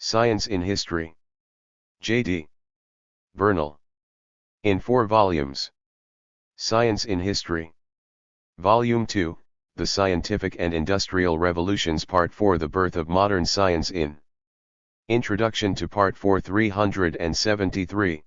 Science in History. J.D. Bernal. In 4 volumes. Science in History. Volume 2, The Scientific and Industrial Revolutions Part 4, The Birth of Modern Science in. Introduction to Part 4, 373.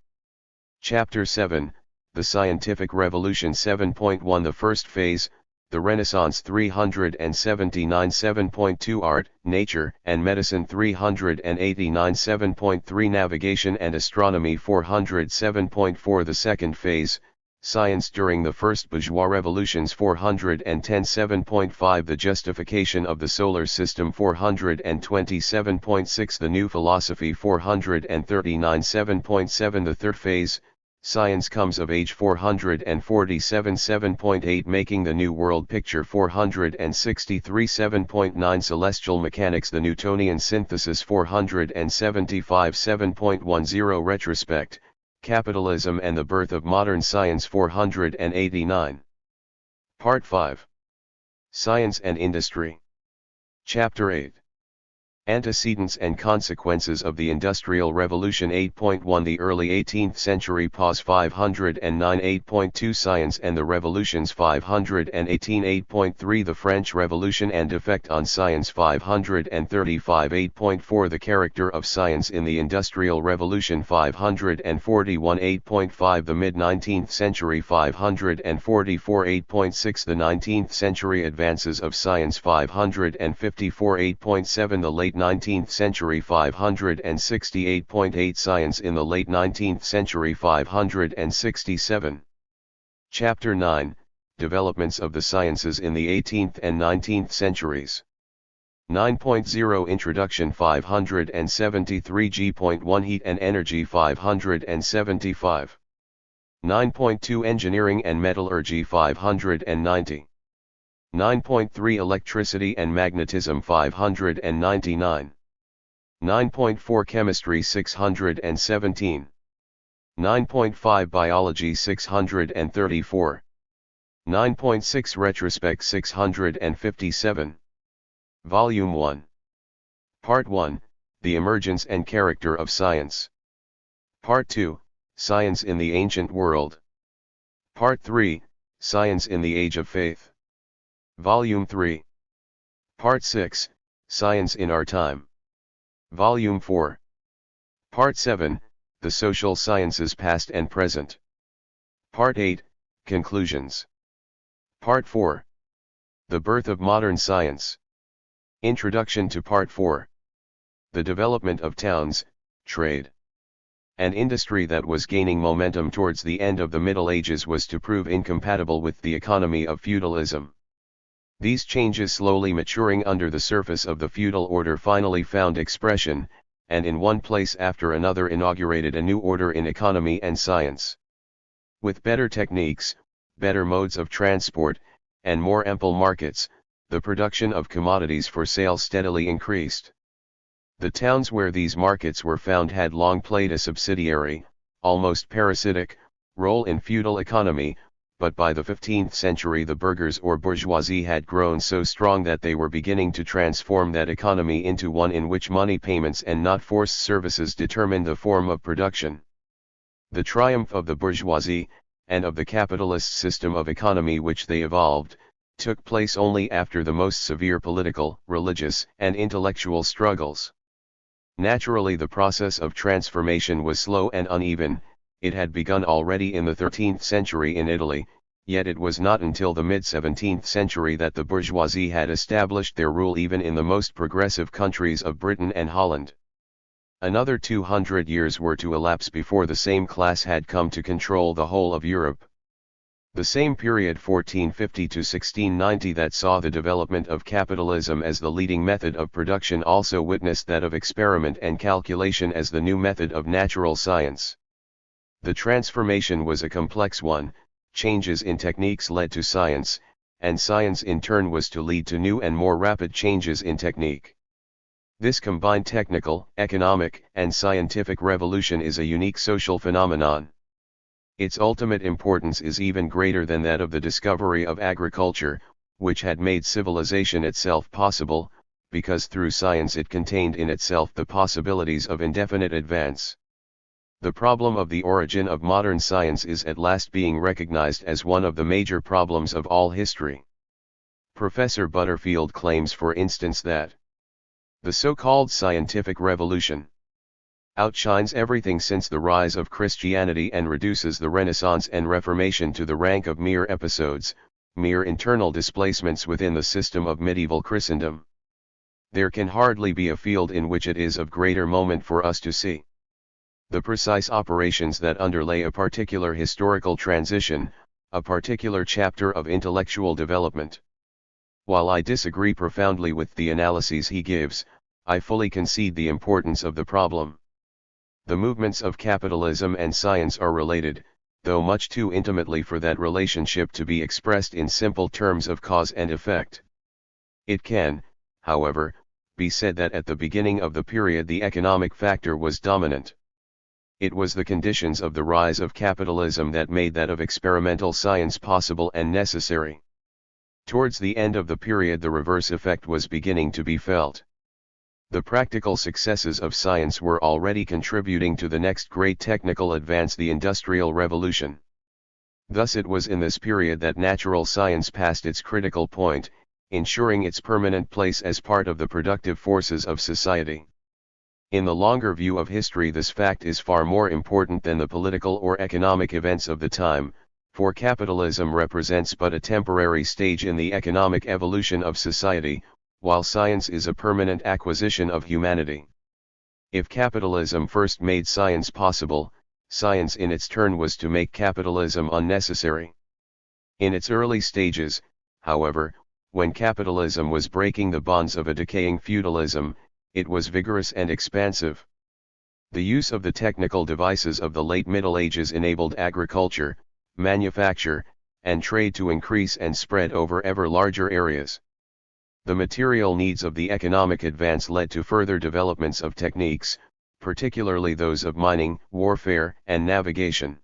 Chapter 7, The Scientific Revolution 7.1, The First Phase, The Renaissance 379. 7.2, Art, Nature, and Medicine 389. 7.3, Navigation and Astronomy 407.4, The Second Phase, Science during the First Bourgeois Revolutions 410. 7.5, The Justification of the Solar System 427.6, The New Philosophy 439. 7.7, The Third Phase, Science Comes of Age 447. 7.8, Making the New World Picture 463. 7.9, Celestial Mechanics, The Newtonian Synthesis 475. 7.10, Retrospect, Capitalism and the Birth of Modern Science 489. Part 5. Science and Industry. Chapter 8. Antecedents and Consequences of the Industrial Revolution 8.1, The Early 18th Century. 509. 8.2, Science and the Revolutions 518. 8.3, The French Revolution and Effect on Science 535. 8.4, The Character of Science in the Industrial Revolution 541. 8.5, The Mid-19th Century 544. 8.6, The 19th Century Advances of Science 554. 8.7, The Late 19th Century 568.8, Science in the Late 19th Century 567. Chapter 9, Developments of the Sciences in the 18th and 19th Centuries. 9.0, Introduction 573. G.1, Heat and Energy 575. 9.2, Engineering and Metallurgy 590. 9.3, Electricity and Magnetism 599. 9.4, Chemistry 617. 9.5, Biology 634. 9.6, Retrospect 657. Volume 1. Part 1, The Emergence and Character of Science. Part 2, Science in the Ancient World. Part 3, Science in the Age of Faith. Volume 3. Part 6, Science in Our Time. Volume 4. Part 7, The Social Sciences Past and Present. Part 8, Conclusions. Part 4. The Birth of Modern Science. Introduction to Part 4. The development of towns, trade, and industry that was gaining momentum towards the end of the Middle Ages was to prove incompatible with the economy of feudalism. These changes, slowly maturing under the surface of the feudal order, finally found expression, and in one place after another inaugurated a new order in economy and science. With better techniques, better modes of transport, and more ample markets, the production of commodities for sale steadily increased. The towns where these markets were found had long played a subsidiary, almost parasitic, role in feudal economy, but by the 15th century the burghers or bourgeoisie had grown so strong that they were beginning to transform that economy into one in which money payments and not forced services determined the form of production. The triumph of the bourgeoisie, and of the capitalist system of economy which they evolved, took place only after the most severe political, religious, and intellectual struggles. Naturally, the process of transformation was slow and uneven. It had begun already in the 13th century in Italy, yet it was not until the mid-17th century that the bourgeoisie had established their rule even in the most progressive countries of Britain and Holland. Another 200 years were to elapse before the same class had come to control the whole of Europe. The same period 1450 to 1690 that saw the development of capitalism as the leading method of production also witnessed that of experiment and calculation as the new method of natural science. The transformation was a complex one. Changes in techniques led to science, and science in turn was to lead to new and more rapid changes in technique. This combined technical, economic, and scientific revolution is a unique social phenomenon. Its ultimate importance is even greater than that of the discovery of agriculture, which had made civilization itself possible, because through science it contained in itself the possibilities of indefinite advance. The problem of the origin of modern science is at last being recognized as one of the major problems of all history. Professor Butterfield claims, for instance, that the so-called scientific revolution outshines everything since the rise of Christianity and reduces the Renaissance and Reformation to the rank of mere episodes, mere internal displacements within the system of medieval Christendom. There can hardly be a field in which it is of greater moment for us to see the precise operations that underlay a particular historical transition, a particular chapter of intellectual development. While I disagree profoundly with the analyses he gives, I fully concede the importance of the problem. The movements of capitalism and science are related, though much too intimately for that relationship to be expressed in simple terms of cause and effect. It can, however, be said that at the beginning of the period the economic factor was dominant. It was the conditions of the rise of capitalism that made that of experimental science possible and necessary. Towards the end of the period the reverse effect was beginning to be felt. The practical successes of science were already contributing to the next great technical advance, the Industrial Revolution. Thus it was in this period that natural science passed its critical point, ensuring its permanent place as part of the productive forces of society. In the longer view of history this fact is far more important than the political or economic events of the time, for capitalism represents but a temporary stage in the economic evolution of society, while science is a permanent acquisition of humanity. If capitalism first made science possible, science in its turn was to make capitalism unnecessary. In its early stages, however, when capitalism was breaking the bonds of a decaying feudalism, it was vigorous and expansive. The use of the technical devices of the late Middle Ages enabled agriculture, manufacture, and trade to increase and spread over ever larger areas. The material needs of the economic advance led to further developments of techniques, particularly those of mining, warfare, and navigation.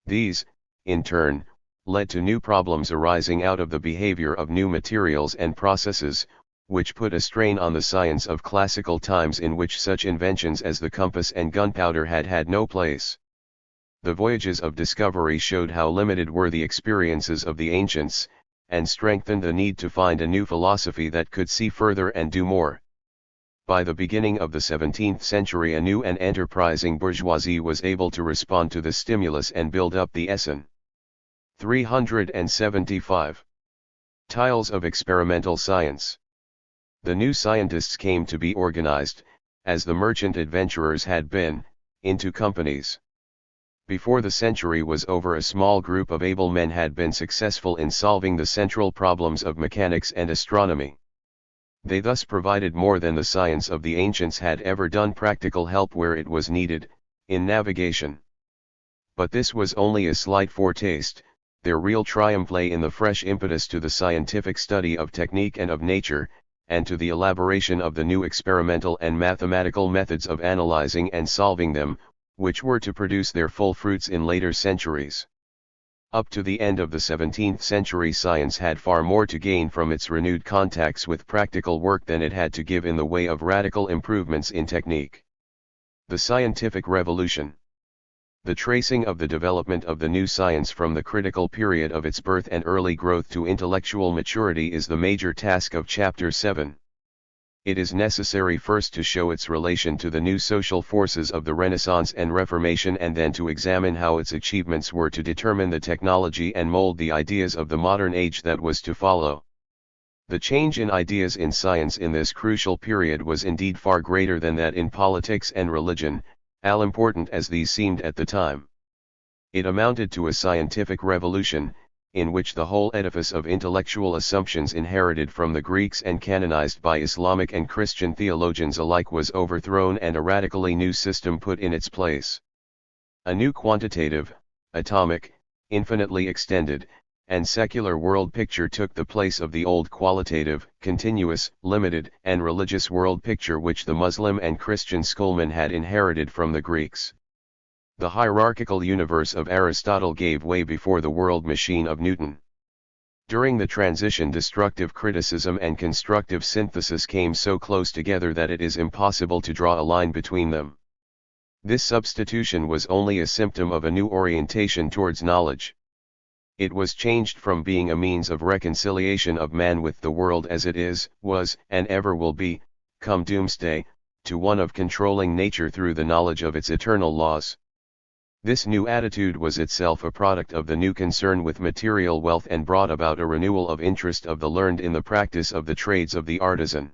These, in turn, led to new problems arising out of the behavior of new materials and processes, which put a strain on the science of classical times in which such inventions as the compass and gunpowder had had no place. The voyages of discovery showed how limited were the experiences of the ancients, and strengthened the need to find a new philosophy that could see further and do more. By the beginning of the 17th century a new and enterprising bourgeoisie was able to respond to the stimulus and build up the SN. 375 tiles of experimental science. The new scientists came to be organized, as the merchant adventurers had been, into companies. Before the century was over a small group of able men had been successful in solving the central problems of mechanics and astronomy. They thus provided more than the science of the ancients had ever done practical help where it was needed, in navigation. But this was only a slight foretaste, their real triumph lay in the fresh impetus to the scientific study of technique and of nature, and to the elaboration of the new experimental and mathematical methods of analyzing and solving them, which were to produce their full fruits in later centuries. Up to the end of the 17th century science had far more to gain from its renewed contacts with practical work than it had to give in the way of radical improvements in technique. The scientific revolution. The tracing of the development of the new science from the critical period of its birth and early growth to intellectual maturity is the major task of Chapter 7. It is necessary first to show its relation to the new social forces of the Renaissance and Reformation and then to examine how its achievements were to determine the technology and mold the ideas of the modern age that was to follow. The change in ideas in science in this crucial period was indeed far greater than that in politics and religion, all important as these seemed at the time. It amounted to a scientific revolution, in which the whole edifice of intellectual assumptions inherited from the Greeks and canonized by Islamic and Christian theologians alike was overthrown and a radically new system put in its place. A new quantitative, atomic, infinitely extended, and secular world picture took the place of the old qualitative, continuous, limited, and religious world picture which the Muslim and Christian schoolmen had inherited from the Greeks. The hierarchical universe of Aristotle gave way before the world machine of Newton. During the transition, destructive criticism and constructive synthesis came so close together that it is impossible to draw a line between them. This substitution was only a symptom of a new orientation towards knowledge. It was changed from being a means of reconciliation of man with the world as it is, was, and ever will be, come doomsday, to one of controlling nature through the knowledge of its eternal laws. This new attitude was itself a product of the new concern with material wealth and brought about a renewal of interest of the learned in the practice of the trades of the artisan.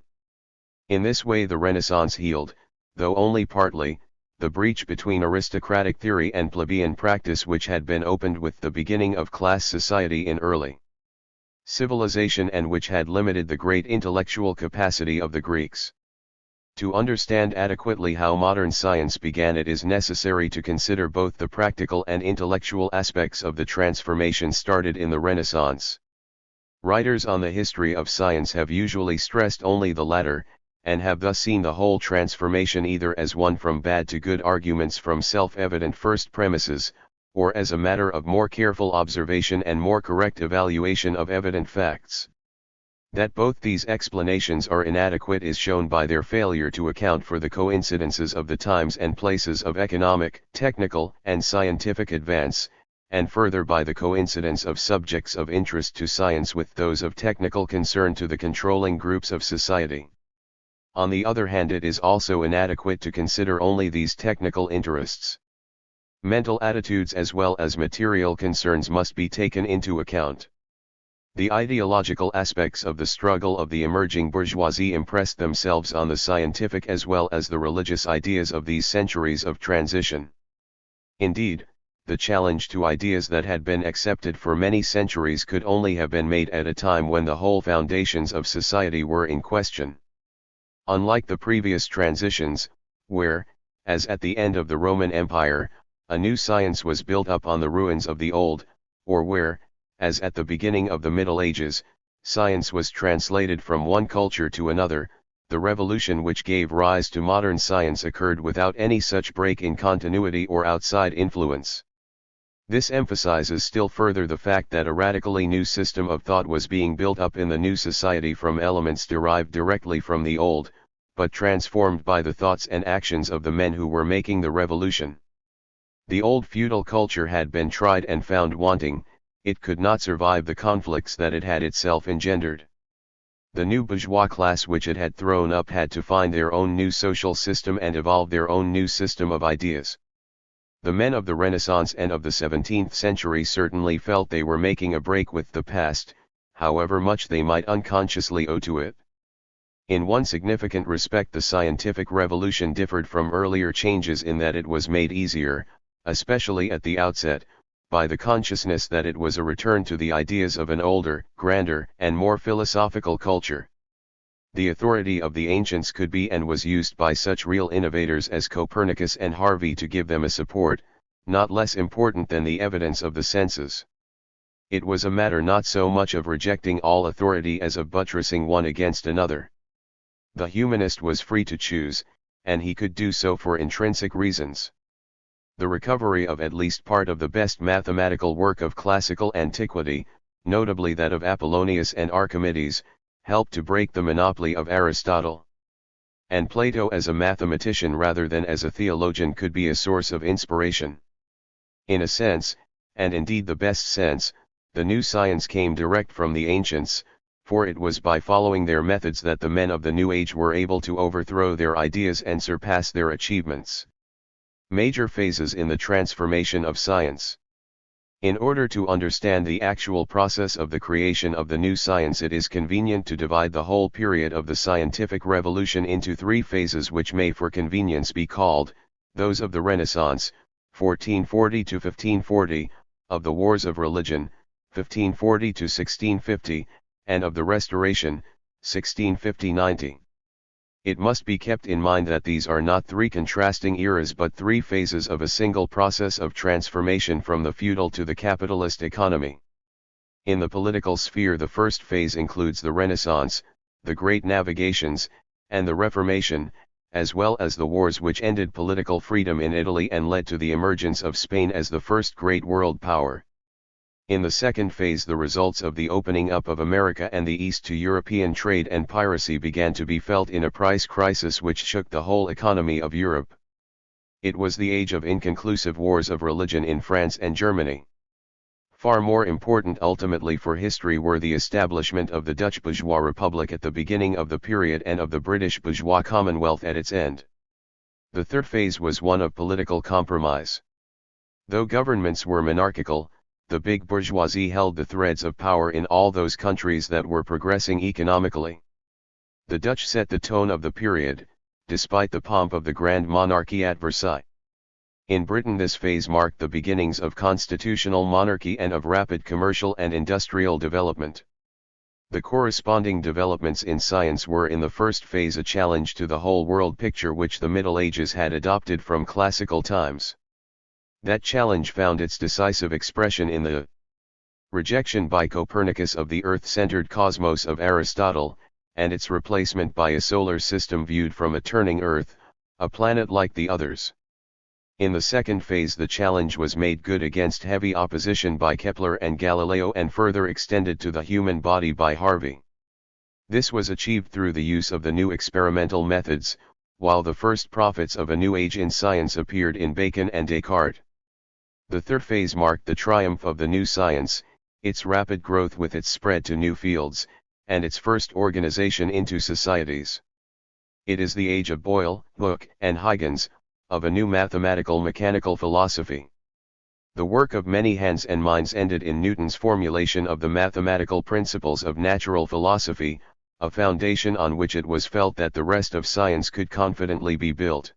In this way the Renaissance healed, though only partly, the breach between aristocratic theory and plebeian practice which had been opened with the beginning of class society in early civilization and which had limited the great intellectual capacity of the Greeks. To understand adequately how modern science began, it is necessary to consider both the practical and intellectual aspects of the transformation started in the Renaissance. Writers on the history of science have usually stressed only the latter, and have thus seen the whole transformation either as one from bad to good arguments from self-evident first premises, or as a matter of more careful observation and more correct evaluation of evident facts. That both these explanations are inadequate is shown by their failure to account for the coincidences of the times and places of economic, technical, and scientific advance, and further by the coincidence of subjects of interest to science with those of technical concern to the controlling groups of society. On the other hand, it is also inadequate to consider only these technical interests. Mental attitudes as well as material concerns must be taken into account. The ideological aspects of the struggle of the emerging bourgeoisie impressed themselves on the scientific as well as the religious ideas of these centuries of transition. Indeed, the challenge to ideas that had been accepted for many centuries could only have been made at a time when the whole foundations of society were in question. Unlike the previous transitions, where, as at the end of the Roman Empire, a new science was built up on the ruins of the old, or where, as at the beginning of the Middle Ages, science was translated from one culture to another, the revolution which gave rise to modern science occurred without any such break in continuity or outside influence. This emphasizes still further the fact that a radically new system of thought was being built up in the new society from elements derived directly from the old, but transformed by the thoughts and actions of the men who were making the revolution. The old feudal culture had been tried and found wanting. It could not survive the conflicts that it had itself engendered. The new bourgeois class which it had thrown up had to find their own new social system and evolve their own new system of ideas. The men of the Renaissance and of the 17th century certainly felt they were making a break with the past, however much they might unconsciously owe to it. In one significant respect, the scientific revolution differed from earlier changes in that it was made easier, especially at the outset, by the consciousness that it was a return to the ideas of an older, grander, and more philosophical culture. The authority of the ancients could be and was used by such real innovators as Copernicus and Harvey to give them a support, not less important than the evidence of the senses. It was a matter not so much of rejecting all authority as of buttressing one against another. The humanist was free to choose, and he could do so for intrinsic reasons. The recovery of at least part of the best mathematical work of classical antiquity, notably that of Apollonius and Archimedes, helped to break the monopoly of Aristotle. And Plato as a mathematician rather than as a theologian could be a source of inspiration. In a sense, and indeed the best sense, the new science came direct from the ancients, for it was by following their methods that the men of the new age were able to overthrow their ideas and surpass their achievements. Major phases in the transformation of science. In order to understand the actual process of the creation of the new science, it is convenient to divide the whole period of the scientific revolution into three phases which may for convenience be called, those of the Renaissance, 1440 to 1540, of the Wars of Religion, 1540 to 1650, and of the Restoration, 1650-90. It must be kept in mind that these are not three contrasting eras but three phases of a single process of transformation from the feudal to the capitalist economy. In the political sphere, the first phase includes the Renaissance, the Great Navigations, and the Reformation, as well as the wars which ended political freedom in Italy and led to the emergence of Spain as the first great world power. In the second phase, the results of the opening up of America and the East to European trade and piracy began to be felt in a price crisis which shook the whole economy of Europe. It was the age of inconclusive wars of religion in France and Germany. Far more important ultimately for history were the establishment of the Dutch bourgeois republic at the beginning of the period and of the British bourgeois commonwealth at its end. The third phase was one of political compromise. Though governments were monarchical, the big bourgeoisie held the threads of power in all those countries that were progressing economically. The Dutch set the tone of the period, despite the pomp of the Grand Monarchy at Versailles. In Britain, this phase marked the beginnings of constitutional monarchy and of rapid commercial and industrial development. The corresponding developments in science were in the first phase a challenge to the whole world picture which the Middle Ages had adopted from classical times. That challenge found its decisive expression in the rejection by Copernicus of the Earth-centered cosmos of Aristotle, and its replacement by a solar system viewed from a turning Earth, a planet like the others. In the second phase, the challenge was made good against heavy opposition by Kepler and Galileo and further extended to the human body by Harvey. This was achieved through the use of the new experimental methods, while the first prophets of a new age in science appeared in Bacon and Descartes. The third phase marked the triumph of the new science, its rapid growth with its spread to new fields, and its first organization into societies. It is the age of Boyle, Hooke, and Huygens, of a new mathematical mechanical philosophy. The work of many hands and minds ended in Newton's formulation of the mathematical principles of natural philosophy, a foundation on which it was felt that the rest of science could confidently be built.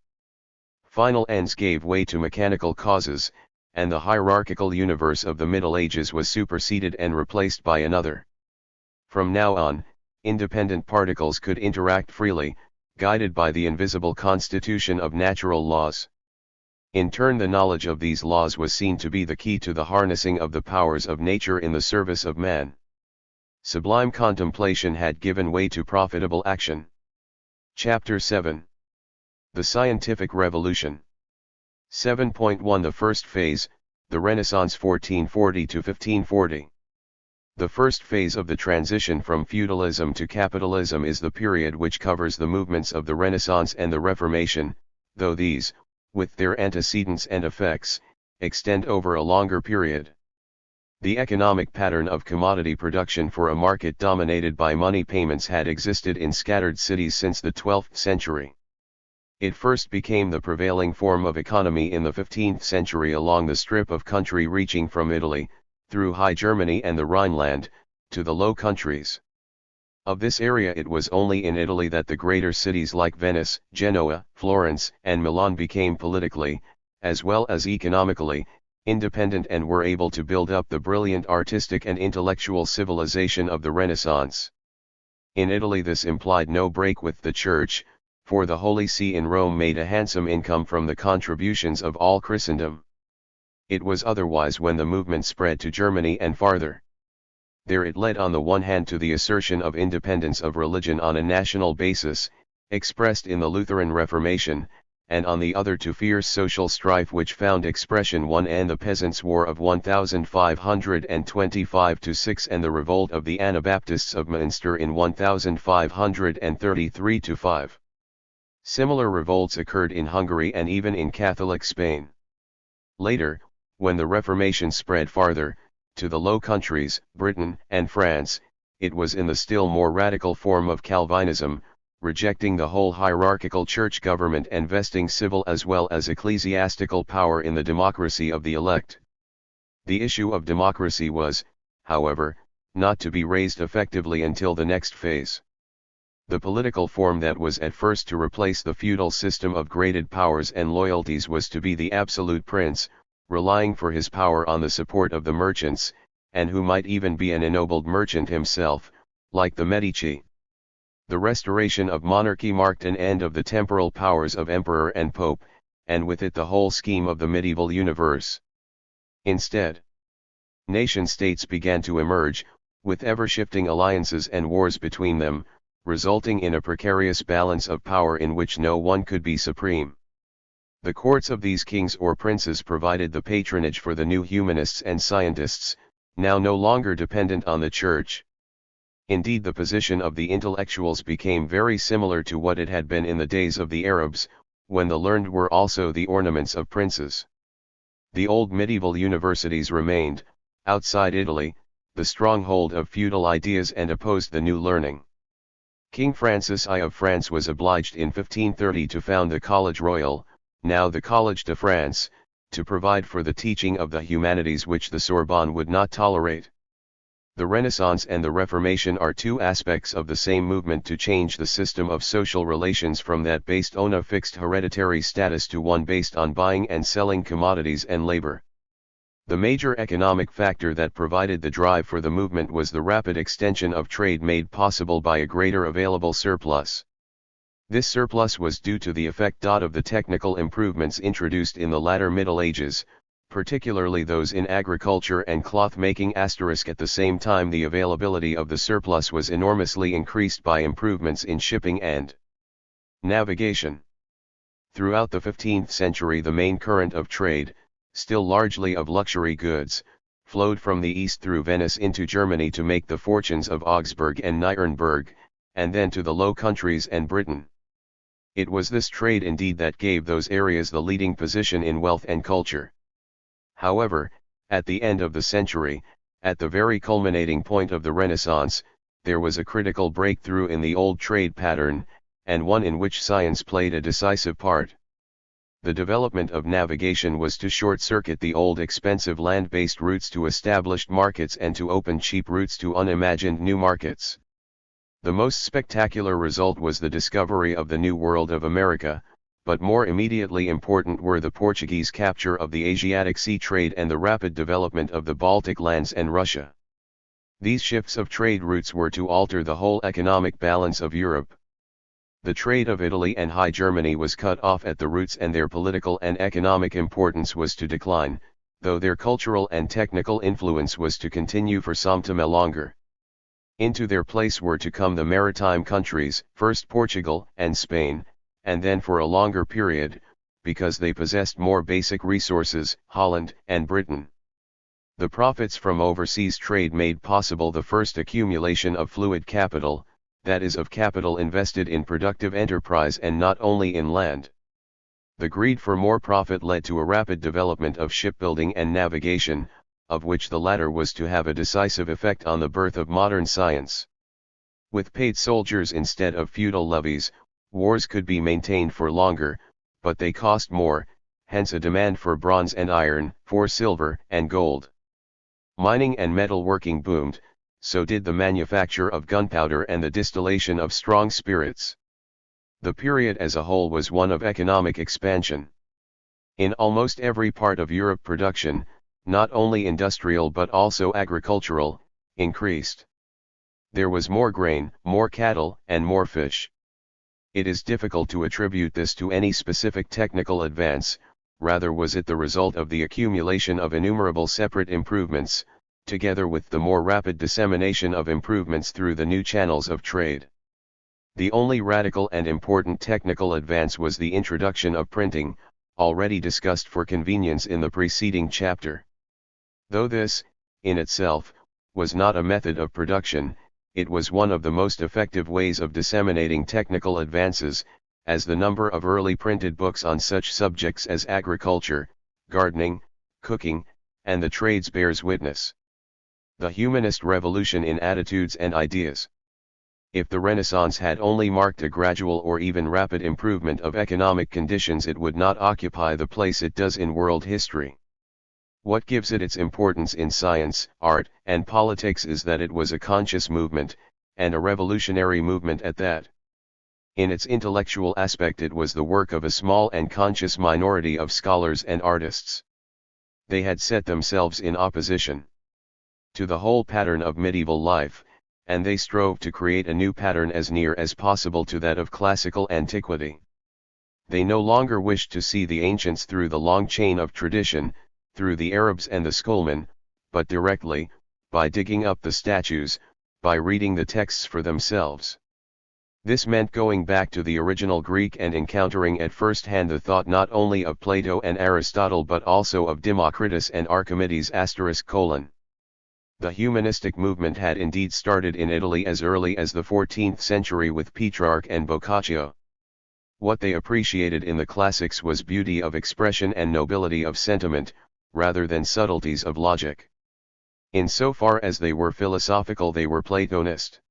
Final ends gave way to mechanical causes, and the hierarchical universe of the Middle Ages was superseded and replaced by another. From now on, independent particles could interact freely, guided by the invisible constitution of natural laws. In turn, the knowledge of these laws was seen to be the key to the harnessing of the powers of nature in the service of man. Sublime contemplation had given way to profitable action. Chapter 7. The Scientific Revolution. 7.1 The first phase, the Renaissance 1440 to 1540. The first phase of the transition from feudalism to capitalism is the period which covers the movements of the Renaissance and the Reformation, though these, with their antecedents and effects, extend over a longer period. The economic pattern of commodity production for a market dominated by money payments had existed in scattered cities since the 12th century. It first became the prevailing form of economy in the 15th century along the strip of country reaching from Italy, through High Germany and the Rhineland, to the Low Countries. Of this area it was only in Italy that the greater cities like Venice, Genoa, Florence, and Milan became politically, as well as economically, independent and were able to build up the brilliant artistic and intellectual civilization of the Renaissance. In Italy this implied no break with the Church, for the Holy See in Rome made a handsome income from the contributions of all Christendom. It was otherwise when the movement spread to Germany and farther. There it led on the one hand to the assertion of independence of religion on a national basis, expressed in the Lutheran Reformation, and on the other to fierce social strife which found expression and the Peasants' War of 1525-6 and the revolt of the Anabaptists of Münster in 1533-5. Similar revolts occurred in Hungary and even in Catholic Spain. Later, when the Reformation spread farther, to the Low Countries, Britain, and France, it was in the still more radical form of Calvinism, rejecting the whole hierarchical church government and vesting civil as well as ecclesiastical power in the democracy of the elect. The issue of democracy was, however, not to be raised effectively until the next phase. The political form that was at first to replace the feudal system of graded powers and loyalties was to be the absolute prince, relying for his power on the support of the merchants, and who might even be an ennobled merchant himself, like the Medici. The restoration of monarchy marked an end of the temporal powers of emperor and pope, and with it the whole scheme of the medieval universe. Instead, nation-states began to emerge, with ever-shifting alliances and wars between them, resulting in a precarious balance of power in which no one could be supreme. The courts of these kings or princes provided the patronage for the new humanists and scientists, now no longer dependent on the church. Indeed, the position of the intellectuals became very similar to what it had been in the days of the Arabs, when the learned were also the ornaments of princes. The old medieval universities remained, outside Italy, the stronghold of feudal ideas and opposed the new learning. King Francis I of France was obliged in 1530 to found the College Royal, now the Collège de France, to provide for the teaching of the humanities which the Sorbonne would not tolerate. The Renaissance and the Reformation are two aspects of the same movement to change the system of social relations from that based on a fixed hereditary status to one based on buying and selling commodities and labor. The major economic factor that provided the drive for the movement was the rapid extension of trade made possible by a greater available surplus. This surplus was due to the effect of the technical improvements introduced in the latter Middle Ages, particularly those in agriculture and cloth-making. At the same time, the availability of the surplus was enormously increased by improvements in shipping and navigation. Throughout the 15th century, the main current of trade, still largely of luxury goods, flowed from the east through Venice into Germany to make the fortunes of Augsburg and Nuremberg, and then to the Low Countries and Britain. It was this trade indeed that gave those areas the leading position in wealth and culture. However, at the end of the century, at the very culminating point of the Renaissance, there was a critical breakthrough in the old trade pattern, and one in which science played a decisive part. The development of navigation was to short-circuit the old expensive land-based routes to established markets and to open cheap routes to unimagined new markets. The most spectacular result was the discovery of the New World of America, but more immediately important were the Portuguese capture of the Asiatic sea trade and the rapid development of the Baltic lands and Russia. These shifts of trade routes were to alter the whole economic balance of Europe. The trade of Italy and High Germany was cut off at the roots, and their political and economic importance was to decline, though their cultural and technical influence was to continue for some time longer. Into their place were to come the maritime countries, first Portugal and Spain, and then for a longer period, because they possessed more basic resources, Holland and Britain. The profits from overseas trade made possible the first accumulation of fluid capital, that is, of capital invested in productive enterprise and not only in land. The greed for more profit led to a rapid development of shipbuilding and navigation, of which the latter was to have a decisive effect on the birth of modern science. With paid soldiers instead of feudal levies, wars could be maintained for longer, but they cost more, hence a demand for bronze and iron, for silver and gold. Mining and metalworking boomed, so did the manufacture of gunpowder and the distillation of strong spirits. The period as a whole was one of economic expansion. In almost every part of Europe, production, not only industrial but also agricultural, increased. There was more grain, more cattle, and more fish. It is difficult to attribute this to any specific technical advance, rather was it the result of the accumulation of innumerable separate improvements, together with the more rapid dissemination of improvements through the new channels of trade. The only radical and important technical advance was the introduction of printing, already discussed for convenience in the preceding chapter. Though this, in itself, was not a method of production, it was one of the most effective ways of disseminating technical advances, as the number of early printed books on such subjects as agriculture, gardening, cooking, and the trades bears witness. The humanist revolution in attitudes and ideas. If the Renaissance had only marked a gradual or even rapid improvement of economic conditions, it would not occupy the place it does in world history. What gives it its importance in science, art, and politics is that it was a conscious movement, and a revolutionary movement at that. In its intellectual aspect, it was the work of a small and conscious minority of scholars and artists. They had set themselves in opposition to the whole pattern of medieval life, and they strove to create a new pattern as near as possible to that of classical antiquity. They no longer wished to see the ancients through the long chain of tradition, through the Arabs and the schoolmen, but directly, by digging up the statues, by reading the texts for themselves. This meant going back to the original Greek and encountering at first hand the thought not only of Plato and Aristotle but also of Democritus and Archimedes *:*. The humanistic movement had indeed started in Italy as early as the 14th century with Petrarch and Boccaccio. What they appreciated in the classics was beauty of expression and nobility of sentiment, rather than subtleties of logic. Insofar as they were philosophical, they were Platonist.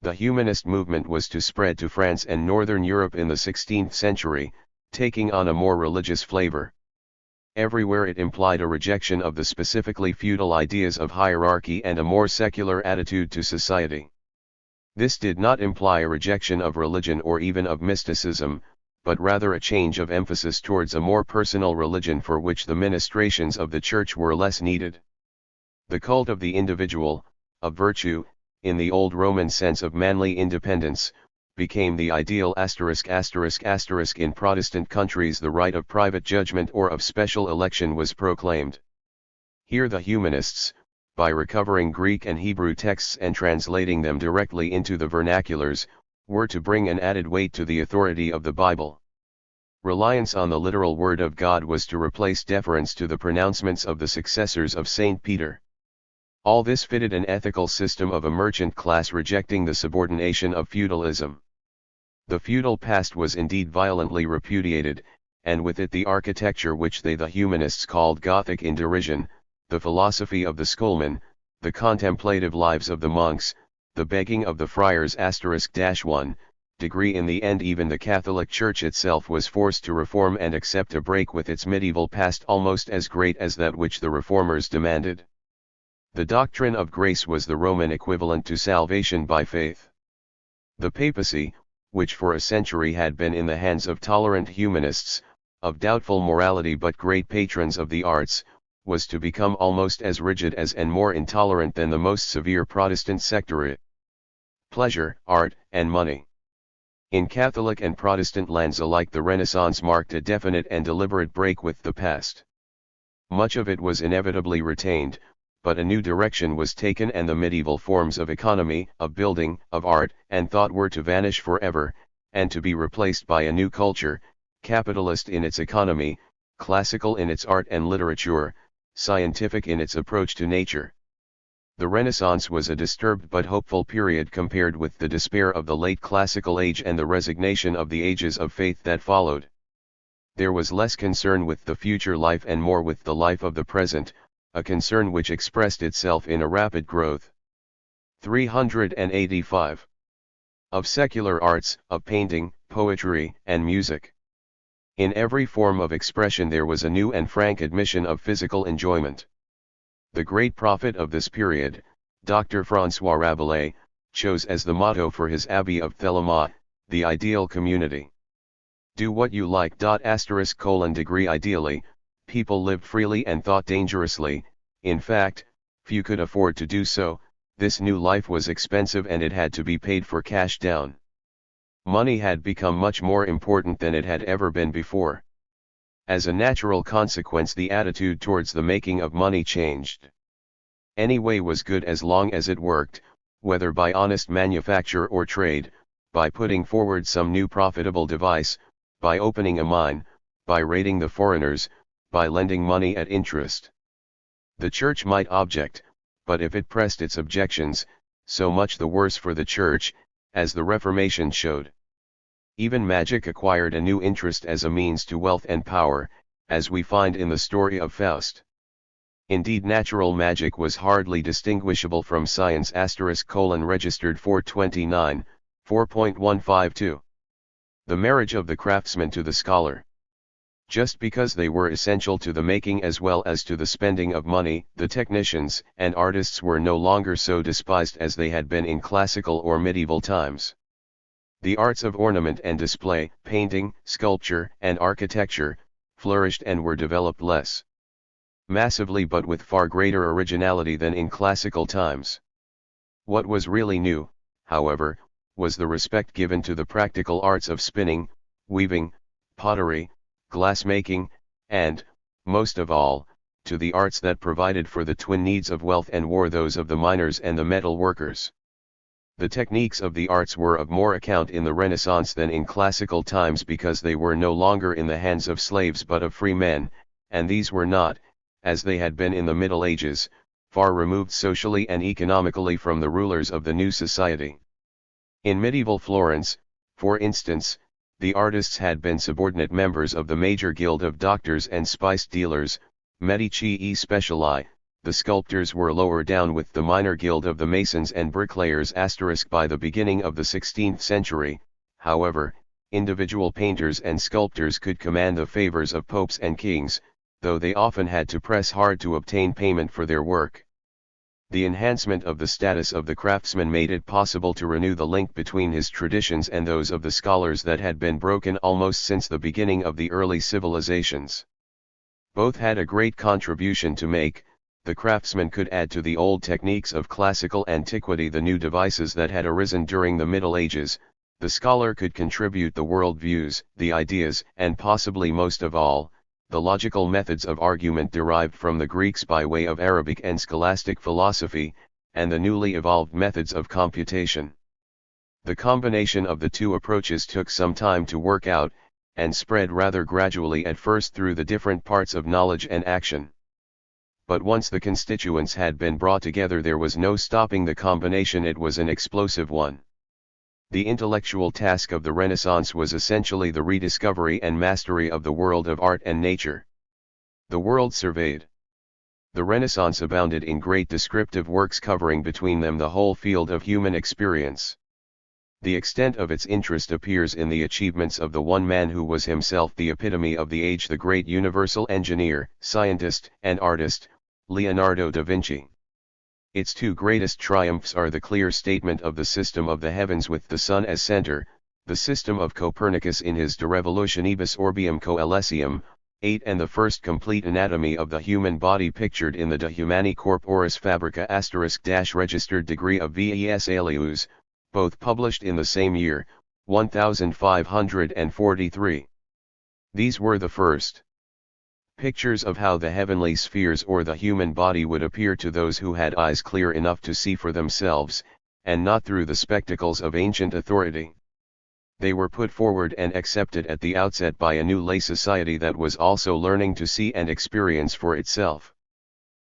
The humanist movement was to spread to France and Northern Europe in the 16th century, taking on a more religious flavor. Everywhere it implied a rejection of the specifically feudal ideas of hierarchy and a more secular attitude to society. This did not imply a rejection of religion or even of mysticism, but rather a change of emphasis towards a more personal religion for which the ministrations of the Church were less needed. The cult of the individual, of virtue, in the old Roman sense of manly independence, became the ideal ****** in Protestant countries. The right of private judgment or of special election was proclaimed. Here the humanists, by recovering Greek and Hebrew texts and translating them directly into the vernaculars, were to bring an added weight to the authority of the Bible. Reliance on the literal Word of God was to replace deference to the pronouncements of the successors of St. Peter. All this fitted an ethical system of a merchant class rejecting the subordination of feudalism. The feudal past was indeed violently repudiated, and with it the architecture which they the humanists called Gothic in derision, the philosophy of the schoolmen, the contemplative lives of the monks, the begging of the friars *1 degree. In the end even the Catholic Church itself was forced to reform and accept a break with its medieval past almost as great as that which the reformers demanded. The doctrine of grace was the Roman equivalent to salvation by faith. The papacy, which for a century had been in the hands of tolerant humanists, of doubtful morality but great patrons of the arts, was to become almost as rigid as and more intolerant than the most severe Protestant sectariat. Pleasure, art, and money. In Catholic and Protestant lands alike the Renaissance marked a definite and deliberate break with the past. Much of it was inevitably retained, but a new direction was taken and the medieval forms of economy, of building, of art, and thought were to vanish forever, and to be replaced by a new culture, capitalist in its economy, classical in its art and literature, scientific in its approach to nature. The Renaissance was a disturbed but hopeful period compared with the despair of the late classical age and the resignation of the ages of faith that followed. There was less concern with the future life and more with the life of the present, a concern which expressed itself in a rapid growth. 385. Of secular arts, of painting, poetry, and music. In every form of expression there was a new and frank admission of physical enjoyment. The great prophet of this period, Dr. François Rabelais, chose as the motto for his Abbey of Thelema, the ideal community. Do what you like. Degree ideally, people lived freely and thought dangerously. In fact, few could afford to do so. This new life was expensive and it had to be paid for cash down. Money had become much more important than it had ever been before. As a natural consequence, the attitude towards the making of money changed. Any way was good as long as it worked, whether by honest manufacture or trade, by putting forward some new profitable device, by opening a mine, by raiding the foreigners, by lending money at interest. The Church might object, but if it pressed its objections, so much the worse for the Church, as the Reformation showed. Even magic acquired a new interest as a means to wealth and power, as we find in the story of Faust. Indeed, natural magic was hardly distinguishable from science registered 429, 4.152. The marriage of the craftsman to the scholar. Just because they were essential to the making as well as to the spending of money, the technicians and artists were no longer so despised as they had been in classical or medieval times. The arts of ornament and display, painting, sculpture, and architecture, flourished and were developed less massively but with far greater originality than in classical times. What was really new, however, was the respect given to the practical arts of spinning, weaving, pottery, glassmaking, and, most of all, to the arts that provided for the twin needs of wealth and war those of the miners and the metal workers. The techniques of the arts were of more account in the Renaissance than in classical times because they were no longer in the hands of slaves but of free men, and these were not, as they had been in the Middle Ages, far removed socially and economically from the rulers of the new society. In medieval Florence, for instance, the artists had been subordinate members of the major guild of doctors and spice dealers, Medici e Speciali. The sculptors were lower down with the minor guild of the masons and bricklayers. By the beginning of the 16th century, however, individual painters and sculptors could command the favors of popes and kings, though they often had to press hard to obtain payment for their work. The enhancement of the status of the craftsman made it possible to renew the link between his traditions and those of the scholars that had been broken almost since the beginning of the early civilizations. Both had a great contribution to make. The craftsman could add to the old techniques of classical antiquity the new devices that had arisen during the Middle Ages. The scholar could contribute the world views, the ideas, and possibly most of all, the logical methods of argument derived from the Greeks by way of Arabic and scholastic philosophy, and the newly evolved methods of computation. The combination of the two approaches took some time to work out, and spread rather gradually at first through the different parts of knowledge and action. But once the constituents had been brought together, there was no stopping the combination. It was an explosive one. The intellectual task of the Renaissance was essentially the rediscovery and mastery of the world of art and nature. The world surveyed. The Renaissance abounded in great descriptive works covering between them the whole field of human experience. The extent of its interest appears in the achievements of the one man who was himself the epitome of the age, the great universal engineer, scientist, and artist, Leonardo da Vinci. Its two greatest triumphs are the clear statement of the system of the heavens with the sun as center, the system of Copernicus in his De Revolutionibus Orbium Coelestium, 8, and the first complete anatomy of the human body pictured in the De Humani Corporis Fabrica *- registered degree of Ves Alius, both published in the same year, 1543. These were the first pictures of how the heavenly spheres or the human body would appear to those who had eyes clear enough to see for themselves, and not through the spectacles of ancient authority. They were put forward and accepted at the outset by a new lay society that was also learning to see and experience for itself.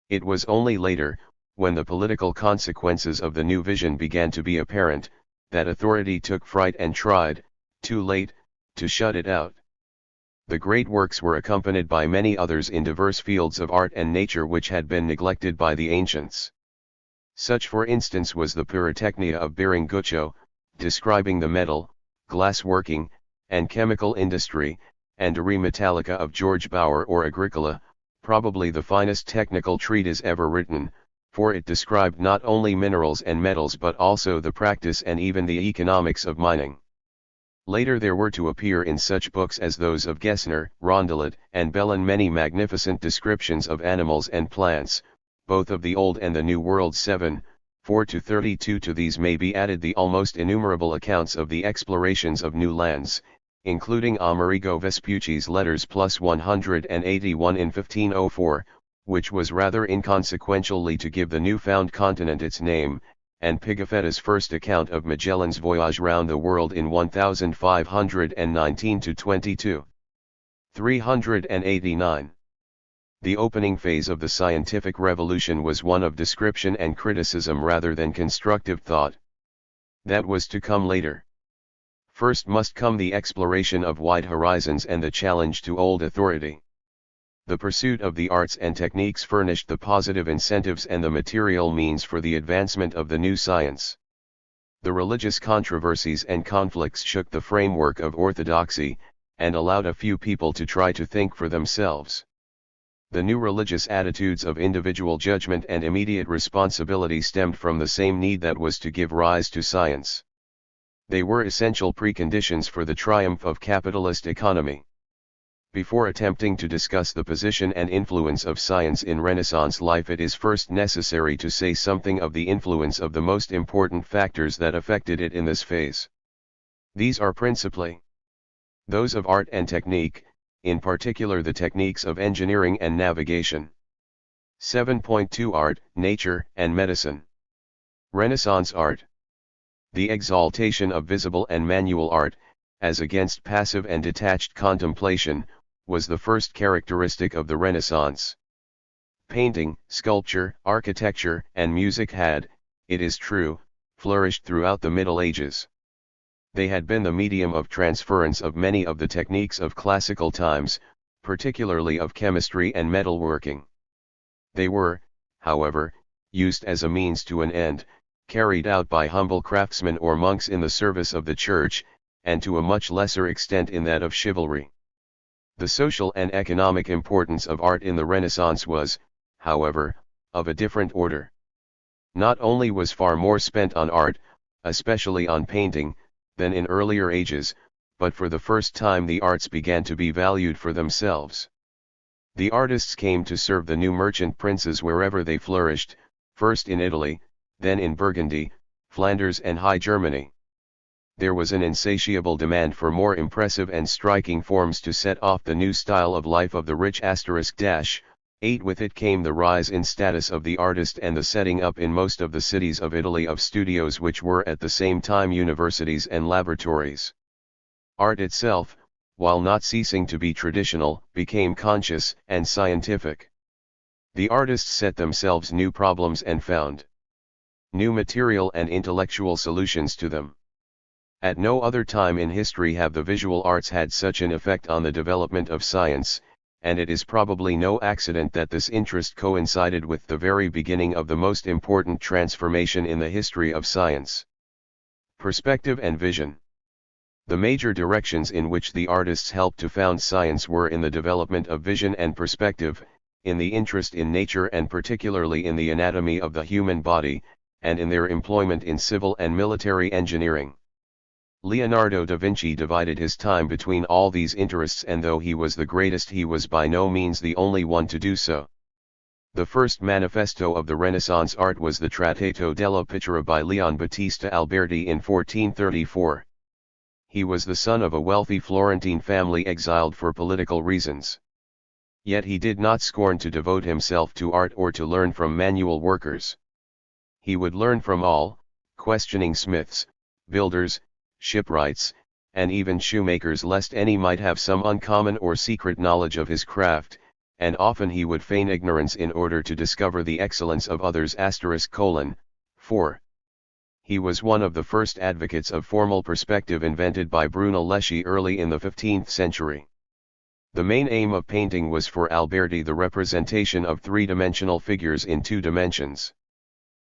It was only later, when the political consequences of the new vision began to be apparent, that authority took fright and tried, too late, to shut it out. The great works were accompanied by many others in diverse fields of art and nature which had been neglected by the ancients. Such for instance was the Pyrotechnia of Baring Guccio, describing the metal, glass working, and chemical industry, and De Re Metallica of George Bauer or Agricola, probably the finest technical treatise ever written, for it described not only minerals and metals but also the practice and even the economics of mining. Later there were to appear in such books as those of Gessner, Rondelet, and Bellin many magnificent descriptions of animals and plants, both of the Old and the New World. 7:4-32. To these may be added the almost innumerable accounts of the explorations of new lands, including Amerigo Vespucci's letters plus 181 in 1504, which was rather inconsequentially to give the new-found continent its name, and Pigafetta's first account of Magellan's voyage round the world in 1519-22. 389. The opening phase of the scientific revolution was one of description and criticism rather than constructive thought. That was to come later. First must come the exploration of wide horizons and the challenge to old authority. The pursuit of the arts and techniques furnished the positive incentives and the material means for the advancement of the new science. The religious controversies and conflicts shook the framework of orthodoxy, and allowed a few people to try to think for themselves. The new religious attitudes of individual judgment and immediate responsibility stemmed from the same need that was to give rise to science. They were essential preconditions for the triumph of capitalist economy. Before attempting to discuss the position and influence of science in Renaissance life, it is first necessary to say something of the influence of the most important factors that affected it in this phase. These are principally those of art and technique, in particular the techniques of engineering and navigation. 7.2 Art, Nature, and Medicine. Renaissance art. The exaltation of visible and manual art, as against passive and detached contemplation, was the first characteristic of the Renaissance. Painting, sculpture, architecture, and music had, it is true, flourished throughout the Middle Ages. They had been the medium of transference of many of the techniques of classical times, particularly of chemistry and metalworking. They were, however, used as a means to an end, carried out by humble craftsmen or monks in the service of the Church, and to a much lesser extent in that of chivalry. The social and economic importance of art in the Renaissance was, however, of a different order. Not only was far more spent on art, especially on painting, than in earlier ages, but for the first time the arts began to be valued for themselves. The artists came to serve the new merchant princes wherever they flourished, first in Italy, then in Burgundy, Flanders and High Germany. There was an insatiable demand for more impressive and striking forms to set off the new style of life of the rich *. With it came the rise in status of the artist and the setting up in most of the cities of Italy of studios which were at the same time universities and laboratories. Art itself, while not ceasing to be traditional, became conscious and scientific. The artists set themselves new problems and found new material and intellectual solutions to them. At no other time in history have the visual arts had such an effect on the development of science, and it is probably no accident that this interest coincided with the very beginning of the most important transformation in the history of science. Perspective and vision. The major directions in which the artists helped to found science were in the development of vision and perspective, in the interest in nature and particularly in the anatomy of the human body, and in their employment in civil and military engineering. Leonardo da Vinci divided his time between all these interests, and though he was the greatest, he was by no means the only one to do so. The first manifesto of the Renaissance art was the Trattato della Pittura by Leon Battista Alberti in 1434. He was the son of a wealthy Florentine family exiled for political reasons. Yet he did not scorn to devote himself to art or to learn from manual workers. He would learn from all, questioning smiths, builders, shipwrights, and even shoemakers lest any might have some uncommon or secret knowledge of his craft, and often he would feign ignorance in order to discover the excellence of others. 4. He was one of the first advocates of formal perspective invented by Brunelleschi early in the 15th century. The main aim of painting was for Alberti the representation of three-dimensional figures in two dimensions.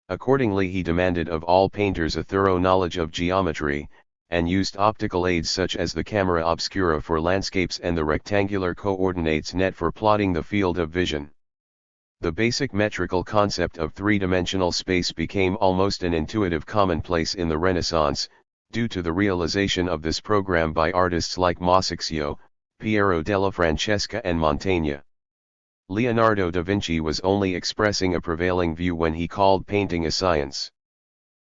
Accordingly, he demanded of all painters a thorough knowledge of geometry, and used optical aids such as the camera obscura for landscapes and the rectangular coordinates net for plotting the field of vision. The basic metrical concept of three-dimensional space became almost an intuitive commonplace in the Renaissance, due to the realization of this program by artists like Masaccio, Piero della Francesca and Mantegna. Leonardo da Vinci was only expressing a prevailing view when he called painting a science.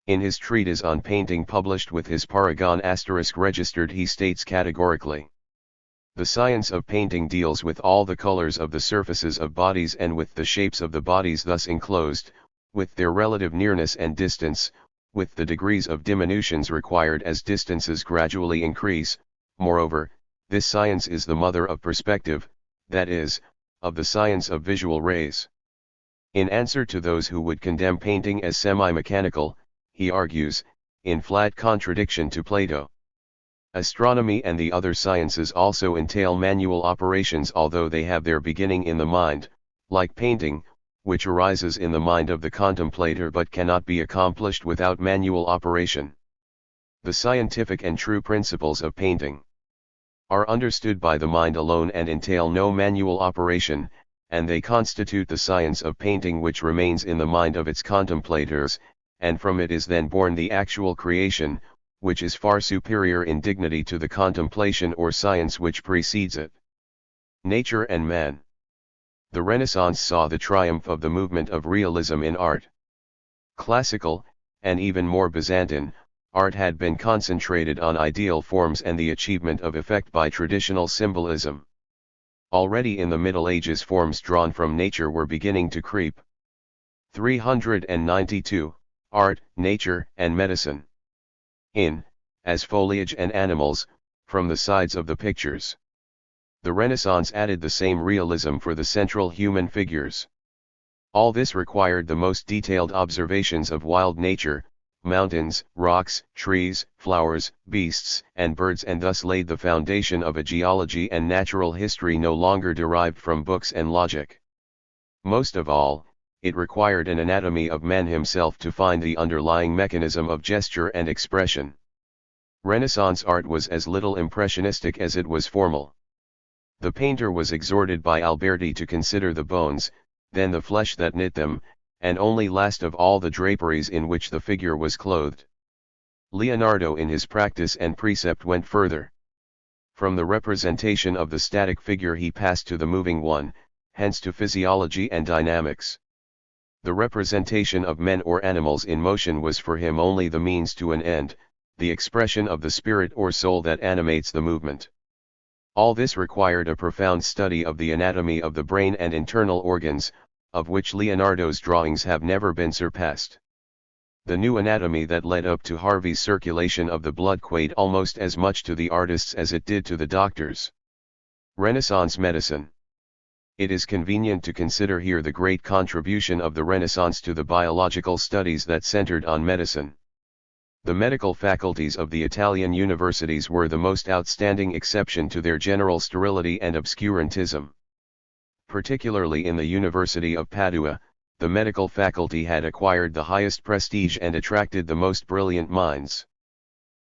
In his treatise on painting published with his Paragon * registered, he states categorically: "The science of painting deals with all the colors of the surfaces of bodies and with the shapes of the bodies thus enclosed, with their relative nearness and distance, with the degrees of diminutions required as distances gradually increase. Moreover, this science is the mother of perspective, that is, of the science of visual rays." In answer to those who would condemn painting as semi-mechanical, he argues, in flat contradiction to Plato: "Astronomy and the other sciences also entail manual operations, although they have their beginning in the mind, like painting, which arises in the mind of the contemplator but cannot be accomplished without manual operation. The scientific and true principles of painting are understood by the mind alone and entail no manual operation, and they constitute the science of painting which remains in the mind of its contemplators, and from it is then born the actual creation, which is far superior in dignity to the contemplation or science which precedes it." Nature and man. The Renaissance saw the triumph of the movement of realism in art. Classical, and even more Byzantine, art had been concentrated on ideal forms and the achievement of effect by traditional symbolism. Already in the Middle Ages forms drawn from nature were beginning to creep. 392. Art, Nature, and Medicine. In, as foliage and animals, from the sides of the pictures. The Renaissance added the same realism for the central human figures. All this required the most detailed observations of wild nature, mountains, rocks, trees, flowers, beasts, and birds, and thus laid the foundation of a geology and natural history no longer derived from books and logic. Most of all, it required an anatomy of man himself to find the underlying mechanism of gesture and expression. Renaissance art was as little impressionistic as it was formal. The painter was exhorted by Alberti to consider the bones, then the flesh that knit them, and only last of all the draperies in which the figure was clothed. Leonardo in his practice and precept went further. From the representation of the static figure he passed to the moving one, hence to physiology and dynamics. The representation of men or animals in motion was for him only the means to an end, the expression of the spirit or soul that animates the movement. All this required a profound study of the anatomy of the brain and internal organs, of which Leonardo's drawings have never been surpassed. The new anatomy that led up to Harvey's circulation of the blood weighed almost as much to the artists as it did to the doctors. Renaissance medicine. It is convenient to consider here the great contribution of the Renaissance to the biological studies that centered on medicine. The medical faculties of the Italian universities were the most outstanding exception to their general sterility and obscurantism. Particularly in the University of Padua, the medical faculty had acquired the highest prestige and attracted the most brilliant minds.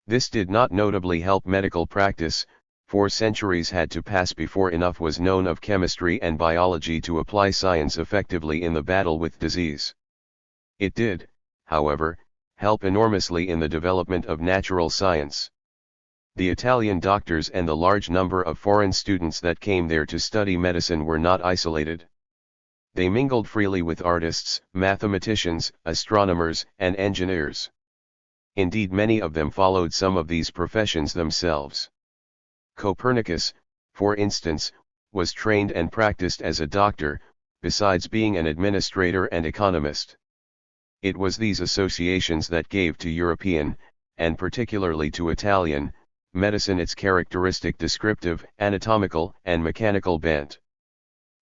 This did not notably help medical practice, for centuries had to pass before enough was known of chemistry and biology to apply science effectively in the battle with disease. It did, however, help enormously in the development of natural science. The Italian doctors and the large number of foreign students that came there to study medicine were not isolated. They mingled freely with artists, mathematicians, astronomers, and engineers. Indeed, many of them followed some of these professions themselves. Copernicus, for instance, was trained and practiced as a doctor, besides being an administrator and economist. It was these associations that gave to European, and particularly to Italian, medicine its characteristic descriptive, anatomical, and mechanical bent.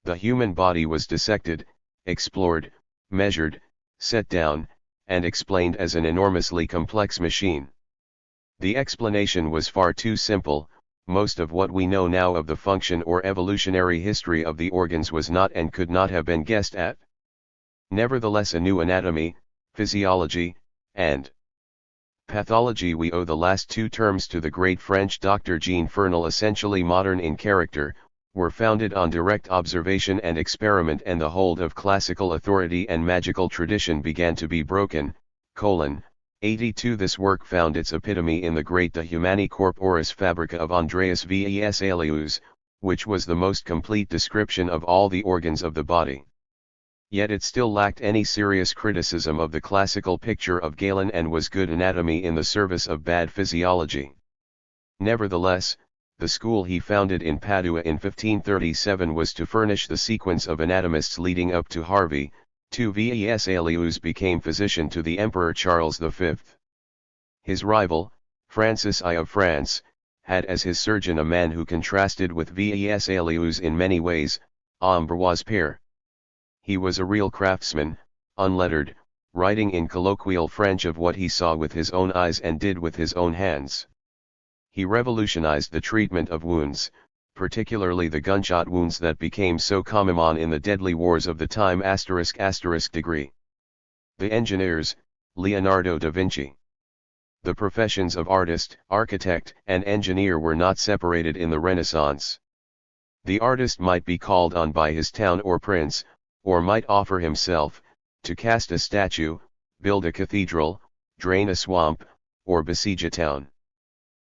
The human body was dissected, explored, measured, set down, and explained as an enormously complex machine. The explanation was far too simple. Most of what we know now of the function or evolutionary history of the organs was not and could not have been guessed at. Nevertheless, a new anatomy, physiology, and pathology, we owe the last two terms to the great French doctor Jean Bernal, essentially modern in character, were founded on direct observation and experiment, and the hold of classical authority and magical tradition began to be broken. 82 This work found its epitome in the great De Humani Corporis Fabrica of Andreas Vesalius, which was the most complete description of all the organs of the body. Yet it still lacked any serious criticism of the classical picture of Galen and was good anatomy in the service of bad physiology. Nevertheless, the school he founded in Padua in 1537 was to furnish the sequence of anatomists leading up to Harvey. Vesalius became physician to the Emperor Charles V. His rival, Francis I of France, had as his surgeon a man who contrasted with Vesalius in many ways, Ambroise Paré. He was a real craftsman, unlettered, writing in colloquial French of what he saw with his own eyes and did with his own hands. He revolutionized the treatment of wounds, particularly the gunshot wounds that became so common in the deadly wars of the time. Degree. The engineers, Leonardo da Vinci. The professions of artist, architect, and engineer were not separated in the Renaissance. The artist might be called on by his town or prince, or might offer himself, to cast a statue, build a cathedral, drain a swamp, or besiege a town.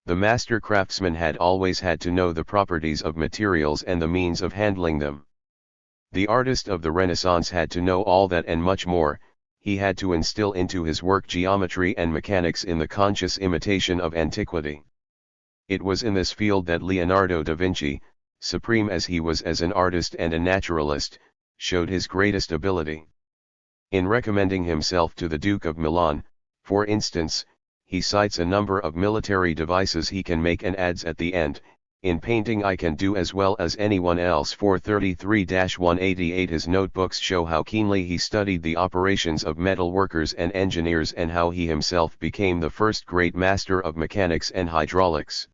The master craftsman had always had to know the properties of materials and the means of handling them. The artist of the Renaissance had to know all that and much more. He had to instill into his work geometry and mechanics in the conscious imitation of antiquity. It was in this field that Leonardo da Vinci, supreme as he was as an artist and a naturalist, showed his greatest ability. In recommending himself to the Duke of Milan, for instance, he cites a number of military devices he can make and adds at the end, In painting I can do as well as anyone else. 433-188. His notebooks show how keenly he studied the operations of metal workers and engineers and how he himself became the first great master of mechanics and hydraulics.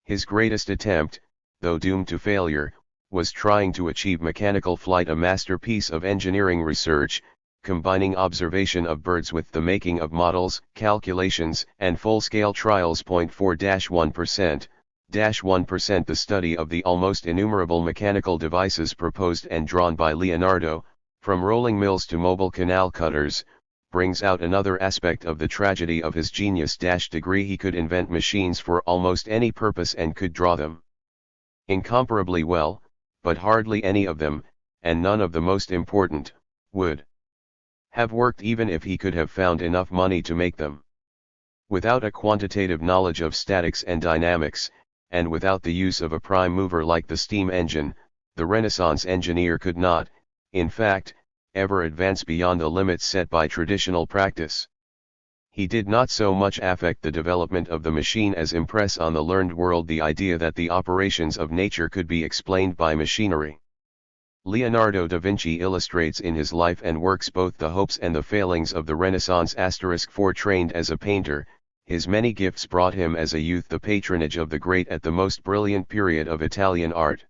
His greatest attempt, though doomed to failure, was trying to achieve mechanical flight, a masterpiece of engineering research, combining observation of birds with the making of models, calculations, and full-scale trials. 4-1%. 1%. The study of the almost innumerable mechanical devices proposed and drawn by Leonardo, from rolling mills to mobile canal cutters, brings out another aspect of the tragedy of his genius. Degree he could invent machines for almost any purpose and could draw them incomparably well, but hardly any of them, and none of the most important, would have worked even if he could have found enough money to make them. Without a quantitative knowledge of statics and dynamics, and without the use of a prime mover like the steam engine, the Renaissance engineer could not, in fact, ever advance beyond the limits set by traditional practice. He did not so much affect the development of the machine as impress on the learned world the idea that the operations of nature could be explained by machinery. Leonardo da Vinci illustrates in his life and works both the hopes and the failings of the Renaissance. 4 Trained as a painter, his many gifts brought him as a youth the patronage of the great at the most brilliant period of Italian art.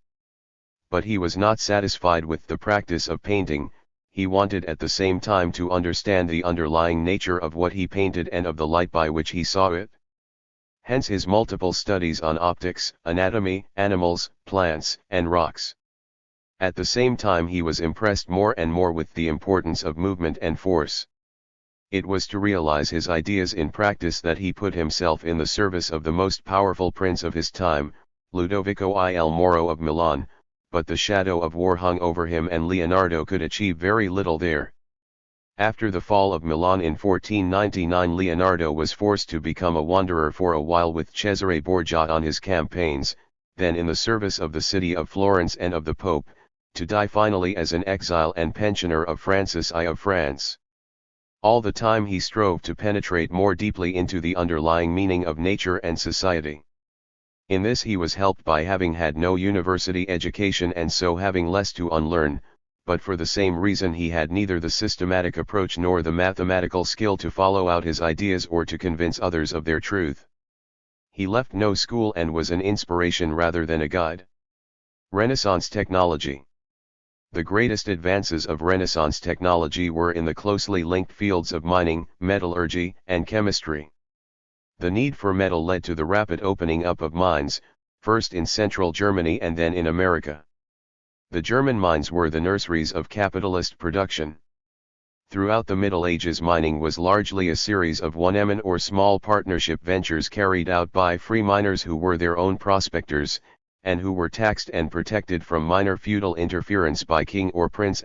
But he was not satisfied with the practice of painting. He wanted at the same time to understand the underlying nature of what he painted and of the light by which he saw it. Hence his multiple studies on optics, anatomy, animals, plants, and rocks. At the same time he was impressed more and more with the importance of movement and force. It was to realize his ideas in practice that he put himself in the service of the most powerful prince of his time, Ludovico il Moro of Milan, but the shadow of war hung over him and Leonardo could achieve very little there. After the fall of Milan in 1499, Leonardo was forced to become a wanderer for a while with Cesare Borgia on his campaigns, then in the service of the city of Florence and of the Pope, to die finally as an exile and pensioner of Francis I of France. All the time he strove to penetrate more deeply into the underlying meaning of nature and society. In this he was helped by having had no university education and so having less to unlearn, but for the same reason he had neither the systematic approach nor the mathematical skill to follow out his ideas or to convince others of their truth. He left no school and was an inspiration rather than a guide. Renaissance technology. The greatest advances of Renaissance technology were in the closely linked fields of mining, metallurgy, and chemistry. The need for metal led to the rapid opening up of mines, first in central Germany and then in America. The German mines were the nurseries of capitalist production. Throughout the Middle Ages, mining was largely a series of one-man or small partnership ventures carried out by free miners who were their own prospectors, and who were taxed and protected from minor feudal interference by king or prince.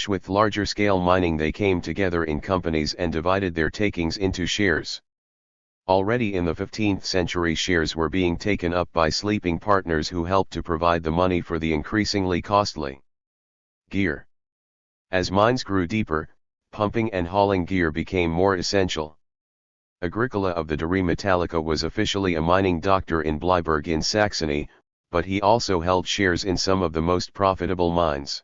With larger scale mining they came together in companies and divided their takings into shares. Already in the 15th century shares were being taken up by sleeping partners who helped to provide the money for the increasingly costly gear. As mines grew deeper, pumping and hauling gear became more essential. Agricola of the Dere Metallica was officially a mining doctor in Bleiburg in Saxony, but he also held shares in some of the most profitable mines.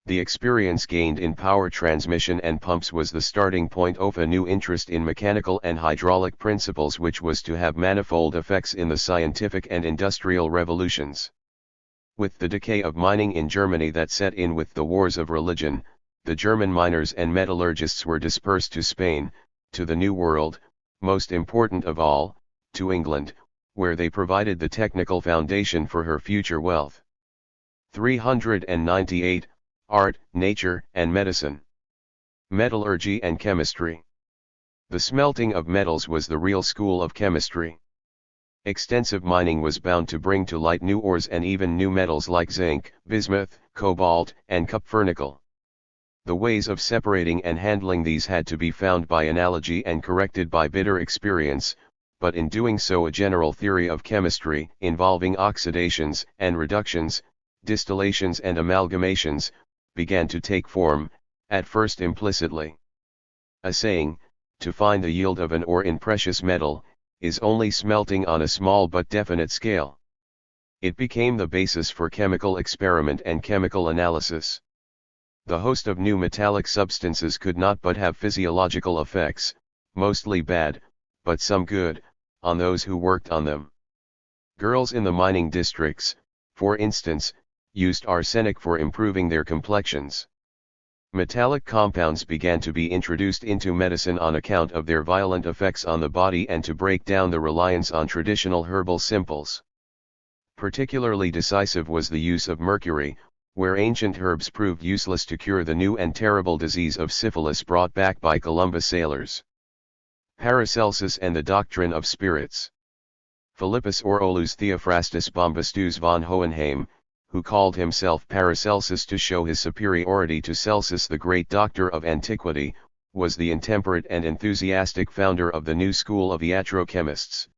The experience gained in power transmission and pumps was the starting point of a new interest in mechanical and hydraulic principles which was to have manifold effects in the scientific and industrial revolutions. With the decay of mining in Germany that set in with the wars of religion, the German miners and metallurgists were dispersed to Spain, to the New World, most important of all, to England, where they provided the technical foundation for her future wealth. 398. Art, Nature, and Medicine. Metallurgy and Chemistry. The smelting of metals was the real school of chemistry. Extensive mining was bound to bring to light new ores and even new metals like zinc, bismuth, cobalt, and kupfernickel. The ways of separating and handling these had to be found by analogy and corrected by bitter experience, but in doing so a general theory of chemistry, involving oxidations and reductions, distillations and amalgamations, began to take form, at first implicitly. A saying, to find the yield of an ore in precious metal, is only smelting on a small but definite scale. It became the basis for chemical experiment and chemical analysis. The host of new metallic substances could not but have physiological effects, mostly bad, but some good, on those who worked on them. Girls in the mining districts, for instance, used arsenic for improving their complexions. Metallic compounds began to be introduced into medicine on account of their violent effects on the body and to break down the reliance on traditional herbal simples. Particularly decisive was the use of mercury, where ancient herbs proved useless to cure the new and terrible disease of syphilis brought back by Columbus sailors. Paracelsus and the doctrine of spirits. Philippus Orolus Theophrastus Bombastus von Hohenheim, who called himself Paracelsus to show his superiority to Celsus the great doctor of antiquity, was the intemperate and enthusiastic founder of the new school of iatrochemists.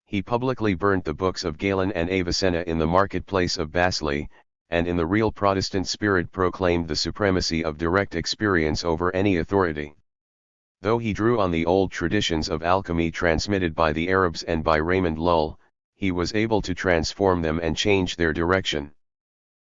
He publicly burnt the books of Galen and Avicenna in the marketplace of Basel, and in the real Protestant spirit proclaimed the supremacy of direct experience over any authority. Though he drew on the old traditions of alchemy transmitted by the Arabs and by Raymond Lull, he was able to transform them and change their direction.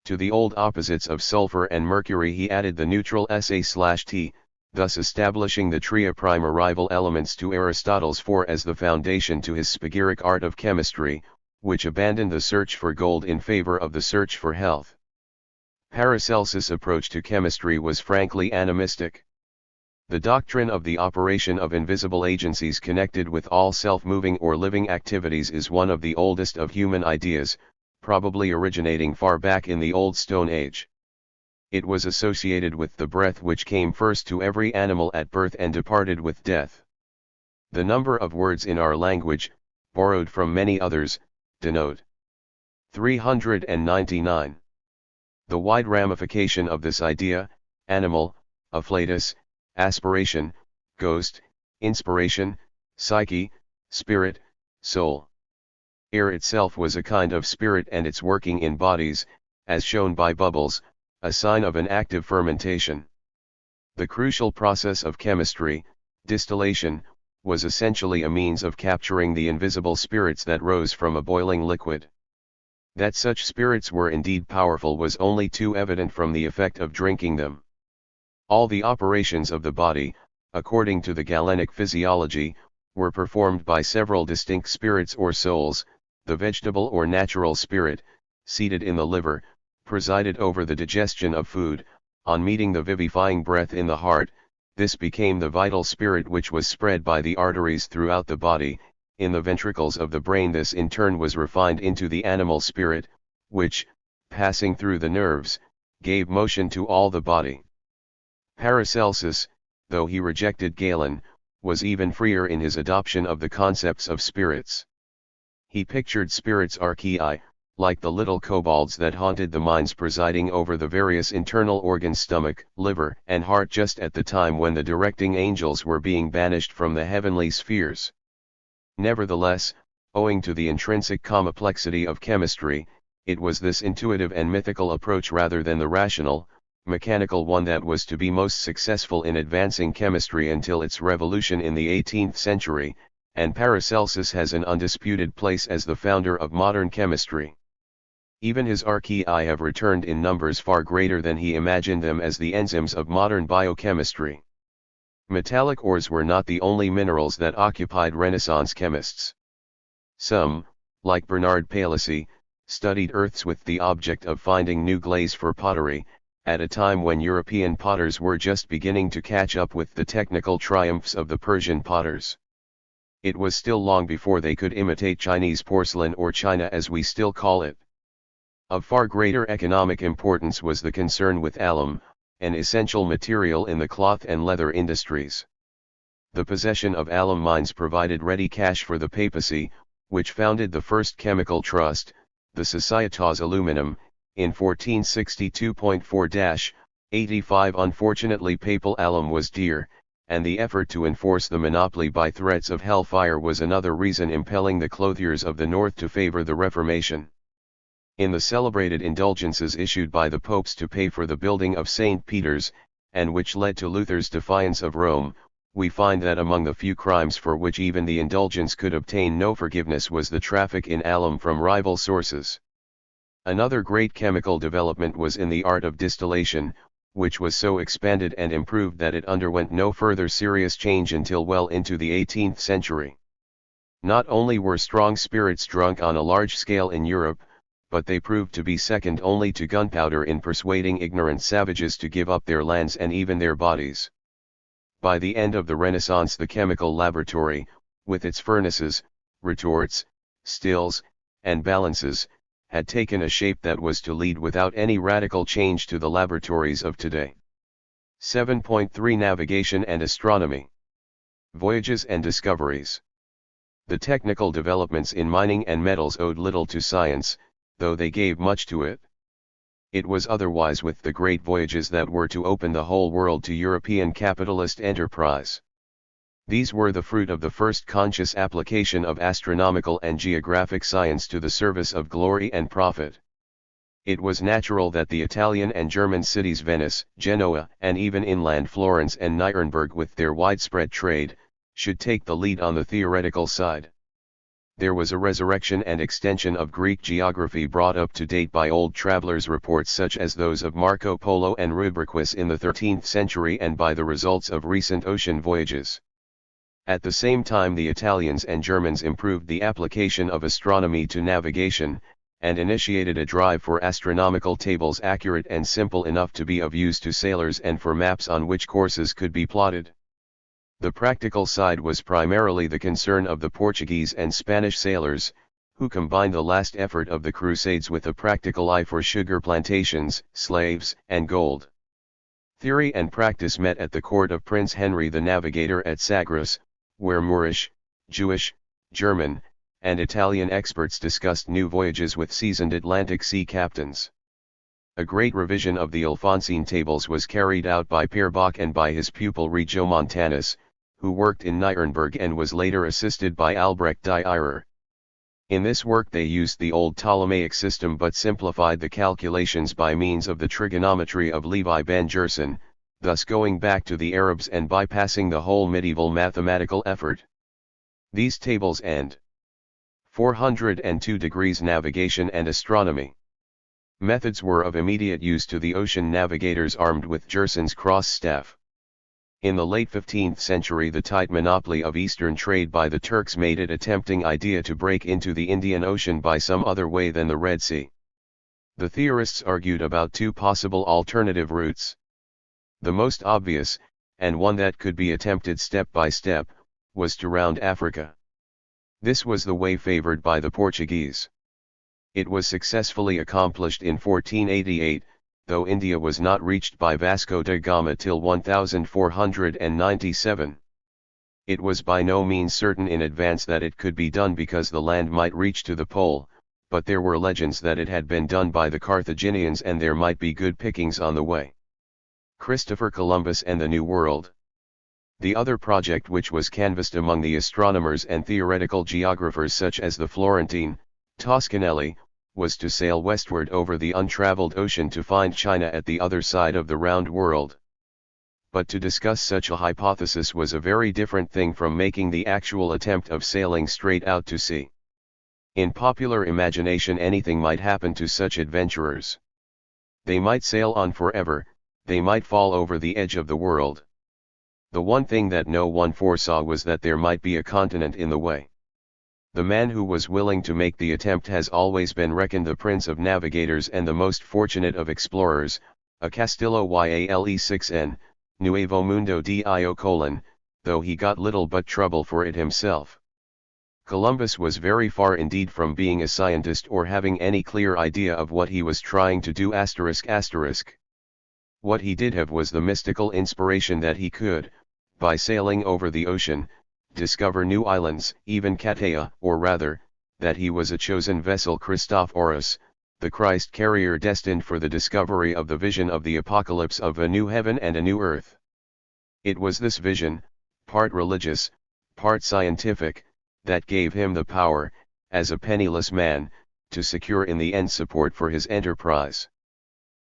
To the old opposites of sulfur and mercury he added the neutral Sa/T, thus establishing the tria prima rival elements to Aristotle's four as the foundation to his spagyric art of chemistry, which abandoned the search for gold in favor of the search for health. Paracelsus' approach to chemistry was frankly animistic. The doctrine of the operation of invisible agencies connected with all self-moving or living activities is one of the oldest of human ideas, probably originating far back in the Old Stone Age. It was associated with the breath which came first to every animal at birth and departed with death. The number of words in our language, borrowed from many others, denote 399. The wide ramification of this idea, animal, afflatus, aspiration, ghost, inspiration, psyche, spirit, soul. Air itself was a kind of spirit and its working in bodies, as shown by bubbles, a sign of an active fermentation. The crucial process of chemistry, distillation, was essentially a means of capturing the invisible spirits that rose from a boiling liquid. That such spirits were indeed powerful was only too evident from the effect of drinking them. All the operations of the body, according to the Galenic physiology, were performed by several distinct spirits or souls. The vegetable or natural spirit, seated in the liver, presided over the digestion of food. On meeting the vivifying breath in the heart, this became the vital spirit which was spread by the arteries throughout the body. In the ventricles of the brain this in turn was refined into the animal spirit, which, passing through the nerves, gave motion to all the body. Paracelsus, though he rejected Galen, was even freer in his adoption of the concepts of spirits. He pictured spirits archaei, like the little kobolds that haunted the minds presiding over the various internal organs stomach, liver, and heart just at the time when the directing angels were being banished from the heavenly spheres. Nevertheless, owing to the intrinsic complexity of chemistry, it was this intuitive and mythical approach rather than the rational, mechanical one that was to be most successful in advancing chemistry until its revolution in the 18th century, and Paracelsus has an undisputed place as the founder of modern chemistry. Even his archaei have returned in numbers far greater than he imagined them as the enzymes of modern biochemistry. Metallic ores were not the only minerals that occupied Renaissance chemists. Some, like Bernard Palissy, studied earths with the object of finding new glaze for pottery, at a time when European potters were just beginning to catch up with the technical triumphs of the Persian potters. It was still long before they could imitate Chinese porcelain or China as we still call it. Of far greater economic importance was the concern with alum, an essential material in the cloth and leather industries. The possession of alum mines provided ready cash for the papacy, which founded the first chemical trust, the Societas Aluminum, in 1462.4-85. Unfortunately, papal alum was dear, and the effort to enforce the monopoly by threats of hellfire was another reason impelling the clothiers of the North to favor the Reformation. In the celebrated indulgences issued by the popes to pay for the building of St. Peter's, and which led to Luther's defiance of Rome, we find that among the few crimes for which even the indulgence could obtain no forgiveness was the traffic in alum from rival sources. Another great chemical development was in the art of distillation, which was so expanded and improved that it underwent no further serious change until well into the 18th century. Not only were strong spirits drunk on a large scale in Europe, but they proved to be second only to gunpowder in persuading ignorant savages to give up their lands and even their bodies. By the end of the Renaissance, the chemical laboratory, with its furnaces, retorts, stills, and balances, had taken a shape that was to lead without any radical change to the laboratories of today. 7.3 Navigation and Astronomy. Voyages and Discoveries. The technical developments in mining and metals owed little to science, though they gave much to it. It was otherwise with the great voyages that were to open the whole world to European capitalist enterprise. These were the fruit of the first conscious application of astronomical and geographic science to the service of glory and profit. It was natural that the Italian and German cities Venice, Genoa, and even inland Florence and Nuremberg with their widespread trade, should take the lead on the theoretical side. There was a resurrection and extension of Greek geography brought up to date by old travelers' reports such as those of Marco Polo and Rubruquis in the 13th century and by the results of recent ocean voyages. At the same time, the Italians and Germans improved the application of astronomy to navigation, and initiated a drive for astronomical tables accurate and simple enough to be of use to sailors and for maps on which courses could be plotted. The practical side was primarily the concern of the Portuguese and Spanish sailors, who combined the last effort of the Crusades with a practical eye for sugar plantations, slaves, and gold. Theory and practice met at the court of Prince Henry the Navigator at Sagres, where Moorish, Jewish, German, and Italian experts discussed new voyages with seasoned Atlantic sea captains. A great revision of the Alphonsine tables was carried out by Peerbach and by his pupil Regiomontanus, who worked in Nuremberg and was later assisted by Albrecht Dürer. In this work they used the old Ptolemaic system but simplified the calculations by means of the trigonometry of Levi ben Gerson, thus going back to the Arabs and bypassing the whole medieval mathematical effort. These tables and 402 degrees navigation and astronomy methods were of immediate use to the ocean navigators armed with Gerson's cross staff. In the late 15th century, the tight monopoly of eastern trade by the Turks made it a tempting idea to break into the Indian Ocean by some other way than the Red Sea. The theorists argued about two possible alternative routes. The most obvious, and one that could be attempted step by step, was to round Africa. This was the way favored by the Portuguese. It was successfully accomplished in 1488, though India was not reached by Vasco da Gama till 1497. It was by no means certain in advance that it could be done because the land might reach to the pole, but there were legends that it had been done by the Carthaginians and there might be good pickings on the way. Christopher Columbus and the New World. The other project which was canvassed among the astronomers and theoretical geographers such as the Florentine, Toscanelli, was to sail westward over the untraveled ocean to find China at the other side of the round world. But to discuss such a hypothesis was a very different thing from making the actual attempt of sailing straight out to sea. In popular imagination anything might happen to such adventurers. They might sail on forever, they might fall over the edge of the world. The one thing that no one foresaw was that there might be a continent in the way. The man who was willing to make the attempt has always been reckoned the prince of navigators and the most fortunate of explorers, a Castillo Yale6n, Nuevo Mundo Dio : though he got little but trouble for it himself. Columbus was very far indeed from being a scientist or having any clear idea of what he was trying to do ****. What he did have was the mystical inspiration that he could, by sailing over the ocean, discover new islands, even Cathay, or rather, that he was a chosen vessel Christophorus, the Christ carrier destined for the discovery of the vision of the apocalypse of a new heaven and a new earth. It was this vision, part religious, part scientific, that gave him the power, as a penniless man, to secure in the end support for his enterprise.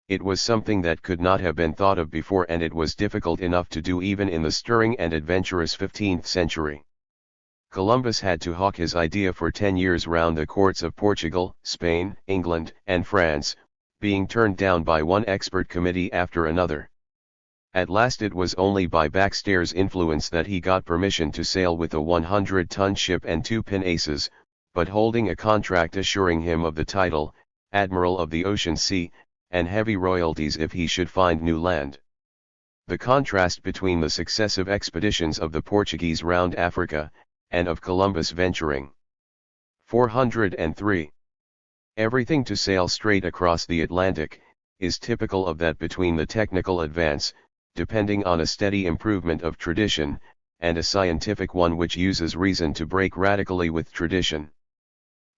It was something that could not have been thought of before, and it was difficult enough to do even in the stirring and adventurous 15th century. Columbus had to hawk his idea for 10 years round the courts of Portugal, Spain, England, and France, being turned down by one expert committee after another. At last it was only by backstairs influence that he got permission to sail with a 100-ton ship and 2 pinnaces, but holding a contract assuring him of the title, Admiral of the Ocean Sea, and heavy royalties if he should find new land. The contrast between the successive expeditions of the Portuguese round Africa, and of Columbus venturing 403. Everything to sail straight across the Atlantic, is typical of that between the technical advance, depending on a steady improvement of tradition, and a scientific one which uses reason to break radically with tradition.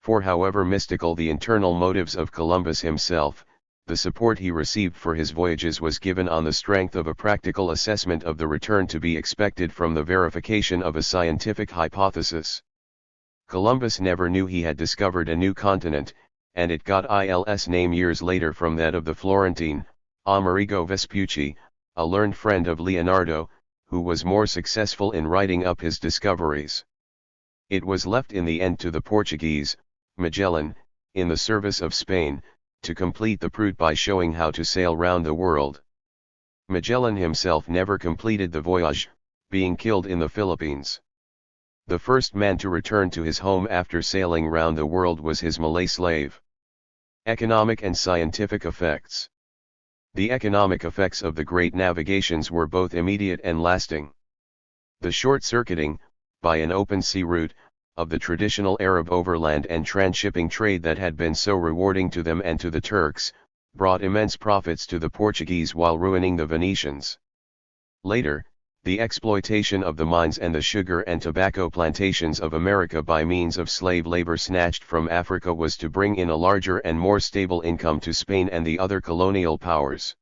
For however mystical the internal motives of Columbus himself, the support he received for his voyages was given on the strength of a practical assessment of the return to be expected from the verification of a scientific hypothesis. Columbus never knew he had discovered a new continent, and it got its name years later from that of the Florentine, Amerigo Vespucci, a learned friend of Leonardo, who was more successful in writing up his discoveries. It was left in the end to the Portuguese, Magellan, in the service of Spain, to complete the route by showing how to sail round the world. Magellan himself never completed the voyage, being killed in the Philippines. The first man to return to his home after sailing round the world was his Malay slave. Economic and scientific effects. The economic effects of the great navigations were both immediate and lasting. The short-circuiting, by an open sea route, of the traditional Arab overland and transshipping trade that had been so rewarding to them and to the Turks, brought immense profits to the Portuguese while ruining the Venetians. Later, the exploitation of the mines and the sugar and tobacco plantations of America by means of slave labor snatched from Africa was to bring in a larger and more stable income to Spain and the other colonial powers.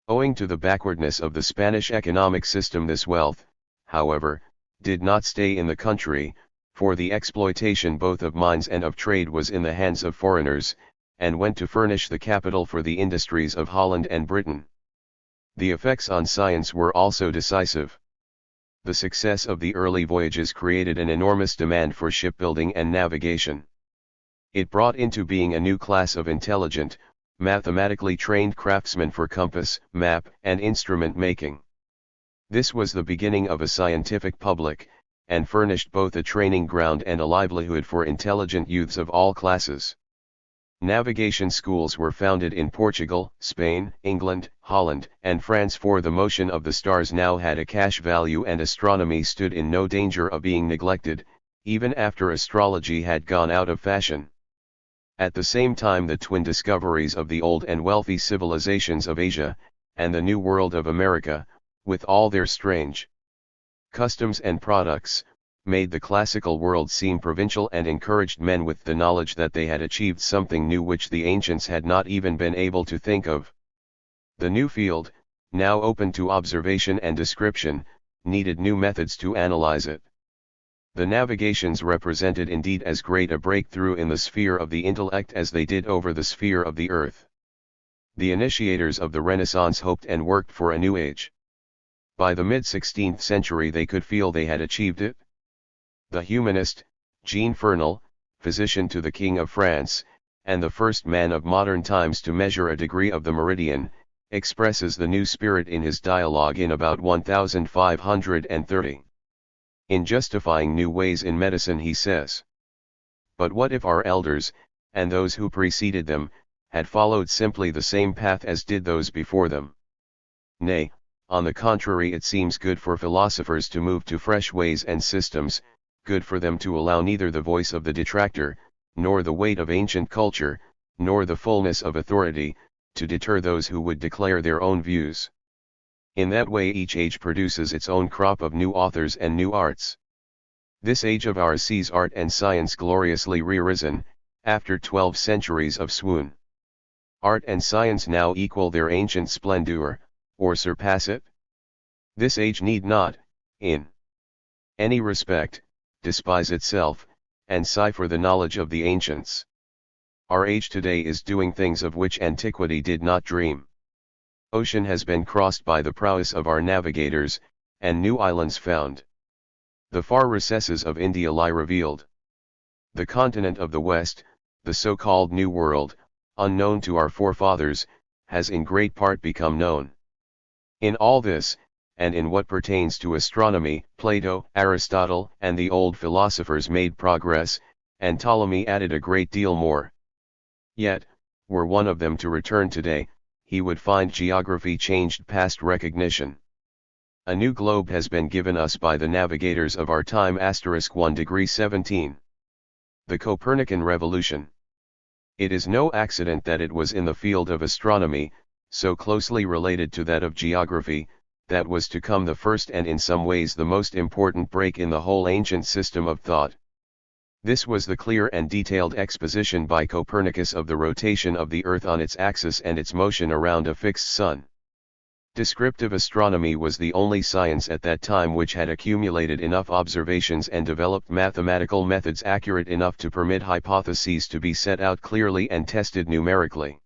Owing to the backwardness of the Spanish economic system, this wealth, however, did not stay in the country, for the exploitation both of mines and of trade was in the hands of foreigners, and went to furnish the capital for the industries of Holland and Britain. The effects on science were also decisive. The success of the early voyages created an enormous demand for shipbuilding and navigation. It brought into being a new class of intelligent, mathematically trained craftsmen for compass, map, and instrument making. This was the beginning of a scientific public, and furnished both a training ground and a livelihood for intelligent youths of all classes. Navigation schools were founded in Portugal, Spain, England, Holland, and France, for the motion of the stars now had a cash value and astronomy stood in no danger of being neglected, even after astrology had gone out of fashion. At the same time, the twin discoveries of the old and wealthy civilizations of Asia, and the New World of America, with all their strange customs and products, made the classical world seem provincial and encouraged men with the knowledge that they had achieved something new which the ancients had not even been able to think of. The new field, now open to observation and description, needed new methods to analyze it. The navigations represented indeed as great a breakthrough in the sphere of the intellect as they did over the sphere of the earth. The initiators of the Renaissance hoped and worked for a new age. By the mid-16th century they could feel they had achieved it. The humanist, Jean Bernal, physician to the King of France, and the first man of modern times to measure a degree of the meridian, expresses the new spirit in his dialogue in about 1530. In justifying new ways in medicine he says, "But what if our elders, and those who preceded them, had followed simply the same path as did those before them? Nay, on the contrary, it seems good for philosophers to move to fresh ways and systems, good for them to allow neither the voice of the detractor, nor the weight of ancient culture, nor the fullness of authority, to deter those who would declare their own views. In that way each age produces its own crop of new authors and new arts. This age of ours sees art and science gloriously re-risen, after 12 centuries of swoon. Art and science now equal their ancient splendor, or surpass it. This age need not, in any respect, despise itself, and sigh for the knowledge of the ancients. Our age today is doing things of which antiquity did not dream. Ocean has been crossed by the prowess of our navigators, and new islands found. The far recesses of India lie revealed. The continent of the West, the so-called New World, unknown to our forefathers, has in great part become known. In all this, and in what pertains to astronomy, Plato, Aristotle, and the old philosophers made progress, and Ptolemy added a great deal more. Yet, were one of them to return today, he would find geography changed past recognition. A new globe has been given us by the navigators of our time *1°17. The Copernican revolution. It is no accident that it was in the field of astronomy, so closely related to that of geography, that was to come the first and in some ways the most important break in the whole ancient system of thought. This was the clear and detailed exposition by Copernicus of the rotation of the Earth on its axis and its motion around a fixed sun. Descriptive astronomy was the only science at that time which had accumulated enough observations and developed mathematical methods accurate enough to permit hypotheses to be set out clearly and tested numerically.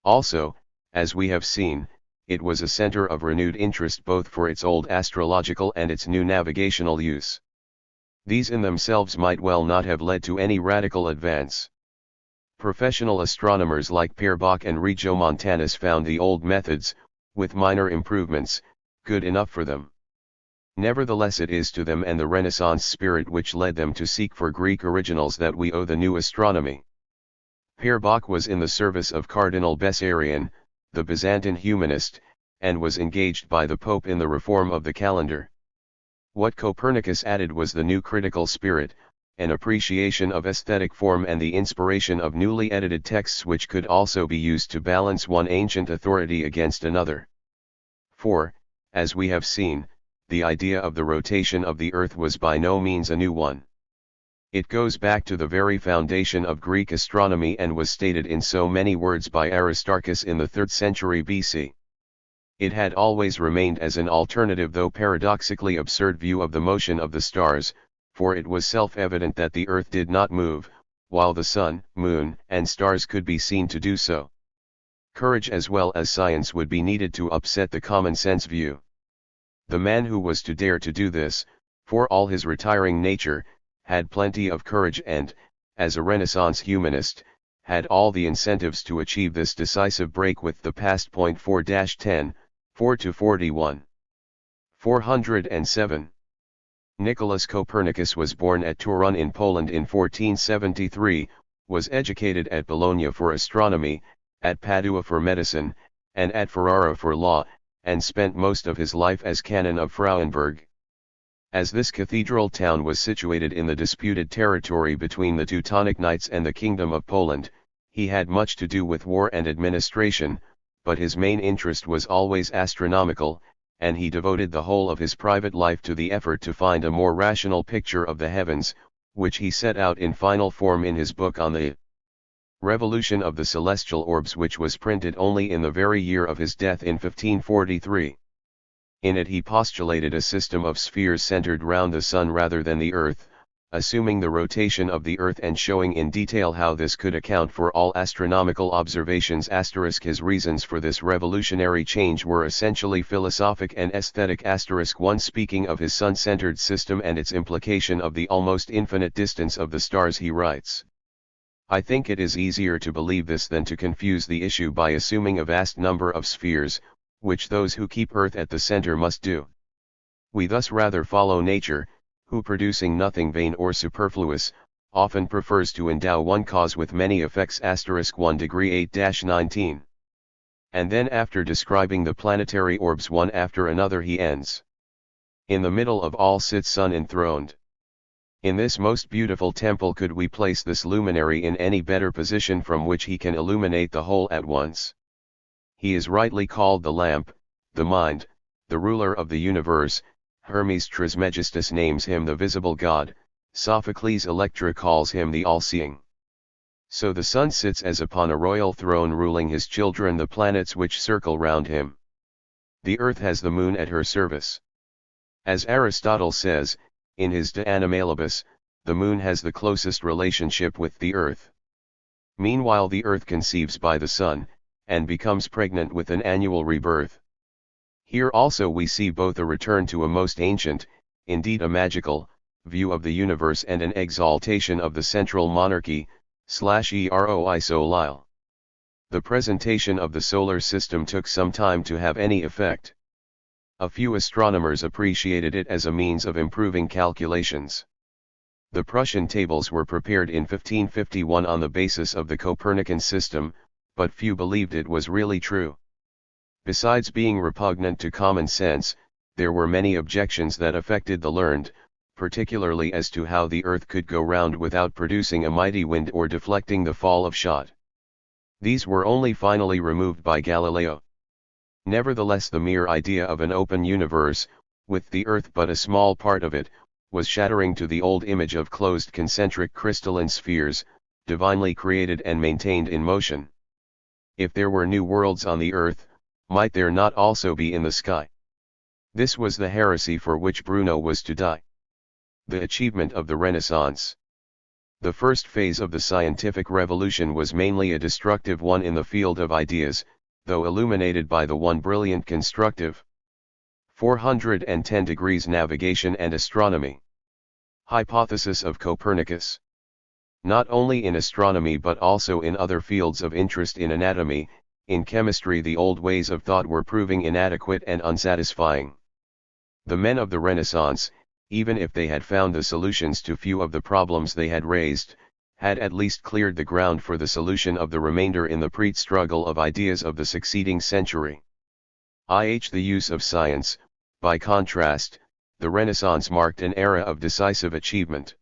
Also, as we have seen, it was a center of renewed interest both for its old astrological and its new navigational use. These in themselves might well not have led to any radical advance. Professional astronomers like Pierre Bach and Regiomontanus found the old methods, with minor improvements, good enough for them. Nevertheless, it is to them and the Renaissance spirit which led them to seek for Greek originals that we owe the new astronomy. Pierre Bach was in the service of Cardinal Bessarion, the Byzantine humanist, and was engaged by the Pope in the reform of the calendar. What Copernicus added was the new critical spirit, an appreciation of aesthetic form and the inspiration of newly edited texts which could also be used to balance one ancient authority against another. For, as we have seen, the idea of the rotation of the Earth was by no means a new one. It goes back to the very foundation of Greek astronomy and was stated in so many words by Aristarchus in the 3rd century BC. It had always remained as an alternative though paradoxically absurd view of the motion of the stars, for it was self-evident that the Earth did not move, while the sun, moon, and stars could be seen to do so. Courage as well as science would be needed to upset the common-sense view. The man who was to dare to do this, for all his retiring nature, had plenty of courage and, as a Renaissance humanist, had all the incentives to achieve this decisive break with the past. 4-10, 4-41. 407. Nicholas Copernicus was born at Turin in Poland in 1473, was educated at Bologna for astronomy, at Padua for medicine, and at Ferrara for law, and spent most of his life as canon of Frauenburg. As this cathedral town was situated in the disputed territory between the Teutonic Knights and the Kingdom of Poland, he had much to do with war and administration, but his main interest was always astronomical, and he devoted the whole of his private life to the effort to find a more rational picture of the heavens, which he set out in final form in his book on the Revolution of the Celestial Orbs, which was printed only in the very year of his death in 1543. In it he postulated a system of spheres centered round the sun rather than the earth, assuming the rotation of the earth and showing in detail how this could account for all astronomical observations. His reasons for this revolutionary change were essentially philosophic and aesthetic. 1 Speaking of his sun-centered system and its implication of the almost infinite distance of the stars, he writes, "I think it is easier to believe this than to confuse the issue by assuming a vast number of spheres, which those who keep Earth at the center must do. We thus rather follow nature, who, producing nothing vain or superfluous, often prefers to endow one cause with many effects. 1°8-19. And then, after describing the planetary orbs one after another, he ends. In the middle of all sits sun enthroned. In this most beautiful temple could we place this luminary in any better position from which he can illuminate the whole at once? He is rightly called the lamp, the mind, the ruler of the universe. Hermes Trismegistus names him the visible god, Sophocles Electra calls him the all-seeing. So the sun sits as upon a royal throne ruling his children, the planets which circle round him. The earth has the moon at her service. As Aristotle says, in his De Animalibus, the moon has the closest relationship with the earth. Meanwhile the earth conceives by the sun, and becomes pregnant with an annual rebirth. Here also we see both a return to a most ancient, indeed a magical, view of the universe and an exaltation of the central monarchy, /eroi solile. The presentation of the solar system took some time to have any effect. A few astronomers appreciated it as a means of improving calculations. The Prussian tables were prepared in 1551 on the basis of the Copernican system, but few believed it was really true. Besides being repugnant to common sense, there were many objections that affected the learned, particularly as to how the earth could go round without producing a mighty wind or deflecting the fall of shot. These were only finally removed by Galileo. Nevertheless, the mere idea of an open universe, with the earth but a small part of it, was shattering to the old image of closed concentric crystalline spheres, divinely created and maintained in motion. If there were new worlds on the earth, might there not also be in the sky? This was the heresy for which Bruno was to die. The achievement of the Renaissance. The first phase of the scientific revolution was mainly a destructive one in the field of ideas, though illuminated by the one brilliant constructive. 410 degrees navigation and astronomy. Hypothesis of Copernicus. Not only in astronomy but also in other fields of interest in anatomy, in chemistry the old ways of thought were proving inadequate and unsatisfying. The men of the Renaissance, even if they had found the solutions to few of the problems they had raised, had at least cleared the ground for the solution of the remainder in the struggle of ideas of the succeeding century. The use of science, by contrast, the Renaissance marked an era of decisive achievement.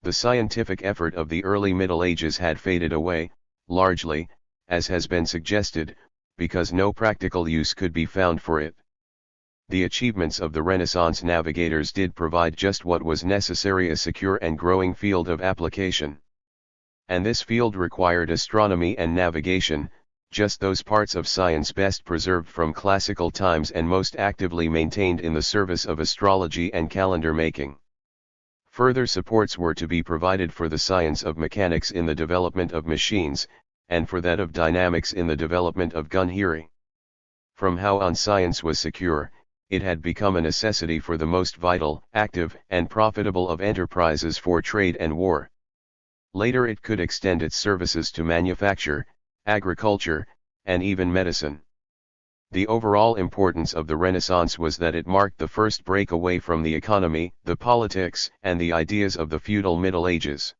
The scientific effort of the early Middle Ages had faded away, largely, as has been suggested, because no practical use could be found for it. The achievements of the Renaissance navigators did provide just what was necessary: a secure and growing field of application. And this field required astronomy and navigation, just those parts of science best preserved from classical times and most actively maintained in the service of astrology and calendar making. Further supports were to be provided for the science of mechanics in the development of machines, and for that of dynamics in the development of gun theory. From how on science was secure, it had become a necessity for the most vital, active, and profitable of enterprises for trade and war. Later it could extend its services to manufacture, agriculture, and even medicine. The overall importance of the Renaissance was that it marked the first break away from the economy, the politics, and the ideas of the feudal Middle Ages.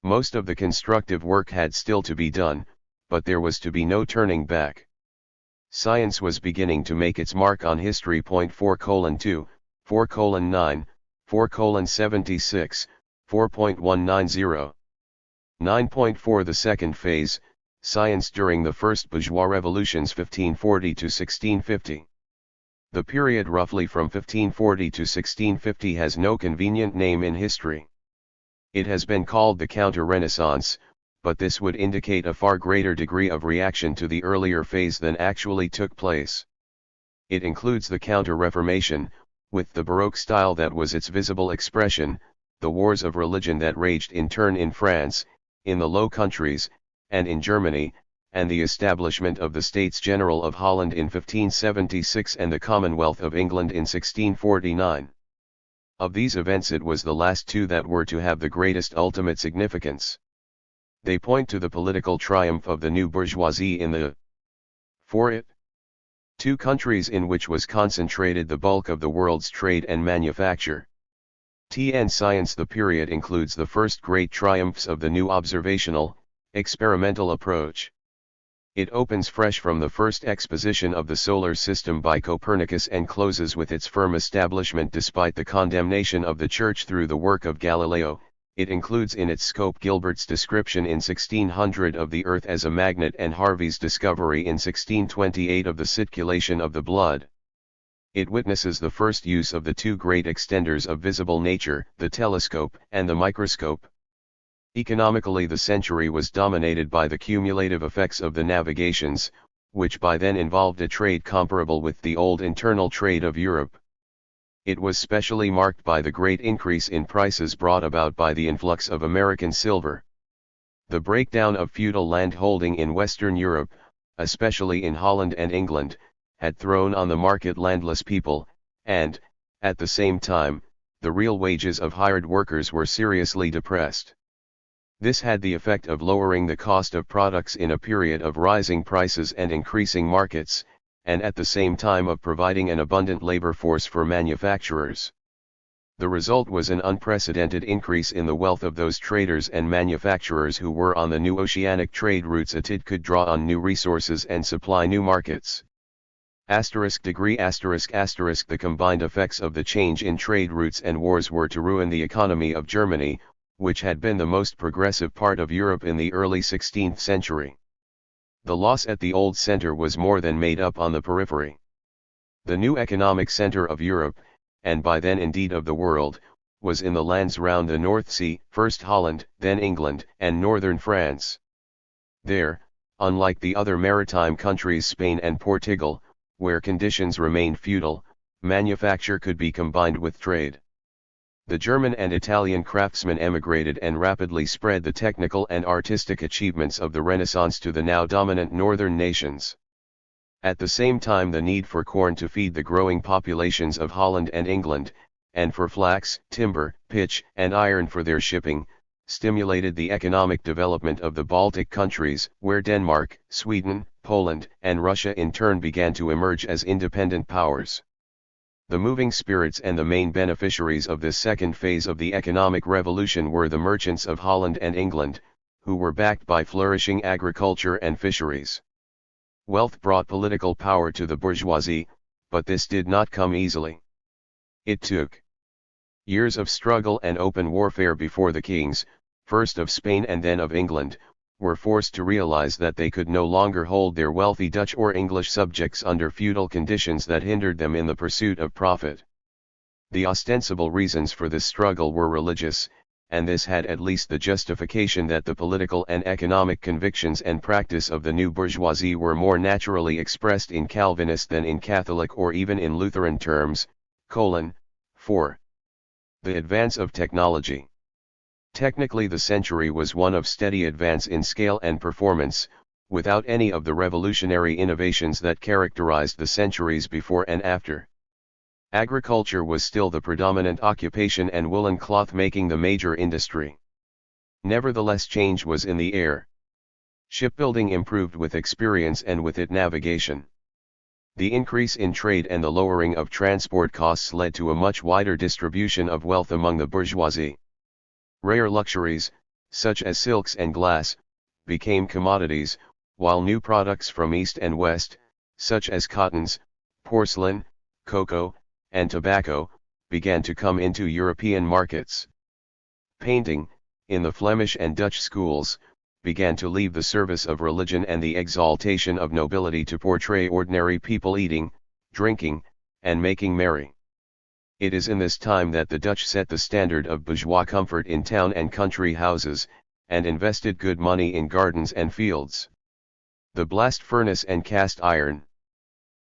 Most of the constructive work had still to be done, but there was to be no turning back. Science was beginning to make its mark on history. 4:2, 4:9, 4:76, 4.190. 9.4 The second phase, science during the first bourgeois revolutions 1540 to 1650. The period roughly from 1540 to 1650 has no convenient name in history. It has been called the Counter-Renaissance, but this would indicate a far greater degree of reaction to the earlier phase than actually took place. It includes the Counter-Reformation, with the Baroque style that was its visible expression, the wars of religion that raged in turn in France, in the Low Countries, and in Germany, and the establishment of the States General of Holland in 1576 and the Commonwealth of England in 1649. Of these events it was the last two that were to have the greatest ultimate significance. They point to the political triumph of the new bourgeoisie in the, for it, two countries in which was concentrated the bulk of the world's trade and manufacture. In science the period includes the first great triumphs of the new observational, experimental approach. It opens fresh from the first exposition of the solar system by Copernicus and closes with its firm establishment despite the condemnation of the Church through the work of Galileo. It includes in its scope Gilbert's description in 1600 of the Earth as a magnet and Harvey's discovery in 1628 of the circulation of the blood. It witnesses the first use of the two great extenders of visible nature, the telescope and the microscope. Economically the century was dominated by the cumulative effects of the navigations, which by then involved a trade comparable with the old internal trade of Europe. It was specially marked by the great increase in prices brought about by the influx of American silver. The breakdown of feudal landholding in Western Europe, especially in Holland and England, had thrown on the market landless people, and, At the same time, the real wages of hired workers were seriously depressed. This had the effect of lowering the cost of products in a period of rising prices and increasing markets, and at the same time of providing an abundant labor force for manufacturers. The result was an unprecedented increase in the wealth of those traders and manufacturers who were on the new oceanic trade routes. It could draw on new resources and supply new markets. The combined effects of the change in trade routes and wars were to ruin the economy of Germany, which had been the most progressive part of Europe in the early 16th century. The loss at the old center was more than made up on the periphery. The new economic center of Europe, and by then indeed of the world, was in the lands round the North Sea, first Holland, then England, and northern France. There, unlike the other maritime countries Spain and Portugal, where conditions remained feudal, manufacture could be combined with trade. The German and Italian craftsmen emigrated and rapidly spread the technical and artistic achievements of the Renaissance to the now dominant northern nations. At the same time, the need for corn to feed the growing populations of Holland and England, and for flax, timber, pitch, and iron for their shipping, stimulated the economic development of the Baltic countries, where Denmark, Sweden, Poland, and Russia in turn began to emerge as independent powers. The moving spirits and the main beneficiaries of this second phase of the economic revolution were the merchants of Holland and England, who were backed by flourishing agriculture and fisheries. Wealth brought political power to the bourgeoisie, but this did not come easily. It took years of struggle and open warfare before the kings, first of Spain and then of England, were forced to realize that they could no longer hold their wealthy Dutch or English subjects under feudal conditions that hindered them in the pursuit of profit. The ostensible reasons for this struggle were religious, and this had at least the justification that the political and economic convictions and practice of the new bourgeoisie were more naturally expressed in Calvinist than in Catholic or even in Lutheran terms. 4. The advance of technology. Technically, the century was one of steady advance in scale and performance, without any of the revolutionary innovations that characterized the centuries before and after. Agriculture was still the predominant occupation and woolen cloth making the major industry. Nevertheless, change was in the air. Shipbuilding improved with experience and with it navigation. The increase in trade and the lowering of transport costs led to a much wider distribution of wealth among the bourgeoisie. Rare luxuries, such as silks and glass, became commodities, while new products from East and West, such as cottons, porcelain, cocoa, and tobacco, began to come into European markets. Painting, in the Flemish and Dutch schools, began to leave the service of religion and the exaltation of nobility to portray ordinary people eating, drinking, and making merry. It is in this time that the Dutch set the standard of bourgeois comfort in town and country houses, and invested good money in gardens and fields. The blast furnace and cast iron.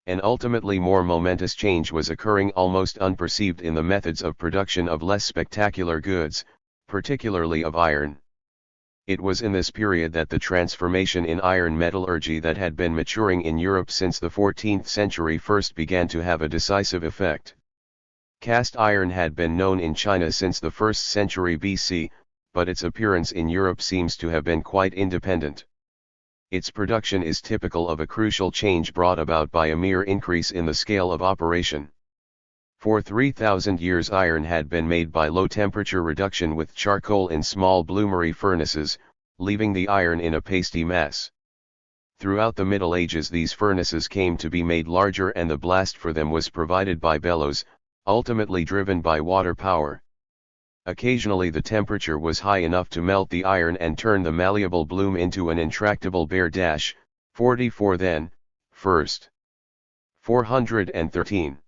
An ultimately more momentous change was occurring almost unperceived in the methods of production of less spectacular goods, particularly of iron. It was in this period that the transformation in iron metallurgy that had been maturing in Europe since the 14th century first began to have a decisive effect. Cast iron had been known in China since the 1st century BC, but its appearance in Europe seems to have been quite independent. Its production is typical of a crucial change brought about by a mere increase in the scale of operation. For 3,000 years iron had been made by low-temperature reduction with charcoal in small bloomery furnaces, leaving the iron in a pasty mass. Throughout the Middle Ages these furnaces came to be made larger and the blast for them was provided by bellows, ultimately driven by water power. Occasionally the temperature was high enough to melt the iron and turn the malleable bloom into an intractable bare. 44 then, first. 413.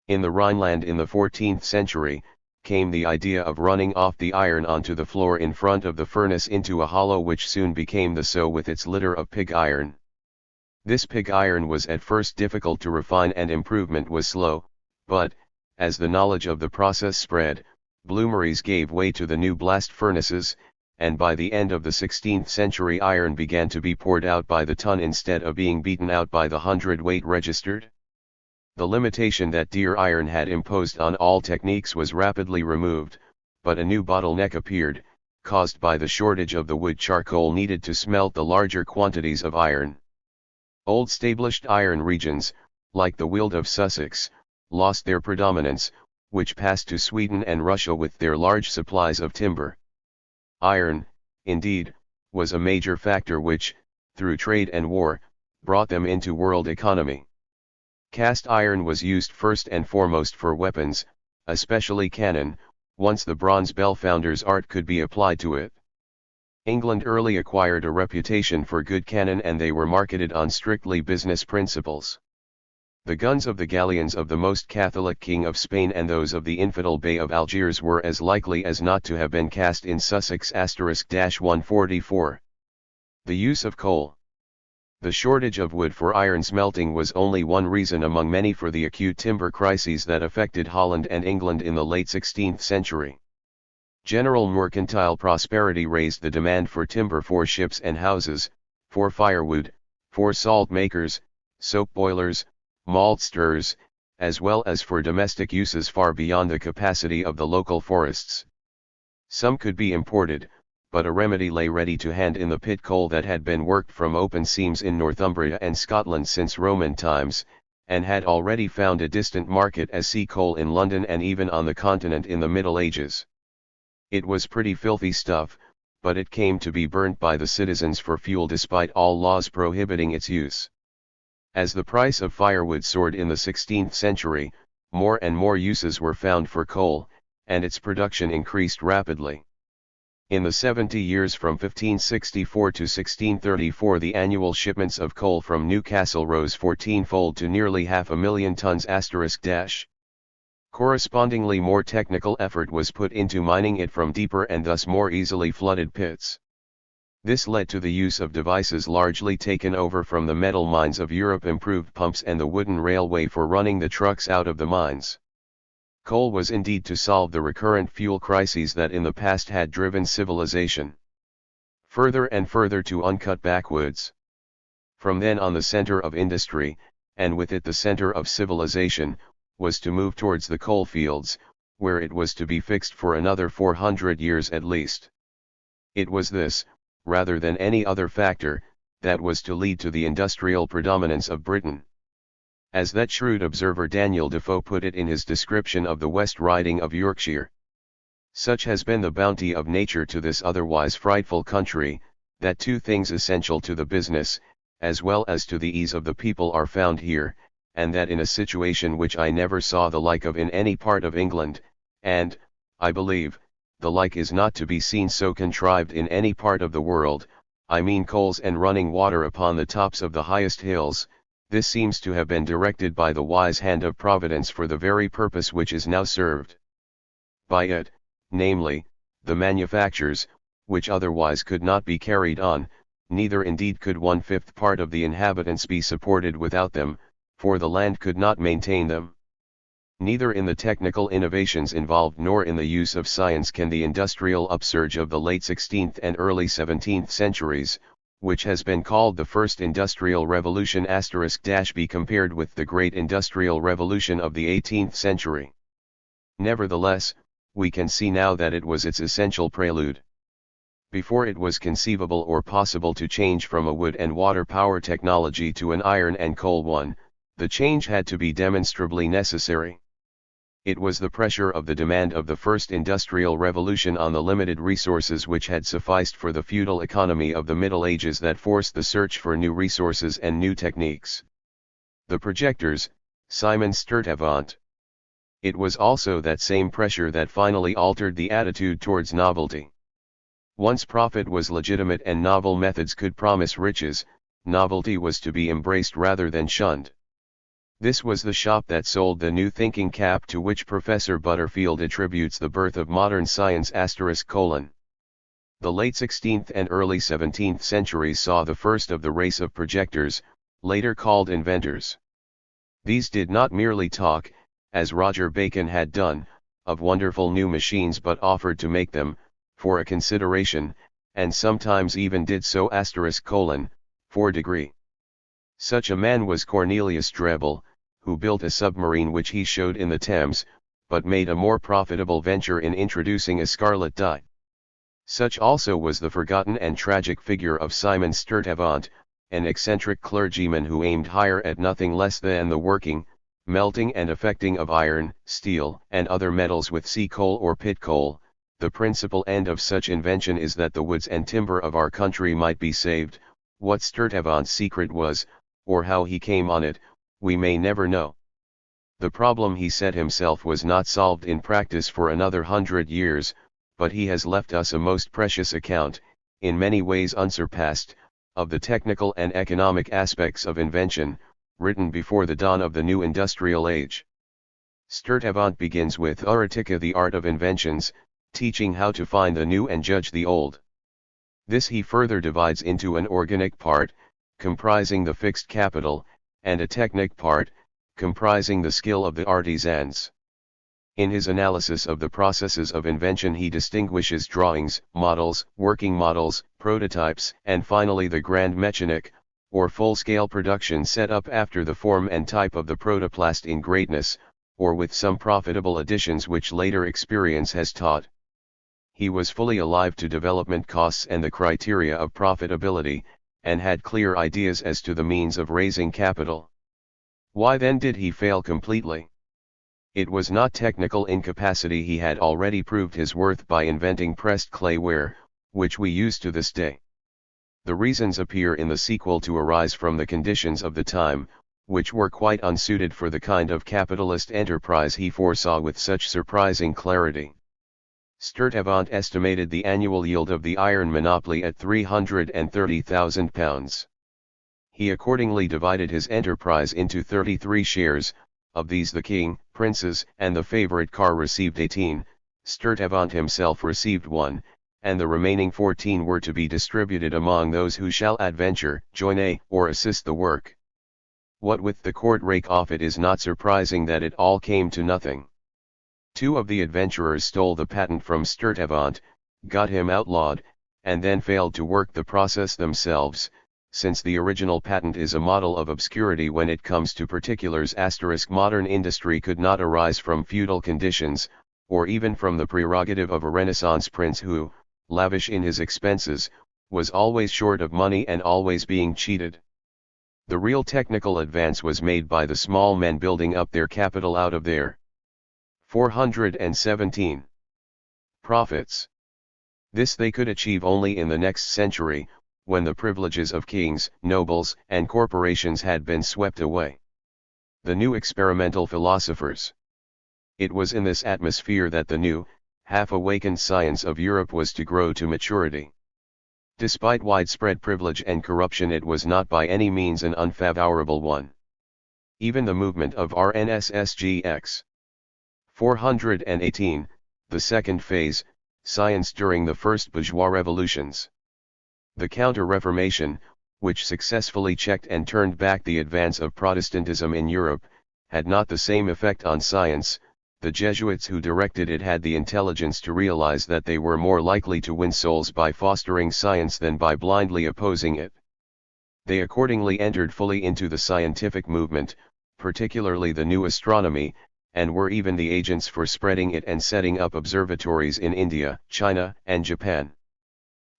In the Rhineland in the 14th century, came the idea of running off the iron onto the floor in front of the furnace into a hollow which soon became the so with its litter of pig iron. This pig iron was at first difficult to refine and improvement was slow, but, as the knowledge of the process spread, bloomeries gave way to the new blast furnaces, and by the end of the 16th century iron began to be poured out by the ton instead of being beaten out by the hundredweight registered. The limitation that dear iron had imposed on all techniques was rapidly removed, but a new bottleneck appeared, caused by the shortage of the wood charcoal needed to smelt the larger quantities of iron. Old established iron regions, like the Weald of Sussex, lost their predominance, which passed to Sweden and Russia with their large supplies of timber. Iron, indeed, was a major factor which, through trade and war, brought them into world economy. Cast iron was used first and foremost for weapons, especially cannon, once the bronze bell founder's art could be applied to it. England early acquired a reputation for good cannon, and they were marketed on strictly business principles. The guns of the galleons of the most Catholic King of Spain and those of the infidel Bey of Algiers were as likely as not to have been cast in Sussex *144. The use of coal. The shortage of wood for iron smelting was only one reason among many for the acute timber crises that affected Holland and England in the late 16th century. General mercantile prosperity raised the demand for timber for ships and houses, for firewood, for salt makers, soap boilers, malt stirrers, as well as for domestic uses far beyond the capacity of the local forests. Some could be imported, but a remedy lay ready to hand in the pit coal that had been worked from open seams in Northumbria and Scotland since Roman times, and had already found a distant market as sea coal in London and even on the continent in the Middle Ages. It was pretty filthy stuff, but it came to be burnt by the citizens for fuel despite all laws prohibiting its use. As the price of firewood soared in the 16th century, more and more uses were found for coal, and its production increased rapidly. In the 70 years from 1564 to 1634, the annual shipments of coal from Newcastle rose 14-fold to nearly 500,000 tons *. Correspondingly, more technical effort was put into mining it from deeper and thus more easily flooded pits. This led to the use of devices largely taken over from the metal mines of Europe: improved pumps and the wooden railway for running the trucks out of the mines. Coal was indeed to solve the recurrent fuel crises that in the past had driven civilization further and further to uncut backwoods. From then on, the center of industry, and with it the center of civilization, was to move towards the coal fields, where it was to be fixed for another 400 years at least. It was this, rather than any other factor, that was to lead to the industrial predominance of Britain. As that shrewd observer Daniel Defoe put it in his description of the West Riding of Yorkshire: "Such has been the bounty of nature to this otherwise frightful country, that two things essential to the business, as well as to the ease of the people, are found here, and that in a situation which I never saw the like of in any part of England, and, I believe, the like is not to be seen so contrived in any part of the world, I mean coals and running water upon the tops of the highest hills. This seems to have been directed by the wise hand of Providence for the very purpose which is now served by it, namely, the manufactures, which otherwise could not be carried on, neither indeed could 1/5 part of the inhabitants be supported without them, for the land could not maintain them. Neither in the technical innovations involved nor in the use of science can the industrial upsurge of the late 16th and early 17th centuries, which has been called the first industrial revolution *, be compared with the great industrial revolution of the 18th century. Nevertheless, we can see now that it was its essential prelude. Before it was conceivable or possible to change from a wood and water power technology to an iron and coal one, the change had to be demonstrably necessary. It was the pressure of the demand of the first industrial revolution on the limited resources which had sufficed for the feudal economy of the Middle Ages that forced the search for new resources and new techniques. The projectors, Simon Sturtevant. It was also that same pressure that finally altered the attitude towards novelty. Once profit was legitimate and novel methods could promise riches, novelty was to be embraced rather than shunned. This was the shop that sold the new thinking cap to which Professor Butterfield attributes the birth of modern science *. The late 16th and early 17th centuries saw the first of the race of projectors, later called inventors. These did not merely talk, as Roger Bacon had done, of wonderful new machines, but offered to make them, for a consideration, and sometimes even did so *, for degree. Such a man was Cornelius Drebbel, who built a submarine which he showed in the Thames, but made a more profitable venture in introducing a scarlet dye. Such also was the forgotten and tragic figure of Simon Sturtevant, an eccentric clergyman who aimed higher at nothing less than the working, melting and affecting of iron, steel, and other metals with sea coal or pit coal. The principal end of such invention is that the woods and timber of our country might be saved. What Sturtevant's secret was, or how he came on it, we may never know. The problem he set himself was not solved in practice for another 100 years, but he has left us a most precious account, in many ways unsurpassed, of the technical and economic aspects of invention, written before the dawn of the new industrial age. Sturtevant begins with Theoretica, the art of inventions, teaching how to find the new and judge the old. This he further divides into an organic part, comprising the fixed capital, and a technic part, comprising the skill of the artisans. In his analysis of the processes of invention he distinguishes drawings, models, working models, prototypes, and finally the grand mécanique, or full-scale production set up after the form and type of the protoplast in greatness, or with some profitable additions which later experience has taught. He was fully alive to development costs and the criteria of profitability, and had clear ideas as to the means of raising capital. Why then did he fail completely? It was not technical incapacity. He had already proved his worth by inventing pressed clay ware, which we use to this day. The reasons appear in the sequel to arise from the conditions of the time, which were quite unsuited for the kind of capitalist enterprise he foresaw with such surprising clarity. Sturtevant estimated the annual yield of the iron monopoly at £330,000. He accordingly divided his enterprise into 33 shares. Of these the king, princes, and the favorite car received 18, Sturtevant himself received 1, and the remaining 14 were to be distributed among those who shall adventure, join or assist the work. What with the court rake off, it is not surprising that it all came to nothing. 2 of the adventurers stole the patent from Sturtevant, got him outlawed, and then failed to work the process themselves, since the original patent is a model of obscurity when it comes to particulars. Modern industry could not arise from feudal conditions, or even from the prerogative of a Renaissance prince who, lavish in his expenses, was always short of money and always being cheated. The real technical advance was made by the small men building up their capital out of their 417 profits. This they could achieve only in the next century, when the privileges of kings, nobles, and corporations had been swept away. The new experimental philosophers. It was in this atmosphere that the new, half-awakened science of Europe was to grow to maturity. Despite widespread privilege and corruption, it was not by any means an unfavorable one. Even the movement of RNSSGX 418, the second phase, science during the first bourgeois revolutions. The Counter-Reformation, which successfully checked and turned back the advance of Protestantism in Europe, had not the same effect on science. The Jesuits who directed it had the intelligence to realize that they were more likely to win souls by fostering science than by blindly opposing it. They accordingly entered fully into the scientific movement, particularly the new astronomy, and were even the agents for spreading it and setting up observatories in India, China, and Japan.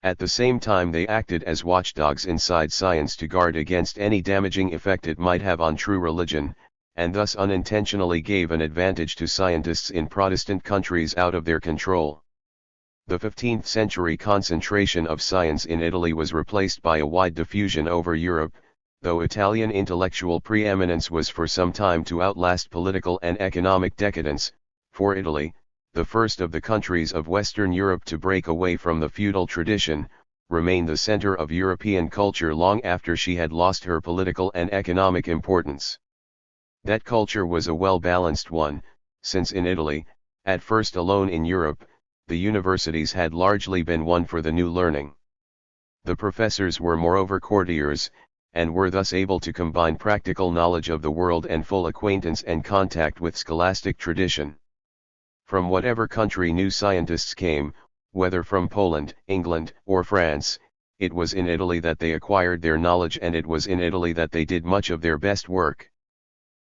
At the same time they acted as watchdogs inside science to guard against any damaging effect it might have on true religion, and thus unintentionally gave an advantage to scientists in Protestant countries out of their control. The 15th century concentration of science in Italy was replaced by a wide diffusion over Europe, though Italian intellectual preeminence was for some time to outlast political and economic decadence. For Italy, the first of the countries of Western Europe to break away from the feudal tradition, remained the center of European culture long after she had lost her political and economic importance. That culture was a well-balanced one, since in Italy, at first alone in Europe, the universities had largely been won for the new learning. The professors were moreover courtiers, and were thus able to combine practical knowledge of the world and full acquaintance and contact with scholastic tradition. From whatever country new scientists came, whether from Poland, England, or France, it was in Italy that they acquired their knowledge, and it was in Italy that they did much of their best work.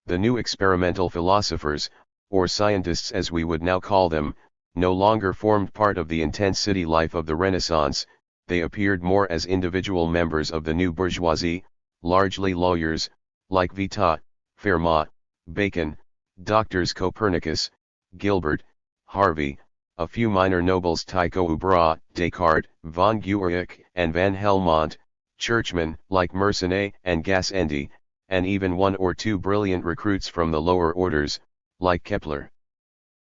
The new experimental philosophers, or scientists as we would now call them, no longer formed part of the intense city life of the Renaissance. They appeared more as individual members of the new bourgeoisie, largely lawyers, like Vitat, Fermat, Bacon, doctors Copernicus, Gilbert, Harvey, a few minor nobles Tycho Brahe, Descartes, von Guericke and van Helmont, churchmen like Mersenne and Gassendi, and even one or two brilliant recruits from the lower orders, like Kepler.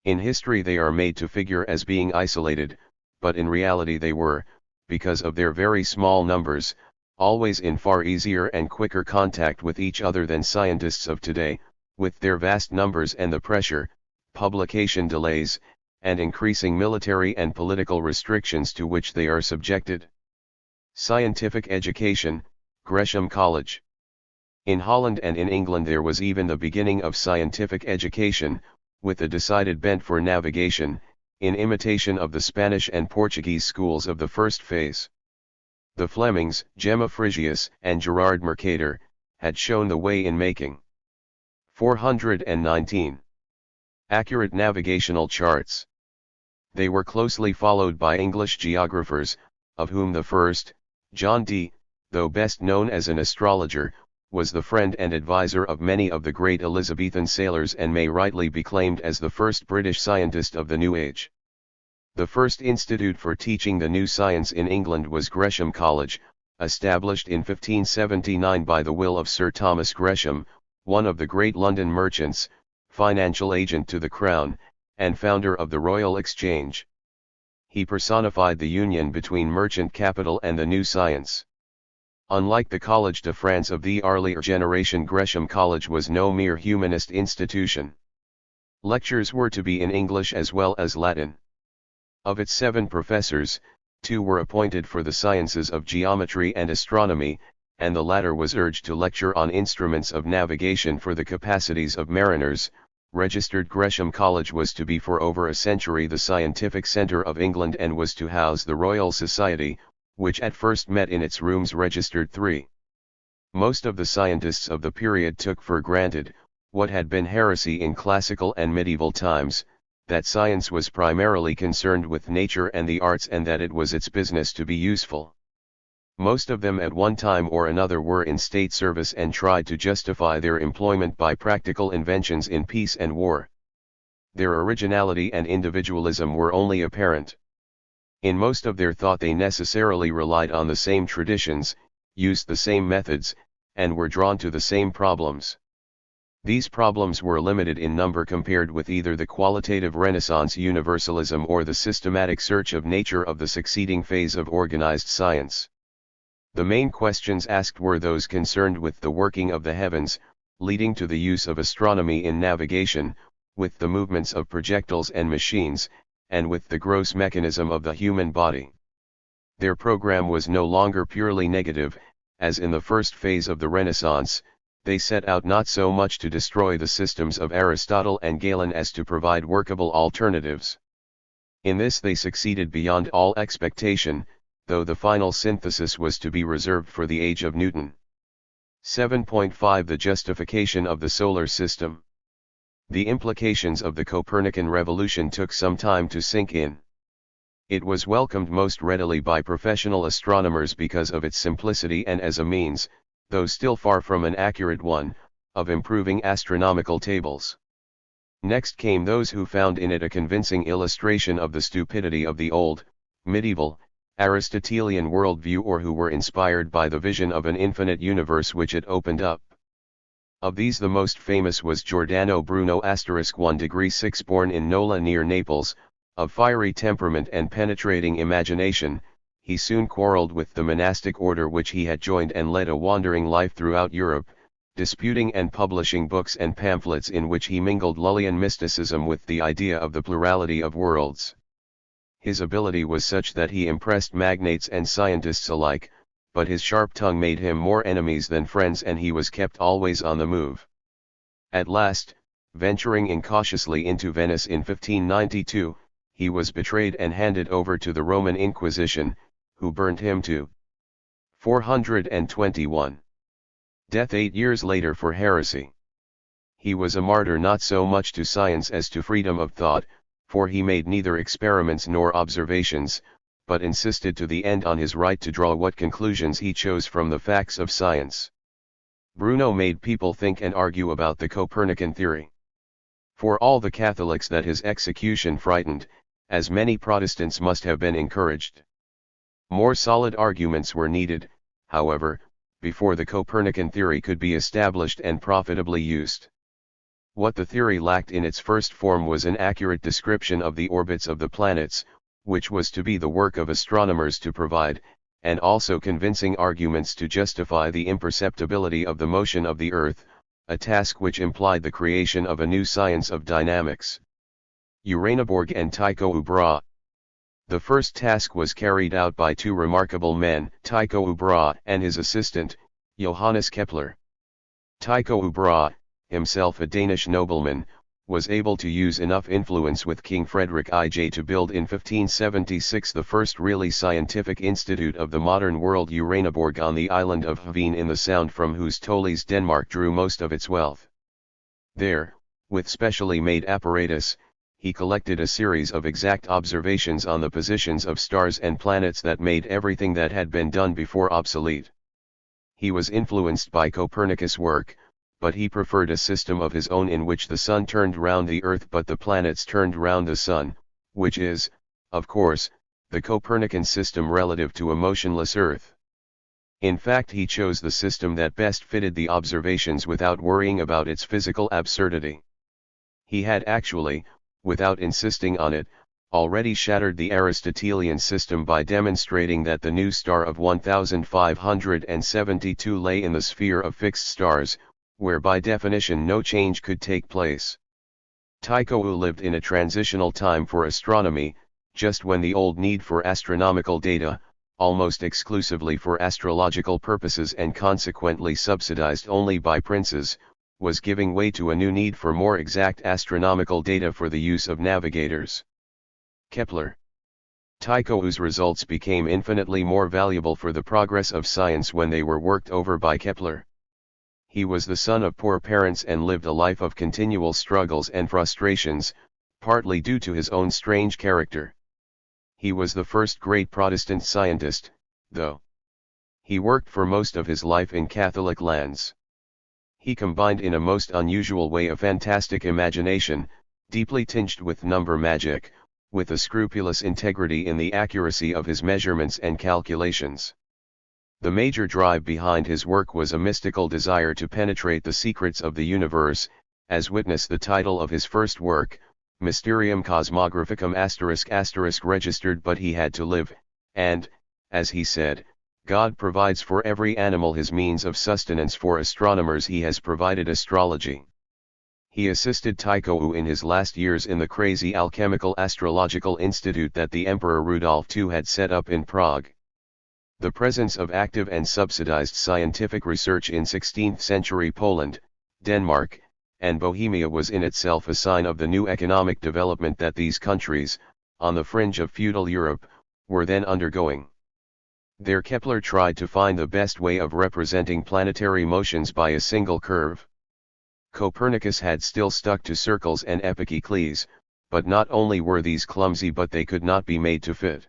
In history they are made to figure as being isolated, but in reality they were, because of their very small numbers, always in far easier and quicker contact with each other than scientists of today, with their vast numbers and the pressure, publication delays, and increasing military and political restrictions to which they are subjected. Scientific education, Gresham College. In Holland and in England there was even the beginning of scientific education, with a decided bent for navigation, in imitation of the Spanish and Portuguese schools of the first phase. The Flemings, Gemma Frisius and Gerard Mercator, had shown the way in making 419 accurate navigational charts. They were closely followed by English geographers, of whom the first, John Dee, though best known as an astrologer, was the friend and advisor of many of the great Elizabethan sailors and may rightly be claimed as the first British scientist of the New Age. The first institute for teaching the new science in England was Gresham College, established in 1579 by the will of Sir Thomas Gresham, one of the great London merchants, financial agent to the Crown, and founder of the Royal Exchange. He personified the union between merchant capital and the new science. Unlike the Collège de France of the earlier generation, Gresham College was no mere humanist institution. Lectures were to be in English as well as Latin. Of its 7 professors, 2 were appointed for the sciences of geometry and astronomy, and the latter was urged to lecture on instruments of navigation for the capacities of mariners. Registered Gresham College was to be for over a century the scientific centre of England and was to house the Royal Society, which at first met in its rooms registered 3. Most of the scientists of the period took for granted, what had been heresy in classical and medieval times, that science was primarily concerned with nature and the arts and that it was its business to be useful. Most of them at one time or another were in state service and tried to justify their employment by practical inventions in peace and war. Their originality and individualism were only apparent. In most of their thought they necessarily relied on the same traditions, used the same methods, and were drawn to the same problems. These problems were limited in number compared with either the qualitative Renaissance universalism or the systematic search of nature of the succeeding phase of organized science. The main questions asked were those concerned with the working of the heavens, leading to the use of astronomy in navigation, with the movements of projectiles and machines, and with the gross mechanism of the human body. Their program was no longer purely negative, as in the first phase of the Renaissance. They set out not so much to destroy the systems of Aristotle and Galen as to provide workable alternatives. In this they succeeded beyond all expectation, though the final synthesis was to be reserved for the age of Newton. 7.5 The justification of the solar system. The implications of the Copernican revolution took some time to sink in. It was welcomed most readily by professional astronomers because of its simplicity and as a means, though still far from an accurate one, of improving astronomical tables. Next came those who found in it a convincing illustration of the stupidity of the old, medieval, Aristotelian worldview, or who were inspired by the vision of an infinite universe which it opened up. Of these the most famous was Giordano Bruno *1°6, born in Nola near Naples, of fiery temperament and penetrating imagination. He soon quarreled with the monastic order which he had joined and led a wandering life throughout Europe, disputing and publishing books and pamphlets in which he mingled Lullian mysticism with the idea of the plurality of worlds. His ability was such that he impressed magnates and scientists alike, but his sharp tongue made him more enemies than friends and he was kept always on the move. At last, venturing incautiously into Venice in 1592, he was betrayed and handed over to the Roman Inquisition, who burned him to 421. Death 8 years later for heresy. He was a martyr not so much to science as to freedom of thought, for he made neither experiments nor observations, but insisted to the end on his right to draw what conclusions he chose from the facts of science. Bruno made people think and argue about the Copernican theory. For all the Catholics that his execution frightened, as many Protestants must have been encouraged. More solid arguments were needed, however, before the Copernican theory could be established and profitably used. What the theory lacked in its first form was an accurate description of the orbits of the planets, which was to be the work of astronomers to provide, and also convincing arguments to justify the imperceptibility of the motion of the Earth, a task which implied the creation of a new science of dynamics. Uraniborg and Tycho Brahe. The first task was carried out by two remarkable men, Tycho Brahe and his assistant, Johannes Kepler. Tycho Brahe, himself a Danish nobleman, was able to use enough influence with King Frederick IJ to build in 1576 the first really scientific institute of the modern world, Uraniborg, on the island of Hveen in the Sound, from whose Tolles Denmark drew most of its wealth. There, with specially made apparatus, he collected a series of exact observations on the positions of stars and planets that made everything that had been done before obsolete. He was influenced by Copernicus' work, but he preferred a system of his own in which the sun turned round the earth but the planets turned round the sun, which is, of course, the Copernican system relative to a motionless earth. In fact, he chose the system that best fitted the observations without worrying about its physical absurdity. He had actually, without insisting on it, already shattered the Aristotelian system by demonstrating that the new star of 1572 lay in the sphere of fixed stars, where by definition no change could take place. Tycho lived in a transitional time for astronomy, just when the old need for astronomical data, almost exclusively for astrological purposes and consequently subsidized only by princes, was giving way to a new need for more exact astronomical data for the use of navigators. Kepler. Tycho's results became infinitely more valuable for the progress of science when they were worked over by Kepler. He was the son of poor parents and lived a life of continual struggles and frustrations, partly due to his own strange character. He was the first great Protestant scientist, though. He worked for most of his life in Catholic lands. He combined in a most unusual way a fantastic imagination, deeply tinged with number magic, with a scrupulous integrity in the accuracy of his measurements and calculations. The major drive behind his work was a mystical desire to penetrate the secrets of the universe, as witness the title of his first work, Mysterium Cosmographicum **** registered. But he had to live, and, as he said, God provides for every animal his means of sustenance. For astronomers he has provided astrology. He assisted Tycho in his last years in the crazy alchemical astrological institute that the Emperor Rudolf II had set up in Prague. The presence of active and subsidized scientific research in 16th-century Poland, Denmark, and Bohemia was in itself a sign of the new economic development that these countries, on the fringe of feudal Europe, were then undergoing. There Kepler tried to find the best way of representing planetary motions by a single curve. Copernicus had still stuck to circles and epicicles, but not only were these clumsy but they could not be made to fit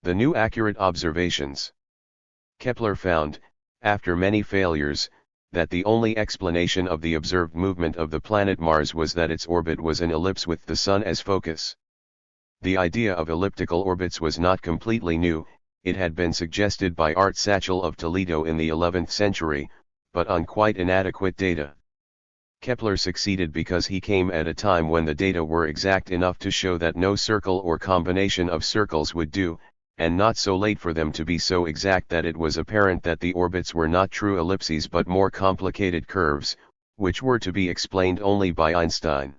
the new accurate observations. Kepler found, after many failures, that the only explanation of the observed movement of the planet Mars was that its orbit was an ellipse with the Sun as focus. The idea of elliptical orbits was not completely new, it had been suggested by Art Satchel of Toledo in the 11th century, but on quite inadequate data. Kepler succeeded because he came at a time when the data were exact enough to show that no circle or combination of circles would do, and not so late for them to be so exact that it was apparent that the orbits were not true ellipses but more complicated curves, which were to be explained only by Einstein.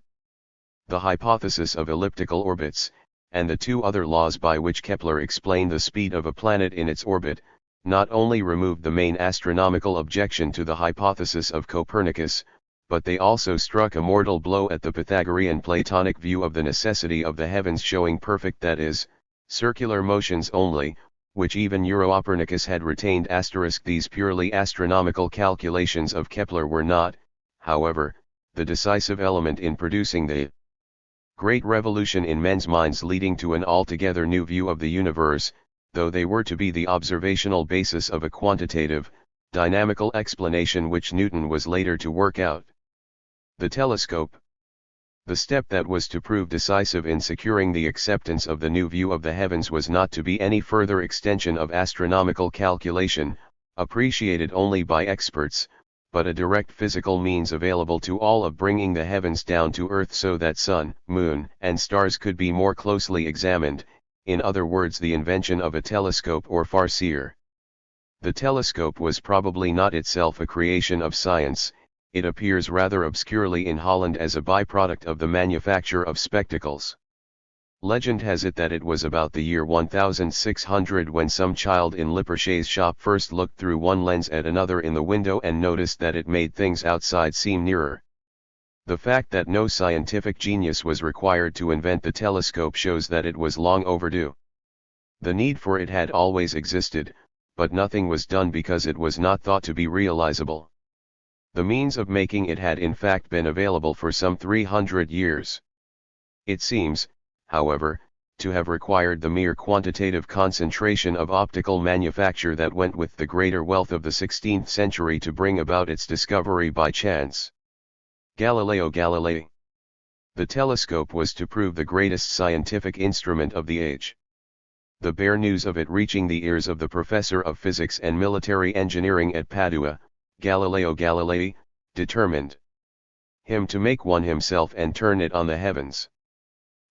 The hypothesis of elliptical orbits, and the two other laws by which Kepler explained the speed of a planet in its orbit, not only removed the main astronomical objection to the hypothesis of Copernicus, but they also struck a mortal blow at the Pythagorean Platonic view of the necessity of the heavens showing perfect, that is, circular motions only, which even Eurocopernicus had retained. These purely astronomical calculations of Kepler were not, however, the decisive element in producing the great revolution in men's minds, leading to an altogether new view of the universe, though they were to be the observational basis of a quantitative, dynamical explanation which Newton was later to work out. The telescope. The step that was to prove decisive in securing the acceptance of the new view of the heavens was not to be any further extension of astronomical calculation, appreciated only by experts, but a direct physical means available to all of bringing the heavens down to earth so that sun, moon, and stars could be more closely examined, in other words the invention of a telescope or farseer. The telescope was probably not itself a creation of science. It appears rather obscurely in Holland as a byproduct of the manufacture of spectacles. Legend has it that it was about the year 1600 when some child in Lippershey's shop first looked through one lens at another in the window and noticed that it made things outside seem nearer. The fact that no scientific genius was required to invent the telescope shows that it was long overdue. The need for it had always existed, but nothing was done because it was not thought to be realizable. The means of making it had in fact been available for some 300 years. It seems, however, to have required the mere quantitative concentration of optical manufacture that went with the greater wealth of the 16th century to bring about its discovery by chance. Galileo Galilei. The telescope was to prove the greatest scientific instrument of the age. The bare news of it reaching the ears of the professor of physics and military engineering at Padua, Galileo Galilei, determined him to make one himself and turn it on the heavens.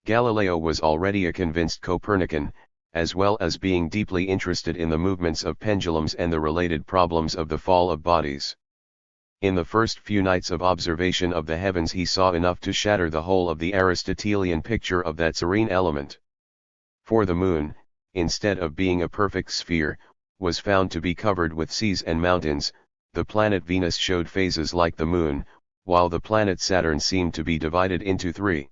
Galileo was already a convinced Copernican, as well as being deeply interested in the movements of pendulums and the related problems of the fall of bodies. In the first few nights of observation of the heavens he saw enough to shatter the whole of the Aristotelian picture of that serene element. For the moon, instead of being a perfect sphere, was found to be covered with seas and mountains. The planet Venus showed phases like the moon, while the planet Saturn seemed to be divided into three.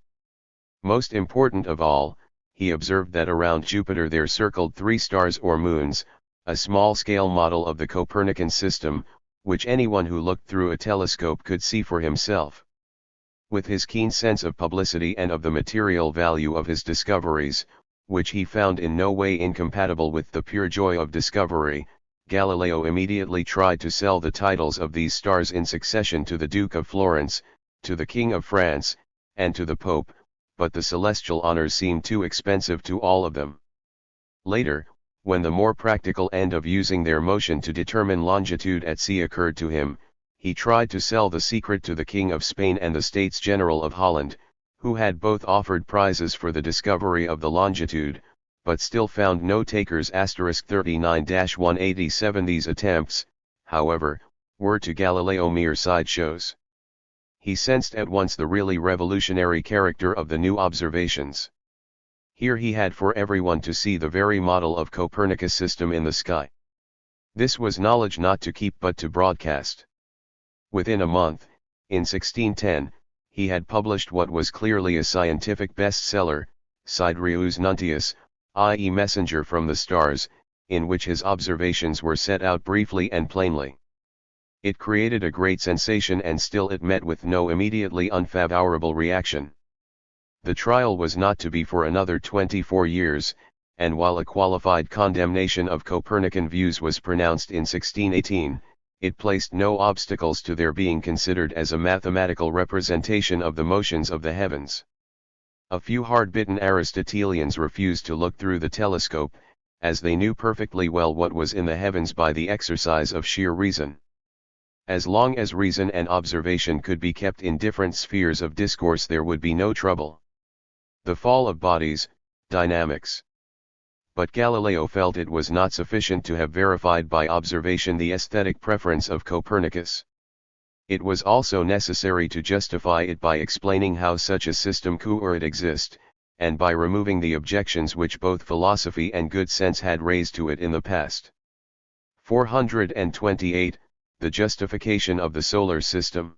Most important of all, he observed that around Jupiter there circled 3 stars or moons, a small-scale model of the Copernican system, which anyone who looked through a telescope could see for himself. With his keen sense of publicity and of the material value of his discoveries, which he found in no way incompatible with the pure joy of discovery, Galileo immediately tried to sell the titles of these stars in succession to the Duke of Florence, to the King of France, and to the Pope, but the celestial honors seemed too expensive to all of them. Later, when the more practical end of using their motion to determine longitude at sea occurred to him, he tried to sell the secret to the King of Spain and the States General of Holland, who had both offered prizes for the discovery of the longitude, but still found no takers. 39-187. These attempts, however, were to Galileo mere sideshows. He sensed at once the really revolutionary character of the new observations. Here he had for everyone to see the very model of Copernicus' system in the sky. This was knowledge not to keep but to broadcast. Within a month, in 1610, he had published what was clearly a scientific bestseller, Sidereus Nuntius, i.e. Messenger from the Stars, in which his observations were set out briefly and plainly. It created a great sensation and still it met with no immediately unfavorable reaction. The trial was not to be for another 24 years, and while a qualified condemnation of Copernican views was pronounced in 1618, it placed no obstacles to their being considered as a mathematical representation of the motions of the heavens. A few hard-bitten Aristotelians refused to look through the telescope, as they knew perfectly well what was in the heavens by the exercise of sheer reason. As long as reason and observation could be kept in different spheres of discourse there would be no trouble. The fall of bodies, dynamics. But Galileo felt it was not sufficient to have verified by observation the aesthetic preference of Copernicus. It was also necessary to justify it by explaining how such a system could exist, and by removing the objections which both philosophy and good sense had raised to it in the past. 428. The justification of the solar system.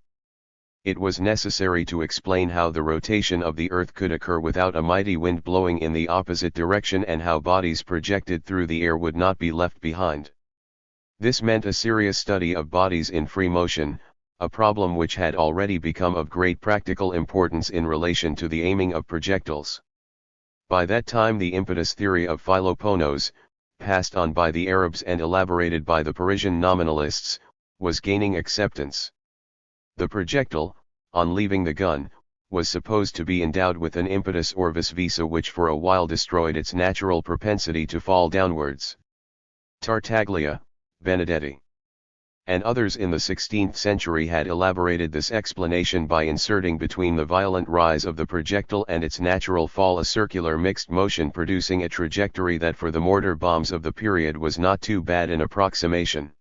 It was necessary to explain how the rotation of the Earth could occur without a mighty wind blowing in the opposite direction and how bodies projected through the air would not be left behind. This meant a serious study of bodies in free motion, a problem which had already become of great practical importance in relation to the aiming of projectiles. By that time the impetus theory of Philoponos, passed on by the Arabs and elaborated by the Parisian nominalists, was gaining acceptance. The projectile, on leaving the gun, was supposed to be endowed with an impetus or vis visa which for a while destroyed its natural propensity to fall downwards. Tartaglia, Benedetti, and others in the 16th century had elaborated this explanation by inserting between the violent rise of the projectile and its natural fall a circular mixed motion producing a trajectory that for the mortar bombs of the period was not too bad an approximation.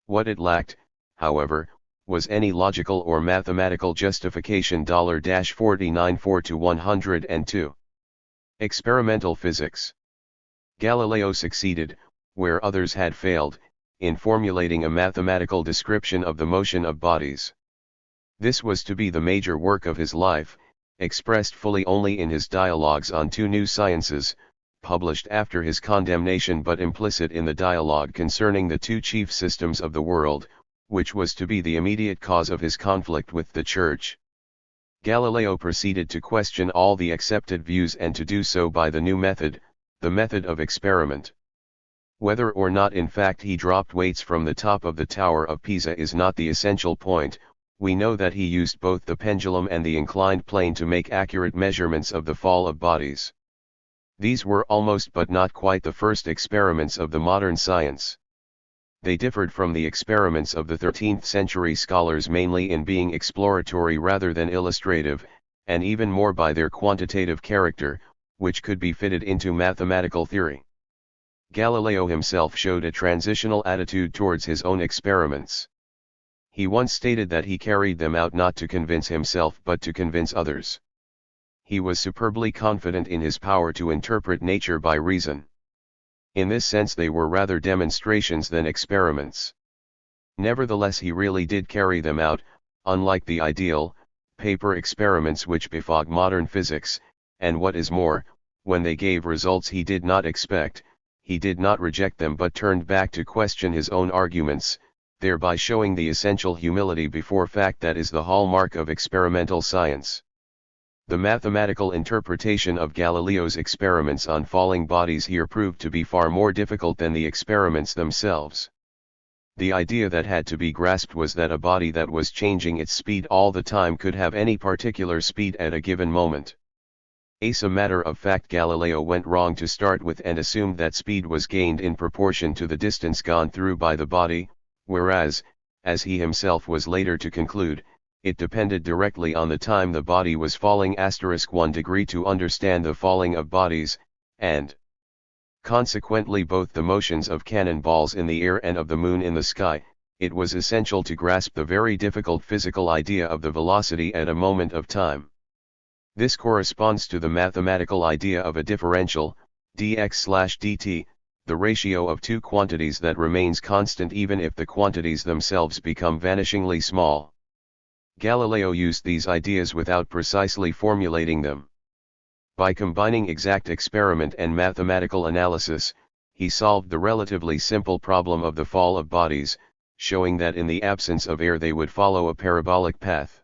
What it lacked, however, was any logical or mathematical justification. $49.4-102. Experimental physics. Galileo succeeded, where others had failed, in formulating a mathematical description of the motion of bodies. This was to be the major work of his life, expressed fully only in his dialogues on two new sciences, published after his condemnation but implicit in the dialogue concerning the two chief systems of the world, which was to be the immediate cause of his conflict with the Church. Galileo proceeded to question all the accepted views and to do so by the new method, the method of experiment. Whether or not in fact he dropped weights from the top of the Tower of Pisa is not the essential point. We know that he used both the pendulum and the inclined plane to make accurate measurements of the fall of bodies. These were almost but not quite the first experiments of the modern science. They differed from the experiments of the 13th century scholars mainly in being exploratory rather than illustrative, and even more by their quantitative character, which could be fitted into mathematical theory. Galileo himself showed a transitional attitude towards his own experiments. He once stated that he carried them out not to convince himself but to convince others. He was superbly confident in his power to interpret nature by reason. In this sense they were rather demonstrations than experiments. Nevertheless he really did carry them out, unlike the ideal, paper experiments which befog modern physics, and what is more, when they gave results he did not expect, he did not reject them but turned back to question his own arguments, thereby showing the essential humility before fact that is the hallmark of experimental science. The mathematical interpretation of Galileo's experiments on falling bodies here proved to be far more difficult than the experiments themselves. The idea that had to be grasped was that a body that was changing its speed all the time could have any particular speed at a given moment. As a matter of fact, Galileo went wrong to start with and assumed that speed was gained in proportion to the distance gone through by the body, whereas, as he himself was later to conclude, it depended directly on the time the body was falling *1 degree to understand the falling of bodies, and consequently both the motions of cannonballs in the air and of the moon in the sky. It was essential to grasp the very difficult physical idea of the velocity at a moment of time. This corresponds to the mathematical idea of a differential, dx/dt, the ratio of two quantities that remains constant even if the quantities themselves become vanishingly small. Galileo used these ideas without precisely formulating them. By combining exact experiment and mathematical analysis, he solved the relatively simple problem of the fall of bodies, showing that in the absence of air they would follow a parabolic path.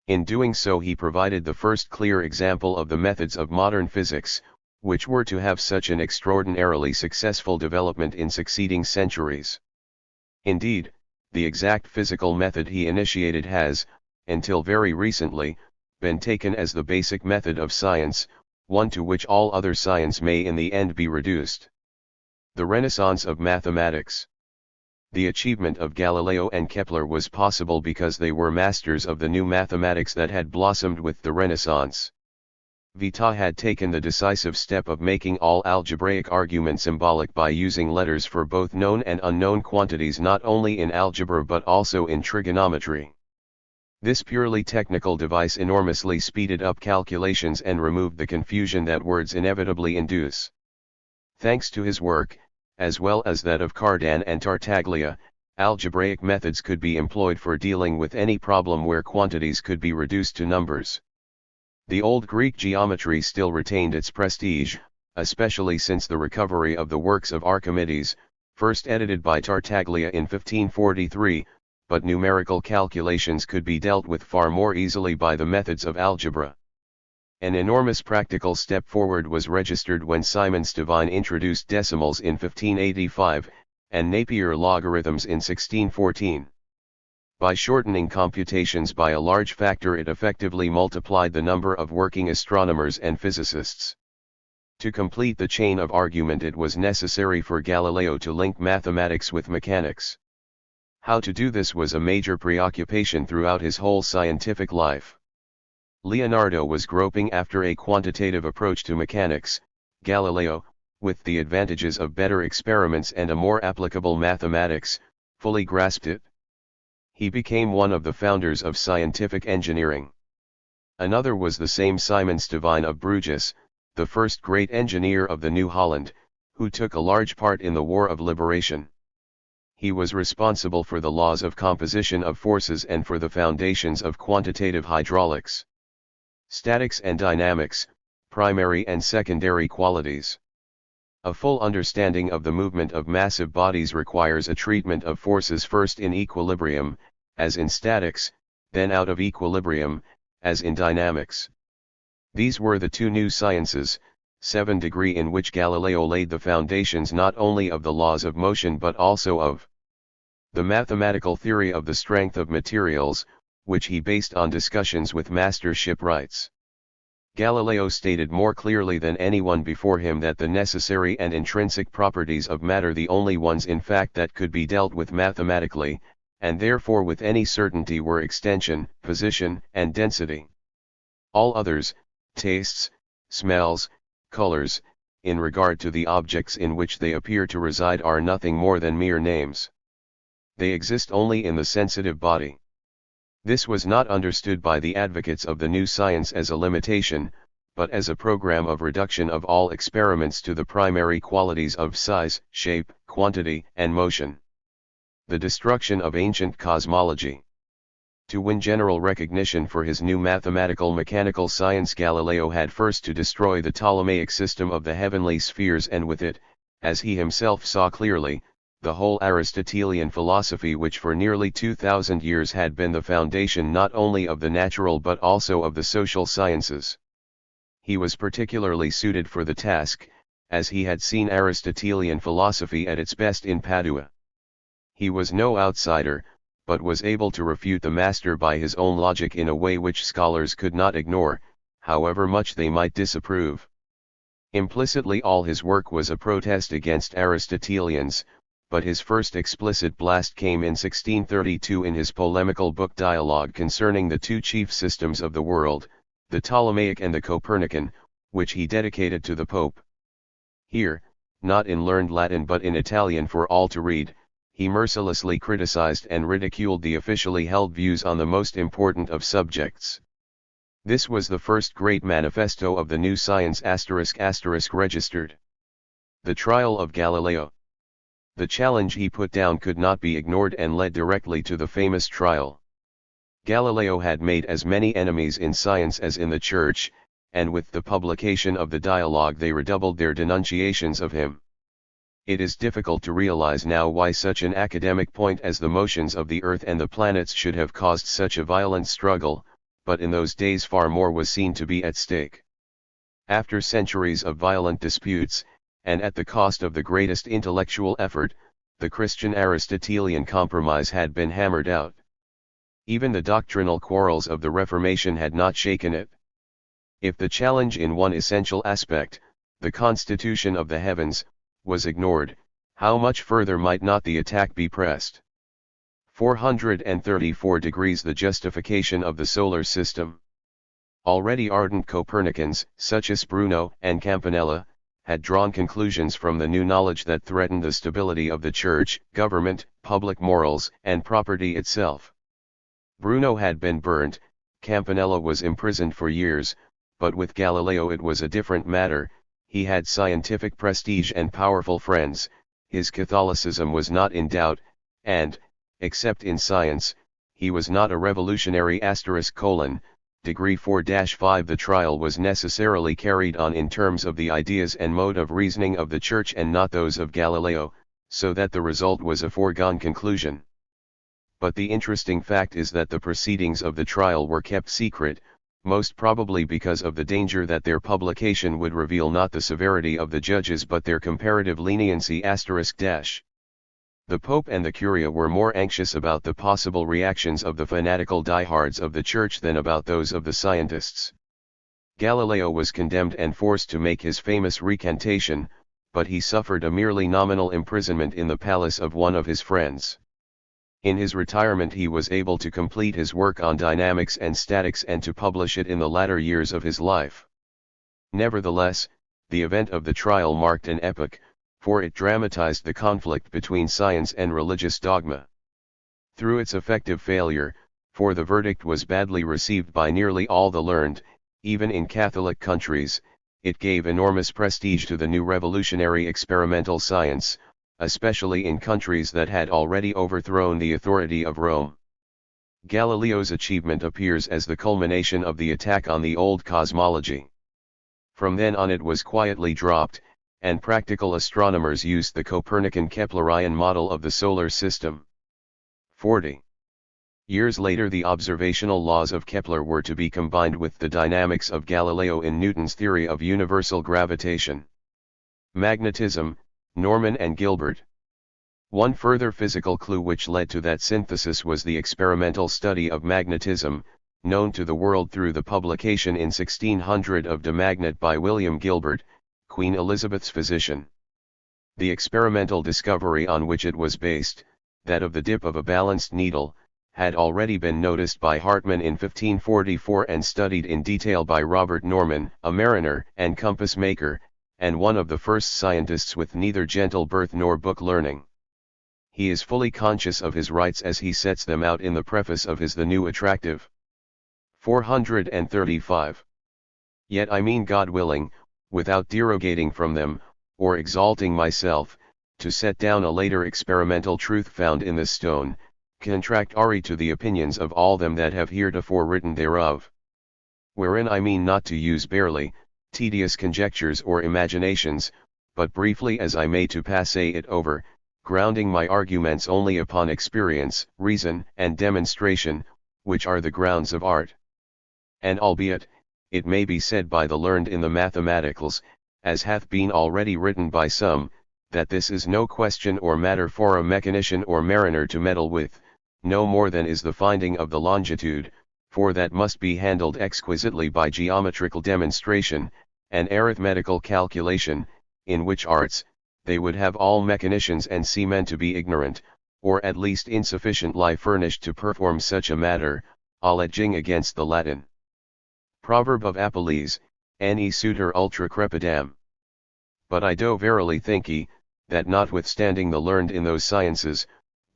In doing so he provided the first clear example of the methods of modern physics, which were to have such an extraordinarily successful development in succeeding centuries. Indeed, the exact physical method he initiated has, until very recently, been taken as the basic method of science, one to which all other science may in the end be reduced. The Renaissance of Mathematics. The achievement of Galileo and Kepler was possible because they were masters of the new mathematics that had blossomed with the Renaissance. Vital had taken the decisive step of making all algebraic argument symbolic by using letters for both known and unknown quantities not only in algebra but also in trigonometry. This purely technical device enormously speeded up calculations and removed the confusion that words inevitably induce. Thanks to his work, as well as that of Cardan and Tartaglia, algebraic methods could be employed for dealing with any problem where quantities could be reduced to numbers. The old Greek geometry still retained its prestige, especially since the recovery of the works of Archimedes, first edited by Tartaglia in 1543, but numerical calculations could be dealt with far more easily by the methods of algebra. An enormous practical step forward was registered when Simon's Divine introduced decimals in 1585, and Napier logarithms in 1614. By shortening computations by a large factor, it effectively multiplied the number of working astronomers and physicists. To complete the chain of argument, it was necessary for Galileo to link mathematics with mechanics. How to do this was a major preoccupation throughout his whole scientific life. Leonardo was groping after a quantitative approach to mechanics. Galileo, with the advantages of better experiments and a more applicable mathematics, fully grasped it. He became one of the founders of scientific engineering. Another was the same Simon's Divine of Bruges, the first great engineer of the New Holland, who took a large part in the War of Liberation. He was responsible for the laws of composition of forces and for the foundations of quantitative hydraulics, statics and dynamics, primary and secondary qualities. A full understanding of the movement of massive bodies requires a treatment of forces first in equilibrium, as in statics, then out of equilibrium, as in dynamics. These were the two new sciences, 7 degree in which Galileo laid the foundations not only of the laws of motion but also of the mathematical theory of the strength of materials, which he based on discussions with master shipwrights. Galileo stated more clearly than anyone before him that the necessary and intrinsic properties of matter, the only ones in fact that could be dealt with mathematically, and therefore with any certainty, were extension, position, and density. All others, tastes, smells, colors, in regard to the objects in which they appear to reside, are nothing more than mere names. They exist only in the sensitive body. This was not understood by the advocates of the new science as a limitation, but as a program of reduction of all experiments to the primary qualities of size, shape, quantity, and motion. The destruction of ancient cosmology. To win general recognition for his new mathematical mechanical science, Galileo had first to destroy the Ptolemaic system of the heavenly spheres, and with it, as he himself saw clearly, the whole Aristotelian philosophy, which for nearly 2,000 years had been the foundation not only of the natural but also of the social sciences. He was particularly suited for the task, as he had seen Aristotelian philosophy at its best in Padua. He was no outsider, but was able to refute the master by his own logic in a way which scholars could not ignore, however much they might disapprove. Implicitly all his work was a protest against Aristotelians, but his first explicit blast came in 1632 in his polemical book Dialogue concerning the two chief systems of the world, the Ptolemaic and the Copernican, which he dedicated to the Pope. Here, not in learned Latin but in Italian for all to read, he mercilessly criticized and ridiculed the officially held views on the most important of subjects. This was the first great manifesto of the new science *** registered. The trial of Galileo. The challenge he put down could not be ignored and led directly to the famous trial. Galileo had made as many enemies in science as in the church, and with the publication of the Dialogue they redoubled their denunciations of him. It is difficult to realize now why such an academic point as the motions of the earth and the planets should have caused such a violent struggle, but in those days far more was seen to be at stake. After centuries of violent disputes, and at the cost of the greatest intellectual effort, the Christian Aristotelian compromise had been hammered out. Even the doctrinal quarrels of the Reformation had not shaken it. If the challenge in one essential aspect, the constitution of the heavens, was ignored, how much further might not the attack be pressed? 434 degrees the justification of the solar system. Already ardent Copernicans, such as Bruno and Campanella, had drawn conclusions from the new knowledge that threatened the stability of the church, government, public morals, and property itself. Bruno had been burnt, Campanella was imprisoned for years, but with Galileo it was a different matter. He had scientific prestige and powerful friends, his Catholicism was not in doubt, and, except in science, he was not a revolutionary degree 4-5. The trial was necessarily carried on in terms of the ideas and mode of reasoning of the Church and not those of Galileo, so that the result was a foregone conclusion. but the interesting fact is that the proceedings of the trial were kept secret, most probably because of the danger that their publication would reveal not the severity of the judges but their comparative leniency. The Pope and the Curia were more anxious about the possible reactions of the fanatical diehards of the Church than about those of the scientists. Galileo was condemned and forced to make his famous recantation, but he suffered a merely nominal imprisonment in the palace of one of his friends. In his retirement he was able to complete his work on dynamics and statics and to publish it in the latter years of his life. Nevertheless, the event of the trial marked an epoch, for it dramatized the conflict between science and religious dogma. Through its effective failure, for the verdict was badly received by nearly all the learned, even in Catholic countries, it gave enormous prestige to the new revolutionary experimental science, especially in countries that had already overthrown the authority of Rome. Galileo's achievement appears as the culmination of the attack on the old cosmology. From then on it was quietly dropped, and practical astronomers used the Copernican Keplerian model of the solar system. 40 years later the observational laws of Kepler were to be combined with the dynamics of Galileo in Newton's theory of universal gravitation. Magnetism, Norman and Gilbert. One further physical clue which led to that synthesis was the experimental study of magnetism, known to the world through the publication in 1600 of De Magnet by William Gilbert, Queen Elizabeth's physician. The experimental discovery on which it was based, that of the dip of a balanced needle, had already been noticed by Hartmann in 1544 and studied in detail by Robert Norman, a mariner and compass maker, and one of the first scientists with neither gentle birth nor book learning. He is fully conscious of his rights as he sets them out in the preface of his The New Attractive. 435. Yet I mean, God willing, without derogating from them, or exalting myself, to set down a later experimental truth found in the stone, contractary to the opinions of all them that have heretofore written thereof. Wherein I mean not to use barely, tedious conjectures or imaginations, but briefly as I may to passay it over, grounding my arguments only upon experience, reason, and demonstration, which are the grounds of art. And albeit, it may be said by the learned in the mathematicals, as hath been already written by some, that this is no question or matter for a mechanician or mariner to meddle with, no more than is the finding of the longitude, for that must be handled exquisitely by geometrical demonstration, and arithmetical calculation, in which arts, they would have all mechanicians and seamen to be ignorant, or at least insufficiently furnished to perform such a matter, alleging against the Latin proverb of Apelles, Anni sutor ultra crepidam. But I do verily think ye, that notwithstanding the learned in those sciences,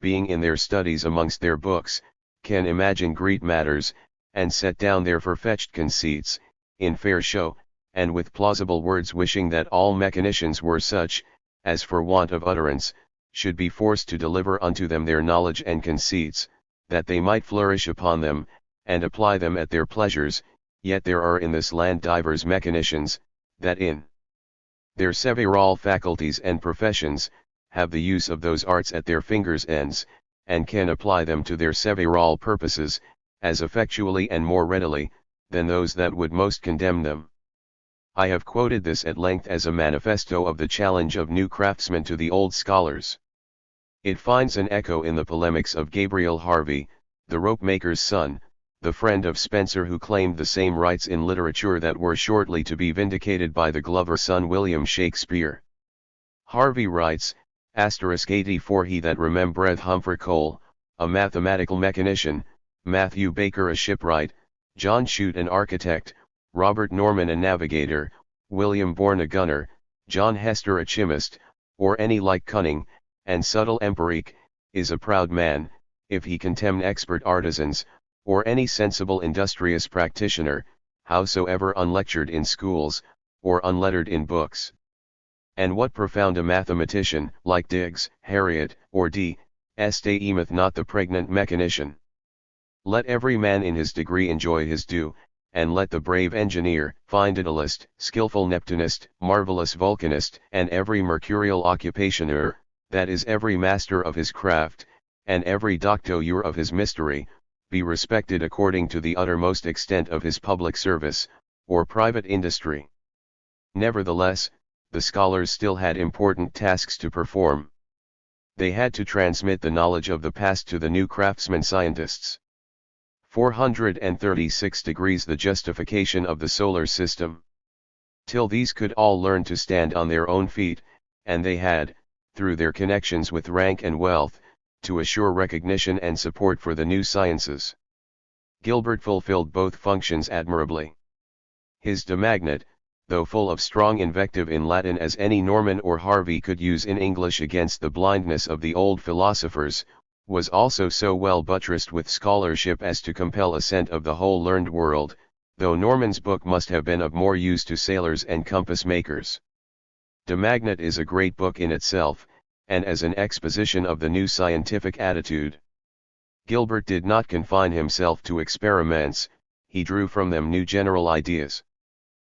being in their studies amongst their books, can imagine great matters, and set down their far-fetched conceits, in fair show, and with plausible words, wishing that all mechanicians were such, as for want of utterance, should be forced to deliver unto them their knowledge and conceits, that they might flourish upon them, and apply them at their pleasures. Yet there are in this land divers mechanicians, that in their several faculties and professions, have the use of those arts at their fingers' ends, and can apply them to their several purposes, as effectually and more readily, than those that would most condemn them. I have quoted this at length as a manifesto of the challenge of new craftsmen to the old scholars. It finds an echo in the polemics of Gabriel Harvey, the rope-maker's son, the friend of Spencer, who claimed the same rights in literature that were shortly to be vindicated by the Glover's son William Shakespeare. Harvey writes, *84 He that remembereth Humphrey Cole, a mathematical mechanician, Matthew Baker a shipwright, John Chute an architect, Robert Norman a navigator, William Bourne a gunner, John Hester a chymist, or any like cunning, and subtle empiric, is a proud man, if he contemn expert artisans, or any sensible industrious practitioner, howsoever unlectured in schools, or unlettered in books. And what profound a mathematician, like Digges, Harriot, or D. Esteemeth not the pregnant mechanician. Let every man in his degree enjoy his due, and let the brave engineer, fine daedalist, skilful Neptunist, marvelous Vulcanist, and every mercurial occupationer, that is every master of his craft, and every docteur of his mystery, be respected according to the uttermost extent of his public service, or private industry. Nevertheless, the scholars still had important tasks to perform. They had to transmit the knowledge of the past to the new craftsman scientists. 436 degrees the justification of the solar system. Till these could all learn to stand on their own feet, and they had, through their connections with rank and wealth, to assure recognition and support for the new sciences. Gilbert fulfilled both functions admirably. His De Magnete, though full of strong invective in Latin as any Norman or Harvey could use in English against the blindness of the old philosophers, was also so well buttressed with scholarship as to compel assent of the whole learned world, though Norman's book must have been of more use to sailors and compass makers. De Magnete is a great book in itself, and as an exposition of the new scientific attitude. Gilbert did not confine himself to experiments, he drew from them new general ideas.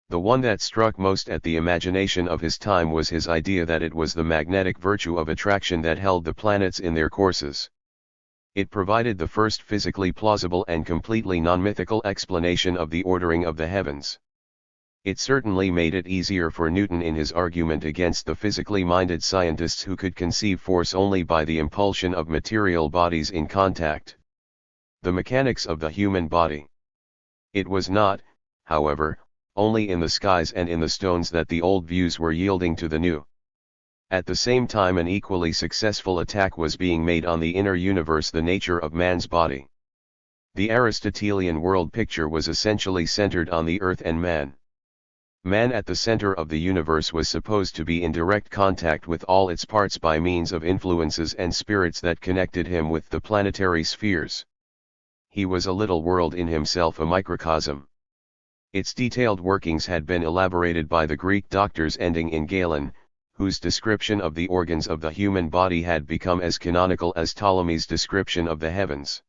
The one that struck most at the imagination of his time was his idea that it was the magnetic virtue of attraction that held the planets in their courses. It provided the first physically plausible and completely non-mythical explanation of the ordering of the heavens. It certainly made it easier for Newton in his argument against the physically minded scientists who could conceive force only by the impulsion of material bodies in contact. The mechanics of the human body. It was not, however, only in the skies and in the stones that the old views were yielding to the new. At the same time an equally successful attack was being made on the inner universe, the nature of man's body. The Aristotelian world picture was essentially centered on the earth and man. Man at the center of the universe was supposed to be in direct contact with all its parts by means of influences and spirits that connected him with the planetary spheres. He was a little world in himself, a microcosm. Its detailed workings had been elaborated by the Greek doctors ending in Galen, whose description of the organs of the human body had become as canonical as Ptolemy's description of the heavens.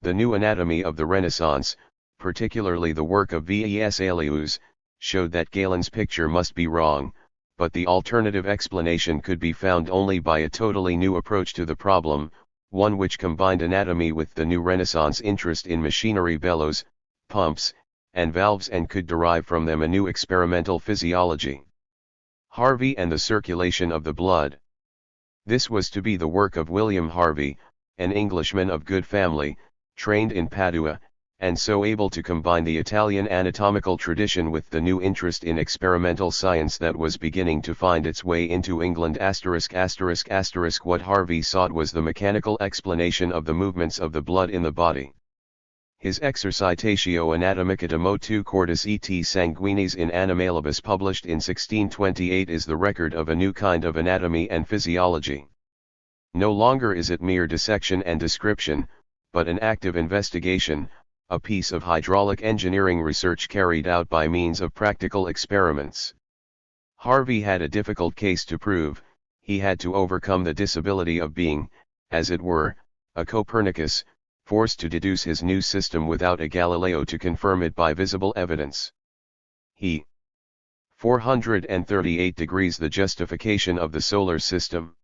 The new anatomy of the Renaissance, particularly the work of Vesalius, showed that Galen's picture must be wrong, but the alternative explanation could be found only by a totally new approach to the problem, one which combined anatomy with the new Renaissance interest in machinery, bellows, pumps, and valves, and could derive from them a new experimental physiology. Harvey and the circulation of the blood. This was to be the work of William Harvey, an Englishman of good family, trained in Padua, and so able to combine the Italian anatomical tradition with the new interest in experimental science that was beginning to find its way into England. ******. What Harvey sought was the mechanical explanation of the movements of the blood in the body. His Exercitatio Anatomica de motu cordis et sanguinis in Animalibus, published in 1628, is the record of a new kind of anatomy and physiology. No longer is it mere dissection and description, but an active investigation, a piece of hydraulic engineering research carried out by means of practical experiments. Harvey had a difficult case to prove. He had to overcome the disability of being, as it were, a Copernicus, forced to deduce his new system without a Galileo to confirm it by visible evidence. He 438 degrees the justification of the solar system.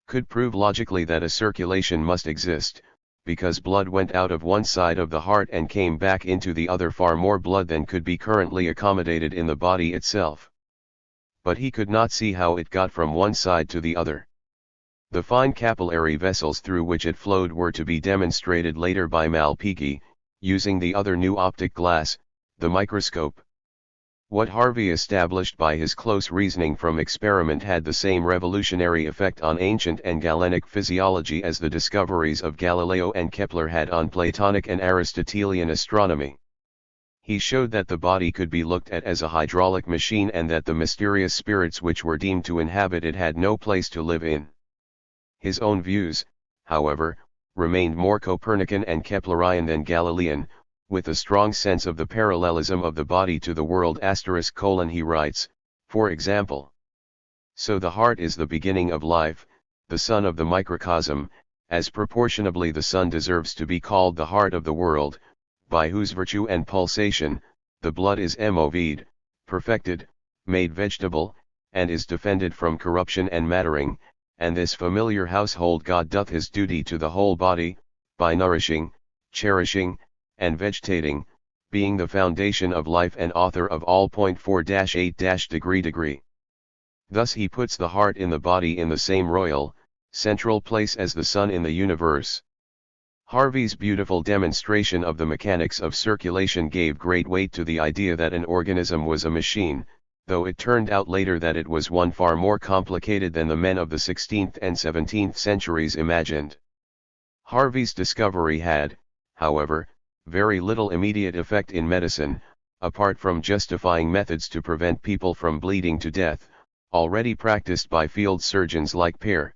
Could prove logically that a circulation must exist, because blood went out of one side of the heart and came back into the other, far more blood than could be currently accommodated in the body itself. But he could not see how it got from one side to the other. The fine capillary vessels through which it flowed were to be demonstrated later by Malpighi, using the other new optic glass, the microscope. What Harvey established by his close reasoning from experiment had the same revolutionary effect on ancient and Galenic physiology as the discoveries of Galileo and Kepler had on Platonic and Aristotelian astronomy. He showed that the body could be looked at as a hydraulic machine, and that the mysterious spirits which were deemed to inhabit it had no place to live in. His own views, however, remained more Copernican and Keplerian than Galilean, with a strong sense of the parallelism of the body to the world. He writes, for example, so the heart is the beginning of life, the sun of the microcosm, as proportionably the sun deserves to be called the heart of the world, by whose virtue and pulsation, the blood is moved, perfected, made vegetable, and is defended from corruption and mattering, and this familiar household god doth his duty to the whole body, by nourishing, cherishing, and vegetating, being the foundation of life and author of all. 4-8-degree. Thus he puts the heart in the body in the same royal, central place as the sun in the universe. Harvey's beautiful demonstration of the mechanics of circulation gave great weight to the idea that an organism was a machine, though it turned out later that it was one far more complicated than the men of the 16th and 17th centuries imagined. Harvey's discovery had, however, very little immediate effect in medicine, apart from justifying methods to prevent people from bleeding to death, already practiced by field surgeons like Pear.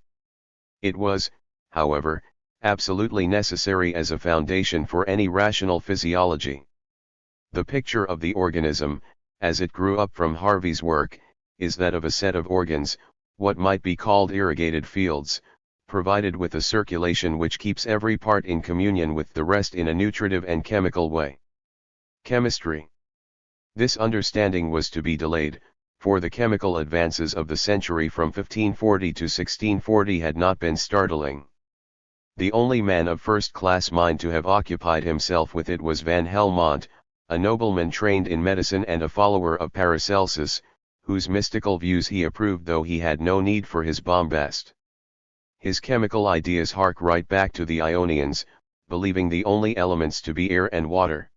It was, however, absolutely necessary as a foundation for any rational physiology. The picture of the organism, as it grew up from Harvey's work, is that of a set of organs, what might be called irrigated fields, provided with a circulation which keeps every part in communion with the rest in a nutritive and chemical way. Chemistry. This understanding was to be delayed, for the chemical advances of the century from 1540 to 1640 had not been startling. The only man of first-class mind to have occupied himself with it was Van Helmont, a nobleman trained in medicine and a follower of Paracelsus, whose mystical views he approved though he had no need for his bombast. His chemical ideas hark right back to the Ionians, believing the only elements to be air and water.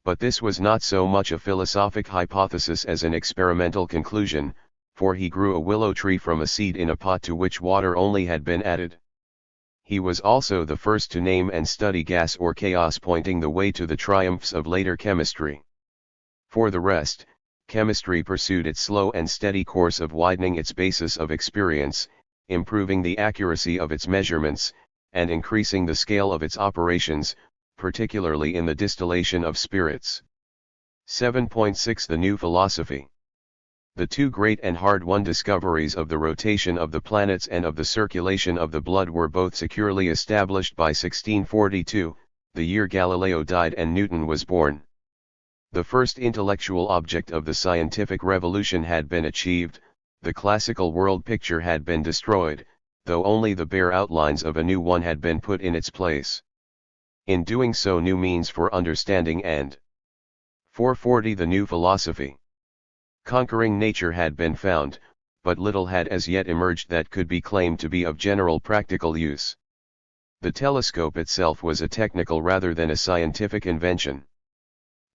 But this was not so much a philosophic hypothesis as an experimental conclusion, for he grew a willow tree from a seed in a pot to which water only had been added. He was also the first to name and study gas or chaos, pointing the way to the triumphs of later chemistry. For the rest, chemistry pursued its slow and steady course of widening its basis of experience, improving the accuracy of its measurements, and increasing the scale of its operations, particularly in the distillation of spirits. 7.6 The New Philosophy. The two great and hard-won discoveries of the rotation of the planets and of the circulation of the blood were both securely established by 1642, the year Galileo died and Newton was born. The first intellectual object of the scientific revolution had been achieved, the classical world picture had been destroyed, though only the bare outlines of a new one had been put in its place. In doing so, new means for understanding and 440 The New Philosophy. Conquering nature had been found, but little had as yet emerged that could be claimed to be of general practical use. The telescope itself was a technical rather than a scientific invention.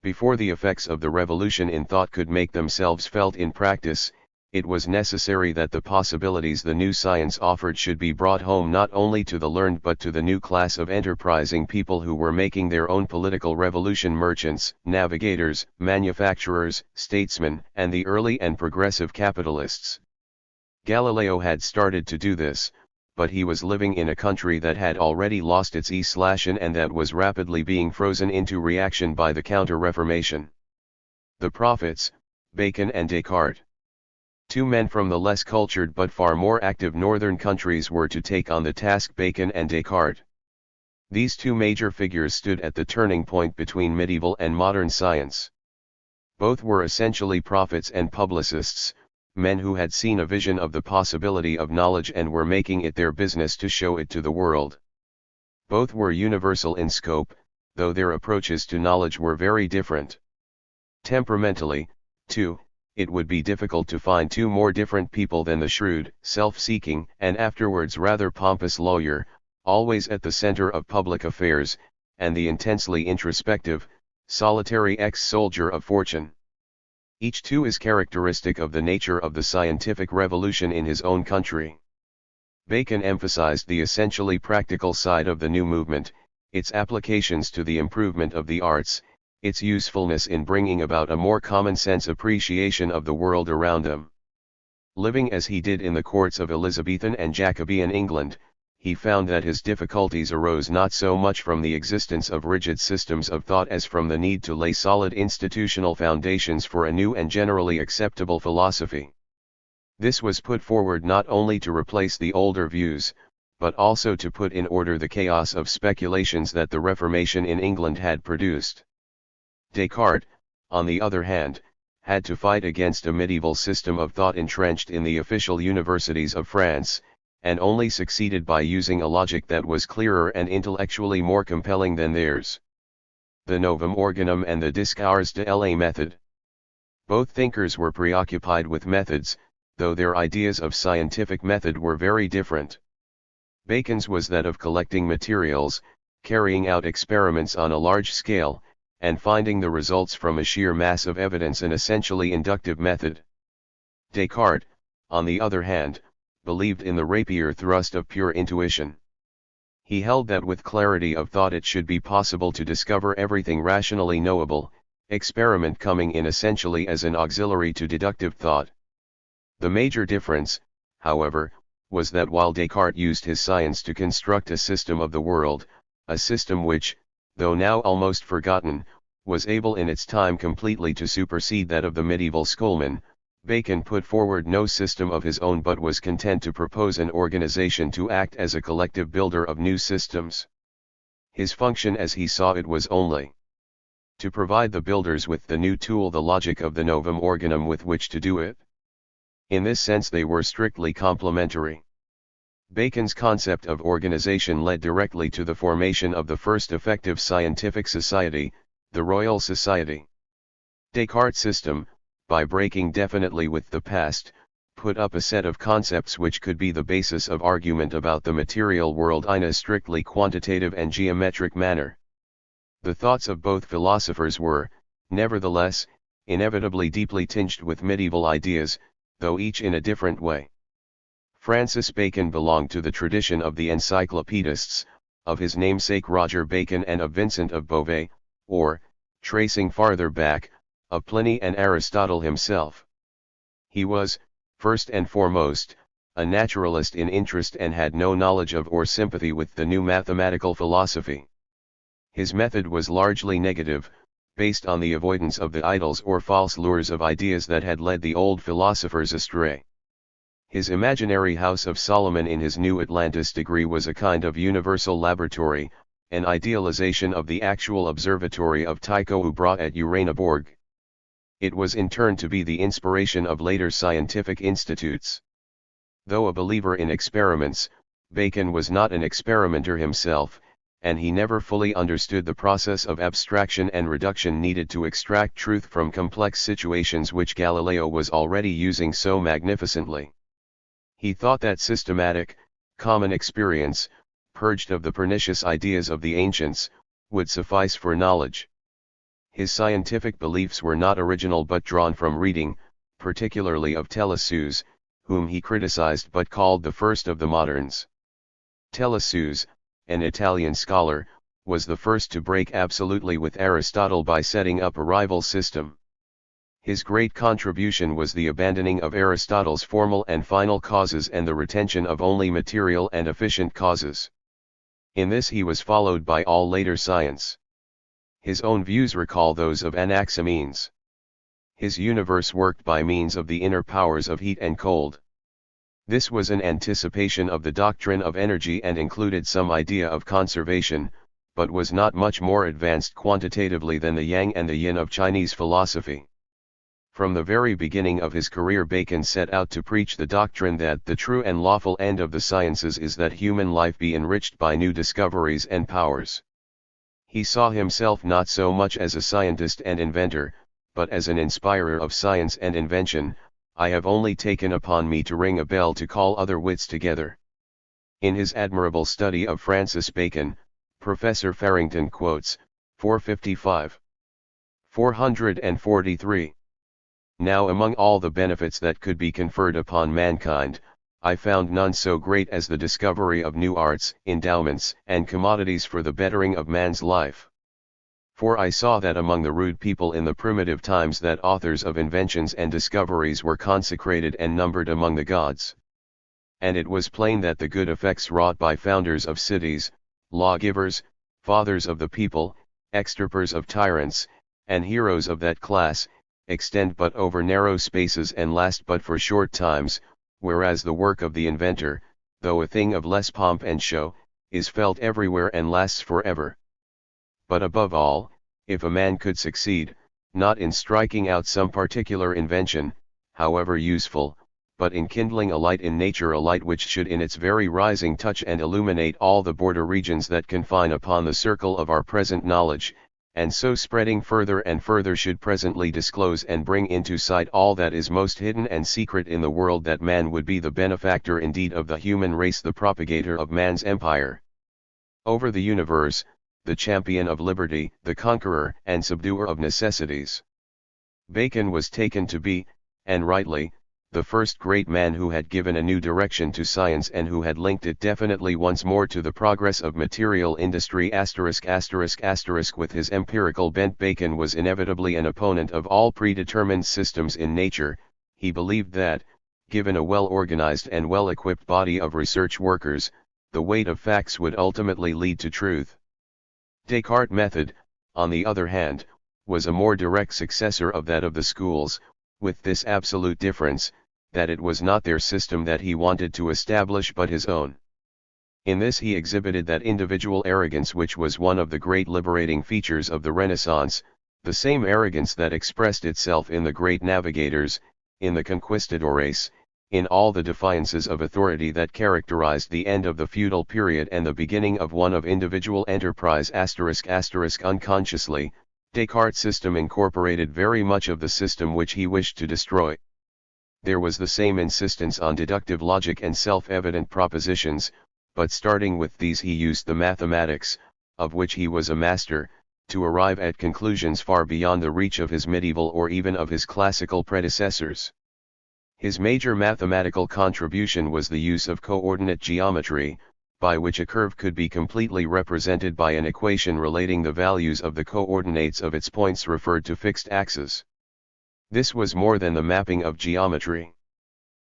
Before the effects of the revolution in thought could make themselves felt in practice, it was necessary that the possibilities the new science offered should be brought home not only to the learned but to the new class of enterprising people who were making their own political revolution: merchants, navigators, manufacturers, statesmen, and the early and progressive capitalists. Galileo had started to do this, but he was living in a country that had already lost its elation and that was rapidly being frozen into reaction by the Counter-Reformation. The prophets, Bacon and Descartes. Two men from the less cultured but far more active northern countries were to take on the task: Bacon and Descartes. These two major figures stood at the turning point between medieval and modern science. Both were essentially prophets and publicists, men who had seen a vision of the possibility of knowledge and were making it their business to show it to the world. Both were universal in scope, though their approaches to knowledge were very different. Temperamentally, too, it would be difficult to find two more different people than the shrewd, self-seeking, and afterwards rather pompous lawyer, always at the center of public affairs, and the intensely introspective, solitary ex-soldier of fortune. Each too is characteristic of the nature of the scientific revolution in his own country. Bacon emphasized the essentially practical side of the new movement, its applications to the improvement of the arts, its usefulness in bringing about a more common-sense appreciation of the world around them. Living as he did in the courts of Elizabethan and Jacobean England, he found that his difficulties arose not so much from the existence of rigid systems of thought as from the need to lay solid institutional foundations for a new and generally acceptable philosophy. This was put forward not only to replace the older views, but also to put in order the chaos of speculations that the Reformation in England had produced. Descartes, on the other hand, had to fight against a medieval system of thought entrenched in the official universities of France, and only succeeded by using a logic that was clearer and intellectually more compelling than theirs. The Novum Organum and the Discours de la method. Both thinkers were preoccupied with methods, though their ideas of scientific method were very different. Bacon's was that of collecting materials, carrying out experiments on a large scale, and finding the results from a sheer mass of evidence, an essentially inductive method. Descartes, on the other hand, believed in the rapier thrust of pure intuition. He held that with clarity of thought it should be possible to discover everything rationally knowable, experiment coming in essentially as an auxiliary to deductive thought. The major difference, however, was that while Descartes used his science to construct a system of the world, a system which, though now almost forgotten, was able in its time completely to supersede that of the medieval schoolmen, Bacon put forward no system of his own but was content to propose an organization to act as a collective builder of new systems. His function as he saw it was only to provide the builders with the new tool, the logic of the Novum Organum, with which to do it. In this sense they were strictly complementary. Bacon's concept of organization led directly to the formation of the first effective scientific society, the Royal Society. Descartes' system, by breaking definitely with the past, put up a set of concepts which could be the basis of argument about the material world in a strictly quantitative and geometric manner. The thoughts of both philosophers were, nevertheless, inevitably deeply tinged with medieval ideas, though each in a different way. Francis Bacon belonged to the tradition of the encyclopedists, of his namesake Roger Bacon and of Vincent of Beauvais, or, tracing farther back, of Pliny and Aristotle himself. He was, first and foremost, a naturalist in interest and had no knowledge of or sympathy with the new mathematical philosophy. His method was largely negative, based on the avoidance of the idols or false lures of ideas that had led the old philosophers astray. His imaginary House of Solomon in his New Atlantis degree was a kind of universal laboratory, an idealization of the actual observatory of Tycho Brahe at Uraniborg. It was in turn to be the inspiration of later scientific institutes. Though a believer in experiments, Bacon was not an experimenter himself, and he never fully understood the process of abstraction and reduction needed to extract truth from complex situations which Galileo was already using so magnificently. He thought that systematic, common experience, purged of the pernicious ideas of the ancients, would suffice for knowledge. His scientific beliefs were not original but drawn from reading, particularly of Telesus, whom he criticized but called the first of the moderns. Telesus, an Italian scholar, was the first to break absolutely with Aristotle by setting up a rival system. His great contribution was the abandoning of Aristotle's formal and final causes and the retention of only material and efficient causes. In this he was followed by all later science. His own views recall those of Anaximenes. His universe worked by means of the inner powers of heat and cold. This was an anticipation of the doctrine of energy and included some idea of conservation, but was not much more advanced quantitatively than the yang and the yin of Chinese philosophy. From the very beginning of his career Bacon set out to preach the doctrine that the true and lawful end of the sciences is that human life be enriched by new discoveries and powers. He saw himself not so much as a scientist and inventor, but as an inspirer of science and invention. I have only taken upon me to ring a bell to call other wits together. In his admirable study of Francis Bacon, Professor Farrington quotes, 455. 443. Now among all the benefits that could be conferred upon mankind, I found none so great as the discovery of new arts, endowments, and commodities for the bettering of man's life. For I saw that among the rude people in the primitive times that authors of inventions and discoveries were consecrated and numbered among the gods. And it was plain that the good effects wrought by founders of cities, lawgivers, fathers of the people, extirpers of tyrants, and heroes of that class, extend but over narrow spaces and last but for short times, whereas the work of the inventor, though a thing of less pomp and show, is felt everywhere and lasts forever. But above all, if a man could succeed, not in striking out some particular invention, however useful, but in kindling a light in nature, a light which should in its very rising touch and illuminate all the border regions that confine upon the circle of our present knowledge, and so spreading further and further should presently disclose and bring into sight all that is most hidden and secret in the world, that man would be the benefactor indeed of the human race, the propagator of man's empire over the universe, the champion of liberty, the conqueror and subduer of necessities. Bacon was taken to be, and rightly, the first great man who had given a new direction to science and who had linked it definitely once more to the progress of material industry ***** with his empirical bent. Bacon was inevitably an opponent of all predetermined systems in nature. He believed that, given a well-organized and well-equipped body of research workers, the weight of facts would ultimately lead to truth. Descartes' method, on the other hand, was a more direct successor of that of the schools, with this absolute difference, that it was not their system that he wanted to establish but his own. In this he exhibited that individual arrogance which was one of the great liberating features of the Renaissance, the same arrogance that expressed itself in the great navigators, in the conquistadores, in all the defiances of authority that characterized the end of the feudal period and the beginning of one of individual enterprise ***. Unconsciously, Descartes' system incorporated very much of the system which he wished to destroy. There was the same insistence on deductive logic and self-evident propositions, but starting with these he used the mathematics, of which he was a master, to arrive at conclusions far beyond the reach of his medieval or even of his classical predecessors. His major mathematical contribution was the use of coordinate geometry, by which a curve could be completely represented by an equation relating the values of the coordinates of its points referred to fixed axes. This was more than the mapping of geometry.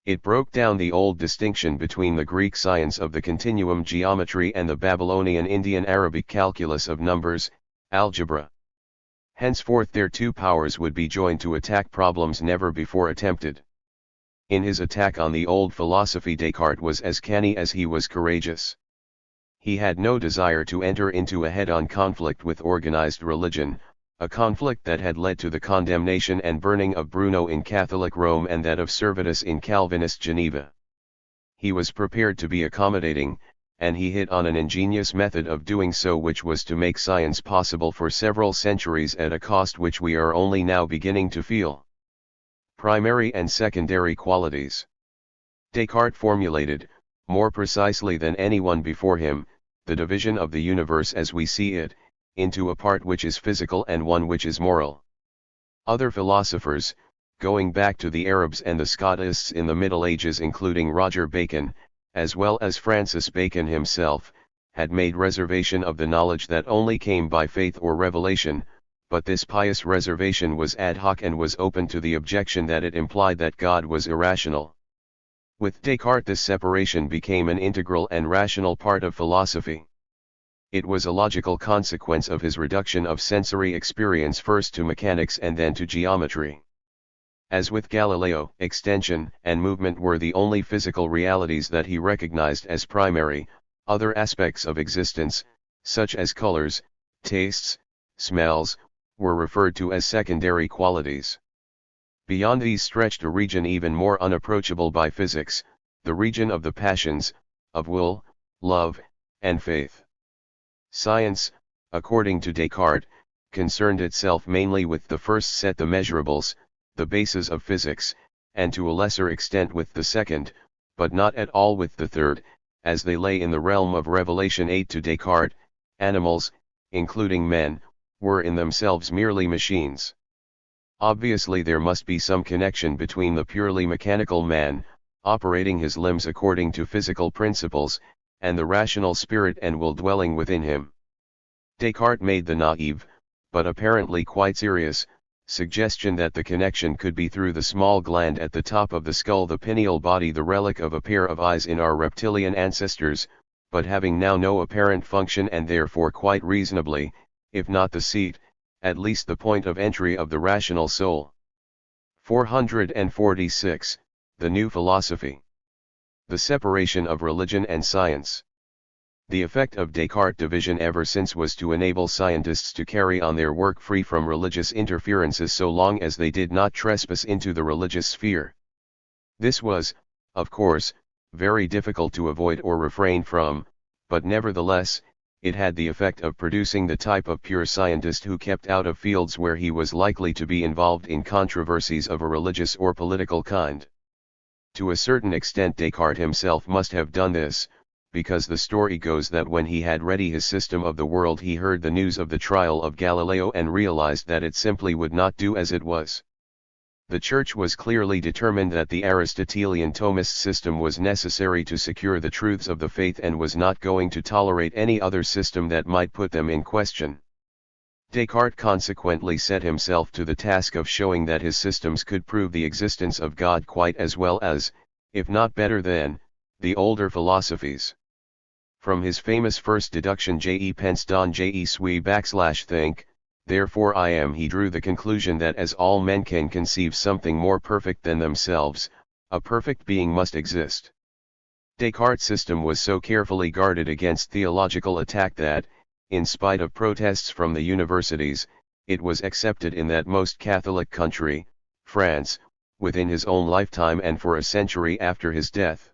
It broke down the old distinction between the Greek science of the continuum geometry and the Babylonian Indian-Arabic calculus of numbers, algebra. Henceforth their two powers would be joined to attack problems never before attempted. In his attack on the old philosophy, Descartes was as canny as he was courageous. He had no desire to enter into a head-on conflict with organized religion, a conflict that had led to the condemnation and burning of Bruno in Catholic Rome and that of Servetus in Calvinist Geneva. He was prepared to be accommodating, and he hit on an ingenious method of doing so, which was to make science possible for several centuries at a cost which we are only now beginning to feel. Primary and secondary qualities. Descartes formulated, more precisely than anyone before him, the division of the universe as we see it, into a part which is physical and one which is moral. Other philosophers, going back to the Arabs and the Scotists in the Middle Ages, including Roger Bacon, as well as Francis Bacon himself, had made reservation of the knowledge that only came by faith or revelation, but this pious reservation was ad hoc and was open to the objection that it implied that God was irrational. With Descartes this separation became an integral and rational part of philosophy. It was a logical consequence of his reduction of sensory experience first to mechanics and then to geometry. As with Galileo, extension and movement were the only physical realities that he recognized as primary, other aspects of existence, such as colors, tastes, smells, were referred to as secondary qualities. Beyond these stretched a region even more unapproachable by physics, the region of the passions, of will, love, and faith. Science, according to Descartes, concerned itself mainly with the first set, the measurables, the bases of physics, and to a lesser extent with the second, but not at all with the third, as they lay in the realm of Revelation 8 to Descartes. Animals, including men, were in themselves merely machines. Obviously there must be some connection between the purely mechanical man, operating his limbs according to physical principles, and the rational spirit and will dwelling within him. Descartes made the naive, but apparently quite serious, suggestion that the connection could be through the small gland at the top of the skull, the pineal body, the relic of a pair of eyes in our reptilian ancestors, but having now no apparent function and therefore quite reasonably, if not the seat, at least the point of entry of the rational soul. 446. The New Philosophy. The separation of religion and science. The effect of Descartes' division ever since was to enable scientists to carry on their work free from religious interferences so long as they did not trespass into the religious sphere. This was, of course, very difficult to avoid or refrain from, but nevertheless, it had the effect of producing the type of pure scientist who kept out of fields where he was likely to be involved in controversies of a religious or political kind. To a certain extent Descartes himself must have done this, because the story goes that when he had ready his system of the world he heard the news of the trial of Galileo and realized that it simply would not do as it was. The Church was clearly determined that the Aristotelian Thomist system was necessary to secure the truths of the faith and was not going to tolerate any other system that might put them in question. Descartes consequently set himself to the task of showing that his systems could prove the existence of God quite as well as, if not better than, the older philosophies. From his famous first deduction je pense donc je suis / think, therefore I am, he drew the conclusion that as all men can conceive something more perfect than themselves, a perfect being must exist. Descartes' system was so carefully guarded against theological attack that, in spite of protests from the universities, it was accepted in that most Catholic country, France, within his own lifetime and for a century after his death.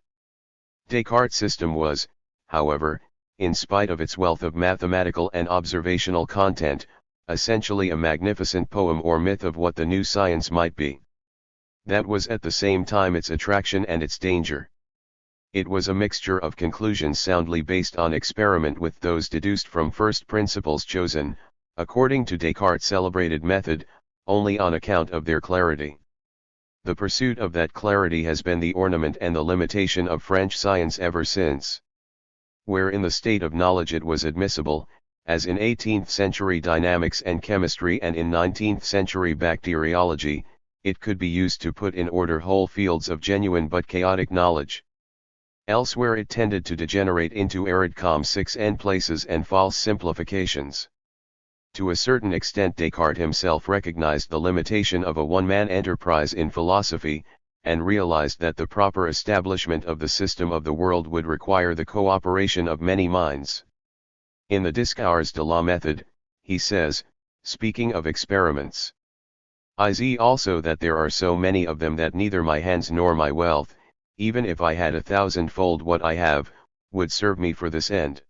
Descartes' system was, however, in spite of its wealth of mathematical and observational content, essentially a magnificent poem or myth of what the new science might be. That was at the same time its attraction and its danger. It was a mixture of conclusions soundly based on experiment with those deduced from first principles chosen, according to Descartes' celebrated method, only on account of their clarity. The pursuit of that clarity has been the ornament and the limitation of French science ever since. Where in the state of knowledge it was admissible, as in 18th century dynamics and chemistry and in 19th century bacteriology, it could be used to put in order whole fields of genuine but chaotic knowledge. Elsewhere it tended to degenerate into arid commonplaces and false simplifications. To a certain extent Descartes himself recognized the limitation of a one-man enterprise in philosophy, and realized that the proper establishment of the system of the world would require the cooperation of many minds. In the Discours de la Méthode, he says, speaking of experiments, I see also that there are so many of them that neither my hands nor my wealth, even if I had 1,000-fold what I have, would serve me for this end.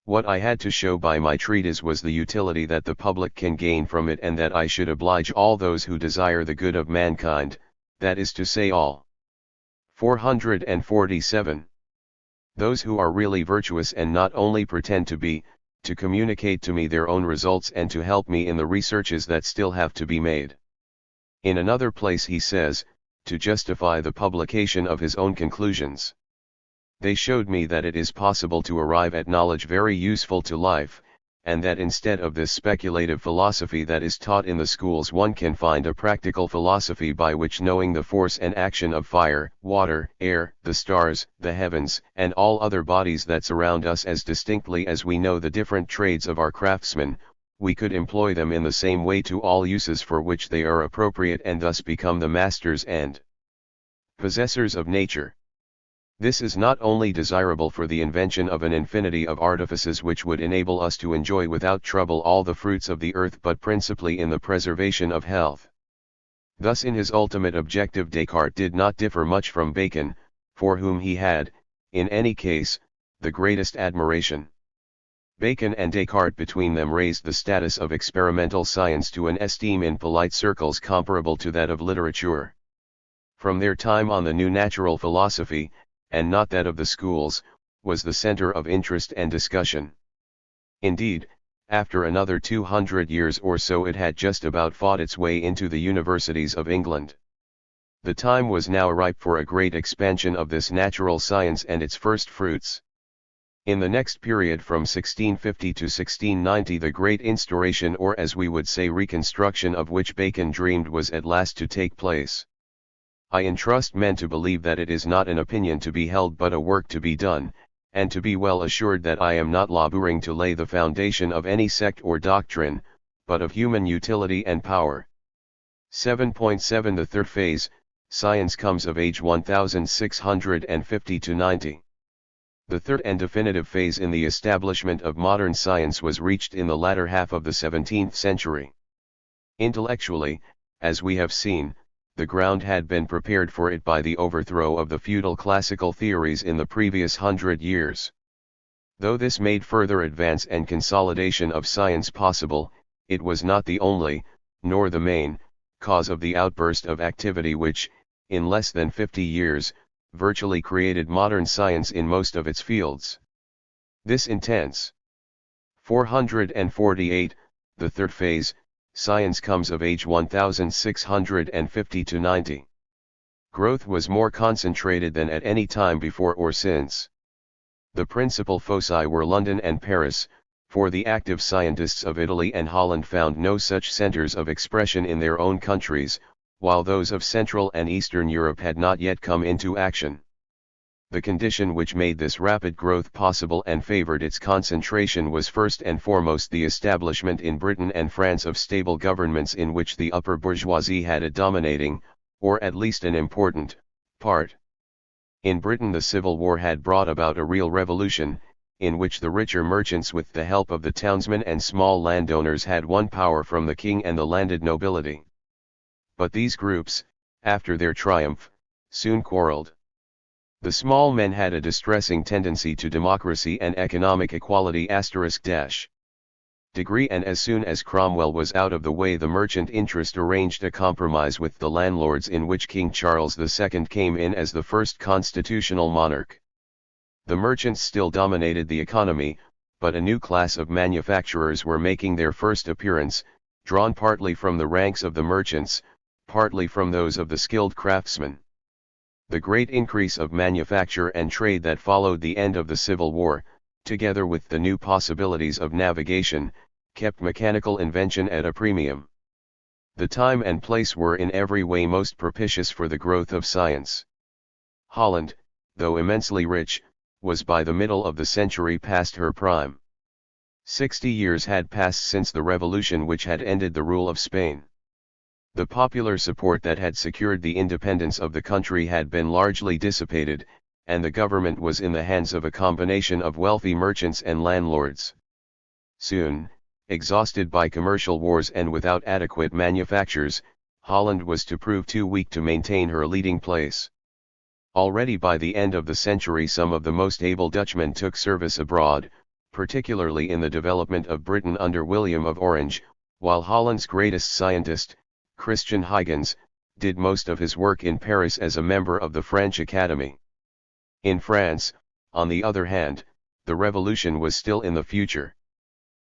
What I had to show by my treatise was the utility that the public can gain from it, and that I should oblige all those who desire the good of mankind, that is to say all. 447. Those who are really virtuous and not only pretend to be, to communicate to me their own results and to help me in the researches that still have to be made. In another place he says, to justify the publication of his own conclusions. They showed me that it is possible to arrive at knowledge very useful to life, and that instead of this speculative philosophy that is taught in the schools one can find a practical philosophy by which, knowing the force and action of fire, water, air, the stars, the heavens, and all other bodies that surround us as distinctly as we know the different trades of our craftsmen, we could employ them in the same way to all uses for which they are appropriate and thus become the masters and possessors of nature. This is not only desirable for the invention of an infinity of artifices which would enable us to enjoy without trouble all the fruits of the earth, but principally in the preservation of health. Thus in his ultimate objective Descartes did not differ much from Bacon, for whom he had, in any case, the greatest admiration. Bacon and Descartes between them raised the status of experimental science to an esteem in polite circles comparable to that of literature. From their time on the new natural philosophy, and not that of the schools, was the center of interest and discussion. Indeed, after another 200 years or so it had just about fought its way into the universities of England. The time was now ripe for a great expansion of this natural science and its first fruits. In the next period from 1650 to 1690 the great instauration, or as we would say reconstruction, of which Bacon dreamed was at last to take place. I entrust men to believe that it is not an opinion to be held but a work to be done, and to be well assured that I am not laboring to lay the foundation of any sect or doctrine, but of human utility and power. 7.7 The third phase, science comes of age 1650 to 90. The third and definitive phase in the establishment of modern science was reached in the latter half of the 17th century. Intellectually, as we have seen, the ground had been prepared for it by the overthrow of the feudal classical theories in the previous 100 years. Though this made further advance and consolidation of science possible, it was not the only, nor the main, cause of the outburst of activity which, in less than 50 years, virtually created modern science in most of its fields. This intense 448, the third phase, science comes of age 1650 to 90. Growth was more concentrated than at any time before or since. The principal foci were London and Paris, for the active scientists of Italy and Holland found no such centers of expression in their own countries, while those of Central and Eastern Europe had not yet come into action. The condition which made this rapid growth possible and favored its concentration was first and foremost the establishment in Britain and France of stable governments in which the upper bourgeoisie had a dominating, or at least an important, part. In Britain the Civil War had brought about a real revolution, in which the richer merchants with the help of the townsmen and small landowners had won power from the king and the landed nobility. But these groups, after their triumph, soon quarreled. The small men had a distressing tendency to democracy and economic equality degree, and as soon as Cromwell was out of the way the merchant interest arranged a compromise with the landlords in which King Charles II came in as the first constitutional monarch. The merchants still dominated the economy, but a new class of manufacturers were making their first appearance, drawn partly from the ranks of the merchants, partly from those of the skilled craftsmen. The great increase of manufacture and trade that followed the end of the Civil War, together with the new possibilities of navigation, kept mechanical invention at a premium. The time and place were in every way most propitious for the growth of science. Holland, though immensely rich, was by the middle of the century past her prime. 60 years had passed since the revolution which had ended the rule of Spain. The popular support that had secured the independence of the country had been largely dissipated, and the government was in the hands of a combination of wealthy merchants and landlords. Soon, exhausted by commercial wars and without adequate manufactures, Holland was to prove too weak to maintain her leading place. Already by the end of the century some of the most able Dutchmen took service abroad, particularly in the development of Britain under William of Orange, while Holland's greatest scientist, Christian Huygens, did most of his work in Paris as a member of the French Academy. In France, on the other hand, the revolution was still in the future.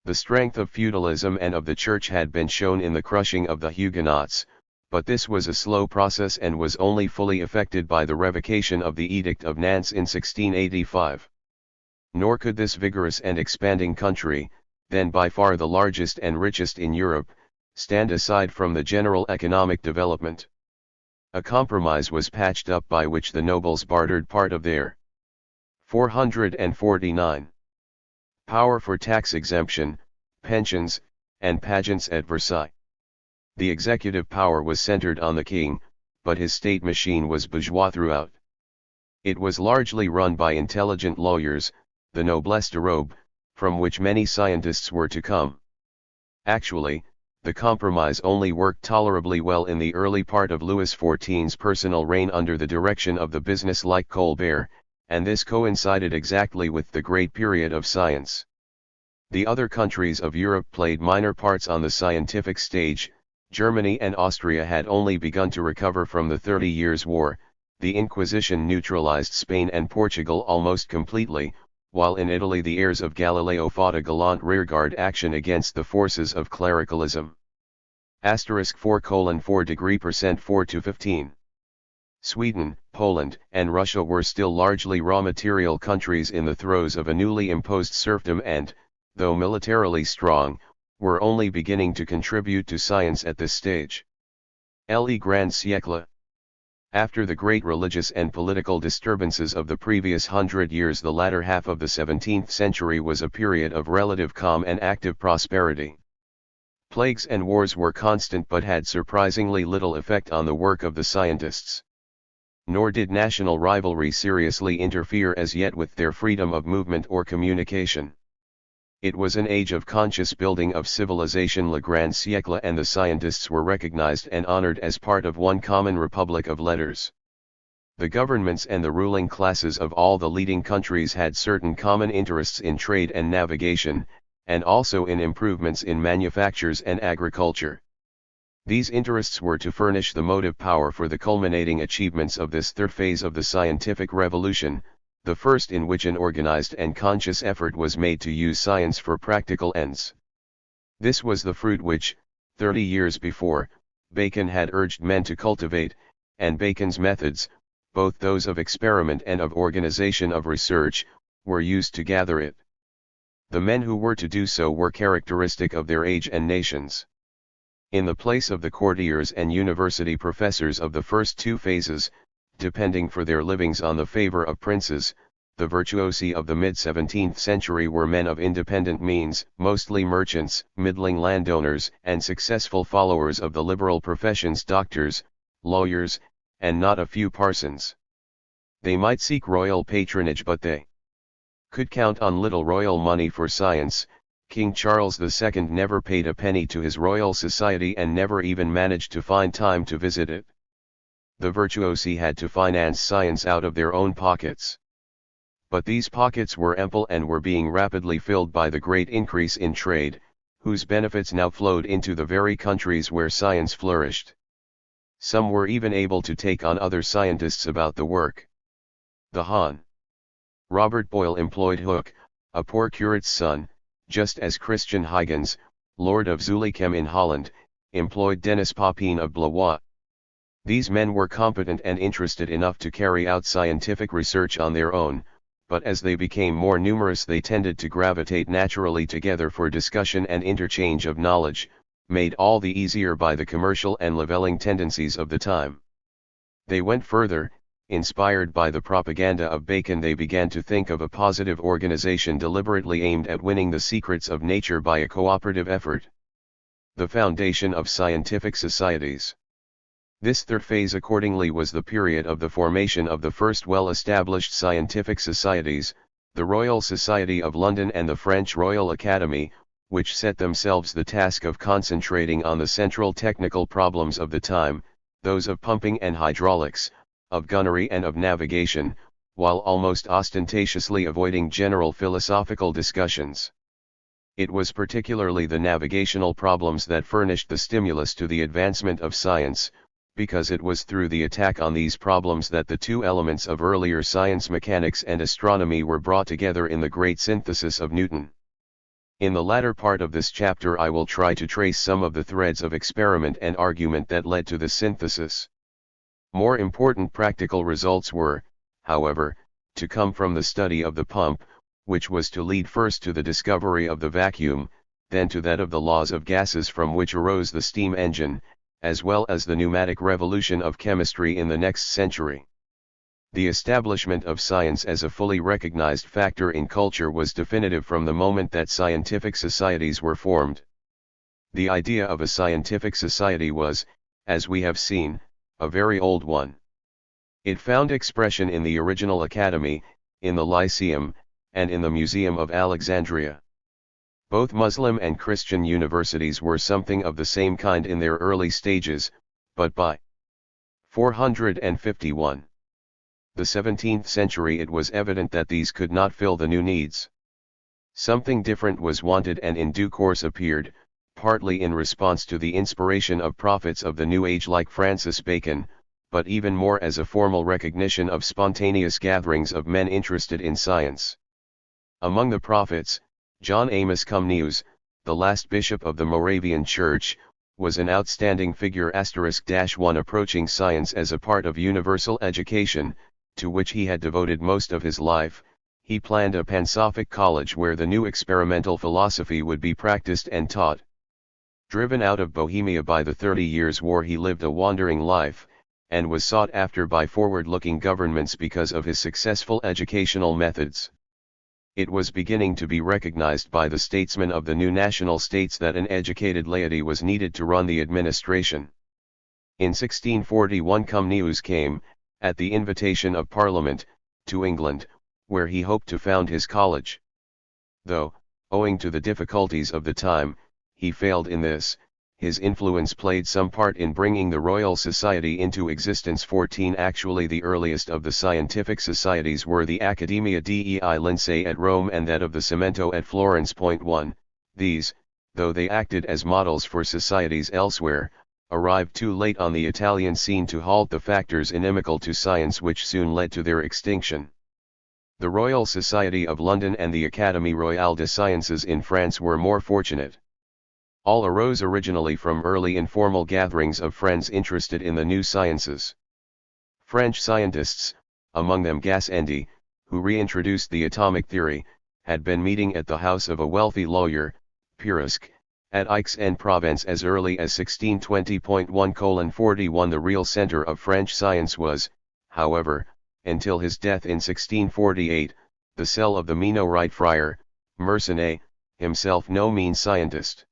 The strength of feudalism and of the Church had been shown in the crushing of the Huguenots, but this was a slow process and was only fully effected by the revocation of the Edict of Nantes in 1685. Nor could this vigorous and expanding country, then by far the largest and richest in Europe, stand aside from the general economic development. A compromise was patched up by which the nobles bartered part of their 449 power for tax exemption, pensions, and pageants at Versailles. The executive power was centered on the king, but his state machine was bourgeois throughout. It was largely run by intelligent lawyers, the noblesse de robe, from which many scientists were to come. Actually, the compromise only worked tolerably well in the early part of Louis XIV's personal reign under the direction of the business-like Colbert, and this coincided exactly with the great period of science. The other countries of Europe played minor parts on the scientific stage. Germany and Austria had only begun to recover from the 30 Years' War, the Inquisition neutralized Spain and Portugal almost completely, while in Italy the heirs of Galileo fought a gallant rearguard action against the forces of clericalism. Asterisk 4:4% 4-15. Sweden, Poland, and Russia were still largely raw material countries in the throes of a newly imposed serfdom and, though militarily strong, were only beginning to contribute to science at this stage. Le Grand Siècle. After the great religious and political disturbances of the previous 100 years, the latter half of the 17th century was a period of relative calm and active prosperity. Plagues and wars were constant but had surprisingly little effect on the work of the scientists. Nor did national rivalry seriously interfere as yet with their freedom of movement or communication. It was an age of conscious building of civilization, le grand siècle, and the scientists were recognized and honored as part of one common republic of letters. The governments and the ruling classes of all the leading countries had certain common interests in trade and navigation, and also in improvements in manufactures and agriculture. These interests were to furnish the motive power for the culminating achievements of this third phase of the scientific revolution, the first in which an organized and conscious effort was made to use science for practical ends. This was the fruit which, 30 years before, Bacon had urged men to cultivate, and Bacon's methods, both those of experiment and of organization of research, were used to gather it. The men who were to do so were characteristic of their age and nations. In the place of the courtiers and university professors of the first two phases, depending for their livings on the favor of princes, the virtuosi of the mid-17th century were men of independent means, mostly merchants, middling landowners, and successful followers of the liberal professions, doctors, lawyers, and not a few parsons. They might seek royal patronage, but they could count on little royal money for science. King Charles II never paid a penny to his Royal Society and never even managed to find time to visit it. The virtuosi had to finance science out of their own pockets. But these pockets were ample and were being rapidly filled by the great increase in trade, whose benefits now flowed into the very countries where science flourished. Some were even able to take on other scientists about the work. The Hon. Robert Boyle employed Hooke, a poor curate's son, just as Christian Huygens, Lord of Zullichem in Holland, employed Denis Papin of Blois. These men were competent and interested enough to carry out scientific research on their own, but as they became more numerous they tended to gravitate naturally together for discussion and interchange of knowledge, made all the easier by the commercial and levelling tendencies of the time. They went further. Inspired by the propaganda of Bacon, they began to think of a positive organization deliberately aimed at winning the secrets of nature by a cooperative effort. The foundation of scientific societies. This third phase accordingly was the period of the formation of the first well-established scientific societies, the Royal Society of London and the French Royal Academy, which set themselves the task of concentrating on the central technical problems of the time, those of pumping and hydraulics, of gunnery and of navigation, while almost ostentatiously avoiding general philosophical discussions. It was particularly the navigational problems that furnished the stimulus to the advancement of science, because it was through the attack on these problems that the two elements of earlier science, mechanics and astronomy, were brought together in the great synthesis of Newton. In the latter part of this chapter I will try to trace some of the threads of experiment and argument that led to the synthesis. More important practical results were, however, to come from the study of the pump, which was to lead first to the discovery of the vacuum, then to that of the laws of gases from which arose the steam engine, as well as the pneumatic revolution of chemistry in the next century. The establishment of science as a fully recognized factor in culture was definitive from the moment that scientific societies were formed. The idea of a scientific society was, as we have seen, a very old one. It found expression in the original academy, in the Lyceum, and in the Museum of Alexandria. Both Muslim and Christian universities were something of the same kind in their early stages, but by 451, the 17th century, it was evident that these could not fill the new needs. Something different was wanted, and in due course appeared, partly in response to the inspiration of prophets of the New Age like Francis Bacon, but even more as a formal recognition of spontaneous gatherings of men interested in science. Among the prophets, John Amos Comenius, the last bishop of the Moravian Church, was an outstanding figure. *1 Approaching science as a part of universal education, to which he had devoted most of his life, he planned a Pansophic college where the new experimental philosophy would be practiced and taught. Driven out of Bohemia by the 30 Years' War, he lived a wandering life, and was sought after by forward-looking governments because of his successful educational methods. It was beginning to be recognized by the statesmen of the new national states that an educated laity was needed to run the administration. In 1641 Comenius came, at the invitation of Parliament, to England, where he hoped to found his college. Though, owing to the difficulties of the time, he failed in this. His influence played some part in bringing the Royal Society into existence. 14 Actually the earliest of the scientific societies were the Accademia dei Lincei at Rome and that of the Cimento at Florence. 1. These, though they acted as models for societies elsewhere, arrived too late on the Italian scene to halt the factors inimical to science which soon led to their extinction. The Royal Society of London and the Académie Royale des Sciences in France were more fortunate. All arose originally from early informal gatherings of friends interested in the new sciences. French scientists, among them Gassendi, who reintroduced the atomic theory, had been meeting at the house of a wealthy lawyer, Pirisque, at Aix-en-Provence as early as 1620.1:41. The real center of French science was, however, until his death in 1648, the cell of the Minoite friar, Mersenne, himself no mean scientist.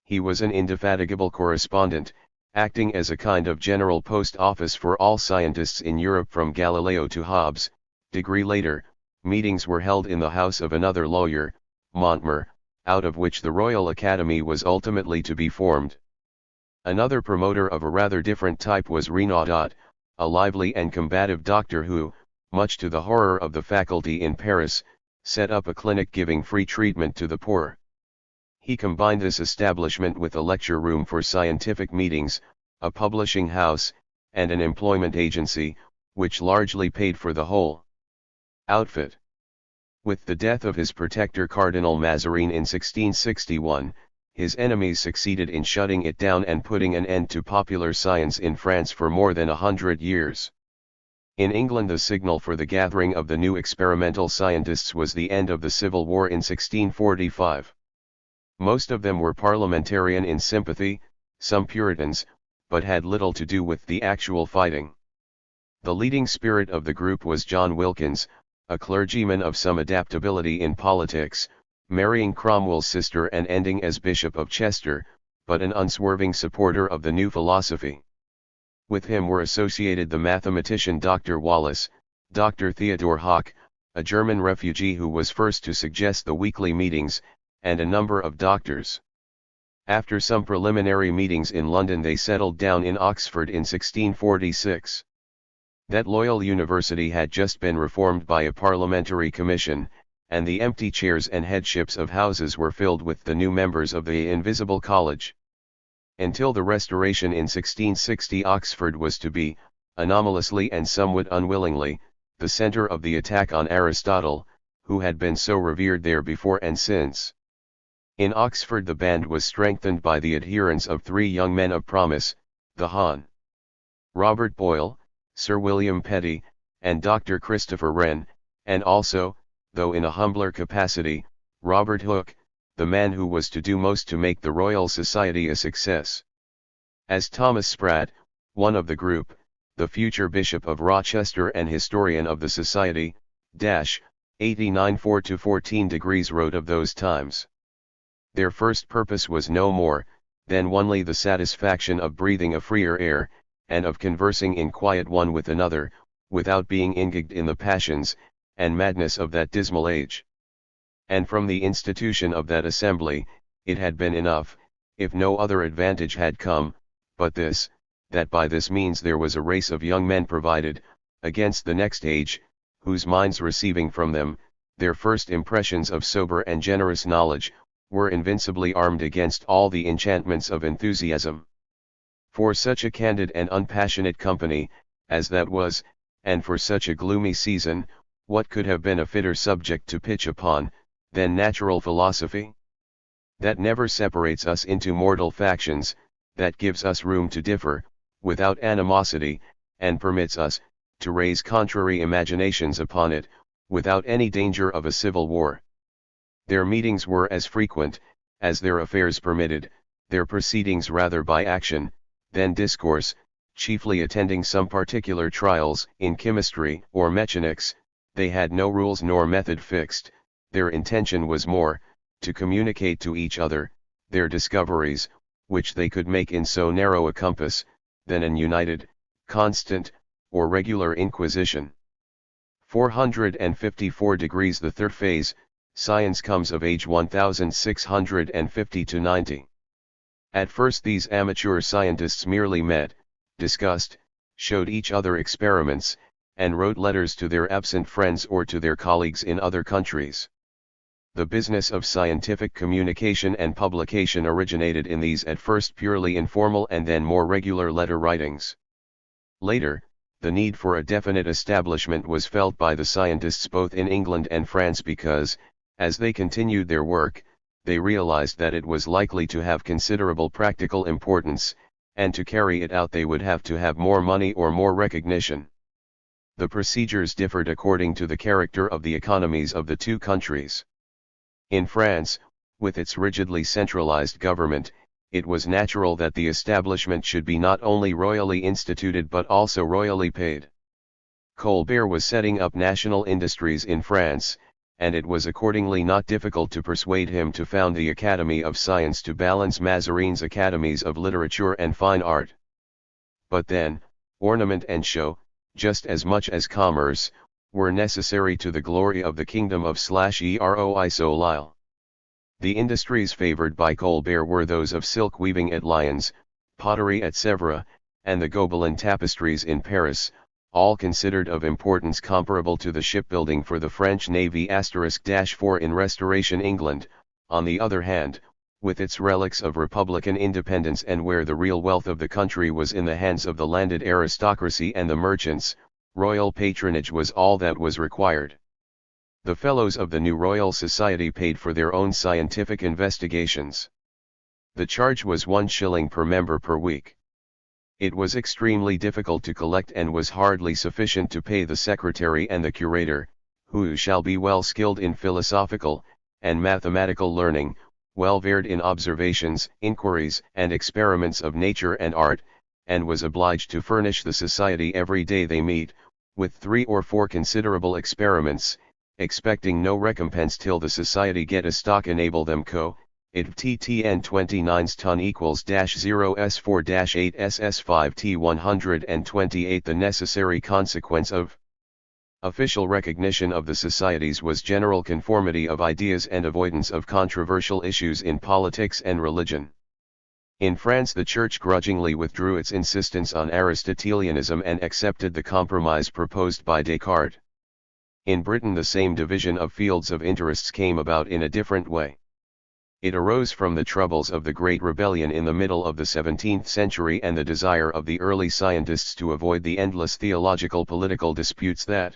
He was an indefatigable correspondent, acting as a kind of general post office for all scientists in Europe from Galileo to Hobbes. Degree later, meetings were held in the house of another lawyer, Montmer, out of which the Royal Academy was ultimately to be formed. Another promoter of a rather different type was Renaudot, a lively and combative doctor who, much to the horror of the faculty in Paris, set up a clinic giving free treatment to the poor. He combined this establishment with a lecture room for scientific meetings, a publishing house, and an employment agency, which largely paid for the whole outfit. With the death of his protector Cardinal Mazarin in 1661, his enemies succeeded in shutting it down and putting an end to popular science in France for more than 100 years. In England the signal for the gathering of the new experimental scientists was the end of the Civil War in 1645. Most of them were parliamentarian in sympathy, some Puritans, but had little to do with the actual fighting. The leading spirit of the group was John Wilkins, a clergyman of some adaptability in politics, marrying Cromwell's sister and ending as Bishop of Chester, but an unswerving supporter of the new philosophy. With him were associated the mathematician Dr. Wallace, Dr. Theodor Haack, a German refugee who was first to suggest the weekly meetings, and a number of doctors. After some preliminary meetings in London they settled down in Oxford in 1646. That loyal university had just been reformed by a parliamentary commission, and the empty chairs and headships of houses were filled with the new members of the Invisible College. Until the Restoration in 1660 Oxford was to be, anomalously and somewhat unwillingly, the center of the attack on Aristotle, who had been so revered there before and since. In Oxford the band was strengthened by the adherence of three young men of promise, the Hon. Robert Boyle, Sir William Petty, and Dr. Christopher Wren, and also, though in a humbler capacity, Robert Hooke, the man who was to do most to make the Royal Society a success. As Thomas Sprat, one of the group, the future Bishop of Rochester and historian of the Society, 89 4-14 wrote of those times. Their first purpose was no more, than only the satisfaction of breathing a freer air, and of conversing in quiet one with another, without being ingagged in the passions, and madness of that dismal age. And from the institution of that assembly, it had been enough, if no other advantage had come, but this, that by this means there was a race of young men provided, against the next age, whose minds receiving from them, their first impressions of sober and generous knowledge, were invincibly armed against all the enchantments of enthusiasm. For such a candid and unpassionate company, as that was, and for such a gloomy season, what could have been a fitter subject to pitch upon, than natural philosophy? That never separates us into mortal factions, that gives us room to differ, without animosity, and permits us, to raise contrary imaginations upon it, without any danger of a civil war. Their meetings were as frequent, as their affairs permitted, their proceedings rather by action, than discourse, chiefly attending some particular trials in chemistry or mechanics. They had no rules nor method fixed, their intention was more, to communicate to each other, their discoveries, which they could make in so narrow a compass, than an united, constant, or regular inquisition. 454 The third phase, Science comes of age 1650 to 90. At first these amateur scientists merely met, discussed, showed each other experiments, and wrote letters to their absent friends or to their colleagues in other countries. The business of scientific communication and publication originated in these at first purely informal and then more regular letter writings. Later, the need for a definite establishment was felt by the scientists both in England and France because, as they continued their work, they realized that it was likely to have considerable practical importance, and to carry it out they would have to have more money or more recognition. The procedures differed according to the character of the economies of the two countries. In France, with its rigidly centralized government, it was natural that the establishment should be not only royally instituted but also royally paid. Colbert was setting up national industries in France, and it was accordingly not difficult to persuade him to found the Academy of Science to balance Mazarin's Academies of Literature and Fine Art. But then, ornament and show, just as much as commerce, were necessary to the glory of the kingdom of /Eroi Soleil. The industries favored by Colbert were those of silk weaving at Lyons, pottery at Sèvres, and the Gobelin tapestries in Paris, all considered of importance comparable to the shipbuilding for the French Navy *4 in Restoration England. On the other hand, with its relics of republican independence and where the real wealth of the country was in the hands of the landed aristocracy and the merchants, royal patronage was all that was required. The fellows of the new Royal Society paid for their own scientific investigations. The charge was 1 shilling per member per week. It was extremely difficult to collect and was hardly sufficient to pay the secretary and the curator, who shall be well skilled in philosophical and mathematical learning, well versed in observations, inquiries, and experiments of nature and art, and was obliged to furnish the society every day they meet, with 3 or 4 considerable experiments, expecting no recompense till the society get a stock enable them it ttn 29 ton equals -0s4-8 ss5 t128. The necessary consequence of official recognition of the societies was general conformity of ideas and avoidance of controversial issues in politics and religion. In France the Church grudgingly withdrew its insistence on Aristotelianism and accepted the compromise proposed by Descartes. In Britain the same division of fields of interests came about in a different way. It arose from the troubles of the Great Rebellion in the middle of the 17th century and the desire of the early scientists to avoid the endless theological political disputes that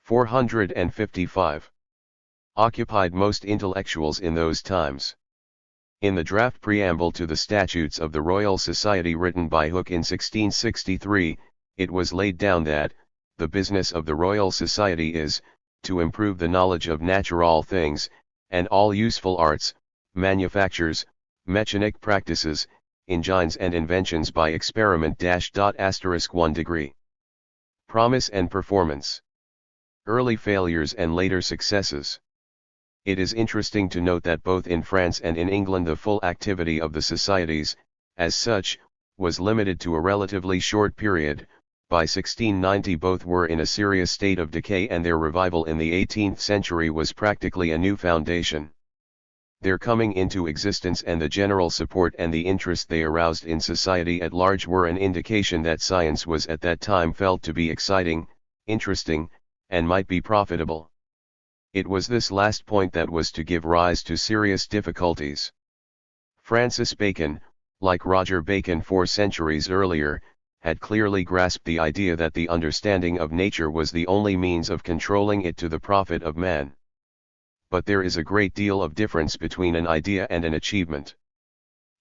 455 occupied most intellectuals in those times. In the draft preamble to the Statutes of the Royal Society written by Hooke in 1663, it was laid down that, the business of the Royal Society is, to improve the knowledge of natural things, and all useful arts, manufactures, mechanic practices, engines and inventions by experiment **1 degree. Promise and performance. Early failures and later successes. It is interesting to note that both in France and in England the full activity of the societies, as such, was limited to a relatively short period. By 1690 both were in a serious state of decay and their revival in the 18th century was practically a new foundation. Their coming into existence and the general support and the interest they aroused in society at large were an indication that science was at that time felt to be exciting, interesting, and might be profitable. It was this last point that was to give rise to serious difficulties. Francis Bacon, like Roger Bacon 4 centuries earlier, had clearly grasped the idea that the understanding of nature was the only means of controlling it to the profit of man. But there is a great deal of difference between an idea and an achievement.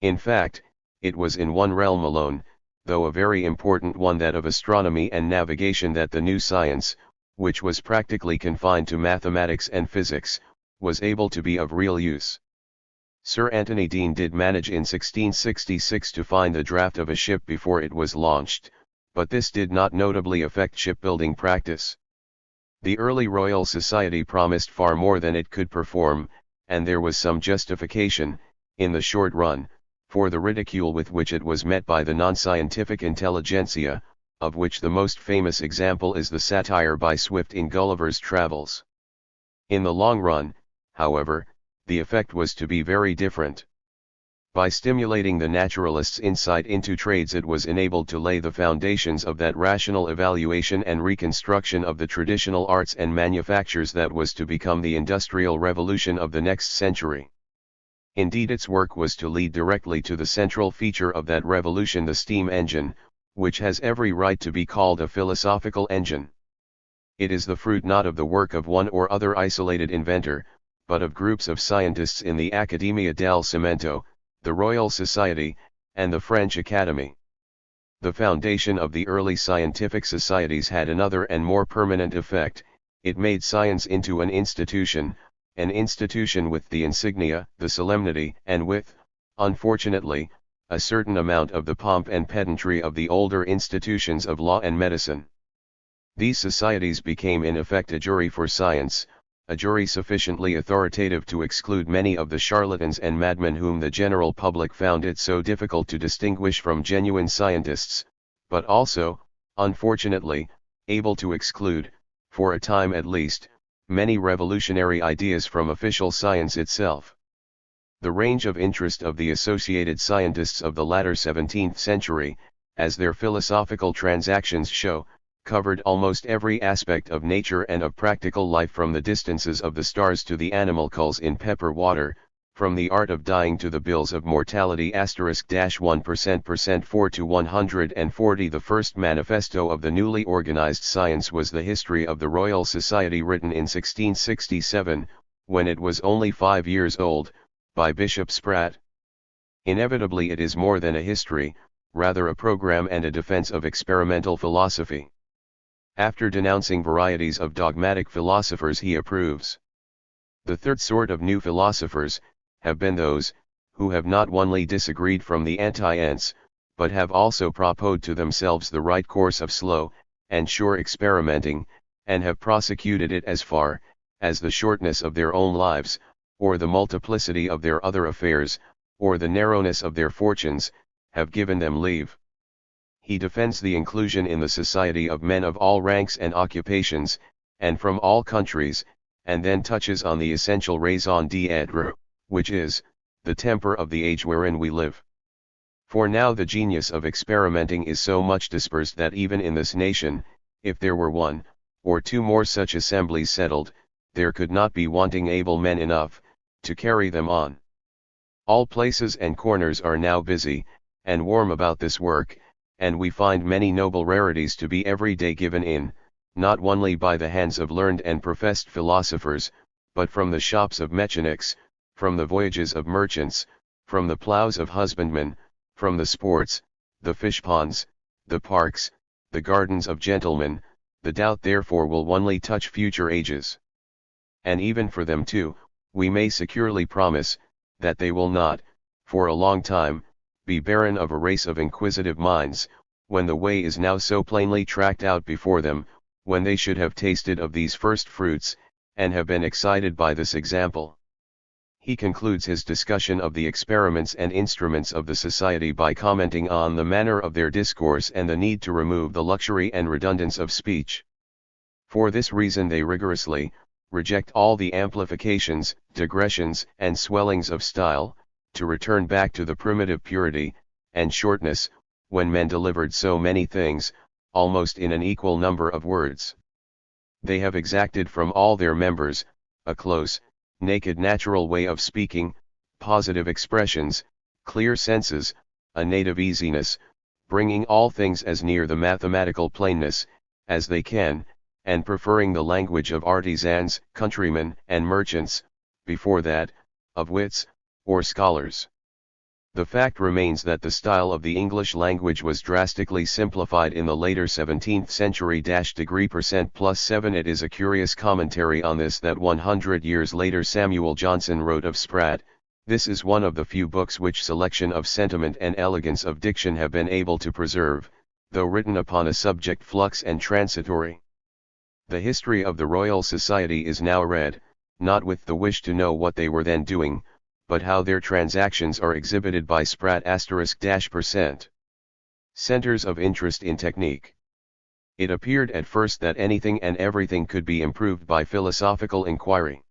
In fact, it was in one realm alone, though a very important one, that of astronomy and navigation, that the new science, which was practically confined to mathematics and physics, was able to be of real use. Sir Anthony Deane did manage in 1666 to find the draft of a ship before it was launched, but this did not notably affect shipbuilding practice. The early Royal Society promised far more than it could perform, and there was some justification, in the short run, for the ridicule with which it was met by the non-scientific intelligentsia, of which the most famous example is the satire by Swift in Gulliver's Travels. In the long run, however, the effect was to be very different. By stimulating the naturalists' insight into trades, it was enabled to lay the foundations of that rational evaluation and reconstruction of the traditional arts and manufactures that was to become the industrial revolution of the next century. Indeed, its work was to lead directly to the central feature of that revolution, the steam engine, which has every right to be called a philosophical engine. It is the fruit not of the work of one or other isolated inventor, but of groups of scientists in the Accademia del Cimento, the Royal Society, and the French Academy. The foundation of the early scientific societies had another and more permanent effect. It made science into an institution with the insignia, the solemnity, and with, unfortunately, a certain amount of the pomp and pedantry of the older institutions of law and medicine. These societies became in effect a jury for science, a jury sufficiently authoritative to exclude many of the charlatans and madmen whom the general public found it so difficult to distinguish from genuine scientists, but also, unfortunately, able to exclude, for a time at least, many revolutionary ideas from official science itself. The range of interest of the associated scientists of the latter 17th century, as their philosophical transactions show, covered almost every aspect of nature and of practical life, from the distances of the stars to the animalcules in pepper water, from the art of dying to the bills of mortality *1% 4 to 140. The first manifesto of the newly organized science was the History of the Royal Society, written in 1667, when it was only 5 years old, by Bishop Sprat. Inevitably it is more than a history, rather a program and a defense of experimental philosophy. After denouncing varieties of dogmatic philosophers, he approves. The third sort of new philosophers have been those who have not only disagreed from the anti-ants, but have also proposed to themselves the right course of slow and sure experimenting, and have prosecuted it as far as the shortness of their own lives, or the multiplicity of their other affairs, or the narrowness of their fortunes, have given them leave. He defends the inclusion in the society of men of all ranks and occupations, and from all countries, and then touches on the essential raison d'être, which is, the temper of the age wherein we live. For now the genius of experimenting is so much dispersed that even in this nation, if there were one, or two more such assemblies settled, there could not be wanting able men enough, to carry them on. All places and corners are now busy, and warm about this work, and we find many noble rarities to be every day given in, not only by the hands of learned and professed philosophers, but from the shops of mechanics, from the voyages of merchants, from the ploughs of husbandmen, from the sports, the fish ponds, the parks, the gardens of gentlemen. The doubt therefore will only touch future ages. And even for them too, we may securely promise, that they will not, for a long time, be barren of a race of inquisitive minds, when the way is now so plainly tracked out before them, when they should have tasted of these first fruits, and have been excited by this example. He concludes his discussion of the experiments and instruments of the society by commenting on the manner of their discourse and the need to remove the luxury and redundance of speech. For this reason they rigorously reject all the amplifications, digressions, and swellings of style, to return back to the primitive purity and shortness, when men delivered so many things, almost in an equal number of words. They have exacted from all their members, a close, naked natural way of speaking, positive expressions, clear senses, a native easiness, bringing all things as near the mathematical plainness as they can, and preferring the language of artisans, countrymen, and merchants, before that of wits, or scholars. The fact remains that the style of the English language was drastically simplified in the later 17th century. %+7. It is a curious commentary on this that 100 years later Samuel Johnson wrote of Spratt. This is one of the few books which selection of sentiment and elegance of diction have been able to preserve, though written upon a subject flux and transitory. The history of the Royal Society is now read, not with the wish to know what they were then doing, but how their transactions are exhibited by Spratt *%. Centers of interest in technique. It appeared at first that anything and everything could be improved by philosophical inquiry.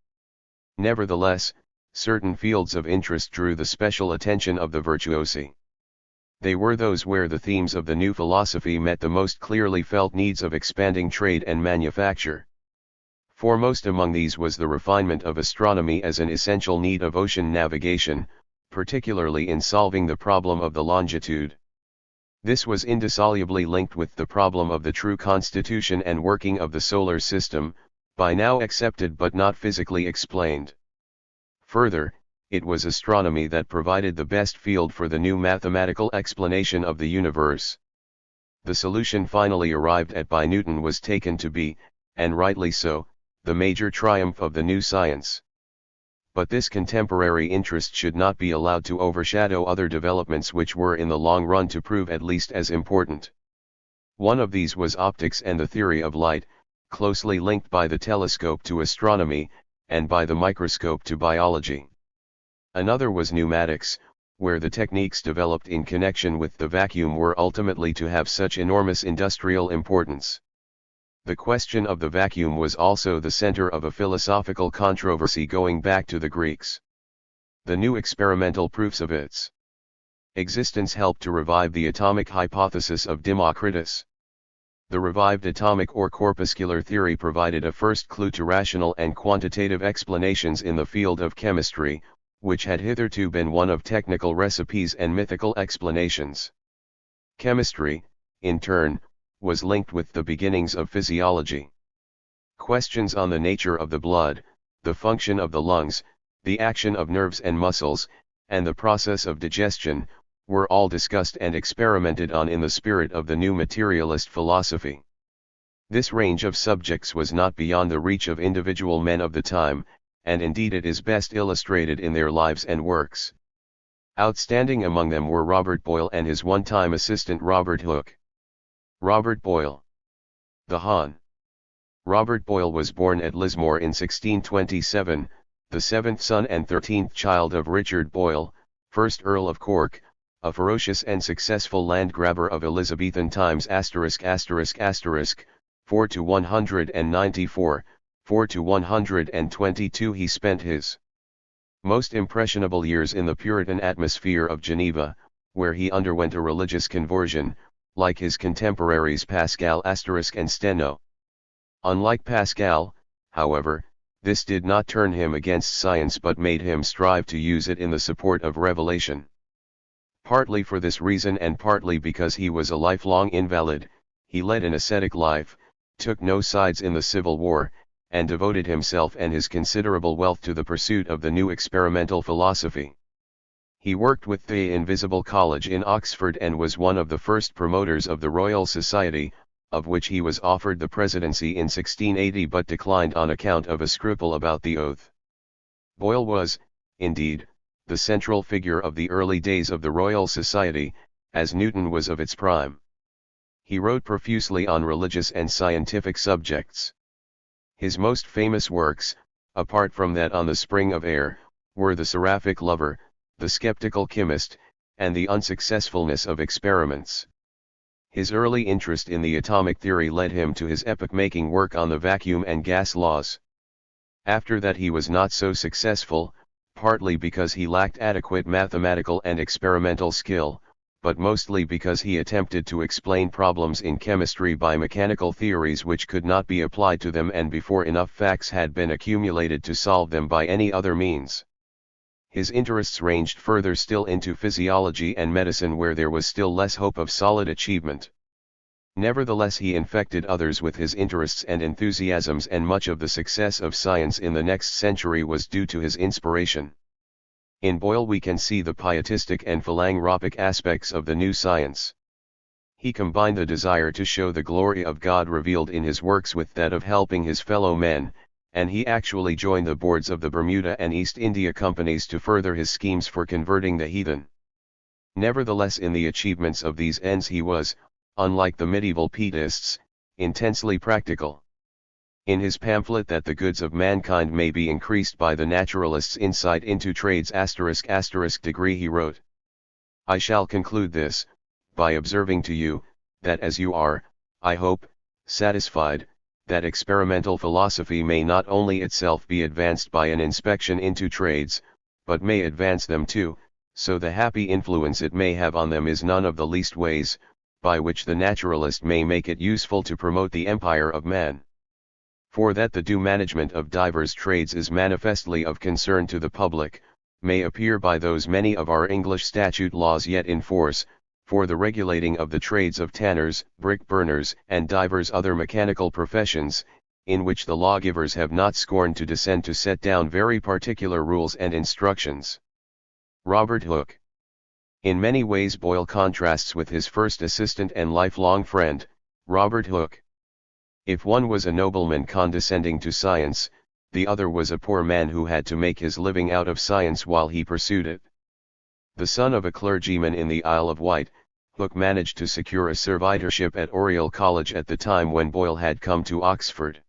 Nevertheless, certain fields of interest drew the special attention of the virtuosi. They were those where the themes of the new philosophy met the most clearly felt needs of expanding trade and manufacture. Foremost among these was the refinement of astronomy as an essential need of ocean navigation, particularly in solving the problem of the longitude. This was indissolubly linked with the problem of the true constitution and working of the solar system, by now accepted but not physically explained. Further, it was astronomy that provided the best field for the new mathematical explanation of the universe. The solution finally arrived at by Newton was taken to be, and rightly so, the major triumph of the new science. But this contemporary interest should not be allowed to overshadow other developments which were in the long run to prove at least as important. One of these was optics and the theory of light, closely linked by the telescope to astronomy, and by the microscope to biology. Another was pneumatics, where the techniques developed in connection with the vacuum were ultimately to have such enormous industrial importance. The question of the vacuum was also the center of a philosophical controversy going back to the Greeks. The new experimental proofs of its existence helped to revive the atomic hypothesis of Democritus. The revived atomic or corpuscular theory provided a first clue to rational and quantitative explanations in the field of chemistry, which had hitherto been one of technical recipes and mythical explanations. Chemistry, in turn, was linked with the beginnings of physiology. Questions on the nature of the blood, the function of the lungs, the action of nerves and muscles, and the process of digestion, were all discussed and experimented on in the spirit of the new materialist philosophy. This range of subjects was not beyond the reach of individual men of the time, and indeed it is best illustrated in their lives and works. Outstanding among them were Robert Boyle and his one-time assistant Robert Hooke. Robert Boyle. The Hon. Robert Boyle was born at Lismore in 1627, the seventh son and 13th child of Richard Boyle, 1st Earl of Cork, a ferocious and successful land-grabber of Elizabethan times *****, 4 to 194, 4 to 122. He spent his most impressionable years in the Puritan atmosphere of Geneva, where he underwent a religious conversion, like his contemporaries Pascal * and Steno. Unlike Pascal, however, this did not turn him against science but made him strive to use it in the support of revelation. Partly for this reason and partly because he was a lifelong invalid, he led an ascetic life, took no sides in the Civil War, and devoted himself and his considerable wealth to the pursuit of the new experimental philosophy. He worked with the Invisible College in Oxford and was one of the first promoters of the Royal Society, of which he was offered the presidency in 1680 but declined on account of a scruple about the oath. Boyle was, indeed, the central figure of the early days of the Royal Society, as Newton was of its prime. He wrote profusely on religious and scientific subjects. His most famous works, apart from that on the spring of air, were The Seraphic Lover, The Skeptical Chemist, and The Unsuccessfulness of Experiments. His early interest in the atomic theory led him to his epoch-making work on the vacuum and gas laws. After that he was not so successful, partly because he lacked adequate mathematical and experimental skill, but mostly because he attempted to explain problems in chemistry by mechanical theories which could not be applied to them and before enough facts had been accumulated to solve them by any other means. His interests ranged further still into physiology and medicine where there was still less hope of solid achievement. Nevertheless he infected others with his interests and enthusiasms and much of the success of science in the next century was due to his inspiration. In Boyle we can see the pietistic and philanthropic aspects of the new science. He combined the desire to show the glory of God revealed in his works with that of helping his fellow men, and he actually joined the boards of the Bermuda and East India Companies to further his schemes for converting the heathen. Nevertheless in the achievements of these ends he was, unlike the medieval pietists, intensely practical. In his pamphlet That the Goods of Mankind May be Increased by the Naturalist's Insight into Trades ** degree he wrote, I shall conclude this, by observing to you, that as you are, I hope, satisfied, that experimental philosophy may not only itself be advanced by an inspection into trades, but may advance them too, so the happy influence it may have on them is none of the least ways, by which the naturalist may make it useful to promote the empire of man. For that the due management of divers trades is manifestly of concern to the public, may appear by those many of our English statute laws yet in force, for the regulating of the trades of tanners, brick burners, and divers other mechanical professions, in which the lawgivers have not scorned to descend to set down very particular rules and instructions. Robert Hooke. In many ways Boyle contrasts with his first assistant and lifelong friend, Robert Hooke. If one was a nobleman condescending to science, the other was a poor man who had to make his living out of science while he pursued it. The son of a clergyman in the Isle of Wight, Hooke managed to secure a servitorship at Oriel College at the time when Boyle had come to Oxford.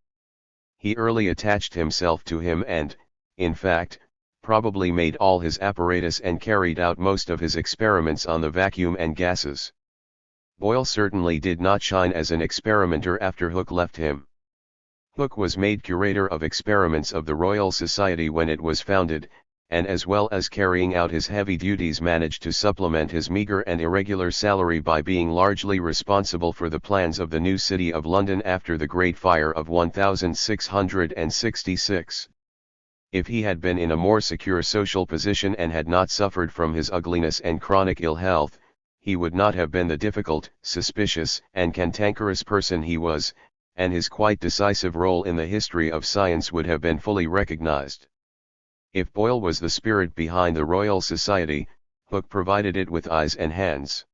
He early attached himself to him and, in fact, probably made all his apparatus and carried out most of his experiments on the vacuum and gases. Boyle certainly did not shine as an experimenter after Hooke left him. Hooke was made curator of experiments of the Royal Society when it was founded, and as well as carrying out his heavy duties managed to supplement his meagre and irregular salary by being largely responsible for the plans of the new city of London after the Great Fire of 1666. If he had been in a more secure social position and had not suffered from his ugliness and chronic ill health, he would not have been the difficult, suspicious, and cantankerous person he was, and his quite decisive role in the history of science would have been fully recognized. If Boyle was the spirit behind the Royal Society, Hooke provided it with eyes and hands.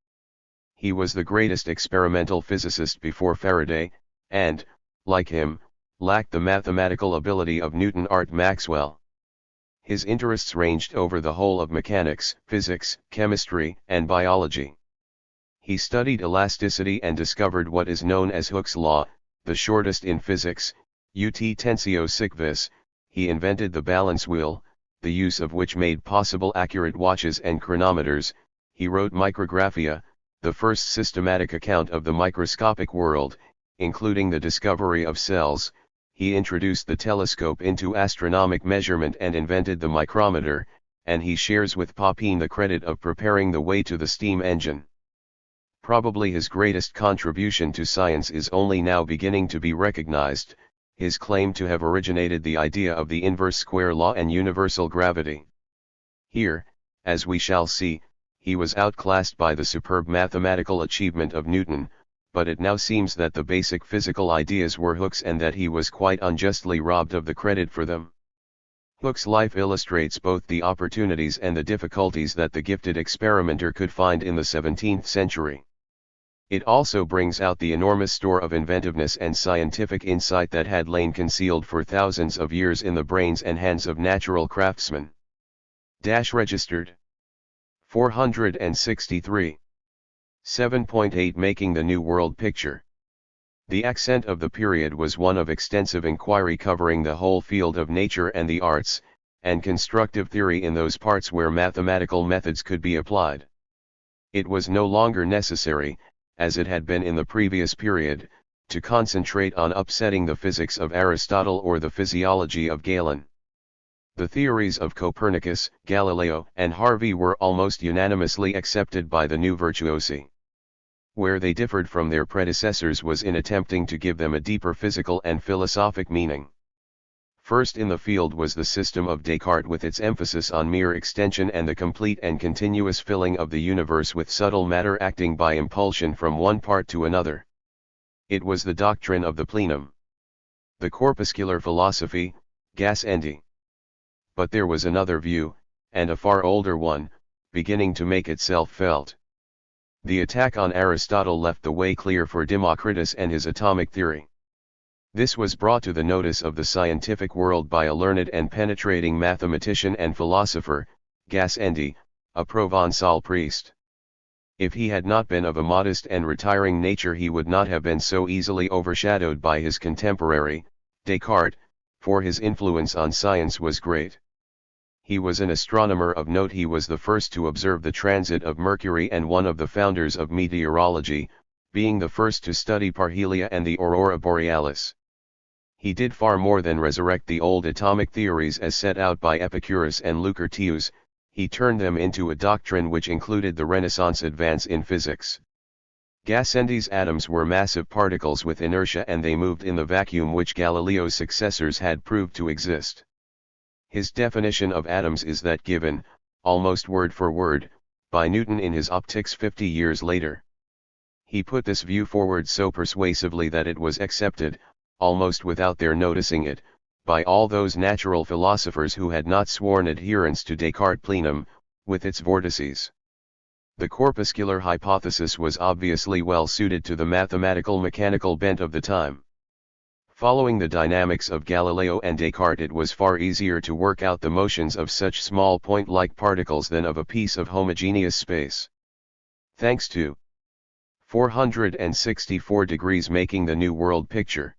He was the greatest experimental physicist before Faraday, and, like him, lacked the mathematical ability of Newton or Maxwell. His interests ranged over the whole of mechanics, physics, chemistry, and biology. He studied elasticity and discovered what is known as Hooke's law, the shortest in physics, ut tensio sic vis. He invented the balance wheel, the use of which made possible accurate watches and chronometers. He wrote Micrographia, the first systematic account of the microscopic world, including the discovery of cells. He introduced the telescope into astronomic measurement and invented the micrometer, and he shares with Papin the credit of preparing the way to the steam engine. Probably his greatest contribution to science is only now beginning to be recognized, his claim to have originated the idea of the inverse square law and universal gravity. Here, as we shall see, he was outclassed by the superb mathematical achievement of Newton, but it now seems that the basic physical ideas were Hooke's and that he was quite unjustly robbed of the credit for them. Hooke's life illustrates both the opportunities and the difficulties that the gifted experimenter could find in the 17th century. It also brings out the enormous store of inventiveness and scientific insight that had lain concealed for thousands of years in the brains and hands of natural craftsmen. Registered 463. 7.8 Making the New World Picture. The accent of the period was one of extensive inquiry covering the whole field of nature and the arts, and constructive theory in those parts where mathematical methods could be applied. It was no longer necessary, as it had been in the previous period, to concentrate on upsetting the physics of Aristotle or the physiology of Galen. The theories of Copernicus, Galileo, and Harvey were almost unanimously accepted by the new virtuosi. Where they differed from their predecessors was in attempting to give them a deeper physical and philosophic meaning. First in the field was the system of Descartes with its emphasis on mere extension and the complete and continuous filling of the universe with subtle matter acting by impulsion from one part to another. It was the doctrine of the plenum. The corpuscular philosophy, Gassendi. But there was another view, and a far older one, beginning to make itself felt. The attack on Aristotle left the way clear for Democritus and his atomic theory. This was brought to the notice of the scientific world by a learned and penetrating mathematician and philosopher, Gassendi, a Provençal priest. If he had not been of a modest and retiring nature he would not have been so easily overshadowed by his contemporary, Descartes, for his influence on science was great. He was an astronomer of note. He was the first to observe the transit of Mercury and one of the founders of meteorology, being the first to study parhelia and the aurora borealis. He did far more than resurrect the old atomic theories as set out by Epicurus and Lucretius. He turned them into a doctrine which included the Renaissance advance in physics. Gassendi's atoms were massive particles with inertia, and they moved in the vacuum which Galileo's successors had proved to exist. His definition of atoms is that given, almost word for word, by Newton in his Optics 50 years later. He put this view forward so persuasively that it was accepted, almost without their noticing it, by all those natural philosophers who had not sworn adherence to Descartes' plenum, with its vortices. The corpuscular hypothesis was obviously well suited to the mathematical-mechanical bent of the time. Following the dynamics of Galileo and Descartes, it was far easier to work out the motions of such small point-like particles than of a piece of homogeneous space. Thanks to 464 degrees making the New World picture.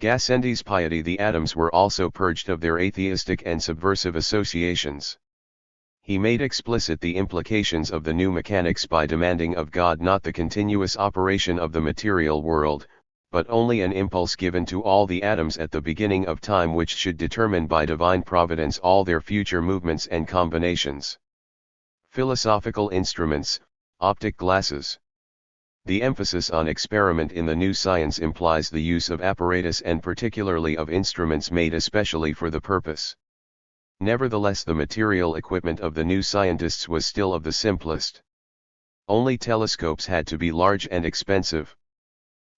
Gassendi's piety, the atoms were also purged of their atheistic and subversive associations. He made explicit the implications of the new mechanics by demanding of God not the continuous operation of the material world, but only an impulse given to all the atoms at the beginning of time which should determine by divine providence all their future movements and combinations. Philosophical instruments, optic glasses. The emphasis on experiment in the new science implies the use of apparatus and particularly of instruments made especially for the purpose. Nevertheless, the material equipment of the new scientists was still of the simplest. Only telescopes had to be large and expensive.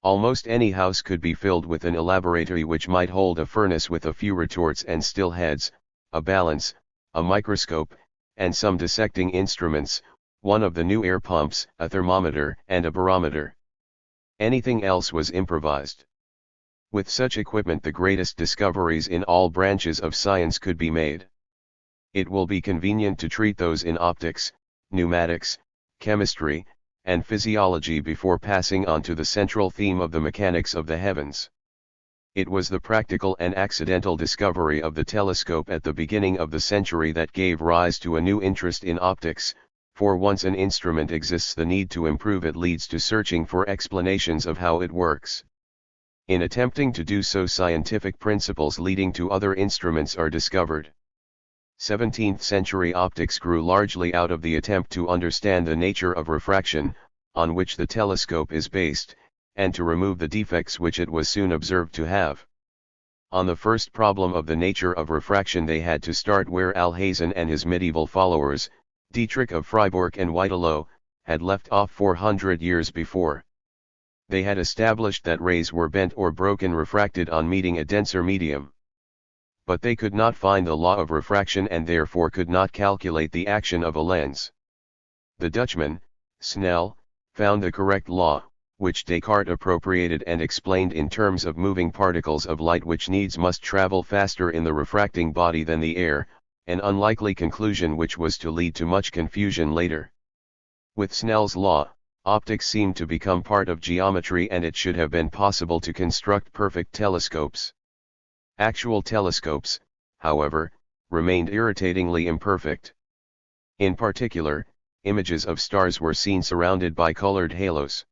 Almost any house could be filled with an elaboratory which might hold a furnace with a few retorts and still heads, a balance, a microscope, and some dissecting instruments, one of the new air pumps, a thermometer, and a barometer. Anything else was improvised. With such equipment the greatest discoveries in all branches of science could be made. It will be convenient to treat those in optics, pneumatics, chemistry, and physiology before passing on to the central theme of the mechanics of the heavens. It was the practical and accidental discovery of the telescope at the beginning of the century that gave rise to a new interest in optics, for once an instrument exists the need to improve it leads to searching for explanations of how it works. In attempting to do so, scientific principles leading to other instruments are discovered. 17th century optics grew largely out of the attempt to understand the nature of refraction, on which the telescope is based, and to remove the defects which it was soon observed to have. On the first problem of the nature of refraction they had to start where Alhazen and his medieval followers, Dietrich of Freiburg and Whitelow, had left off 400 years before. They had established that rays were bent or broken refracted on meeting a denser medium. But they could not find the law of refraction and therefore could not calculate the action of a lens. The Dutchman, Snell, found the correct law, which Descartes appropriated and explained in terms of moving particles of light which needs must travel faster in the refracting body than the air, an unlikely conclusion which was to lead to much confusion later. With Snell's law, optics seemed to become part of geometry and it should have been possible to construct perfect telescopes. Actual telescopes, however, remained irritatingly imperfect. In particular, images of stars were seen surrounded by colored halos.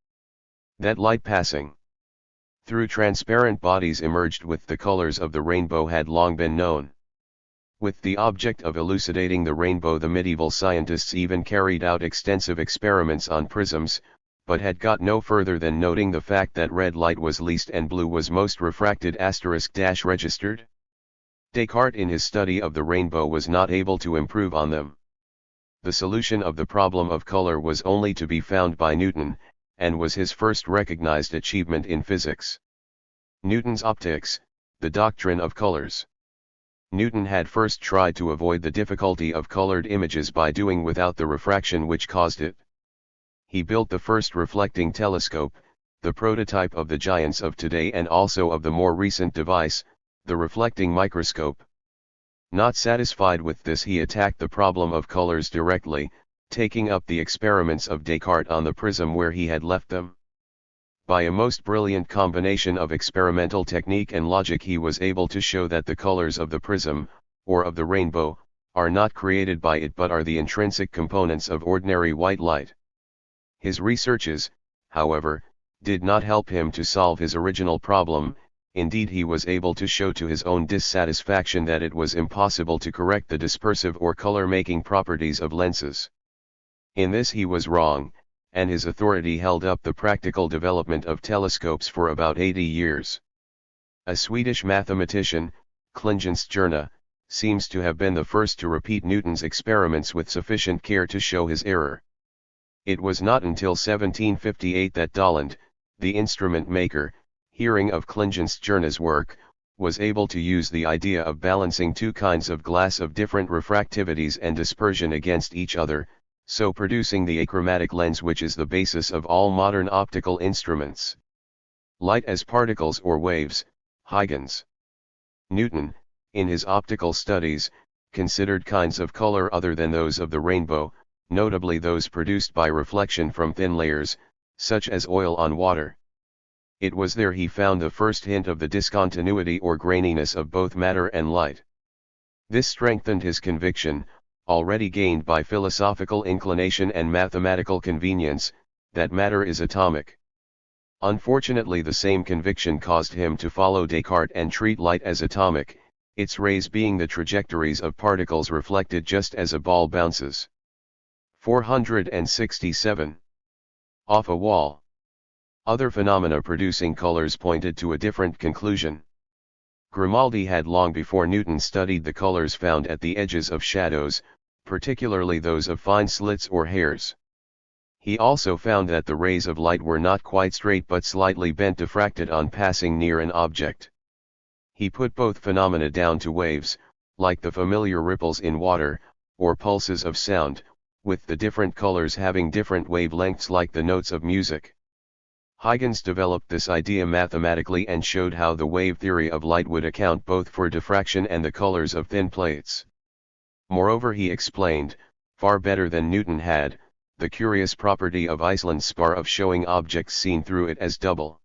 That light passing through transparent bodies emerged with the colors of the rainbow had long been known. With the object of elucidating the rainbow, the medieval scientists even carried out extensive experiments on prisms, but had got no further than noting the fact that red light was least and blue was most refracted *# registered. Descartes in his study of the rainbow was not able to improve on them. The solution of the problem of color was only to be found by Newton, and was his first recognized achievement in physics. Newton's optics, the doctrine of colors. Newton had first tried to avoid the difficulty of colored images by doing without the refraction which caused it. He built the first reflecting telescope, the prototype of the giants of today and also of the more recent device, the reflecting microscope. Not satisfied with this, he attacked the problem of colors directly, taking up the experiments of Descartes on the prism where he had left them. By a most brilliant combination of experimental technique and logic he was able to show that the colors of the prism, or of the rainbow, are not created by it but are the intrinsic components of ordinary white light. His researches, however, did not help him to solve his original problem, Indeed, he was able to show to his own dissatisfaction that it was impossible to correct the dispersive or color-making properties of lenses. In this he was wrong, and his authority held up the practical development of telescopes for about 80 years. A Swedish mathematician, Klingenstierna, seems to have been the first to repeat Newton's experiments with sufficient care to show his error. It was not until 1758 that Dalland, the instrument maker, hearing of Klingenstierna's work, was able to use the idea of balancing two kinds of glass of different refractivities and dispersion against each other, so producing the achromatic lens which is the basis of all modern optical instruments. Light as particles or waves, Huygens. Newton, in his optical studies, considered kinds of color other than those of the rainbow, notably those produced by reflection from thin layers, such as oil on water. It was there he found the first hint of the discontinuity or graininess of both matter and light. This strengthened his conviction, already gained by philosophical inclination and mathematical convenience, that matter is atomic. Unfortunately, the same conviction caused him to follow Descartes and treat light as atomic, its rays being the trajectories of particles reflected just as a ball bounces. 467. Off a wall. Other phenomena producing colors pointed to a different conclusion. Grimaldi had long before Newton studied the colors found at the edges of shadows, particularly those of fine slits or hairs. He also found that the rays of light were not quite straight but slightly bent, diffracted on passing near an object. He put both phenomena down to waves, like the familiar ripples in water, or pulses of sound, with the different colors having different wavelengths like the notes of music. Huygens developed this idea mathematically and showed how the wave theory of light would account both for diffraction and the colors of thin plates. Moreover, he explained, far better than Newton had, the curious property of Iceland's spar of showing objects seen through it as double.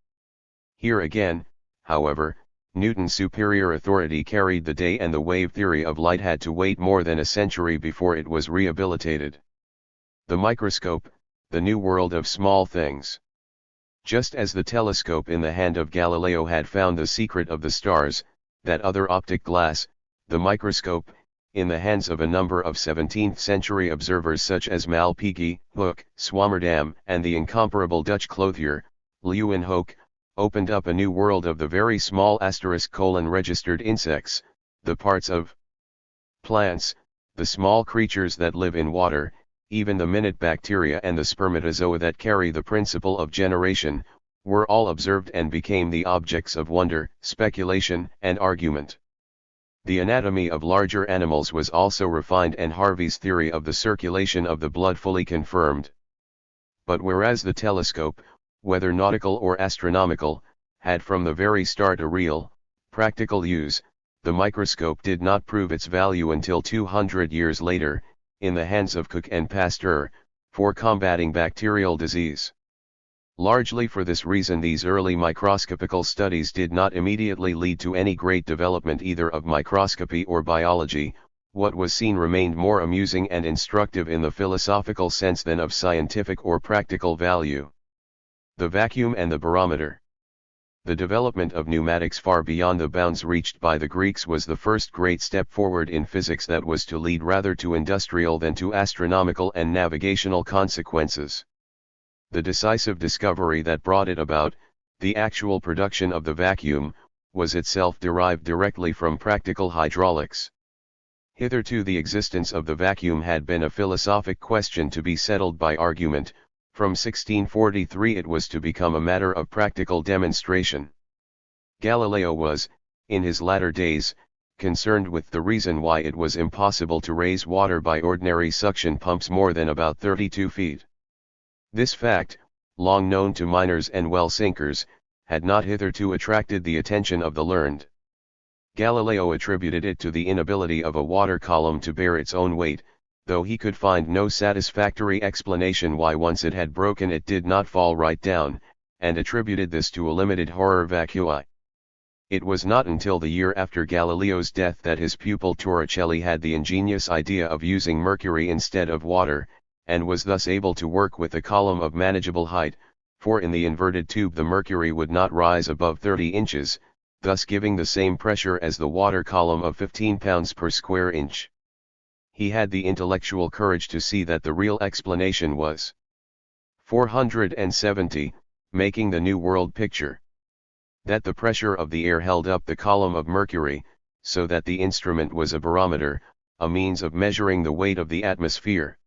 Here again, however, Newton's superior authority carried the day and the wave theory of light had to wait more than a century before it was rehabilitated. The microscope, the new world of small things. Just as the telescope in the hand of Galileo had found the secret of the stars, that other optic glass, the microscope, in the hands of a number of 17th-century observers such as Malpighi, Hooke, Swammerdam, and the incomparable Dutch clothier, Leeuwenhoek, opened up a new world of the very small *registered insects, the parts of plants, the small creatures that live in water, even the minute bacteria and the spermatozoa that carry the principle of generation, were all observed and became the objects of wonder, speculation, and argument. The anatomy of larger animals was also refined and Harvey's theory of the circulation of the blood fully confirmed. But whereas the telescope, whether nautical or astronomical, had from the very start a real, practical use, the microscope did not prove its value until 200 years later, in the hands of Koch and Pasteur, for combating bacterial disease. Largely for this reason these early microscopical studies did not immediately lead to any great development either of microscopy or biology. What was seen remained more amusing and instructive in the philosophical sense than of scientific or practical value. The vacuum and the barometer. The development of pneumatics far beyond the bounds reached by the Greeks was the first great step forward in physics that was to lead rather to industrial than to astronomical and navigational consequences. The decisive discovery that brought it about, the actual production of the vacuum, was itself derived directly from practical hydraulics. Hitherto the existence of the vacuum had been a philosophic question to be settled by argument. From 1643 it was to become a matter of practical demonstration. Galileo was, in his latter days, concerned with the reason why it was impossible to raise water by ordinary suction pumps more than about 32 feet. This fact, long known to miners and well sinkers, had not hitherto attracted the attention of the learned. Galileo attributed it to the inability of a water column to bear its own weight, though he could find no satisfactory explanation why once it had broken it did not fall right down, and attributed this to a limited horror vacui. It was not until the year after Galileo's death that his pupil Torricelli had the ingenious idea of using mercury instead of water, and was thus able to work with a column of manageable height, for in the inverted tube the mercury would not rise above 30 inches, thus giving the same pressure as the water column of 15 pounds per square inch. He had the intellectual courage to see that the real explanation was 470, making the New World picture. That the pressure of the air held up the column of mercury, so that the instrument was a barometer, a means of measuring the weight of the atmosphere.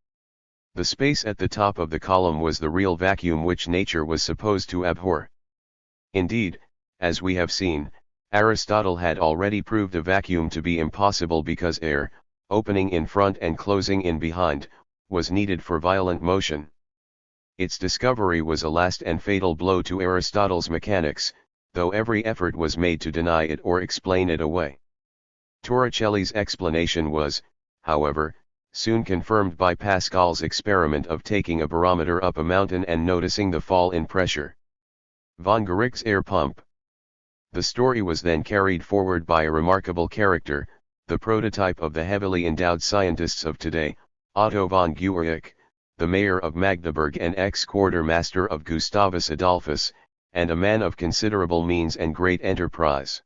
The space at the top of the column was the real vacuum which nature was supposed to abhor. Indeed, as we have seen, Aristotle had already proved a vacuum to be impossible because air, opening in front and closing in behind, was needed for violent motion. Its discovery was a last and fatal blow to Aristotle's mechanics, though every effort was made to deny it or explain it away. Torricelli's explanation was, however, soon confirmed by Pascal's experiment of taking a barometer up a mountain and noticing the fall in pressure. Von Guericke's air pump. The story was then carried forward by a remarkable character, the prototype of the heavily endowed scientists of today, Otto von Guericke, the mayor of Magdeburg and ex-quartermaster of Gustavus Adolphus, and a man of considerable means and great enterprise.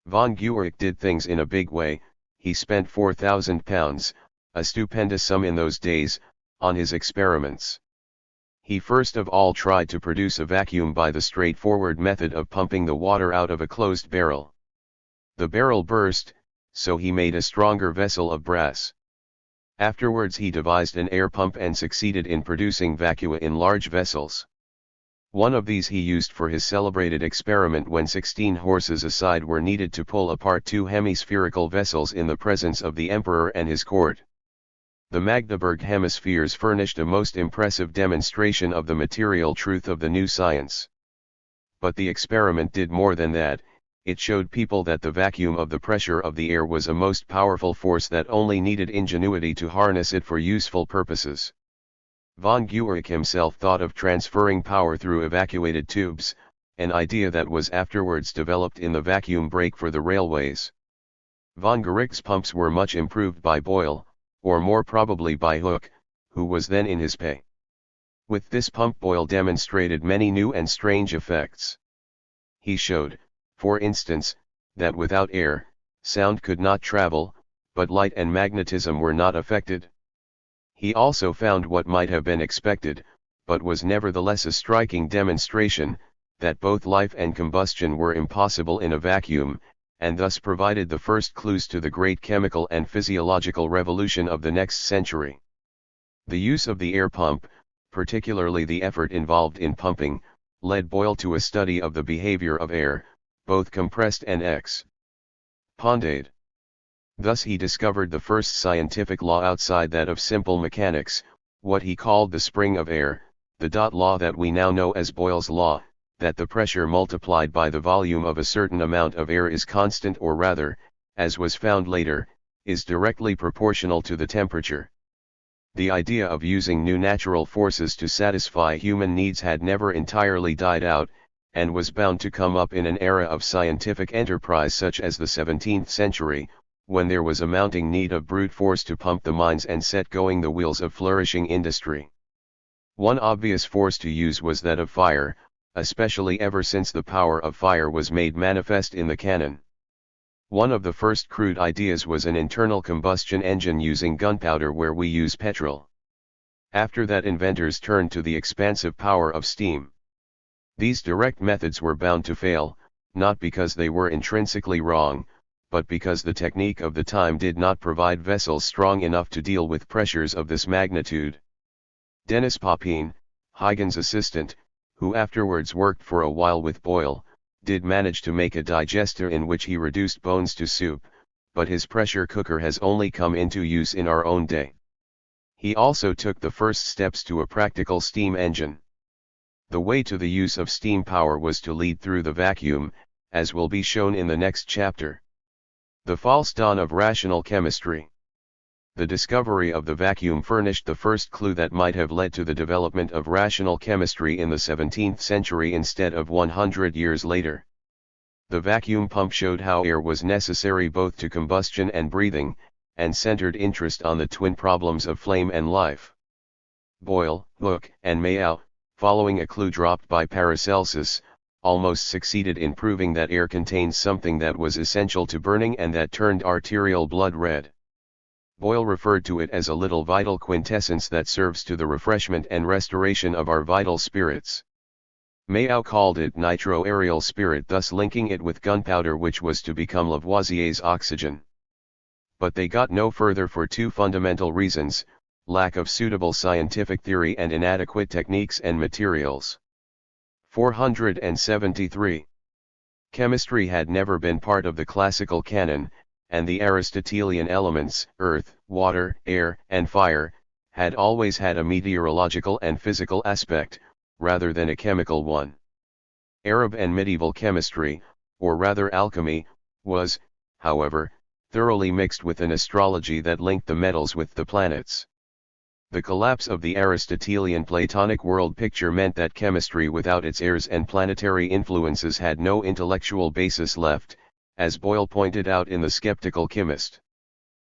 Von Guericke did things in a big way. He spent £4,000, a stupendous sum in those days, on his experiments. He first of all tried to produce a vacuum by the straightforward method of pumping the water out of a closed barrel. The barrel burst, so he made a stronger vessel of brass. Afterwards he devised an air pump and succeeded in producing vacua in large vessels. One of these he used for his celebrated experiment when 16 horses aside were needed to pull apart two hemispherical vessels in the presence of the emperor and his court. The Magdeburg hemispheres furnished a most impressive demonstration of the material truth of the new science. But the experiment did more than that. It showed people that the vacuum of the pressure of the air was a most powerful force that only needed ingenuity to harness it for useful purposes. Von Guericke himself thought of transferring power through evacuated tubes, an idea that was afterwards developed in the vacuum brake for the railways. Von Guericke's pumps were much improved by Boyle, or more probably by Hooke, who was then in his pay. With this pump Boyle demonstrated many new and strange effects. He showed, for instance, that without air, sound could not travel, but light and magnetism were not affected. He also found what might have been expected, but was nevertheless a striking demonstration, that both life and combustion were impossible in a vacuum, and thus provided the first clues to the great chemical and physiological revolution of the next century. The use of the air pump, particularly the effort involved in pumping, led Boyle to a study of the behavior of air, both compressed and expanded. Thus he discovered the first scientific law outside that of simple mechanics, what he called the spring of air, the dot law that we now know as Boyle's law, that the pressure multiplied by the volume of a certain amount of air is constant, or rather, as was found later, is directly proportional to the temperature. The idea of using new natural forces to satisfy human needs had never entirely died out, and was bound to come up in an era of scientific enterprise such as the 17th century, when there was a mounting need of brute force to pump the mines and set going the wheels of flourishing industry. One obvious force to use was that of fire, especially ever since the power of fire was made manifest in the cannon. One of the first crude ideas was an internal combustion engine using gunpowder where we use petrol. After that inventors turned to the expansive power of steam. These direct methods were bound to fail, not because they were intrinsically wrong, but because the technique of the time did not provide vessels strong enough to deal with pressures of this magnitude. Denis Papin, Huygens' assistant, who afterwards worked for a while with Boyle, did manage to make a digester in which he reduced bones to soup, but his pressure cooker has only come into use in our own day. He also took the first steps to a practical steam engine. The way to the use of steam power was to lead through the vacuum, as will be shown in the next chapter. The false dawn of rational chemistry. The discovery of the vacuum furnished the first clue that might have led to the development of rational chemistry in the 17th century instead of 100 years later. The vacuum pump showed how air was necessary both to combustion and breathing, and centered interest on the twin problems of flame and life. Boyle, Hooke, and Mayow, following a clue dropped by Paracelsus, almost succeeded in proving that air contains something that was essential to burning and that turned arterial blood red. Boyle referred to it as a little vital quintessence that serves to the refreshment and restoration of our vital spirits. Mayow called it nitro-aerial spirit, thus linking it with gunpowder, which was to become Lavoisier's oxygen. But they got no further for two fundamental reasons: lack of suitable scientific theory and inadequate techniques and materials. 473. Chemistry had never been part of the classical canon, and the Aristotelian elements, earth, water, air, and fire, had always had a meteorological and physical aspect, rather than a chemical one. Arab and medieval chemistry, or rather alchemy, was, however, thoroughly mixed with an astrology that linked the metals with the planets. The collapse of the Aristotelian Platonic world picture meant that chemistry without its airs and planetary influences had no intellectual basis left, as Boyle pointed out in The Skeptical Chemist.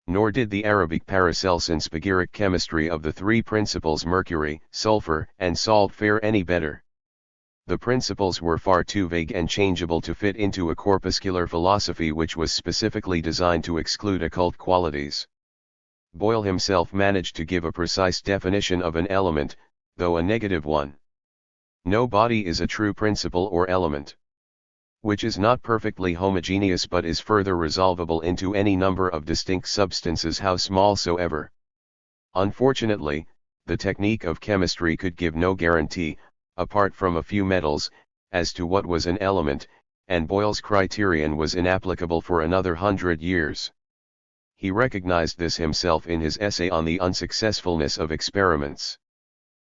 Nor did the Arabic Paracelsan-Spagiric chemistry of the three principles mercury, sulfur, and salt fare any better. The principles were far too vague and changeable to fit into a corpuscular philosophy which was specifically designed to exclude occult qualities. Boyle himself managed to give a precise definition of an element, though a negative one. No body is a true principle or element, which is not perfectly homogeneous but is further resolvable into any number of distinct substances how small soever. Unfortunately, the technique of chemistry could give no guarantee, apart from a few metals, as to what was an element, and Boyle's criterion was inapplicable for another 100 years. He recognized this himself in his essay on the unsuccessfulness of experiments.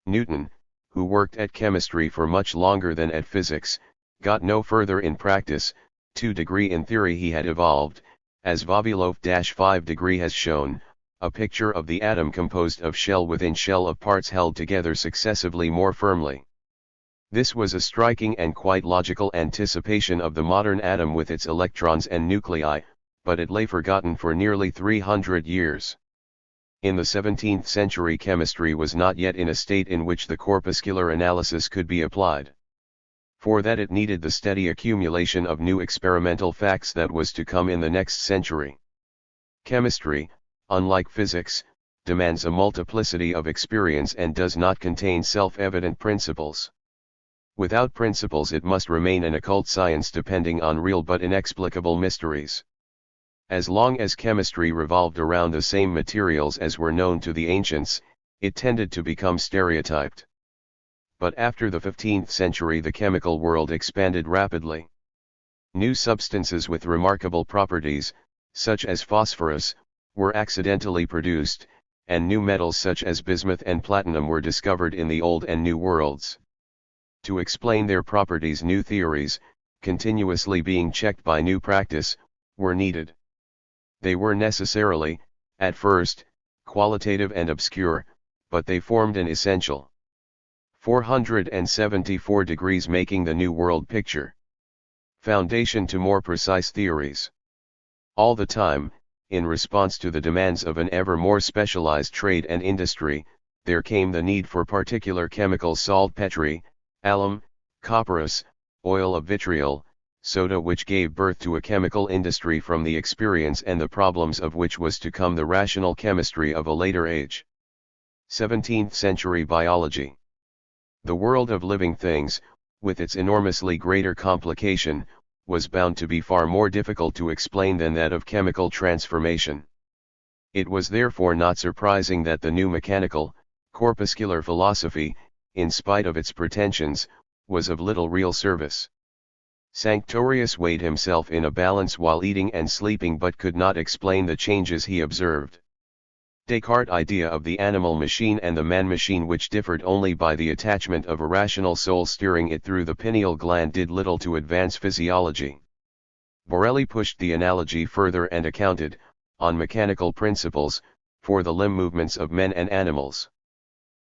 Newton, who worked at chemistry for much longer than at physics, got no further in practice. 2 degree in theory he had evolved, as Vavilov-5 degree has shown, a picture of the atom composed of shell within shell of parts held together successively more firmly. This was a striking and quite logical anticipation of the modern atom with its electrons and nuclei, but it lay forgotten for nearly 300 years. In the 17th century chemistry was not yet in a state in which the corpuscular analysis could be applied. For that it needed the steady accumulation of new experimental facts that was to come in the next century. Chemistry, unlike physics, demands a multiplicity of experience and does not contain self-evident principles. Without principles it must remain an occult science depending on real but inexplicable mysteries. As long as chemistry revolved around the same materials as were known to the ancients, it tended to become stereotyped. But after the 15th century the chemical world expanded rapidly. New substances with remarkable properties, such as phosphorus, were accidentally produced, and new metals such as bismuth and platinum were discovered in the Old and New worlds. To explain their properties new theories, continuously being checked by new practice, were needed. They were necessarily, at first, qualitative and obscure, but they formed an essential. 474 degrees making the New World picture. Foundation to more precise theories. All the time, in response to the demands of an ever more specialized trade and industry, there came the need for particular chemicals: saltpetre, alum, copperas, oil of vitriol, soda, which gave birth to a chemical industry from the experience and the problems of which was to come the rational chemistry of a later age. 17th century biology. The world of living things, with its enormously greater complication, was bound to be far more difficult to explain than that of chemical transformation. It was therefore not surprising that the new mechanical, corpuscular philosophy, in spite of its pretensions, was of little real service. Sanctorius weighed himself in a balance while eating and sleeping but could not explain the changes he observed. Descartes' idea of the animal machine and the man machine, which differed only by the attachment of a rational soul steering it through the pineal gland, did little to advance physiology. Borelli pushed the analogy further and accounted, on mechanical principles, for the limb movements of men and animals.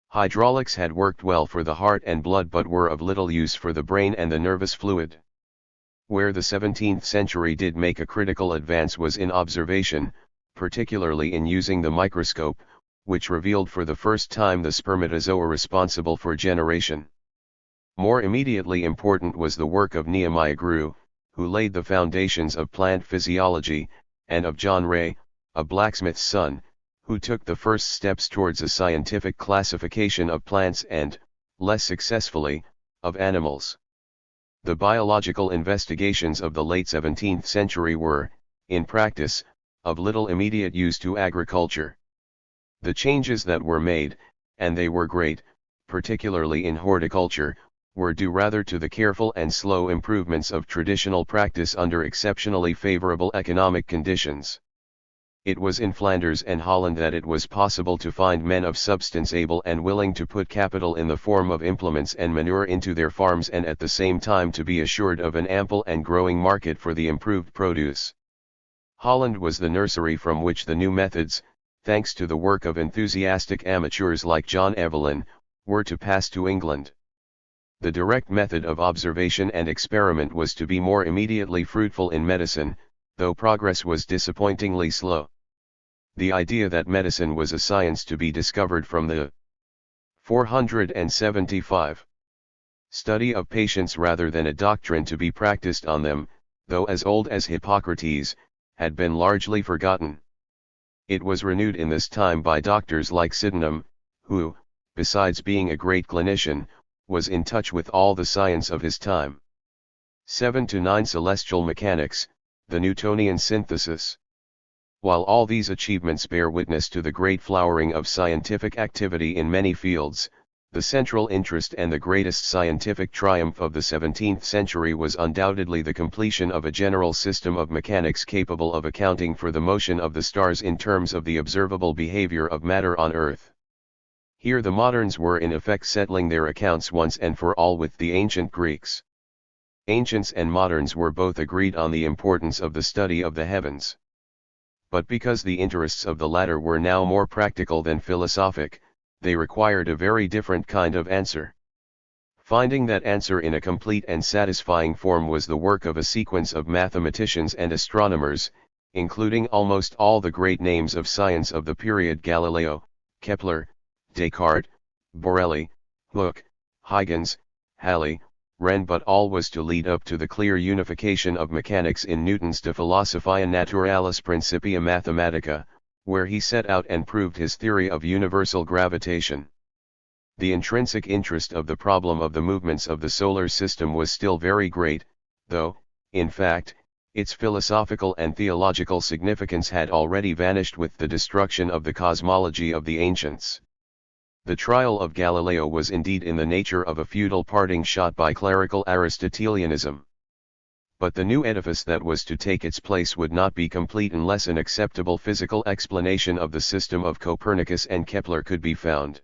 Hydraulics had worked well for the heart and blood but were of little use for the brain and the nervous fluid. Where the 17th century did make a critical advance was in observation, particularly in using the microscope, which revealed for the first time the spermatozoa responsible for generation. More immediately important was the work of Nehemiah Grew, who laid the foundations of plant physiology, and of John Ray, a blacksmith's son, who took the first steps towards a scientific classification of plants and, less successfully, of animals. The biological investigations of the late 17th century were, in practice, of little immediate use to agriculture. The changes that were made, and they were great, particularly in horticulture, were due rather to the careful and slow improvements of traditional practice under exceptionally favorable economic conditions. It was in Flanders and Holland that it was possible to find men of substance able and willing to put capital in the form of implements and manure into their farms, and at the same time to be assured of an ample and growing market for the improved produce. Holland was the nursery from which the new methods, thanks to the work of enthusiastic amateurs like John Evelyn, were to pass to England. The direct method of observation and experiment was to be more immediately fruitful in medicine, though progress was disappointingly slow. The idea that medicine was a science to be discovered from the 475 study of patients rather than a doctrine to be practiced on them, though as old as Hippocrates, had been largely forgotten. It was renewed in this time by doctors like Sydenham, who, besides being a great clinician, was in touch with all the science of his time. 7 to 9 Celestial mechanics, the Newtonian synthesis. While all these achievements bear witness to the great flowering of scientific activity in many fields, the central interest and the greatest scientific triumph of the 17th century was undoubtedly the completion of a general system of mechanics capable of accounting for the motion of the stars in terms of the observable behavior of matter on Earth. Here the moderns were in effect settling their accounts once and for all with the ancient Greeks. Ancients and moderns were both agreed on the importance of the study of the heavens. But because the interests of the latter were now more practical than philosophic, they required a very different kind of answer. Finding that answer in a complete and satisfying form was the work of a sequence of mathematicians and astronomers, including almost all the great names of science of the period: Galileo, Kepler, Descartes, Borelli, Hooke, Huygens, Halley, Wren. But all was to lead up to the clear unification of mechanics in Newton's De Philosophia Naturalis Principia Mathematica, where he set out and proved his theory of universal gravitation. The intrinsic interest of the problem of the movements of the solar system was still very great, though, in fact, its philosophical and theological significance had already vanished with the destruction of the cosmology of the ancients. The trial of Galileo was indeed in the nature of a futile parting shot by clerical Aristotelianism. But the new edifice that was to take its place would not be complete unless an acceptable physical explanation of the system of Copernicus and Kepler could be found.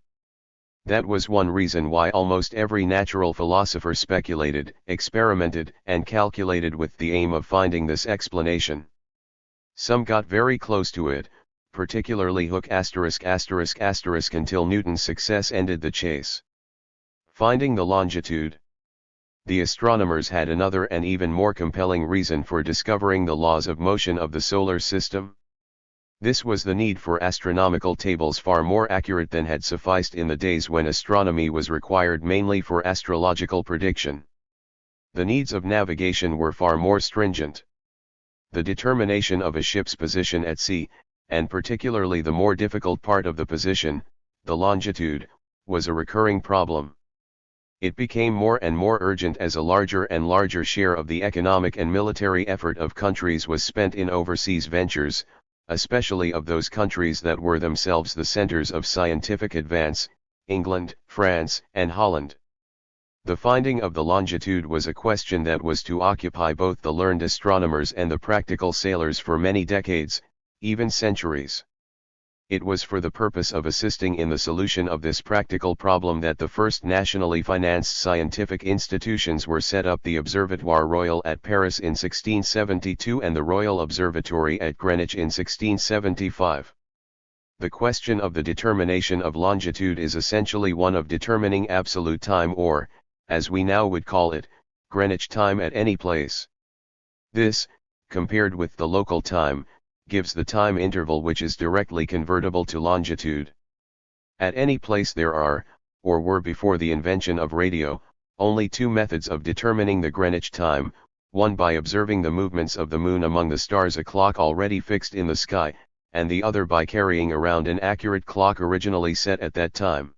That was one reason why almost every natural philosopher speculated, experimented, and calculated with the aim of finding this explanation. Some got very close to it, particularly Hooke ***** until Newton's success ended the chase. Finding the longitude. The astronomers had another and even more compelling reason for discovering the laws of motion of the solar system. This was the need for astronomical tables far more accurate than had sufficed in the days when astronomy was required mainly for astrological prediction. The needs of navigation were far more stringent. The determination of a ship's position at sea, and particularly the more difficult part of the position, the longitude, was a recurring problem. It became more and more urgent as a larger and larger share of the economic and military effort of countries was spent in overseas ventures, especially of those countries that were themselves the centers of scientific advance, England, France, and Holland. The finding of the longitude was a question that was to occupy both the learned astronomers and the practical sailors for many decades, even centuries. It was for the purpose of assisting in the solution of this practical problem that the first nationally financed scientific institutions were set up: the Observatoire Royal at Paris in 1672 and the Royal Observatory at Greenwich in 1675. The question of the determination of longitude is essentially one of determining absolute time, or, as we now would call it, Greenwich time at any place. This, compared with the local time, gives the time interval which is directly convertible to longitude. At any place there are, or were before the invention of radio, only two methods of determining the Greenwich time, one by observing the movements of the moon among the stars, a clock already fixed in the sky, and the other by carrying around an accurate clock originally set at that time.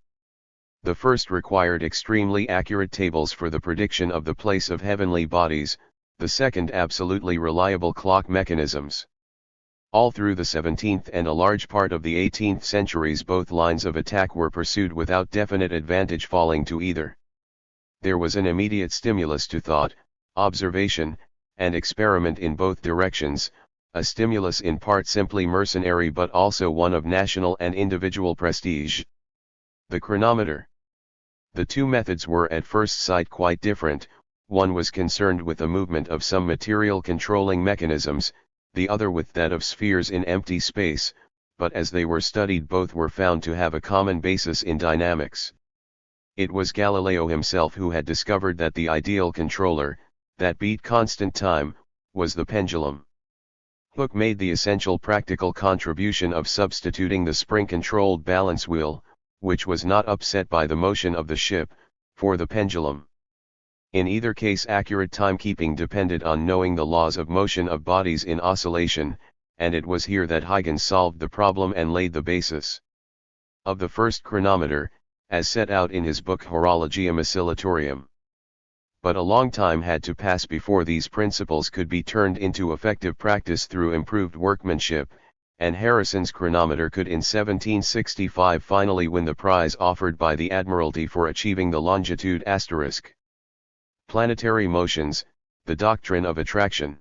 The first required extremely accurate tables for the prediction of the place of heavenly bodies, the second absolutely reliable clock mechanisms. All through the 17th and a large part of the 18th centuries both lines of attack were pursued without definite advantage falling to either. There was an immediate stimulus to thought, observation, and experiment in both directions, a stimulus in part simply mercenary but also one of national and individual prestige. The chronometer. The two methods were at first sight quite different. One was concerned with the movement of some material controlling mechanisms, the other with that of spheres in empty space, but as they were studied both were found to have a common basis in dynamics. It was Galileo himself who had discovered that the ideal controller, that beat constant time, was the pendulum. Hooke made the essential practical contribution of substituting the spring-controlled balance wheel, which was not upset by the motion of the ship, for the pendulum. In either case accurate timekeeping depended on knowing the laws of motion of bodies in oscillation, and it was here that Huygens solved the problem and laid the basis of the first chronometer, as set out in his book Horologium Oscillatorium. But a long time had to pass before these principles could be turned into effective practice through improved workmanship, and Harrison's chronometer could in 1765 finally win the prize offered by the Admiralty for achieving the longitude *. Planetary motions, the doctrine of attraction.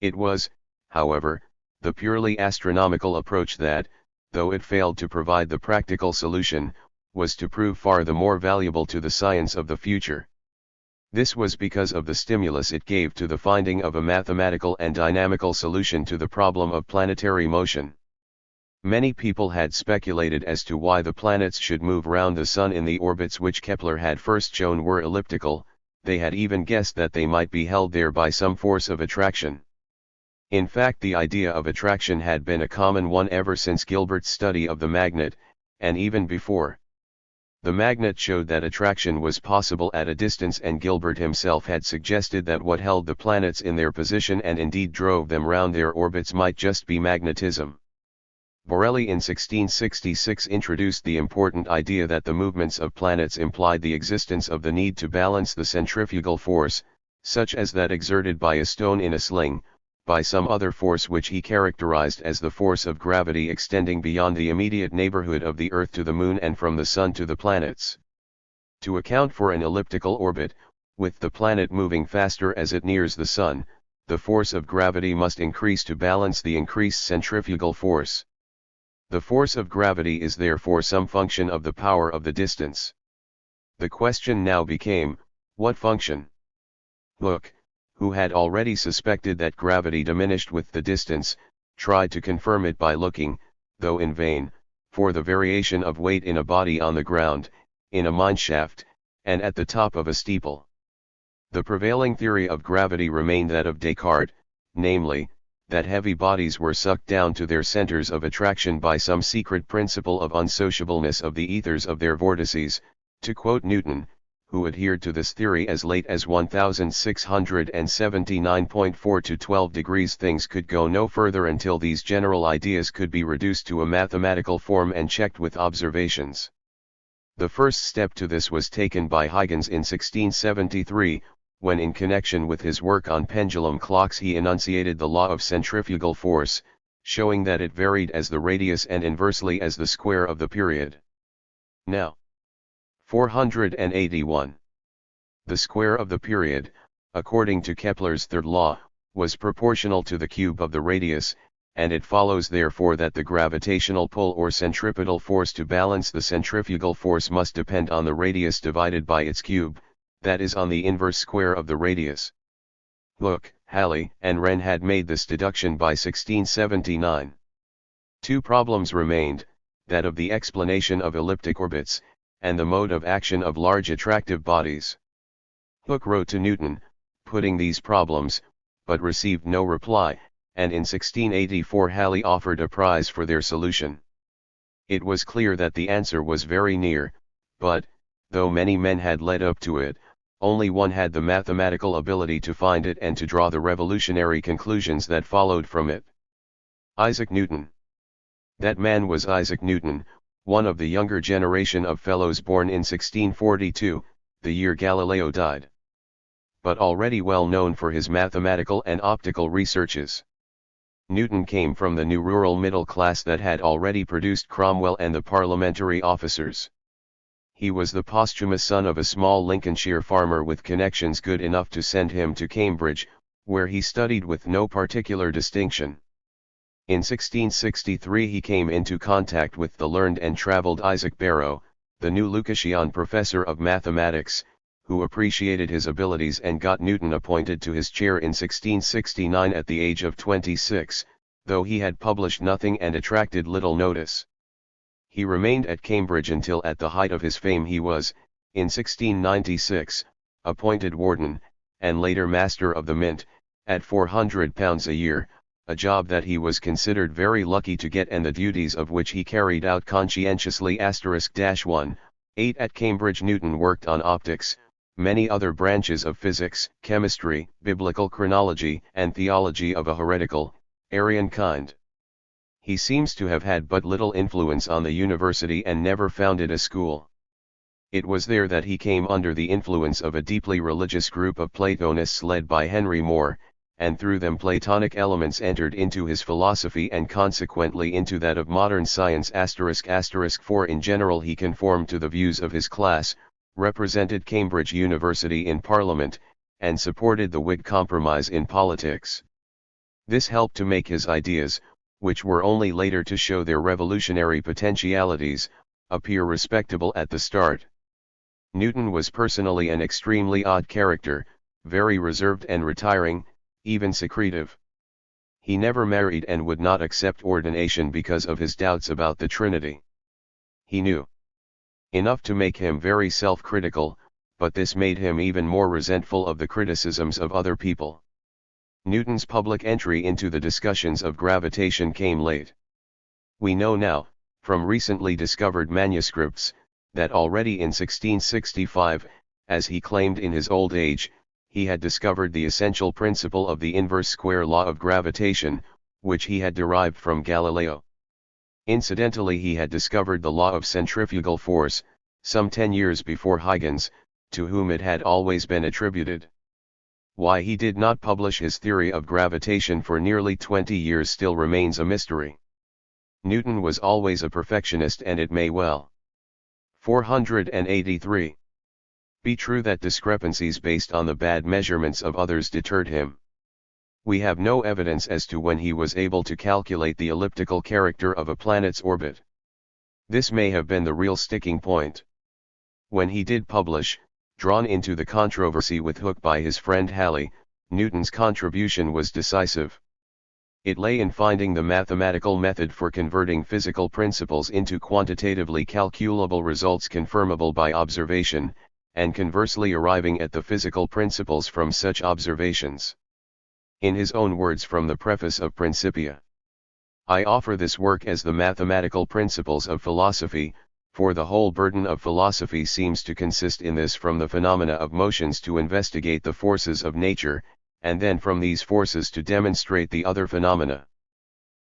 It was, however, the purely astronomical approach that, though it failed to provide the practical solution, was to prove far the more valuable to the science of the future. This was because of the stimulus it gave to the finding of a mathematical and dynamical solution to the problem of planetary motion. Many people had speculated as to why the planets should move round the Sun in the orbits which Kepler had first shown were elliptical. They had even guessed that they might be held there by some force of attraction. In fact, the idea of attraction had been a common one ever since Gilbert's study of the magnet, and even before. The magnet showed that attraction was possible at a distance, and Gilbert himself had suggested that what held the planets in their position and indeed drove them round their orbits might just be magnetism. Borelli in 1666 introduced the important idea that the movements of planets implied the existence of the need to balance the centrifugal force, such as that exerted by a stone in a sling, by some other force which he characterized as the force of gravity extending beyond the immediate neighborhood of the Earth to the Moon and from the Sun to the planets. To account for an elliptical orbit, with the planet moving faster as it nears the Sun, the force of gravity must increase to balance the increased centrifugal force. The force of gravity is therefore some function of the power of the distance. The question now became, what function? Hooke, who had already suspected that gravity diminished with the distance, tried to confirm it by looking, though in vain, for the variation of weight in a body on the ground, in a mineshaft, and at the top of a steeple. The prevailing theory of gravity remained that of Descartes, namely, that heavy bodies were sucked down to their centers of attraction by some secret principle of unsociableness of the ethers of their vortices, to quote Newton, who adhered to this theory as late as 1679.4 to 12 degrees. Things could go no further until these general ideas could be reduced to a mathematical form and checked with observations. The first step to this was taken by Huygens in 1673, when in connection with his work on pendulum clocks he enunciated the law of centrifugal force, showing that it varied as the radius and inversely as the square of the period. Now, 481. The square of the period, according to Kepler's third law, was proportional to the cube of the radius, and it follows therefore that the gravitational pull or centripetal force to balance the centrifugal force must depend on the radius divided by its cube, that is on the inverse square of the radius. Hooke, Halley, and Wren had made this deduction by 1679. Two problems remained, that of the explanation of elliptic orbits, and the mode of action of large attractive bodies. Hooke wrote to Newton, putting these problems, but received no reply, and in 1684 Halley offered a prize for their solution. It was clear that the answer was very near, but, though many men had led up to it, only one had the mathematical ability to find it and to draw the revolutionary conclusions that followed from it. Isaac Newton. That man was Isaac Newton, one of the younger generation of fellows born in 1642, the year Galileo died, but already well known for his mathematical and optical researches. Newton came from the new rural middle class that had already produced Cromwell and the parliamentary officers. He was the posthumous son of a small Lincolnshire farmer with connections good enough to send him to Cambridge, where he studied with no particular distinction. In 1663 he came into contact with the learned and travelled Isaac Barrow, the new Lucasian professor of mathematics, who appreciated his abilities and got Newton appointed to his chair in 1669 at the age of 26, though he had published nothing and attracted little notice. He remained at Cambridge until at the height of his fame he was, in 1696, appointed warden, and later master of the mint, at £400 a year, a job that he was considered very lucky to get and the duties of which he carried out conscientiously. *1, 8 At Cambridge Newton worked on optics, many other branches of physics, chemistry, biblical chronology, and theology of a heretical, Arian kind. He seems to have had but little influence on the university and never founded a school. It was there that he came under the influence of a deeply religious group of Platonists led by Henry More, and through them Platonic elements entered into his philosophy and consequently into that of modern science. **4 In general he conformed to the views of his class, represented Cambridge University in Parliament, and supported the Whig compromise in politics. This helped to make his ideas, which were only later to show their revolutionary potentialities, appear respectable at the start. Newton was personally an extremely odd character, very reserved and retiring, even secretive. He never married and would not accept ordination because of his doubts about the Trinity. He knew enough to make him very self-critical, but this made him even more resentful of the criticisms of other people. Newton's public entry into the discussions of gravitation came late. We know now, from recently discovered manuscripts, that already in 1665, as he claimed in his old age, he had discovered the essential principle of the inverse square law of gravitation, which he had derived from Galileo. Incidentally, he had discovered the law of centrifugal force, some 10 years before Huygens, to whom it had always been attributed. Why he did not publish his theory of gravitation for nearly 20 years still remains a mystery. Newton was always a perfectionist, and it may well 483 be true that discrepancies based on the bad measurements of others deterred him. We have no evidence as to when he was able to calculate the elliptical character of a planet's orbit. This may have been the real sticking point. When he did publish, drawn into the controversy with Hooke by his friend Halley, Newton's contribution was decisive. It lay in finding the mathematical method for converting physical principles into quantitatively calculable results confirmable by observation, and conversely arriving at the physical principles from such observations. In his own words from the preface of Principia, I offer this work as the mathematical principles of philosophy, for the whole burden of philosophy seems to consist in this: from the phenomena of motions to investigate the forces of nature, and then from these forces to demonstrate the other phenomena.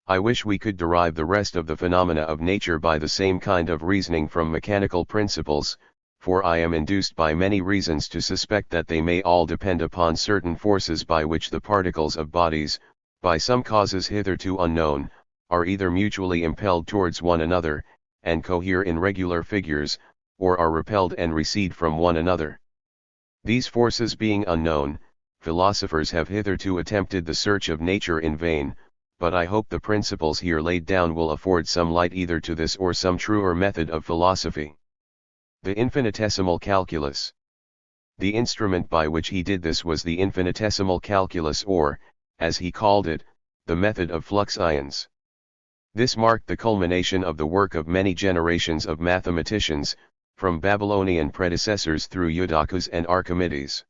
I wish we could derive the rest of the phenomena of nature by the same kind of reasoning from mechanical principles, for I am induced by many reasons to suspect that they may all depend upon certain forces by which the particles of bodies, by some causes hitherto unknown, are either mutually impelled towards one another, and cohere in regular figures, or are repelled and recede from one another. These forces being unknown, philosophers have hitherto attempted the search of nature in vain, but I hope the principles here laid down will afford some light either to this or some truer method of philosophy. The infinitesimal calculus. The instrument by which he did this was the infinitesimal calculus, or, as he called it, the method of flux ions. This marked the culmination of the work of many generations of mathematicians, from Babylonian predecessors through Eudoxus and Archimedes.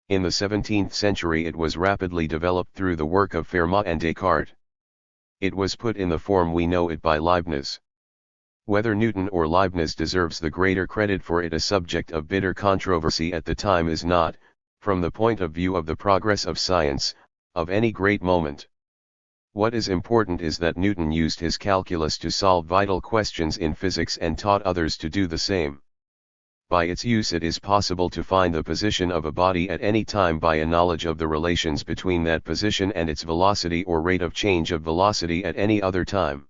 In the 17th century it was rapidly developed through the work of Fermat and Descartes. It was put in the form we know it by Leibniz. Whether Newton or Leibniz deserves the greater credit for it, a subject of bitter controversy at the time, is not, from the point of view of the progress of science, of any great moment. What is important is that Newton used his calculus to solve vital questions in physics and taught others to do the same. By its use it is possible to find the position of a body at any time by a knowledge of the relations between that position and its velocity or rate of change of velocity at any other time.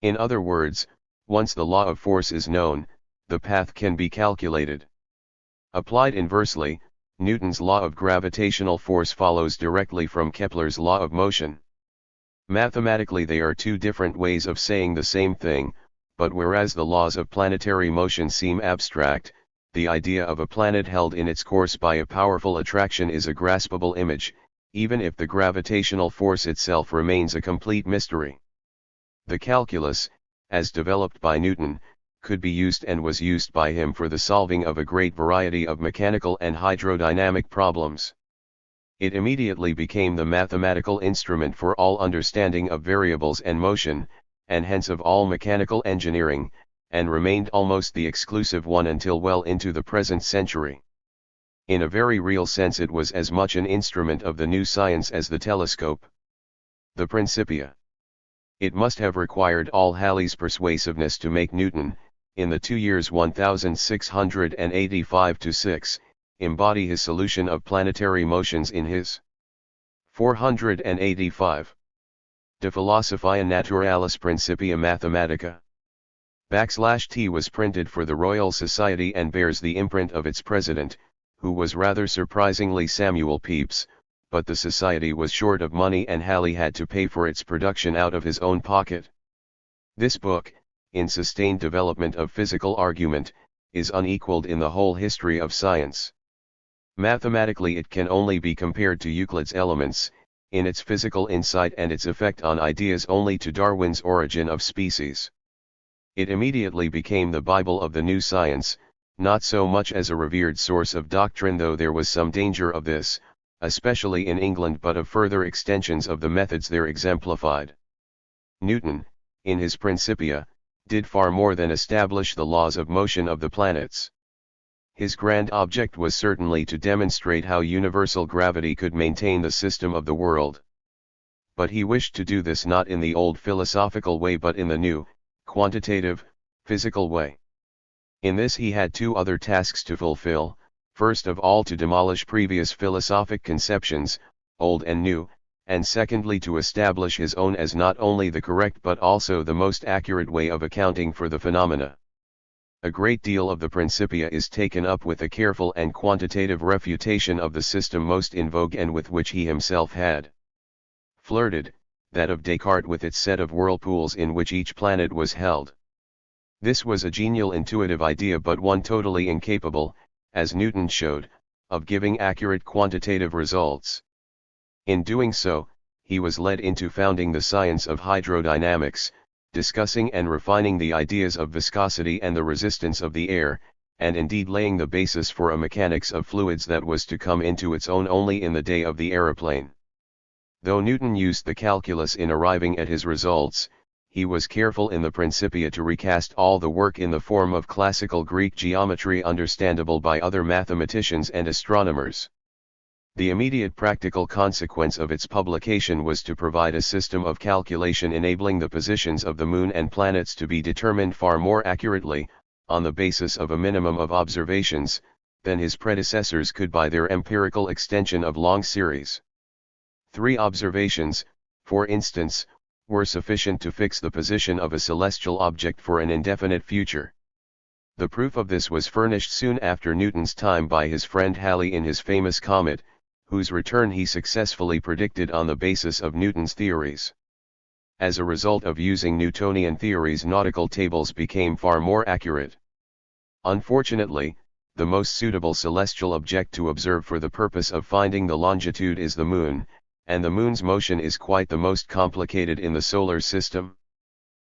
In other words, once the law of force is known, the path can be calculated. Applied inversely, Newton's law of gravitational force follows directly from Kepler's law of motion. Mathematically they are two different ways of saying the same thing, but whereas the laws of planetary motion seem abstract, the idea of a planet held in its course by a powerful attraction is a graspable image, even if the gravitational force itself remains a complete mystery. The calculus, as developed by Newton, could be used and was used by him for the solving of a great variety of mechanical and hydrodynamic problems. It immediately became the mathematical instrument for all understanding of variables and motion, and hence of all mechanical engineering, and remained almost the exclusive one until well into the present century. In a very real sense it was as much an instrument of the new science as the telescope. The Principia. It must have required all Halley's persuasiveness to make Newton, in the 2 years 1685–6, embody his solution of planetary motions in his 485 De Philosophia Naturalis Principia Mathematica. /T was printed for the Royal Society and bears the imprint of its president, who was rather surprisingly Samuel Pepys, but the Society was short of money and Halley had to pay for its production out of his own pocket. This book, in sustained development of physical argument, is unequaled in the whole history of science. Mathematically it can only be compared to Euclid's Elements, in its physical insight and its effect on ideas, only to Darwin's Origin of Species. It immediately became the Bible of the new science, not so much as a revered source of doctrine, though there was some danger of this, especially in England, but of further extensions of the methods there exemplified. Newton, in his Principia, did far more than establish the laws of motion of the planets. His grand object was certainly to demonstrate how universal gravity could maintain the system of the world. But he wished to do this not in the old philosophical way but in the new, quantitative, physical way. In this he had two other tasks to fulfill: first of all to demolish previous philosophic conceptions, old and new, and secondly to establish his own as not only the correct but also the most accurate way of accounting for the phenomena. A great deal of the Principia is taken up with a careful and quantitative refutation of the system most in vogue and with which he himself had flirted, that of Descartes, with its set of whirlpools in which each planet was held. This was a genial intuitive idea, but one totally incapable, as Newton showed, of giving accurate quantitative results. In doing so, he was led into founding the science of hydrodynamics, discussing and refining the ideas of viscosity and the resistance of the air, and indeed laying the basis for a mechanics of fluids that was to come into its own only in the day of the aeroplane. Though Newton used the calculus in arriving at his results, he was careful in the Principia to recast all the work in the form of classical Greek geometry understandable by other mathematicians and astronomers. The immediate practical consequence of its publication was to provide a system of calculation enabling the positions of the moon and planets to be determined far more accurately, on the basis of a minimum of observations, than his predecessors could by their empirical extension of long series. 3 observations, for instance, were sufficient to fix the position of a celestial object for an indefinite future. The proof of this was furnished soon after Newton's time by his friend Halley in his famous comet, whose return he successfully predicted on the basis of Newton's theories. As a result of using Newtonian theories, nautical tables became far more accurate. Unfortunately, the most suitable celestial object to observe for the purpose of finding the longitude is the moon, and the moon's motion is quite the most complicated in the solar system.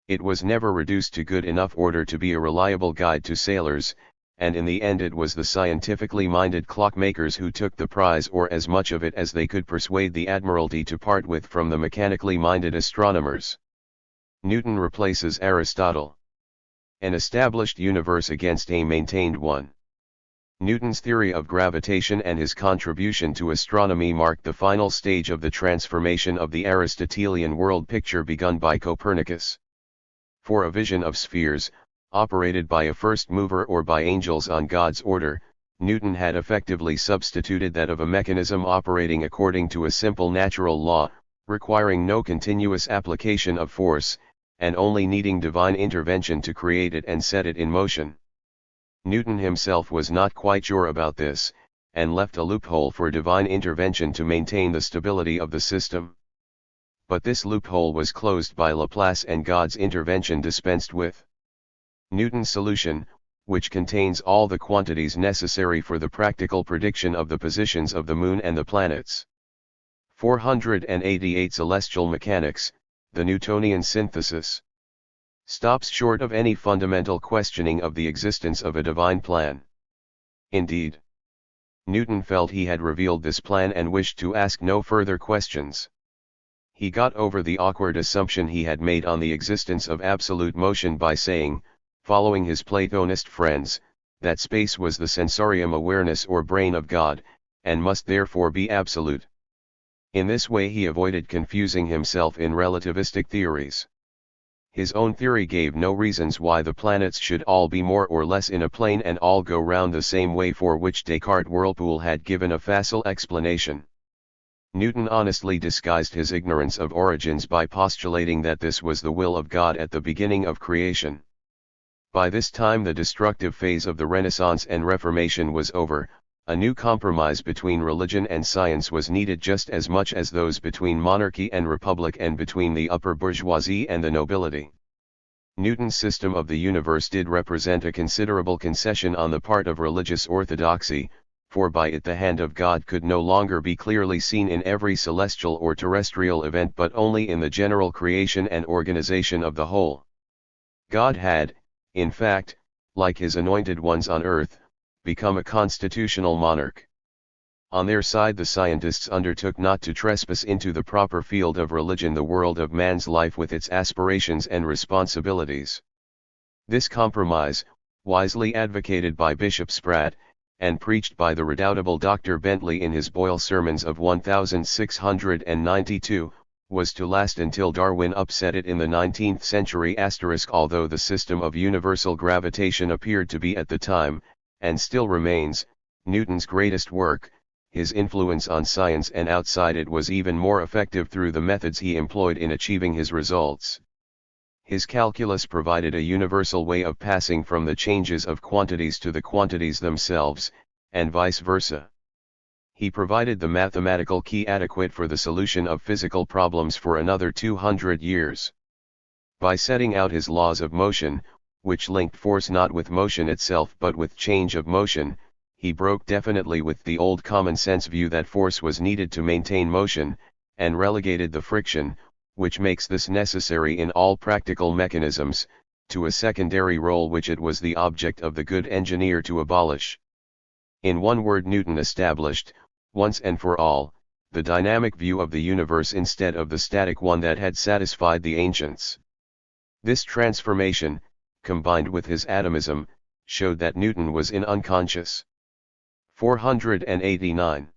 It was never reduced to good enough order to be a reliable guide to sailors, and in the end it was the scientifically minded clockmakers who took the prize, or as much of it as they could persuade the Admiralty to part with from the mechanically minded astronomers. Newton replaces Aristotle. an established universe against a maintained one. Newton's theory of gravitation and his contribution to astronomy marked the final stage of the transformation of the Aristotelian world picture begun by Copernicus. For a vision of spheres, operated by a first mover or by angels on God's order, Newton had effectively substituted that of a mechanism operating according to a simple natural law, requiring no continuous application of force, and only needing divine intervention to create it and set it in motion. Newton himself was not quite sure about this, and left a loophole for divine intervention to maintain the stability of the system. But this loophole was closed by Laplace and God's intervention dispensed with. Newton's solution, which contains all the quantities necessary for the practical prediction of the positions of the Moon and the planets. 488 Celestial Mechanics, the Newtonian synthesis, stops short of any fundamental questioning of the existence of a divine plan. Indeed, Newton felt he had revealed this plan and wished to ask no further questions. He got over the awkward assumption he had made on the existence of absolute motion by saying, following his Platonist friends, that space was the sensorium awareness or brain of God, and must therefore be absolute. In this way he avoided confusing himself in relativistic theories. His own theory gave no reasons why the planets should all be more or less in a plane and all go round the same way, for which Descartes' whirlpool had given a facile explanation. Newton honestly disguised his ignorance of origins by postulating that this was the will of God at the beginning of creation. By this time the destructive phase of the Renaissance and Reformation was over. A new compromise between religion and science was needed just as much as those between monarchy and republic and between the upper bourgeoisie and the nobility. Newton's system of the universe did represent a considerable concession on the part of religious orthodoxy, for by it the hand of God could no longer be clearly seen in every celestial or terrestrial event but only in the general creation and organization of the whole. God had, in fact, like his anointed ones on earth, become a constitutional monarch. On their side the scientists undertook not to trespass into the proper field of religion, the world of man's life with its aspirations and responsibilities. This compromise, wisely advocated by Bishop Spratt, and preached by the redoubtable Dr. Bentley in his Boyle Sermons of 1692, was to last until Darwin upset it in the 19th century. Although the system of universal gravitation appeared to be at the time, and still remains, Newton's greatest work, his influence on science and outside it was even more effective through the methods he employed in achieving his results. His calculus provided a universal way of passing from the changes of quantities to the quantities themselves, and vice versa. He provided the mathematical key adequate for the solution of physical problems for another 200 years. By setting out his laws of motion, which linked force not with motion itself but with change of motion, he broke definitely with the old common-sense view that force was needed to maintain motion, and relegated the friction, which makes this necessary in all practical mechanisms, to a secondary role which it was the object of the good engineer to abolish. In one word, Newton established, once and for all, the dynamic view of the universe instead of the static one that had satisfied the ancients. This transformation, combined with his atomism, showed that Newton was in unconscious. 489.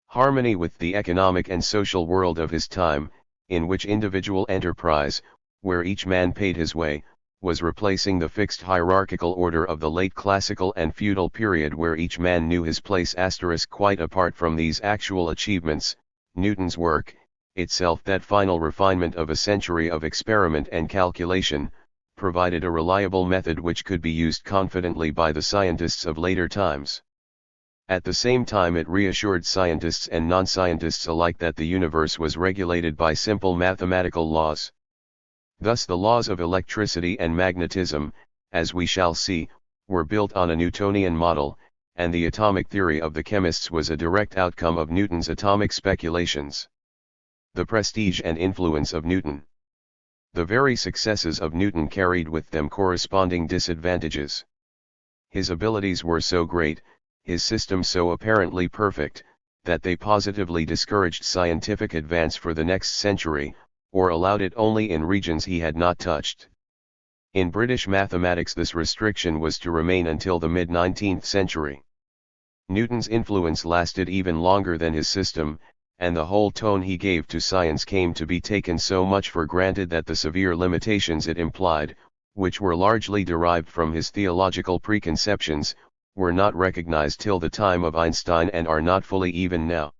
Harmony with the economic and social world of his time, in which individual enterprise, where each man paid his way, was replacing the fixed hierarchical order of the late classical and feudal period where each man knew his place. Quite apart from these actual achievements, Newton's work, itself that final refinement of a century of experiment and calculation, provided a reliable method which could be used confidently by the scientists of later times. At the same time it reassured scientists and non-scientists alike that the universe was regulated by simple mathematical laws. Thus the laws of electricity and magnetism, as we shall see, were built on a Newtonian model, and the atomic theory of the chemists was a direct outcome of Newton's atomic speculations. The prestige and influence of Newton. The very successes of Newton carried with them corresponding disadvantages. His abilities were so great, his system so apparently perfect, that they positively discouraged scientific advance for the next century, or allowed it only in regions he had not touched. In British mathematics this restriction was to remain until the mid-19th century. Newton's influence lasted even longer than his system, and the whole tone he gave to science came to be taken so much for granted that the severe limitations it implied, which were largely derived from his theological preconceptions, were not recognized till the time of Einstein and are not fully even now.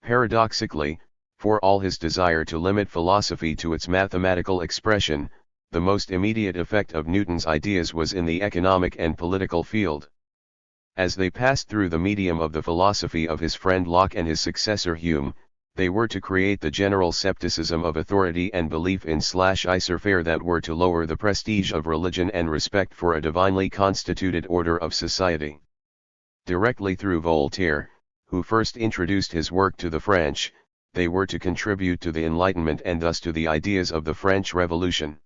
Paradoxically, for all his desire to limit philosophy to its mathematical expression, the most immediate effect of Newton's ideas was in the economic and political field. As they passed through the medium of the philosophy of his friend Locke and his successor Hume, they were to create the general skepticism of authority and belief in /isor that were to lower the prestige of religion and respect for a divinely constituted order of society. Directly through Voltaire, who first introduced his work to the French, they were to contribute to the Enlightenment and thus to the ideas of the French Revolution.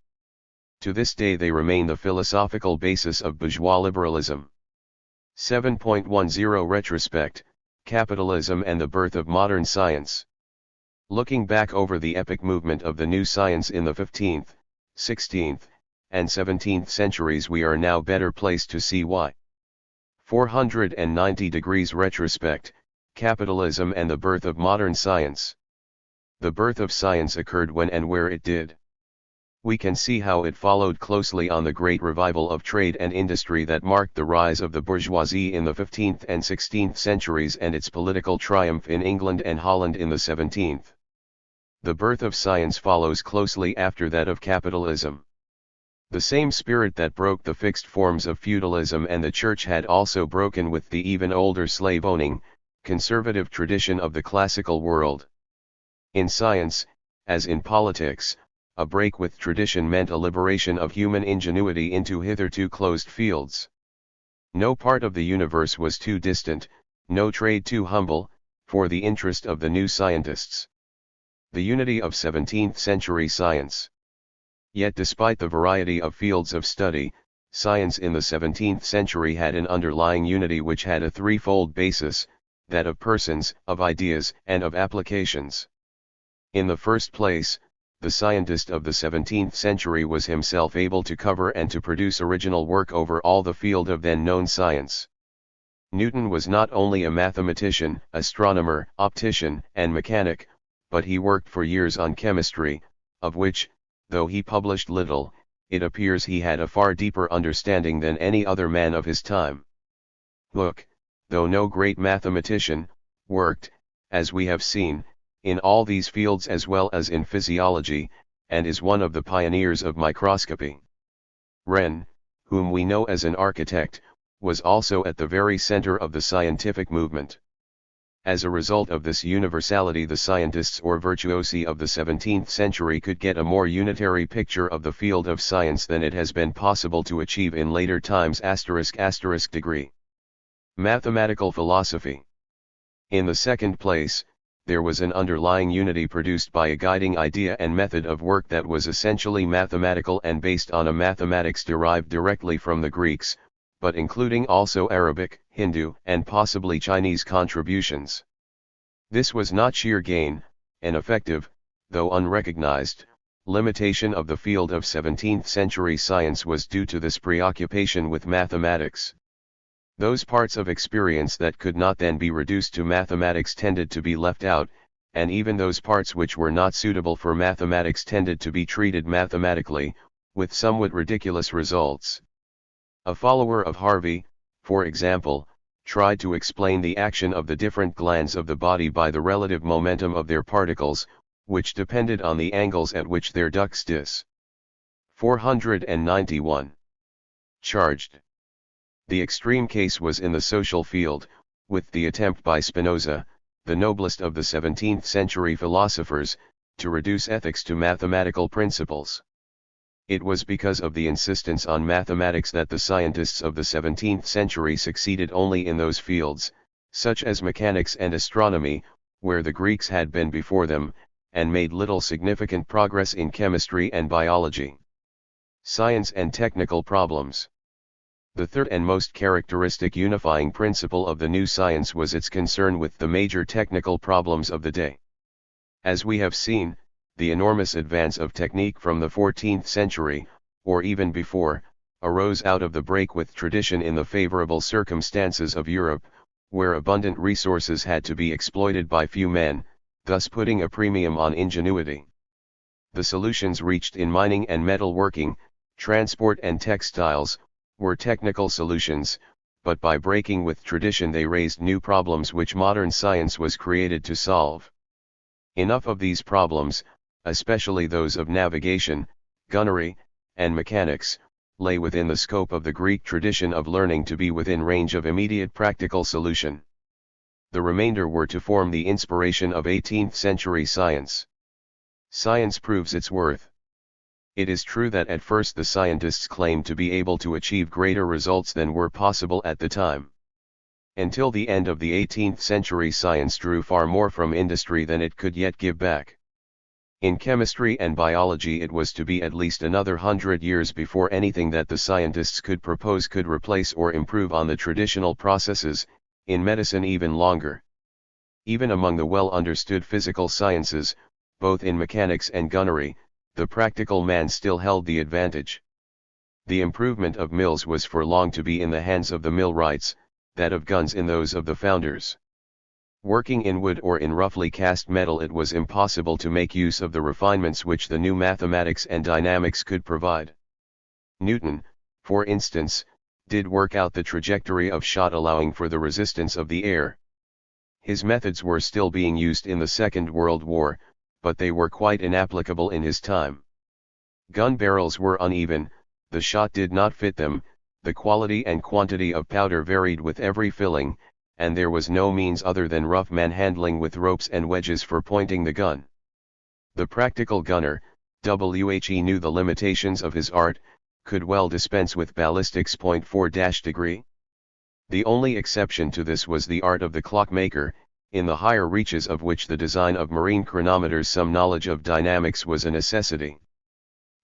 To this day they remain the philosophical basis of bourgeois liberalism. 7.10 Retrospect, Capitalism and the Birth of Modern Science. Looking back over the epic movement of the new science in the 15th, 16th, and 17th centuries, we are now better placed to see why. 490 degrees retrospect, Capitalism and the Birth of Modern Science. The birth of science occurred when and where it did. We can see how it followed closely on the great revival of trade and industry that marked the rise of the bourgeoisie in the 15th and 16th centuries and its political triumph in England and Holland in the 17th. The birth of science follows closely after that of capitalism. The same spirit that broke the fixed forms of feudalism and the church had also broken with the even older slave-owning, conservative tradition of the classical world. In science, as in politics, a break with tradition meant a liberation of human ingenuity into hitherto closed fields. No part of the universe was too distant, no trade too humble, for the interest of the new scientists. The unity of 17th century science. Yet despite the variety of fields of study, science in the 17th century had an underlying unity which had a threefold basis, that of persons, of ideas, and of applications. In the first place, the scientist of the 17th century was himself able to cover and to produce original work over all the field of then known science. Newton was not only a mathematician, astronomer, optician, and mechanic, but he worked for years on chemistry, of which, though he published little, it appears he had a far deeper understanding than any other man of his time. Hooke, though no great mathematician, worked, as we have seen, in all these fields as well as in physiology, and is one of the pioneers of microscopy. Wren, whom we know as an architect, was also at the very center of the scientific movement. As a result of this universality, the scientists or virtuosi of the 17th century could get a more unitary picture of the field of science than it has been possible to achieve in later times. **degree. Mathematical philosophy. In the second place, there was an underlying unity produced by a guiding idea and method of work that was essentially mathematical and based on a mathematics derived directly from the Greeks, but including also Arabic, Hindu, and possibly Chinese contributions. This was not sheer gain, an effective, though unrecognized, limitation of the field of 17th century science was due to this preoccupation with mathematics. Those parts of experience that could not then be reduced to mathematics tended to be left out, and even those parts which were not suitable for mathematics tended to be treated mathematically, with somewhat ridiculous results. A follower of Harvey, for example, tried to explain the action of the different glands of the body by the relative momentum of their particles, which depended on the angles at which their ducts dis. 491. Charged. The extreme case was in the social field, with the attempt by Spinoza, the noblest of the 17th century philosophers, to reduce ethics to mathematical principles. It was because of the insistence on mathematics that the scientists of the 17th century succeeded only in those fields, such as mechanics and astronomy, where the Greeks had been before them, and made little significant progress in chemistry and biology. Science and technical problems. The third and most characteristic unifying principle of the new science was its concern with the major technical problems of the day. As we have seen, the enormous advance of technique from the 14th century, or even before, arose out of the break with tradition in the favorable circumstances of Europe, where abundant resources had to be exploited by few men, thus putting a premium on ingenuity. The solutions reached in mining and metalworking, transport and textiles, were technical solutions, but by breaking with tradition they raised new problems which modern science was created to solve. Enough of these problems, especially those of navigation, gunnery, and mechanics, lay within the scope of the Greek tradition of learning to be within range of immediate practical solution. The remainder were to form the inspiration of 18th century science. Science proves its worth. It is true that at first the scientists claimed to be able to achieve greater results than were possible at the time. Until the end of the 18th century, science drew far more from industry than it could yet give back. In chemistry and biology it was to be at least another 100 years before anything that the scientists could propose could replace or improve on the traditional processes, in medicine even longer. Even among the well-understood physical sciences, both in mechanics and gunnery, the practical man still held the advantage. The improvement of mills was for long to be in the hands of the millwrights, that of guns in those of the founders. Working in wood or in roughly cast metal, it was impossible to make use of the refinements which the new mathematics and dynamics could provide. Newton, for instance, did work out the trajectory of shot allowing for the resistance of the air. His methods were still being used in the Second World War, but they were quite inapplicable in his time. Gun barrels were uneven, the shot did not fit them, the quality and quantity of powder varied with every filling, and there was no means other than rough manhandling with ropes and wedges for pointing the gun. The practical gunner, Whe knew the limitations of his art, could well dispense with ballistics. 4-degree. The only exception to this was the art of the clockmaker, in the higher reaches of which the design of marine chronometers some knowledge of dynamics was a necessity.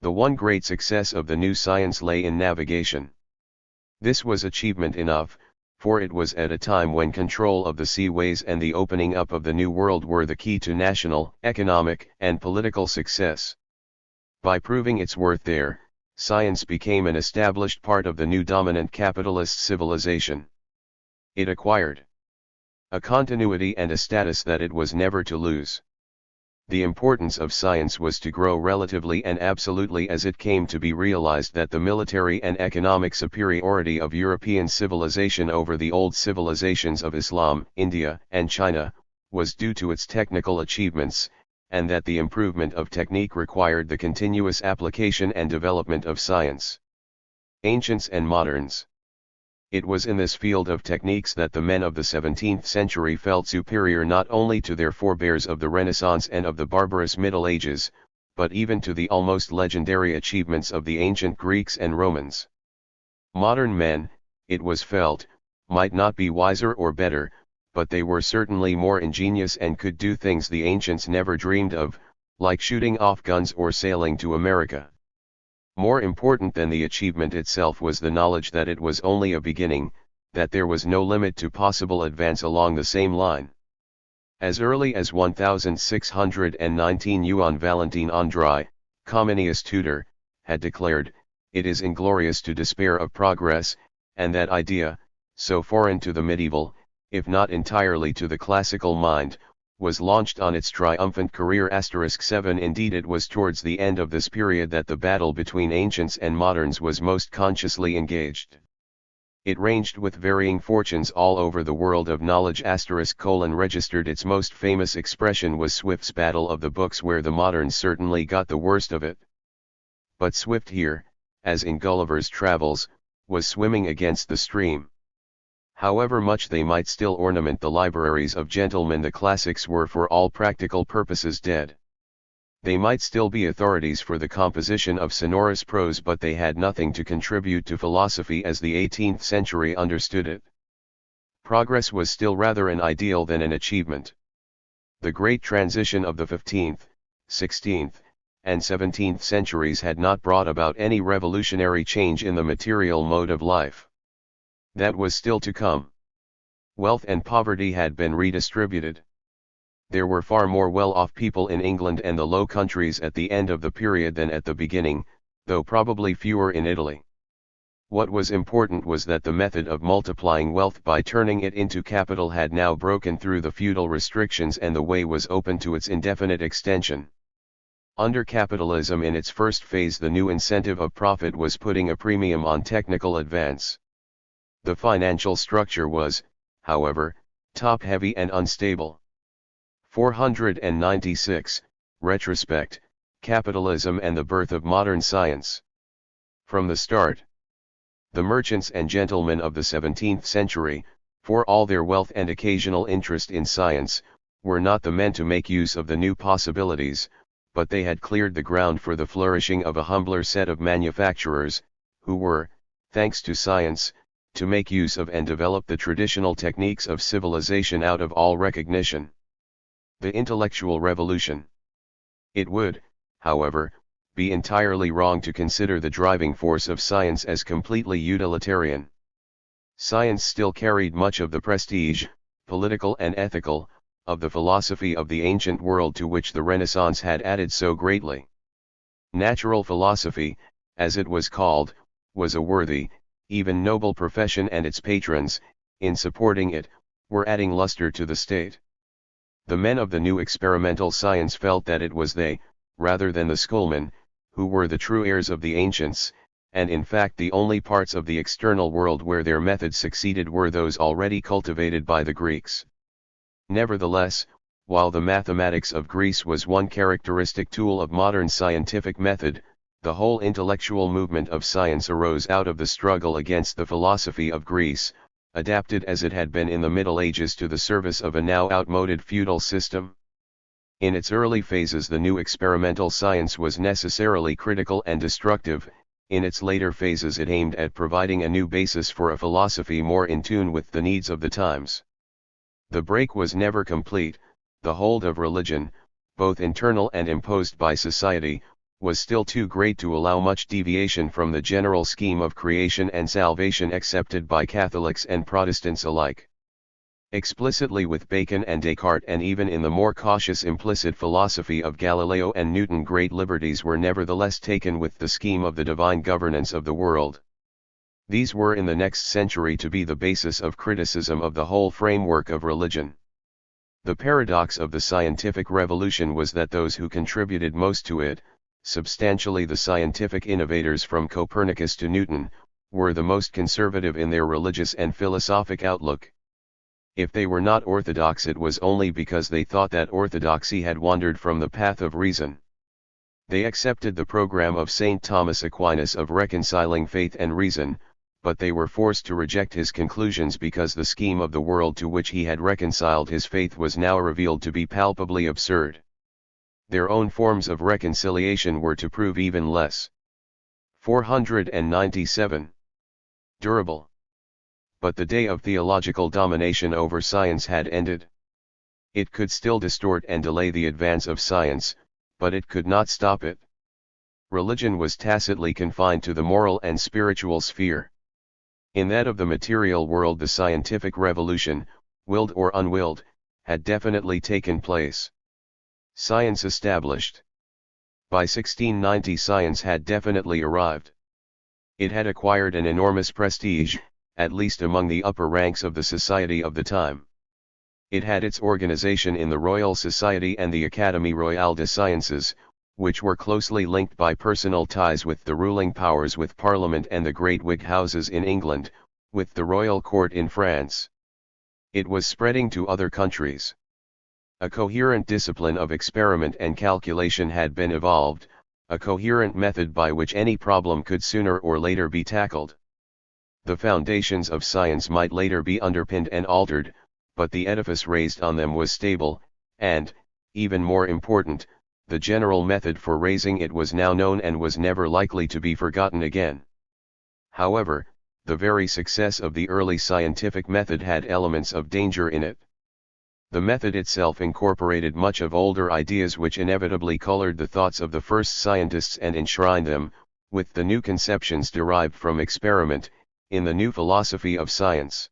The one great success of the new science lay in navigation. This was achievement enough, for it was at a time when control of the seaways and the opening up of the New World were the key to national, economic, and political success. By proving its worth there, science became an established part of the new dominant capitalist civilization. It acquired a continuity and a status that it was never to lose. The importance of science was to grow relatively and absolutely as it came to be realized that the military and economic superiority of European civilization over the old civilizations of Islam, India, and China, was due to its technical achievements, and that the improvement of technique required the continuous application and development of science. Ancients and moderns. It was in this field of techniques that the men of the 17th century felt superior not only to their forebears of the Renaissance and of the barbarous Middle Ages, but even to the almost legendary achievements of the ancient Greeks and Romans. Modern men, it was felt, might not be wiser or better, but they were certainly more ingenious and could do things the ancients never dreamed of, like shooting off guns or sailing to America. More important than the achievement itself was the knowledge that it was only a beginning, that there was no limit to possible advance along the same line. As early as 1619 Johann Valentin Andrei, Comenius' tutor, had declared, "It is inglorious to despair of progress," and that idea, so foreign to the medieval, if not entirely to the classical mind, was launched on its triumphant career. 7 Indeed, it was towards the end of this period that the battle between ancients and moderns was most consciously engaged. It ranged with varying fortunes all over the world of knowledge. Registered its most famous expression was Swift's Battle of the Books, where the moderns certainly got the worst of it. But Swift here, as in Gulliver's Travels, was swimming against the stream. However much they might still ornament the libraries of gentlemen, the classics were for all practical purposes dead. They might still be authorities for the composition of sonorous prose, but they had nothing to contribute to philosophy as the 18th century understood it. Progress was still rather an ideal than an achievement. The great transition of the 15th, 16th, and 17th centuries had not brought about any revolutionary change in the material mode of life. That was still to come. Wealth and poverty had been redistributed. There were far more well-off people in England and the Low Countries at the end of the period than at the beginning, though probably fewer in Italy. What was important was that the method of multiplying wealth by turning it into capital had now broken through the feudal restrictions and the way was open to its indefinite extension. Under capitalism in its first phase, the new incentive of profit was putting a premium on technical advance. The financial structure was, however, top-heavy and unstable. 496, Retrospect, Capitalism and the Birth of Modern Science. From the start, the merchants and gentlemen of the 17th century, for all their wealth and occasional interest in science, were not the men to make use of the new possibilities, but they had cleared the ground for the flourishing of a humbler set of manufacturers, who were, thanks to science, to make use of and develop the traditional techniques of civilization out of all recognition. The intellectual revolution. It would, however, be entirely wrong to consider the driving force of science as completely utilitarian. Science still carried much of the prestige, political and ethical, of the philosophy of the ancient world to which the Renaissance had added so greatly. Natural philosophy, as it was called, was a worthy, even noble profession, and its patrons, in supporting it, were adding luster to the state. The men of the new experimental science felt that it was they, rather than the schoolmen, who were the true heirs of the ancients, and in fact the only parts of the external world where their methods succeeded were those already cultivated by the Greeks. Nevertheless, while the mathematics of Greece was one characteristic tool of modern scientific method, the whole intellectual movement of science arose out of the struggle against the philosophy of Greece, adapted as it had been in the Middle Ages to the service of a now outmoded feudal system. In its early phases the new experimental science was necessarily critical and destructive, in its later phases it aimed at providing a new basis for a philosophy more in tune with the needs of the times. The break was never complete. The hold of religion, both internal and imposed by society, was still too great to allow much deviation from the general scheme of creation and salvation accepted by Catholics and Protestants alike. Explicitly with Bacon and Descartes, and even in the more cautious implicit philosophy of Galileo and Newton, great liberties were nevertheless taken with the scheme of the divine governance of the world. These were in the next century to be the basis of criticism of the whole framework of religion. The paradox of the scientific revolution was that those who contributed most to it, substantially the scientific innovators from Copernicus to Newton, were the most conservative in their religious and philosophic outlook. If they were not orthodox, it was only because they thought that orthodoxy had wandered from the path of reason. They accepted the program of St. Thomas Aquinas of reconciling faith and reason, but they were forced to reject his conclusions because the scheme of the world to which he had reconciled his faith was now revealed to be palpably absurd. Their own forms of reconciliation were to prove even less 497 durable. But the day of theological domination over science had ended. It could still distort and delay the advance of science, but it could not stop it. Religion was tacitly confined to the moral and spiritual sphere. In that of the material world the scientific revolution, willed or unwilled, had definitely taken place. Science established. By 1690 science had definitely arrived. It had acquired an enormous prestige, at least among the upper ranks of the society of the time. It had its organization in the Royal Society and the Académie Royale des Sciences, which were closely linked by personal ties with the ruling powers, with Parliament and the great Whig houses in England, with the royal court in France. It was spreading to other countries. A coherent discipline of experiment and calculation had been evolved, a coherent method by which any problem could sooner or later be tackled. The foundations of science might later be underpinned and altered, but the edifice raised on them was stable, and, even more important, the general method for raising it was now known and was never likely to be forgotten again. However, the very success of the early scientific method had elements of danger in it. The method itself incorporated much of older ideas which inevitably colored the thoughts of the first scientists and enshrined them, with the new conceptions derived from experiment, in the new philosophy of science.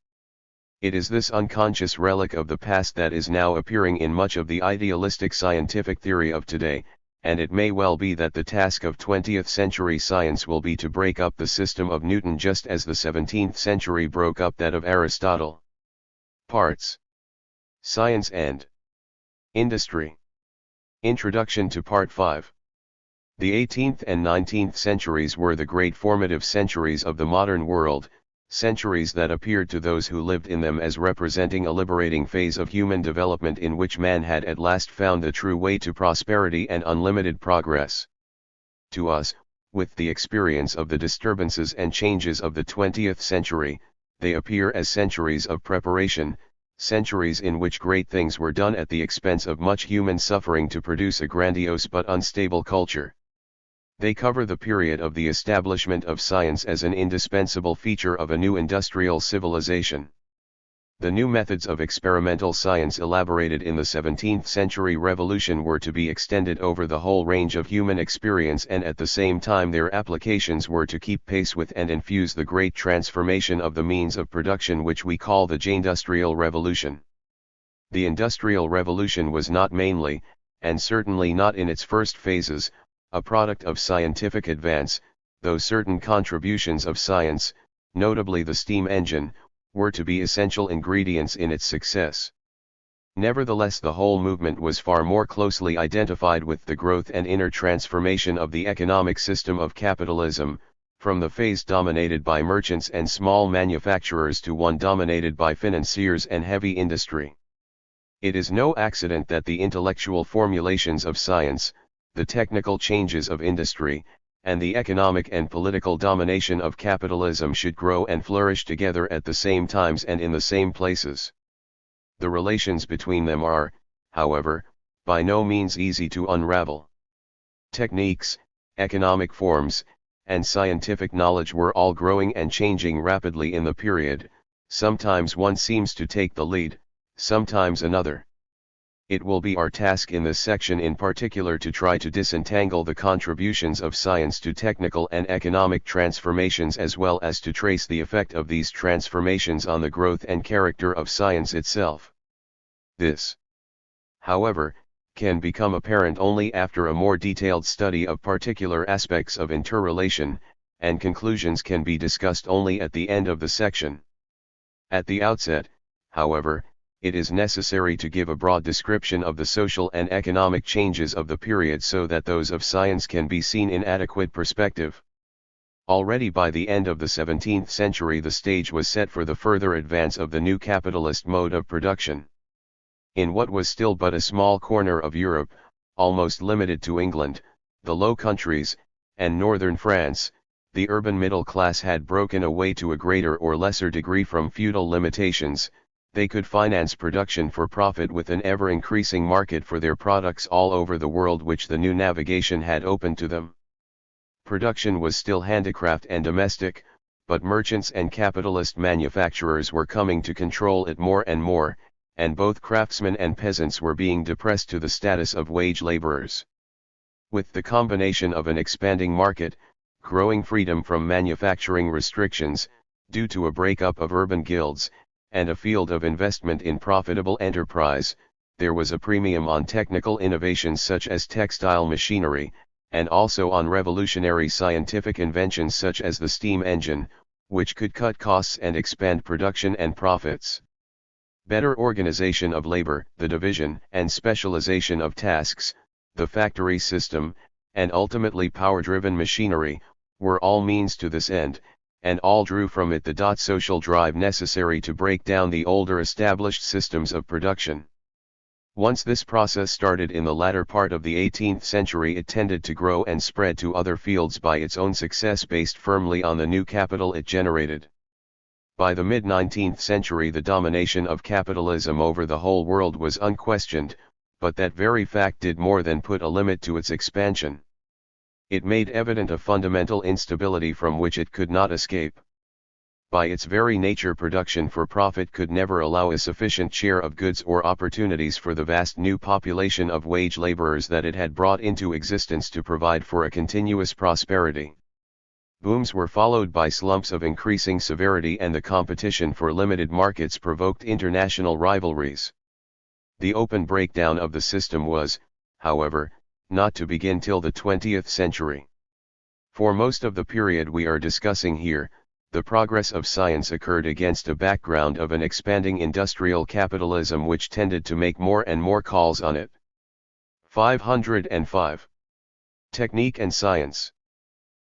It is this unconscious relic of the past that is now appearing in much of the idealistic scientific theory of today, and it may well be that the task of 20th century science will be to break up the system of Newton just as the 17th century broke up that of Aristotle. Parts: Science and Industry. Introduction to Part 5. The 18th and 19th centuries were the great formative centuries of the modern world, centuries that appeared to those who lived in them as representing a liberating phase of human development in which man had at last found the true way to prosperity and unlimited progress. To us, with the experience of the disturbances and changes of the 20th century, they appear as centuries of preparation, centuries in which great things were done at the expense of much human suffering to produce a grandiose but unstable culture. They cover the period of the establishment of science as an indispensable feature of a new industrial civilization. The new methods of experimental science elaborated in the 17th century revolution were to be extended over the whole range of human experience, and at the same time their applications were to keep pace with and infuse the great transformation of the means of production which we call the Industrial Revolution. The Industrial Revolution was not mainly, and certainly not in its first phases, a product of scientific advance, though certain contributions of science, notably the steam engine, were to be essential ingredients in its success. Nevertheless, the whole movement was far more closely identified with the growth and inner transformation of the economic system of capitalism, from the phase dominated by merchants and small manufacturers to one dominated by financiers and heavy industry. It is no accident that the intellectual formulations of science, the technical changes of industry, and the economic and political domination of capitalism should grow and flourish together at the same times and in the same places. The relations between them are, however, by no means easy to unravel. Techniques, economic forms, and scientific knowledge were all growing and changing rapidly in the period. Sometimes one seems to take the lead, sometimes another. It will be our task in this section in particular to try to disentangle the contributions of science to technical and economic transformations, as well as to trace the effect of these transformations on the growth and character of science itself. This, however, can become apparent only after a more detailed study of particular aspects of interrelation, and conclusions can be discussed only at the end of the section. At the outset, however, it is necessary to give a broad description of the social and economic changes of the period so that those of science can be seen in adequate perspective. Already by the end of the 17th century the stage was set for the further advance of the new capitalist mode of production. In what was still but a small corner of Europe, almost limited to England, the Low Countries, and northern France, the urban middle class had broken away to a greater or lesser degree from feudal limitations. They could finance production for profit with an ever-increasing market for their products all over the world which the new navigation had opened to them. Production was still handicraft and domestic, but merchants and capitalist manufacturers were coming to control it more and more, and both craftsmen and peasants were being depressed to the status of wage laborers. With the combination of an expanding market, growing freedom from manufacturing restrictions, due to a breakup of urban guilds, and a field of investment in profitable enterprise, there was a premium on technical innovations such as textile machinery, and also on revolutionary scientific inventions such as the steam engine, which could cut costs and expand production and profits. Better organization of labor, the division and specialization of tasks, the factory system, and ultimately power-driven machinery, were all means to this end, and all drew from it the social drive necessary to break down the older established systems of production. Once this process started in the latter part of the 18th century, it tended to grow and spread to other fields by its own success based firmly on the new capital it generated. By the mid-19th century the domination of capitalism over the whole world was unquestioned, but that very fact did more than put a limit to its expansion. It made evident a fundamental instability from which it could not escape. By its very nature, production for profit could never allow a sufficient share of goods or opportunities for the vast new population of wage laborers that it had brought into existence to provide for a continuous prosperity. Booms were followed by slumps of increasing severity, and the competition for limited markets provoked international rivalries. The open breakdown of the system was, however, not to begin till the 20th century. For most of the period we are discussing here, the progress of science occurred against a background of an expanding industrial capitalism which tended to make more and more calls on it. 505. Technique and science.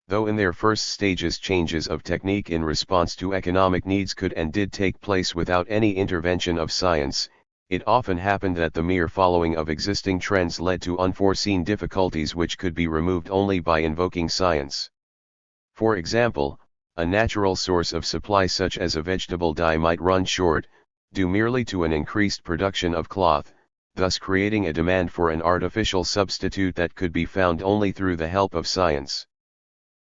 Though in their first stages changes of technique in response to economic needs could and did take place without any intervention of science, it often happened that the mere following of existing trends led to unforeseen difficulties which could be removed only by invoking science. For example, a natural source of supply such as a vegetable dye might run short, due merely to an increased production of cloth, thus creating a demand for an artificial substitute that could be found only through the help of science.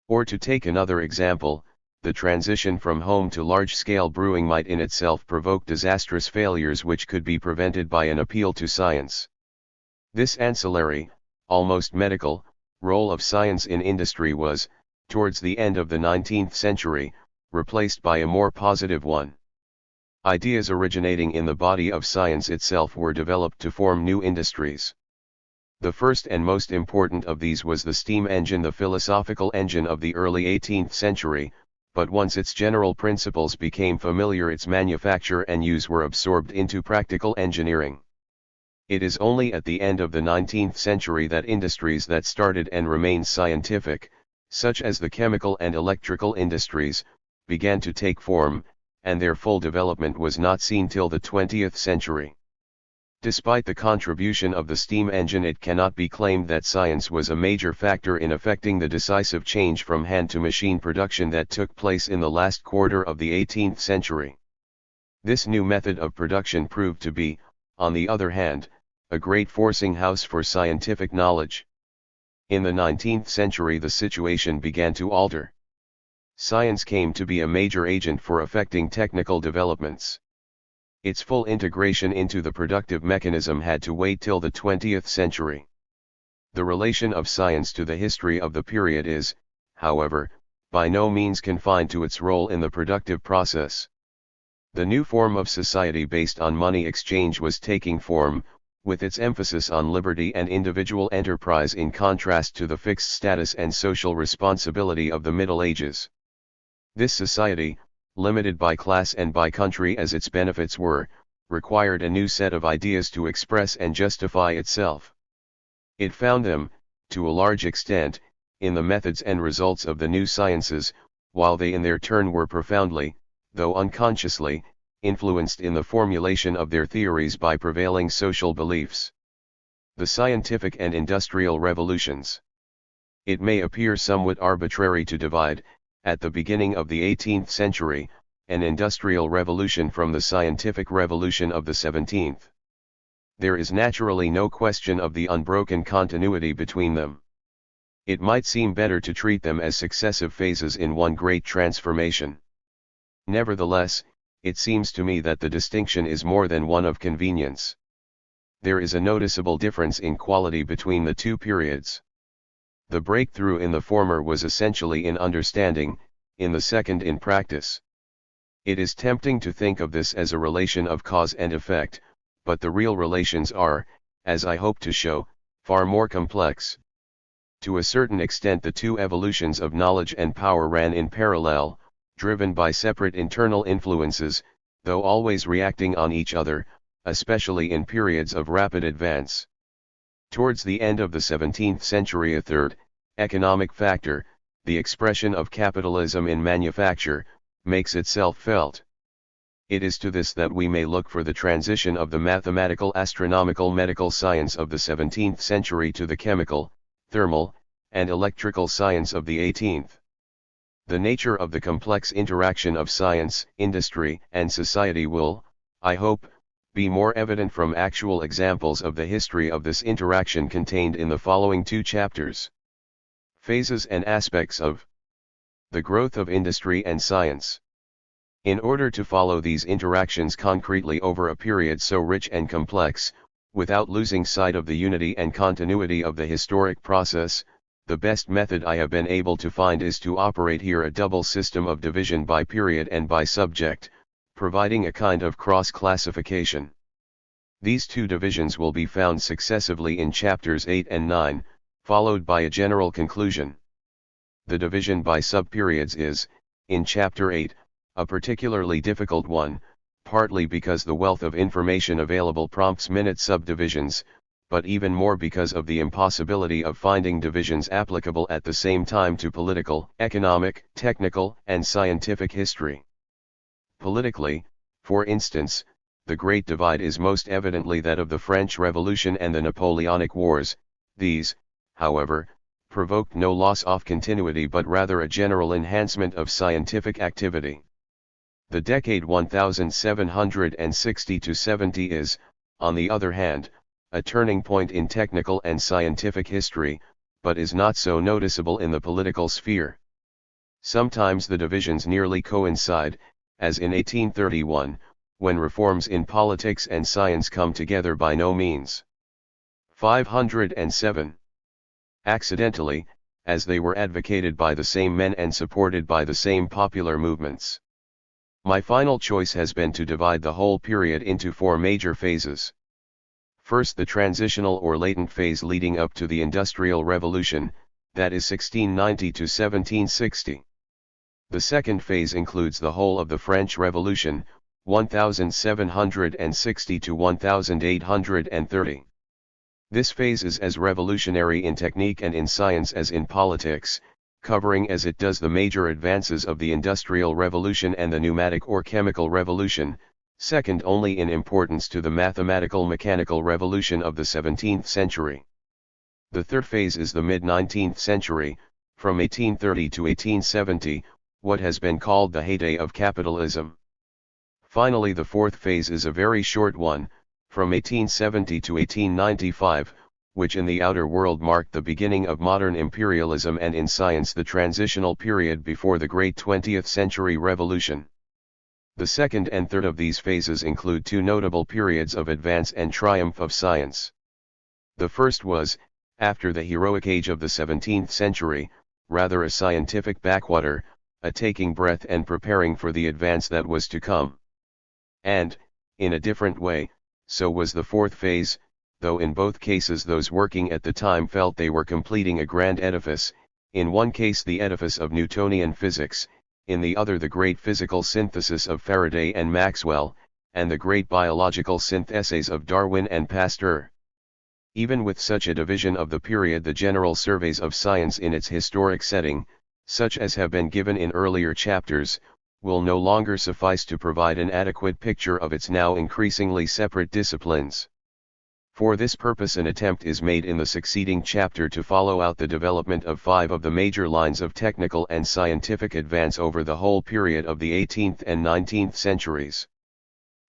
Or to take another example, the transition from home to large-scale brewing might in itself provoke disastrous failures which could be prevented by an appeal to science. This ancillary, almost medical, role of science in industry was, towards the end of the 19th century, replaced by a more positive one. Ideas originating in the body of science itself were developed to form new industries. The first and most important of these was the steam engine, the philosophical engine of the early 18th century, but once its general principles became familiar, its manufacture and use were absorbed into practical engineering. It is only at the end of the 19th century that industries that started and remained scientific, such as the chemical and electrical industries, began to take form, and their full development was not seen till the 20th century. Despite the contribution of the steam engine, it cannot be claimed that science was a major factor in affecting the decisive change from hand to machine production that took place in the last quarter of the 18th century. This new method of production proved to be, on the other hand, a great forcing house for scientific knowledge. In the 19th century the situation began to alter. Science came to be a major agent for affecting technical developments. Its full integration into the productive mechanism had to wait till the 20th century. The relation of science to the history of the period is, however, by no means confined to its role in the productive process. The new form of society based on money exchange was taking form, with its emphasis on liberty and individual enterprise in contrast to the fixed status and social responsibility of the Middle Ages. This society, limited by class and by country as its benefits were, required a new set of ideas to express and justify itself. It found them, to a large extent, in the methods and results of the new sciences, while they in their turn were profoundly, though unconsciously, influenced in the formulation of their theories by prevailing social beliefs. The scientific and industrial revolutions. It may appear somewhat arbitrary to divide, at the beginning of the 18th century, an industrial revolution from the scientific revolution of the 17th. There is naturally no question of the unbroken continuity between them. It might seem better to treat them as successive phases in one great transformation. Nevertheless, it seems to me that the distinction is more than one of convenience. There is a noticeable difference in quality between the two periods. The breakthrough in the former was essentially in understanding, in the second in practice. It is tempting to think of this as a relation of cause and effect, but the real relations are, as I hope to show, far more complex. To a certain extent the two evolutions of knowledge and power ran in parallel, driven by separate internal influences, though always reacting on each other, especially in periods of rapid advance. Towards the end of the 17th century a third, economic factor, the expression of capitalism in manufacture, makes itself felt. It is to this that we may look for the transition of the mathematical, astronomical, medical science of the 17th century to the chemical, thermal, and electrical science of the 18th. The nature of the complex interaction of science, industry, and society will, I hope, be more evident from actual examples of the history of this interaction contained in the following two chapters. Phases and aspects of the growth of industry and science. In order to follow these interactions concretely over a period so rich and complex, without losing sight of the unity and continuity of the historic process, the best method I have been able to find is to operate here a double system of division by period and by subject, providing a kind of cross-classification. These two divisions will be found successively in chapters 8 and 9, followed by a general conclusion. The division by subperiods is, in Chapter 8, a particularly difficult one, partly because the wealth of information available prompts minute subdivisions, but even more because of the impossibility of finding divisions applicable at the same time to political, economic, technical, and scientific history. Politically, for instance, the Great Divide is most evidently that of the French Revolution and the Napoleonic Wars. These, however, provoked no loss of continuity but rather a general enhancement of scientific activity. The decade 1760–70 is, on the other hand, a turning point in technical and scientific history, but is not so noticeable in the political sphere. Sometimes the divisions nearly coincide, as in 1831, when reforms in politics and science come together by no means. 507. Accidentally, as they were advocated by the same men and supported by the same popular movements. My final choice has been to divide the whole period into 4 major phases. First, the transitional or latent phase leading up to the Industrial Revolution, that is 1690 to 1760. The second phase includes the whole of the French Revolution, 1760 to 1830. This phase is as revolutionary in technique and in science as in politics, covering as it does the major advances of the Industrial Revolution and the Pneumatic or Chemical Revolution, second only in importance to the mathematical-mechanical revolution of the 17th century. The third phase is the mid-19th century, from 1830 to 1870, what has been called the heyday of capitalism. Finally, the fourth phase is a very short one, from 1870 to 1895, which in the outer world marked the beginning of modern imperialism and in science the transitional period before the great 20th century revolution. The second and third of these phases include 2 notable periods of advance and triumph of science. The first was, after the heroic age of the 17th century, rather a scientific backwater, a taking breath and preparing for the advance that was to come. And, in a different way, so was the fourth phase, though in both cases those working at the time felt they were completing a grand edifice, in one case the edifice of Newtonian physics, in the other the great physical synthesis of Faraday and Maxwell, and the great biological syntheses of Darwin and Pasteur. Even with such a division of the period, the general surveys of science in its historic setting, such as have been given in earlier chapters, will no longer suffice to provide an adequate picture of its now increasingly separate disciplines. For this purpose an attempt is made in the succeeding chapter to follow out the development of 5 of the major lines of technical and scientific advance over the whole period of the 18th and 19th centuries.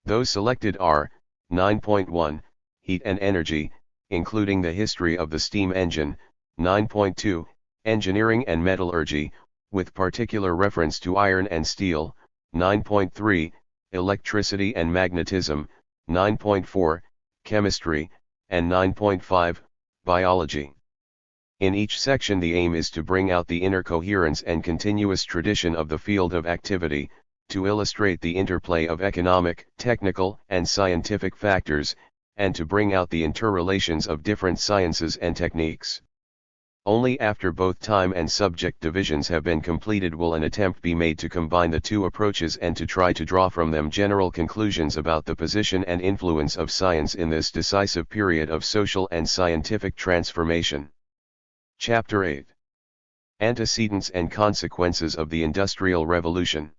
Those selected are, 9.1, Heat and Energy, including the history of the steam engine, 9.2, Engineering and Metallurgy, with particular reference to iron and steel, 9.3, Electricity and Magnetism, 9.4, Chemistry, and 9.5, Biology. In each section the aim is to bring out the inner coherence and continuous tradition of the field of activity, to illustrate the interplay of economic, technical, and scientific factors, and to bring out the interrelations of different sciences and techniques. Only after both time and subject divisions have been completed will an attempt be made to combine the 2 approaches and to try to draw from them general conclusions about the position and influence of science in this decisive period of social and scientific transformation. Chapter 8. Antecedents and Consequences of the Industrial Revolution.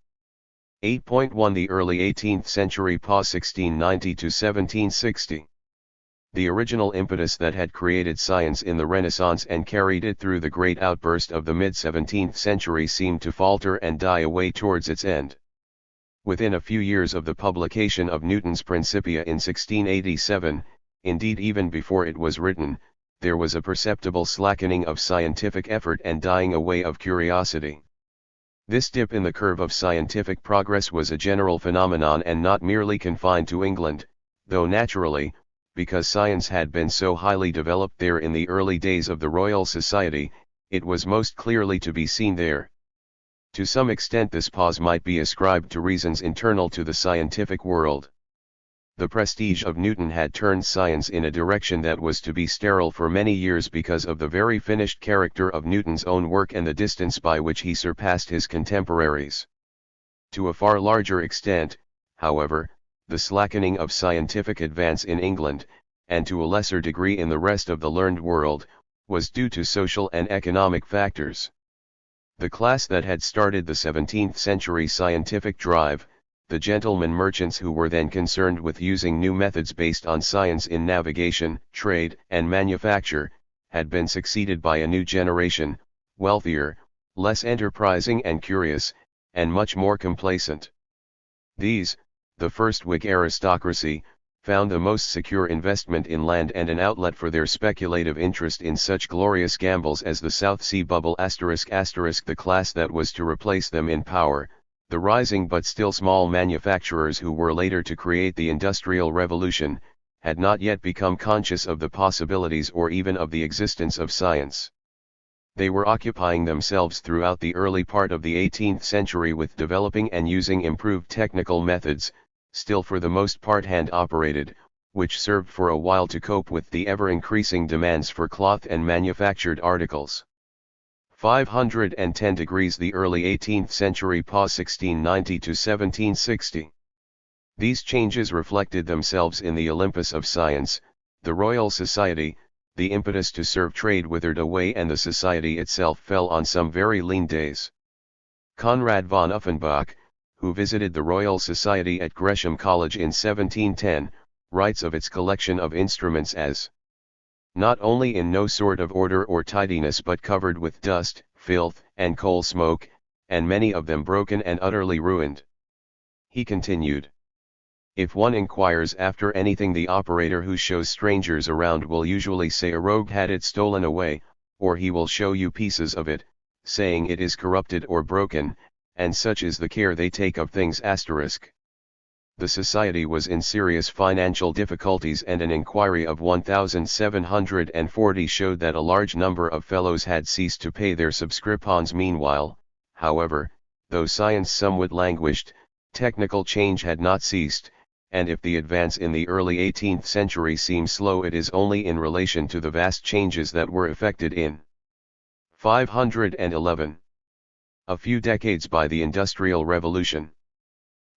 8.1 The early 18th century pause 1690 to 1760. The original impetus that had created science in the Renaissance and carried it through the great outburst of the mid-17th century seemed to falter and die away towards its end. Within a few years of the publication of Newton's Principia in 1687, indeed even before it was written, there was a perceptible slackening of scientific effort and dying away of curiosity. This dip in the curve of scientific progress was a general phenomenon and not merely confined to England, though naturally, because science had been so highly developed there in the early days of the Royal Society, it was most clearly to be seen there. To some extent this pause might be ascribed to reasons internal to the scientific world. The prestige of Newton had turned science in a direction that was to be sterile for many years because of the very finished character of Newton's own work and the distance by which he surpassed his contemporaries. To a far larger extent, however, the slackening of scientific advance in England, and to a lesser degree in the rest of the learned world, was due to social and economic factors. The class that had started the 17th century scientific drive, the gentlemen merchants who were then concerned with using new methods based on science in navigation, trade, and manufacture, had been succeeded by a new generation, wealthier, less enterprising and curious, and much more complacent. These, the first Whig aristocracy, found the most secure investment in land and an outlet for their speculative interest in such glorious gambles as the South Sea Bubble ***. The class that was to replace them in power, the rising but still small manufacturers who were later to create the Industrial Revolution, had not yet become conscious of the possibilities or even of the existence of science. They were occupying themselves throughout the early part of the 18th century with developing and using improved technical methods, still for the most part hand-operated, which served for a while to cope with the ever-increasing demands for cloth and manufactured articles. 510 degrees The early 18th century pause 1690 to 1760. These changes reflected themselves in the Olympus of science, the Royal Society. The impetus to serve trade withered away and the society itself fell on some very lean days. Conrad von Uffenbach, who visited the Royal Society at Gresham College in 1710, writes of its collection of instruments as not only in no sort of order or tidiness but covered with dust, filth, and coal smoke, and many of them broken and utterly ruined. He continued, if one inquires after anything, the operator who shows strangers around will usually say a rogue had it stolen away, or he will show you pieces of it, saying it is corrupted or broken, and such is the care they take of things. The society was in serious financial difficulties, and an inquiry of 1740 showed that a large number of fellows had ceased to pay their subscriptions. Meanwhile, however, though science somewhat languished, technical change had not ceased, and if the advance in the early 18th century seems slow, it is only in relation to the vast changes that were effected in 511. A few decades by the Industrial Revolution.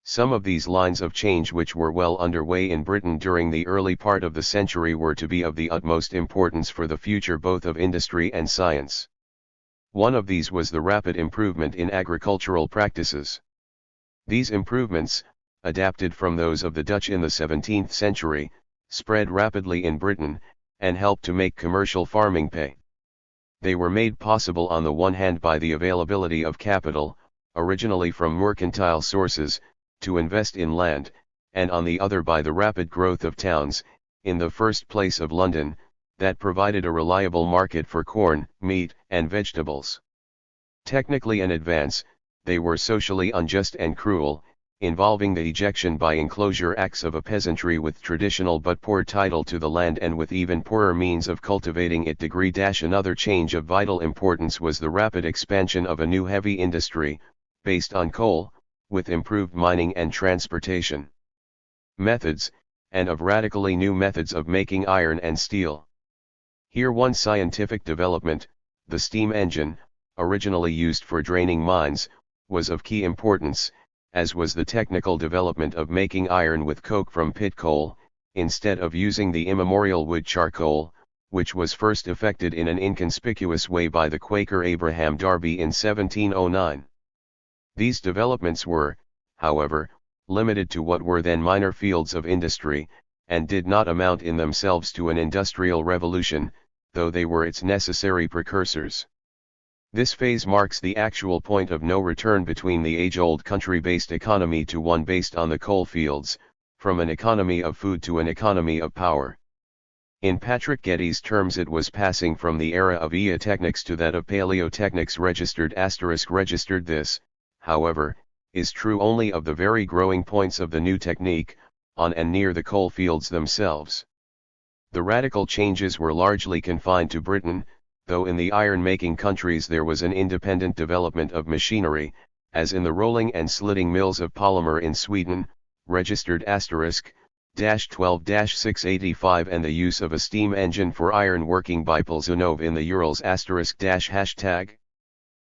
Some of these lines of change which were well underway in Britain during the early part of the century were to be of the utmost importance for the future both of industry and science. One of these was the rapid improvement in agricultural practices. These improvements, adapted from those of the Dutch in the 17th century, spread rapidly in Britain, and helped to make commercial farming pay. They were made possible on the one hand by the availability of capital, originally from mercantile sources, to invest in land, and on the other by the rapid growth of towns, in the first place of London, that provided a reliable market for corn, meat, and vegetables. Technically an advance, they were socially unjust and cruel, involving the ejection by enclosure acts of a peasantry with traditional but poor title to the land and with even poorer means of cultivating it. Another change of vital importance was the rapid expansion of a new heavy industry, based on coal, with improved mining and transportation methods, and of radically new methods of making iron and steel. Here one scientific development, the steam engine, originally used for draining mines, was of key importance, as was the technical development of making iron with coke from pit coal, instead of using the immemorial wood charcoal, which was first effected in an inconspicuous way by the Quaker Abraham Darby in 1709. These developments were, however, limited to what were then minor fields of industry, and did not amount in themselves to an industrial revolution, though they were its necessary precursors. This phase marks the actual point of no return between the age-old country-based economy to one based on the coal fields, from an economy of food to an economy of power. In Patrick Getty's terms, it was passing from the era of eotechnics to that of paleotechnics. Registered this, however, is true only of the very growing points of the new technique, on and near the coal fields themselves. The radical changes were largely confined to Britain, though in the iron-making countries there was an independent development of machinery, as in the rolling and slitting mills of Polymer in Sweden. #12-685 and the use of a steam engine for iron working by Polzunov in the Urals *#.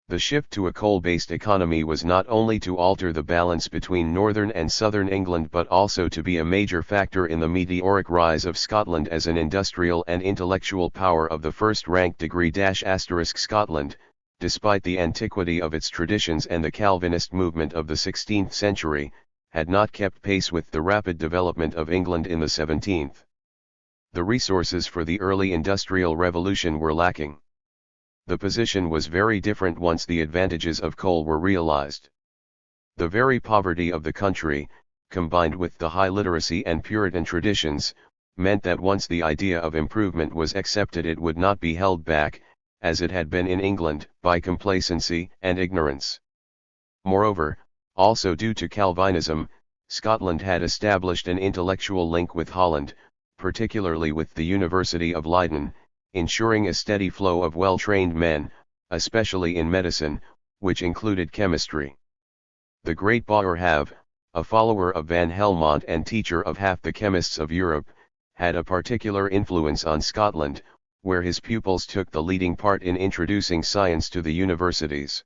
The shift to a coal-based economy was not only to alter the balance between northern and southern England but also to be a major factor in the meteoric rise of Scotland as an industrial and intellectual power of the first-ranked degree **. Scotland, despite the antiquity of its traditions and the Calvinist movement of the 16th century, had not kept pace with the rapid development of England in the 17th. The resources for the early industrial revolution were lacking. The position was very different once the advantages of coal were realized. The very poverty of the country, combined with the high literacy and Puritan traditions, meant that once the idea of improvement was accepted it would not be held back, as it had been in England, by complacency and ignorance. Moreover, also due to Calvinism, Scotland had established an intellectual link with Holland, particularly with the University of Leiden, ensuring a steady flow of well-trained men, especially in medicine, which included chemistry. The great Boerhaave, a follower of Van Helmont and teacher of half the chemists of Europe, had a particular influence on Scotland, where his pupils took the leading part in introducing science to the universities.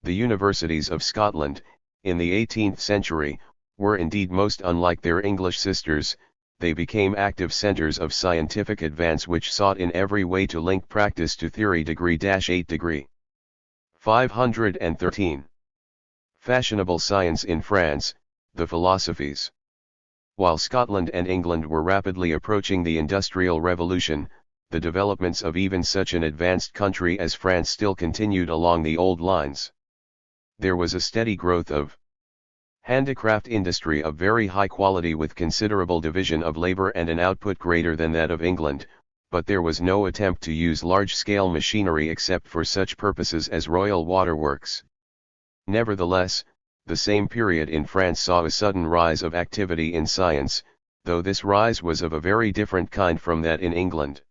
The universities of Scotland, in the 18th century, were indeed most unlike their English sisters. They became active centers of scientific advance which sought in every way to link practice to theory *8. 513. Fashionable science in France, the philosophies. While Scotland and England were rapidly approaching the Industrial Revolution, the developments of even such an advanced country as France still continued along the old lines. There was a steady growth of handicraft industry of very high quality with considerable division of labor and an output greater than that of England, but there was no attempt to use large-scale machinery except for such purposes as royal waterworks. Nevertheless, the same period in France saw a sudden rise of activity in science, though this rise was of a very different kind from that in England.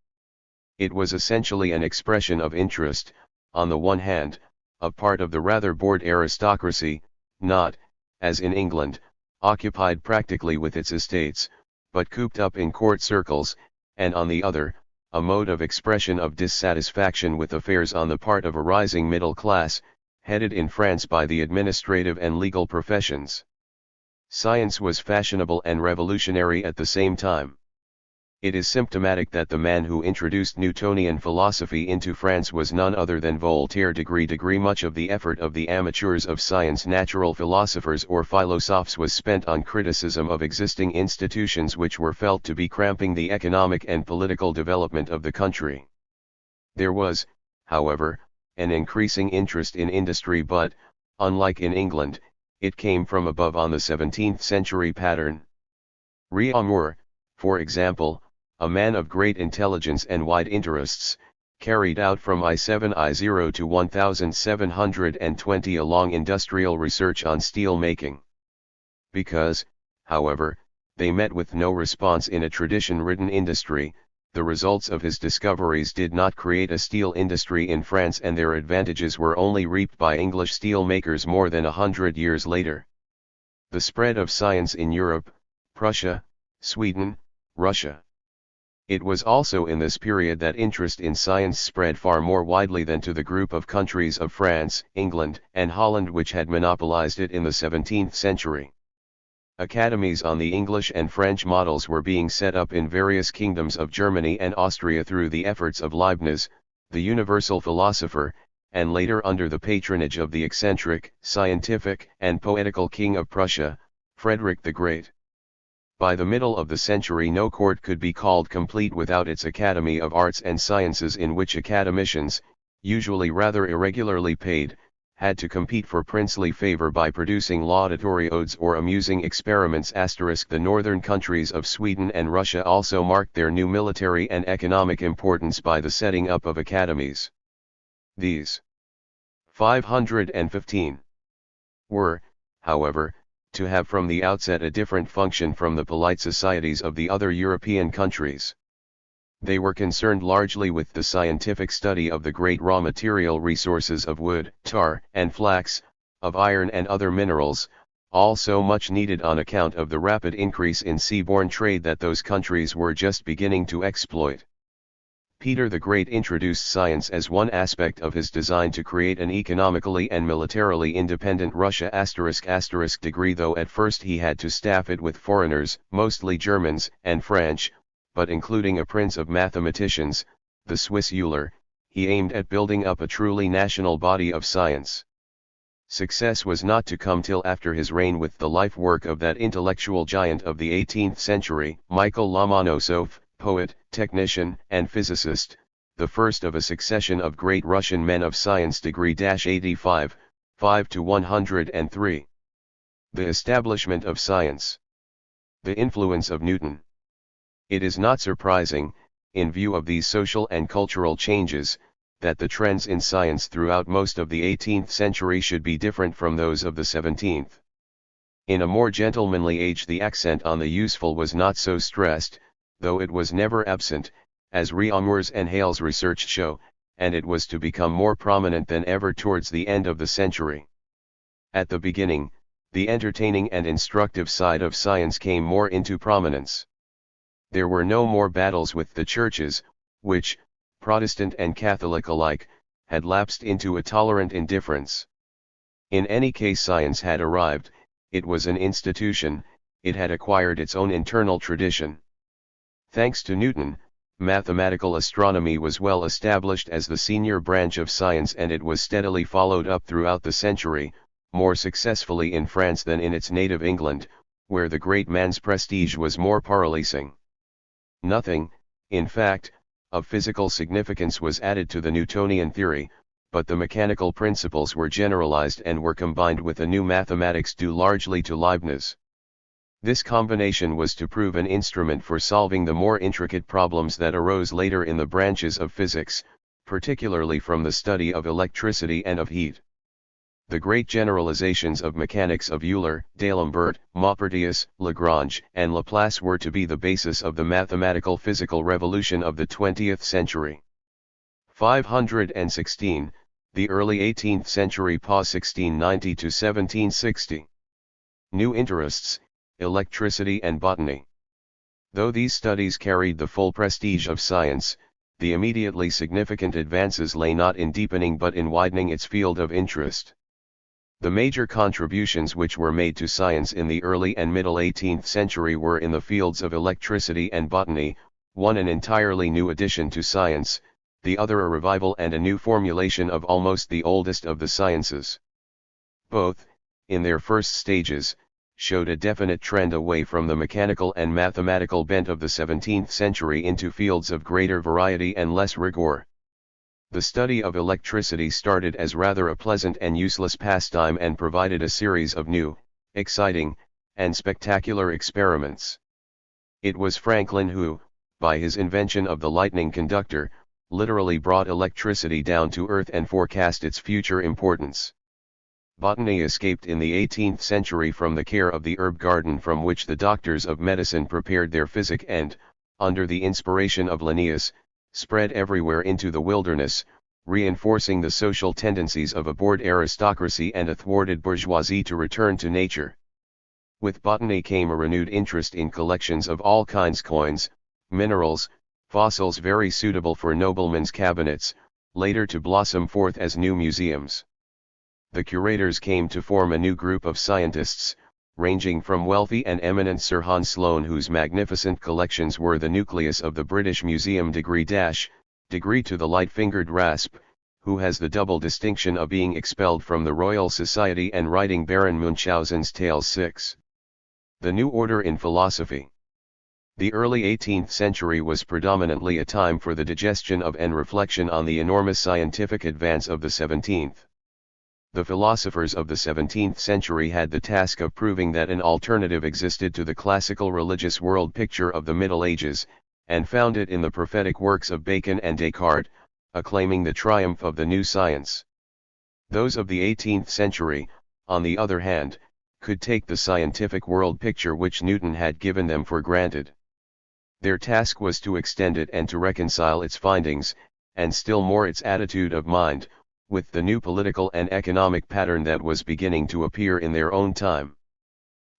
It was essentially an expression of interest, on the one hand, of part of the rather bored aristocracy, not, as in England, occupied practically with its estates, but cooped up in court circles, and on the other, a mode of expression of dissatisfaction with affairs on the part of a rising middle class, headed in France by the administrative and legal professions. Science was fashionable and revolutionary at the same time. It is symptomatic that the man who introduced Newtonian philosophy into France was none other than Voltaire. Much of the effort of the amateurs of science, natural philosophers or philosophes, was spent on criticism of existing institutions which were felt to be cramping the economic and political development of the country. There was, however, an increasing interest in industry, but, unlike in England, it came from above on the 17th century pattern. Réaumur, for example, a man of great intelligence and wide interests, carried out from I7I0 to 1720 a long industrial research on steel making. Because, however, they met with no response in a tradition-ridden industry, the results of his discoveries did not create a steel industry in France, and their advantages were only reaped by English steel makers more than 100 years later. The spread of science in Europe, Prussia, Sweden, Russia. It was also in this period that interest in science spread far more widely than to the group of countries of France, England, and Holland which had monopolized it in the 17th century. Academies on the English and French models were being set up in various kingdoms of Germany and Austria through the efforts of Leibniz, the universal philosopher, and later under the patronage of the eccentric, scientific, and poetical King of Prussia, Frederick the Great. By the middle of the century no court could be called complete without its Academy of Arts and Sciences, in which academicians, usually rather irregularly paid, had to compete for princely favor by producing laudatory odes or amusing experiments. The northern countries of Sweden and Russia also marked their new military and economic importance by the setting up of academies. These 515 were, however, to have from the outset a different function from the polite societies of the other European countries. They were concerned largely with the scientific study of the great raw material resources of wood, tar, and flax, of iron and other minerals, all so much needed on account of the rapid increase in seaborne trade that those countries were just beginning to exploit. Peter the Great introduced science as one aspect of his design to create an economically and militarily independent Russia ***, though at first he had to staff it with foreigners, mostly Germans and French, but including a prince of mathematicians, the Swiss Euler, he aimed at building up a truly national body of science. Success was not to come till after his reign with the life work of that intellectual giant of the 18th century, Michael Lomonosov, poet, technician, and physicist, the first of a succession of great Russian men of science. *85, 5-103. The establishment of science. The influence of Newton. It is not surprising, in view of these social and cultural changes, that the trends in science throughout most of the 18th century should be different from those of the 17th. In a more gentlemanly age the accent on the useful was not so stressed, though it was never absent, as Reaumur's and Hale's research show, and it was to become more prominent than ever towards the end of the century. At the beginning, the entertaining and instructive side of science came more into prominence. There were no more battles with the churches, which, Protestant and Catholic alike, had lapsed into a tolerant indifference. In any case science had arrived, it was an institution, it had acquired its own internal tradition. Thanks to Newton, mathematical astronomy was well established as the senior branch of science, and it was steadily followed up throughout the century, more successfully in France than in its native England, where the great man's prestige was more paralyzing. Nothing, in fact, of physical significance was added to the Newtonian theory, but the mechanical principles were generalized and were combined with a new mathematics due largely to Leibniz. This combination was to prove an instrument for solving the more intricate problems that arose later in the branches of physics, particularly from the study of electricity and of heat. The great generalizations of mechanics of Euler, D'Alembert, Maupertuis, Lagrange, and Laplace were to be the basis of the mathematical physical revolution of the 20th century. 516, the early 18th century pause 1690 to 1760. New interests, electricity and botany. Though these studies carried the full prestige of science, the immediately significant advances lay not in deepening but in widening its field of interest. The major contributions which were made to science in the early and middle 18th century were in the fields of electricity and botany, one an entirely new addition to science, the other a revival and a new formulation of almost the oldest of the sciences. Both, in their first stages, showed a definite trend away from the mechanical and mathematical bent of the 17th century into fields of greater variety and less rigor. The study of electricity started as rather a pleasant and useless pastime and provided a series of new, exciting, and spectacular experiments. It was Franklin who, by his invention of the lightning conductor, literally brought electricity down to earth and forecast its future importance. Botany escaped in the 18th century from the care of the herb garden from which the doctors of medicine prepared their physic and, under the inspiration of Linnaeus, spread everywhere into the wilderness, reinforcing the social tendencies of a bored aristocracy and a thwarted bourgeoisie to return to nature. With botany came a renewed interest in collections of all kinds, coins, minerals, fossils very suitable for noblemen's cabinets, later to blossom forth as new museums. The curators came to form a new group of scientists, ranging from wealthy and eminent Sir Hans Sloane, whose magnificent collections were the nucleus of the British Museum, degree to the light-fingered Rasp, who has the double distinction of being expelled from the Royal Society and writing Baron Munchausen's Tales 6. The New Order in Philosophy. The early 18th century was predominantly a time for the digestion of and reflection on the enormous scientific advance of the 17th. The philosophers of the 17th century had the task of proving that an alternative existed to the classical religious world picture of the Middle Ages, and found it in the prophetic works of Bacon and Descartes, acclaiming the triumph of the new science. Those of the 18th century, on the other hand, could take the scientific world picture which Newton had given them for granted. Their task was to extend it and to reconcile its findings, and still more its attitude of mind, with the new political and economic pattern that was beginning to appear in their own time.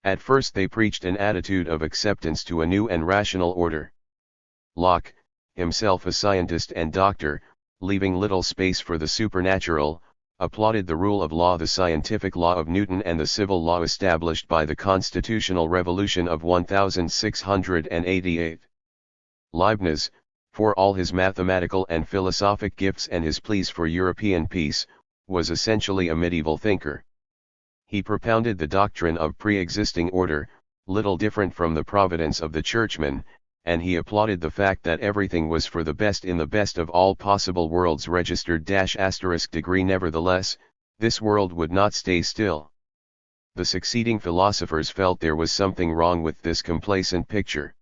At first they preached an attitude of acceptance to a new and rational order. Locke, himself a scientist and doctor, leaving little space for the supernatural, applauded the rule of law, the scientific law of Newton and the civil law established by the constitutional revolution of 1688. Leibniz, for all his mathematical and philosophic gifts and his pleas for European peace, was essentially a medieval thinker. He propounded the doctrine of pre-existing order, little different from the providence of the churchman, and he applauded the fact that everything was for the best in the best of all possible worlds registered **degree. Nevertheless, this world would not stay still. The succeeding philosophers felt there was something wrong with this complacent picture.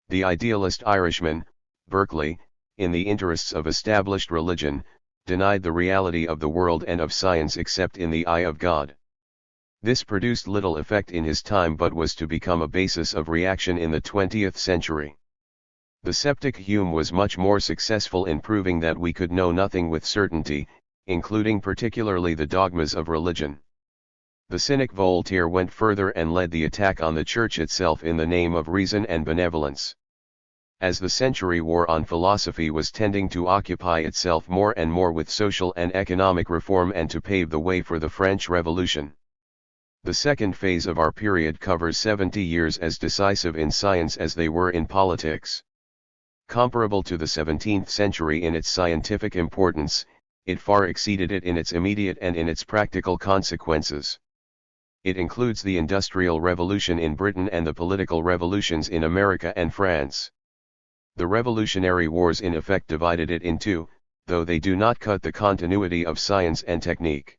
The idealist Irishman, Berkeley, in the interests of established religion, denied the reality of the world and of science except in the eye of God. This produced little effect in his time but was to become a basis of reaction in the 20th century. The sceptic Hume was much more successful in proving that we could know nothing with certainty, including particularly the dogmas of religion. The cynic Voltaire went further and led the attack on the Church itself in the name of reason and benevolence. As the century war on philosophy was tending to occupy itself more and more with social and economic reform and to pave the way for the French Revolution. The second phase of our period covers 70 years as decisive in science as they were in politics. Comparable to the 17th century in its scientific importance, it far exceeded it in its immediate and in its practical consequences. It includes the Industrial Revolution in Britain and the political revolutions in America and France. The Revolutionary Wars in effect divided it in two, though they do not cut the continuity of science and technique.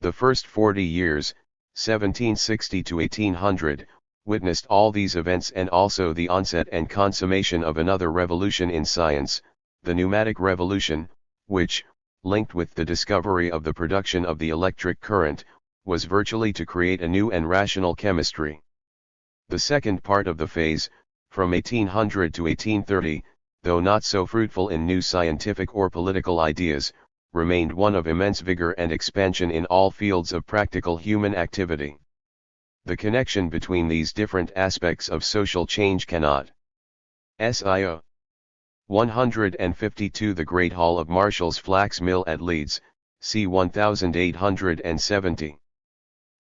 The first 40 years, 1760 to 1800, witnessed all these events and also the onset and consummation of another revolution in science, the pneumatic revolution, which, linked with the discovery of the production of the electric current, was virtually to create a new and rational chemistry. The second part of the phase, from 1800 to 1830, though not so fruitful in new scientific or political ideas, remained one of immense vigor and expansion in all fields of practical human activity. The connection between these different aspects of social change cannot. SIO 152 The Great Hall of Marshall's Flax Mill at Leeds, c. 1870.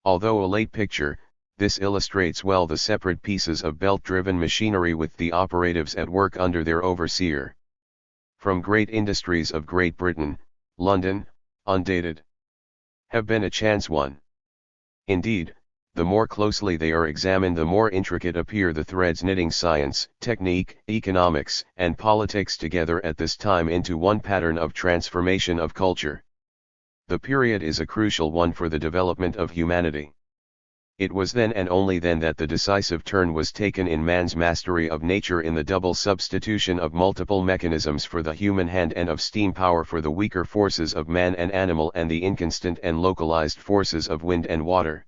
Although a late picture, this illustrates well the separate pieces of belt-driven machinery with the operatives at work under their overseer. From Great Industries of Great Britain, London, undated. Have been a chance one. Indeed, the more closely they are examined the more intricate appear the threads knitting science, technique, economics, and politics together at this time into one pattern of transformation of culture. The period is a crucial one for the development of humanity. It was then and only then that the decisive turn was taken in man's mastery of nature in the double substitution of multiple mechanisms for the human hand and of steam power for the weaker forces of man and animal and the inconstant and localized forces of wind and water.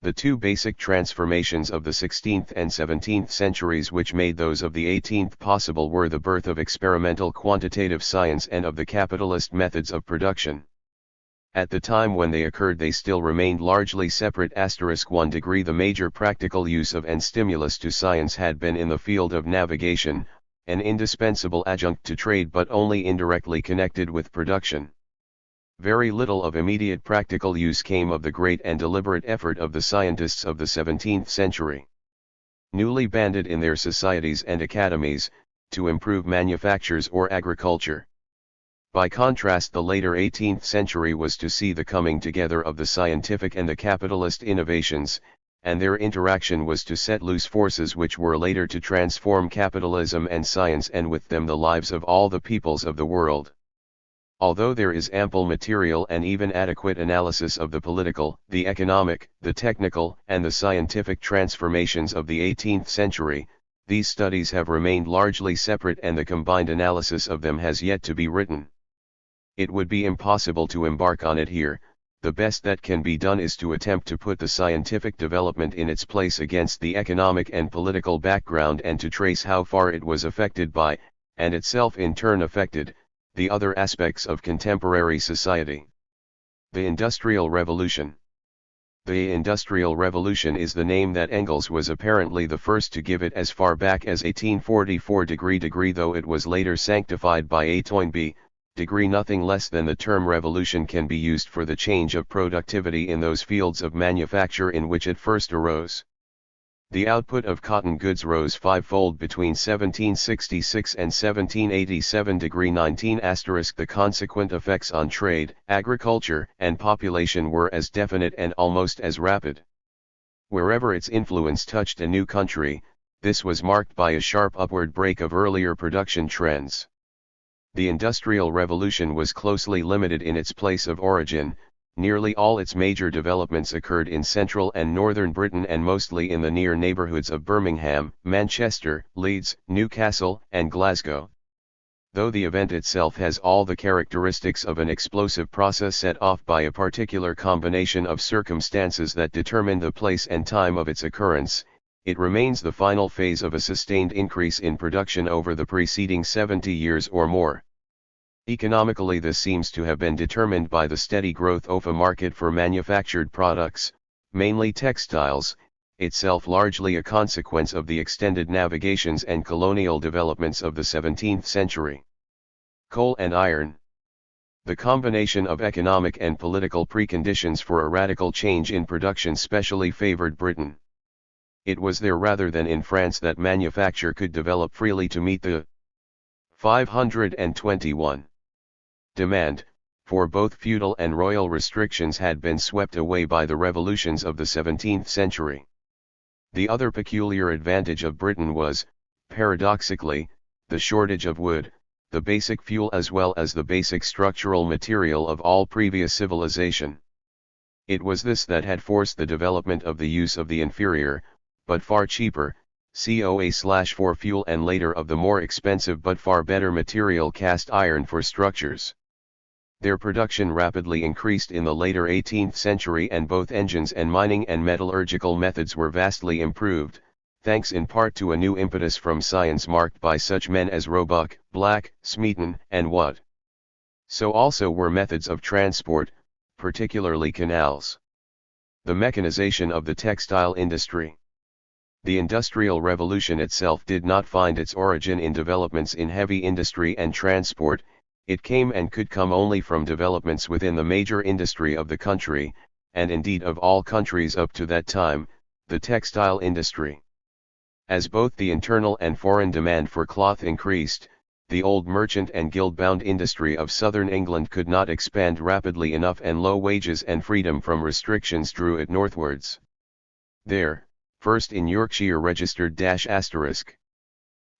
The two basic transformations of the 16th and 17th centuries which made those of the 18th possible were the birth of experimental quantitative science and of the capitalist methods of production. At the time when they occurred they still remained largely separate. *1 degree The major practical use of and stimulus to science had been in the field of navigation, an indispensable adjunct to trade but only indirectly connected with production. Very little of immediate practical use came of the great and deliberate effort of the scientists of the 17th century. Newly banded in their societies and academies, to improve manufactures or agriculture. By contrast, the later 18th century was to see the coming together of the scientific and the capitalist innovations, and their interaction was to set loose forces which were later to transform capitalism and science and with them the lives of all the peoples of the world. Although there is ample material and even adequate analysis of the political, the economic, the technical, and the scientific transformations of the 18th century, these studies have remained largely separate and the combined analysis of them has yet to be written. It would be impossible to embark on it here. The best that can be done is to attempt to put the scientific development in its place against the economic and political background and to trace how far it was affected by, and itself in turn affected, the other aspects of contemporary society. The Industrial Revolution. The Industrial Revolution is the name that Engels was apparently the first to give it as far back as 1844 though it was later sanctified by Toynbee. Nothing less than the term revolution can be used for the change of productivity in those fields of manufacture in which it first arose. The output of cotton goods rose fivefold between 1766 and 1787. 19 *. The consequent effects on trade, agriculture, and population were as definite and almost as rapid. Wherever its influence touched a new country, this was marked by a sharp upward break of earlier production trends. The Industrial Revolution was closely limited in its place of origin. Nearly all its major developments occurred in central and northern Britain and mostly in the near neighbourhoods of Birmingham, Manchester, Leeds, Newcastle, and Glasgow. Though the event itself has all the characteristics of an explosive process set off by a particular combination of circumstances that determine the place and time of its occurrence, it remains the final phase of a sustained increase in production over the preceding 70 years or more. Economically, this seems to have been determined by the steady growth of a market for manufactured products, mainly textiles, itself largely a consequence of the extended navigations and colonial developments of the 17th century. Coal and iron. The combination of economic and political preconditions for a radical change in production specially favored Britain. It was there rather than in France that manufacture could develop freely to meet the 521. Demand, for both feudal and royal restrictions had been swept away by the revolutions of the 17th century. The other peculiar advantage of Britain was, paradoxically, the shortage of wood, the basic fuel as well as the basic structural material of all previous civilization. It was this that had forced the development of the use of the inferior, but far cheaper, COA/for fuel and later of the more expensive but far better material cast iron for structures. Their production rapidly increased in the later 18th century and both engines and mining and metallurgical methods were vastly improved, thanks in part to a new impetus from science marked by such men as Roebuck, Black, Smeaton, and Watt. So also were methods of transport, particularly canals. The mechanization of the textile industry. The Industrial Revolution itself did not find its origin in developments in heavy industry and transport. It came and could come only from developments within the major industry of the country, and indeed of all countries up to that time, the textile industry. As both the internal and foreign demand for cloth increased, the old merchant and guild-bound industry of southern England could not expand rapidly enough and low wages and freedom from restrictions drew it northwards. There, first in Yorkshire registered **,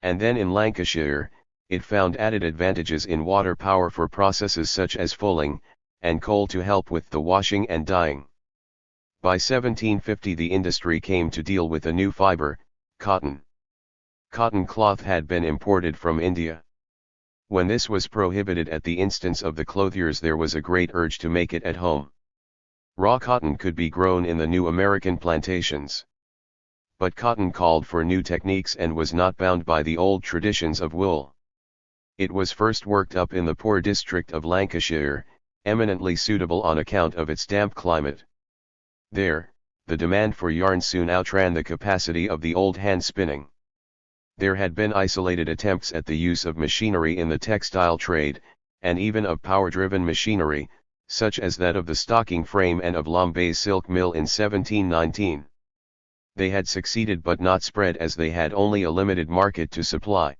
and then in Lancashire, it found added advantages in water power for processes such as fulling, and coal to help with the washing and dyeing. By 1750 the industry came to deal with a new fibre, cotton. Cotton cloth had been imported from India. When this was prohibited at the instance of the clothiers, there was a great urge to make it at home. Raw cotton could be grown in the new American plantations. But cotton called for new techniques and was not bound by the old traditions of wool. It was first worked up in the poor district of Lancashire, eminently suitable on account of its damp climate. There, the demand for yarn soon outran the capacity of the old hand spinning. There had been isolated attempts at the use of machinery in the textile trade, and even of power-driven machinery, such as that of the stocking frame and of Lombay's silk mill in 1719. They had succeeded but not spread as they had only a limited market to supply.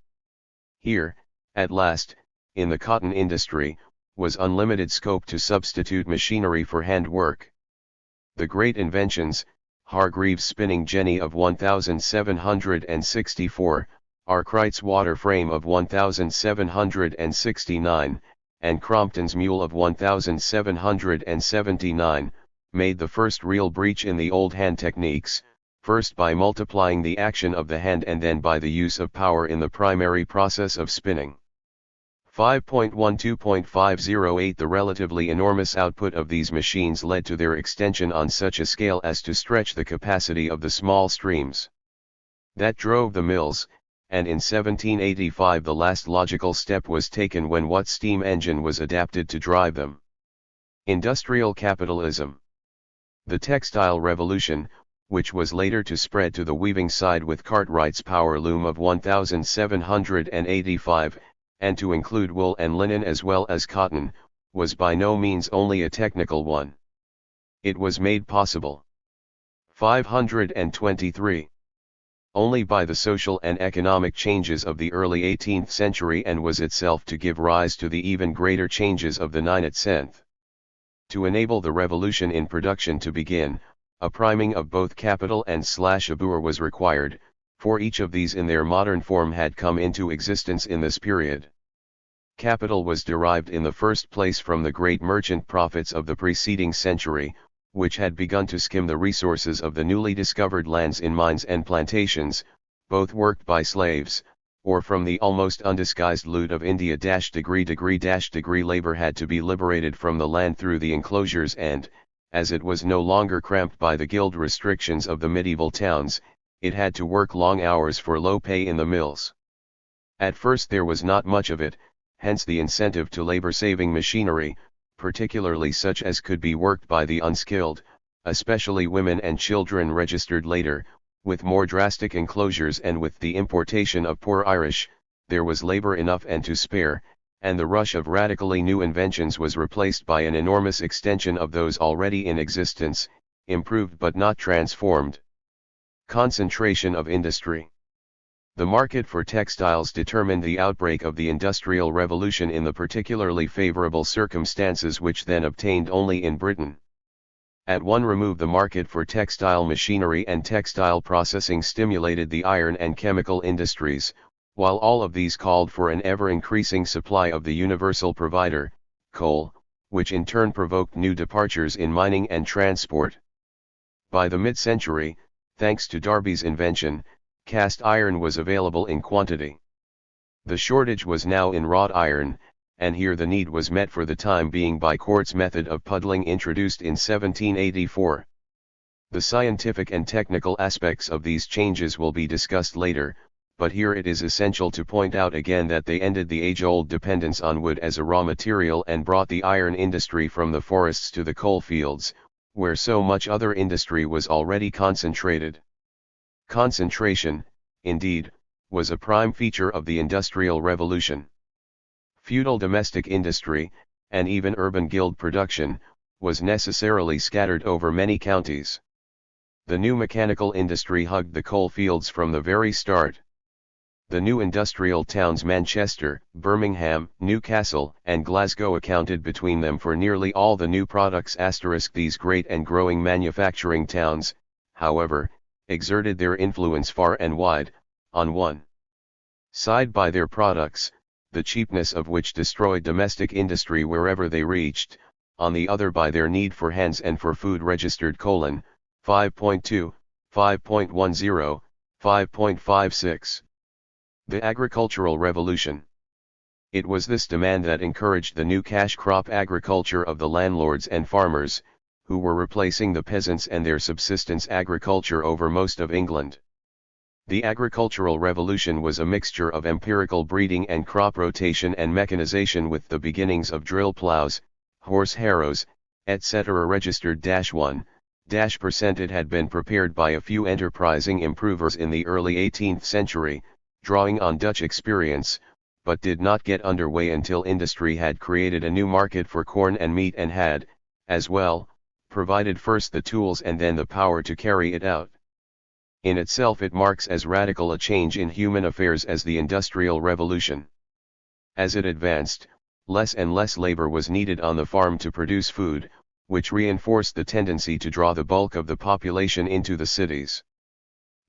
Here, at last, in the cotton industry, was unlimited scope to substitute machinery for hand work. The great inventions, Hargreaves' spinning jenny of 1764, Arkwright's water frame of 1769, and Crompton's mule of 1779, made the first real breach in the old hand techniques, first by multiplying the action of the hand and then by the use of power in the primary process of spinning. 5.12.508 The relatively enormous output of these machines led to their extension on such a scale as to stretch the capacity of the small streams that drove the mills, and in 1785 the last logical step was taken when Watt's steam engine was adapted to drive them. Industrial capitalism. The textile revolution, which was later to spread to the weaving side with Cartwright's power loom of 1785, and to include wool and linen as well as cotton, was by no means only a technical one. It was made possible. 523. Only by the social and economic changes of the early 18th century, and was itself to give rise to the even greater changes of the 19th. To enable the revolution in production to begin, a priming of both capital and labor was required, for each of these in their modern form had come into existence in this period. Capital was derived in the first place from the great merchant profits of the preceding century, which had begun to skim the resources of the newly discovered lands in mines and plantations, both worked by slaves, or from the almost undisguised loot of India. Degree labor had to be liberated from the land through the enclosures, and, as it was no longer cramped by the guild restrictions of the medieval towns, it had to work long hours for low pay in the mills. At first there was not much of it, hence the incentive to labor-saving machinery, particularly such as could be worked by the unskilled, especially women and children. Registered later, with more drastic enclosures and with the importation of poor Irish, there was labor enough and to spare, and the rush of radically new inventions was replaced by an enormous extension of those already in existence, improved but not transformed. Concentration of industry. The market for textiles determined the outbreak of the Industrial Revolution in the particularly favorable circumstances which then obtained only in Britain. At one remove, the market for textile machinery and textile processing stimulated the iron and chemical industries, while all of these called for an ever-increasing supply of the universal provider, coal, which in turn provoked new departures in mining and transport. By the mid-century, thanks to Darby's invention, cast iron was available in quantity. The shortage was now in wrought iron, and here the need was met for the time being by Quartz method of puddling introduced in 1784. The scientific and technical aspects of these changes will be discussed later, but here it is essential to point out again that they ended the age-old dependence on wood as a raw material and brought the iron industry from the forests to the coal fields, where so much other industry was already concentrated. Concentration, indeed, was a prime feature of the Industrial Revolution. Feudal domestic industry, and even urban guild production, was necessarily scattered over many counties. The new mechanical industry hugged the coal fields from the very start. The new industrial towns Manchester, Birmingham, Newcastle, and Glasgow accounted between them for nearly all the new products. These great and growing manufacturing towns, however, exerted their influence far and wide, on one side by their products, the cheapness of which destroyed domestic industry wherever they reached, on the other by their need for hands and for food. Registered 5.2, 5.10, 5.56. The Agricultural Revolution. It was this demand that encouraged the new cash crop agriculture of the landlords and farmers, who were replacing the peasants and their subsistence agriculture over most of England. The agricultural revolution was a mixture of empirical breeding and crop rotation and mechanization, with the beginnings of drill plows, horse harrows, etc. Registered -1%. It had been prepared by a few enterprising improvers in the early 18th century, drawing on Dutch experience, but did not get underway until industry had created a new market for corn and meat and had, as well, provided first the tools and then the power to carry it out. In itself it marks as radical a change in human affairs as the Industrial Revolution. As it advanced, less and less labor was needed on the farm to produce food, which reinforced the tendency to draw the bulk of the population into the cities.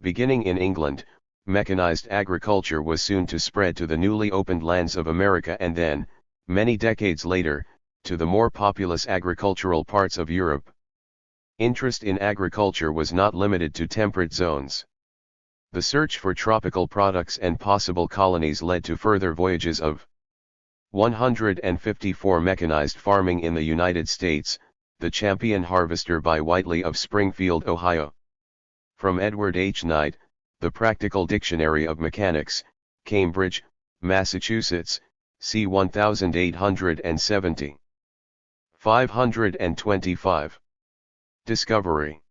Beginning in England, mechanized agriculture was soon to spread to the newly opened lands of America and then, many decades later, to the more populous agricultural parts of Europe. Interest in agriculture was not limited to temperate zones. The search for tropical products and possible colonies led to further voyages of 154 mechanized farming in the United States, The Champion Harvester by Whiteley of Springfield, Ohio. From Edward H. Knight, The Practical Dictionary of Mechanics, Cambridge, Massachusetts, c. 1870. 525. Discovery.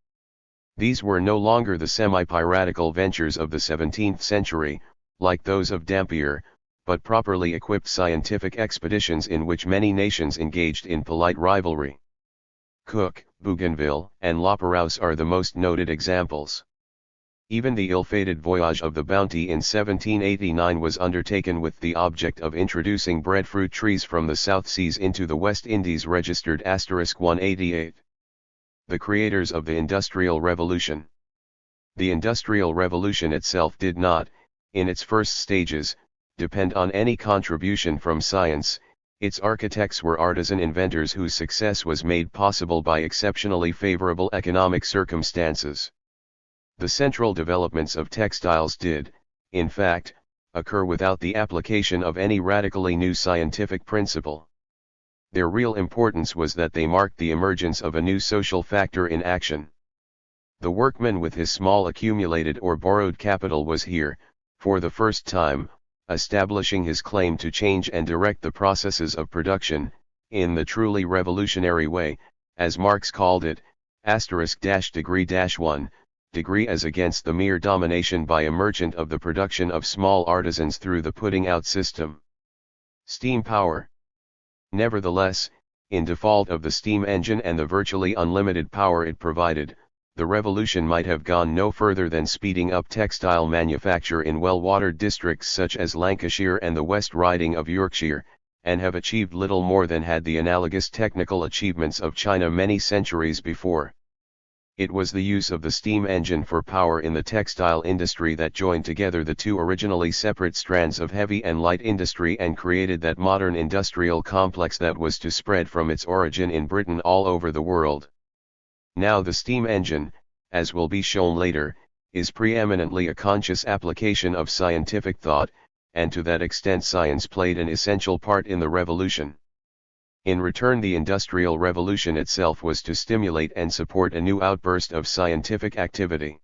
These were no longer the semi-piratical ventures of the 17th century, like those of Dampier, but properly equipped scientific expeditions in which many nations engaged in polite rivalry. Cook, Bougainville, and Lapérouse are the most noted examples. Even the ill-fated voyage of the Bounty in 1789 was undertaken with the object of introducing breadfruit trees from the South Seas into the West Indies, registered *188. The creators of the Industrial Revolution. The Industrial Revolution itself did not, in its first stages, depend on any contribution from science. Its architects were artisan inventors whose success was made possible by exceptionally favorable economic circumstances. The central developments of textiles did, in fact, occur without the application of any radically new scientific principle. Their real importance was that they marked the emergence of a new social factor in action. The workman with his small accumulated or borrowed capital was here, for the first time, establishing his claim to change and direct the processes of production, in the truly revolutionary way, as Marx called it, *degree-1, degree as against the mere domination by a merchant of the production of small artisans through the putting out system. Steam power. Nevertheless, in default of the steam engine and the virtually unlimited power it provided, the revolution might have gone no further than speeding up textile manufacture in well-watered districts such as Lancashire and the West Riding of Yorkshire, and have achieved little more than had the analogous technical achievements of China many centuries before. It was the use of the steam engine for power in the textile industry that joined together the two originally separate strands of heavy and light industry and created that modern industrial complex that was to spread from its origin in Britain all over the world. Now the steam engine, as will be shown later, is preeminently a conscious application of scientific thought, and to that extent science played an essential part in the revolution. In return, the Industrial Revolution itself was to stimulate and support a new outburst of scientific activity.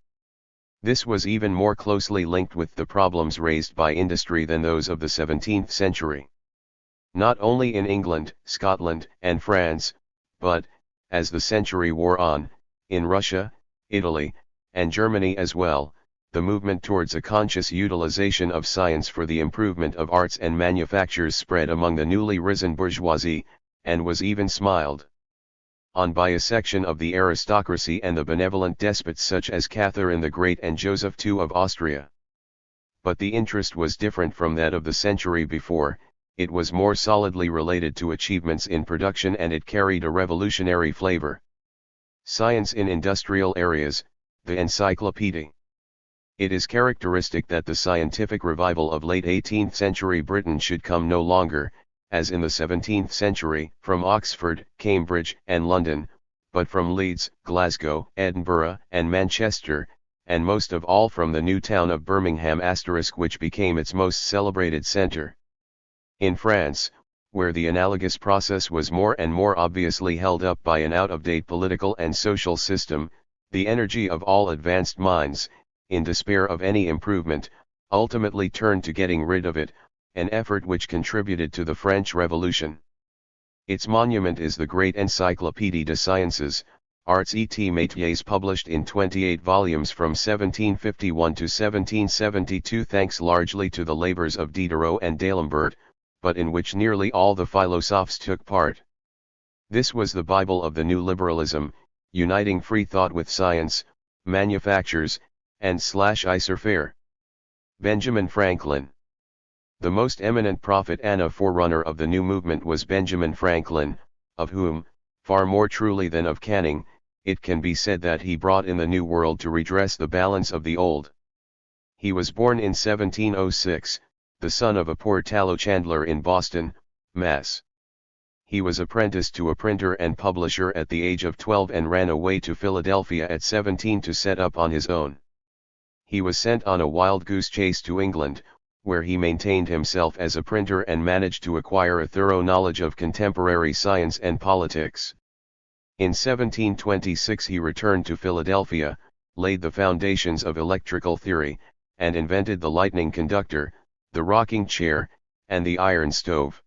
This was even more closely linked with the problems raised by industry than those of the 17th century. Not only in England, Scotland, and France, but, as the century wore on, in Russia, Italy, and Germany as well, the movement towards a conscious utilization of science for the improvement of arts and manufactures spread among the newly risen bourgeoisie, and was even smiled on by a section of the aristocracy and the benevolent despots such as Catherine the Great and Joseph II of Austria. But the interest was different from that of the century before. It was more solidly related to achievements in production and it carried a revolutionary flavor. Science in industrial areas, the encyclopedia. It is characteristic that the scientific revival of late 18th century Britain should come no longer, as in the 17th century, from Oxford, Cambridge, and London, but from Leeds, Glasgow, Edinburgh, and Manchester, and most of all from the new town of Birmingham *, which became its most celebrated centre. In France, where the analogous process was more and more obviously held up by an out-of-date political and social system, the energy of all advanced minds, in despair of any improvement, ultimately turned to getting rid of it, an effort which contributed to the French Revolution. Its monument is the great Encyclopédie des Sciences, Arts et Métiers, published in 28 volumes from 1751 to 1772, thanks largely to the labors of Diderot and d'Alembert, but in which nearly all the philosophes took part. This was the Bible of the new liberalism, uniting free thought with science, manufactures, and /faire. Benjamin Franklin. The most eminent prophet and a forerunner of the new movement was Benjamin Franklin, of whom, far more truly than of Canning, it can be said that he brought in the new world to redress the balance of the old. He was born in 1706, the son of a poor tallow chandler in Boston, Mass. He was apprenticed to a printer and publisher at the age of 12 and ran away to Philadelphia at 17 to set up on his own. He was sent on a wild goose chase to England, where he maintained himself as a printer and managed to acquire a thorough knowledge of contemporary science and politics. In 1726 he returned to Philadelphia, laid the foundations of electrical theory, and invented the lightning conductor, the rocking chair, and the iron stove.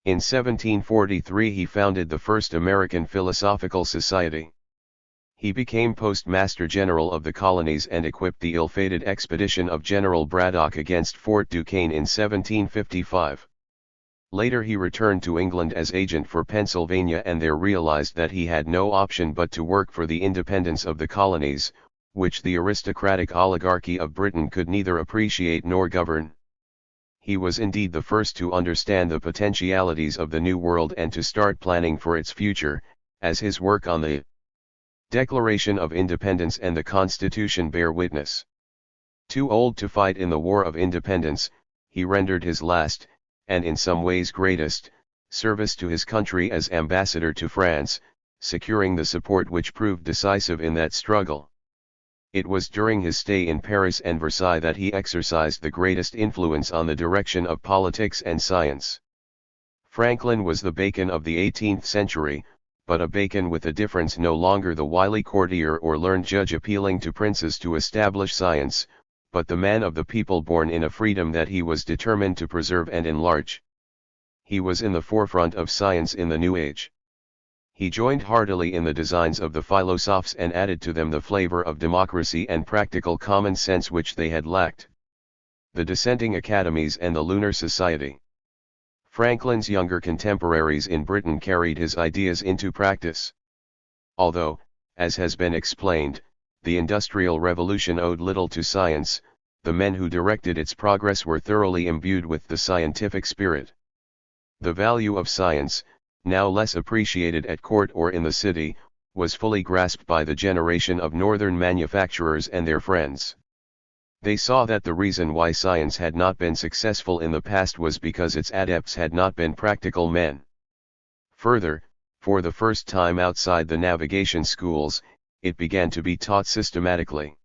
In 1743 he founded the first American Philosophical Society. He became Postmaster General of the colonies and equipped the ill-fated expedition of General Braddock against Fort Duquesne in 1755. Later he returned to England as agent for Pennsylvania and there realized that he had no option but to work for the independence of the colonies, which the aristocratic oligarchy of Britain could neither appreciate nor govern. He was indeed the first to understand the potentialities of the New World and to start planning for its future, as his work on the Declaration of Independence and the Constitution bear witness. Too old to fight in the War of Independence, he rendered his last, and in some ways greatest, service to his country as ambassador to France, securing the support which proved decisive in that struggle. It was during his stay in Paris and Versailles that he exercised the greatest influence on the direction of politics and science. Franklin was the Bacon of the 18th century, but a Bacon with a difference, no longer the wily courtier or learned judge appealing to princes to establish science, but the man of the people born in a freedom that he was determined to preserve and enlarge. He was in the forefront of science in the new age. He joined heartily in the designs of the philosophes and added to them the flavor of democracy and practical common sense which they had lacked. The dissenting academies and the Lunar Society. Franklin's younger contemporaries in Britain carried his ideas into practice. Although, as has been explained, the Industrial Revolution owed little to science, the men who directed its progress were thoroughly imbued with the scientific spirit. The value of science, now less appreciated at court or in the city, was fully grasped by the generation of northern manufacturers and their friends. They saw that the reason why science had not been successful in the past was because its adepts had not been practical men. Further, for the first time outside the navigation schools, it began to be taught systematically.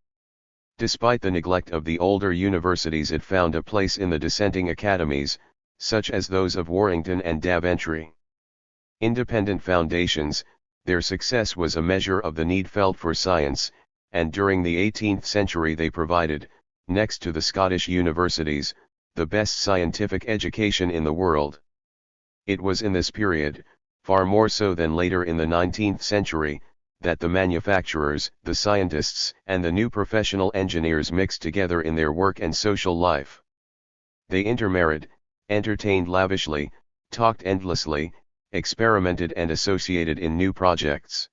Despite the neglect of the older universities, it found a place in the dissenting academies, such as those of Warrington and Daventry. Independent foundations, their success was a measure of the need felt for science, and during the 18th century they provided, next to the Scottish universities, the best scientific education in the world. It was in this period, far more so than later in the 19th century, that the manufacturers, the scientists, and the new professional engineers mixed together in their work and social life. They intermarried, entertained lavishly, talked endlessly, experimented and associated in new projects.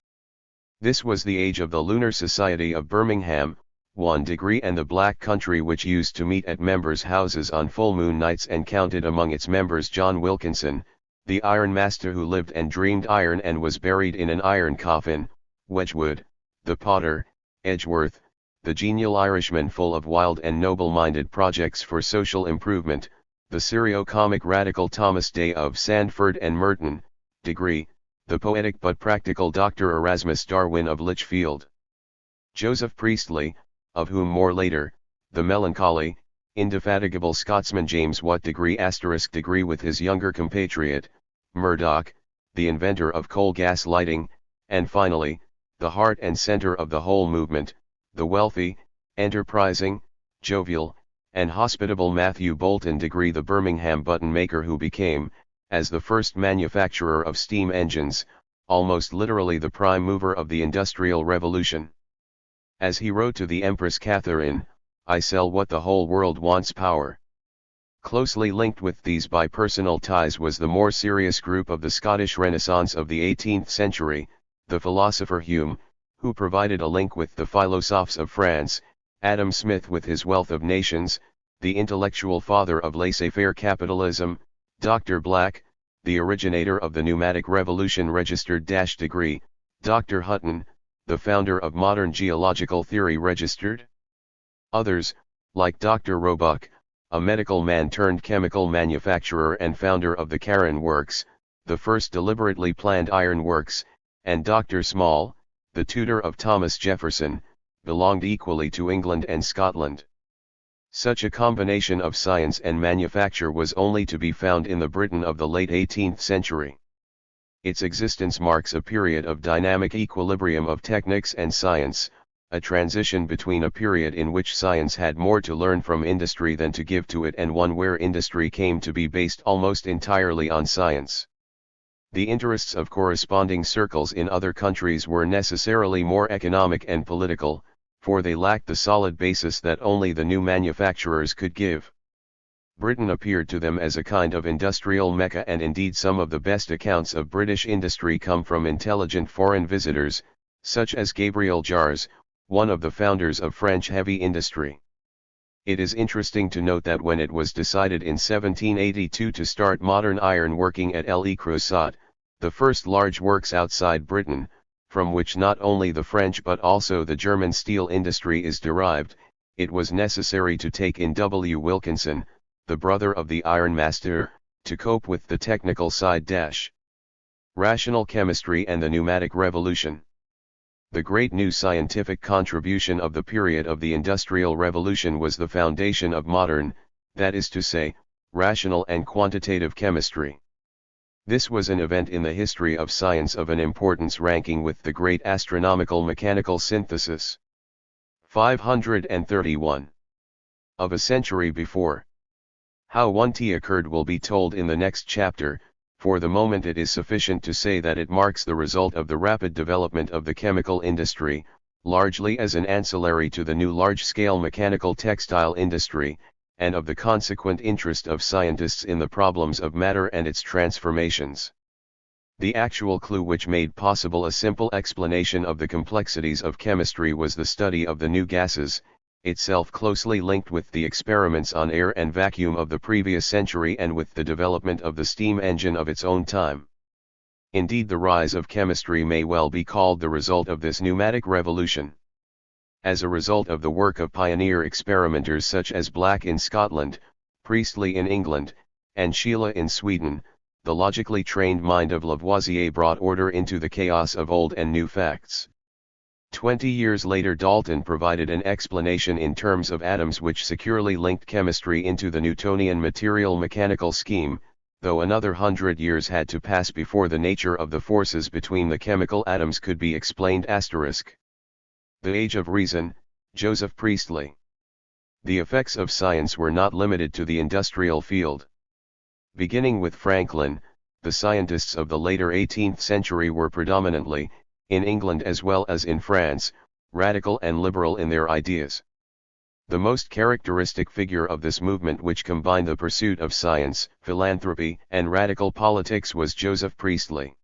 This was the age of the Lunar Society of Birmingham, 1 degree, and the Black Country, which used to meet at members' houses on full moon nights and counted among its members John Wilkinson, the iron master who lived and dreamed iron and was buried in an iron coffin, Wedgwood, the potter, Edgeworth, the genial Irishman full of wild and noble-minded projects for social improvement, the serio-comic radical Thomas Day of Sandford and Merton, degree, the poetic but practical Dr. Erasmus Darwin of Lichfield. Joseph Priestley, of whom more later, the melancholy, indefatigable Scotsman James Watt degree with his younger compatriot, Murdoch, the inventor of coal gas lighting, and finally, the heart and center of the whole movement, the wealthy, enterprising, jovial, and hospitable Matthew Boulton degree the Birmingham button maker who became, as the first manufacturer of steam engines, almost literally the prime mover of the Industrial Revolution. As he wrote to the Empress Catherine, "I sell what the whole world wants, power." Closely linked with these bipersonal ties was the more serious group of the Scottish Renaissance of the 18th century, the philosopher Hume, who provided a link with the philosophes of France, Adam Smith with his Wealth of Nations, the intellectual father of laissez-faire capitalism, Dr. Black, the originator of the pneumatic revolution registered degree, Dr. Hutton, the founder of modern geological theory registered. Others, like Dr. Roebuck, a medical man turned chemical manufacturer and founder of the Carron Works, the first deliberately planned iron works, and Dr. Small, the tutor of Thomas Jefferson, belonged equally to England and Scotland. Such a combination of science and manufacture was only to be found in the Britain of the late 18th century. Its existence marks a period of dynamic equilibrium of techniques and science, a transition between a period in which science had more to learn from industry than to give to it and one where industry came to be based almost entirely on science. The interests of corresponding circles in other countries were necessarily more economic and political, for they lacked the solid basis that only the new manufacturers could give. Britain appeared to them as a kind of industrial mecca, and indeed some of the best accounts of British industry come from intelligent foreign visitors, such as Gabriel Jars, one of the founders of French heavy industry. It is interesting to note that when it was decided in 1782 to start modern iron working at Le Creusot, the first large works outside Britain, from which not only the French but also the German steel industry is derived, it was necessary to take in W. Wilkinson, the brother of the Iron Master, to cope with the technical side. Rational chemistry and the pneumatic revolution. The great new scientific contribution of the period of the Industrial Revolution was the foundation of modern, that is to say, rational and quantitative chemistry. This was an event in the history of science of an importance ranking with the great astronomical mechanical synthesis. 531. Of a century before. How one T occurred will be told in the next chapter. For the moment it is sufficient to say that it marks the result of the rapid development of the chemical industry, largely as an ancillary to the new large-scale mechanical textile industry, and of the consequent interest of scientists in the problems of matter and its transformations. The actual clue which made possible a simple explanation of the complexities of chemistry was the study of the new gases, itself closely linked with the experiments on air and vacuum of the previous century and with the development of the steam engine of its own time. Indeed, the rise of chemistry may well be called the result of this pneumatic revolution. As a result of the work of pioneer experimenters such as Black in Scotland, Priestley in England, and Scheele in Sweden, the logically trained mind of Lavoisier brought order into the chaos of old and new facts. 20 years later Dalton provided an explanation in terms of atoms which securely linked chemistry into the Newtonian material mechanical scheme, though another 100 years had to pass before the nature of the forces between the chemical atoms could be explained. The Age of Reason, Joseph Priestley. The effects of science were not limited to the industrial field. Beginning with Franklin, the scientists of the later 18th century were predominantly, in England as well as in France, radical and liberal in their ideas. The most characteristic figure of this movement, which combined the pursuit of science, philanthropy, and radical politics, was Joseph Priestley.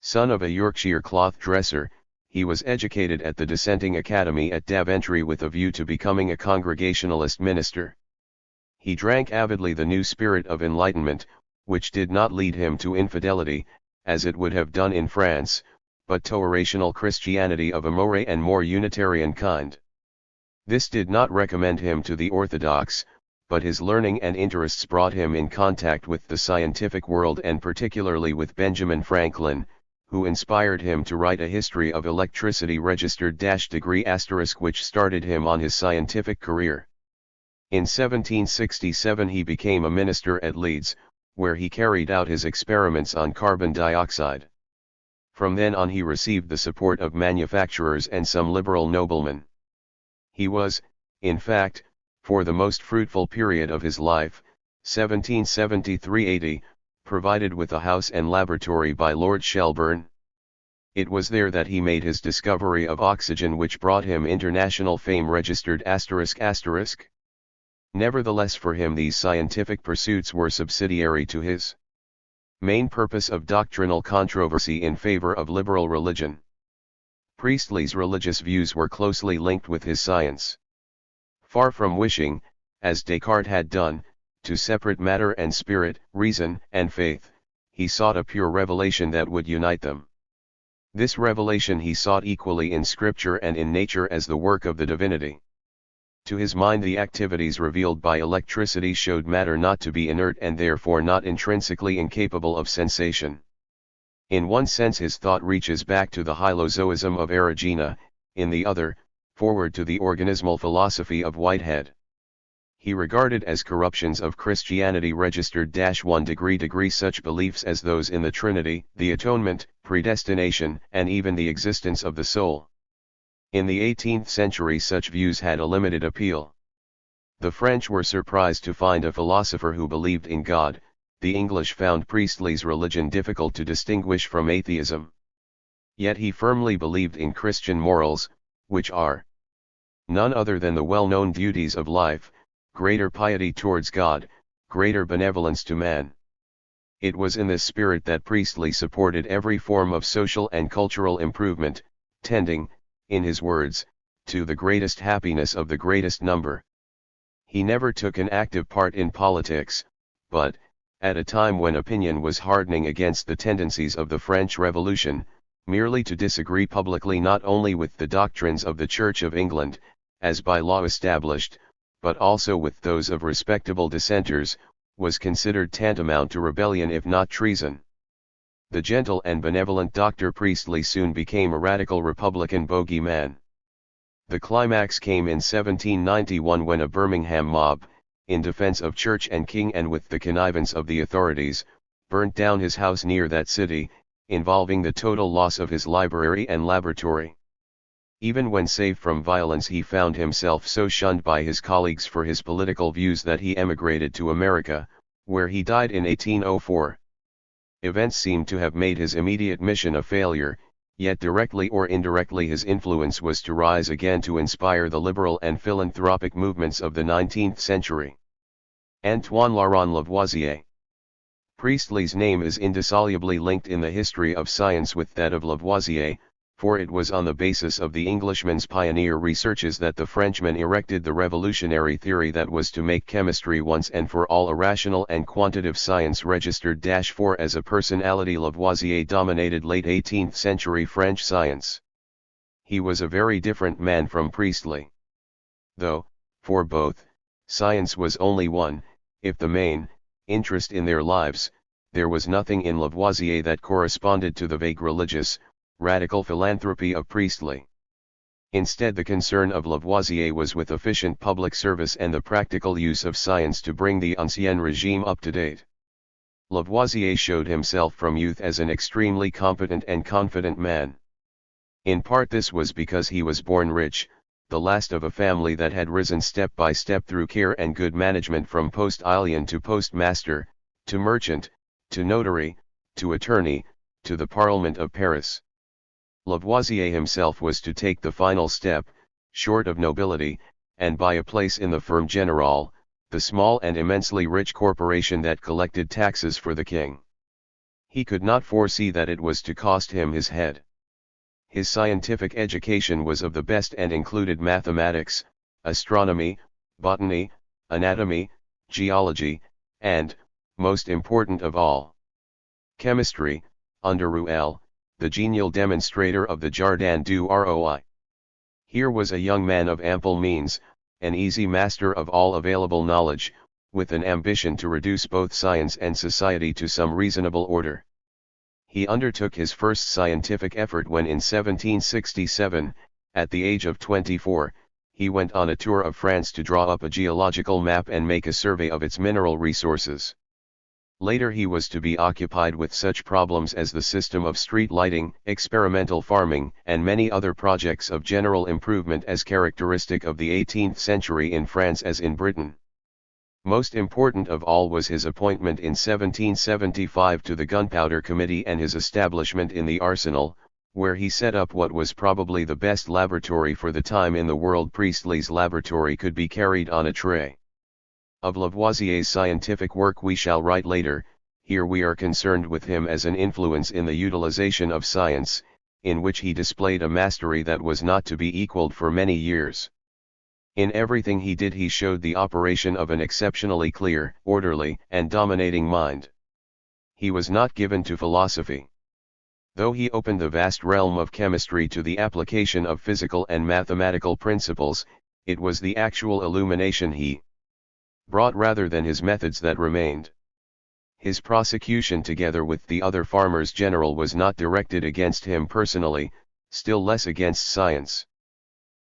Son of a Yorkshire cloth dresser, he was educated at the Dissenting Academy at Daventry with a view to becoming a Congregationalist minister. He drank avidly the new spirit of enlightenment, which did not lead him to infidelity, as it would have done in France, but to rational Christianity of a more and more Unitarian kind. This did not recommend him to the orthodox, but his learning and interests brought him in contact with the scientific world and particularly with Benjamin Franklin, who inspired him to write a history of electricity registered degree * which started him on his scientific career. In 1767 he became a minister at Leeds, where he carried out his experiments on carbon dioxide. From then on he received the support of manufacturers and some liberal noblemen. He was, in fact, for the most fruitful period of his life, 1773–80, provided with a house and laboratory by Lord Shelburne. It was there that he made his discovery of oxygen, which brought him international fame registered ***. Nevertheless, for him these scientific pursuits were subsidiary to his main purpose of doctrinal controversy in favor of liberal religion. Priestley's religious views were closely linked with his science. Far from wishing, as Descartes had done, to separate matter and spirit, reason and faith, he sought a pure revelation that would unite them. This revelation he sought equally in Scripture and in nature as the work of the divinity. To his mind the activities revealed by electricity showed matter not to be inert and therefore not intrinsically incapable of sensation. In one sense his thought reaches back to the hylozoism of Erigena, in the other, forward to the organismal philosophy of Whitehead. He regarded as corruptions of Christianity registered *1° such beliefs as those in the Trinity, the atonement, predestination, and even the existence of the soul. In the 18th century such views had a limited appeal. The French were surprised to find a philosopher who believed in God, the English found Priestley's religion difficult to distinguish from atheism. Yet he firmly believed in Christian morals, which are none other than the well-known duties of life, greater piety towards God, greater benevolence to man. It was in this spirit that Priestley supported every form of social and cultural improvement, tending, in his words, to the greatest happiness of the greatest number. He never took an active part in politics, but, at a time when opinion was hardening against the tendencies of the French Revolution, merely to disagree publicly not only with the doctrines of the Church of England, as by law established, but also with those of respectable dissenters, was considered tantamount to rebellion if not treason. The gentle and benevolent Dr. Priestley soon became a radical Republican bogeyman. The climax came in 1791 when a Birmingham mob, in defense of church and king and with the connivance of the authorities, burnt down his house near that city, involving the total loss of his library and laboratory. Even when safe from violence, he found himself so shunned by his colleagues for his political views that he emigrated to America, where he died in 1804. Events seem to have made his immediate mission a failure, yet directly or indirectly his influence was to rise again to inspire the liberal and philanthropic movements of the 19th century. Antoine Laurent Lavoisier. Priestley's name is indissolubly linked in the history of science with that of Lavoisier, for it was on the basis of the Englishman's pioneer researches that the Frenchman erected the revolutionary theory that was to make chemistry once and for all a rational and quantitative science registered. For as a personality, Lavoisier dominated late 18th century French science. He was a very different man from Priestley. Though, for both, science was only one, if the main, interest in their lives, there was nothing in Lavoisier that corresponded to the vague religious, radical philanthropy of Priestley. Instead, the concern of Lavoisier was with efficient public service and the practical use of science to bring the ancien regime up to date. Lavoisier showed himself from youth as an extremely competent and confident man. In part this was because he was born rich, the last of a family that had risen step by step through care and good management from postilion to postmaster, to merchant, to notary, to attorney, to the Parliament of Paris. Lavoisier himself was to take the final step, short of nobility, and buy a place in the Firme Générale, the small and immensely rich corporation that collected taxes for the king. He could not foresee that it was to cost him his head. His scientific education was of the best and included mathematics, astronomy, botany, anatomy, geology, and, most important of all, chemistry, under Rouelle, the genial demonstrator of the Jardin du Roi. Here was a young man of ample means, an easy master of all available knowledge, with an ambition to reduce both science and society to some reasonable order. He undertook his first scientific effort when in 1767, at the age of 24, he went on a tour of France to draw up a geological map and make a survey of its mineral resources. Later he was to be occupied with such problems as the system of street lighting, experimental farming, and many other projects of general improvement as characteristic of the 18th century in France as in Britain. Most important of all was his appointment in 1775 to the Gunpowder Committee and his establishment in the Arsenal, where he set up what was probably the best laboratory for the time in the world. Priestley's laboratory could be carried on a tray. Of Lavoisier's scientific work we shall write later. Here we are concerned with him as an influence in the utilization of science, in which he displayed a mastery that was not to be equaled for many years. In everything he did he showed the operation of an exceptionally clear, orderly, and dominating mind. He was not given to philosophy. Though he opened the vast realm of chemistry to the application of physical and mathematical principles, it was the actual illumination he brought rather than his methods that remained. His prosecution together with the other farmers general was not directed against him personally, still less against science.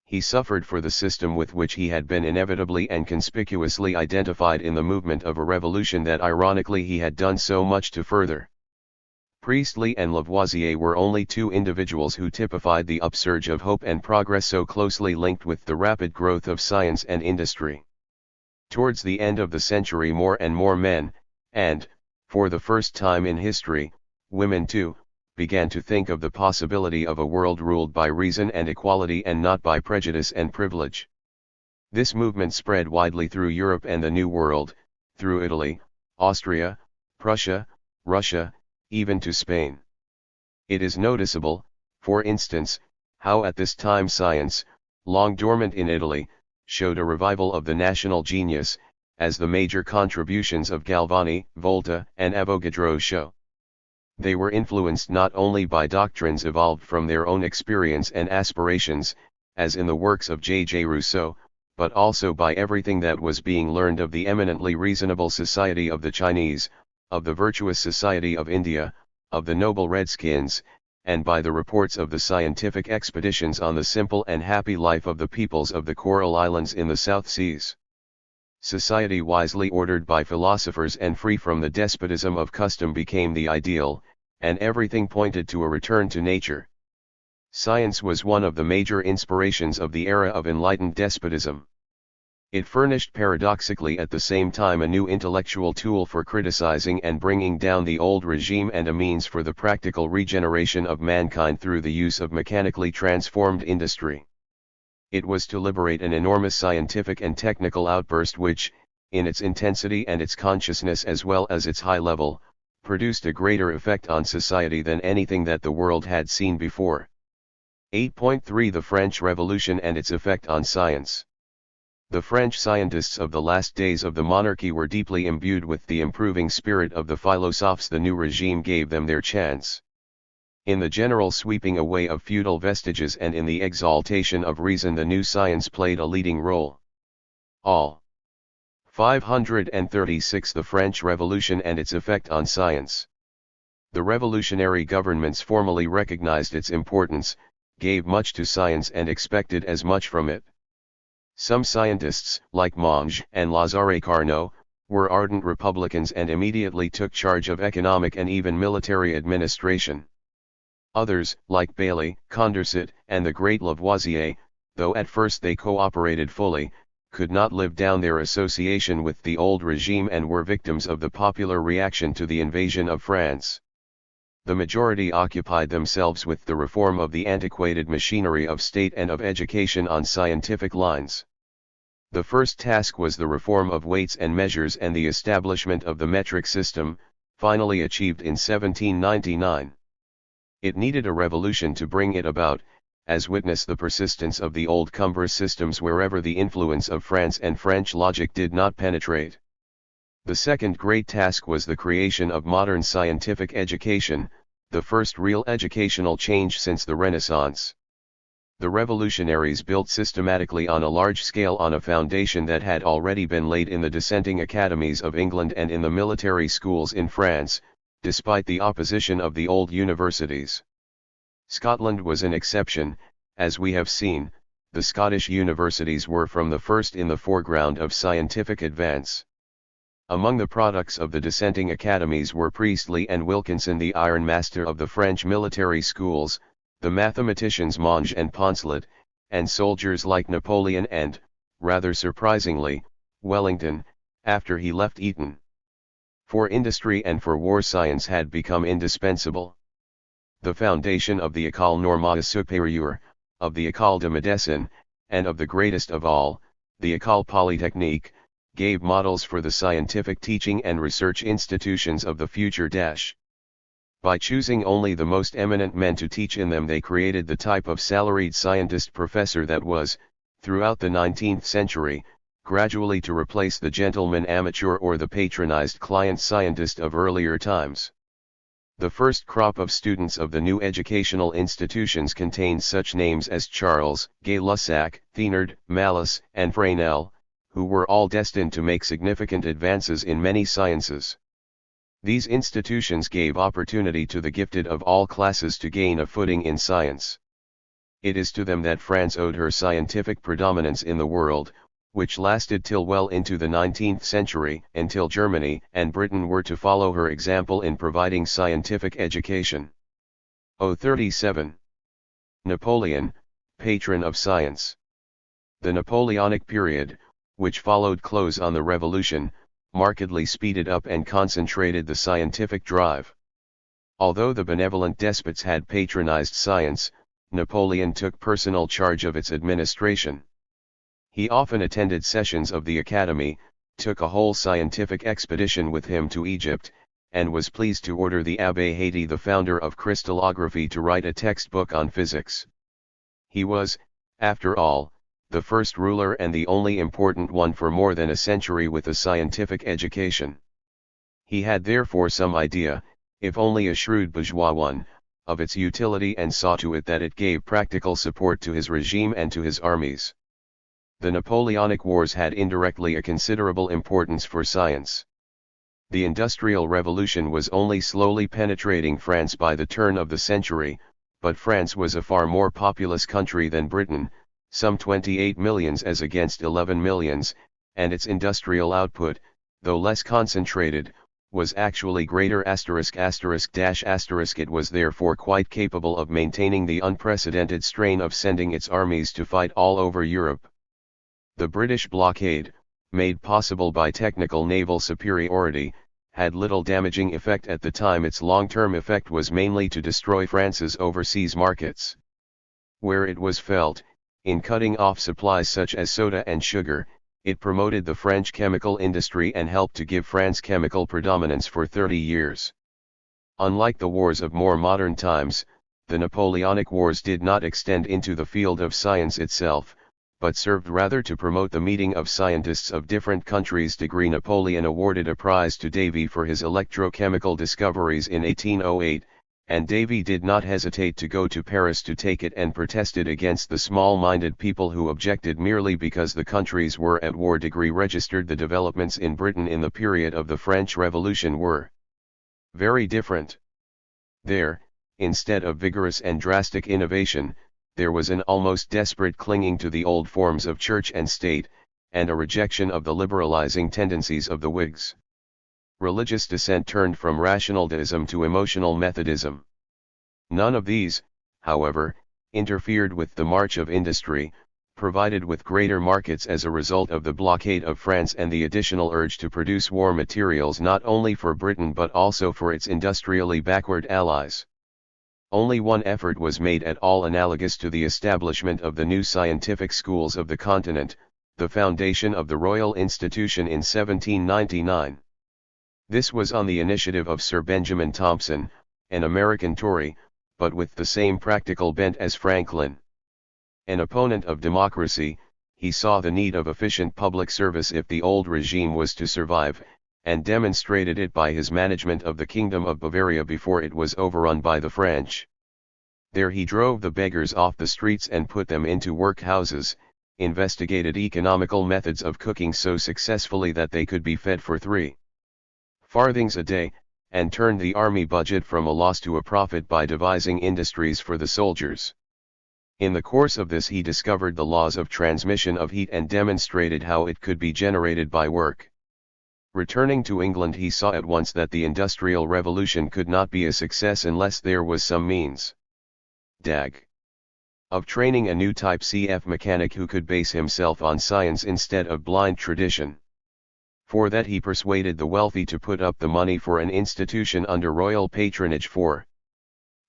He suffered for the system with which he had been inevitably and conspicuously identified in the movement of a revolution that ironically he had done so much to further. Priestley and Lavoisier were only two individuals who typified the upsurge of hope and progress so closely linked with the rapid growth of science and industry. Towards the end of the century more and more men, and, For the first time in history, women too, began to think of the possibility of a world ruled by reason and equality and not by prejudice and privilege. This movement spread widely through Europe and the New World, through Italy, Austria, Prussia, Russia, even to Spain. It is noticeable, for instance, how at this time science, long dormant in Italy, showed a revival of the national genius, as the major contributions of Galvani, Volta, and Avogadro show. They were influenced not only by doctrines evolved from their own experience and aspirations, as in the works of J. Rousseau, but also by everything that was being learned of the eminently reasonable society of the Chinese, of the virtuous society of India, of the noble Redskins, and by the reports of the scientific expeditions on the simple and happy life of the peoples of the Coral Islands in the South Seas. Society wisely ordered by philosophers and free from the despotism of custom became the ideal, and everything pointed to a return to nature. Science was one of the major inspirations of the era of enlightened despotism. It furnished paradoxically at the same time a new intellectual tool for criticizing and bringing down the old regime and a means for the practical regeneration of mankind through the use of mechanically transformed industry. It was to liberate an enormous scientific and technical outburst which, in its intensity and its consciousness as well as its high level, produced a greater effect on society than anything that the world had seen before. 8.3 The French Revolution and its effect on science. The French scientists of the last days of the monarchy were deeply imbued with the improving spirit of the philosophes. The new regime gave them their chance. In the general sweeping away of feudal vestiges and in the exaltation of reason, the new science played a leading role. All. 536 The French Revolution and its effect on science. The revolutionary governments formally recognized its importance, gave much to science and expected as much from it. Some scientists, like Monge and Lazare Carnot, were ardent republicans and immediately took charge of economic and even military administration. Others, like Bailly, Condorcet, and the great Lavoisier, though at first they cooperated fully, could not live down their association with the old regime and were victims of the popular reaction to the invasion of France. The majority occupied themselves with the reform of the antiquated machinery of state and of education on scientific lines. The first task was the reform of weights and measures and the establishment of the metric system, finally achieved in 1799. It needed a revolution to bring it about, as witness the persistence of the old cumbrous systems wherever the influence of France and French logic did not penetrate. The second great task was the creation of modern scientific education, the first real educational change since the Renaissance. The revolutionaries built systematically on a large scale on a foundation that had already been laid in the dissenting academies of England and in the military schools in France, despite the opposition of the old universities. Scotland was an exception. As we have seen, the Scottish universities were from the first in the foreground of scientific advance. Among the products of the dissenting academies were Priestley and Wilkinson, the iron master of the French military schools, the mathematicians Monge and Poncelet, and soldiers like Napoleon and, rather surprisingly, Wellington, after he left Eton. For industry and for war science had become indispensable. The foundation of the École Normale Supérieure, of the École de Médecine, and of the greatest of all, the École Polytechnique, gave models for the scientific teaching and research institutions of the future. By choosing only the most eminent men to teach in them, they created the type of salaried scientist professor that was, throughout the 19th century, gradually to replace the gentleman amateur or the patronized client scientist of earlier times. The first crop of students of the new educational institutions contained such names as Charles, Gay-Lussac, Thénard, Malus, and Bernal, who were all destined to make significant advances in many sciences. These institutions gave opportunity to the gifted of all classes to gain a footing in science. It is to them that France owed her scientific predominance in the world, which lasted till well into the 19th century, until Germany and Britain were to follow her example in providing scientific education. 37. Napoleon, patron of science. The Napoleonic period, which followed close on the Revolution, markedly speeded up and concentrated the scientific drive. Although the benevolent despots had patronized science, Napoleon took personal charge of its administration. He often attended sessions of the Academy, took a whole scientific expedition with him to Egypt, and was pleased to order the Abbé Hayti, the founder of crystallography, to write a textbook on physics. He was, after all, the first ruler and the only important one for more than a century with a scientific education. He had therefore some idea, if only a shrewd bourgeois one, of its utility, and saw to it that it gave practical support to his regime and to his armies. The Napoleonic Wars had indirectly a considerable importance for science. The Industrial Revolution was only slowly penetrating France by the turn of the century, but France was a far more populous country than Britain, some 28 millions as against 11 millions, and its industrial output, though less concentrated, was actually greater. ******. It was therefore quite capable of maintaining the unprecedented strain of sending its armies to fight all over Europe. The British blockade, made possible by technical naval superiority, had little damaging effect at the time. Its long-term effect was mainly to destroy France's overseas markets. Where it was felt, in cutting off supplies such as soda and sugar, it promoted the French chemical industry and helped to give France chemical predominance for 30 years. Unlike the wars of more modern times, the Napoleonic Wars did not extend into the field of science itself, but served rather to promote the meeting of scientists of different countries. Napoleon awarded a prize to Davy for his electrochemical discoveries in 1808, and Davy did not hesitate to go to Paris to take it, and protested against the small-minded people who objected merely because the countries were at war. Registered the developments in Britain in the period of the French Revolution were very different. There, instead of vigorous and drastic innovation, there was an almost desperate clinging to the old forms of church and state, and a rejection of the liberalizing tendencies of the Whigs. Religious dissent turned from rational deism to emotional Methodism. None of these, however, interfered with the march of industry, provided with greater markets as a result of the blockade of France and the additional urge to produce war materials not only for Britain but also for its industrially backward allies. Only one effort was made at all analogous to the establishment of the new scientific schools of the continent, the foundation of the Royal Institution in 1799. This was on the initiative of Sir Benjamin Thompson, an American Tory, but with the same practical bent as Franklin. An opponent of democracy, he saw the need of efficient public service if the old regime was to survive, and demonstrated it by his management of the Kingdom of Bavaria before it was overrun by the French. There he drove the beggars off the streets and put them into workhouses, investigated economical methods of cooking so successfully that they could be fed for 3 farthings a day, and turned the army budget from a loss to a profit by devising industries for the soldiers. In the course of this he discovered the laws of transmission of heat and demonstrated how it could be generated by work. Returning to England, he saw at once that the Industrial Revolution could not be a success unless there was some means of training a new type CF mechanic who could base himself on science instead of blind tradition. For that he persuaded the wealthy to put up the money for an institution under royal patronage for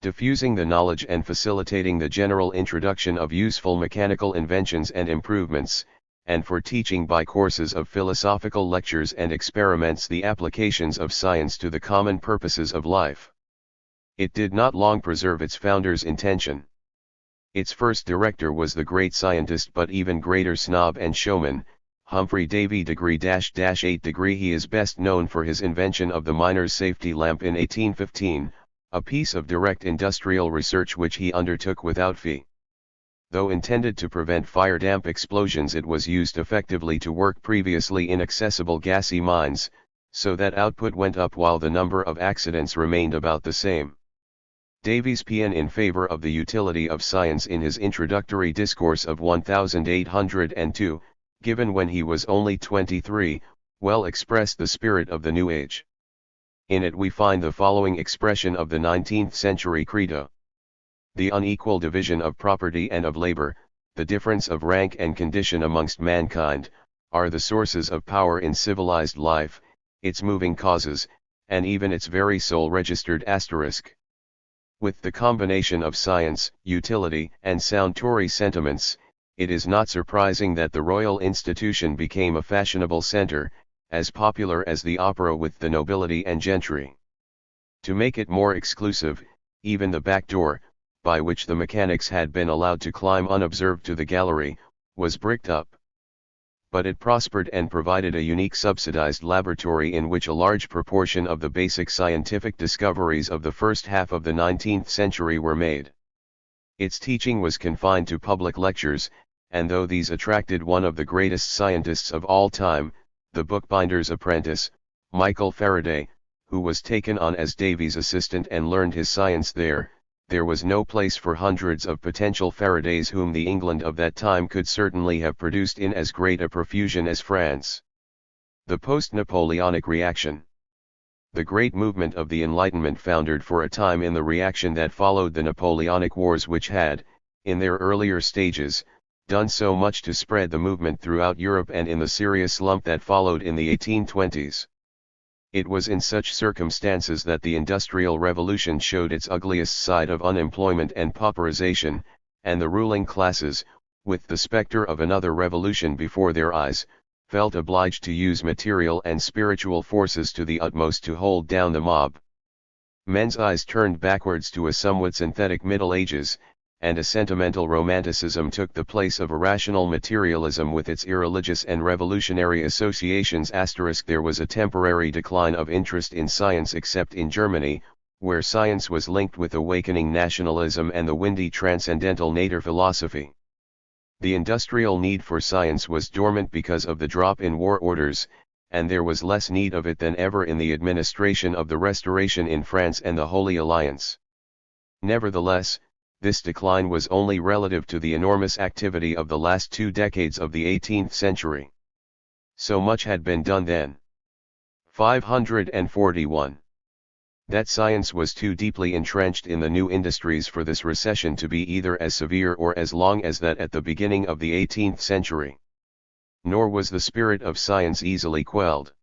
diffusing the knowledge and facilitating the general introduction of useful mechanical inventions and improvements, and for teaching by courses of philosophical lectures and experiments the applications of science to the common purposes of life. It did not long preserve its founder's intention. Its first director was the great scientist but even greater snob and showman, Humphrey Davy *8. He is best known for his invention of the miner's safety lamp in 1815, a piece of direct industrial research which he undertook without fee. Though intended to prevent fire-damp explosions, it was used effectively to work previously inaccessible gassy mines, so that output went up while the number of accidents remained about the same. Davy's paean in favor of the utility of science in his introductory discourse of 1802, given when he was only 23, well expressed the spirit of the new age. In it we find the following expression of the 19th century credo: the unequal division of property and of labor, the difference of rank and condition amongst mankind, are the sources of power in civilized life, its moving causes, and even its very soul registered asterisk. With the combination of science, utility, and sound Tory sentiments, it is not surprising that the royal institution became a fashionable centre, as popular as the opera with the nobility and gentry. To make it more exclusive, even the back door, by which the mechanics had been allowed to climb unobserved to the gallery, was bricked up. But it prospered and provided a unique subsidized laboratory in which a large proportion of the basic scientific discoveries of the first half of the 19th century were made. Its teaching was confined to public lectures, and though these attracted one of the greatest scientists of all time, the bookbinder's apprentice, Michael Faraday, who was taken on as Davy's assistant and learned his science there was no place for hundreds of potential Faradays whom the England of that time could certainly have produced in as great a profusion as France. The post-Napoleonic reaction. The great movement of the Enlightenment foundered for a time in the reaction that followed the Napoleonic Wars, which had, in their earlier stages, done so much to spread the movement throughout Europe, and in the serious slump that followed in the 1820s. It was in such circumstances that the Industrial Revolution showed its ugliest side of unemployment and pauperization, and the ruling classes, with the spectre of another revolution before their eyes, felt obliged to use material and spiritual forces to the utmost to hold down the mob. Men's eyes turned backwards to a somewhat synthetic Middle Ages, and a sentimental romanticism took the place of a rational materialism with its irreligious and revolutionary associations. There was a temporary decline of interest in science except in Germany, where science was linked with awakening nationalism and the windy transcendental nature philosophy. The industrial need for science was dormant because of the drop in war orders, and there was less need of it than ever in the administration of the Restoration in France and the Holy Alliance. Nevertheless, this decline was only relative to the enormous activity of the last 2 decades of the 18th century. So much had been done then. 541. That science was too deeply entrenched in the new industries for this recession to be either as severe or as long as that at the beginning of the 18th century. Nor was the spirit of science easily quelled.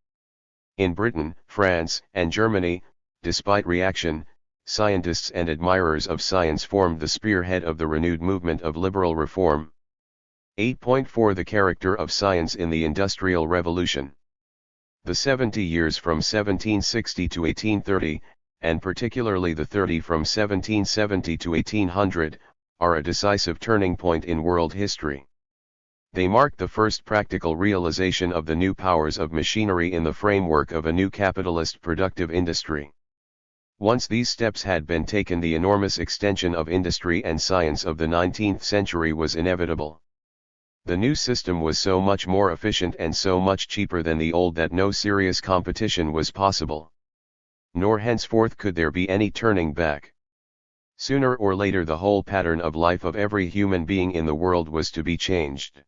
In Britain, France, and Germany, despite reaction, scientists and admirers of science formed the spearhead of the renewed movement of liberal reform. 8.4 The character of science in the Industrial Revolution. The 70 years from 1760 to 1830, and particularly the 30 from 1770 to 1800, are a decisive turning point in world history. They marked the first practical realization of the new powers of machinery in the framework of a new capitalist productive industry. Once these steps had been taken, the enormous extension of industry and science of the 19th century was inevitable. The new system was so much more efficient and so much cheaper than the old that no serious competition was possible. Nor henceforth could there be any turning back. Sooner or later the whole pattern of life of every human being in the world was to be changed.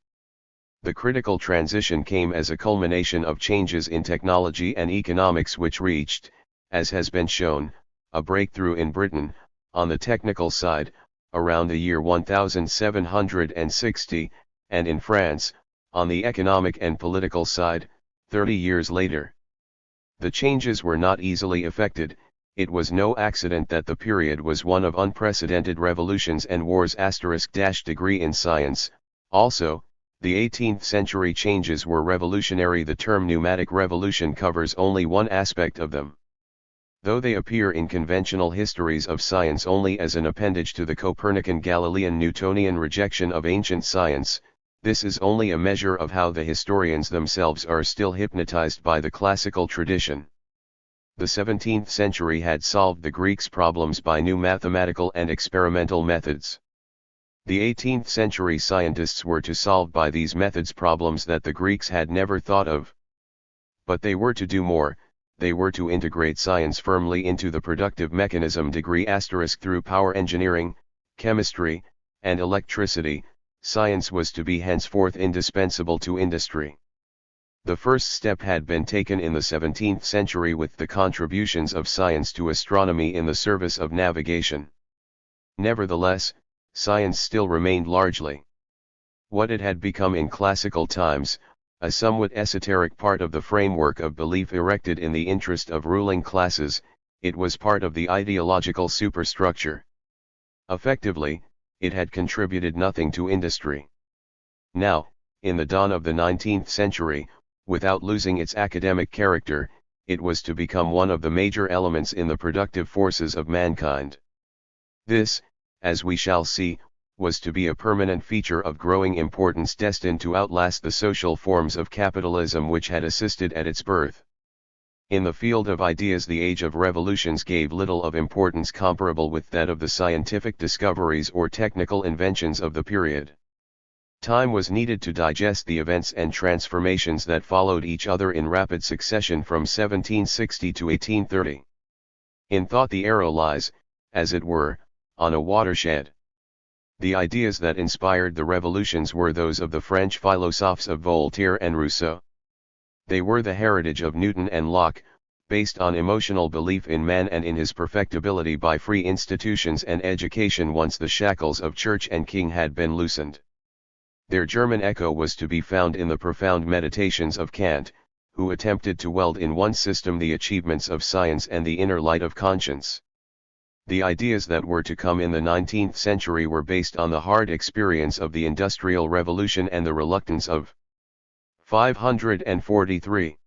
The critical transition came as a culmination of changes in technology and economics which reached, as has been shown, a breakthrough in Britain, on the technical side, around the year 1760, and in France, on the economic and political side, 30 years later. The changes were not easily effected. It was no accident that the period was one of unprecedented revolutions and wars. Degree in science. Also, the 18th century changes were revolutionary. The term pneumatic revolution covers only one aspect of them. Though they appear in conventional histories of science only as an appendage to the Copernican Galilean Newtonian rejection of ancient science, this is only a measure of how the historians themselves are still hypnotized by the classical tradition. The 17th century had solved the Greeks' problems by new mathematical and experimental methods. The 18th century scientists were to solve by these methods problems that the Greeks had never thought of. But they were to do more. They were to integrate science firmly into the productive mechanism. Through power engineering, chemistry, and electricity, science was to be henceforth indispensable to industry. The first step had been taken in the 17th century with the contributions of science to astronomy in the service of navigation. Nevertheless, science still remained largely what it had become in classical times, a somewhat esoteric part of the framework of belief erected in the interest of ruling classes, it was part of the ideological superstructure. Effectively, it had contributed nothing to industry. Now, in the dawn of the 19th century, without losing its academic character, it was to become one of the major elements in the productive forces of mankind. This, as we shall see, was to be a permanent feature of growing importance destined to outlast the social forms of capitalism which had assisted at its birth. In the field of ideas, the age of revolutions gave little of importance comparable with that of the scientific discoveries or technical inventions of the period. Time was needed to digest the events and transformations that followed each other in rapid succession from 1760 to 1830. In thought the arrow lies, as it were, on a watershed. The ideas that inspired the revolutions were those of the French philosophes of Voltaire and Rousseau. They were the heritage of Newton and Locke, based on emotional belief in man and in his perfectibility by free institutions and education once the shackles of church and king had been loosened. Their German echo was to be found in the profound meditations of Kant, who attempted to weld in one system the achievements of science and the inner light of conscience. The ideas that were to come in the 19th century were based on the hard experience of the Industrial Revolution and the reluctance of 543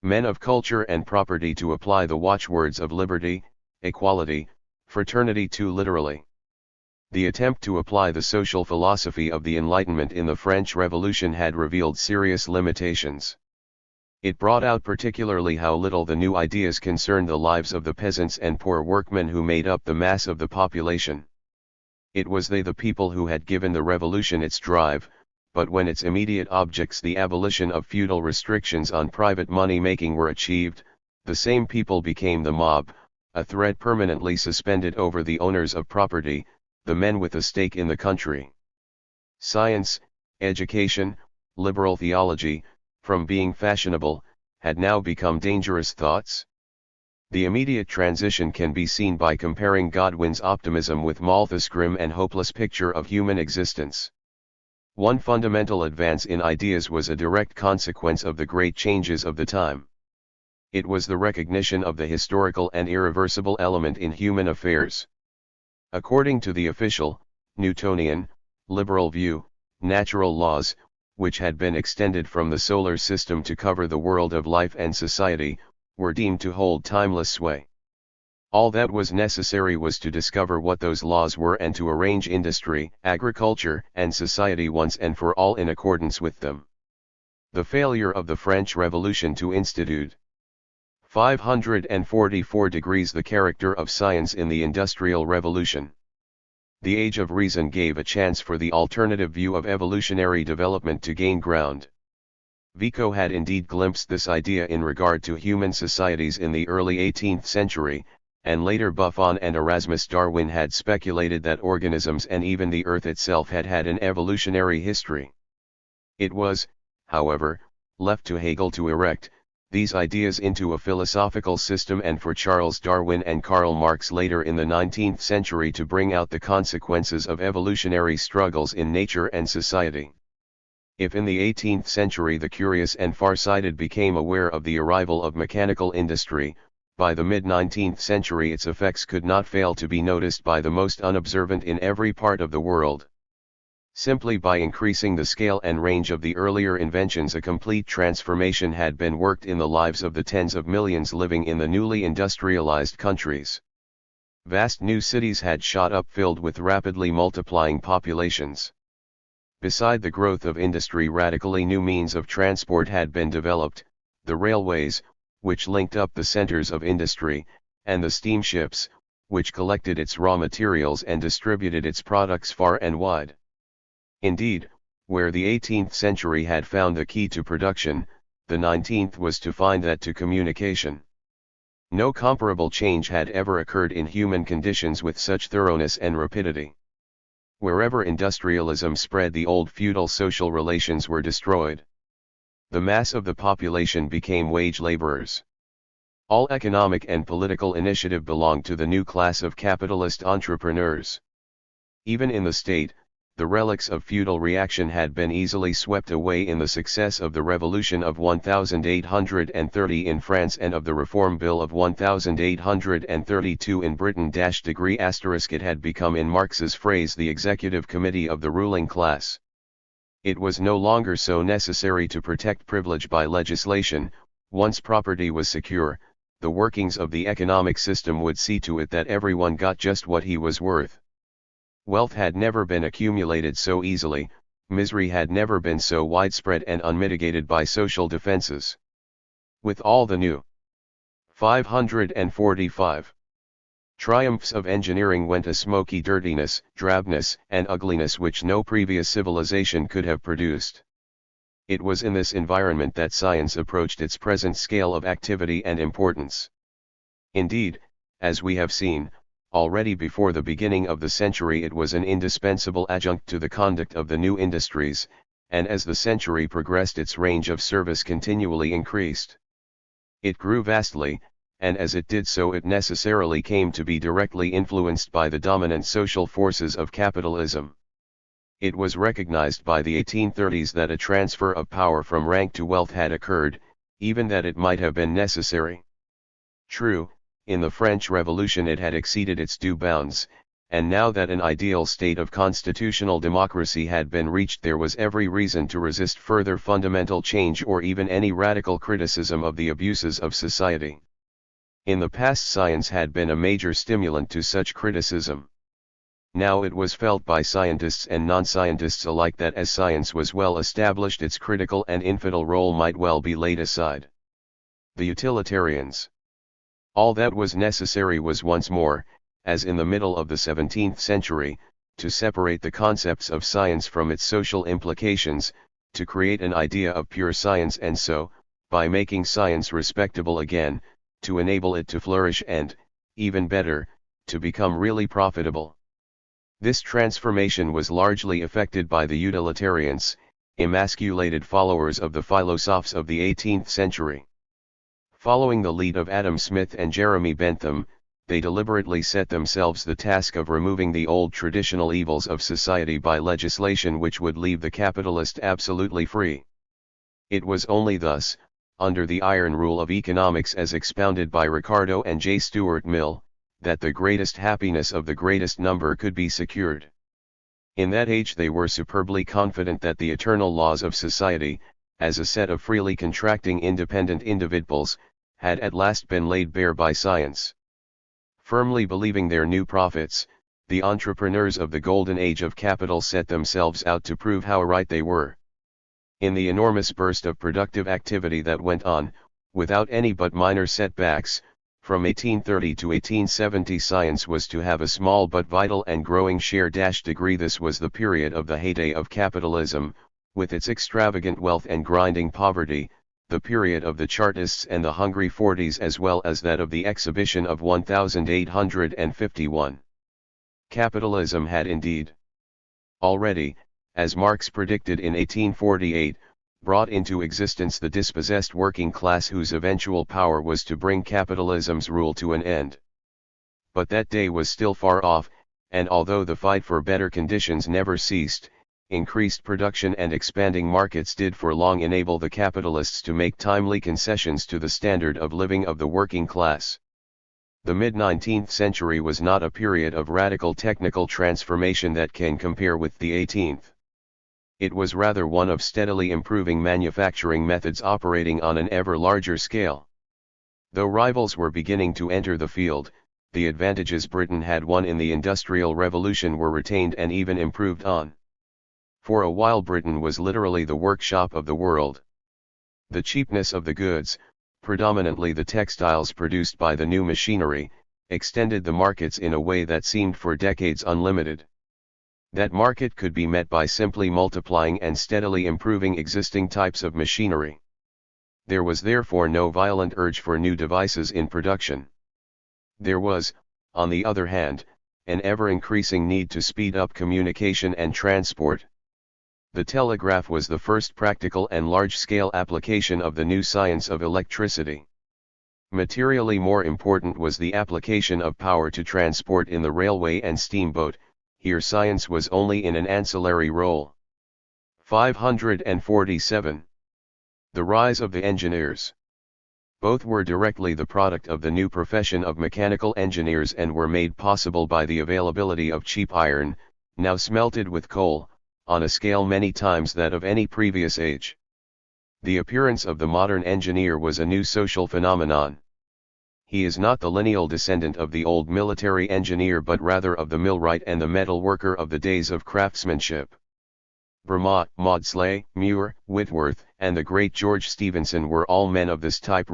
men of culture and property to apply the watchwords of liberty, equality, fraternity too literally. The attempt to apply the social philosophy of the Enlightenment in the French Revolution had revealed serious limitations. It brought out particularly how little the new ideas concerned the lives of the peasants and poor workmen who made up the mass of the population. It was they, the people, who had given the revolution its drive, but when its immediate objects, the abolition of feudal restrictions on private money-making, were achieved, the same people became the mob, a thread permanently suspended over the owners of property, the men with a stake in the country. Science, education, liberal theology, from being fashionable, had now become dangerous thoughts. The immediate transition can be seen by comparing Godwin's optimism with Malthus' grim and hopeless picture of human existence. One fundamental advance in ideas was a direct consequence of the great changes of the time. It was the recognition of the historical and irreversible element in human affairs. According to the official, Newtonian, liberal view, natural laws, which had been extended from the solar system to cover the world of life and society, were deemed to hold timeless sway. All that was necessary was to discover what those laws were and to arrange industry, agriculture, and society once and for all in accordance with them. The failure of the French Revolution to institute 544 degrees the character of science in the Industrial Revolution. The Age of Reason gave a chance for the alternative view of evolutionary development to gain ground. Vico had indeed glimpsed this idea in regard to human societies in the early 18th century, and later Buffon and Erasmus Darwin had speculated that organisms and even the Earth itself had had an evolutionary history. It was, however, left to Hegel to erect these ideas into a philosophical system, and for Charles Darwin and Karl Marx later in the 19th century to bring out the consequences of evolutionary struggles in nature and society. If in the 18th century the curious and far-sighted became aware of the arrival of mechanical industry, by the mid-19th century its effects could not fail to be noticed by the most unobservant in every part of the world. Simply by increasing the scale and range of the earlier inventions, a complete transformation had been worked in the lives of the tens of millions living in the newly industrialized countries. Vast new cities had shot up filled with rapidly multiplying populations. Beside the growth of industry, radically new means of transport had been developed, the railways, which linked up the centers of industry, and the steamships, which collected its raw materials and distributed its products far and wide. Indeed, where the 18th century had found the key to production, the 19th was to find that to communication. No comparable change had ever occurred in human conditions with such thoroughness and rapidity. Wherever industrialism spread, the old feudal social relations were destroyed. The mass of the population became wage laborers. All economic and political initiative belonged to the new class of capitalist entrepreneurs. Even in the state, the relics of feudal reaction had been easily swept away in the success of the Revolution of 1830 in France and of the Reform Bill of 1832 in Britain. It had become, in Marx's phrase, the executive committee of the ruling class. It was no longer so necessary to protect privilege by legislation. Once property was secure, the workings of the economic system would see to it that everyone got just what he was worth. Wealth had never been accumulated so easily, misery had never been so widespread and unmitigated by social defenses. With all the new 545 triumphs of engineering went a smoky dirtiness, drabness, and ugliness which no previous civilization could have produced. It was in this environment that science approached its present scale of activity and importance. Indeed, as we have seen, already before the beginning of the century it was an indispensable adjunct to the conduct of the new industries, and as the century progressed its range of service continually increased. It grew vastly, and as it did so it necessarily came to be directly influenced by the dominant social forces of capitalism. It was recognized by the 1830s that a transfer of power from rank to wealth had occurred, even that it might have been necessary. True, in the French Revolution it had exceeded its due bounds, and now that an ideal state of constitutional democracy had been reached there was every reason to resist further fundamental change or even any radical criticism of the abuses of society. In the past science had been a major stimulant to such criticism. Now it was felt by scientists and non-scientists alike that as science was well established its critical and infidel role might well be laid aside. The utilitarians. All that was necessary was once more, as in the middle of the 17th century, to separate the concepts of science from its social implications, to create an idea of pure science and so, by making science respectable again, to enable it to flourish and, even better, to become really profitable. This transformation was largely effected by the utilitarians, emasculated followers of the philosophers of the 18th century. Following the lead of Adam Smith and Jeremy Bentham, they deliberately set themselves the task of removing the old traditional evils of society by legislation which would leave the capitalist absolutely free. It was only thus, under the iron rule of economics as expounded by Ricardo and J. Stuart Mill, that the greatest happiness of the greatest number could be secured. In that age they were superbly confident that the eternal laws of society, as a set of freely contracting independent individuals, had at last been laid bare by science. Firmly believing their new prophets, the entrepreneurs of the golden age of capital set themselves out to prove how right they were. In the enormous burst of productive activity that went on, without any but minor setbacks, from 1830 to 1870 science was to have a small but vital and growing share. This was the period of the heyday of capitalism, with its extravagant wealth and grinding poverty, the period of the Chartists and the Hungry Forties as well as that of the Exhibition of 1851. Capitalism had indeed already, as Marx predicted in 1848, brought into existence the dispossessed working class whose eventual power was to bring capitalism's rule to an end. But that day was still far off, and although the fight for better conditions never ceased, increased production and expanding markets did for long enable the capitalists to make timely concessions to the standard of living of the working class. The mid-19th century was not a period of radical technical transformation that can compare with the 18th. It was rather one of steadily improving manufacturing methods operating on an ever larger scale. Though rivals were beginning to enter the field, the advantages Britain had won in the Industrial Revolution were retained and even improved on. For a while Britain was literally the workshop of the world. The cheapness of the goods, predominantly the textiles produced by the new machinery, extended the markets in a way that seemed for decades unlimited. That market could be met by simply multiplying and steadily improving existing types of machinery. There was therefore no violent urge for new devices in production. There was, on the other hand, an ever-increasing need to speed up communication and transport. The telegraph was the first practical and large-scale application of the new science of electricity. Materially more important was the application of power to transport in the railway and steamboat, here science was only in an ancillary role. 547. The rise of the engineers. Both were directly the product of the new profession of mechanical engineers and were made possible by the availability of cheap iron, now smelted with coal, on a scale many times that of any previous age. The appearance of the modern engineer was a new social phenomenon. He is not the lineal descendant of the old military engineer but rather of the millwright and the metal worker of the days of craftsmanship. Bernal, Maudslay, Muir, Whitworth, and the great George Stephenson were all men of this type.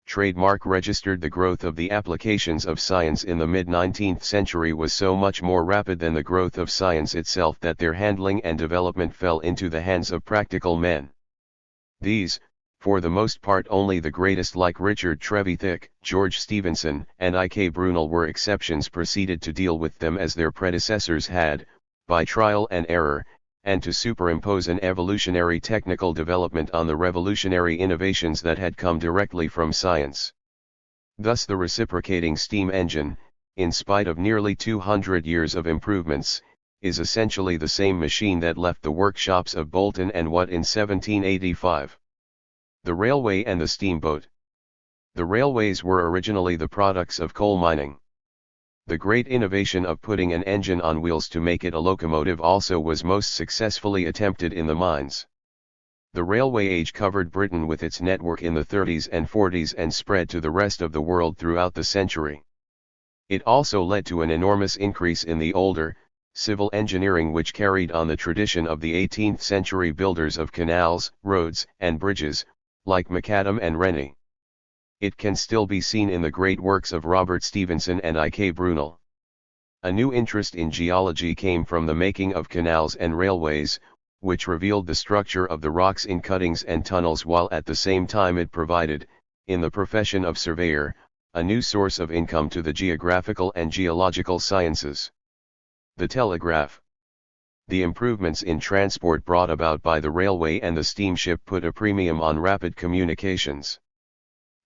Trademark registered. The growth of the applications of science in the mid-19th century was so much more rapid than the growth of science itself that their handling and development fell into the hands of practical men. These, for the most part only the greatest like Richard Trevithick, George Stephenson, and I.K. Bernal were exceptions, proceeded to deal with them as their predecessors had, by trial and error, and to superimpose an evolutionary technical development on the revolutionary innovations that had come directly from science. Thus the reciprocating steam engine, in spite of nearly 200 years of improvements, is essentially the same machine that left the workshops of Bolton and Watt in 1785. The railway and the steamboat. The railways were originally the products of coal mining. The great innovation of putting an engine on wheels to make it a locomotive also was most successfully attempted in the mines. The railway age covered Britain with its network in the 30s and 40s and spread to the rest of the world throughout the century. It also led to an enormous increase in the older, civil engineering which carried on the tradition of the 18th century builders of canals, roads, and bridges, like Macadam and Rennie. It can still be seen in the great works of Robert Stephenson and I.K. Bernal. A new interest in geology came from the making of canals and railways, which revealed the structure of the rocks in cuttings and tunnels, while at the same time it provided, in the profession of surveyor, a new source of income to the geographical and geological sciences. The telegraph. The improvements in transport brought about by the railway and the steamship put a premium on rapid communications.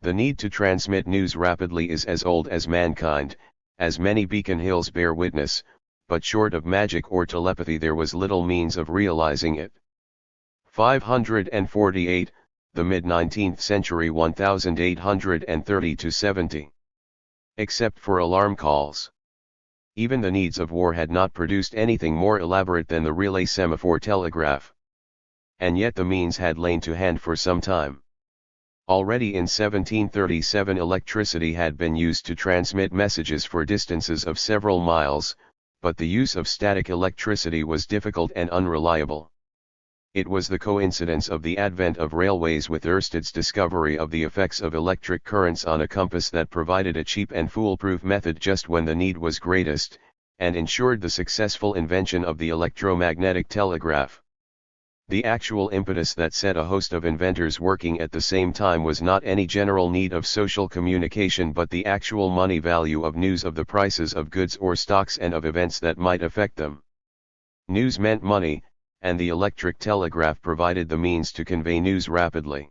The need to transmit news rapidly is as old as mankind, as many Beacon Hills bear witness, but short of magic or telepathy there was little means of realizing it. 548, the mid-19th century 1830–70. Except for alarm calls. Even the needs of war had not produced anything more elaborate than the relay semaphore telegraph. And yet the means had lain to hand for some time. Already in 1737 electricity had been used to transmit messages for distances of several miles, but the use of static electricity was difficult and unreliable. It was the coincidence of the advent of railways with Oersted's discovery of the effects of electric currents on a compass that provided a cheap and foolproof method just when the need was greatest, and ensured the successful invention of the electromagnetic telegraph. The actual impetus that set a host of inventors working at the same time was not any general need of social communication but the actual money value of news of the prices of goods or stocks and of events that might affect them. News meant money, and the electric telegraph provided the means to convey news rapidly.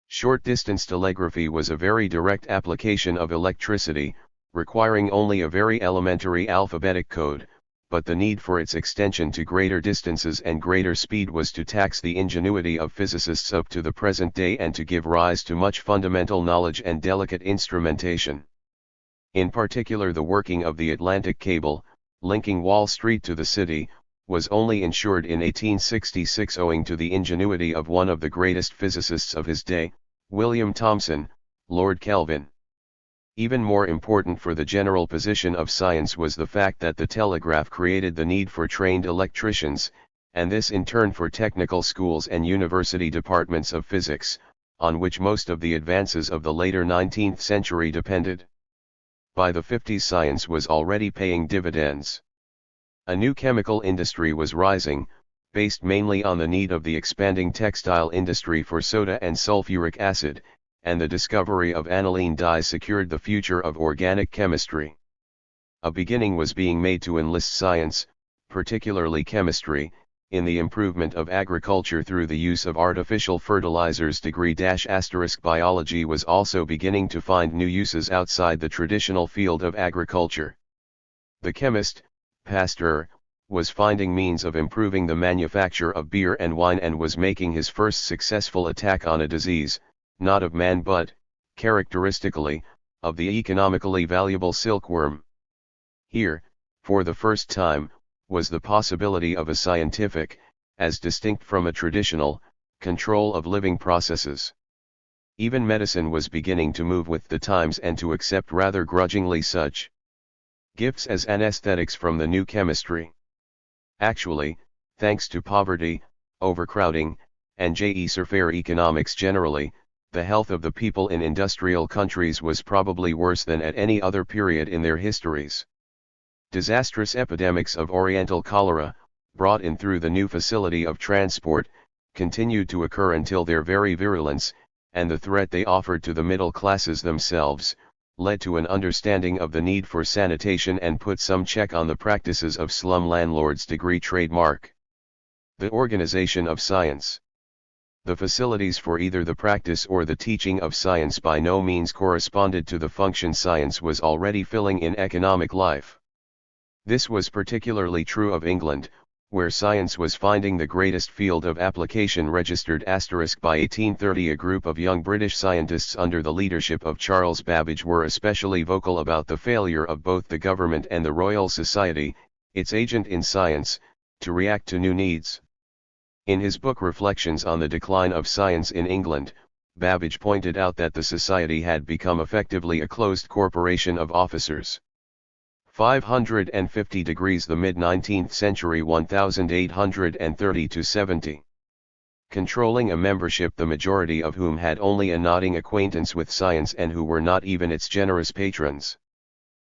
Short-distance telegraphy was a very direct application of electricity, requiring only a very elementary alphabetic code, but the need for its extension to greater distances and greater speed was to tax the ingenuity of physicists up to the present day and to give rise to much fundamental knowledge and delicate instrumentation. In particular, the working of the Atlantic cable, linking Wall Street to the city, was only ensured in 1866 owing to the ingenuity of one of the greatest physicists of his day, William Thomson, Lord Kelvin. Even more important for the general position of science was the fact that the telegraph created the need for trained electricians, and this in turn for technical schools and university departments of physics, on which most of the advances of the later 19th century depended. By the 50s science was already paying dividends. A new chemical industry was rising, based mainly on the need of the expanding textile industry for soda and sulfuric acid, and the discovery of aniline dyes secured the future of organic chemistry. A beginning was being made to enlist science, particularly chemistry, in the improvement of agriculture through the use of artificial fertilizers. Biology was also beginning to find new uses outside the traditional field of agriculture. The chemist, Pasteur, was finding means of improving the manufacture of beer and wine and was making his first successful attack on a disease, not of man but, characteristically, of the economically valuable silkworm. Here, for the first time, was the possibility of a scientific, as distinct from a traditional, control of living processes. Even medicine was beginning to move with the times and to accept rather grudgingly such gifts as anesthetics from the new chemistry. Actually, thanks to poverty, overcrowding, and laissez-faire economics generally, the health of the people in industrial countries was probably worse than at any other period in their histories. Disastrous epidemics of Oriental cholera, brought in through the new facility of transport, continued to occur until their very virulence, and the threat they offered to the middle classes themselves, led to an understanding of the need for sanitation and put some check on the practices of slum landlords. Trademark. The organization of science. The facilities for either the practice or the teaching of science by no means corresponded to the function science was already filling in economic life. This was particularly true of England, where science was finding the greatest field of application. Registered * by 1830 a group of young British scientists under the leadership of Charles Babbage were especially vocal about the failure of both the government and the Royal Society, its agent in science, to react to new needs. In his book Reflections on the Decline of Science in England, Babbage pointed out that the Society had become effectively a closed corporation of officers. 550 The mid-19th century 1830–70. Controlling a membership the majority of whom had only a nodding acquaintance with science and who were not even its generous patrons.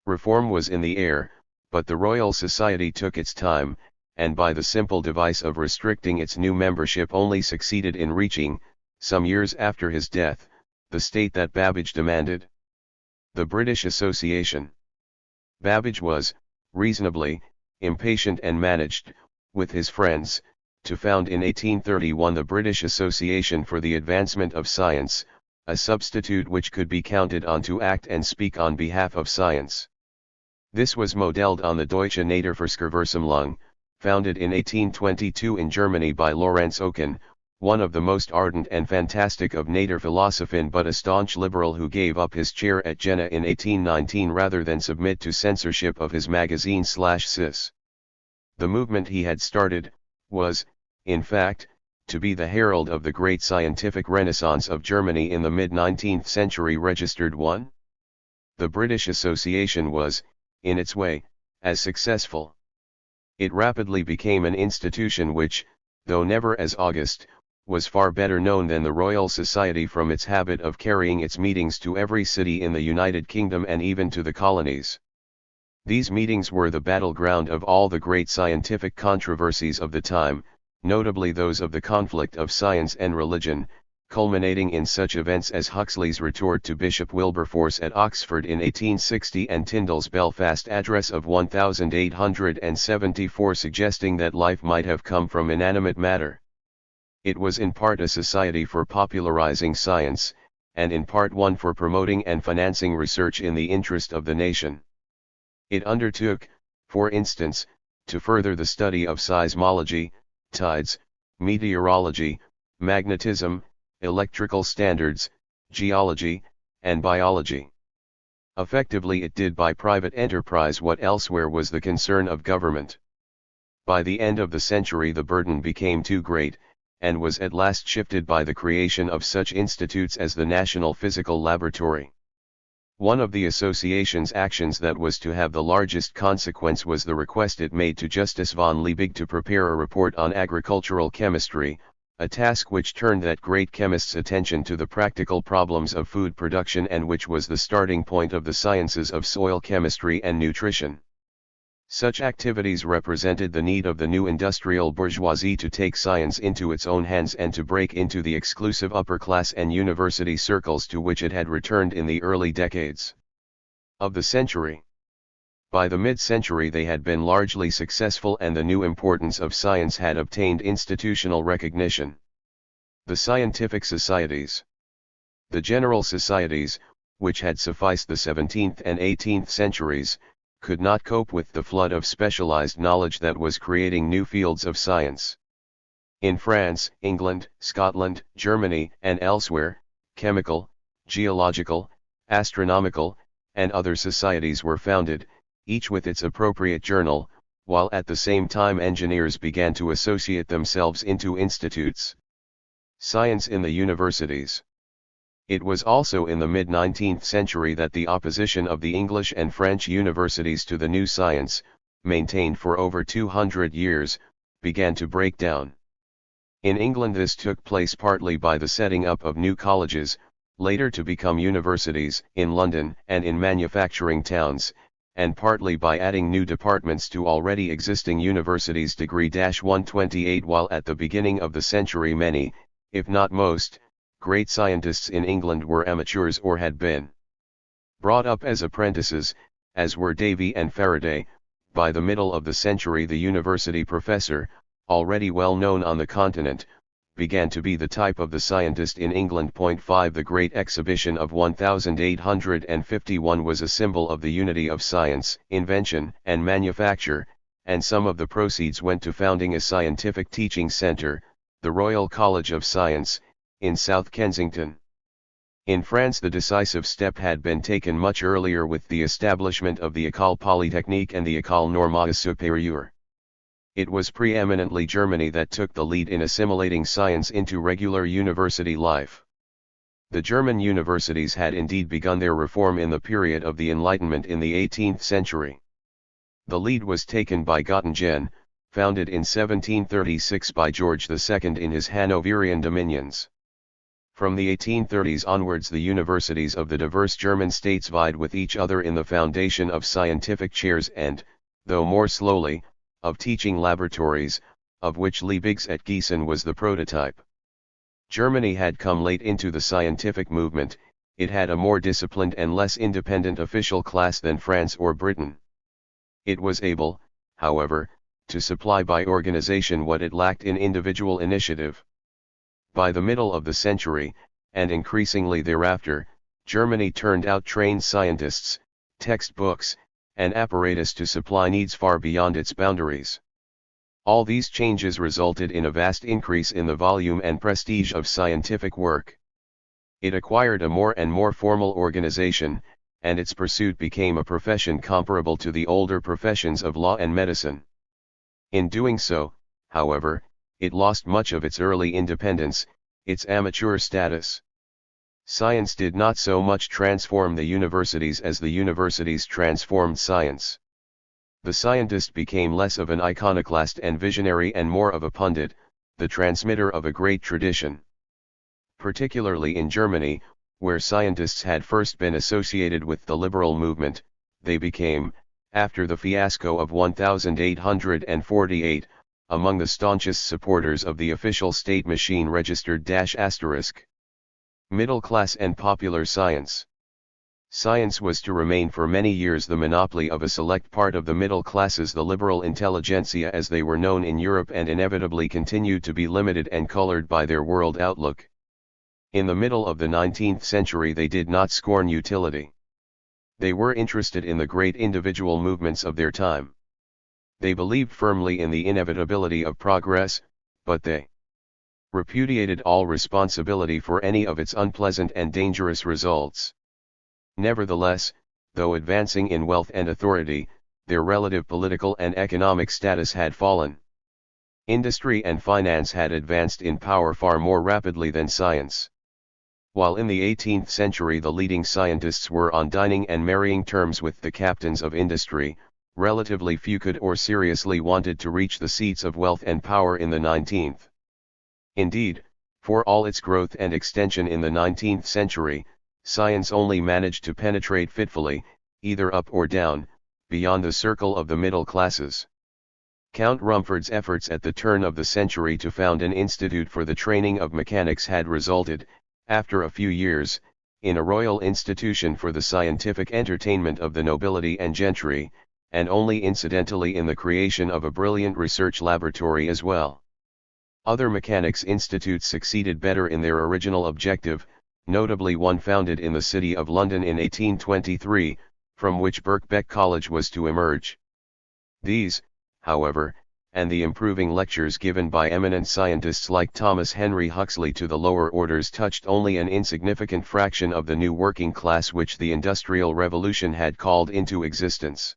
Reform was in the air, but the Royal Society took its time, and by the simple device of restricting its new membership only succeeded in reaching, some years after his death, the state that Babbage demanded. The British Association. Babbage was, reasonably, impatient and managed, with his friends, to found in 1831 the British Association for the Advancement of Science, a substitute which could be counted on to act and speak on behalf of science. This was modelled on the Deutsche Naderforscherversammlung, founded in 1822 in Germany by Lorenz Oken, one of the most ardent and fantastic of Naderphilosophen but a staunch liberal who gave up his chair at Jena in 1819 rather than submit to censorship of his magazine/cis. The movement he had started, was, in fact, to be the herald of the great scientific renaissance of Germany in the mid-19th century. Registered 1. The British Association was, in its way, as successful. It rapidly became an institution which, though never as august, was far better known than the Royal Society from its habit of carrying its meetings to every city in the United Kingdom and even to the colonies. These meetings were the battleground of all the great scientific controversies of the time, notably those of the conflict of science and religion, culminating in such events as Huxley's retort to Bishop Wilberforce at Oxford in 1860 and Tyndall's Belfast Address of 1874 suggesting that life might have come from inanimate matter. It was in part a society for popularizing science, and in part one for promoting and financing research in the interest of the nation. It undertook, for instance, to further the study of seismology, tides, meteorology, magnetism, electrical standards, geology, and biology. Effectively it did by private enterprise what elsewhere was the concern of government. By the end of the century the burden became too great, and was at last shifted by the creation of such institutes as the National Physical Laboratory. One of the association's actions that was to have the largest consequence was the request it made to Justice von Liebig to prepare a report on agricultural chemistry, a task which turned that great chemist's attention to the practical problems of food production and which was the starting point of the sciences of soil chemistry and nutrition. Such activities represented the need of the new industrial bourgeoisie to take science into its own hands and to break into the exclusive upper class and university circles to which it had returned in the early decades of the century. By the mid-century they had been largely successful and the new importance of science had obtained institutional recognition. The scientific societies. The general societies, which had sufficed the 17th and 18th centuries, could not cope with the flood of specialized knowledge that was creating new fields of science. In France, England, Scotland, Germany, and elsewhere, chemical, geological, astronomical, and other societies were founded, each with its appropriate journal, while at the same time engineers began to associate themselves into institutes. Science in the universities. It was also in the mid-19th century that the opposition of the English and French universities to the new science, maintained for over 200 years, began to break down. In England this took place partly by the setting up of new colleges, later to become universities, in London and in manufacturing towns, and partly by adding new departments to already existing universities. Degree 128. While at the beginning of the century many, if not most, great scientists in England were amateurs or had been brought up as apprentices, as were Davy and Faraday, by the middle of the century the university professor, already well known on the continent, began to be the type of the scientist in England. 5 The Great Exhibition of 1851 was a symbol of the unity of science, invention, and manufacture, and some of the proceeds went to founding a scientific teaching centre, the Royal College of Science, in South Kensington. In France the decisive step had been taken much earlier with the establishment of the École Polytechnique and the École Normale Supérieure. It was preeminently Germany that took the lead in assimilating science into regular university life. The German universities had indeed begun their reform in the period of the Enlightenment in the 18th century. The lead was taken by Göttingen, founded in 1736 by George II in his Hanoverian dominions. From the 1830s onwards the universities of the diverse German states vied with each other in the foundation of scientific chairs and, though more slowly, of teaching laboratories, of which Liebig's at Gießen was the prototype. Germany had come late into the scientific movement, it had a more disciplined and less independent official class than France or Britain. It was able, however, to supply by organization what it lacked in individual initiative. By the middle of the century, and increasingly thereafter, Germany turned out trained scientists, textbooks, and apparatus to supply needs far beyond its boundaries. All these changes resulted in a vast increase in the volume and prestige of scientific work. It acquired a more and more formal organization, and its pursuit became a profession comparable to the older professions of law and medicine. In doing so, however, it lost much of its early independence, its amateur status. Science did not so much transform the universities as the universities transformed science. The scientist became less of an iconoclast and visionary and more of a pundit, the transmitter of a great tradition. Particularly in Germany, where scientists had first been associated with the liberal movement, they became, after the fiasco of 1848, among the staunchest supporters of the official state machine registered ***. Middle class and popular science. Science was to remain for many years the monopoly of a select part of the middle classes, the liberal intelligentsia as they were known in Europe, and inevitably continued to be limited and colored by their world outlook. In the middle of the 19th century they did not scorn utility. They were interested in the great individual movements of their time. They believed firmly in the inevitability of progress, but they repudiated all responsibility for any of its unpleasant and dangerous results. Nevertheless, though advancing in wealth and authority, their relative political and economic status had fallen. Industry and finance had advanced in power far more rapidly than science. While in the 18th century the leading scientists were on dining and marrying terms with the captains of industry, relatively few could or seriously wanted to reach the seats of wealth and power in the 19th. Indeed, for all its growth and extension in the 19th century, science only managed to penetrate fitfully, either up or down, beyond the circle of the middle classes. Count Rumford's efforts at the turn of the century to found an institute for the training of mechanics had resulted, after a few years, in a royal institution for the scientific entertainment of the nobility and gentry, and only incidentally in the creation of a brilliant research laboratory as well. Other mechanics institutes succeeded better in their original objective, notably one founded in the city of London in 1823, from which Birkbeck College was to emerge. These, however, and the improving lectures given by eminent scientists like Thomas Henry Huxley to the lower orders touched only an insignificant fraction of the new working class which the Industrial Revolution had called into existence.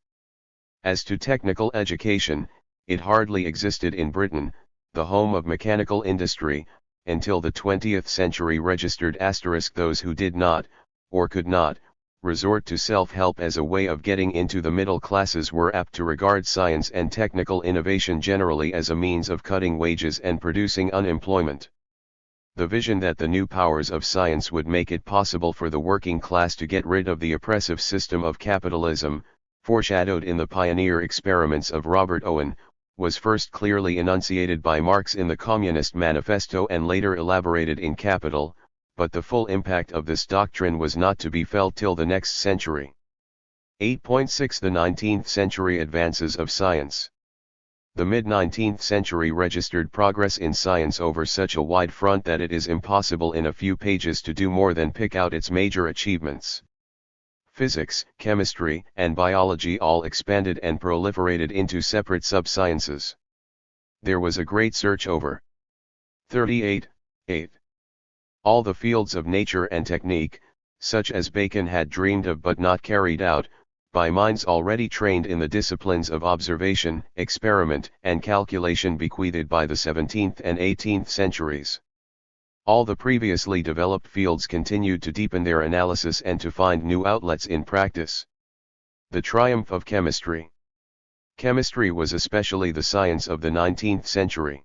As to technical education, it hardly existed in Britain, the home of mechanical industry, until the 20th century registered * those who did not, or could not, resort to self-help as a way of getting into the middle classes were apt to regard science and technical innovation generally as a means of cutting wages and producing unemployment. The vision that the new powers of science would make it possible for the working class to get rid of the oppressive system of capitalism, foreshadowed in the pioneer experiments of Robert Owen, was first clearly enunciated by Marx in the Communist Manifesto and later elaborated in Capital, but the full impact of this doctrine was not to be felt till the next century. 8.6 The 19th century advances of science. The mid-19th century registered progress in science over such a wide front that it is impossible in a few pages to do more than pick out its major achievements. Physics, chemistry, and biology all expanded and proliferated into separate sub-sciences. There was a great search over 38. All the fields of nature and technique, such as Bacon had dreamed of but not carried out, by minds already trained in the disciplines of observation, experiment, and calculation bequeathed by the 17th and 18th centuries. All the previously developed fields continued to deepen their analysis and to find new outlets in practice. The triumph of chemistry. Chemistry was especially the science of the 19th century.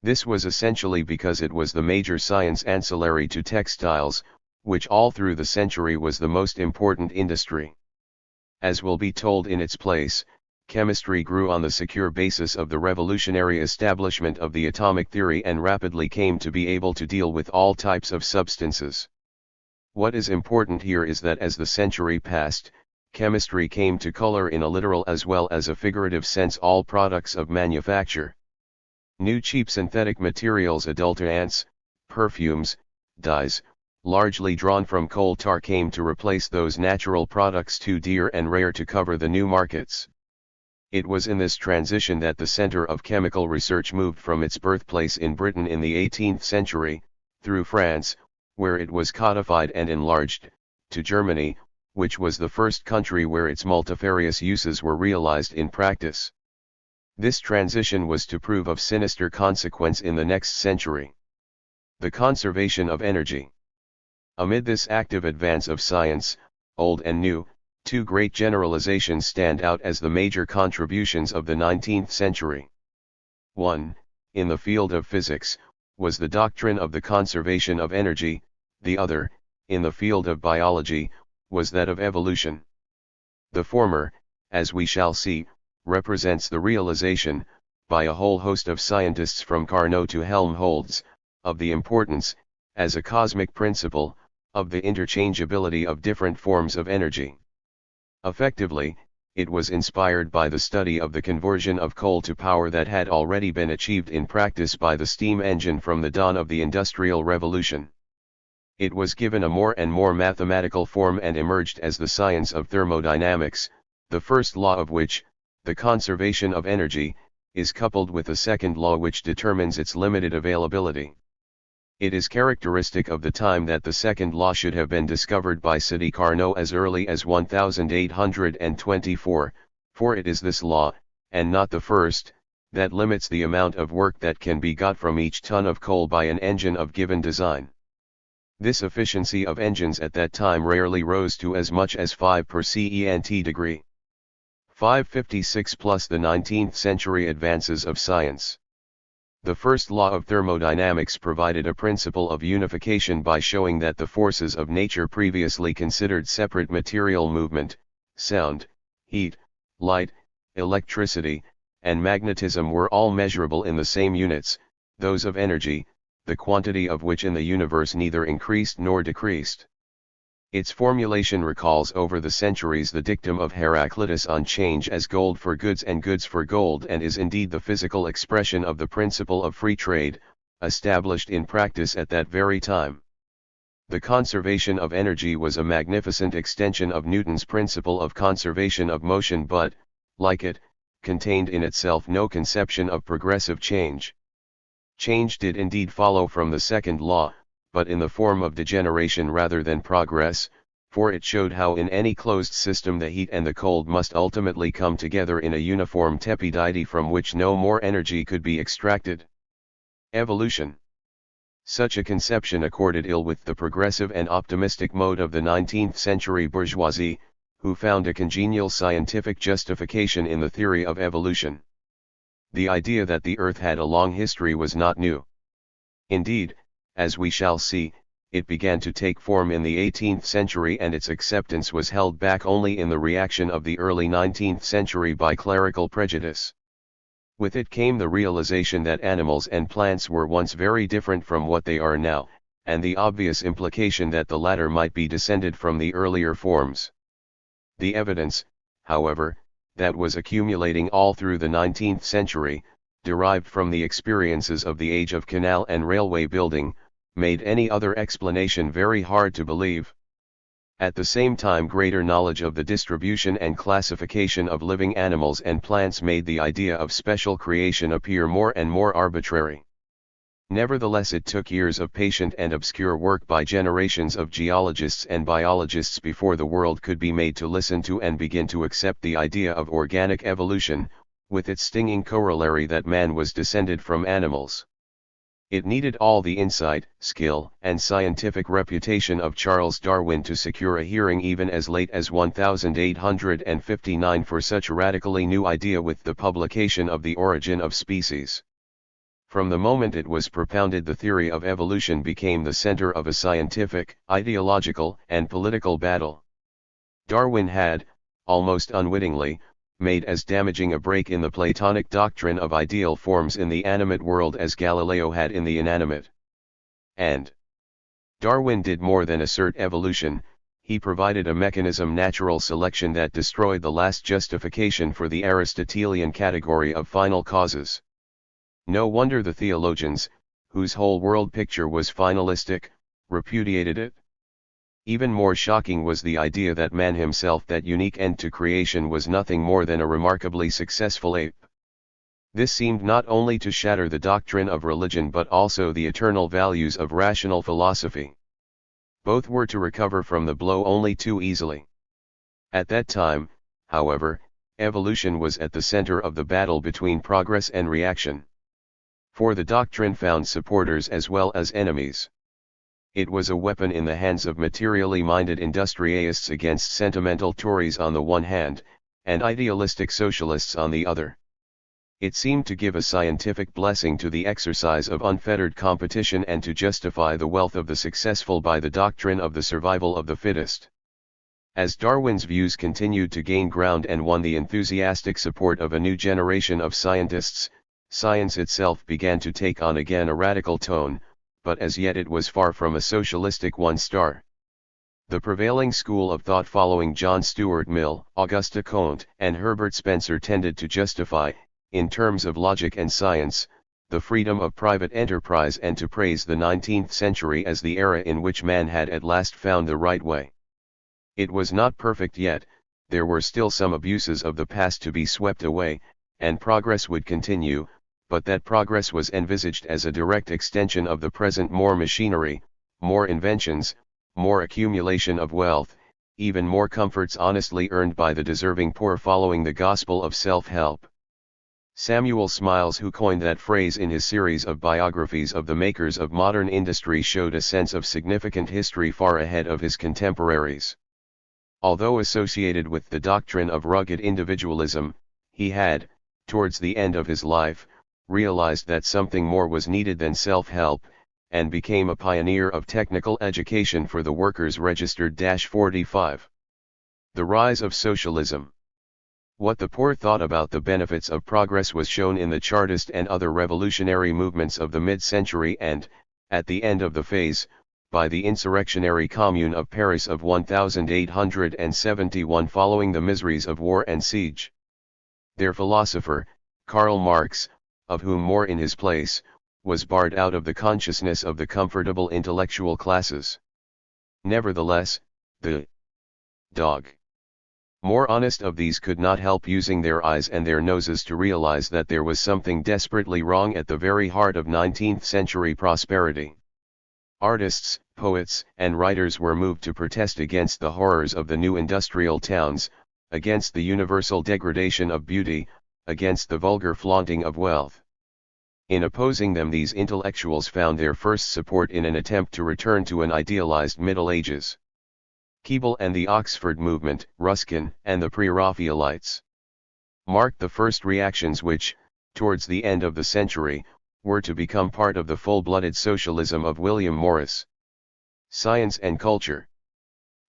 This was essentially because it was the major science ancillary to textiles, which all through the century was the most important industry. As will be told in its place, chemistry grew on the secure basis of the revolutionary establishment of the atomic theory and rapidly came to be able to deal with all types of substances. What is important here is that as the century passed, chemistry came to color in a literal as well as a figurative sense all products of manufacture. New cheap synthetic materials, adulterants, perfumes, dyes, largely drawn from coal tar came to replace those natural products too dear and rare to cover the new markets. It was in this transition that the center of chemical research moved from its birthplace in Britain in the 18th century, through France, where it was codified and enlarged, to Germany, which was the first country where its multifarious uses were realized in practice. This transition was to prove of sinister consequence in the next century. The conservation of energy. Amid this active advance of science, old and new, two great generalizations stand out as the major contributions of the 19th century. One, in the field of physics, was the doctrine of the conservation of energy, the other, in the field of biology, was that of evolution. The former, as we shall see, represents the realization, by a whole host of scientists from Carnot to Helmholtz, of the importance, as a cosmic principle, of the interchangeability of different forms of energy. Effectively, it was inspired by the study of the conversion of coal to power that had already been achieved in practice by the steam engine from the dawn of the Industrial Revolution. It was given a more and more mathematical form and emerged as the science of thermodynamics, the first law of which, the conservation of energy, is coupled with a second law which determines its limited availability. It is characteristic of the time that the second law should have been discovered by Sadi Carnot as early as 1824, for it is this law, and not the first, that limits the amount of work that can be got from each ton of coal by an engine of given design. This efficiency of engines at that time rarely rose to as much as 5 per cent degree. 556 plus the 19th century advances of science. The first law of thermodynamics provided a principle of unification by showing that the forces of nature previously considered separate material movement, sound, heat, light, electricity, and magnetism were all measurable in the same units, those of energy, the quantity of which in the universe neither increased nor decreased. Its formulation recalls over the centuries the dictum of Heraclitus on change as gold for goods and goods for gold, and is indeed the physical expression of the principle of free trade, established in practice at that very time. The conservation of energy was a magnificent extension of Newton's principle of conservation of motion but, like it, contained in itself no conception of progressive change. Change did indeed follow from the second law, but in the form of degeneration rather than progress, for it showed how in any closed system the heat and the cold must ultimately come together in a uniform tepidity from which no more energy could be extracted. Evolution. Such a conception accorded ill with the progressive and optimistic mode of the 19th century bourgeoisie, who found a congenial scientific justification in the theory of evolution. The idea that the Earth had a long history was not new. Indeed, as we shall see, it began to take form in the 18th century and its acceptance was held back only in the reaction of the early 19th century by clerical prejudice. With it came the realization that animals and plants were once very different from what they are now, and the obvious implication that the latter might be descended from the earlier forms. The evidence, however, that was accumulating all through the 19th century, derived from the experiences of the age of canal and railway building, made any other explanation very hard to believe. At the same time, greater knowledge of the distribution and classification of living animals and plants made the idea of special creation appear more and more arbitrary. Nevertheless, it took years of patient and obscure work by generations of geologists and biologists before the world could be made to listen to and begin to accept the idea of organic evolution, with its stinging corollary that man was descended from animals. It needed all the insight, skill, and scientific reputation of Charles Darwin to secure a hearing even as late as 1859 for such a radically new idea with the publication of The Origin of Species. From the moment it was propounded, the theory of evolution became the center of a scientific, ideological, and political battle. Darwin had, almost unwittingly, made as damaging a break in the Platonic doctrine of ideal forms in the animate world as Galileo had in the inanimate. And Darwin did more than assert evolution, he provided a mechanism, natural selection, that destroyed the last justification for the Aristotelian category of final causes. No wonder the theologians, whose whole world picture was finalistic, repudiated it. Even more shocking was the idea that man himself, that unique end to creation, was nothing more than a remarkably successful ape. This seemed not only to shatter the doctrine of religion but also the eternal values of rational philosophy. Both were to recover from the blow only too easily. At that time, however, evolution was at the center of the battle between progress and reaction. For the doctrine found supporters as well as enemies. It was a weapon in the hands of materially minded industrialists against sentimental Tories on the one hand, and idealistic socialists on the other. It seemed to give a scientific blessing to the exercise of unfettered competition and to justify the wealth of the successful by the doctrine of the survival of the fittest. As Darwin's views continued to gain ground and won the enthusiastic support of a new generation of scientists, science itself began to take on again a radical tone, but as yet it was far from a socialistic one. The prevailing school of thought following John Stuart Mill, Auguste Comte, and Herbert Spencer tended to justify, in terms of logic and science, the freedom of private enterprise and to praise the 19th century as the era in which man had at last found the right way. It was not perfect yet, there were still some abuses of the past to be swept away, and progress would continue, but that progress was envisaged as a direct extension of the present: more machinery, more inventions, more accumulation of wealth, even more comforts honestly earned by the deserving poor, following the gospel of self-help. Samuel Smiles, who coined that phrase in his series of biographies of the makers of modern industry, showed a sense of significant history far ahead of his contemporaries. Although associated with the doctrine of rugged individualism, he had, towards the end of his life, realized that something more was needed than self-help, and became a pioneer of technical education for the workers. Registered -45. The rise of socialism. What the poor thought about the benefits of progress was shown in the Chartist and other revolutionary movements of the mid-century and, at the end of the phase, by the insurrectionary Commune of Paris of 1871 following the miseries of war and siege. Their philosopher, Karl Marx, of whom more in his place, was barred out of the consciousness of the comfortable intellectual classes. Nevertheless, the dog, more honest of these, could not help using their eyes and their noses to realize that there was something desperately wrong at the very heart of 19th century prosperity. Artists, poets, and writers were moved to protest against the horrors of the new industrial towns, against the universal degradation of beauty, against the vulgar flaunting of wealth. In opposing them, these intellectuals found their first support in an attempt to return to an idealized Middle Ages. Keble and the Oxford movement, Ruskin, and the Pre-Raphaelites marked the first reactions which, towards the end of the century, were to become part of the full-blooded socialism of William Morris. Science and culture.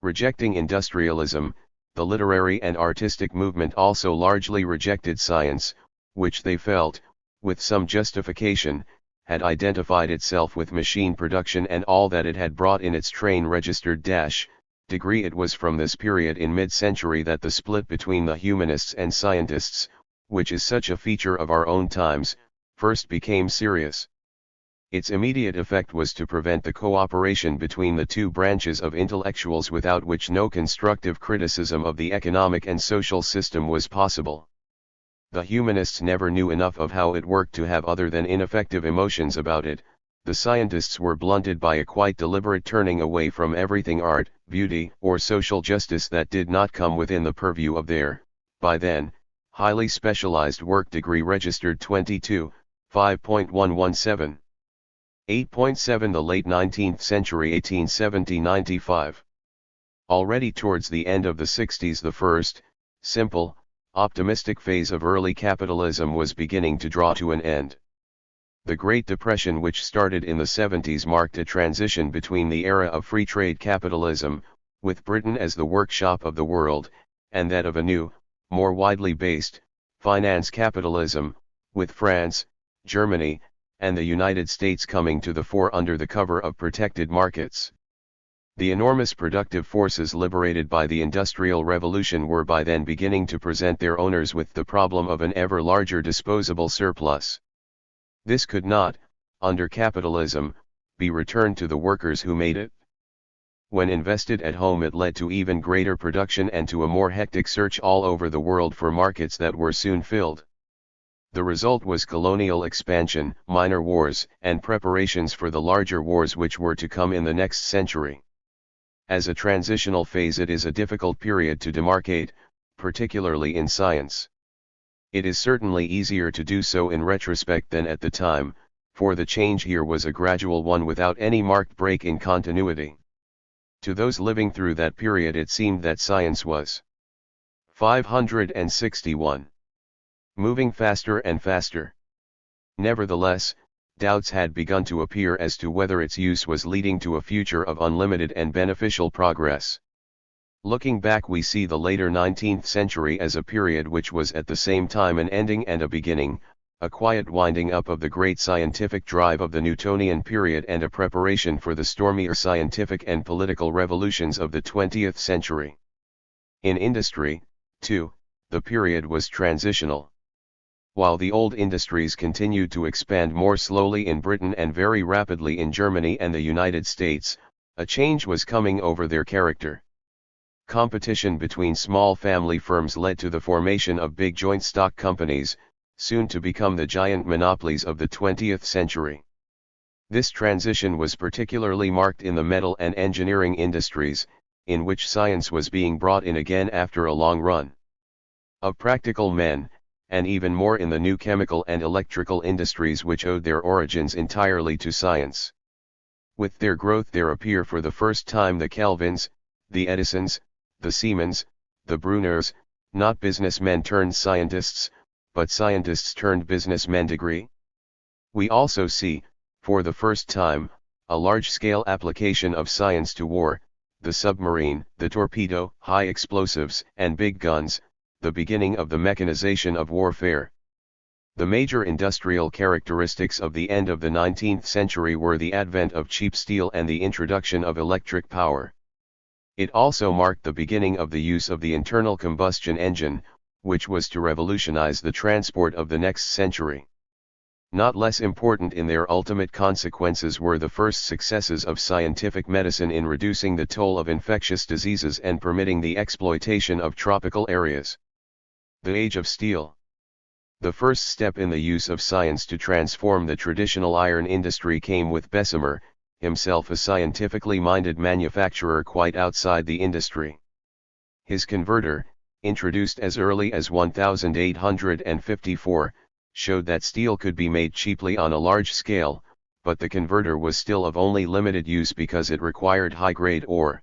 Rejecting industrialism, the literary and artistic movement also largely rejected science, which they felt, with some justification, had identified itself with machine production and all that it had brought in its train registered degree. It was from this period in mid-century that the split between the humanists and scientists, which is such a feature of our own times, first became serious. Its immediate effect was to prevent the cooperation between the two branches of intellectuals, without which no constructive criticism of the economic and social system was possible. The humanists never knew enough of how it worked to have other than ineffective emotions about it. The scientists were blunted by a quite deliberate turning away from everything art, beauty, or social justice that did not come within the purview of their, by then, highly specialized work. Degree registered 22, 5.117. 8.7. The late 19th century, 1870-95. Already towards the end of the 60s, the first, simple, optimistic phase of early capitalism was beginning to draw to an end. The Great Depression, which started in the 70s, marked a transition between the era of free trade capitalism, with Britain as the workshop of the world, and that of a new, more widely based, finance capitalism, with France, Germany, and the United States coming to the fore under the cover of protected markets. The enormous productive forces liberated by the Industrial Revolution were by then beginning to present their owners with the problem of an ever larger disposable surplus. This could not, under capitalism, be returned to the workers who made it. When invested at home, it led to even greater production and to a more hectic search all over the world for markets that were soon filled. The result was colonial expansion, minor wars, and preparations for the larger wars which were to come in the next century. As a transitional phase, it is a difficult period to demarcate, particularly in science. It is certainly easier to do so in retrospect than at the time, for the change here was a gradual one without any marked break in continuity. To those living through that period, it seemed that science was 561. Moving faster and faster. Nevertheless, doubts had begun to appear as to whether its use was leading to a future of unlimited and beneficial progress. Looking back, we see the later 19th century as a period which was at the same time an ending and a beginning, a quiet winding up of the great scientific drive of the Newtonian period and a preparation for the stormier scientific and political revolutions of the 20th century. In industry, too, the period was transitional. While the old industries continued to expand more slowly in Britain and very rapidly in Germany and the United States, a change was coming over their character. Competition between small family firms led to the formation of big joint stock companies, soon to become the giant monopolies of the 20th century. This transition was particularly marked in the metal and engineering industries, in which science was being brought in again after a long run of practical men, and even more in the new chemical and electrical industries which owed their origins entirely to science. With their growth there appear for the first time the Kelvins, the Edisons, the Siemens, the Bruners, not businessmen turned scientists, but scientists turned businessmen. Degree. We also see, for the first time, a large-scale application of science to war, the submarine, the torpedo, high explosives, and big guns, the beginning of the mechanization of warfare. The major industrial characteristics of the end of the 19th century were the advent of cheap steel and the introduction of electric power. It also marked the beginning of the use of the internal combustion engine, which was to revolutionize the transport of the next century. Not less important in their ultimate consequences were the first successes of scientific medicine in reducing the toll of infectious diseases and permitting the exploitation of tropical areas. The Age of Steel. The first step in the use of science to transform the traditional iron industry came with Bessemer, himself a scientifically minded manufacturer quite outside the industry. His converter, introduced as early as 1854, showed that steel could be made cheaply on a large scale, but the converter was still of only limited use because it required high-grade ore.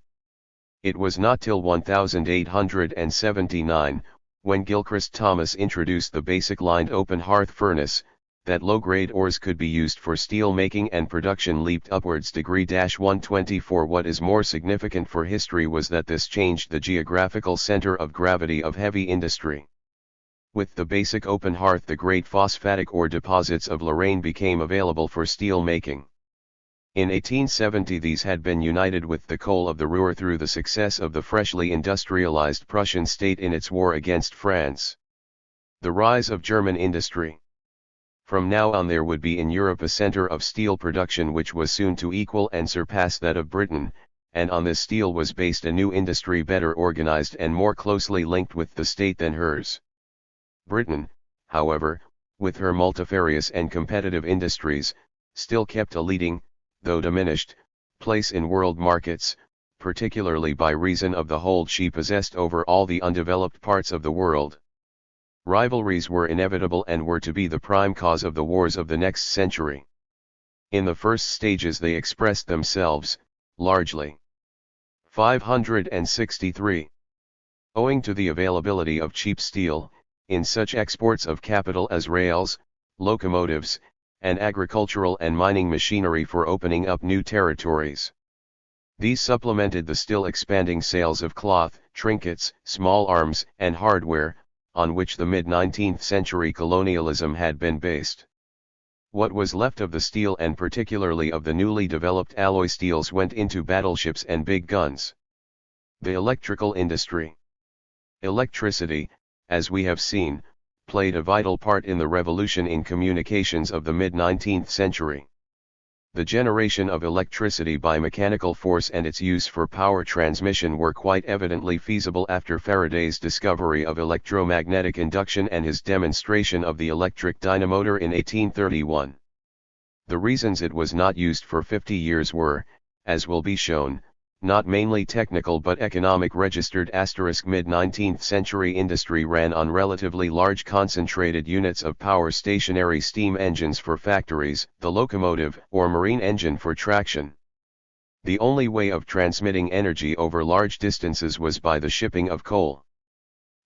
It was not till 1879, when Gilchrist Thomas introduced the basic lined open hearth furnace, that low-grade ores could be used for steel making and production leaped upwards. -124. What is more significant for history was that this changed the geographical center of gravity of heavy industry. With the basic open hearth, the great phosphatic ore deposits of Lorraine became available for steel making. In 1870 these had been united with the coal of the Ruhr through the success of the freshly industrialized Prussian state in its war against France. The rise of German industry. From now on there would be in Europe a center of steel production which was soon to equal and surpass that of Britain, and on this steel was based a new industry better organized and more closely linked with the state than hers. Britain, however, with her multifarious and competitive industries, still kept a leading, though diminished, place in world markets, particularly by reason of the hold she possessed over all the undeveloped parts of the world. Rivalries were inevitable and were to be the prime cause of the wars of the next century. In the first stages they expressed themselves, largely. 563. Owing to the availability of cheap steel, in such exports of capital as rails, locomotives, and agricultural and mining machinery for opening up new territories. These supplemented the still expanding sales of cloth, trinkets, small arms, and hardware, on which the mid-19th century colonialism had been based. What was left of the steel and particularly of the newly developed alloy steels went into battleships and big guns. The electrical industry. Electricity, as we have seen, played a vital part in the revolution in communications of the mid-19th century. The generation of electricity by mechanical force and its use for power transmission were quite evidently feasible after Faraday's discovery of electromagnetic induction and his demonstration of the electric dynamotor in 1831. The reasons it was not used for 50 years were, as will be shown, not mainly technical but economic. Mid-19th century industry ran on relatively large concentrated units of power, stationary steam engines for factories, the locomotive or marine engine for traction. The only way of transmitting energy over large distances was by the shipping of coal.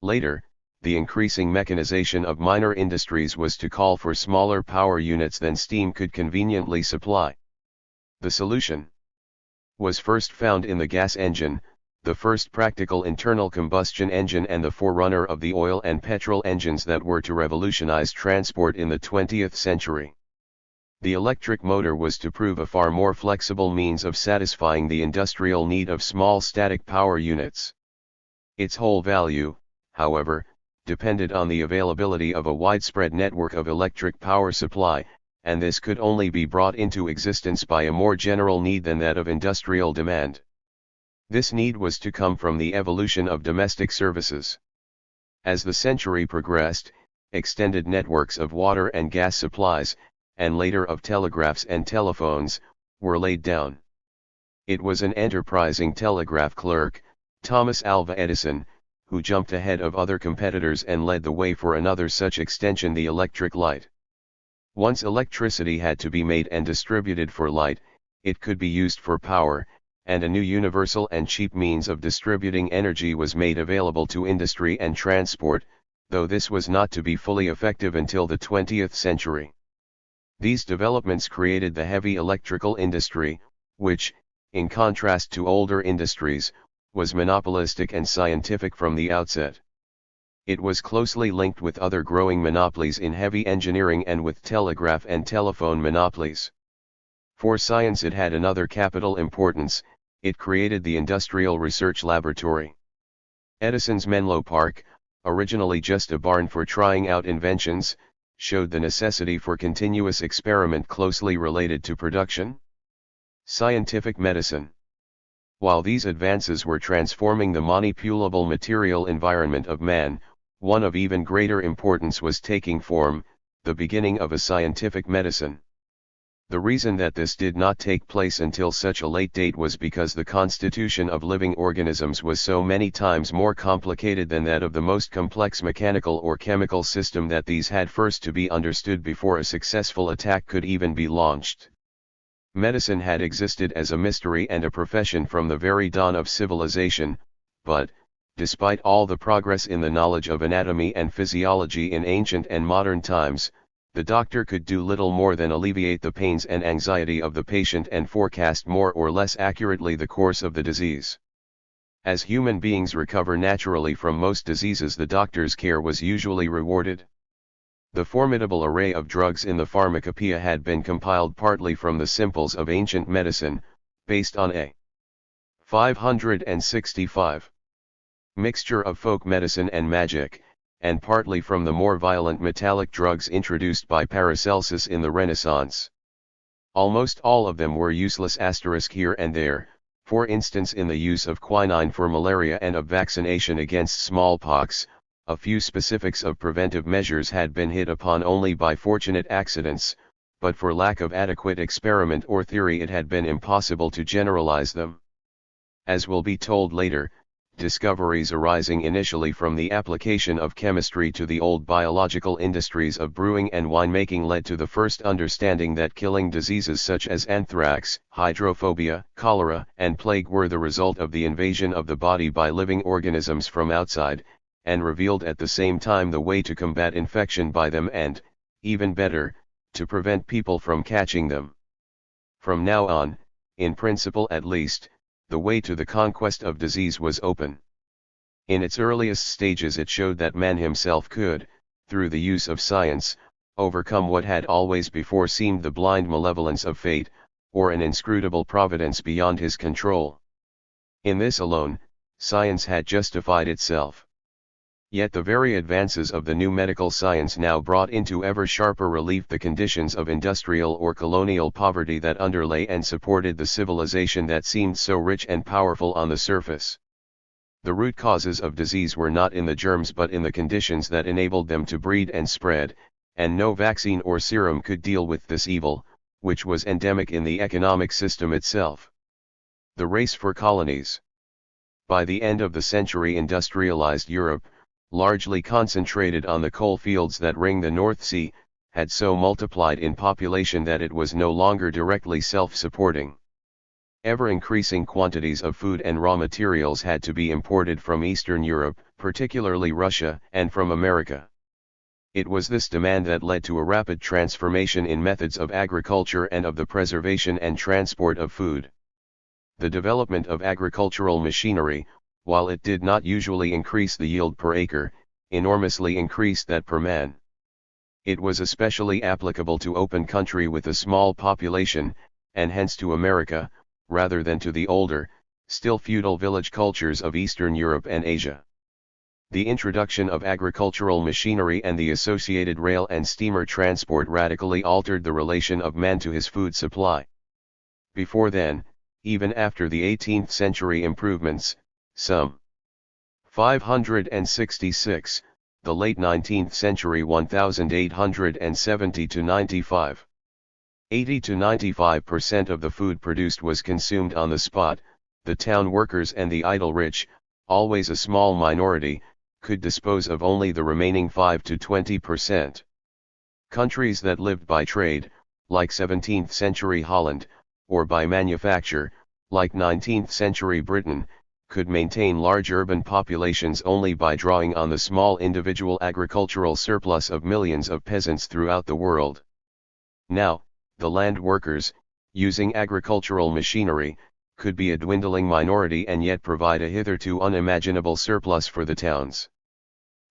Later, the increasing mechanization of minor industries was to call for smaller power units than steam could conveniently supply. The solution was first found in the gas engine, the first practical internal combustion engine and the forerunner of the oil and petrol engines that were to revolutionize transport in the 20th century. The electric motor was to prove a far more flexible means of satisfying the industrial need of small static power units. Its whole value, however, depended on the availability of a widespread network of electric power supply, and this could only be brought into existence by a more general need than that of industrial demand. This need was to come from the evolution of domestic services. As the century progressed, extended networks of water and gas supplies, and later of telegraphs and telephones, were laid down. It was an enterprising telegraph clerk, Thomas Alva Edison, who jumped ahead of other competitors and led the way for another such extension, the electric light. Once electricity had to be made and distributed for light, it could be used for power, and a new universal and cheap means of distributing energy was made available to industry and transport, though this was not to be fully effective until the 20th century. These developments created the heavy electrical industry, which, in contrast to older industries, was monopolistic and scientific from the outset. It was closely linked with other growing monopolies in heavy engineering and with telegraph and telephone monopolies. For science it had another capital importance: it created the Industrial Research Laboratory. Edison's Menlo Park, originally just a barn for trying out inventions, showed the necessity for continuous experiment closely related to production. Scientific medicine. While these advances were transforming the manipulable material environment of man, one of even greater importance was taking form, the beginning of a scientific medicine. The reason that this did not take place until such a late date was because the constitution of living organisms was so many times more complicated than that of the most complex mechanical or chemical system that these had first to be understood before a successful attack could even be launched. Medicine had existed as a mystery and a profession from the very dawn of civilization, but, despite all the progress in the knowledge of anatomy and physiology in ancient and modern times, the doctor could do little more than alleviate the pains and anxiety of the patient and forecast more or less accurately the course of the disease. As human beings recover naturally from most diseases, the doctor's care was usually rewarded. The formidable array of drugs in the pharmacopoeia had been compiled partly from the simples of ancient medicine, based on a 565 mixture of folk medicine and magic, and partly from the more violent metallic drugs introduced by Paracelsus in the Renaissance. Almost all of them were useless here and there, for instance in the use of quinine for malaria and of vaccination against smallpox. A few specifics of preventive measures had been hit upon only by fortunate accidents, but for lack of adequate experiment or theory it had been impossible to generalize them. As will be told later, discoveries arising initially from the application of chemistry to the old biological industries of brewing and winemaking led to the first understanding that killing diseases such as anthrax, hydrophobia, cholera, and plague were the result of the invasion of the body by living organisms from outside, and revealed at the same time the way to combat infection by them and, even better, to prevent people from catching them. From now on, in principle at least, the way to the conquest of disease was open. In its earliest stages it showed that man himself could, through the use of science, overcome what had always before seemed the blind malevolence of fate, or an inscrutable providence beyond his control. In this alone, science had justified itself. Yet the very advances of the new medical science now brought into ever sharper relief the conditions of industrial or colonial poverty that underlay and supported the civilization that seemed so rich and powerful on the surface. The root causes of disease were not in the germs but in the conditions that enabled them to breed and spread, and no vaccine or serum could deal with this evil, which was endemic in the economic system itself. The race for colonies. By the end of the century, industrialized Europe, largely concentrated on the coal fields that ring the North Sea, had so multiplied in population that it was no longer directly self-supporting. Ever-increasing quantities of food and raw materials had to be imported from Eastern Europe, particularly Russia, and from America. It was this demand that led to a rapid transformation in methods of agriculture and of the preservation and transport of food. The development of agricultural machinery, while it did not usually increase the yield per acre, enormously increased that per man. It was especially applicable to open country with a small population, and hence to America, rather than to the older, still feudal village cultures of Eastern Europe and Asia. The introduction of agricultural machinery and the associated rail and steamer transport radically altered the relation of man to his food supply. Before then, even after the 18th century improvements, some 566, the late 19th century 1870 to 95. 80 to 95% of the food produced was consumed on the spot. The town workers and the idle rich, always a small minority, could dispose of only the remaining 5 to 20%. Countries that lived by trade, like 17th century Holland, or by manufacture, like 19th century Britain, could maintain large urban populations only by drawing on the small individual agricultural surplus of millions of peasants throughout the world. Now, the land workers, using agricultural machinery, could be a dwindling minority and yet provide a hitherto unimaginable surplus for the towns.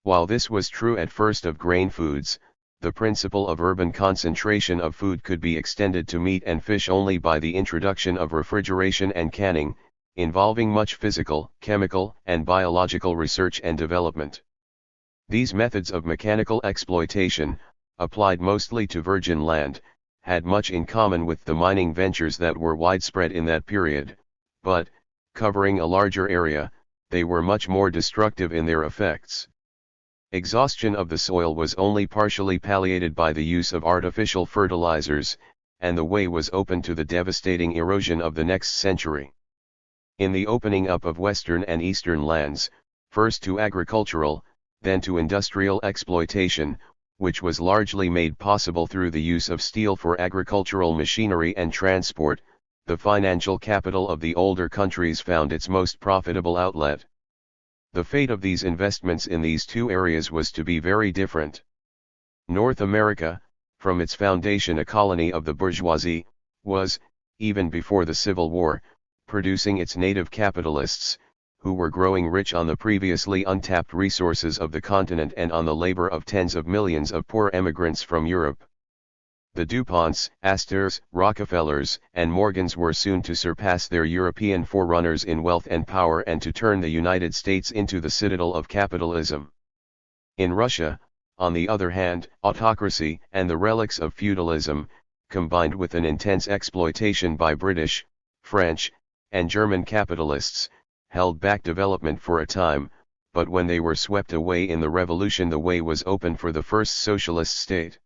While this was true at first of grain foods, the principle of urban concentration of food could be extended to meat and fish only by the introduction of refrigeration and canning, involving much physical, chemical, and biological research and development. These methods of mechanical exploitation, applied mostly to virgin land, had much in common with the mining ventures that were widespread in that period, but, covering a larger area, they were much more destructive in their effects. Exhaustion of the soil was only partially palliated by the use of artificial fertilizers, and the way was open to the devastating erosion of the next century. In the opening up of western and eastern lands, first to agricultural, then to industrial exploitation, which was largely made possible through the use of steel for agricultural machinery and transport, the financial capital of the older countries found its most profitable outlet. The fate of these investments in these two areas was to be very different. North America, from its foundation a colony of the bourgeoisie, was, even before the Civil War, producing its native capitalists, who were growing rich on the previously untapped resources of the continent and on the labor of tens of millions of poor emigrants from Europe. The DuPonts, Astors, Rockefellers, and Morgans were soon to surpass their European forerunners in wealth and power and to turn the United States into the citadel of capitalism. In Russia, on the other hand, autocracy and the relics of feudalism, combined with an intense exploitation by British, French, and German capitalists, held back development for a time, but when they were swept away in the revolution the way was open for the first socialist state.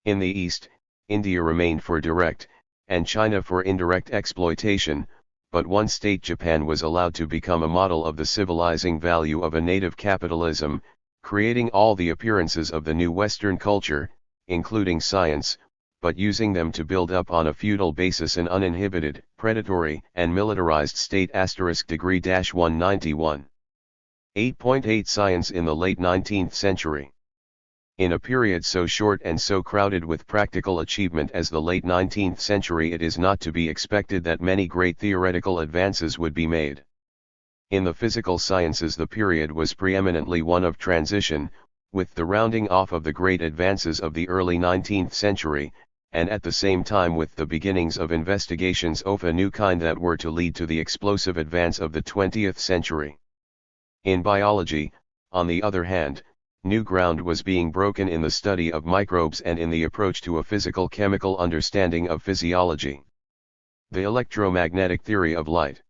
In the East, India remained for direct, and China for indirect exploitation, but one state Japan was allowed to become a model of the civilizing value of a native capitalism, creating all the appearances of the new Western culture, including science, but using them to build up on a feudal basis an uninhibited, predatory, and militarized state *191. 8.8 Science in the late 19th century. In a period so short and so crowded with practical achievement as the late 19th century, it is not to be expected that many great theoretical advances would be made. In the physical sciences the period was preeminently one of transition, with the rounding off of the great advances of the early 19th century, and at the same time with the beginnings of investigations of a new kind that were to lead to the explosive advance of the 20th century. In biology, on the other hand, new ground was being broken in the study of microbes and in the approach to a physical-chemical understanding of physiology. The electromagnetic theory of light.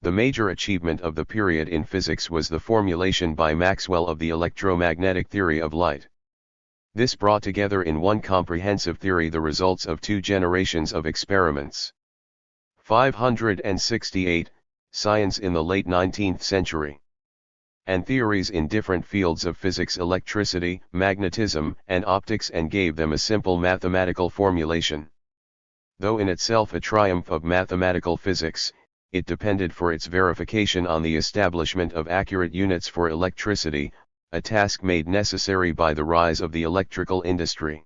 The major achievement of the period in physics was the formulation by Maxwell of the electromagnetic theory of light. This brought together in one comprehensive theory the results of 2 generations of experiments. 568. Science in the late 19th century. And theories in different fields of physics, electricity, magnetism, and optics, and gave them a simple mathematical formulation. Though in itself a triumph of mathematical physics, it depended for its verification on the establishment of accurate units for electricity, a task made necessary by the rise of the electrical industry.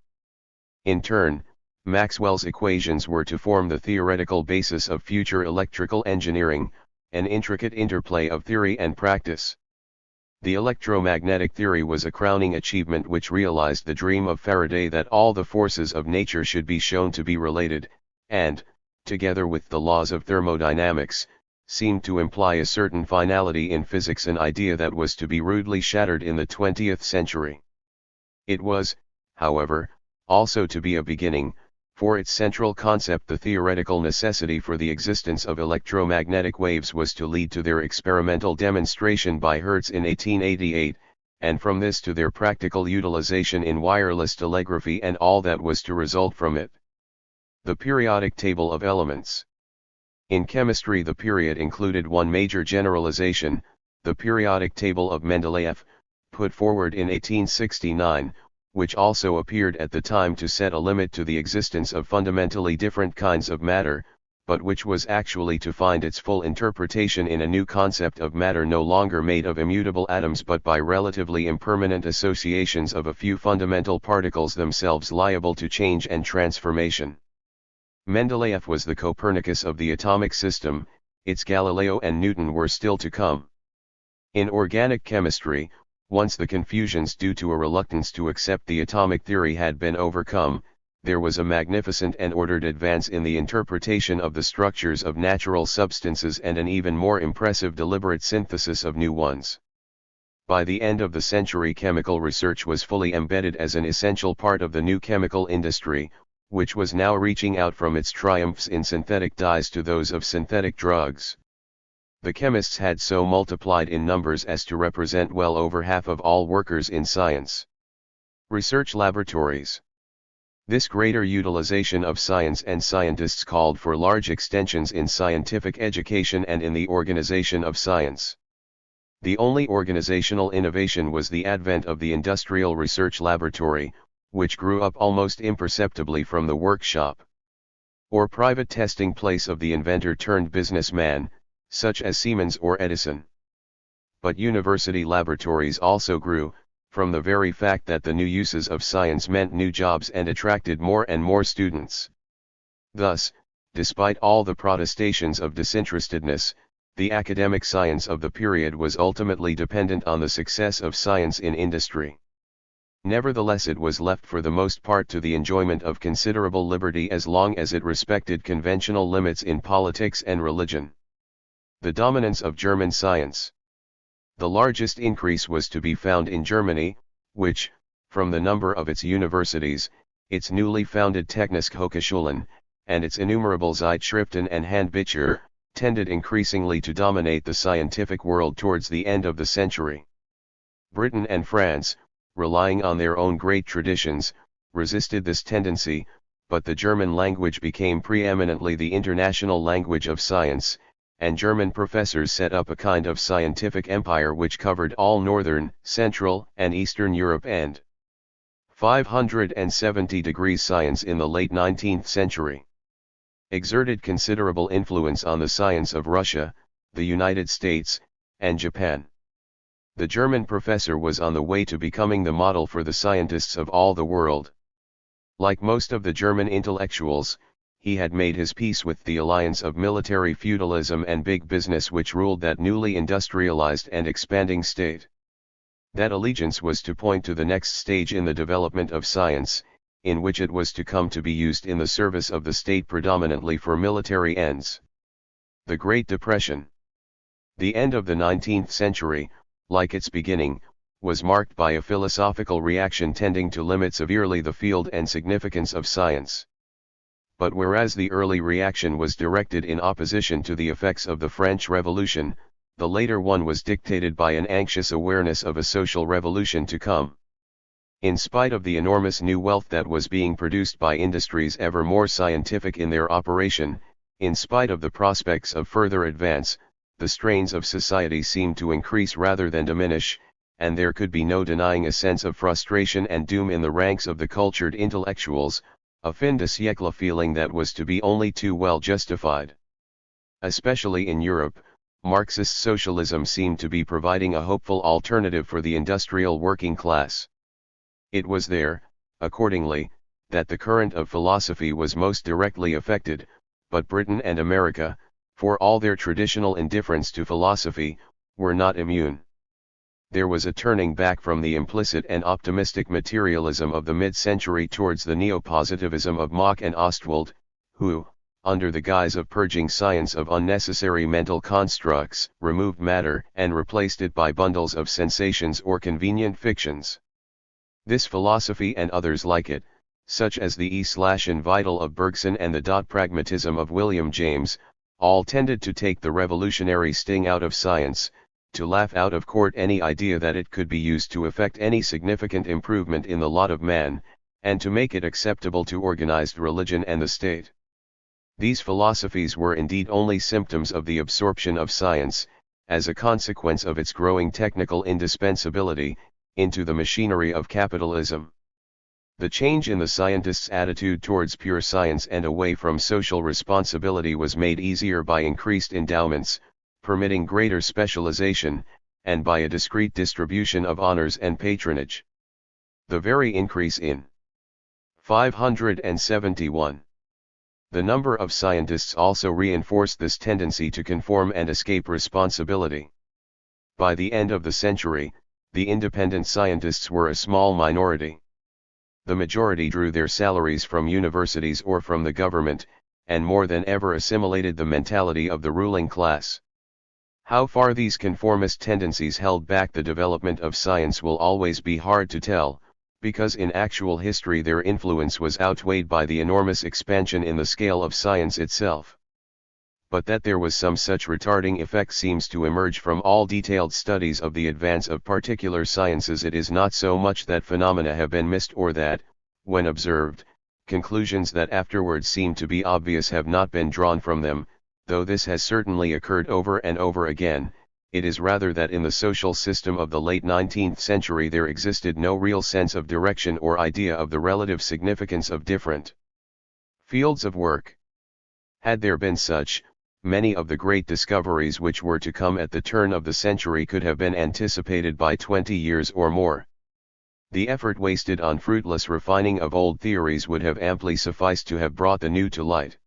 In turn, Maxwell's equations were to form the theoretical basis of future electrical engineering, an intricate interplay of theory and practice. The electromagnetic theory was a crowning achievement which realized the dream of Faraday that all the forces of nature should be shown to be related, and, together with the laws of thermodynamics, seemed to imply a certain finality in physics, an idea that was to be rudely shattered in the 20th century. It was, however, also to be a beginning, for its central concept, the theoretical necessity for the existence of electromagnetic waves, was to lead to their experimental demonstration by Hertz in 1888, and from this to their practical utilization in wireless telegraphy and all that was to result from it. The periodic table of elements. In chemistry the period included one major generalization, the periodic table of Mendeleev, put forward in 1869, which also appeared at the time to set a limit to the existence of fundamentally different kinds of matter, but which was actually to find its full interpretation in a new concept of matter no longer made of immutable atoms but by relatively impermanent associations of a few fundamental particles themselves liable to change and transformation. Mendeleev was the Copernicus of the atomic system, its Galileo and Newton were still to come. In organic chemistry, once the confusions due to a reluctance to accept the atomic theory had been overcome, there was a magnificent and ordered advance in the interpretation of the structures of natural substances and an even more impressive deliberate synthesis of new ones. By the end of the century, chemical research was fully embedded as an essential part of the new chemical industry, which was now reaching out from its triumphs in synthetic dyes to those of synthetic drugs. The chemists had so multiplied in numbers as to represent well over half of all workers in science research laboratories. This greater utilization of science and scientists called for large extensions in scientific education and in the organization of science. The only organizational innovation was the advent of the industrial research laboratory, which grew up almost imperceptibly from the workshop or private testing place of the inventor turned businessman, such as Siemens or Edison. But university laboratories also grew, from the very fact that the new uses of science meant new jobs and attracted more and more students. Thus, despite all the protestations of disinterestedness, the academic science of the period was ultimately dependent on the success of science in industry. Nevertheless, it was left for the most part to the enjoyment of considerable liberty as long as it respected conventional limits in politics and religion. The dominance of German science. The largest increase was to be found in Germany, which, from the number of its universities, its newly founded Technische Hochschulen, and its innumerable Zeitschriften and Handbücher, tended increasingly to dominate the scientific world towards the end of the century. Britain and France, relying on their own great traditions, resisted this tendency, but the German language became preeminently the international language of science, and German professors set up a kind of scientific empire which covered all northern, central, and eastern Europe and 570° science in the late 19th century. Exerted considerable influence on the science of Russia, the United States, and Japan. The German professor was on the way to becoming the model for the scientists of all the world. Like most of the German intellectuals, he had made his peace with the alliance of military feudalism and big business which ruled that newly industrialized and expanding state. That allegiance was to point to the next stage in the development of science, in which it was to come to be used in the service of the state predominantly for military ends. The Great Depression. The end of the 19th century, like its beginning, was marked by a philosophical reaction tending to limit severely the field and significance of science. But whereas the early reaction was directed in opposition to the effects of the French Revolution, the later one was dictated by an anxious awareness of a social revolution to come. In spite of the enormous new wealth that was being produced by industries ever more scientific in their operation, in spite of the prospects of further advance, the strains of society seemed to increase rather than diminish, and there could be no denying a sense of frustration and doom in the ranks of the cultured intellectuals, a fin de siècle feeling that was to be only too well justified. Especially in Europe, Marxist socialism seemed to be providing a hopeful alternative for the industrial working class. It was there, accordingly, that the current of philosophy was most directly affected, but Britain and America, for all their traditional indifference to philosophy, were not immune. There was a turning back from the implicit and optimistic materialism of the mid-century towards the neo-positivism of Mach and Ostwald, who, under the guise of purging science of unnecessary mental constructs, removed matter and replaced it by bundles of sensations or convenient fictions. This philosophy and others like it, such as the E/in Vital of Bergson and the dot-pragmatism of William James, all tended to take the revolutionary sting out of science, to laugh out of court any idea that it could be used to effect any significant improvement in the lot of man, and to make it acceptable to organized religion and the state. These philosophies were indeed only symptoms of the absorption of science, as a consequence of its growing technical indispensability, into the machinery of capitalism. The change in the scientists' attitude towards pure science and away from social responsibility was made easier by increased endowments, permitting greater specialization, and by a discrete distribution of honors and patronage. The very increase in 571. The number of scientists also reinforced this tendency to conform and escape responsibility. By the end of the century, the independent scientists were a small minority. The majority drew their salaries from universities or from the government, and more than ever assimilated the mentality of the ruling class. How far these conformist tendencies held back the development of science will always be hard to tell, because in actual history their influence was outweighed by the enormous expansion in the scale of science itself. But that there was some such retarding effect seems to emerge from all detailed studies of the advance of particular sciences. It is not so much that phenomena have been missed or that, when observed, conclusions that afterwards seem to be obvious have not been drawn from them, though this has certainly occurred over and over again. It is rather that in the social system of the late 19th century there existed no real sense of direction or idea of the relative significance of different fields of work. Had there been such, many of the great discoveries which were to come at the turn of the century could have been anticipated by 20 years or more. The effort wasted on fruitless refining of old theories would have amply sufficed to have brought the new to light.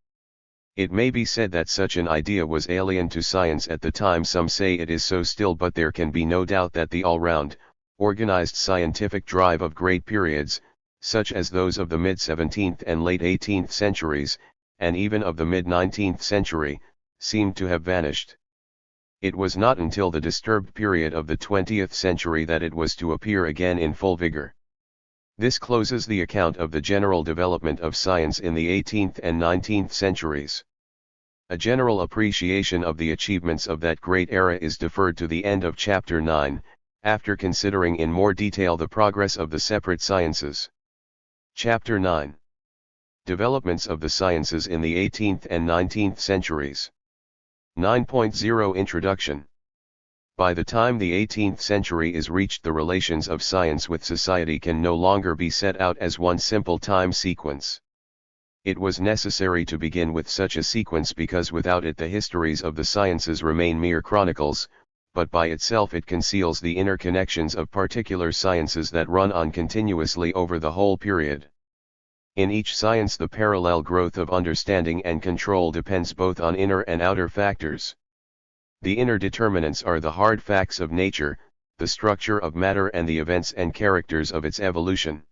It may be said that such an idea was alien to science at the time. Some say it is so still, but there can be no doubt that the all-round, organized scientific drive of great periods, such as those of the mid-17th and late 18th centuries, and even of the mid-19th century, seemed to have vanished. It was not until the disturbed period of the 20th century that it was to appear again in full vigor. This closes the account of the general development of science in the 18th and 19th centuries. A general appreciation of the achievements of that great era is deferred to the end of Chapter 9, after considering in more detail the progress of the separate sciences. Chapter 9. Developments of the sciences in the 18th and 19th centuries. 9.0 Introduction. By the time the 18th century is reached, the relations of science with society can no longer be set out as one simple time sequence. It was necessary to begin with such a sequence because without it the histories of the sciences remain mere chronicles, but by itself it conceals the interconnections of particular sciences that run on continuously over the whole period. In each science the parallel growth of understanding and control depends both on inner and outer factors. The inner determinants are the hard facts of nature, the structure of matter and the events and characters of its evolution.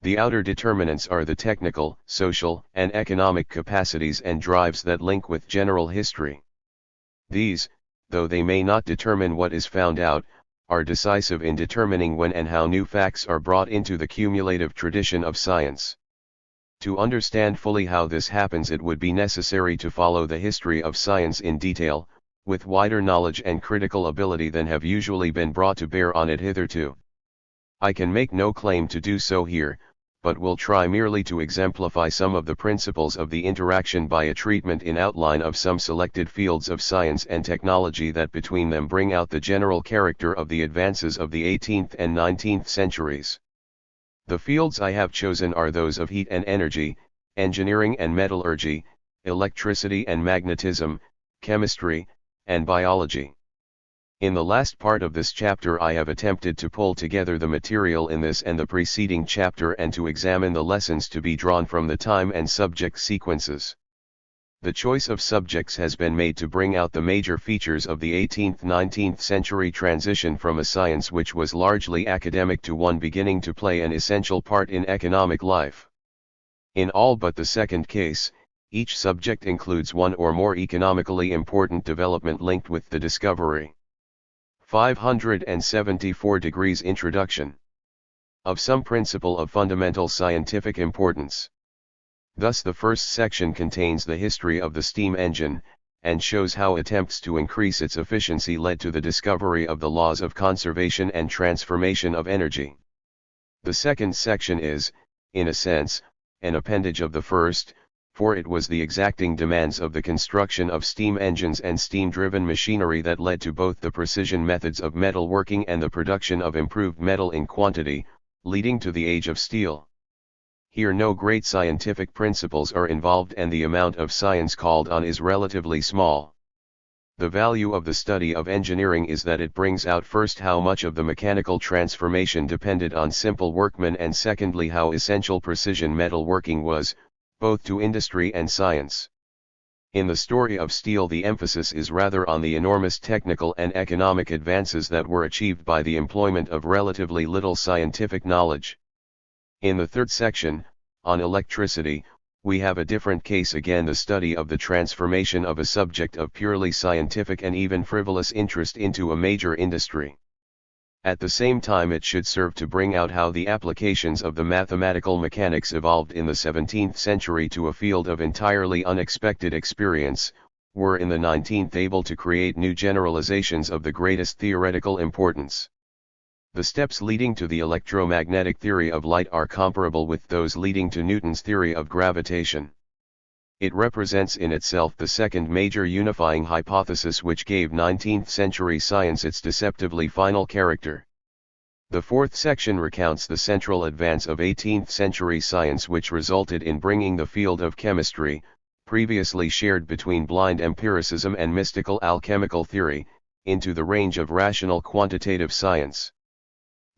The outer determinants are the technical, social, and economic capacities and drives that link with general history. These, though they may not determine what is found out, are decisive in determining when and how new facts are brought into the cumulative tradition of science. To understand fully how this happens, it would be necessary to follow the history of science in detail, with wider knowledge and critical ability than have usually been brought to bear on it hitherto. I can make no claim to do so here, but will try merely to exemplify some of the principles of the interaction by a treatment in outline of some selected fields of science and technology that between them bring out the general character of the advances of the 18th and 19th centuries. The fields I have chosen are those of heat and energy, engineering and metallurgy, electricity and magnetism, chemistry, and biology. In the last part of this chapter I have attempted to pull together the material in this and the preceding chapter and to examine the lessons to be drawn from the time and subject sequences. The choice of subjects has been made to bring out the major features of the 18th-19th century transition from a science which was largely academic to one beginning to play an essential part in economic life. In all but the second case, each subject includes one or more economically important development linked with the discovery. 574 degrees Introduction. Of some principle of fundamental scientific importance. Thus the first section contains the history of the steam engine, and shows how attempts to increase its efficiency led to the discovery of the laws of conservation and transformation of energy. The second section is, in a sense, an appendage of the first, for it was the exacting demands of the construction of steam engines and steam-driven machinery that led to both the precision methods of metal working and the production of improved metal in quantity, leading to the age of steel. Here no great scientific principles are involved and the amount of science called on is relatively small. The value of the study of engineering is that it brings out first how much of the mechanical transformation depended on simple workmen and secondly how essential precision metal working was, both to industry and science. In the story of steel the emphasis is rather on the enormous technical and economic advances that were achieved by the employment of relatively little scientific knowledge. In the third section, on electricity, We have a different case again, the study of the transformation of a subject of purely scientific and even frivolous interest into a major industry. At the same time it should serve to bring out how the applications of the mathematical mechanics evolved in the 17th century to a field of entirely unexpected experience, were in the 19th able to create new generalizations of the greatest theoretical importance. The steps leading to the electromagnetic theory of light are comparable with those leading to Newton's theory of gravitation. It represents in itself the second major unifying hypothesis which gave 19th century science its deceptively final character. The fourth section recounts the central advance of 18th century science which resulted in bringing the field of chemistry, previously shared between blind empiricism and mystical alchemical theory, into the range of rational quantitative science.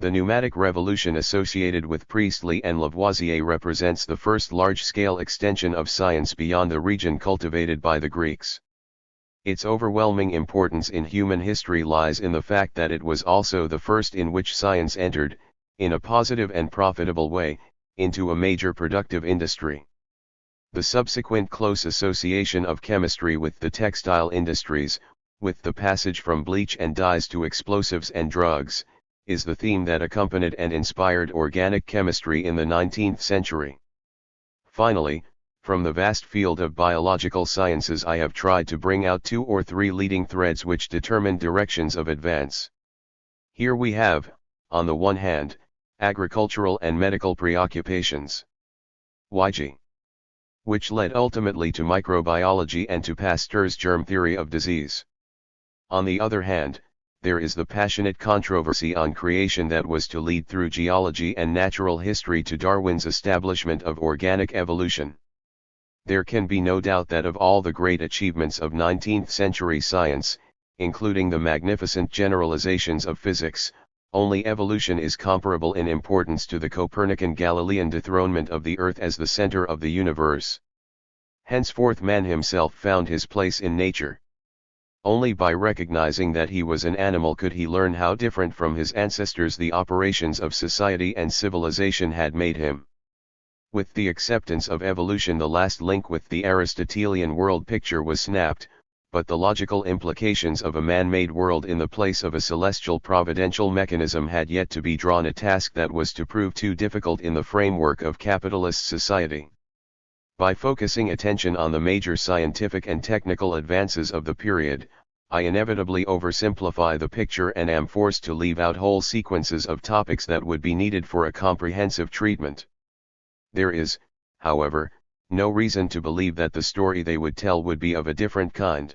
The pneumatic revolution associated with Priestley and Lavoisier represents the first large-scale extension of science beyond the region cultivated by the Greeks. Its overwhelming importance in human history lies in the fact that it was also the first in which science entered, in a positive and profitable way, into a major productive industry. The subsequent close association of chemistry with the textile industries, with the passage from bleach and dyes to explosives and drugs, is the theme that accompanied and inspired organic chemistry in the 19th century. Finally, from the vast field of biological sciences I have tried to bring out 2 or 3 leading threads which determine directions of advance. Here we have, on the one hand, agricultural and medical preoccupations, YG, which led ultimately to microbiology and to Pasteur's germ theory of disease. On the other hand, there is the passionate controversy on creation that was to lead through geology and natural history to Darwin's establishment of organic evolution. There can be no doubt that of all the great achievements of 19th century science, including the magnificent generalizations of physics, only evolution is comparable in importance to the Copernican Galilean dethronement of the Earth as the center of the universe. Henceforth man himself found his place in nature. Only by recognizing that he was an animal could he learn how different from his ancestors the operations of society and civilization had made him. With the acceptance of evolution, the last link with the Aristotelian world picture was snapped, but the logical implications of a man-made world in the place of a celestial providential mechanism had yet to be drawn, a task that was to prove too difficult in the framework of capitalist society. By focusing attention on the major scientific and technical advances of the period, I inevitably oversimplify the picture and am forced to leave out whole sequences of topics that would be needed for a comprehensive treatment. There is, however, no reason to believe that the story they would tell would be of a different kind.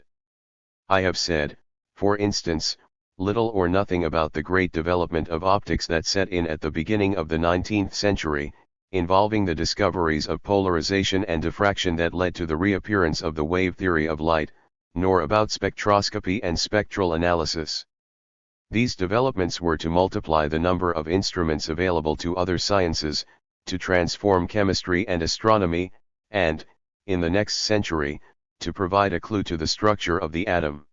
I have said, for instance, little or nothing about the great development of optics that set in at the beginning of the 19th century, involving the discoveries of polarization and diffraction that led to the reappearance of the wave theory of light, nor about spectroscopy and spectral analysis. These developments were to multiply the number of instruments available to other sciences, to transform chemistry and astronomy, and, in the next century, to provide a clue to the structure of the atom.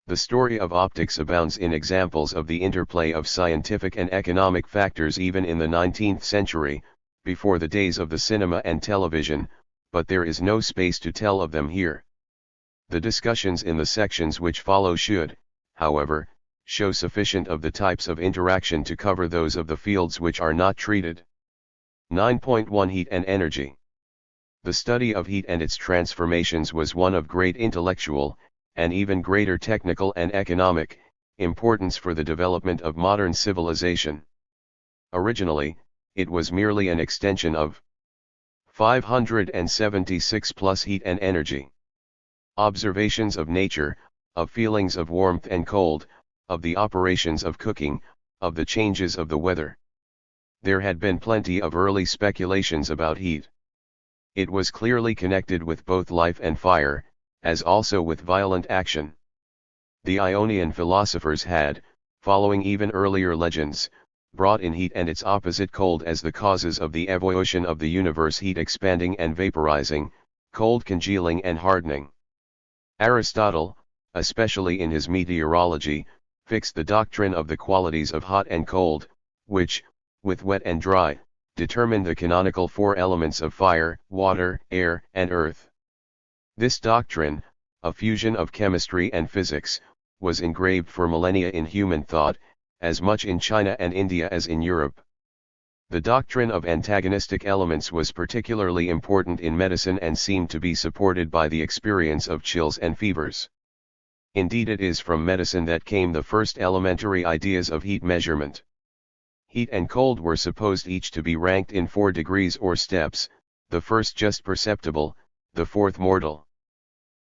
The story of optics abounds in examples of the interplay of scientific and economic factors even in the 19th century, before the days of the cinema and television, but there is no space to tell of them here. The discussions in the sections which follow should, however, show sufficient of the types of interaction to cover those of the fields which are not treated. 9.1 Heat and Energy. The study of heat and its transformations was one of great intellectual, and even greater technical and economic, importance for the development of modern civilization. Originally, it was merely an extension of 576 plus Heat and Energy. Observations of nature, of feelings of warmth and cold, of the operations of cooking, of the changes of the weather. There had been plenty of early speculations about heat. It was clearly connected with both life and fire, as also with violent action. The Ionian philosophers had, following even earlier legends, brought in heat and its opposite cold as the causes of the evolution of the universe: heat expanding and vaporizing, cold congealing and hardening. Aristotle, especially in his Meteorology, fixed the doctrine of the qualities of hot and cold, which, with wet and dry, determined the canonical four elements of fire, water, air, and earth. This doctrine, a fusion of chemistry and physics, was engraved for millennia in human thought, as much in China and India as in Europe. The doctrine of antagonistic elements was particularly important in medicine and seemed to be supported by the experience of chills and fevers. Indeed, it is from medicine that came the first elementary ideas of heat measurement. Heat and cold were supposed each to be ranked in 4 degrees or steps, the first just perceptible, the fourth mortal.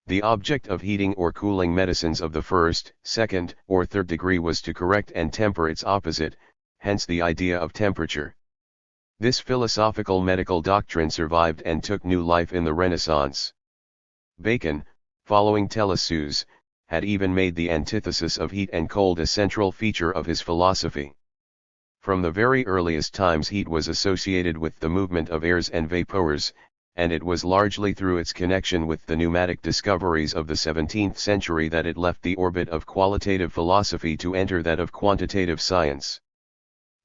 The object of heating or cooling medicines of the first, second, or third degree was to correct and temper its opposite, hence the idea of temperature. This philosophical medical doctrine survived and took new life in the Renaissance. Bacon, following Telesus, had even made the antithesis of heat and cold a central feature of his philosophy. From the very earliest times heat was associated with the movement of airs and vapors, and it was largely through its connection with the pneumatic discoveries of the 17th century that it left the orbit of qualitative philosophy to enter that of quantitative science.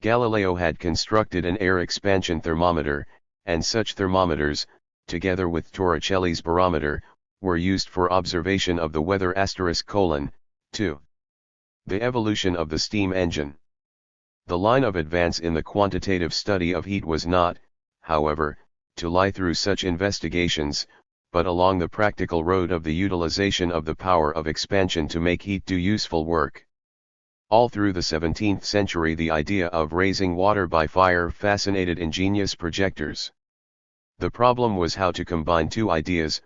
Galileo had constructed an air expansion thermometer, and such thermometers, together with Torricelli's barometer, were used for observation of the weather. 2. The evolution of the steam engine. The line of advance in the quantitative study of heat was not, however, to lie through such investigations, but along the practical road of the utilization of the power of expansion to make heat do useful work. All through the 17th century the idea of raising water by fire fascinated ingenious projectors. The problem was how to combine two ideas,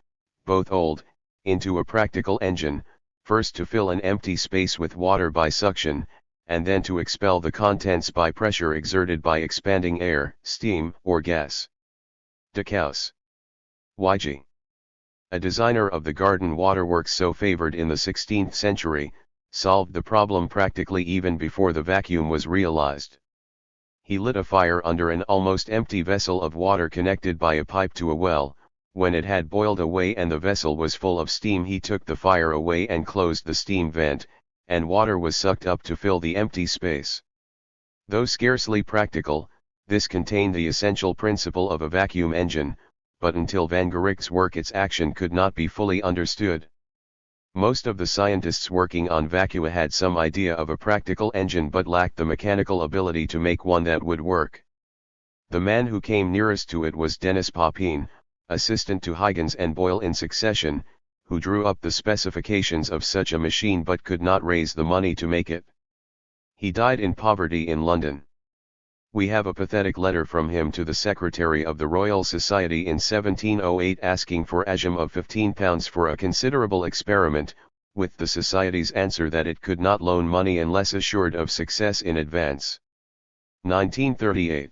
both old, into a practical engine, first to fill an empty space with water by suction, and then to expel the contents by pressure exerted by expanding air, steam, or gas. Decaus. YG. A designer of the garden waterworks so favored in the 16th century, solved the problem practically even before the vacuum was realized. He lit a fire under an almost empty vessel of water connected by a pipe to a well. When it had boiled away and the vessel was full of steam, he took the fire away and closed the steam vent, and water was sucked up to fill the empty space. Though scarcely practical, this contained the essential principle of a vacuum engine, but until Van Guerich's work its action could not be fully understood. Most of the scientists working on vacua had some idea of a practical engine but lacked the mechanical ability to make one that would work. The man who came nearest to it was Denis Papin, assistant to Huygens and Boyle in succession, who drew up the specifications of such a machine but could not raise the money to make it. He died in poverty in London. We have a pathetic letter from him to the Secretary of the Royal Society in 1708 asking for a sum of £15 for a considerable experiment, with the Society's answer that it could not loan money unless assured of success in advance. 1938.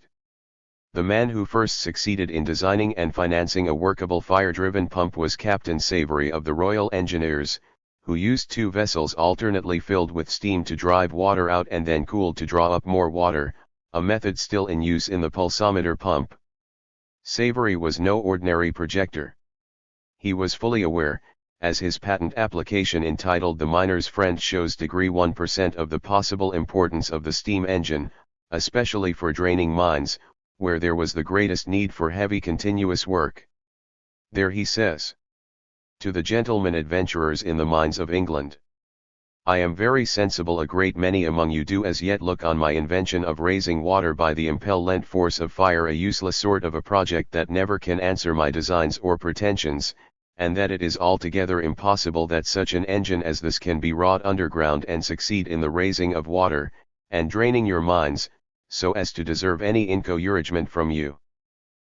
The man who first succeeded in designing and financing a workable fire-driven pump was Captain Savory of the Royal Engineers, who used 2 vessels alternately filled with steam to drive water out and then cooled to draw up more water, a method still in use in the pulsometer pump. Savory was no ordinary projector. He was fully aware, as his patent application entitled The Miner's Friend shows, 1% of the possible importance of the steam engine, especially for draining mines, where there was the greatest need for heavy continuous work. There he says, "To the gentlemen adventurers in the mines of England, I am very sensible a great many among you do as yet look on my invention of raising water by the impellent force of fire a useless sort of a project that never can answer my designs or pretensions, and that it is altogether impossible that such an engine as this can be wrought underground and succeed in the raising of water, and draining your mines, so as to deserve any encouragement from you.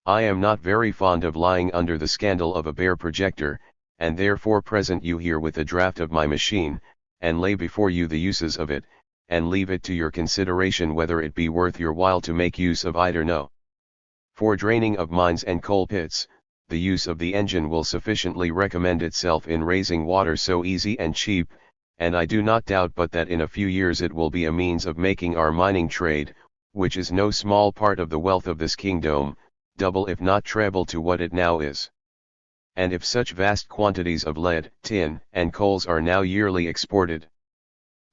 I am not very fond of lying under the scandal of a bare projector, and therefore present you here with a draught of my machine, and lay before you the uses of it, and leave it to your consideration whether it be worth your while to make use of it or no. For draining of mines and coal pits, the use of the engine will sufficiently recommend itself in raising water so easy and cheap, and I do not doubt but that in a few years it will be a means of making our mining trade, which is no small part of the wealth of this kingdom, double if not treble to what it now is. And if such vast quantities of lead, tin, and coals are now yearly exported,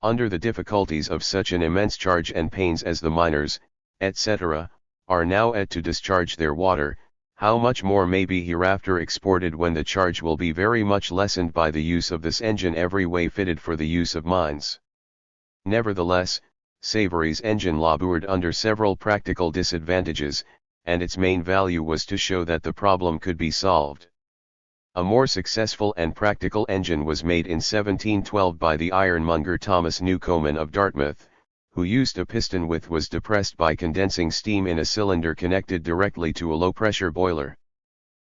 under the difficulties of such an immense charge and pains as the miners, etc., are now at to discharge their water, how much more may be hereafter exported when the charge will be very much lessened by the use of this engine every way fitted for the use of mines. Nevertheless, Savory's engine labored under several practical disadvantages, and its main value was to show that the problem could be solved. A more successful and practical engine was made in 1712 by the ironmonger Thomas Newcomen of Dartmouth, who used a piston which was depressed by condensing steam in a cylinder connected directly to a low-pressure boiler.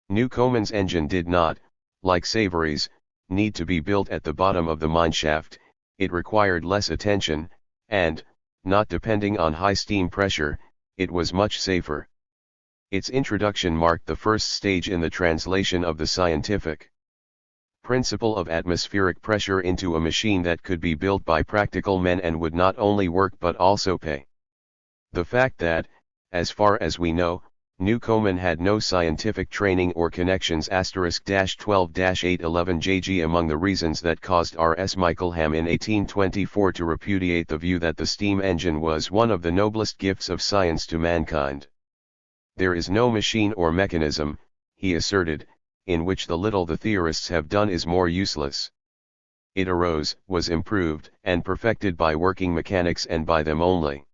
Newcomen's engine did not, like Savory's, need to be built at the bottom of the mineshaft. It required less attention, and, not depending on high steam pressure, it was much safer. Its introduction marked the first stage in the translation of the scientific principle of atmospheric pressure into a machine that could be built by practical men and would not only work but also pay. The fact that, as far as we know, Newcomen had no scientific training or connections *12-811 JG among the reasons that caused R.S. Michelham in 1824 to repudiate the view that the steam engine was one of the noblest gifts of science to mankind. There is no machine or mechanism, he asserted, in which the little the theorists have done is more useless. It arose, was improved, and perfected by working mechanics and by them only.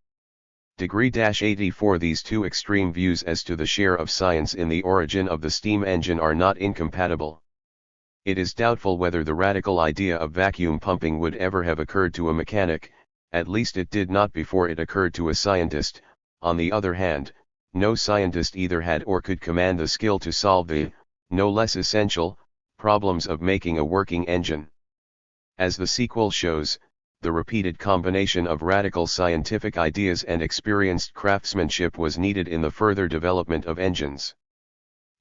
*84 These two extreme views as to the share of science in the origin of the steam engine are not incompatible. It is doubtful whether the radical idea of vacuum pumping would ever have occurred to a mechanic, at least it did not before it occurred to a scientist. On the other hand, no scientist either had or could command the skill to solve the, no less essential, problems of making a working engine. As the sequel shows, the repeated combination of radical scientific ideas and experienced craftsmanship was needed in the further development of engines.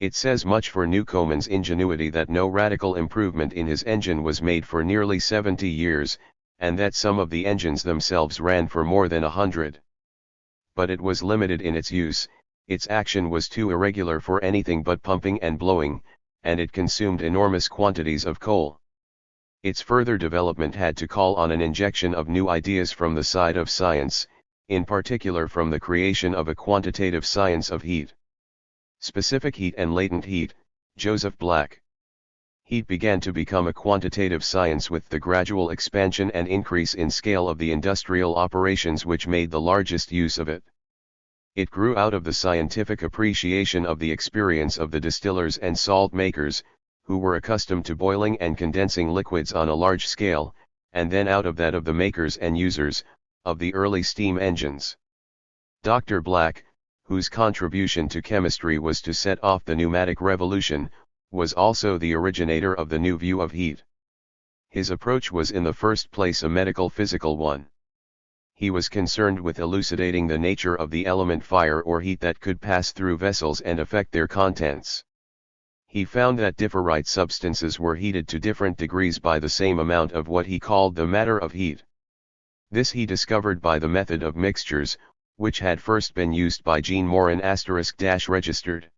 It says much for Newcomen's ingenuity that no radical improvement in his engine was made for nearly 70 years, and that some of the engines themselves ran for more than 100. But it was limited in its use. Its action was too irregular for anything but pumping and blowing, and it consumed enormous quantities of coal. Its further development had to call on an injection of new ideas from the side of science, in particular from the creation of a quantitative science of heat. Specific heat and latent heat, Joseph Black. Heat began to become a quantitative science with the gradual expansion and increase in scale of the industrial operations which made the largest use of it. It grew out of the scientific appreciation of the experience of the distillers and salt makers, who were accustomed to boiling and condensing liquids on a large scale, and then out of that of the makers and users, of the early steam engines. Dr. Black, whose contribution to chemistry was to set off the pneumatic revolution, was also the originator of the new view of heat. His approach was in the first place a medical-physical one. He was concerned with elucidating the nature of the element fire or heat that could pass through vessels and affect their contents. He found that different substances were heated to different degrees by the same amount of what he called the matter of heat. This he discovered by the method of mixtures, which had first been used by Jean Morin *registered.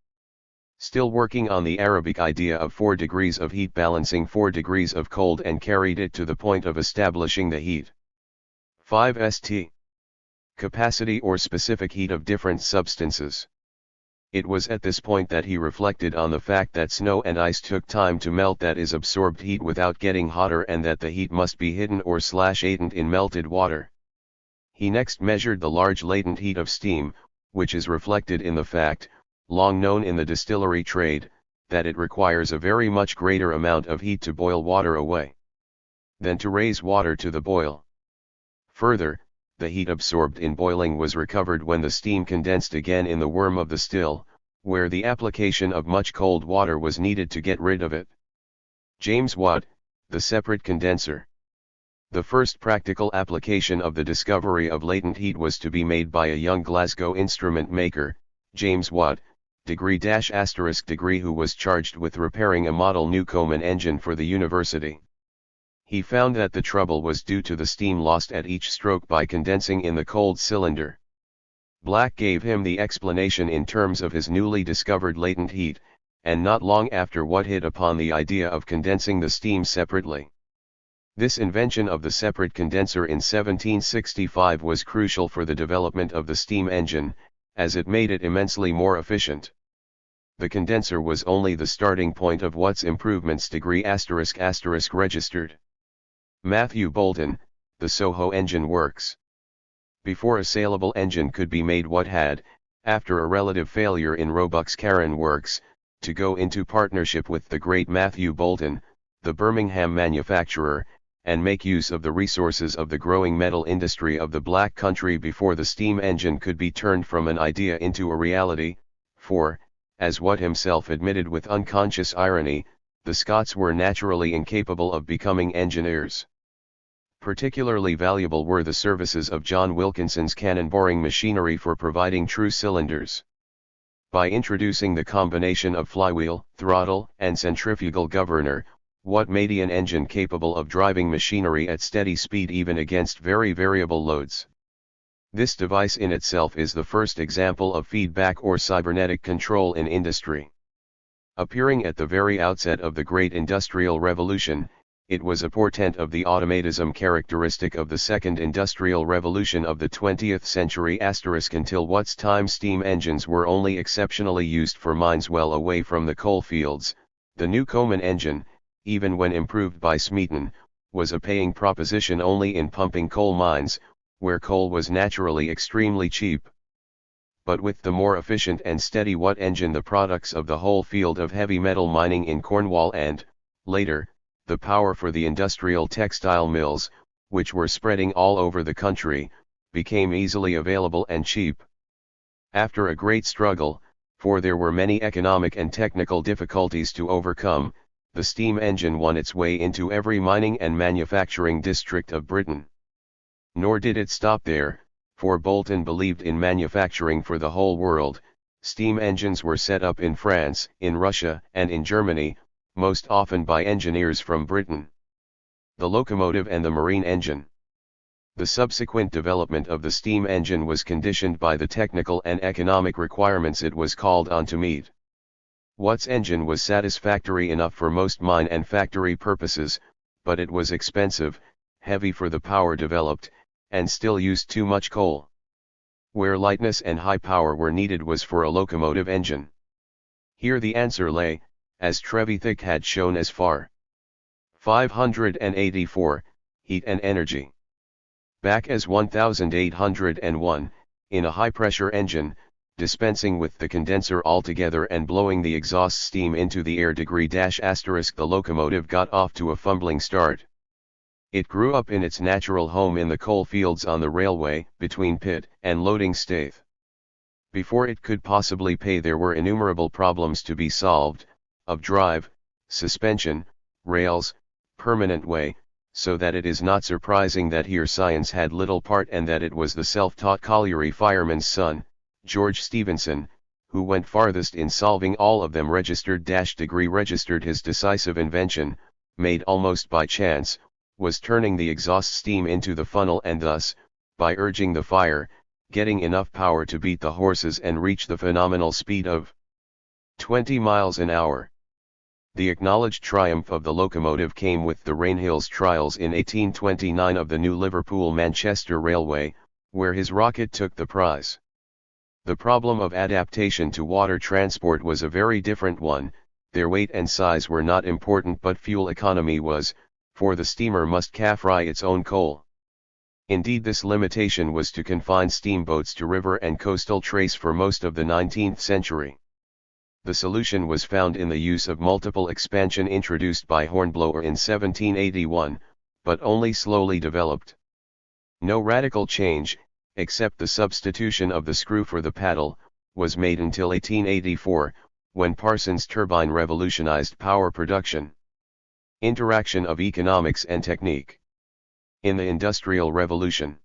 Still working on the Arabic idea of 4 degrees of heat balancing 4 degrees of cold and carried it to the point of establishing the heat 5 St. capacity or specific heat of different substances. It was at this point that he reflected on the fact that snow and ice took time to melt, that is, absorbed heat without getting hotter, and that the heat must be hidden or latent in melted water. He next measured the large latent heat of steam, which is reflected in the fact, long known in the distillery trade, that it requires a very much greater amount of heat to boil water away than to raise water to the boil. Further, the heat absorbed in boiling was recovered when the steam condensed again in the worm of the still, where the application of much cold water was needed to get rid of it. James Watt, the separate condenser. The first practical application of the discovery of latent heat was to be made by a young Glasgow instrument maker, James Watt, degree who was charged with repairing a model Newcomen engine for the university. He found that the trouble was due to the steam lost at each stroke by condensing in the cold cylinder. Black gave him the explanation in terms of his newly discovered latent heat, and not long after Watt hit upon the idea of condensing the steam separately. This invention of the separate condenser in 1765 was crucial for the development of the steam engine, as it made it immensely more efficient. The condenser was only the starting point of what's improvements degree *** registered. Matthew Boulton, the Soho Engine Works. Before a saleable engine could be made, what had, after a relative failure in Roebuck's Carron Works, to go into partnership with the great Matthew Boulton, the Birmingham manufacturer, and make use of the resources of the growing metal industry of the Black Country before the steam engine could be turned from an idea into a reality, for, as Watt himself admitted with unconscious irony, the Scots were naturally incapable of becoming engineers. Particularly valuable were the services of John Wilkinson's cannon boring machinery for providing true cylinders. By introducing the combination of flywheel, throttle, and centrifugal governor, Watt made an engine capable of driving machinery at steady speed even against very variable loads. This device in itself is the first example of feedback or cybernetic control in industry. Appearing at the very outset of the Great Industrial Revolution, it was a portent of the automatism characteristic of the Second Industrial Revolution of the 20th century * until Watt's time steam engines were only exceptionally used for mines well away from the coal fields. The new Coleman engine, even when improved by Smeaton, was a paying proposition only in pumping coal mines, where coal was naturally extremely cheap. But with the more efficient and steady Watt engine, the products of the whole field of heavy metal mining in Cornwall and, later, the power for the industrial textile mills, which were spreading all over the country, became easily available and cheap. After a great struggle, for there were many economic and technical difficulties to overcome, the steam engine won its way into every mining and manufacturing district of Britain. Nor did it stop there, for Boulton believed in manufacturing for the whole world. Steam engines were set up in France, in Russia, and in Germany, most often by engineers from Britain. The locomotive and the marine engine. The subsequent development of the steam engine was conditioned by the technical and economic requirements it was called on to meet. Watt's engine was satisfactory enough for most mine and factory purposes, but it was expensive, heavy for the power developed, and still used too much coal. Where lightness and high power were needed was for a locomotive engine. Here the answer lay, as Trevithick had shown as far. 584, heat and energy. Back as 1801, in a high-pressure engine, dispensing with the condenser altogether and blowing the exhaust steam into the air ***, the locomotive got off to a fumbling start. It grew up in its natural home in the coal fields on the railway, between pit and loading staith. Before it could possibly pay, there were innumerable problems to be solved, of drive, suspension, rails, permanent way, so that it is not surprising that here science had little part and that it was the self-taught colliery fireman's son, George Stephenson, who went farthest in solving all of them. Registered his decisive invention, made almost by chance, was turning the exhaust steam into the funnel and thus, by urging the fire, getting enough power to beat the horses and reach the phenomenal speed of 20 miles an hour. The acknowledged triumph of the locomotive came with the Rainhills trials in 1829 of the new Liverpool-Manchester Railway, where his rocket took the prize. The problem of adaptation to water transport was a very different one. Their weight and size were not important, but fuel economy was, for the steamer must fry its own coal. Indeed, this limitation was to confine steamboats to river and coastal trace for most of the 19th century. The solution was found in the use of multiple expansion introduced by Hornblower in 1781, but only slowly developed. No radical change, except the substitution of the screw for the paddle, was made until 1884, when Parsons' turbine revolutionized power production. Interaction of economics and technique. In the Industrial Revolution.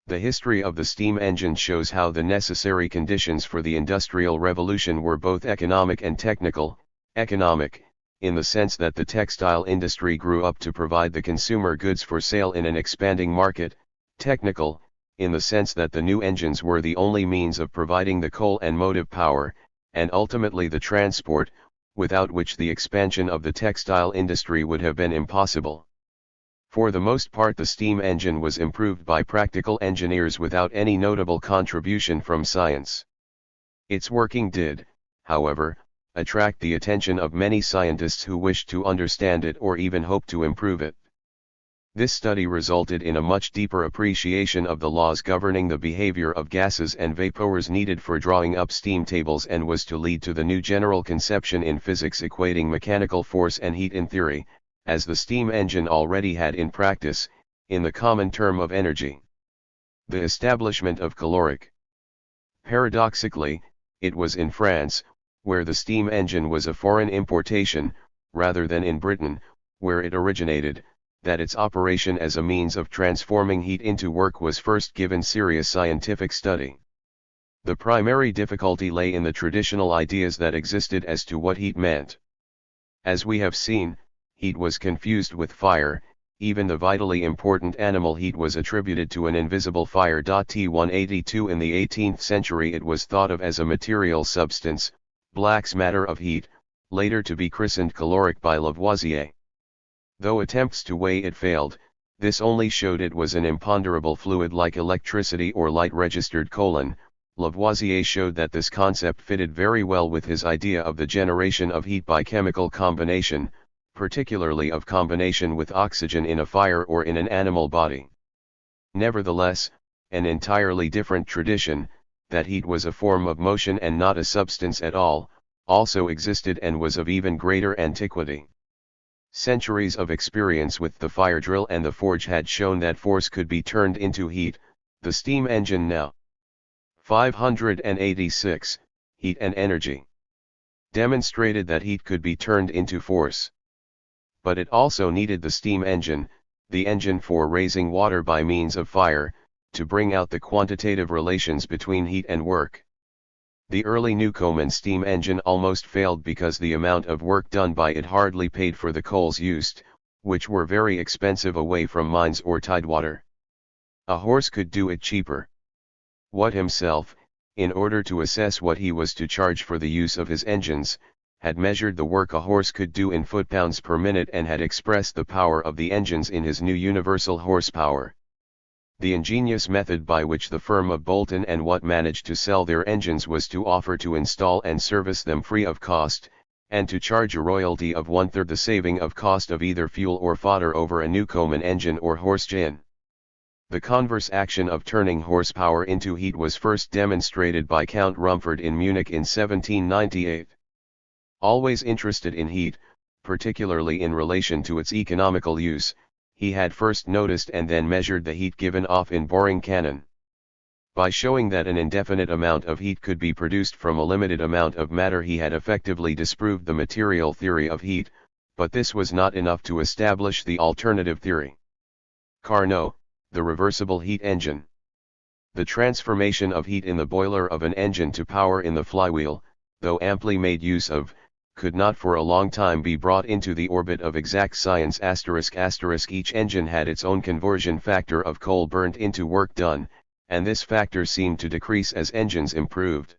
The history of the steam engine shows how the necessary conditions for the Industrial Revolution were both economic and technical. Economic, in the sense that the textile industry grew up to provide the consumer goods for sale in an expanding market. Technical, in the sense that the new engines were the only means of providing the coal and motive power, and ultimately the transport, without which the expansion of the textile industry would have been impossible. For the most part the steam engine was improved by practical engineers without any notable contribution from science. Its working did, however, attract the attention of many scientists who wished to understand it or even hoped to improve it. This study resulted in a much deeper appreciation of the laws governing the behavior of gases and vapors needed for drawing up steam tables and was to lead to the new general conception in physics equating mechanical force and heat in theory, as the steam engine already had in practice, in the common term of energy. The establishment of caloric. Paradoxically, it was in France, where the steam engine was a foreign importation, rather than in Britain, where it originated, that its operation as a means of transforming heat into work was first given serious scientific study. The primary difficulty lay in the traditional ideas that existed as to what heat meant. As we have seen, heat was confused with fire, even the vitally important animal heat was attributed to an invisible fire. T182 In the 18th century it was thought of as a material substance, Black's matter of heat, later to be christened caloric by Lavoisier. Though attempts to weigh it failed, this only showed it was an imponderable fluid like electricity or light-registered colon. Lavoisier showed that this concept fitted very well with his idea of the generation of heat by chemical combination, particularly of combination with oxygen in a fire or in an animal body. Nevertheless, an entirely different tradition, that heat was a form of motion and not a substance at all, also existed and was of even greater antiquity. Centuries of experience with the fire drill and the forge had shown that force could be turned into heat. The steam engine now. 586, Heat and energy. Demonstrated that heat could be turned into force. But it also needed the steam engine, the engine for raising water by means of fire, to bring out the quantitative relations between heat and work. The early Newcomen steam engine almost failed because the amount of work done by it hardly paid for the coals used, which were very expensive away from mines or tidewater. A horse could do it cheaper. Watt himself, in order to assess what he was to charge for the use of his engines, had measured the work a horse could do in foot-pounds per minute and had expressed the power of the engines in his new universal horsepower. The ingenious method by which the firm of Boulton and Watt managed to sell their engines was to offer to install and service them free of cost, and to charge a royalty of 1/3 the saving of cost of either fuel or fodder over a Newcomen engine or horse gin. The converse action of turning horsepower into heat was first demonstrated by Count Rumford in Munich in 1798. Always interested in heat, particularly in relation to its economical use, he had first noticed and then measured the heat given off in boring cannon. By showing that an indefinite amount of heat could be produced from a limited amount of matter he had effectively disproved the material theory of heat, but this was not enough to establish the alternative theory. Carnot, the reversible heat engine. The transformation of heat in the boiler of an engine to power in the flywheel, though amply made use of, could not for a long time be brought into the orbit of exact science. **** Each engine had its own conversion factor of coal burnt into work done, and this factor seemed to decrease as engines improved.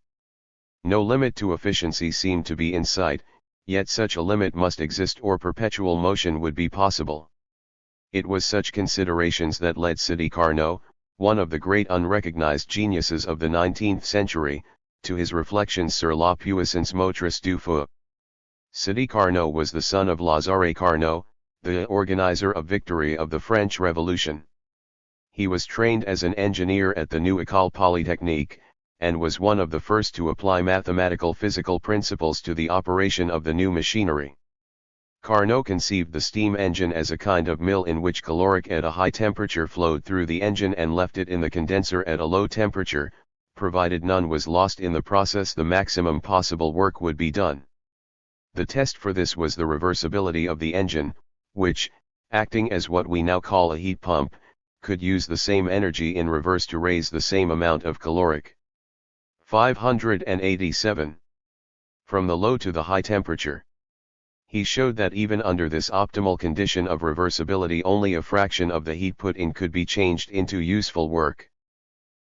No limit to efficiency seemed to be in sight, yet such a limit must exist or perpetual motion would be possible. It was such considerations that led Sidi Carnot, one of the great unrecognized geniuses of the 19th century, to his reflections sur la puissance motrice du feu. Sidi Carnot was the son of Lazare Carnot, the organizer of victory of the French Revolution. He was trained as an engineer at the New École Polytechnique, and was one of the first to apply mathematical physical principles to the operation of the new machinery. Carnot conceived the steam engine as a kind of mill in which caloric at a high temperature flowed through the engine and left it in the condenser at a low temperature. Provided none was lost in the process, the maximum possible work would be done. The test for this was the reversibility of the engine, which, acting as what we now call a heat pump, could use the same energy in reverse to raise the same amount of caloric. 587. From the low to the high temperature. He showed that even under this optimal condition of reversibility only a fraction of the heat put in could be changed into useful work.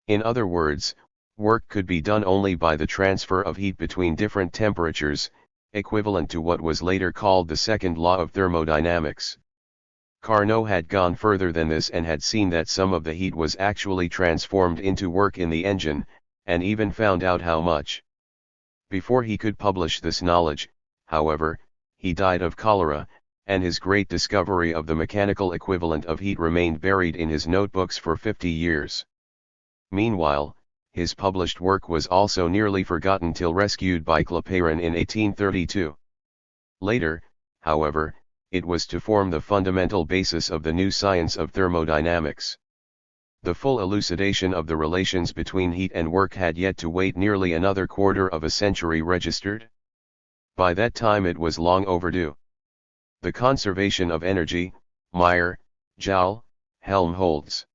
In other words, work could be done only by the transfer of heat between different temperatures, equivalent to what was later called the second law of thermodynamics. Carnot had gone further than this and had seen that some of the heat was actually transformed into work in the engine, and even found out how much. Before he could publish this knowledge, however, he died of cholera, and his great discovery of the mechanical equivalent of heat remained buried in his notebooks for 50 years. Meanwhile, his published work was also nearly forgotten till rescued by Clapeyron in 1832. Later, however, it was to form the fundamental basis of the new science of thermodynamics. The full elucidation of the relations between heat and work had yet to wait nearly another quarter of a century registered. By that time it was long overdue. The conservation of energy, Meyer, Joule, Helmholtz.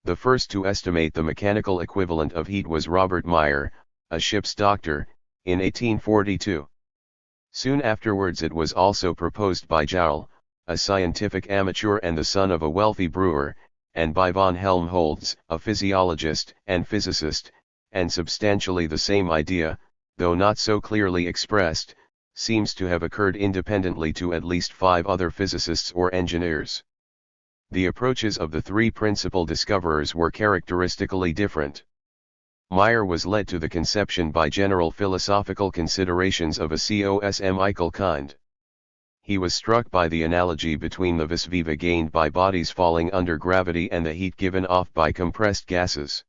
The first to estimate the mechanical equivalent of heat was Robert Meyer, a ship's doctor, in 1842. Soon afterwards it was also proposed by Joule, a scientific amateur and the son of a wealthy brewer, and by von Helmholtz, a physiologist and physicist, and substantially the same idea, though not so clearly expressed, seems to have occurred independently to at least 5 other physicists or engineers. The approaches of the 3 principal discoverers were characteristically different. Meyer was led to the conception by general philosophical considerations of a cosmical kind. He was struck by the analogy between the vis viva gained by bodies falling under gravity and the heat given off by compressed gases.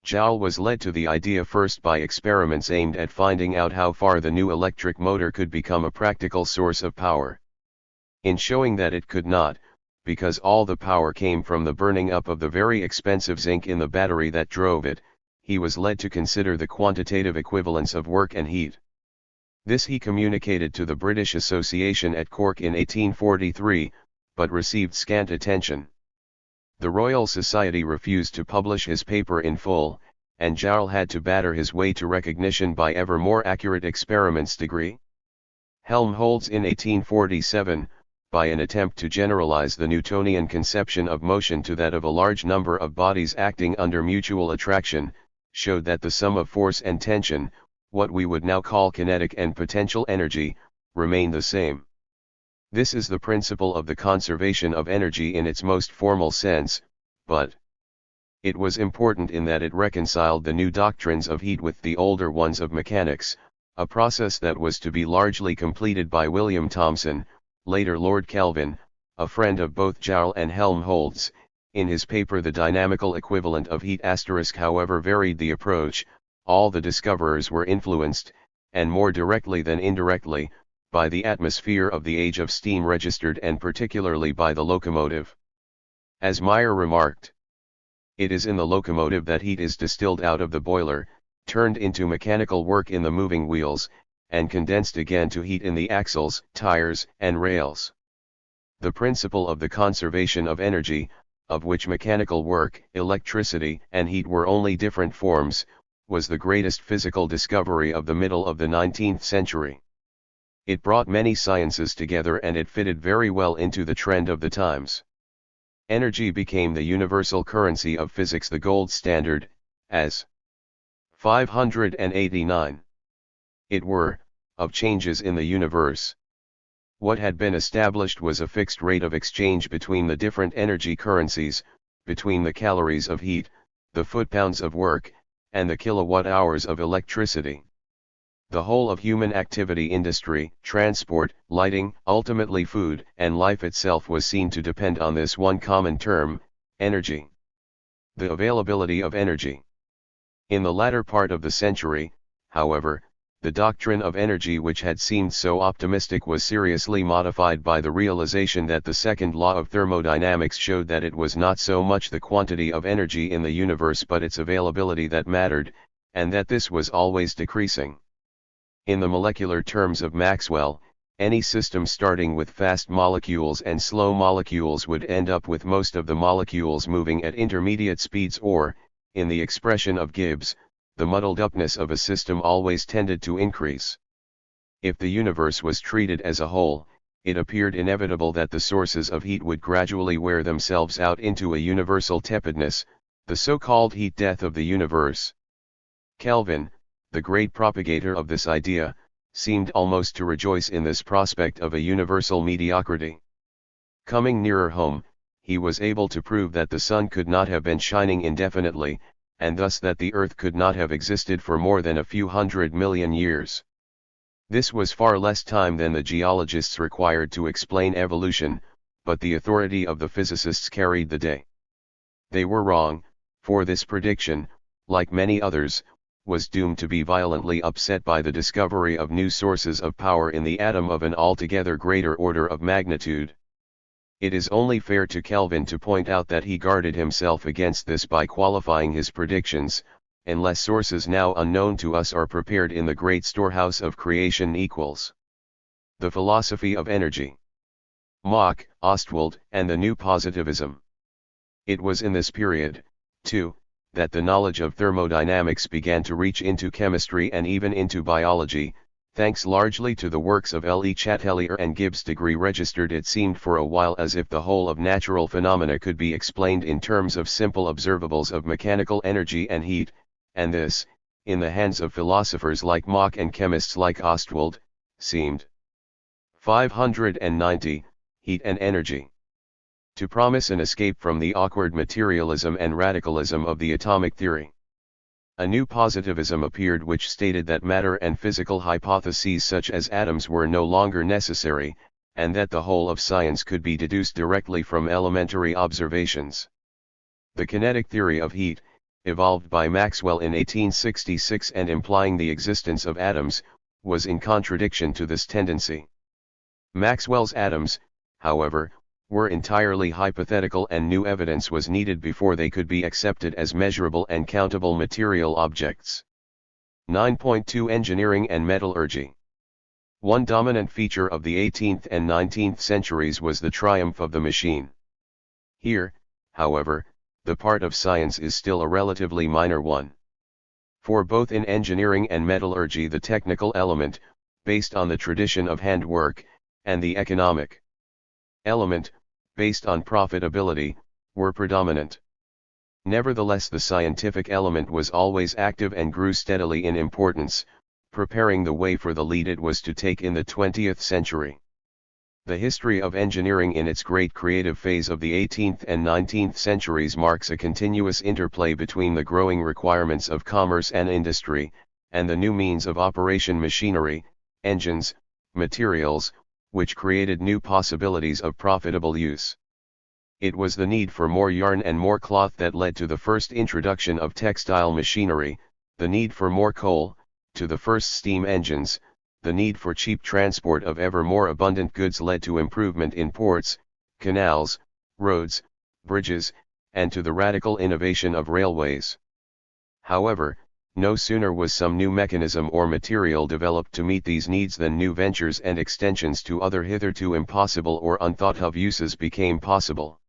Joule was led to the idea first by experiments aimed at finding out how far the new electric motor could become a practical source of power. In showing that it could not, because all the power came from the burning up of the very expensive zinc in the battery that drove it, he was led to consider the quantitative equivalence of work and heat. This he communicated to the British Association at Cork in 1843, but received scant attention. The Royal Society refused to publish his paper in full, and Joule had to batter his way to recognition by ever more accurate experiments. Helmholtz in 1847, by an attempt to generalize the Newtonian conception of motion to that of a large number of bodies acting under mutual attraction, showed that the sum of force and tension, what we would now call kinetic and potential energy, remain the same. This is the principle of the conservation of energy in its most formal sense, but it was important in that it reconciled the new doctrines of heat with the older ones of mechanics, a process that was to be largely completed by William Thomson, later Lord Kelvin, a friend of both Joule and Helmholtz. In his paper The Dynamical Equivalent of Heat*, however varied the approach, all the discoverers were influenced, and more directly than indirectly, by the atmosphere of the age of steam registered and particularly by the locomotive. As Meyer remarked, it is in the locomotive that heat is distilled out of the boiler, turned into mechanical work in the moving wheels, and condensed again to heat in the axles, tires, and rails. The principle of the conservation of energy, of which mechanical work, electricity, and heat were only different forms, was the greatest physical discovery of the middle of the 19th century. It brought many sciences together and it fitted very well into the trend of the times. Energy became the universal currency of physics, the gold standard, as 589. It were, of changes in the universe. What had been established was a fixed rate of exchange between the different energy currencies, between the calories of heat, the foot-pounds of work, and the kilowatt-hours of electricity. The whole of human activity, industry, transport, lighting, ultimately food, and life itself was seen to depend on this one common term, energy. The availability of energy. In the latter part of the century, however, the doctrine of energy, which had seemed so optimistic, was seriously modified by the realization that the second law of thermodynamics showed that it was not so much the quantity of energy in the universe but its availability that mattered, and that this was always decreasing. In the molecular terms of Maxwell, any system starting with fast molecules and slow molecules would end up with most of the molecules moving at intermediate speeds, or, in the expression of Gibbs, the muddled upness of a system always tended to increase. If the universe was treated as a whole, it appeared inevitable that the sources of heat would gradually wear themselves out into a universal tepidness, the so-called heat death of the universe. Kelvin, the great propagator of this idea, seemed almost to rejoice in this prospect of a universal mediocrity. Coming nearer home, he was able to prove that the sun could not have been shining indefinitely, and thus that the earth could not have existed for more than a few 100 million years. This was far less time than the geologists required to explain evolution, but the authority of the physicists carried the day. They were wrong, for this prediction, like many others, was doomed to be violently upset by the discovery of new sources of power in the atom of an altogether greater order of magnitude. It is only fair to Kelvin to point out that he guarded himself against this by qualifying his predictions, unless sources now unknown to us are prepared in the great storehouse of creation equals. The philosophy of energy. Mach, Ostwald, and the new positivism. It was in this period, too, that the knowledge of thermodynamics began to reach into chemistry and even into biology, thanks largely to the works of L. E. Chatelier and Gibbs. Degree registered. It seemed for a while as if the whole of natural phenomena could be explained in terms of simple observables of mechanical energy and heat, and this, in the hands of philosophers like Mach and chemists like Ostwald, seemed 590, heat and energy. To promise an escape from the awkward materialism and radicalism of the atomic theory. A new positivism appeared which stated that matter and physical hypotheses such as atoms were no longer necessary, and that the whole of science could be deduced directly from elementary observations. The kinetic theory of heat, evolved by Maxwell in 1866 and implying the existence of atoms, was in contradiction to this tendency. Maxwell's atoms, however, were entirely hypothetical and new evidence was needed before they could be accepted as measurable and countable material objects. 9.2 Engineering and Metallurgy. One dominant feature of the 18th and 19th centuries was the triumph of the machine. Here, however, the part of science is still a relatively minor one. For both in engineering and metallurgy the technical element, based on the tradition of handwork, and the economic element, based on profitability, were predominant. Nevertheless, the scientific element was always active and grew steadily in importance, preparing the way for the lead it was to take in the 20th century. The history of engineering in its great creative phase of the 18th and 19th centuries marks a continuous interplay between the growing requirements of commerce and industry, and the new means of operation: machinery, engines, materials, which created new possibilities of profitable use. It was the need for more yarn and more cloth that led to the first introduction of textile machinery, the need for more coal, to the first steam engines, the need for cheap transport of ever more abundant goods led to improvement in ports, canals, roads, bridges, and to the radical innovation of railways. However, no sooner was some new mechanism or material developed to meet these needs than new ventures and extensions to other hitherto impossible or unthought of uses became possible.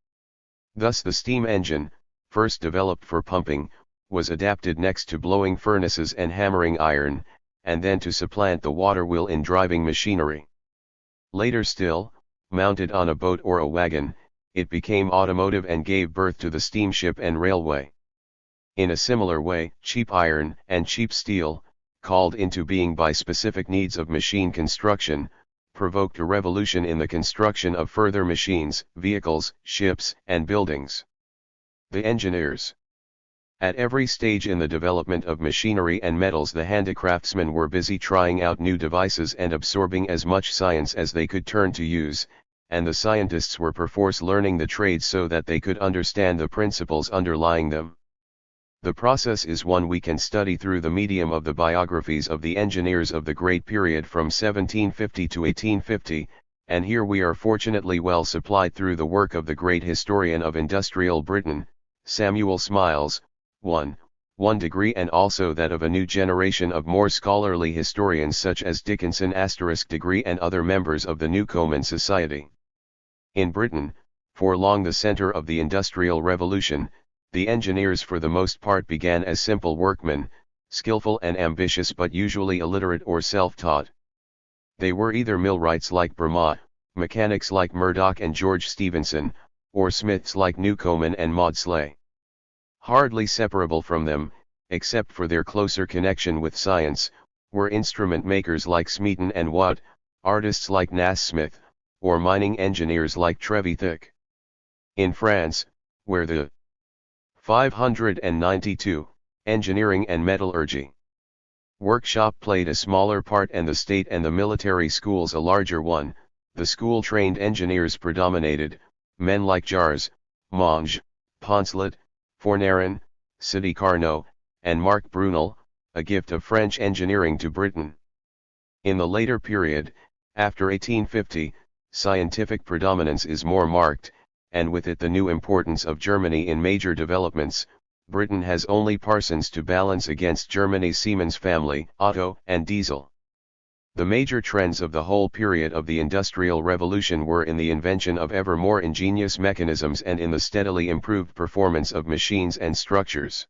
Thus the steam engine, first developed for pumping, was adapted next to blowing furnaces and hammering iron, and then to supplant the water wheel in driving machinery. Later still, mounted on a boat or a wagon, it became automotive and gave birth to the steamship and railway. In a similar way, cheap iron and cheap steel, called into being by specific needs of machine construction, provoked a revolution in the construction of further machines, vehicles, ships, and buildings. The engineers. At every stage in the development of machinery and metals, the handicraftsmen were busy trying out new devices and absorbing as much science as they could turn to use, and the scientists were perforce learning the trades so that they could understand the principles underlying them. The process is one we can study through the medium of the biographies of the engineers of the great period from 1750 to 1850, and here we are fortunately well supplied through the work of the great historian of industrial Britain, Samuel Smiles, 1 degree, and also that of a new generation of more scholarly historians such as Dickinson degree and other members of the Newcomen Society. In Britain, for long the center of the Industrial Revolution, the engineers for the most part began as simple workmen, skillful and ambitious but usually illiterate or self-taught. They were either millwrights like Bernal, mechanics like Murdoch and George Stephenson, or smiths like Newcomen and Maudslay. Hardly separable from them, except for their closer connection with science, were instrument makers like Smeaton and Watt, artists like Nasmyth, or mining engineers like Trevithick. In France, where the 592 engineering and metallurgy workshop played a smaller part and the state and the military schools a larger one, the school-trained engineers predominated, men like Jars, Monge, Poncelet, Fornaren, Sidi Carnot, and Marc Bernal, a gift of French engineering to Britain. In the later period, after 1850, scientific predominance is more marked, and with it the new importance of Germany in major developments. Britain has only Parsons to balance against Germany's Siemens family, Otto, and Diesel. The major trends of the whole period of the Industrial Revolution were in the invention of ever more ingenious mechanisms and in the steadily improved performance of machines and structures.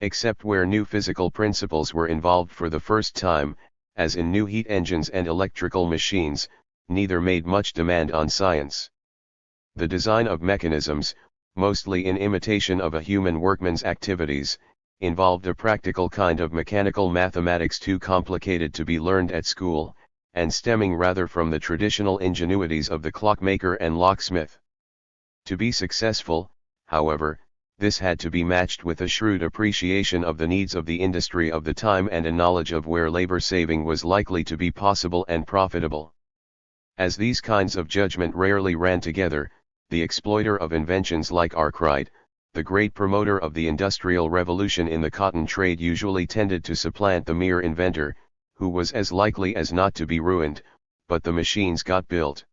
Except where new physical principles were involved for the first time, as in new heat engines and electrical machines, neither made much demand on science. The design of mechanisms, mostly in imitation of a human workman's activities, involved a practical kind of mechanical mathematics too complicated to be learned at school, and stemming rather from the traditional ingenuities of the clockmaker and locksmith. To be successful, however, this had to be matched with a shrewd appreciation of the needs of the industry of the time and a knowledge of where labor saving was likely to be possible and profitable. As these kinds of judgment rarely ran together, the exploiter of inventions like Arkwright, the great promoter of the Industrial Revolution in the cotton trade, usually tended to supplant the mere inventor, who was as likely as not to be ruined, but the machines got built.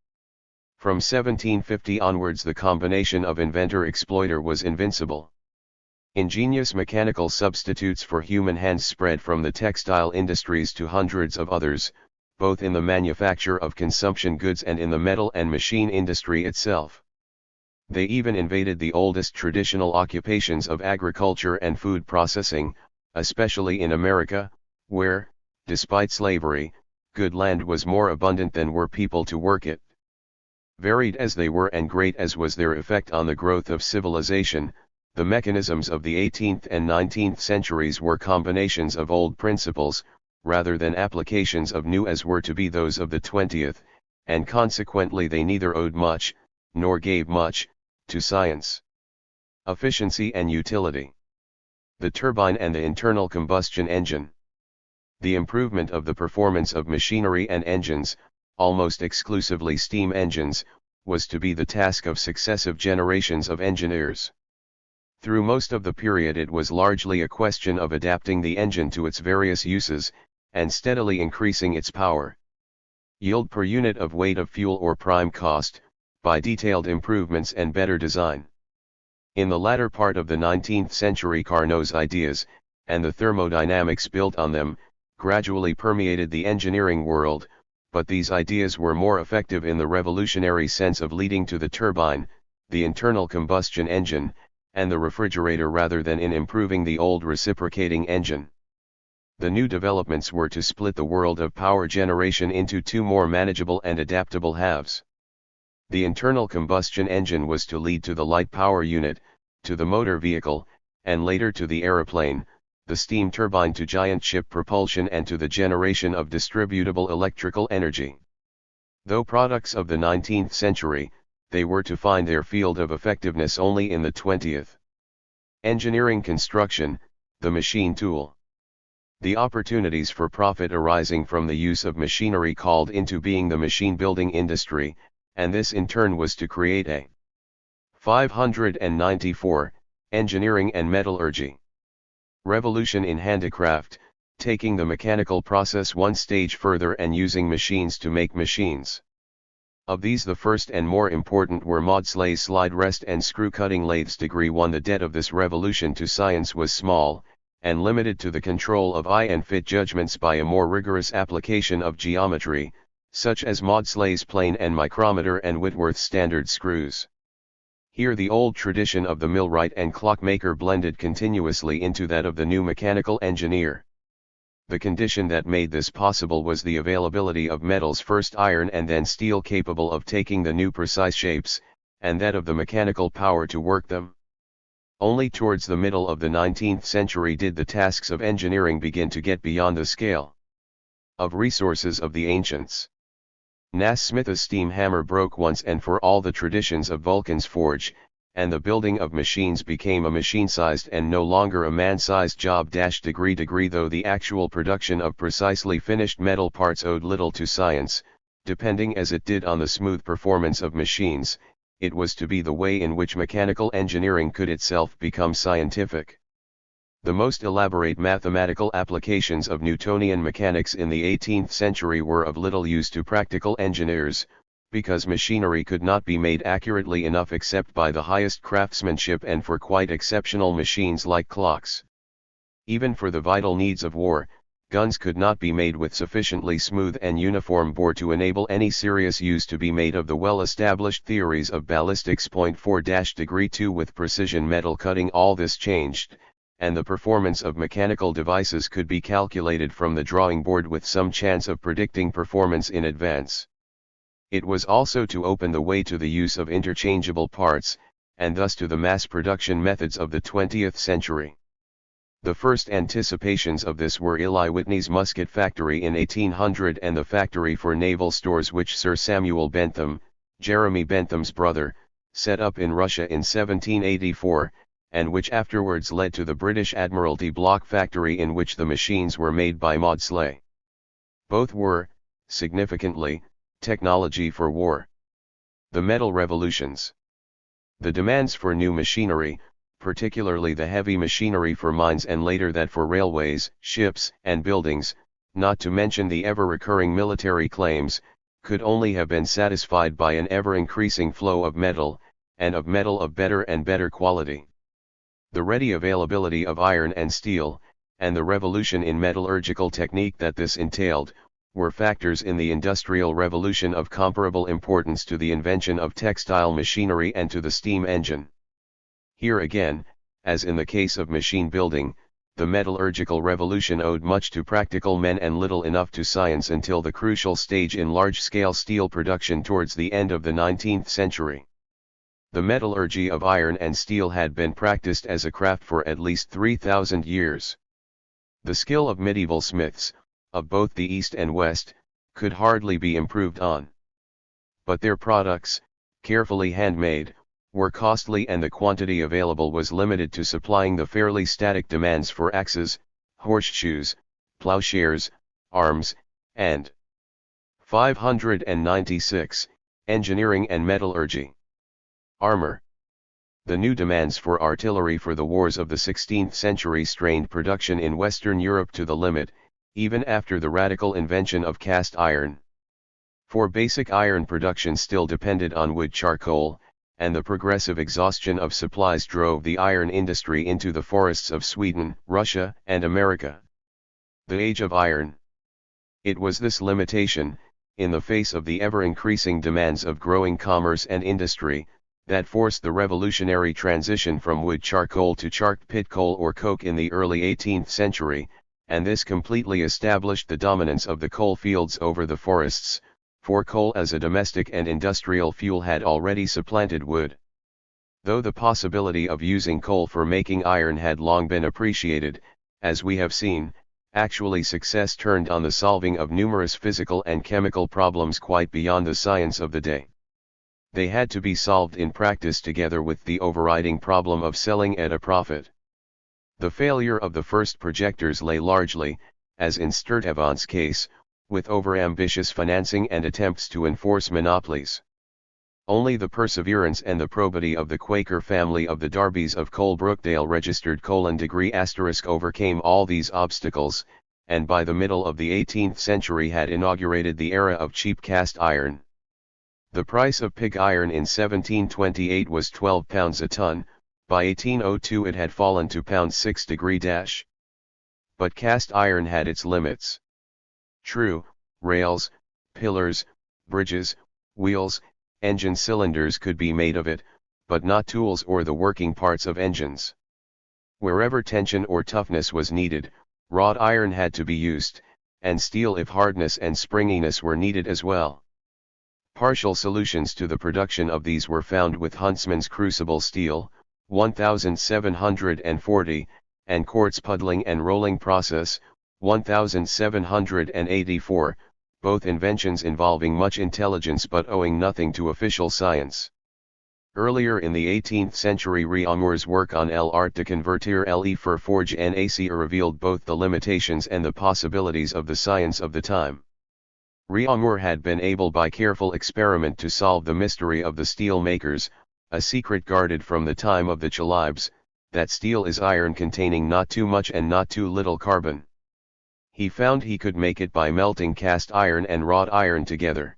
From 1750 onwards the combination of inventor-exploiter was invincible. Ingenious mechanical substitutes for human hands spread from the textile industries to hundreds of others, both in the manufacture of consumption goods and in the metal and machine industry itself. They even invaded the oldest traditional occupations of agriculture and food processing, especially in America, where, despite slavery, good land was more abundant than were people to work it. Varied as they were and great as was their effect on the growth of civilization, the mechanisms of the 18th and 19th centuries were combinations of old principles, rather than applications of new as were to be those of the 20th, and consequently they neither owed much, nor gave much, to science. Efficiency and utility. The turbine and the internal combustion engine. The improvement of the performance of machinery and engines, almost exclusively steam engines, was to be the task of successive generations of engineers. Through most of the period it was largely a question of adapting the engine to its various uses, and steadily increasing its power. Yield per unit of weight of fuel or prime cost, by detailed improvements and better design. In the latter part of the 19th century Carnot's ideas, and the thermodynamics built on them, gradually permeated the engineering world, but these ideas were more effective in the revolutionary sense of leading to the turbine, the internal combustion engine, and the refrigerator rather than in improving the old reciprocating engine. The new developments were to split the world of power generation into two more manageable and adaptable halves. The internal combustion engine was to lead to the light power unit, to the motor vehicle, and later to the aeroplane, the steam turbine to giant ship propulsion and to the generation of distributable electrical energy. Though products of the 19th century, they were to find their field of effectiveness only in the 20th. Engineering construction, the machine tool. The opportunities for profit arising from the use of machinery called into being the machine building industry, and this in turn was to create a 594, engineering and metallurgy. Revolution in handicraft, taking the mechanical process one stage further and using machines to make machines. Of these the first and more important were Maudsley's slide rest and screw cutting lathes. Degree 1. The debt of this revolution to science was small, and limited to the control of eye and fit judgments by a more rigorous application of geometry, such as Maudsley's plane and micrometer and Whitworth's standard screws. Here the old tradition of the millwright and clockmaker blended continuously into that of the new mechanical engineer. The condition that made this possible was the availability of metals, first iron and then steel, capable of taking the new precise shapes, and that of the mechanical power to work them. Only towards the middle of the 19th century did the tasks of engineering begin to get beyond the scale of resources of the ancients. Nasmith's steam hammer broke once and for all the traditions of Vulcan's forge, and the building of machines became a machine-sized and no longer a man-sized job. Degree though the actual production of precisely finished metal parts owed little to science, depending as it did on the smooth performance of machines, it was to be the way in which mechanical engineering could itself become scientific. The most elaborate mathematical applications of Newtonian mechanics in the 18th century were of little use to practical engineers, because machinery could not be made accurately enough except by the highest craftsmanship and for quite exceptional machines like clocks. Even for the vital needs of war, guns could not be made with sufficiently smooth and uniform bore to enable any serious use to be made of the well-established theories of ballistics. 4-2 With precision metal cutting all this changed, and the performance of mechanical devices could be calculated from the drawing board with some chance of predicting performance in advance. It was also to open the way to the use of interchangeable parts, and thus to the mass production methods of the 20th century. The first anticipations of this were Eli Whitney's musket factory in 1800 and the factory for naval stores which Sir Samuel Bentham, Jeremy Bentham's brother, set up in Russia in 1784, and which afterwards led to the British Admiralty block factory in which the machines were made by Maudslay. Both were, significantly, technology for war. The metal revolutions. The demands for new machinery, particularly the heavy machinery for mines and later that for railways, ships, and buildings, not to mention the ever-recurring military claims, could only have been satisfied by an ever-increasing flow of metal, and of metal of better and better quality. The ready availability of iron and steel, and the revolution in metallurgical technique that this entailed, were factors in the Industrial Revolution of comparable importance to the invention of textile machinery and to the steam engine. Here again, as in the case of machine building, the metallurgical revolution owed much to practical men and little enough to science until the crucial stage in large-scale steel production towards the end of the 19th century. The metallurgy of iron and steel had been practiced as a craft for at least 3,000 years. The skill of medieval smiths, of both the East and West, could hardly be improved on. But their products, carefully handmade, were costly and the quantity available was limited to supplying the fairly static demands for axes, horseshoes, plowshares, arms, and 596, engineering and metallurgy. Armor. The new demands for artillery for the wars of the 16th century strained production in Western Europe to the limit, even after the radical invention of cast iron. For basic iron production still depended on wood charcoal, and the progressive exhaustion of supplies drove the iron industry into the forests of Sweden, Russia, and America. The Age of Iron. It was this limitation, in the face of the ever-increasing demands of growing commerce and industry, that forced the revolutionary transition from wood charcoal to charked pit coal or coke in the early 18th century, and this completely established the dominance of the coal fields over the forests, for coal as a domestic and industrial fuel had already supplanted wood. Though the possibility of using coal for making iron had long been appreciated, as we have seen, actually success turned on the solving of numerous physical and chemical problems quite beyond the science of the day. They had to be solved in practice together with the overriding problem of selling at a profit. The failure of the first projectors lay largely, as in Sturtevant's case, with over-ambitious financing and attempts to enforce monopolies. Only the perseverance and the probity of the Quaker family of the Darbys of Coal-Brookdale registered : overcame all these obstacles, and by the middle of the 18th century had inaugurated the era of cheap cast iron. The price of pig iron in 1728 was £12 a ton, by 1802 it had fallen to £6. But cast iron had its limits. True, rails, pillars, bridges, wheels, engine cylinders could be made of it, but not tools or the working parts of engines. Wherever tension or toughness was needed, wrought iron had to be used, and steel if hardness and springiness were needed as well. Partial solutions to the production of these were found with Huntsman's crucible steel, 1740, and quartz puddling and rolling process, 1784, both inventions involving much intelligence but owing nothing to official science. Earlier in the 18th century, Réaumur's work on l'art de convertir le fer forge en acier revealed both the limitations and the possibilities of the science of the time. Réaumur had been able by careful experiment to solve the mystery of the steel makers, a secret guarded from the time of the Chalybes, that steel is iron containing not too much and not too little carbon. He found he could make it by melting cast iron and wrought iron together.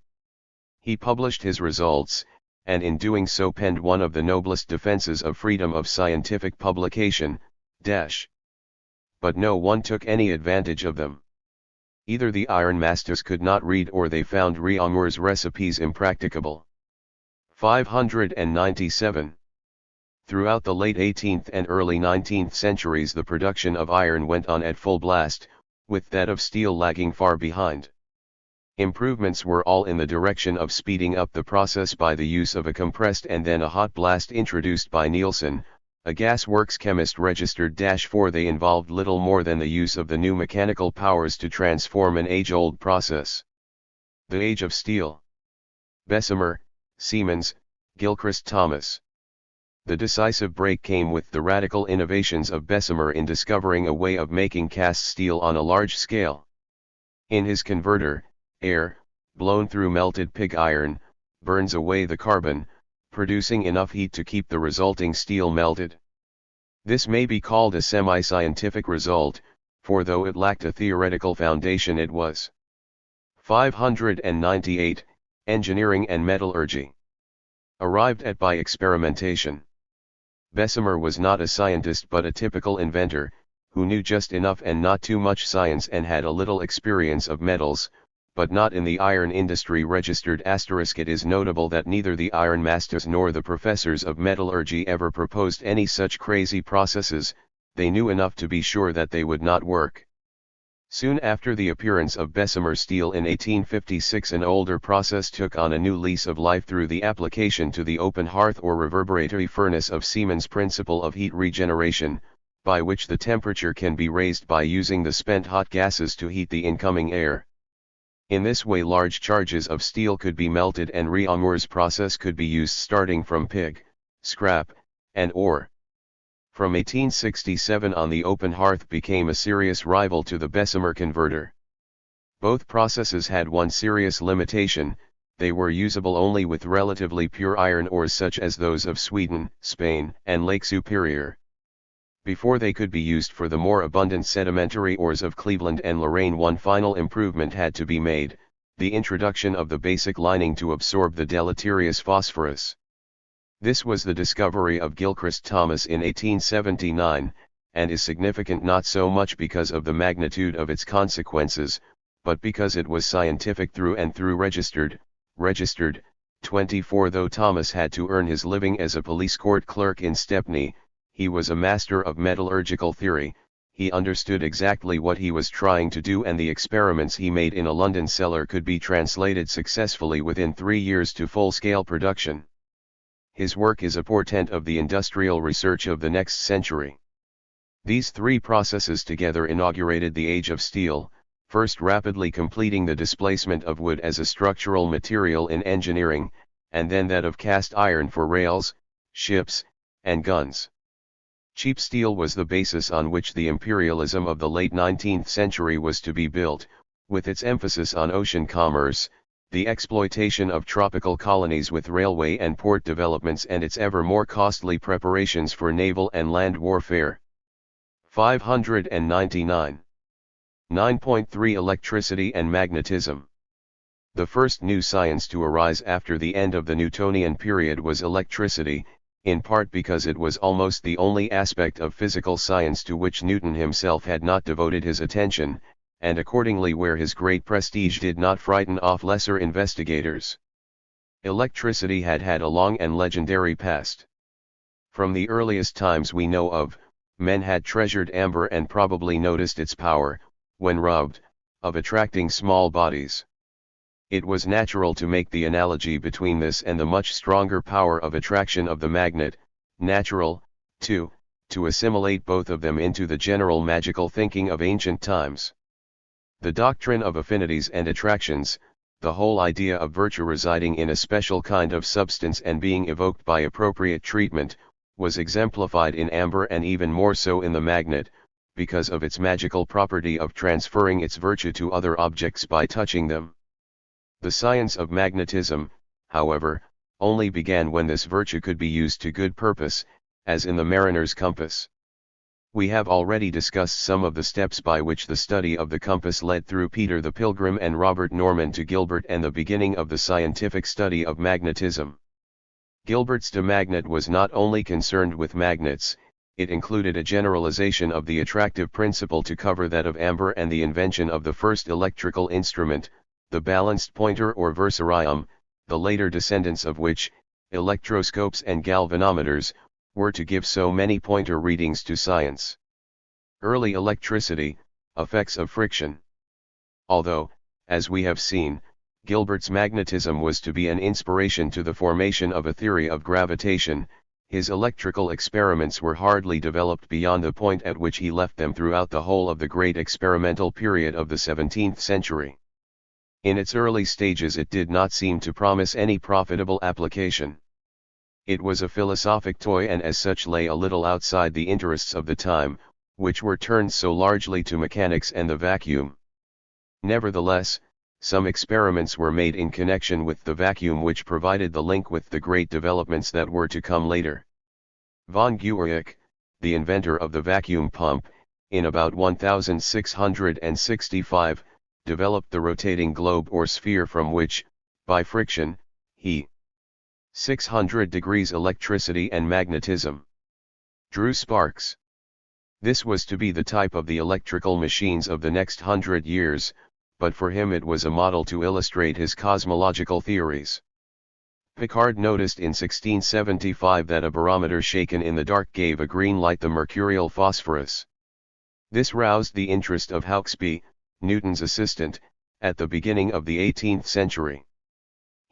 He published his results, and in doing so penned one of the noblest defenses of freedom of scientific publication, but no one took any advantage of them. Either the iron masters could not read or they found Réaumur's recipes impracticable. 597. Throughout the late 18th and early 19th centuries the production of iron went on at full blast, with that of steel lagging far behind. Improvements were all in the direction of speeding up the process by the use of a compressed and then a hot blast introduced by Nielsen, a gas works chemist registered. For they involved little more than the use of the new mechanical powers to transform an age-old process. The Age of Steel. Bessemer, Siemens, Gilchrist Thomas. The decisive break came with the radical innovations of Bessemer in discovering a way of making cast steel on a large scale. In his converter, air, blown through melted pig iron, burns away the carbon, producing enough heat to keep the resulting steel melted. This may be called a semi-scientific result, for though it lacked a theoretical foundation it was. 598. Engineering and metallurgy. Arrived at by experimentation. Bessemer was not a scientist but a typical inventor, who knew just enough and not too much science and had a little experience of metals, but not in the iron industry. It is notable that neither the iron masters nor the professors of metallurgy ever proposed any such crazy processes. They knew enough to be sure that they would not work. Soon after the appearance of Bessemer steel in 1856 an older process took on a new lease of life through the application to the open hearth or reverberatory furnace of Siemens' principle of heat regeneration, by which the temperature can be raised by using the spent hot gases to heat the incoming air. In this way large charges of steel could be melted and Réaumur's process could be used starting from pig, scrap, and ore. From 1867 on the open hearth became a serious rival to the Bessemer converter. Both processes had one serious limitation: they were usable only with relatively pure iron ores such as those of Sweden, Spain, and Lake Superior. Before they could be used for the more abundant sedimentary ores of Cleveland and Lorraine one final improvement had to be made: the introduction of the basic lining to absorb the deleterious phosphorus. This was the discovery of Gilchrist Thomas in 1879, and is significant not so much because of the magnitude of its consequences, but because it was scientific through and through. Registered, 24. Though Thomas had to earn his living as a police court clerk in Stepney, he was a master of metallurgical theory. He understood exactly what he was trying to do, and the experiments he made in a London cellar could be translated successfully within 3 years to full-scale production. His work is a portent of the industrial research of the next century. These three processes together inaugurated the Age of Steel, first rapidly completing the displacement of wood as a structural material in engineering, and then that of cast iron for rails, ships, and guns. Cheap steel was the basis on which the imperialism of the late 19th century was to be built, with its emphasis on ocean commerce, the exploitation of tropical colonies with railway and port developments, and its ever more costly preparations for naval and land warfare. 599. 9.3 Electricity and magnetism. The first new science to arise after the end of the Newtonian period was electricity, in part because it was almost the only aspect of physical science to which Newton himself had not devoted his attention, and accordingly where his great prestige did not frighten off lesser investigators. Electricity had had a long and legendary past. From the earliest times we know of, men had treasured amber and probably noticed its power, when rubbed, of attracting small bodies. It was natural to make the analogy between this and the much stronger power of attraction of the magnet, natural, too, to assimilate both of them into the general magical thinking of ancient times. The doctrine of affinities and attractions, the whole idea of virtue residing in a special kind of substance and being evoked by appropriate treatment, was exemplified in amber and even more so in the magnet, because of its magical property of transferring its virtue to other objects by touching them. The science of magnetism, however, only began when this virtue could be used to good purpose, as in the mariner's compass. We have already discussed some of the steps by which the study of the compass led through Peter the Pilgrim and Robert Norman to Gilbert and the beginning of the scientific study of magnetism. Gilbert's de magnet was not only concerned with magnets, it included a generalization of the attractive principle to cover that of amber and the invention of the first electrical instrument, the balanced pointer or versarium, the later descendants of which, electroscopes and galvanometers, were to give so many pointer readings to science. Early electricity, effects of friction. Although, as we have seen, Gilbert's magnetism was to be an inspiration to the formation of a theory of gravitation, his electrical experiments were hardly developed beyond the point at which he left them throughout the whole of the great experimental period of the 17th century. In its early stages it did not seem to promise any profitable application. It was a philosophic toy and as such lay a little outside the interests of the time, which were turned so largely to mechanics and the vacuum. Nevertheless, some experiments were made in connection with the vacuum which provided the link with the great developments that were to come later. Von Guericke, the inventor of the vacuum pump, in about 1665, developed the rotating globe or sphere from which, by friction, he 600 degrees electricity and magnetism drew sparks. This was to be the type of the electrical machines of the next 100 years, but for him it was a model to illustrate his cosmological theories. Picard noticed in 1675 that a barometer shaken in the dark gave a green light, the mercurial phosphorus. This roused the interest of Hauksbee, Newton's assistant, at the beginning of the 18th century.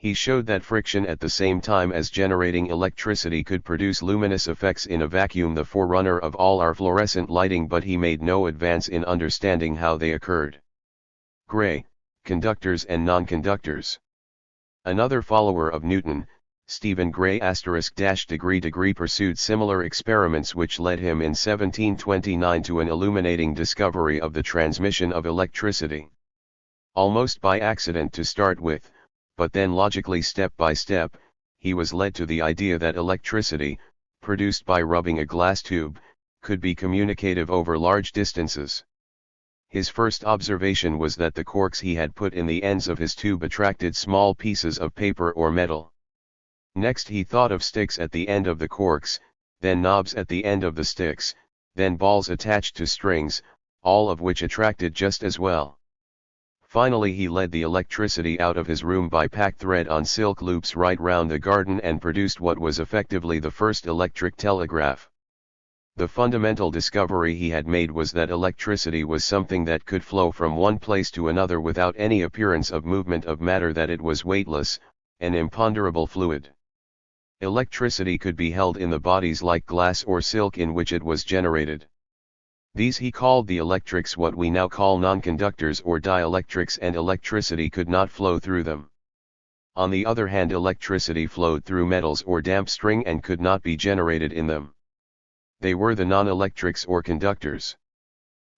He showed that friction at the same time as generating electricity could produce luminous effects in a vacuum, the forerunner of all our fluorescent lighting, but he made no advance in understanding how they occurred. Gray, conductors and non-conductors. Another follower of Newton, Stephen Gray *degree pursued similar experiments which led him in 1729 to an illuminating discovery of the transmission of electricity. Almost by accident to start with, but then logically step by step, he was led to the idea that electricity, produced by rubbing a glass tube, could be communicative over large distances. His first observation was that the corks he had put in the ends of his tube attracted small pieces of paper or metal. Next he thought of sticks at the end of the corks, then knobs at the end of the sticks, then balls attached to strings, all of which attracted just as well. Finally he led the electricity out of his room by packed thread on silk loops right round the garden and produced what was effectively the first electric telegraph. The fundamental discovery he had made was that electricity was something that could flow from one place to another without any appearance of movement of matter, that it was weightless, an imponderable fluid. Electricity could be held in the bodies like glass or silk in which it was generated. These he called the electrics, what we now call non-conductors or dielectrics, and electricity could not flow through them. On the other hand, electricity flowed through metals or damp string and could not be generated in them. They were the non-electrics or conductors.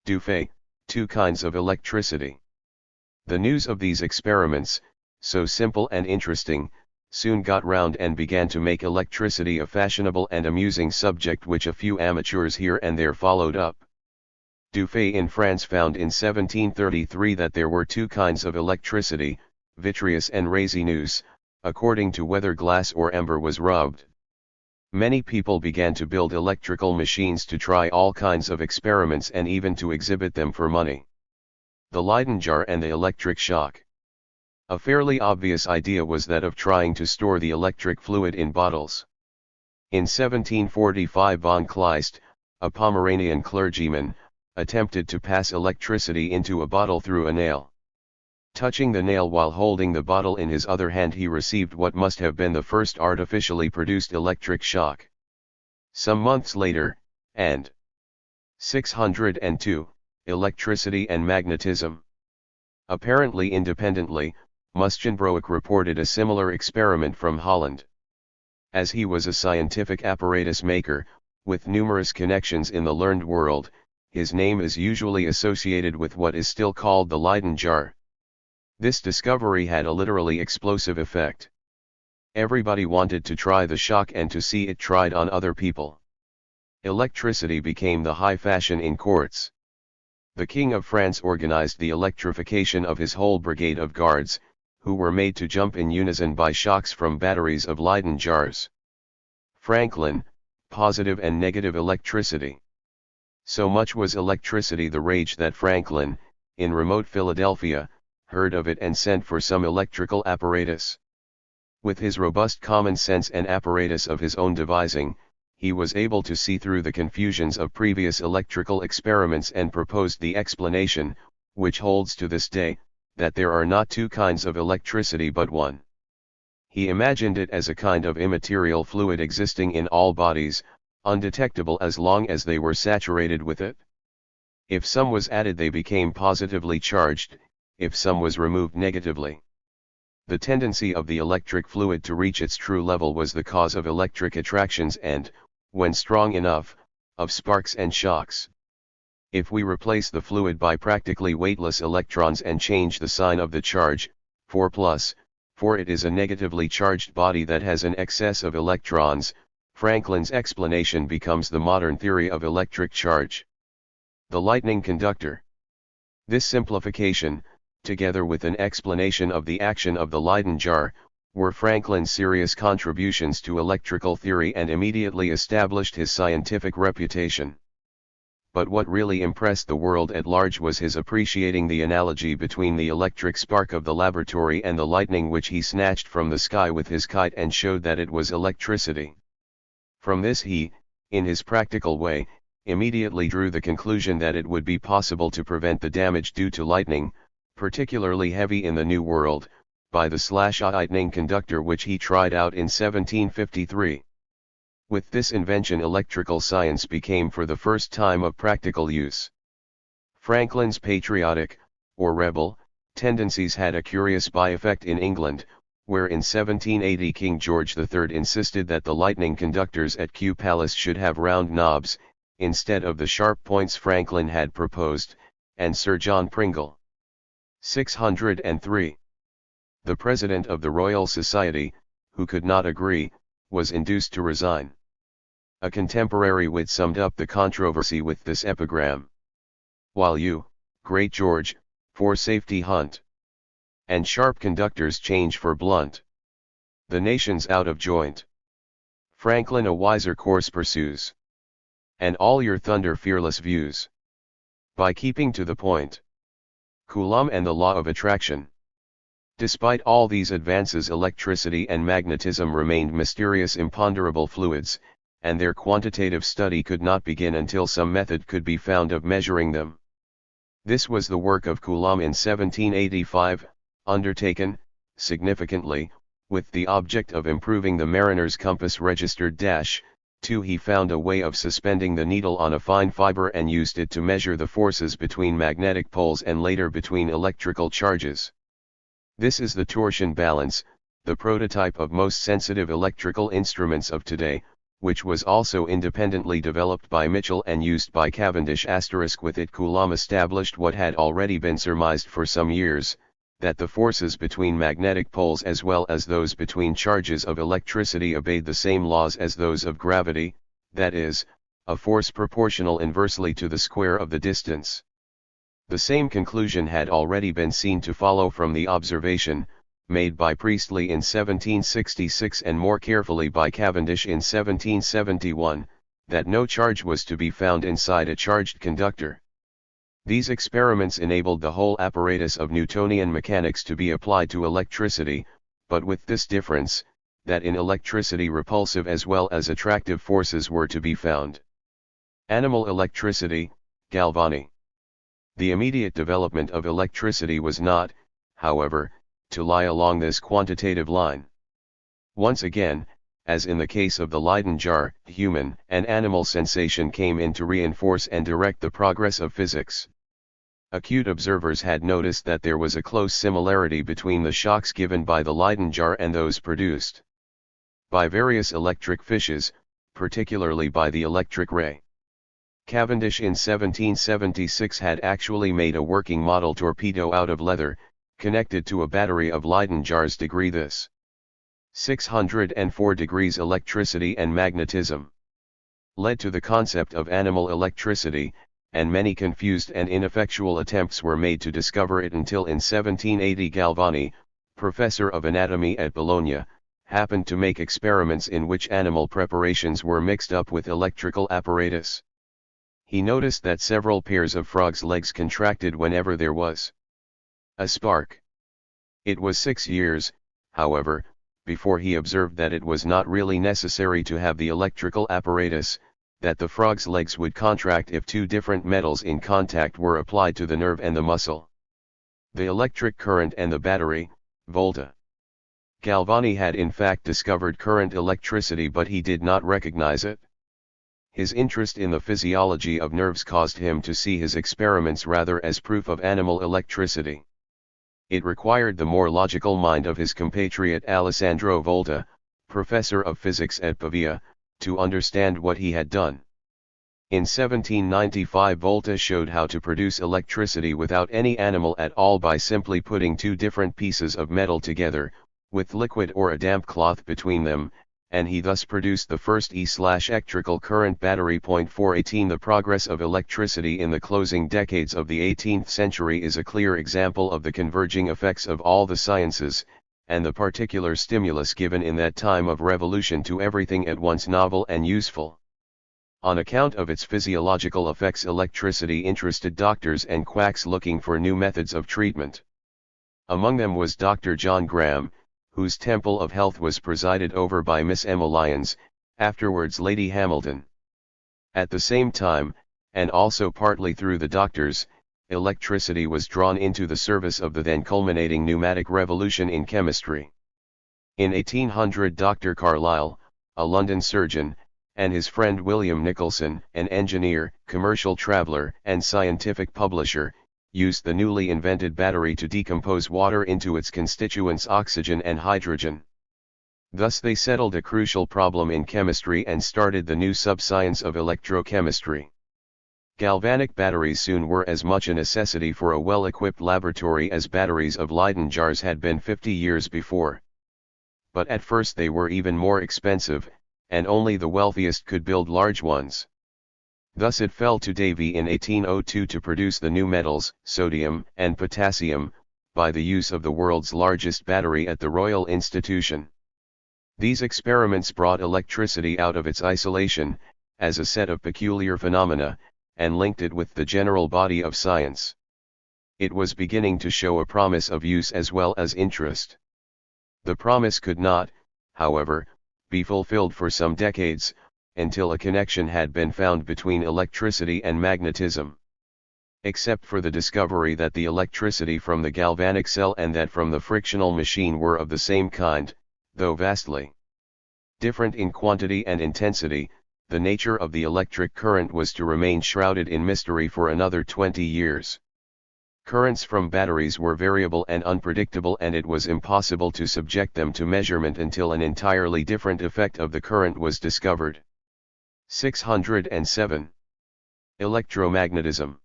Dufay, two kinds of electricity. The news of these experiments, so simple and interesting, soon got round and began to make electricity a fashionable and amusing subject which a few amateurs here and there followed up. Dufay in France found in 1733 that there were two kinds of electricity, vitreous and résineux, according to whether glass or amber was rubbed. Many people began to build electrical machines to try all kinds of experiments and even to exhibit them for money. The Leyden jar and the electric shock. A fairly obvious idea was that of trying to store the electric fluid in bottles. In 1745 von Kleist, a Pomeranian clergyman, attempted to pass electricity into a bottle through a nail. Touching the nail while holding the bottle in his other hand, he received what must have been the first artificially produced electric shock. Some months later, and 602, electricity and magnetism. Apparently independently, Musschenbroek reported a similar experiment from Holland. As he was a scientific apparatus maker, with numerous connections in the learned world, his name is usually associated with what is still called the Leyden jar. This discovery had a literally explosive effect. Everybody wanted to try the shock and to see it tried on other people. Electricity became the high fashion in courts. The King of France organized the electrification of his whole brigade of guards, who were made to jump in unison by shocks from batteries of Leyden jars. Franklin, positive and negative electricity. So much was electricity the rage that Franklin, in remote Philadelphia, heard of it and sent for some electrical apparatus. With his robust common sense and apparatus of his own devising, he was able to see through the confusions of previous electrical experiments and proposed the explanation, which holds to this day, that there are not two kinds of electricity but one. He imagined it as a kind of immaterial fluid existing in all bodies, undetectable as long as they were saturated with it. If some was added they became positively charged, if some was removed negatively. The tendency of the electric fluid to reach its true level was the cause of electric attractions and, when strong enough, of sparks and shocks. If we replace the fluid by practically weightless electrons and change the sign of the charge, 4+, for it is a negatively charged body that has an excess of electrons, Franklin's explanation becomes the modern theory of electric charge. The lightning conductor. This simplification, together with an explanation of the action of the Leyden jar, were Franklin's serious contributions to electrical theory and immediately established his scientific reputation. But what really impressed the world at large was his appreciating the analogy between the electric spark of the laboratory and the lightning which he snatched from the sky with his kite and showed that it was electricity. From this he, in his practical way, immediately drew the conclusion that it would be possible to prevent the damage due to lightning, particularly heavy in the New World, by the lightning conductor which he tried out in 1753. With this invention electrical science became for the first time of practical use. Franklin's patriotic, or rebel, tendencies had a curious by-effect in England, where in 1780 King George III insisted that the lightning conductors at Kew Palace should have round knobs, instead of the sharp points Franklin had proposed, and Sir John Pringle. 603. The president of the Royal Society, who could not agree, was induced to resign. A contemporary wit summed up the controversy with this epigram: "While you, great George, for safety hunt, and sharp conductors change for blunt, the nation's out of joint. Franklin a wiser course pursues, and all your thunder fearless views, by keeping to the point. Coulomb and the law of attraction." Despite all these advances, electricity and magnetism remained mysterious imponderable fluids, and their quantitative study could not begin until some method could be found of measuring them. This was the work of Coulomb in 1785, undertaken, significantly, with the object of improving the mariner's compass registered -2. He found a way of suspending the needle on a fine fiber and used it to measure the forces between magnetic poles and later between electrical charges. This is the torsion balance, the prototype of most sensitive electrical instruments of today, which was also independently developed by Mitchell and used by Cavendish. With it Coulomb established what had already been surmised for some years, that the forces between magnetic poles as well as those between charges of electricity obeyed the same laws as those of gravity, that is, a force proportional inversely to the square of the distance. The same conclusion had already been seen to follow from the observation, made by Priestley in 1766 and more carefully by Cavendish in 1771, that no charge was to be found inside a charged conductor. These experiments enabled the whole apparatus of Newtonian mechanics to be applied to electricity, but with this difference, that in electricity repulsive as well as attractive forces were to be found. Animal electricity, Galvani. The immediate development of electricity was not, however, to lie along this quantitative line. Once again, as in the case of the Leyden jar, human and animal sensation came in to reinforce and direct the progress of physics. Acute observers had noticed that there was a close similarity between the shocks given by the Leyden jar and those produced by various electric fishes, particularly by the electric ray. Cavendish in 1776 had actually made a working model torpedo out of leather, connected to a battery of Leyden jars. This 604 degrees electricity and magnetism led to the concept of animal electricity, and many confused and ineffectual attempts were made to discover it until in 1780 Galvani, professor of anatomy at Bologna, happened to make experiments in which animal preparations were mixed up with electrical apparatus. He noticed that several pairs of frogs' legs contracted whenever there was a spark. It was 6 years, however, before he observed that it was not really necessary to have the electrical apparatus, that the frog's legs would contract if two different metals in contact were applied to the nerve and the muscle. The electric current and the battery, volta. Galvani had in fact discovered current electricity, but he did not recognize it. His interest in the physiology of nerves caused him to see his experiments rather as proof of animal electricity. It required the more logical mind of his compatriot Alessandro Volta, professor of physics at Pavia, to understand what he had done. In 1795 Volta showed how to produce electricity without any animal at all by simply putting two different pieces of metal together, with liquid or a damp cloth between them, and he thus produced the first electrical current battery. 418 The progress of electricity in the closing decades of the 18th century is a clear example of the converging effects of all the sciences, and the particular stimulus given in that time of revolution to everything at once novel and useful. On account of its physiological effects, electricity interested doctors and quacks looking for new methods of treatment. Among them was Dr. John Graham, whose Temple of Health was presided over by Miss Emma Lyons, afterwards Lady Hamilton. At the same time, and also partly through the doctors, electricity was drawn into the service of the then culminating pneumatic revolution in chemistry. In 1800 Dr. Carlisle, a London surgeon, and his friend William Nicholson, an engineer, commercial traveller, and scientific publisher, used the newly invented battery to decompose water into its constituents oxygen and hydrogen. Thus they settled a crucial problem in chemistry and started the new sub-science of electrochemistry. Galvanic batteries soon were as much a necessity for a well-equipped laboratory as batteries of Leyden jars had been 50 years before. But at first they were even more expensive, and only the wealthiest could build large ones. Thus it fell to Davy in 1802 to produce the new metals, sodium and potassium, by the use of the world's largest battery at the Royal Institution. These experiments brought electricity out of its isolation, as a set of peculiar phenomena, and linked it with the general body of science. It was beginning to show a promise of use as well as interest. The promise could not, however, be fulfilled for some decades, until a connection had been found between electricity and magnetism. Except for the discovery that the electricity from the galvanic cell and that from the frictional machine were of the same kind, though vastly different in quantity and intensity, the nature of the electric current was to remain shrouded in mystery for another 20 years. Currents from batteries were variable and unpredictable, and it was impossible to subject them to measurement until an entirely different effect of the current was discovered. 607. Electromagnetism.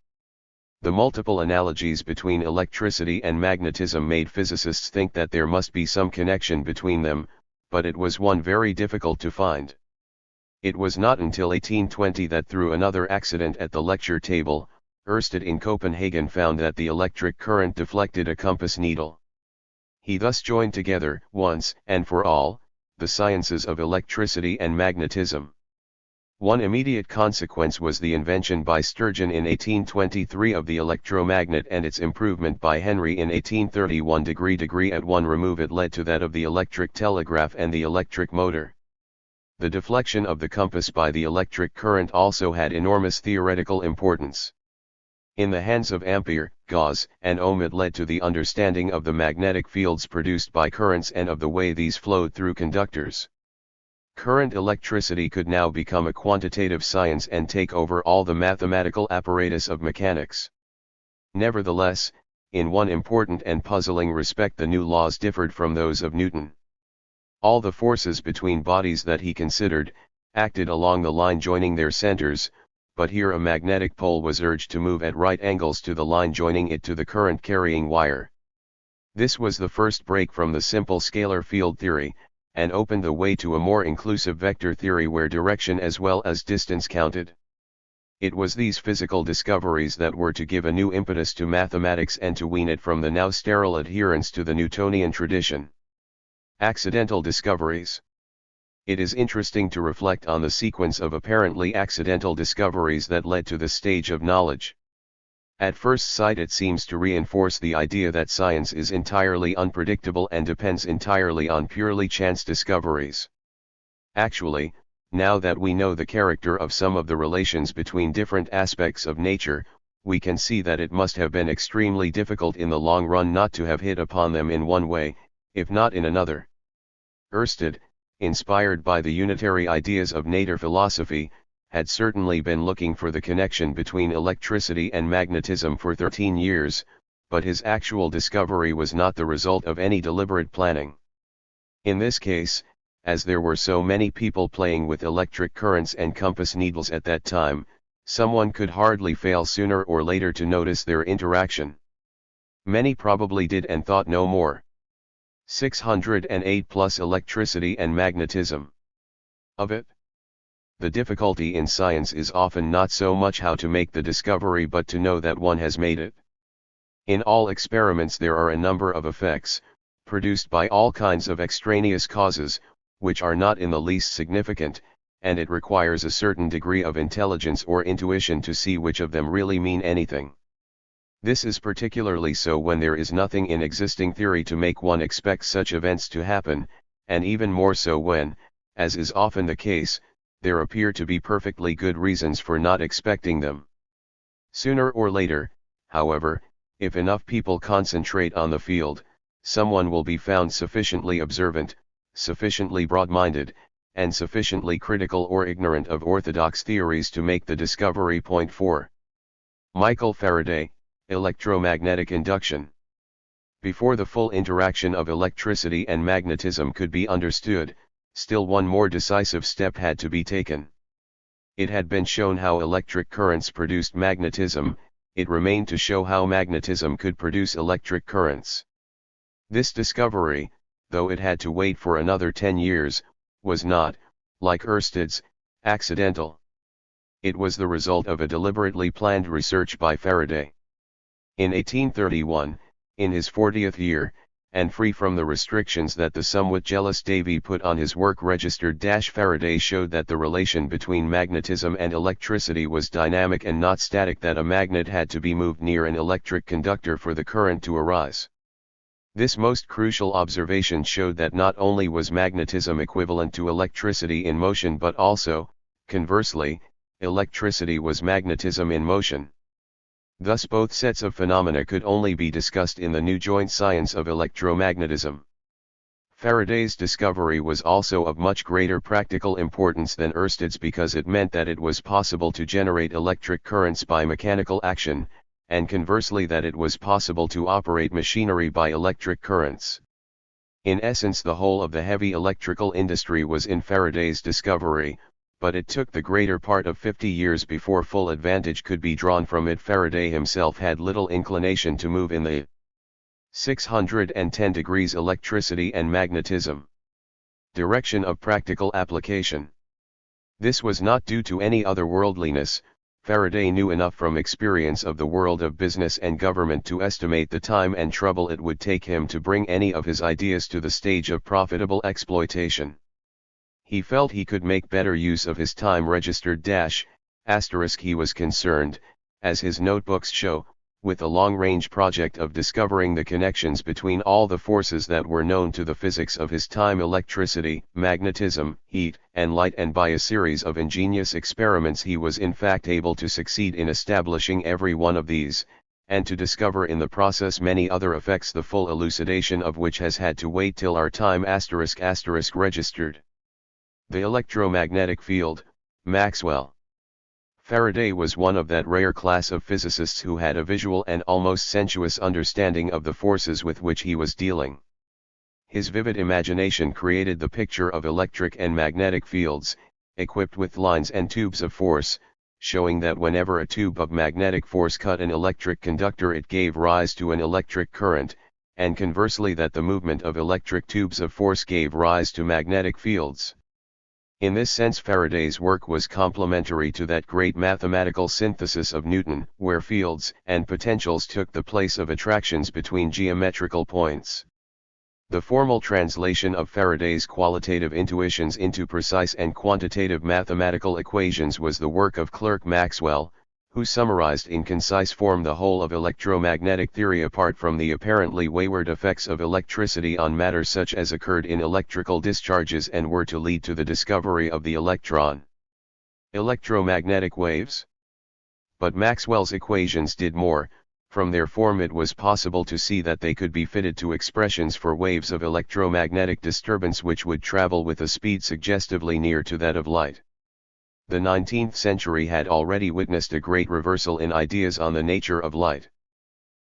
The multiple analogies between electricity and magnetism made physicists think that there must be some connection between them, but it was one very difficult to find. It was not until 1820 that through another accident at the lecture table, Ørsted in Copenhagen found that the electric current deflected a compass needle. He thus joined together, once and for all, the sciences of electricity and magnetism. One immediate consequence was the invention by Sturgeon in 1823 of the electromagnet, and its improvement by Henry in 1831. At one remove it led to that of the electric telegraph and the electric motor. The deflection of the compass by the electric current also had enormous theoretical importance. In the hands of Ampere, Gauss, and Ohm it led to the understanding of the magnetic fields produced by currents and of the way these flowed through conductors. Current electricity could now become a quantitative science and take over all the mathematical apparatus of mechanics. Nevertheless, in one important and puzzling respect the new laws differed from those of Newton. All the forces between bodies that he considered, acted along the line joining their centers, but here a magnetic pole was urged to move at right angles to the line joining it to the current carrying wire. This was the first break from the simple scalar field theory, and opened the way to a more inclusive vector theory where direction as well as distance counted. It was these physical discoveries that were to give a new impetus to mathematics and to wean it from the now sterile adherence to the Newtonian tradition. Accidental discoveries. It is interesting to reflect on the sequence of apparently accidental discoveries that led to the stage of knowledge. At first sight it seems to reinforce the idea that science is entirely unpredictable and depends entirely on purely chance discoveries. Actually, now that we know the character of some of the relations between different aspects of nature, we can see that it must have been extremely difficult in the long run not to have hit upon them in one way, if not in another. Ørsted, inspired by the unitary ideas of nature philosophy, had certainly been looking for the connection between electricity and magnetism for 13 years, but his actual discovery was not the result of any deliberate planning. In this case, as there were so many people playing with electric currents and compass needles at that time, someone could hardly fail sooner or later to notice their interaction. Many probably did and thought no more. 608 plus electricity and magnetism. Of it? The difficulty in science is often not so much how to make the discovery but to know that one has made it. In all experiments there are a number of effects, produced by all kinds of extraneous causes, which are not in the least significant, and it requires a certain degree of intelligence or intuition to see which of them really mean anything. This is particularly so when there is nothing in existing theory to make one expect such events to happen, and even more so when, as is often the case, there appear to be perfectly good reasons for not expecting them. Sooner or later, however, if enough people concentrate on the field, someone will be found sufficiently observant, sufficiently broad-minded, and sufficiently critical or ignorant of orthodox theories to make the discovery. Point 4. Michael Faraday, Electromagnetic Induction. Before the full interaction of electricity and magnetism could be understood, still one more decisive step had to be taken. It had been shown how electric currents produced magnetism, it remained to show how magnetism could produce electric currents. This discovery, though it had to wait for another 10 years, was not, like Ørsted's, accidental. It was the result of a deliberately planned research by Faraday. In 1831, in his 40th year, and free from the restrictions that the somewhat jealous Davy put on his work registered, Faraday showed that the relation between magnetism and electricity was dynamic and not static, that a magnet had to be moved near an electric conductor for the current to arise. This most crucial observation showed that not only was magnetism equivalent to electricity in motion but also, conversely, electricity was magnetism in motion. Thus both sets of phenomena could only be discussed in the new joint science of electromagnetism. Faraday's discovery was also of much greater practical importance than Ørsted's because it meant that it was possible to generate electric currents by mechanical action, and conversely that it was possible to operate machinery by electric currents. In essence, the whole of the heavy electrical industry was in Faraday's discovery, but it took the greater part of 50 years before full advantage could be drawn from it. Faraday himself had little inclination to move in the 610 degrees electricity and magnetism direction of practical application. This was not due to any otherworldliness. Faraday knew enough from experience of the world of business and government to estimate the time and trouble it would take him to bring any of his ideas to the stage of profitable exploitation. He felt he could make better use of his time registered **. He was concerned, as his notebooks show, with a long-range project of discovering the connections between all the forces that were known to the physics of his time: electricity, magnetism, heat, and light, and by a series of ingenious experiments he was in fact able to succeed in establishing every one of these, and to discover in the process many other effects the full elucidation of which has had to wait till our time *** registered. The electromagnetic field, Maxwell. Faraday was one of that rare class of physicists who had a visual and almost sensuous understanding of the forces with which he was dealing. His vivid imagination created the picture of electric and magnetic fields, equipped with lines and tubes of force, showing that whenever a tube of magnetic force cut an electric conductor it gave rise to an electric current, and conversely that the movement of electric tubes of force gave rise to magnetic fields. In this sense Faraday's work was complementary to that great mathematical synthesis of Newton, where fields and potentials took the place of attractions between geometrical points. The formal translation of Faraday's qualitative intuitions into precise and quantitative mathematical equations was the work of Clerk Maxwell, who summarized in concise form the whole of electromagnetic theory apart from the apparently wayward effects of electricity on matter such as occurred in electrical discharges and were to lead to the discovery of the electron. Electromagnetic waves? But Maxwell's equations did more. From their form it was possible to see that they could be fitted to expressions for waves of electromagnetic disturbance which would travel with a speed suggestively near to that of light. The 19th century had already witnessed a great reversal in ideas on the nature of light.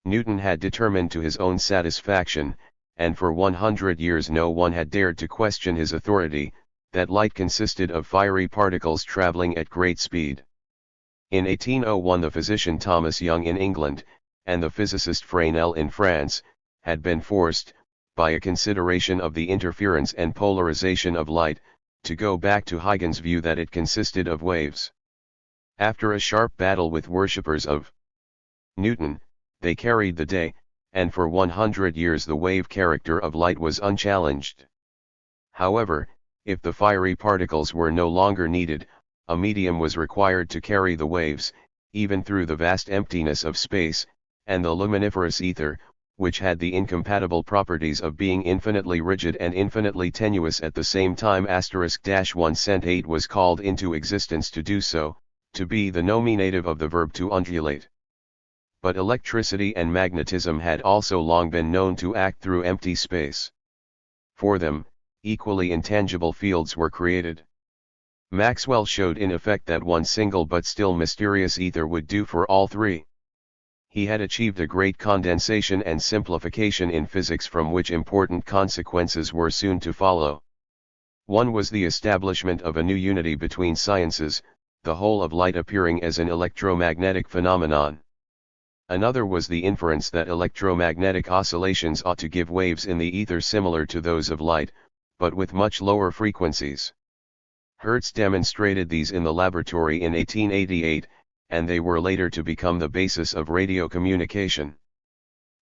Newton had determined to his own satisfaction, and for 100 years no one had dared to question his authority, that light consisted of fiery particles traveling at great speed. In 1801 the physician Thomas Young in England, and the physicist Fresnel in France, had been forced, by a consideration of the interference and polarization of light, to go back to Huygens' view that it consisted of waves. After a sharp battle with worshippers of Newton, they carried the day, and for 100 years the wave character of light was unchallenged. However, if the fiery particles were no longer needed, a medium was required to carry the waves, even through the vast emptiness of space, and the luminiferous ether, which had the incompatible properties of being infinitely rigid and infinitely tenuous at the same time *1 cent 8 was called into existence to do so, to be the nominative of the verb to undulate. But electricity and magnetism had also long been known to act through empty space. For them, equally intangible fields were created. Maxwell showed in effect that one single but still mysterious ether would do for all three. He had achieved a great condensation and simplification in physics from which important consequences were soon to follow. One was the establishment of a new unity between sciences, the whole of light appearing as an electromagnetic phenomenon. Another was the inference that electromagnetic oscillations ought to give waves in the ether similar to those of light, but with much lower frequencies. Hertz demonstrated these in the laboratory in 1888, and they were later to become the basis of radio communication.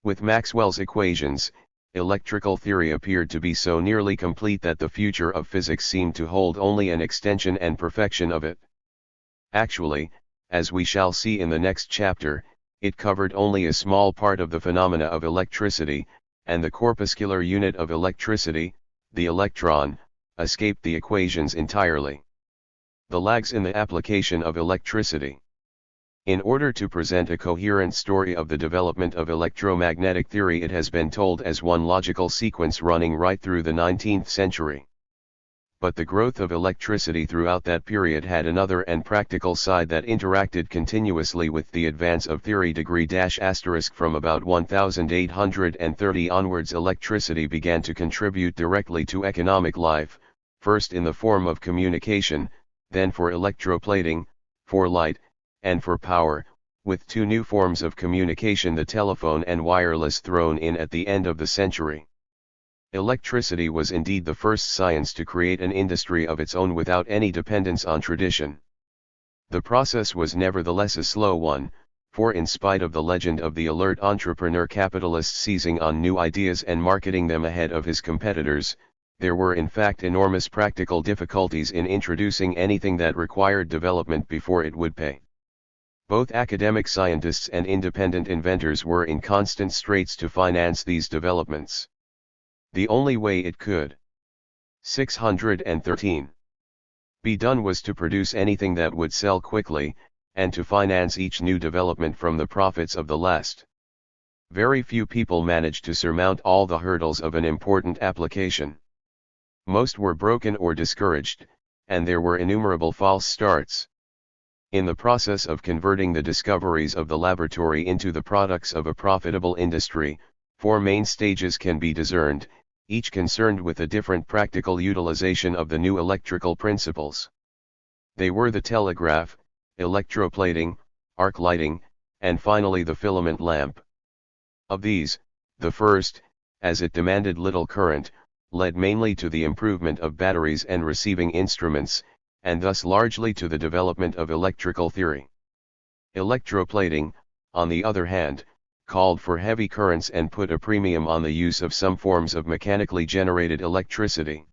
With Maxwell's equations, electrical theory appeared to be so nearly complete that the future of physics seemed to hold only an extension and perfection of it. Actually, as we shall see in the next chapter, it covered only a small part of the phenomena of electricity, and the corpuscular unit of electricity, the electron, escaped the equations entirely. The lags in the application of electricity. In order to present a coherent story of the development of electromagnetic theory, it has been told as one logical sequence running right through the 19th century. But the growth of electricity throughout that period had another and practical side that interacted continuously with the advance of theory. From about 1830 onwards, electricity began to contribute directly to economic life, first in the form of communication, then for electroplating, for light, and for power, with two new forms of communication, the telephone and wireless, thrown in at the end of the century. Electricity was indeed the first science to create an industry of its own without any dependence on tradition. The process was nevertheless a slow one, for in spite of the legend of the alert entrepreneur capitalist seizing on new ideas and marketing them ahead of his competitors, there were in fact enormous practical difficulties in introducing anything that required development before it would pay. Both academic scientists and independent inventors were in constant straits to finance these developments. The only way it could 613 be done was to produce anything that would sell quickly, and to finance each new development from the profits of the last. Very few people managed to surmount all the hurdles of an important application. Most were broken or discouraged, and there were innumerable false starts. In the process of converting the discoveries of the laboratory into the products of a profitable industry, four main stages can be discerned, each concerned with a different practical utilization of the new electrical principles. They were the telegraph, electroplating, arc lighting, and finally the filament lamp. Of these, the first, as it demanded little current, led mainly to the improvement of batteries and receiving instruments, and thus largely to the development of electrical theory. Electroplating, on the other hand, called for heavy currents and put a premium on the use of some forms of mechanically generated electricity.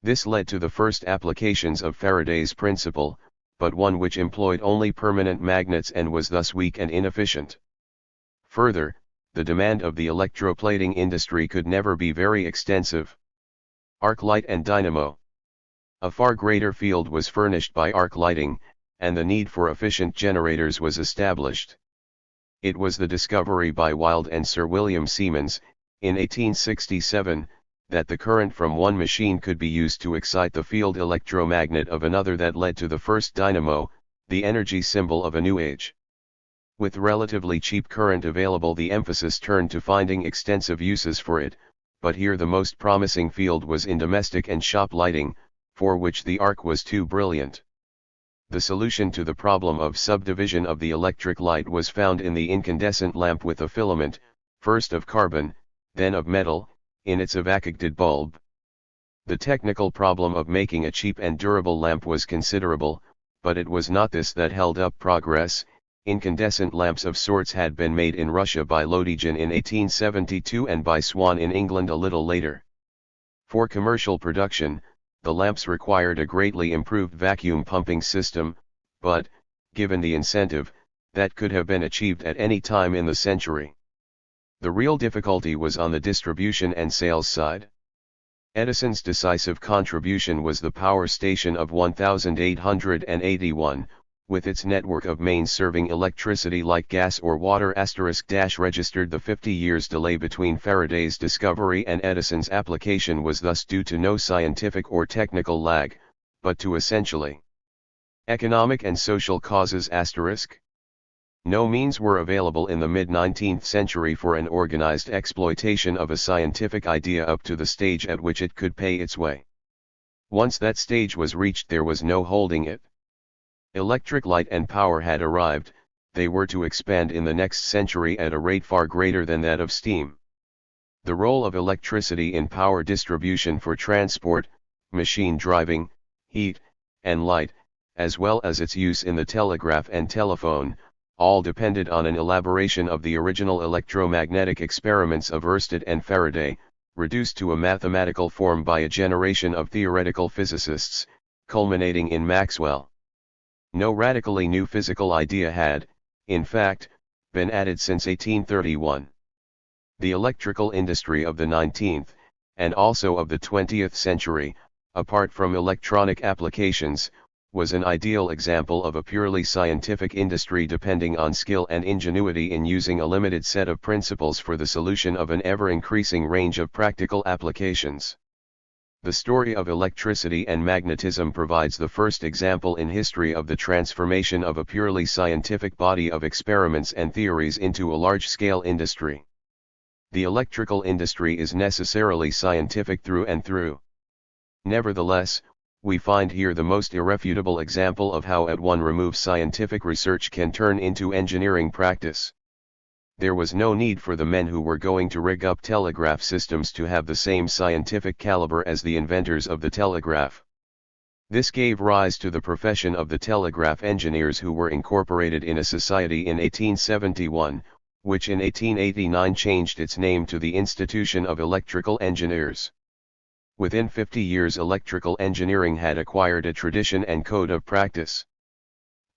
This led to the first applications of Faraday's principle, but one which employed only permanent magnets and was thus weak and inefficient. Further, the demand of the electroplating industry could never be very extensive. Arc light and dynamo. A far greater field was furnished by arc lighting, and the need for efficient generators was established. It was the discovery by Wilde and Sir William Siemens, in 1867, that the current from one machine could be used to excite the field electromagnet of another that led to the first dynamo, the energy symbol of a new age. With relatively cheap current available, the emphasis turned to finding extensive uses for it, but here the most promising field was in domestic and shop lighting, for which the arc was too brilliant. The solution to the problem of subdivision of the electric light was found in the incandescent lamp with a filament, first of carbon, then of metal, in its evacuated bulb. The technical problem of making a cheap and durable lamp was considerable, but it was not this that held up progress. Incandescent lamps of sorts had been made in Russia by Lodigian in 1872 and by Swan in England a little later. For commercial production, the lamps required a greatly improved vacuum pumping system, but, given the incentive, that could have been achieved at any time in the century. The real difficulty was on the distribution and sales side. Edison's decisive contribution was the power station of 1881, with its network of mains serving electricity like gas or water ** registered the 50 years delay between Faraday's discovery and Edison's application was thus due to no scientific or technical lag, but to essentially economic and social causes *. No means were available in the mid-19th century for an organized exploitation of a scientific idea up to the stage at which it could pay its way. Once that stage was reached, there was no holding it. Electric light and power had arrived, they were to expand in the next century at a rate far greater than that of steam. The role of electricity in power distribution for transport, machine driving, heat, and light, as well as its use in the telegraph and telephone, all depended on an elaboration of the original electromagnetic experiments of Ørsted and Faraday, reduced to a mathematical form by a generation of theoretical physicists, culminating in Maxwell. No radically new physical idea had, in fact, been added since 1831. The electrical industry of the 19th, and also of the 20th century, apart from electronic applications, was an ideal example of a purely scientific industry depending on skill and ingenuity in using a limited set of principles for the solution of an ever-increasing range of practical applications. The story of electricity and magnetism provides the first example in history of the transformation of a purely scientific body of experiments and theories into a large-scale industry. The electrical industry is necessarily scientific through and through. Nevertheless, we find here the most irrefutable example of how at one remove scientific research can turn into engineering practice. There was no need for the men who were going to rig up telegraph systems to have the same scientific caliber as the inventors of the telegraph. This gave rise to the profession of the telegraph engineers, who were incorporated in a society in 1871, which in 1889 changed its name to the Institution of Electrical Engineers. Within 50 years, electrical engineering had acquired a tradition and code of practice.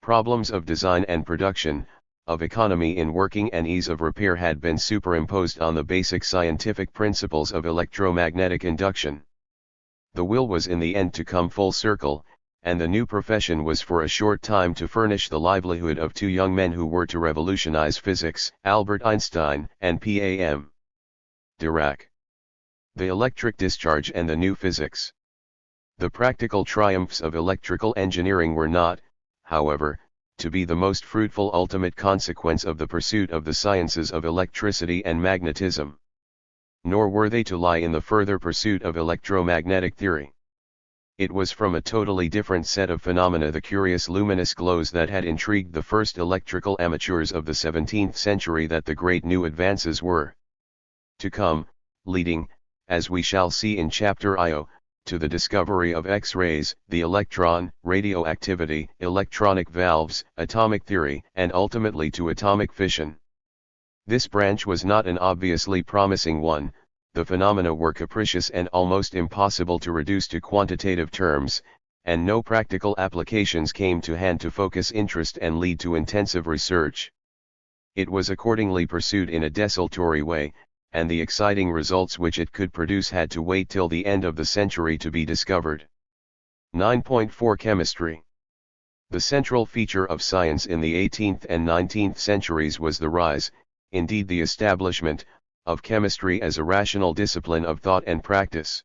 Problems of design and production, of economy in working and ease of repair had been superimposed on the basic scientific principles of electromagnetic induction. The will was in the end to come full circle, and the new profession was for a short time to furnish the livelihood of two young men who were to revolutionize physics, Albert Einstein and P.A.M. Dirac. The electric discharge and the new physics. The practical triumphs of electrical engineering were not, however, to be the most fruitful ultimate consequence of the pursuit of the sciences of electricity and magnetism. Nor were they to lie in the further pursuit of electromagnetic theory. It was from a totally different set of phenomena, the curious luminous glows that had intrigued the first electrical amateurs of the 17th century, that the great new advances were to come, leading, as we shall see in Chapter IO, to the discovery of X-rays, the electron, radioactivity, electronic valves, atomic theory, and ultimately to atomic fission. This branch was not an obviously promising one. The phenomena were capricious and almost impossible to reduce to quantitative terms, and no practical applications came to hand to focus interest and lead to intensive research. It was accordingly pursued in a desultory way, and the exciting results which it could produce had to wait till the end of the century to be discovered. 9.4 Chemistry. The central feature of science in the 18th and 19th centuries was the rise, indeed the establishment, of chemistry as a rational discipline of thought and practice.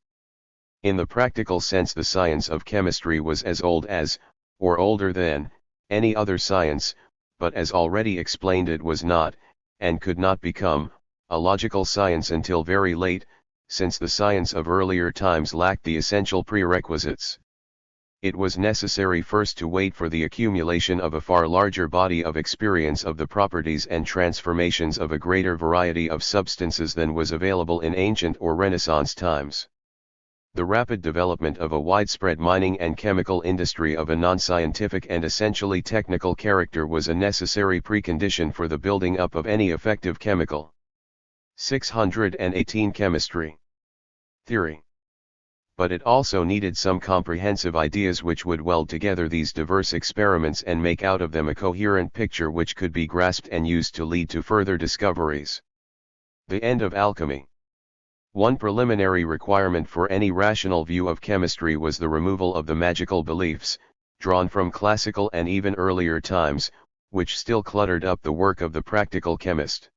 In the practical sense, the science of chemistry was as old as, or older than, any other science, but as already explained, it was not, and could not become, a logical science until very late, since the science of earlier times lacked the essential prerequisites. It was necessary first to wait for the accumulation of a far larger body of experience of the properties and transformations of a greater variety of substances than was available in ancient or Renaissance times. The rapid development of a widespread mining and chemical industry of a non-scientific and essentially technical character was a necessary precondition for the building up of any effective chemical. 618 Chemistry. Theory. But it also needed some comprehensive ideas which would weld together these diverse experiments and make out of them a coherent picture which could be grasped and used to lead to further discoveries. The end of alchemy. One preliminary requirement for any rational view of chemistry was the removal of the magical beliefs, drawn from classical and even earlier times, which still cluttered up the work of the practical chemist.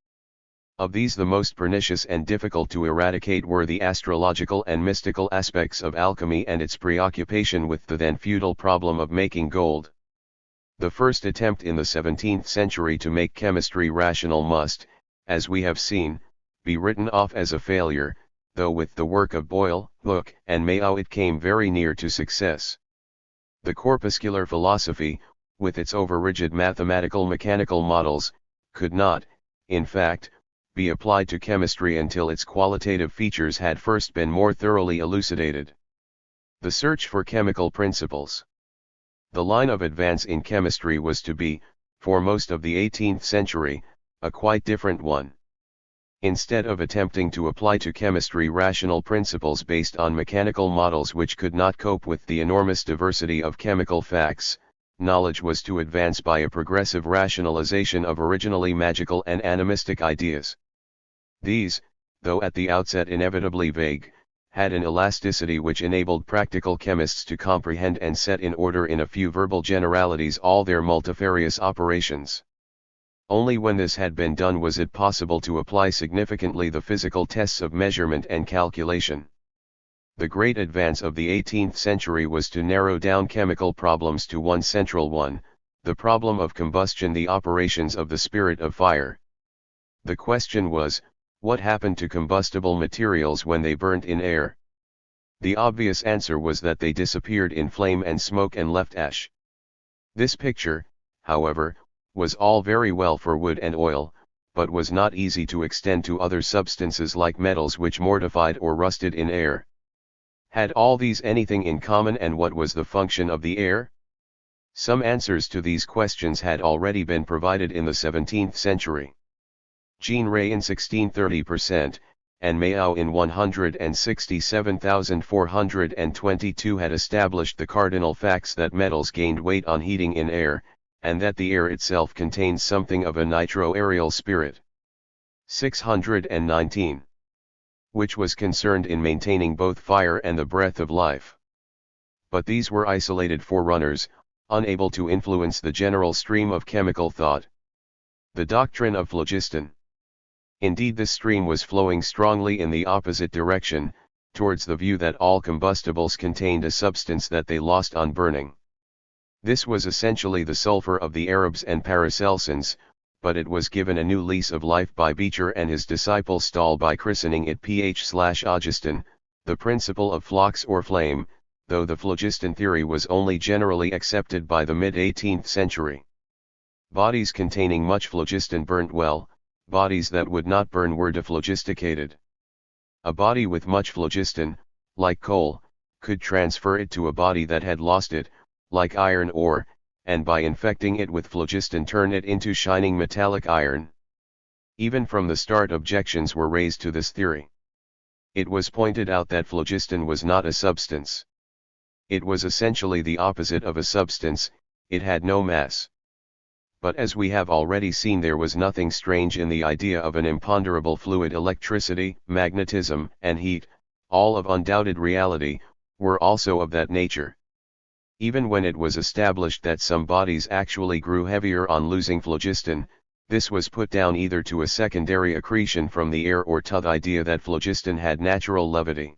Of these, the most pernicious and difficult to eradicate were the astrological and mystical aspects of alchemy and its preoccupation with the then futile problem of making gold. The first attempt in the 17th century to make chemistry rational must, as we have seen, be written off as a failure, though with the work of Boyle, Hooke, and Mayow it came very near to success. The corpuscular philosophy, with its over-rigid mathematical mechanical models, could not, in fact, be applied to chemistry until its qualitative features had first been more thoroughly elucidated. The search for chemical principles. The line of advance in chemistry was to be, for most of the 18th century, a quite different one. Instead of attempting to apply to chemistry rational principles based on mechanical models which could not cope with the enormous diversity of chemical facts, knowledge was to advance by a progressive rationalization of originally magical and animistic ideas. These, though at the outset inevitably vague, had an elasticity which enabled practical chemists to comprehend and set in order in a few verbal generalities all their multifarious operations. Only when this had been done was it possible to apply significantly the physical tests of measurement and calculation. The great advance of the 18th century was to narrow down chemical problems to one central one, the problem of combustion, the operations of the spirit of fire. The question was, what happened to combustible materials when they burnt in air? The obvious answer was that they disappeared in flame and smoke and left ash. This picture, however, was all very well for wood and oil, but was not easy to extend to other substances like metals which mortified or rusted in air. Had all these anything in common, and what was the function of the air? Some answers to these questions had already been provided in the 17th century. Jean Rey in 1630%, and Mayow in 167,422 had established the cardinal facts that metals gained weight on heating in air, and that the air itself contains something of a nitro-aerial spirit. 619. Which was concerned in maintaining both fire and the breath of life. But these were isolated forerunners, unable to influence the general stream of chemical thought. The doctrine of phlogiston. Indeed, this stream was flowing strongly in the opposite direction, towards the view that all combustibles contained a substance that they lost on burning. This was essentially the sulfur of the Arabs and Paracelsians, but it was given a new lease of life by Beecher and his disciple Stahl by christening it pH/phlogiston, the principle of flux or flame, though the phlogiston theory was only generally accepted by the mid-18th century. Bodies containing much phlogiston burnt well, bodies that would not burn were dephlogisticated. A body with much phlogiston, like coal, could transfer it to a body that had lost it, like iron ore, and by infecting it with phlogiston turn it into shining metallic iron. Even from the start objections were raised to this theory. It was pointed out that phlogiston was not a substance. It was essentially the opposite of a substance, it had no mass. But as we have already seen, there was nothing strange in the idea of an imponderable fluid. Electricity, magnetism, and heat, all of undoubted reality, were also of that nature. Even when it was established that some bodies actually grew heavier on losing phlogiston, this was put down either to a secondary accretion from the air or to the idea that phlogiston had natural levity.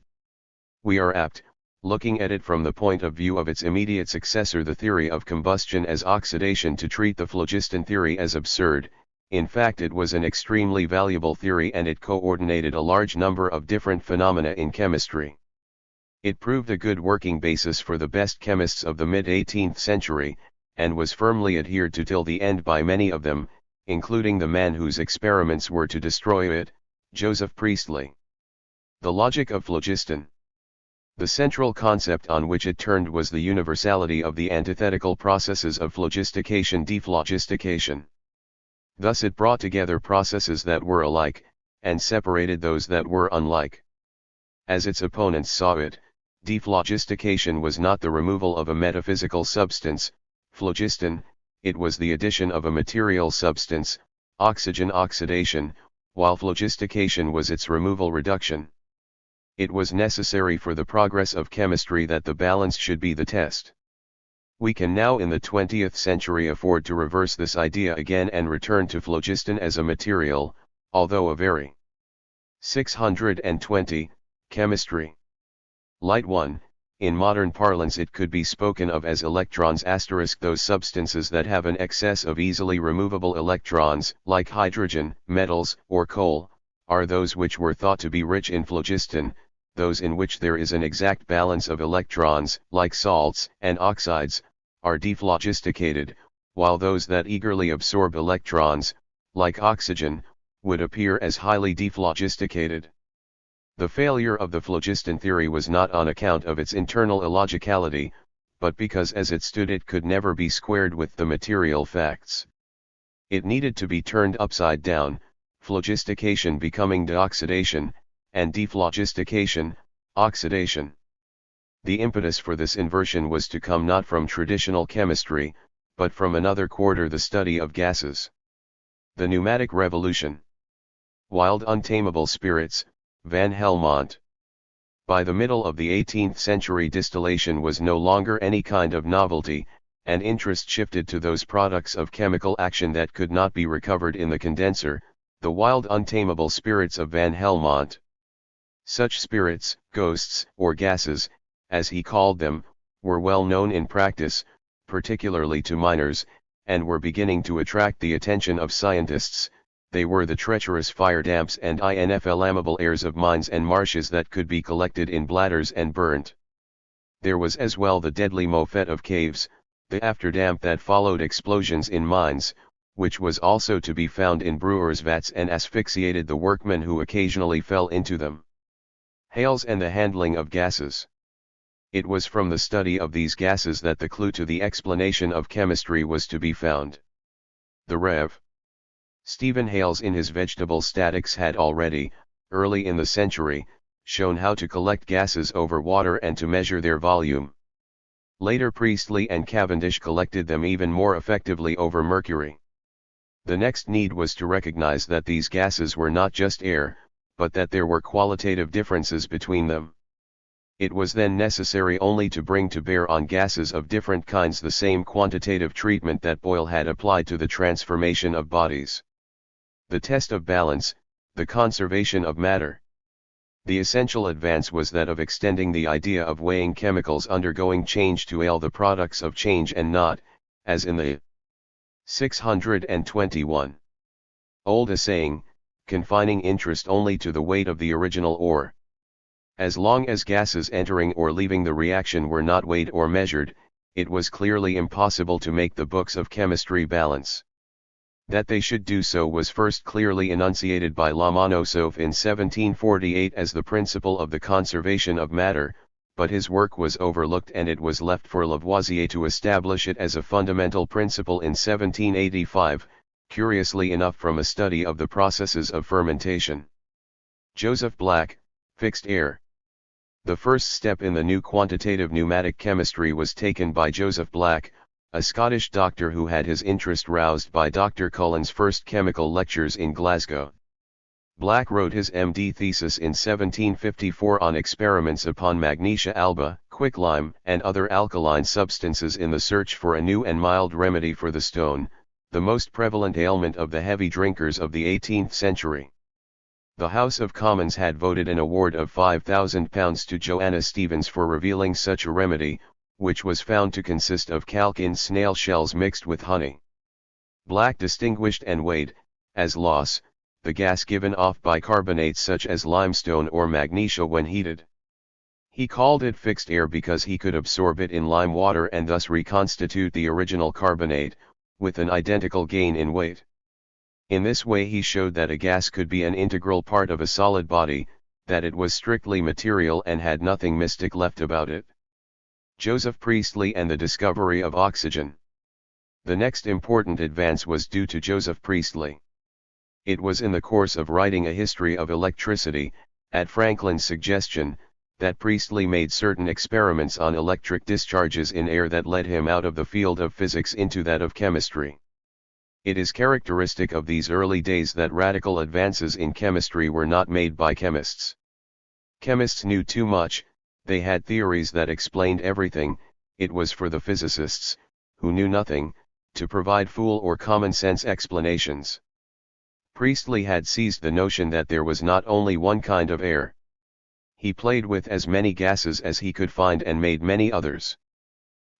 We are apt, looking at it from the point of view of its immediate successor, the theory of combustion as oxidation, to treat the phlogiston theory as absurd. In fact, it was an extremely valuable theory and it coordinated a large number of different phenomena in chemistry. It proved a good working basis for the best chemists of the mid-18th century, and was firmly adhered to till the end by many of them, including the man whose experiments were to destroy it, Joseph Priestley. The logic of phlogiston. The central concept on which it turned was the universality of the antithetical processes of phlogistication-dephlogistication. Thus it brought together processes that were alike, and separated those that were unlike. As its opponents saw it, dephlogistication was not the removal of a metaphysical substance, phlogiston, it was the addition of a material substance, oxygen oxidation, while phlogistication was its removal reduction. It was necessary for the progress of chemistry that the balance should be the test. We can now in the 20th century afford to reverse this idea again and return to phlogiston as a material, although a very 620, chemistry. Light 1, in modern parlance it could be spoken of as electrons *, those substances that have an excess of easily removable electrons, like hydrogen, metals, or coal, are those which were thought to be rich in phlogiston. Those in which there is an exact balance of electrons, like salts and oxides, are dephlogisticated, while those that eagerly absorb electrons, like oxygen, would appear as highly dephlogisticated. The failure of the phlogiston theory was not on account of its internal illogicality, but because as it stood it could never be squared with the material facts. It needed to be turned upside down, phlogistication becoming deoxidation, and dephlogistication, oxidation. The impetus for this inversion was to come not from traditional chemistry, but from another quarter, the study of gases. The pneumatic revolution. Wild untamable spirits, Van Helmont. By the middle of the 18th century, distillation was no longer any kind of novelty, and interest shifted to those products of chemical action that could not be recovered in the condenser, the wild untamable spirits of Van Helmont. Such spirits, ghosts, or gases, as he called them, were well known in practice, particularly to miners, and were beginning to attract the attention of scientists. They were the treacherous fire damps and inflammable airs of mines and marshes that could be collected in bladders and burnt. There was as well the deadly moffat of caves, the afterdamp that followed explosions in mines, which was also to be found in brewers' vats and asphyxiated the workmen who occasionally fell into them. Hails and the handling of gases. It was from the study of these gases that the clue to the explanation of chemistry was to be found. The Rev. Stephen Hales in his Vegetable Statics had already, early in the century, shown how to collect gases over water and to measure their volume. Later Priestley and Cavendish collected them even more effectively over mercury. The next need was to recognize that these gases were not just air, but that there were qualitative differences between them. It was then necessary only to bring to bear on gases of different kinds the same quantitative treatment that Boyle had applied to the transformation of bodies. The test of balance, the conservation of matter. The essential advance was that of extending the idea of weighing chemicals undergoing change to the products of change and not, as in the 621 old assaying, confining interest only to the weight of the original ore. As long as gases entering or leaving the reaction were not weighed or measured, it was clearly impossible to make the books of chemistry balance. That they should do so was first clearly enunciated by Lomonosov in 1748 as the principle of the conservation of matter, but his work was overlooked and it was left for Lavoisier to establish it as a fundamental principle in 1785, curiously enough from a study of the processes of fermentation. Joseph Black, fixed air. The first step in the new quantitative pneumatic chemistry was taken by Joseph Black, a Scottish doctor who had his interest roused by Dr. Cullen's first chemical lectures in Glasgow. Black wrote his MD thesis in 1754 on experiments upon magnesia alba, quicklime, and other alkaline substances in the search for a new and mild remedy for the stone, the most prevalent ailment of the heavy drinkers of the 18th century. The House of Commons had voted an award of £5,000 to Joanna Stevens for revealing such a remedy, which was found to consist of calc in snail shells mixed with honey. Black distinguished and weighed, as loss, the gas given off by carbonates such as limestone or magnesia when heated. He called it fixed air because he could absorb it in lime water and thus reconstitute the original carbonate, with an identical gain in weight. In this way he showed that a gas could be an integral part of a solid body, that it was strictly material and had nothing mystic left about it. Joseph Priestley and the discovery of oxygen. The next important advance was due to Joseph Priestley. It was in the course of writing a history of electricity, at Franklin's suggestion, that Priestley made certain experiments on electric discharges in air that led him out of the field of physics into that of chemistry. It is characteristic of these early days that radical advances in chemistry were not made by chemists. Chemists knew too much, they had theories that explained everything, it was for the physicists, who knew nothing, to provide fool or common sense explanations. Priestley had seized the notion that there was not only one kind of air. He played with as many gases as he could find and made many others.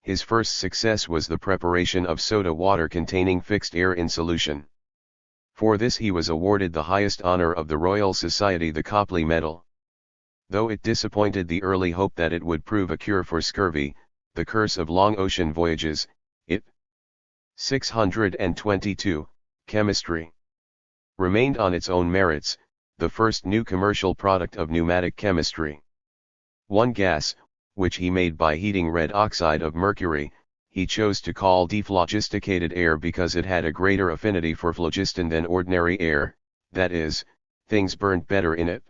His first success was the preparation of soda water containing fixed air in solution. For this he was awarded the highest honor of the Royal Society, the Copley Medal. Though it disappointed the early hope that it would prove a cure for scurvy, the curse of long ocean voyages, it 622, chemistry remained on its own merits, the first new commercial product of pneumatic chemistry. One gas, which he made by heating red oxide of mercury, he chose to call dephlogisticated air because it had a greater affinity for phlogiston than ordinary air, that is, things burnt better in it.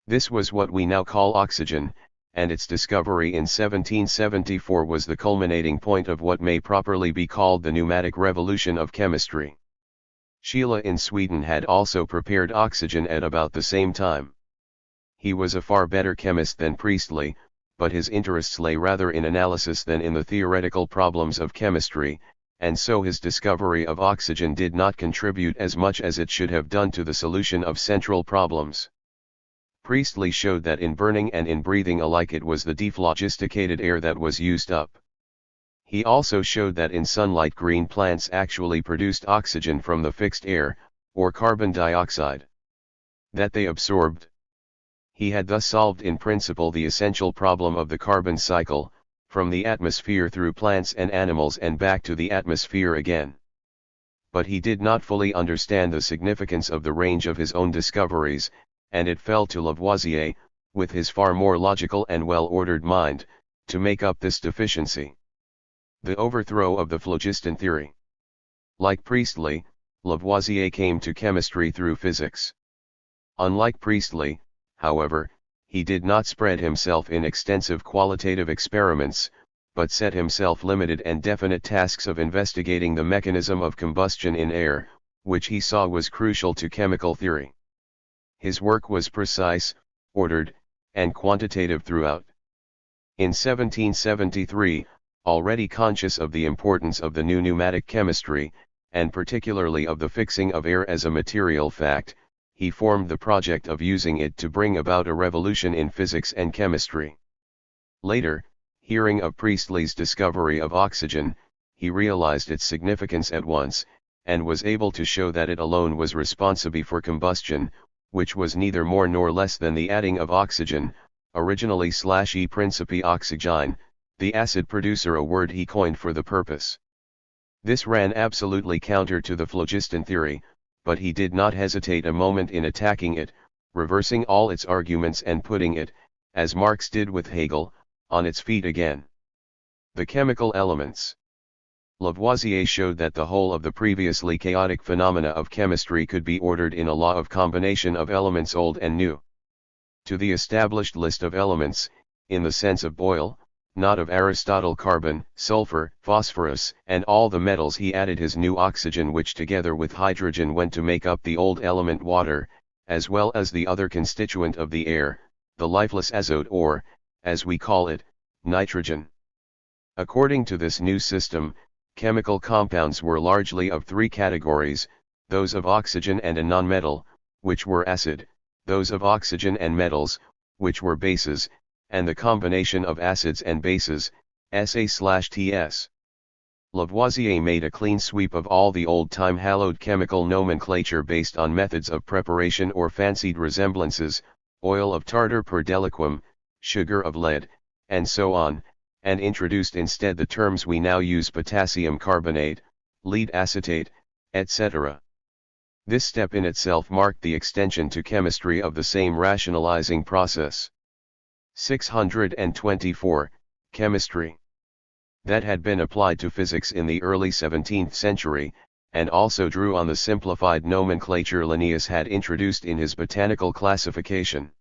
This was what we now call oxygen, and its discovery in 1774 was the culminating point of what may properly be called the pneumatic revolution of chemistry. Scheele in Sweden had also prepared oxygen at about the same time. He was a far better chemist than Priestley, but his interests lay rather in analysis than in the theoretical problems of chemistry, and so his discovery of oxygen did not contribute as much as it should have done to the solution of central problems. Priestley showed that in burning and in breathing alike it was the dephlogisticated air that was used up. He also showed that in sunlight green plants actually produced oxygen from the fixed air, or carbon dioxide, that they absorbed. He had thus solved in principle the essential problem of the carbon cycle, from the atmosphere through plants and animals and back to the atmosphere again. But he did not fully understand the significance of the range of his own discoveries, and it fell to Lavoisier, with his far more logical and well-ordered mind, to make up this deficiency. The overthrow of the phlogiston theory. Like Priestley, Lavoisier came to chemistry through physics. Unlike Priestley, however, he did not spread himself in extensive qualitative experiments, but set himself limited and definite tasks of investigating the mechanism of combustion in air, which he saw was crucial to chemical theory. His work was precise, ordered, and quantitative throughout. In 1773, already conscious of the importance of the new pneumatic chemistry, and particularly of the fixing of air as a material fact, he formed the project of using it to bring about a revolution in physics and chemistry. Later, hearing of Priestley's discovery of oxygen, he realized its significance at once, and was able to show that it alone was responsible for combustion, which was neither more nor less than the adding of oxygen, originally /e principi oxygen, the acid producer, a word he coined for the purpose. This ran absolutely counter to the phlogiston theory, but he did not hesitate a moment in attacking it, reversing all its arguments and putting it, as Marx did with Hegel, on its feet again. The chemical elements. Lavoisier showed that the whole of the previously chaotic phenomena of chemistry could be ordered in a law of combination of elements old and new. To the established list of elements, in the sense of Boyle, not of Aristotle, carbon, sulfur, phosphorus, and all the metals, he added his new oxygen, which together with hydrogen went to make up the old element water, as well as the other constituent of the air, the lifeless azote, or, as we call it, nitrogen. According to this new system, chemical compounds were largely of three categories: those of oxygen and a nonmetal, which were acid; those of oxygen and metals, which were bases; and the combination of acids and bases, SA/TS. Lavoisier made a clean sweep of all the old-time hallowed chemical nomenclature based on methods of preparation or fancied resemblances, oil of tartar per deliquum, sugar of lead, and so on, and introduced instead the terms we now use: potassium carbonate, lead acetate, etc. This step in itself marked the extension to chemistry of the same rationalizing process. 624. Chemistry. That had been applied to physics in the early 17th century, and also drew on the simplified nomenclature Linnaeus had introduced in his botanical classification.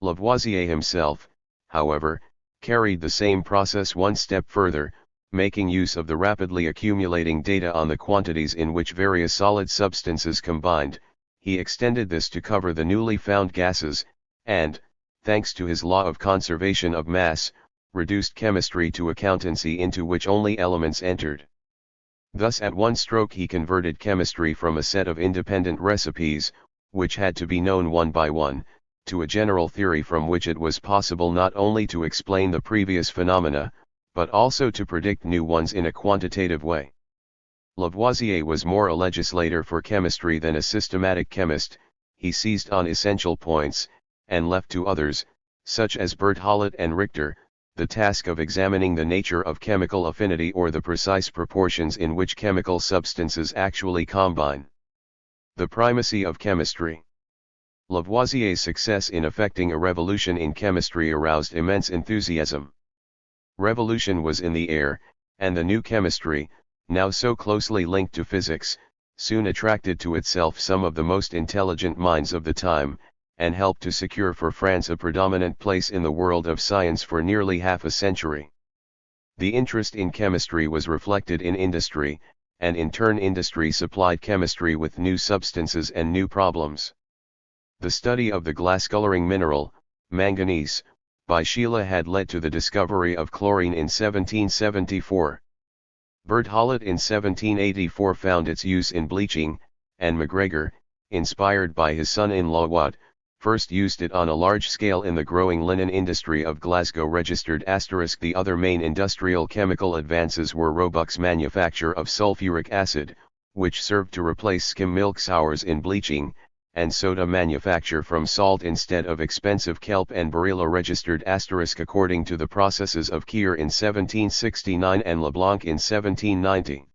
Lavoisier himself, however, carried the same process one step further, making use of the rapidly accumulating data on the quantities in which various solid substances combined. He extended this to cover the newly found gases, and, thanks to his law of conservation of mass, reduced chemistry to accountancy into which only elements entered. Thus at one stroke he converted chemistry from a set of independent recipes, which had to be known one by one, to a general theory from which it was possible not only to explain the previous phenomena, but also to predict new ones in a quantitative way. Lavoisier was more a legislator for chemistry than a systematic chemist. He seized on essential points, and left to others, such as Berthollet and Richter, the task of examining the nature of chemical affinity or the precise proportions in which chemical substances actually combine. The primacy of chemistry. Lavoisier's success in effecting a revolution in chemistry aroused immense enthusiasm. Revolution was in the air, and the new chemistry, now so closely linked to physics, soon attracted to itself some of the most intelligent minds of the time, and helped to secure for France a predominant place in the world of science for nearly half a century. The interest in chemistry was reflected in industry, and in turn industry supplied chemistry with new substances and new problems. The study of the glass-coloring mineral, manganese, by Scheele had led to the discovery of chlorine in 1774. Berthollet in 1784 found its use in bleaching, and MacGregor, inspired by his son-in-law Watt, first used it on a large scale in the growing linen industry of Glasgow. The other main industrial chemical advances were Roebuck's manufacture of sulfuric acid, which served to replace skim milk sours in bleaching, and soda manufacture from salt instead of expensive kelp and Barilla. According to the processes of Keir in 1769 and Leblanc in 1790.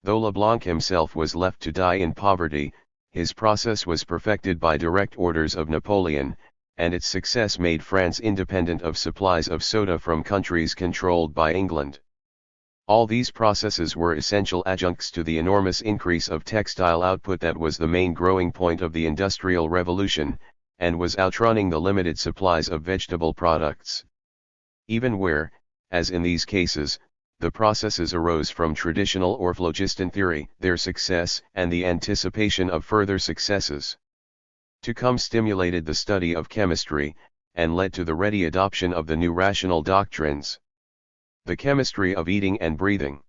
Though Leblanc himself was left to die in poverty, his process was perfected by direct orders of Napoleon, and its success made France independent of supplies of soda from countries controlled by England. All these processes were essential adjuncts to the enormous increase of textile output that was the main growing point of the Industrial Revolution, and was outrunning the limited supplies of vegetable products. Even where, as in these cases, the processes arose from traditional or phlogiston theory, their success and the anticipation of further successes to come stimulated the study of chemistry, and led to the ready adoption of the new rational doctrines. The chemistry of eating and breathing.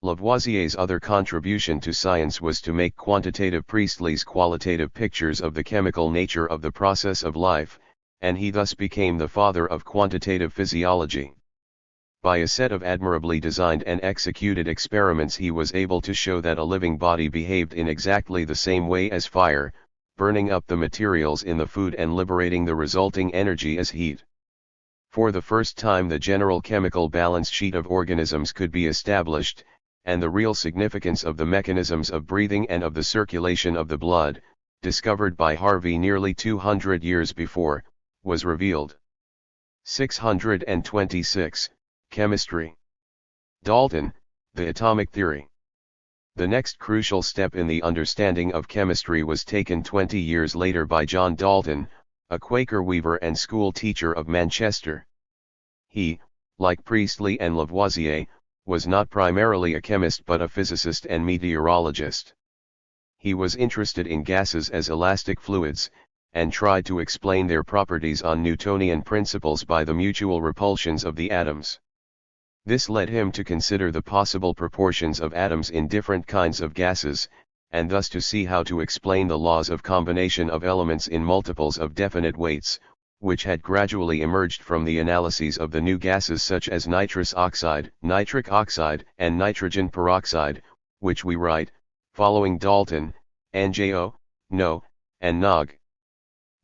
Lavoisier's other contribution to science was to make quantitative Priestley's qualitative pictures of the chemical nature of the process of life, and he thus became the father of quantitative physiology. By a set of admirably designed and executed experiments he was able to show that a living body behaved in exactly the same way as fire, burning up the materials in the food and liberating the resulting energy as heat. For the first time the general chemical balance sheet of organisms could be established, and the real significance of the mechanisms of breathing and of the circulation of the blood, discovered by Harvey nearly 200 years before, was revealed. 626. Chemistry. Dalton, the atomic theory. The next crucial step in the understanding of chemistry was taken 20 years later by John Dalton, a Quaker weaver and school teacher of Manchester. He, like Priestley and Lavoisier, was not primarily a chemist but a physicist and meteorologist. He was interested in gases as elastic fluids, and tried to explain their properties on Newtonian principles by the mutual repulsions of the atoms. This led him to consider the possible proportions of atoms in different kinds of gases, and thus to see how to explain the laws of combination of elements in multiples of definite weights, which had gradually emerged from the analyses of the new gases such as nitrous oxide, nitric oxide, and nitrogen peroxide, which we write, following Dalton, NJO, NO, and NOG.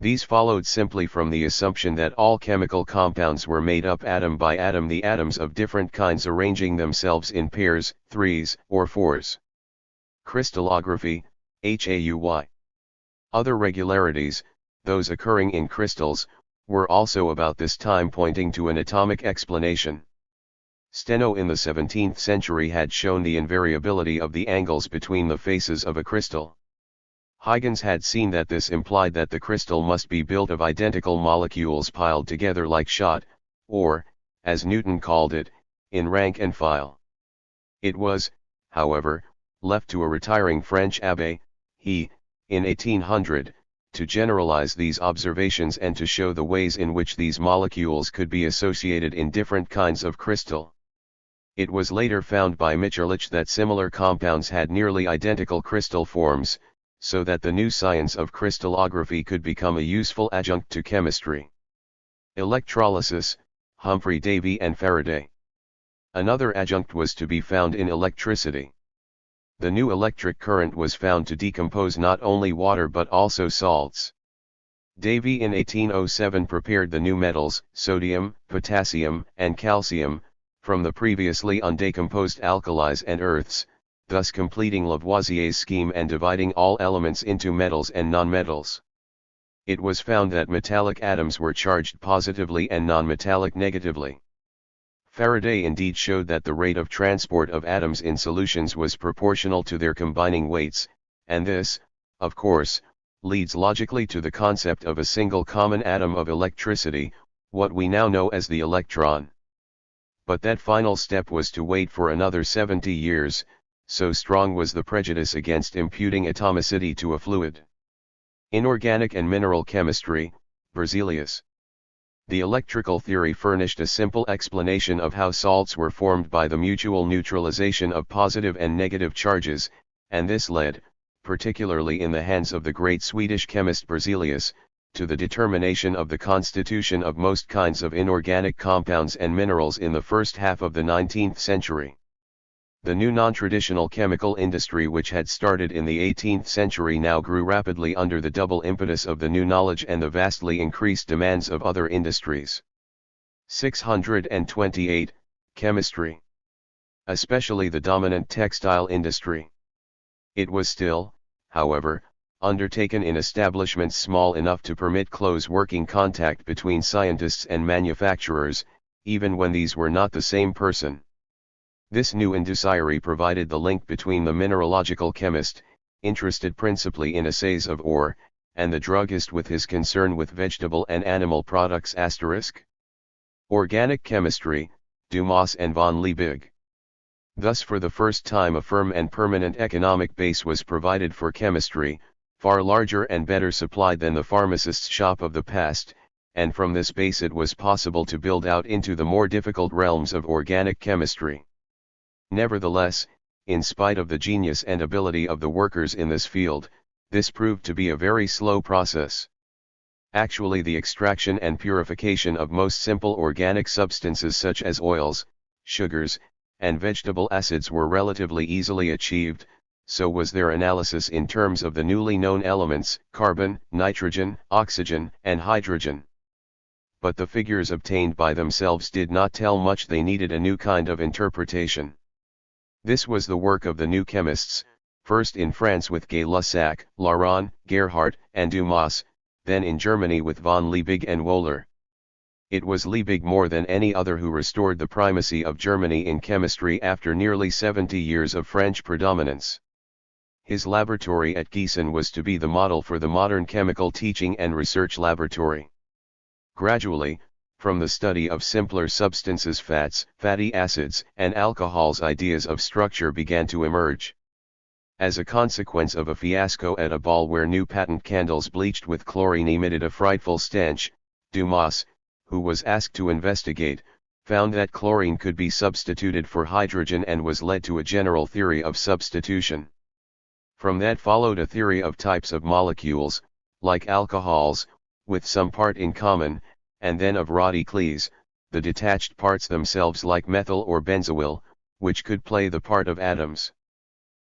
These followed simply from the assumption that all chemical compounds were made up atom by atom, the atoms of different kinds arranging themselves in pairs, threes, or fours. Crystallography, HAUY. Other regularities, those occurring in crystals, were also about this time pointing to an atomic explanation. Steno in the 17th century had shown the invariability of the angles between the faces of a crystal. Huygens had seen that this implied that the crystal must be built of identical molecules piled together like shot, or, as Newton called it, in rank and file. It was, however, left to a retiring French abbé, he, in 1800, to generalize these observations and to show the ways in which these molecules could be associated in different kinds of crystal. It was later found by Mitscherlich that similar compounds had nearly identical crystal forms, so that the new science of crystallography could become a useful adjunct to chemistry. Electrolysis, Humphrey Davy and Faraday. Another adjunct was to be found in electricity. The new electric current was found to decompose not only water but also salts. Davy in 1807 prepared the new metals, sodium, potassium, and calcium, from the previously undecomposed alkalis and earths, thus completing Lavoisier's scheme and dividing all elements into metals and nonmetals. It was found that metallic atoms were charged positively and nonmetallic negatively. Faraday indeed showed that the rate of transport of atoms in solutions was proportional to their combining weights, and this, of course, leads logically to the concept of a single common atom of electricity, what we now know as the electron. But that final step was to wait for another 70 years, so strong was the prejudice against imputing atomicity to a fluid. Inorganic and mineral chemistry, Berzelius. The electrical theory furnished a simple explanation of how salts were formed by the mutual neutralization of positive and negative charges, and this led, particularly in the hands of the great Swedish chemist Berzelius, to the determination of the constitution of most kinds of inorganic compounds and minerals in the first half of the 19th century. The new non-traditional chemical industry which had started in the 18th century now grew rapidly under the double impetus of the new knowledge and the vastly increased demands of other industries. 628. Chemistry. Especially the dominant textile industry. It was still, however, undertaken in establishments small enough to permit close working contact between scientists and manufacturers, even when these were not the same person. This new industry provided the link between the mineralogical chemist, interested principally in assays of ore, and the druggist with his concern with vegetable and animal products. Organic chemistry, Dumas and von Liebig. Thus for the first time a firm and permanent economic base was provided for chemistry, far larger and better supplied than the pharmacist's shop of the past, and from this base it was possible to build out into the more difficult realms of organic chemistry. Nevertheless, in spite of the genius and ability of the workers in this field, this proved to be a very slow process. Actually, the extraction and purification of most simple organic substances such as oils, sugars, and vegetable acids were relatively easily achieved, so was their analysis in terms of the newly known elements, carbon, nitrogen, oxygen, and hydrogen. But the figures obtained by themselves did not tell much. They needed a new kind of interpretation. This was the work of the new chemists, first in France with Gay-Lussac, Laurent, Gerhardt, and Dumas, then in Germany with von Liebig and Wohler. It was Liebig more than any other who restored the primacy of Germany in chemistry after nearly 70 years of French predominance. His laboratory at Gießen was to be the model for the modern chemical teaching and research laboratory. Gradually, from the study of simpler substances, fats, fatty acids, and alcohols, ideas of structure began to emerge. As a consequence of a fiasco at a ball where new patent candles bleached with chlorine emitted a frightful stench, Dumas, who was asked to investigate, found that chlorine could be substituted for hydrogen and was led to a general theory of substitution. From that followed a theory of types of molecules, like alcohols, with some part in common, and then of Roddy-Cleese, the detached parts themselves like methyl or benzoyl, which could play the part of atoms.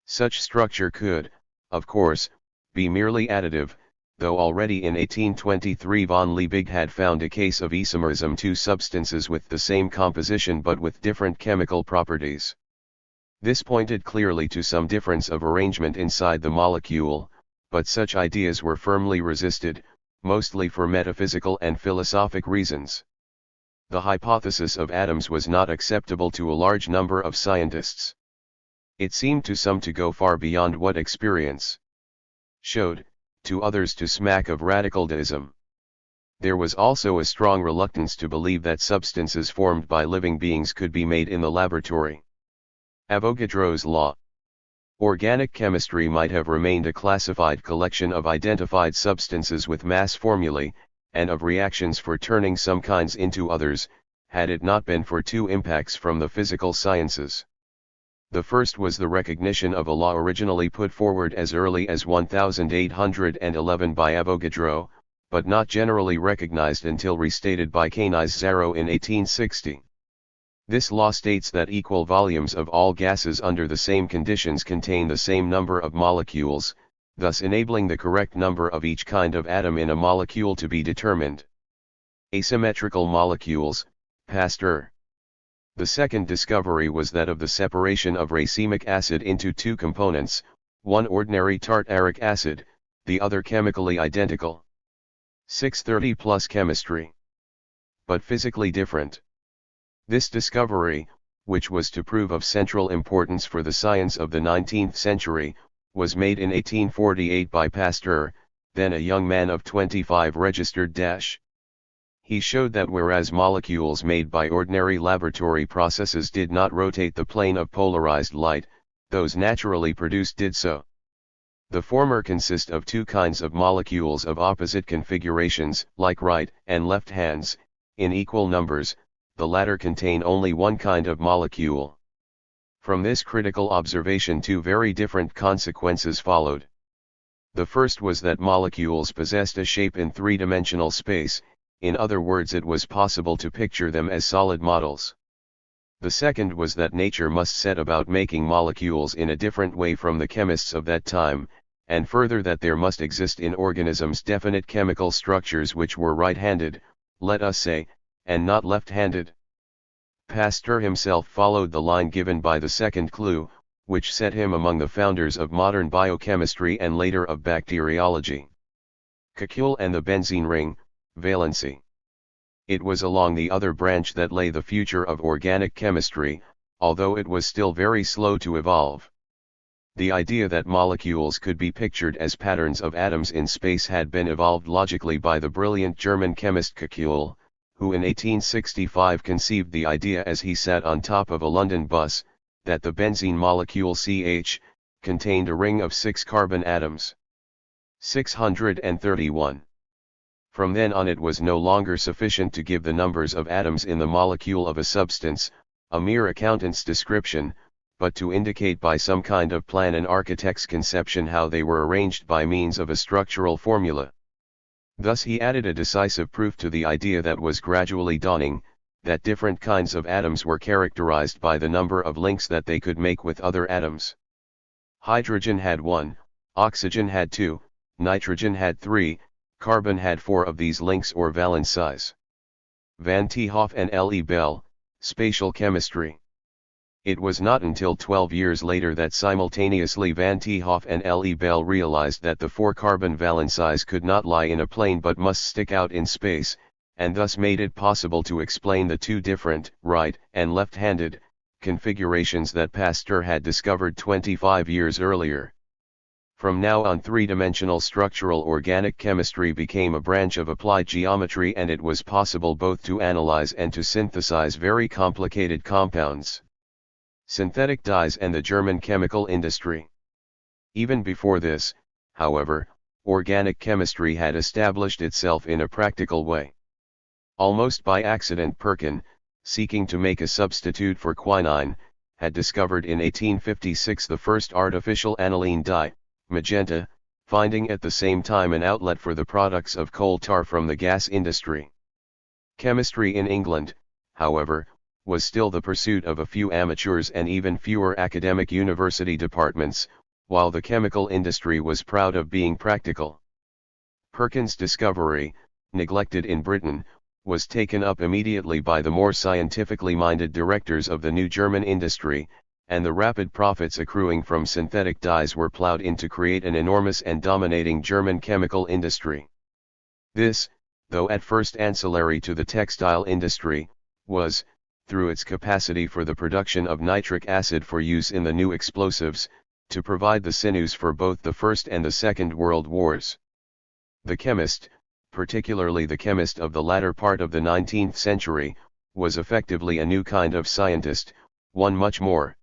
Such structure could, of course, be merely additive, though already in 1823 von Liebig had found a case of isomerism, two substances with the same composition but with different chemical properties. This pointed clearly to some difference of arrangement inside the molecule, but such ideas were firmly resisted, mostly for metaphysical and philosophic reasons. The hypothesis of atoms was not acceptable to a large number of scientists. It seemed to some to go far beyond what experience showed, to others to smack of radical deism. There was also a strong reluctance to believe that substances formed by living beings could be made in the laboratory. Avogadro's law. Organic chemistry might have remained a classified collection of identified substances with mass formulae, and of reactions for turning some kinds into others, had it not been for two impacts from the physical sciences. The first was the recognition of a law originally put forward as early as 1811 by Avogadro, but not generally recognized until restated by Cannizzaro in 1860. This law states that equal volumes of all gases under the same conditions contain the same number of molecules, thus enabling the correct number of each kind of atom in a molecule to be determined. Asymmetrical molecules, Pasteur. The second discovery was that of the separation of racemic acid into two components, one ordinary tartaric acid, the other chemically identical. 630 plus chemistry. But physically different. This discovery, which was to prove of central importance for the science of the 19th century, was made in 1848 by Pasteur, then a young man of 25 registered. He showed that whereas molecules made by ordinary laboratory processes did not rotate the plane of polarized light, those naturally produced did so. The former consist of two kinds of molecules of opposite configurations, like right and left hands, in equal numbers. The latter contain only one kind of molecule. From this critical observation two very different consequences followed. The first was that molecules possessed a shape in three-dimensional space, in other words it was possible to picture them as solid models. The second was that nature must set about making molecules in a different way from the chemists of that time, and further that there must exist in organisms definite chemical structures which were right-handed, let us say, and not left-handed. Pasteur himself followed the line given by the second clue, which set him among the founders of modern biochemistry and later of bacteriology. Cocule and the benzene ring, valency. It was along the other branch that lay the future of organic chemistry, although it was still very slow to evolve. The idea that molecules could be pictured as patterns of atoms in space had been evolved logically by the brilliant German chemist Cocule, who in 1865 conceived the idea as he sat on top of a London bus, that the benzene molecule CH, contained a ring of 6 carbon atoms. 631. From then on it was no longer sufficient to give the numbers of atoms in the molecule of a substance, a mere accountant's description, but to indicate by some kind of plan an architect's conception how they were arranged by means of a structural formula. Thus he added a decisive proof to the idea that was gradually dawning, that different kinds of atoms were characterized by the number of links that they could make with other atoms. Hydrogen had 1, oxygen had 2, nitrogen had 3, carbon had 4 of these links or valencies. Van 't Hoff and L. E. Bell, Spatial Chemistry. It was not until 12 years later that simultaneously Van 't Hoff and L. E. Bell realized that the 4 carbon valencies could not lie in a plane but must stick out in space, and thus made it possible to explain the 2 different, right and left-handed, configurations that Pasteur had discovered 25 years earlier. From now on, three-dimensional structural organic chemistry became a branch of applied geometry, and it was possible both to analyze and to synthesize very complicated compounds. Synthetic dyes and the German chemical industry. Even before this, however, organic chemistry had established itself in a practical way. Almost by accident, Perkin, seeking to make a substitute for quinine, had discovered in 1856 the first artificial aniline dye, magenta, finding at the same time an outlet for the products of coal tar from the gas industry. Chemistry in England, however, was still the pursuit of a few amateurs and even fewer academic university departments, while the chemical industry was proud of being practical. Perkin's discovery, neglected in Britain, was taken up immediately by the more scientifically minded directors of the new German industry, and the rapid profits accruing from synthetic dyes were plowed in to create an enormous and dominating German chemical industry. This, though at first ancillary to the textile industry, was, through its capacity for the production of nitric acid for use in the new explosives, to provide the sinews for both the First and the Second World Wars. The chemist, particularly the chemist of the latter part of the 19th century, was effectively a new kind of scientist, one much more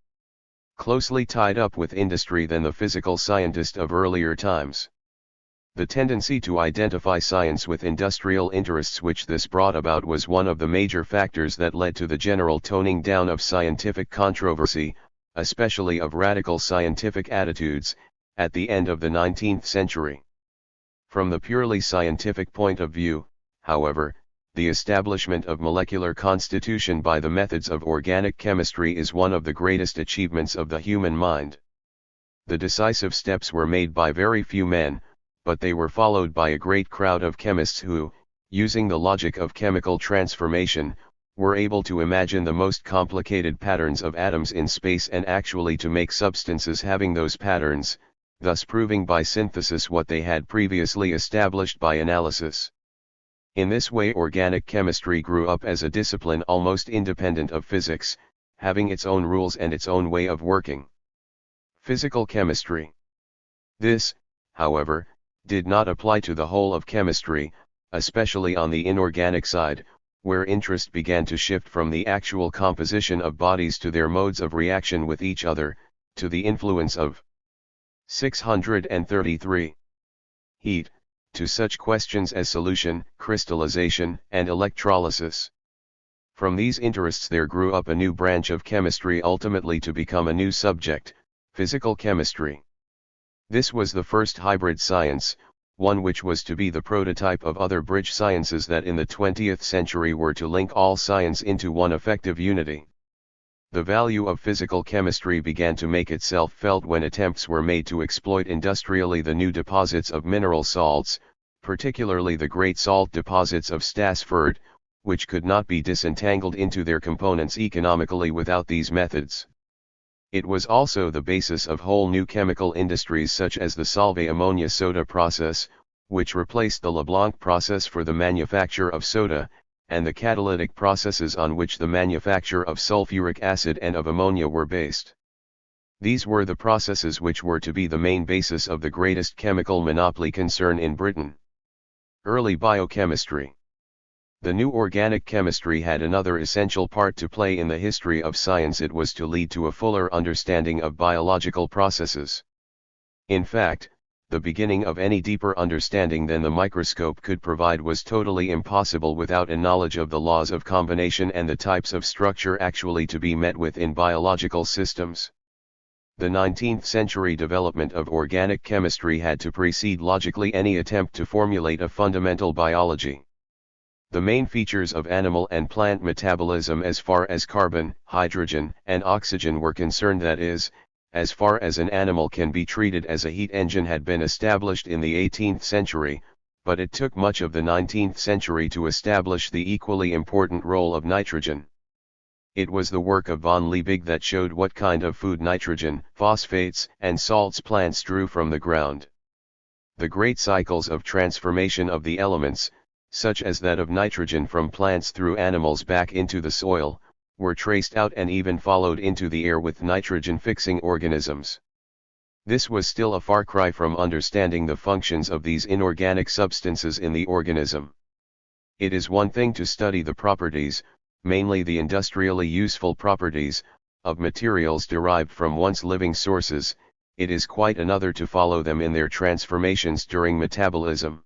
closely tied up with industry than the physical scientist of earlier times. The tendency to identify science with industrial interests which this brought about was one of the major factors that led to the general toning down of scientific controversy, especially of radical scientific attitudes, at the end of the 19th century. From the purely scientific point of view, however, the establishment of molecular constitution by the methods of organic chemistry is one of the greatest achievements of the human mind. The decisive steps were made by very few men, but they were followed by a great crowd of chemists who, using the logic of chemical transformation, were able to imagine the most complicated patterns of atoms in space and actually to make substances having those patterns, thus proving by synthesis what they had previously established by analysis. In this way, organic chemistry grew up as a discipline almost independent of physics, having its own rules and its own way of working. Physical chemistry. This, however, did not apply to the whole of chemistry, especially on the inorganic side, where interest began to shift from the actual composition of bodies to their modes of reaction with each other, to the influence of 633. Heat, to such questions as solution, crystallization, and electrolysis. From these interests there grew up a new branch of chemistry, ultimately to become a new subject, physical chemistry. This was the first hybrid science, one which was to be the prototype of other bridge sciences that in the 20th century were to link all science into one effective unity. The value of physical chemistry began to make itself felt when attempts were made to exploit industrially the new deposits of mineral salts, particularly the great salt deposits of Stassfurt, which could not be disentangled into their components economically without these methods. It was also the basis of whole new chemical industries such as the Solvay ammonia soda process, which replaced the Leblanc process for the manufacture of soda, and the catalytic processes on which the manufacture of sulfuric acid and of ammonia were based. These were the processes which were to be the main basis of the greatest chemical monopoly concern in Britain. Early biochemistry. The new organic chemistry had another essential part to play in the history of science. It was to lead to a fuller understanding of biological processes. In fact, the beginning of any deeper understanding than the microscope could provide was totally impossible without a knowledge of the laws of combination and the types of structure actually to be met with in biological systems. The 19th century development of organic chemistry had to precede logically any attempt to formulate a fundamental biology. The main features of animal and plant metabolism as far as carbon, hydrogen, and oxygen were concerned, that is, as far as an animal can be treated as a heat engine, had been established in the 18th century, but it took much of the 19th century to establish the equally important role of nitrogen. It was the work of von Liebig that showed what kind of food nitrogen, phosphates, and salts plants drew from the ground. The great cycles of transformation of the elements, such as that of nitrogen from plants through animals back into the soil, were traced out and even followed into the air with nitrogen-fixing organisms. This was still a far cry from understanding the functions of these inorganic substances in the organism. It is one thing to study the properties, mainly the industrially useful properties, of materials derived from once living sources. It is quite another to follow them in their transformations during metabolism.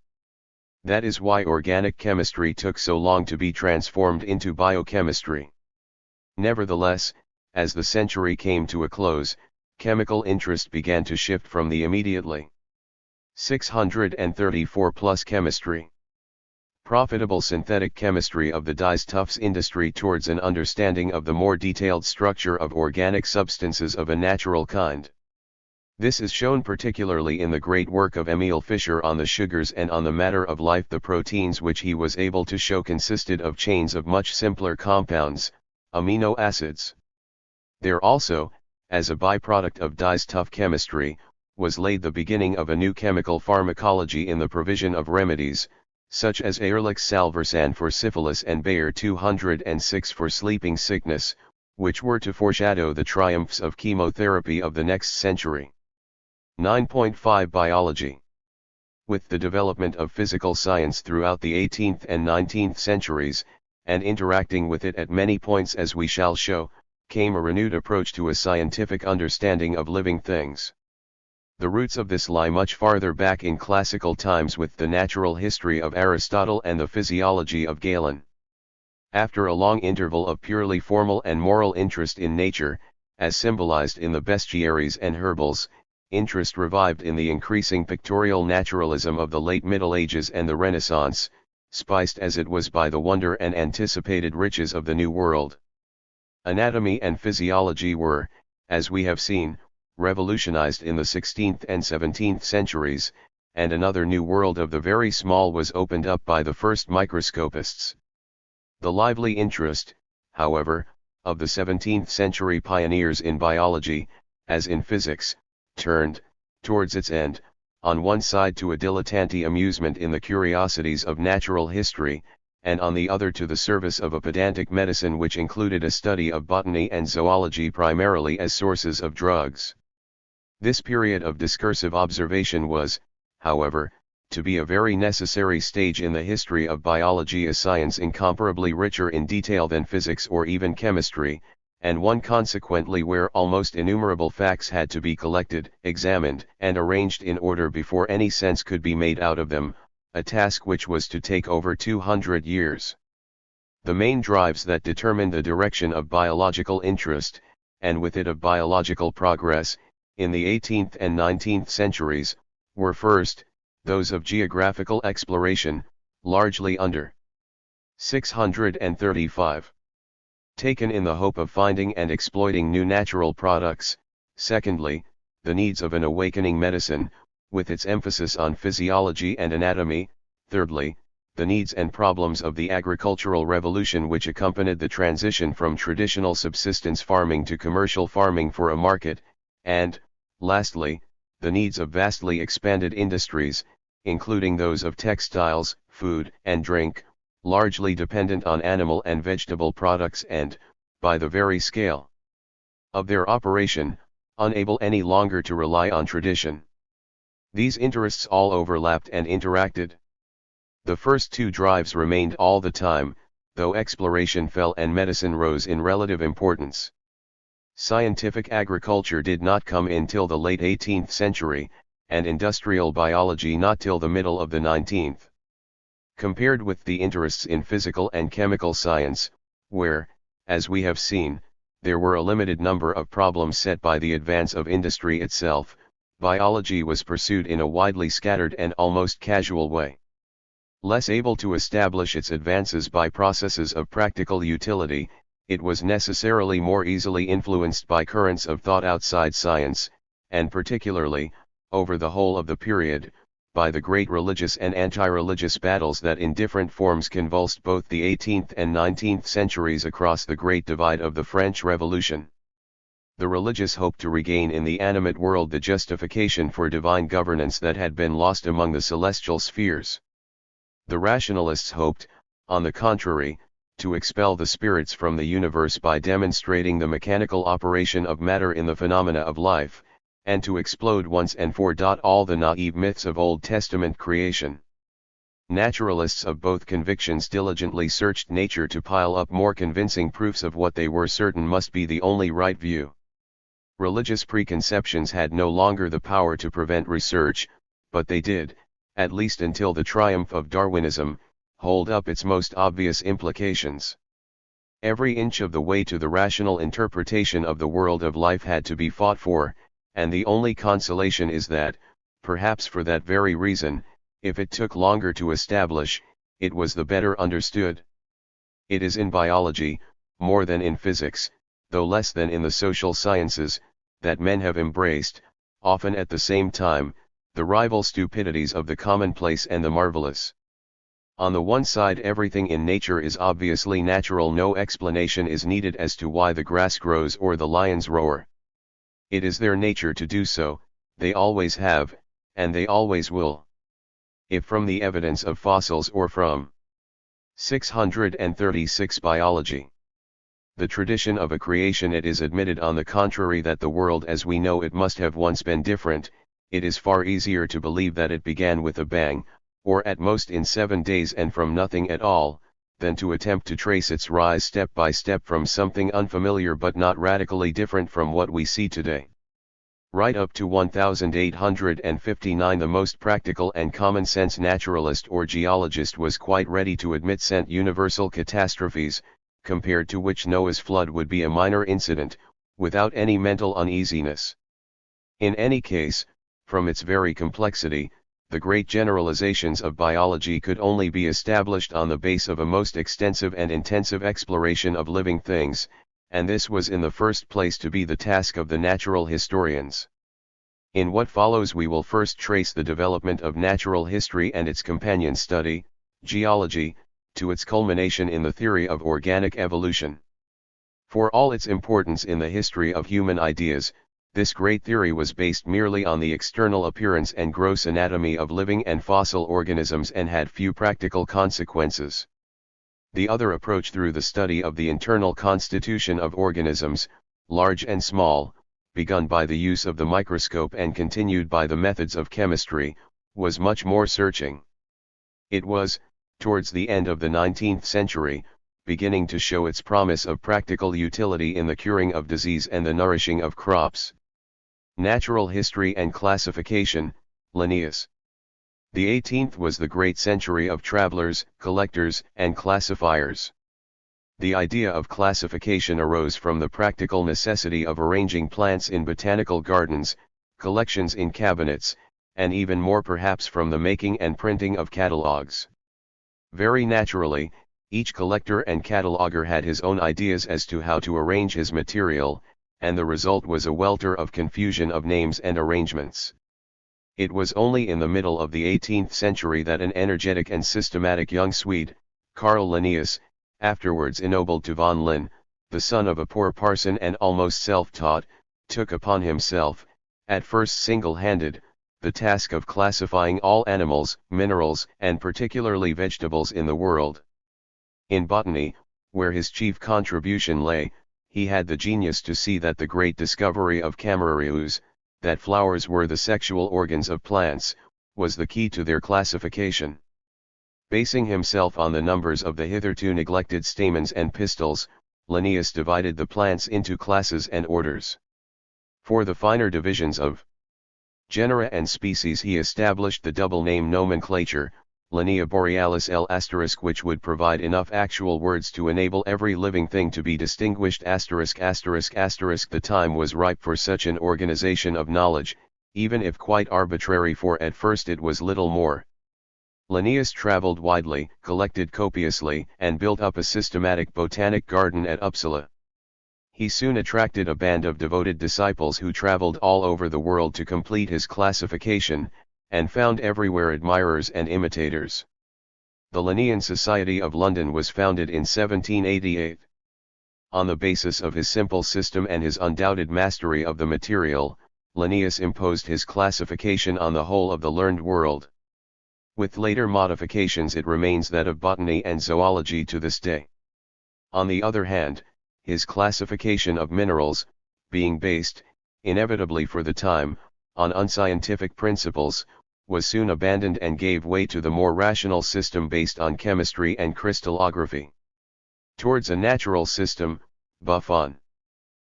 That is why organic chemistry took so long to be transformed into biochemistry. Nevertheless, as the century came to a close, chemical interest began to shift from the immediately 634 plus chemistry, profitable synthetic chemistry of the dyestuffs industry towards an understanding of the more detailed structure of organic substances of a natural kind. This is shown particularly in the great work of Emil Fischer on the sugars and on the matter of life. The proteins which he was able to show consisted of chains of much simpler compounds, amino acids. There also, as a byproduct of dyestuff chemistry, was laid the beginning of a new chemical pharmacology in the provision of remedies, such as Ehrlich's Salvarsan for syphilis and Bayer 206 for sleeping sickness, which were to foreshadow the triumphs of chemotherapy of the next century. 9.5 Biology. With the development of physical science throughout the 18th and 19th centuries, and interacting with it at many points as we shall show, came a renewed approach to a scientific understanding of living things. The roots of this lie much farther back in classical times with the natural history of Aristotle and the physiology of Galen. After a long interval of purely formal and moral interest in nature, as symbolized in the bestiaries and herbals, interest revived in the increasing pictorial naturalism of the late Middle Ages and the Renaissance, spiced as it was by the wonder and anticipated riches of the New World. Anatomy and physiology were, as we have seen, revolutionized in the 16th and 17th centuries, and another new world of the very small was opened up by the first microscopists. The lively interest, however, of the 17th century pioneers in biology, as in physics, turned, towards its end, on one side to a dilettante amusement in the curiosities of natural history, and on the other to the service of a pedantic medicine which included a study of botany and zoology primarily as sources of drugs. This period of discursive observation was, however, to be a very necessary stage in the history of biology, a science incomparably richer in detail than physics or even chemistry, and one consequently where almost innumerable facts had to be collected, examined, and arranged in order before any sense could be made out of them, a task which was to take over 200 years. The main drives that determined the direction of biological interest, and with it of biological progress, in the 18th and 19th centuries, were first, those of geographical exploration, largely under 635. Taken in the hope of finding and exploiting new natural products. Secondly, the needs of an awakening medicine, with its emphasis on physiology and anatomy. Thirdly, the needs and problems of the agricultural revolution which accompanied the transition from traditional subsistence farming to commercial farming for a market, and, lastly, the needs of vastly expanded industries, including those of textiles, food and drink, largely dependent on animal and vegetable products and, by the very scale of their operation, unable any longer to rely on tradition. These interests all overlapped and interacted. The first two drives remained all the time, though exploration fell and medicine rose in relative importance. Scientific agriculture did not come in till the late 18th century, and industrial biology not till the middle of the 19th. Compared with the interests in physical and chemical science, where, as we have seen, there were a limited number of problems set by the advance of industry itself. Biology was pursued in a widely scattered and almost casual way. Less able to establish its advances by processes of practical utility, it was necessarily more easily influenced by currents of thought outside science, and particularly, over the whole of the period, by the great religious and anti-religious battles that in different forms convulsed both the 18th and 19th centuries across the Great Divide of the French Revolution. The religious hoped to regain in the animate world the justification for divine governance that had been lost among the celestial spheres. The rationalists hoped, on the contrary, to expel the spirits from the universe by demonstrating the mechanical operation of matter in the phenomena of life, and to explode once and for all the naive myths of Old Testament creation. Naturalists of both convictions diligently searched nature to pile up more convincing proofs of what they were certain must be the only right view. Religious preconceptions had no longer the power to prevent research, but they did, at least until the triumph of Darwinism, hold up its most obvious implications. Every inch of the way to the rational interpretation of the world of life had to be fought for, and the only consolation is that, perhaps for that very reason, if it took longer to establish, it was the better understood. It is in biology, more than in physics, though less than in the social sciences, that men have embraced, often at the same time, the rival stupidities of the commonplace and the marvelous. On the one side, everything in nature is obviously natural. No explanation is needed as to why the grass grows or the lions roar. It is their nature to do so, they always have, and they always will. If from the evidence of fossils or from 636 biology, the tradition of a creation, it is admitted on the contrary that the world as we know it must have once been different, it is far easier to believe that it began with a bang, or at most in 7 days and from nothing at all, than to attempt to trace its rise step by step from something unfamiliar but not radically different from what we see today. Right up to 1859 the most practical and common-sense naturalist or geologist was quite ready to admit sent universal catastrophes, compared to which Noah's flood would be a minor incident, without any mental uneasiness. In any case, from its very complexity, the great generalizations of biology could only be established on the base of a most extensive and intensive exploration of living things, and this was in the first place to be the task of the natural historians. In what follows we will first trace the development of natural history and its companion study, geology, to its culmination in the theory of organic evolution. For all its importance in the history of human ideas, this great theory was based merely on the external appearance and gross anatomy of living and fossil organisms and had few practical consequences. The other approach, through the study of the internal constitution of organisms, large and small, begun by the use of the microscope and continued by the methods of chemistry, was much more searching. It was, towards the end of the 19th century, beginning to show its promise of practical utility in the curing of disease and the nourishing of crops. Natural History and Classification, Linnaeus. The 18th was the great century of travelers, collectors, and classifiers. The idea of classification arose from the practical necessity of arranging plants in botanical gardens, collections in cabinets, and even more perhaps from the making and printing of catalogues. Very naturally, each collector and cataloguer had his own ideas as to how to arrange his material, and the result was a welter of confusion of names and arrangements. It was only in the middle of the 18th century that an energetic and systematic young Swede, Carl Linnaeus, afterwards ennobled to von Linn, the son of a poor parson and almost self-taught, took upon himself, at first single-handed, the task of classifying all animals, minerals, and particularly vegetables in the world. In botany, where his chief contribution lay, he had the genius to see that the great discovery of Camerarius, that flowers were the sexual organs of plants, was the key to their classification. Basing himself on the numbers of the hitherto neglected stamens and pistils, Linnaeus divided the plants into classes and orders. For the finer divisions of genera and species he established the double name nomenclature, Linea Borealis L**, which would provide enough actual words to enable every living thing to be distinguished*****. The time was ripe for such an organization of knowledge, even if quite arbitrary, for at first it was little more. Linnaeus traveled widely, collected copiously, and built up a systematic botanic garden at Uppsala. He soon attracted a band of devoted disciples who traveled all over the world to complete his classification, and found everywhere admirers and imitators. The Linnean Society of London was founded in 1788. On the basis of his simple system and his undoubted mastery of the material, Linnaeus imposed his classification on the whole of the learned world. With later modifications, it remains that of botany and zoology to this day. On the other hand, his classification of minerals, being based, inevitably for the time, on unscientific principles, was soon abandoned and gave way to the more rational system based on chemistry and crystallography. Towards a natural system, Buffon.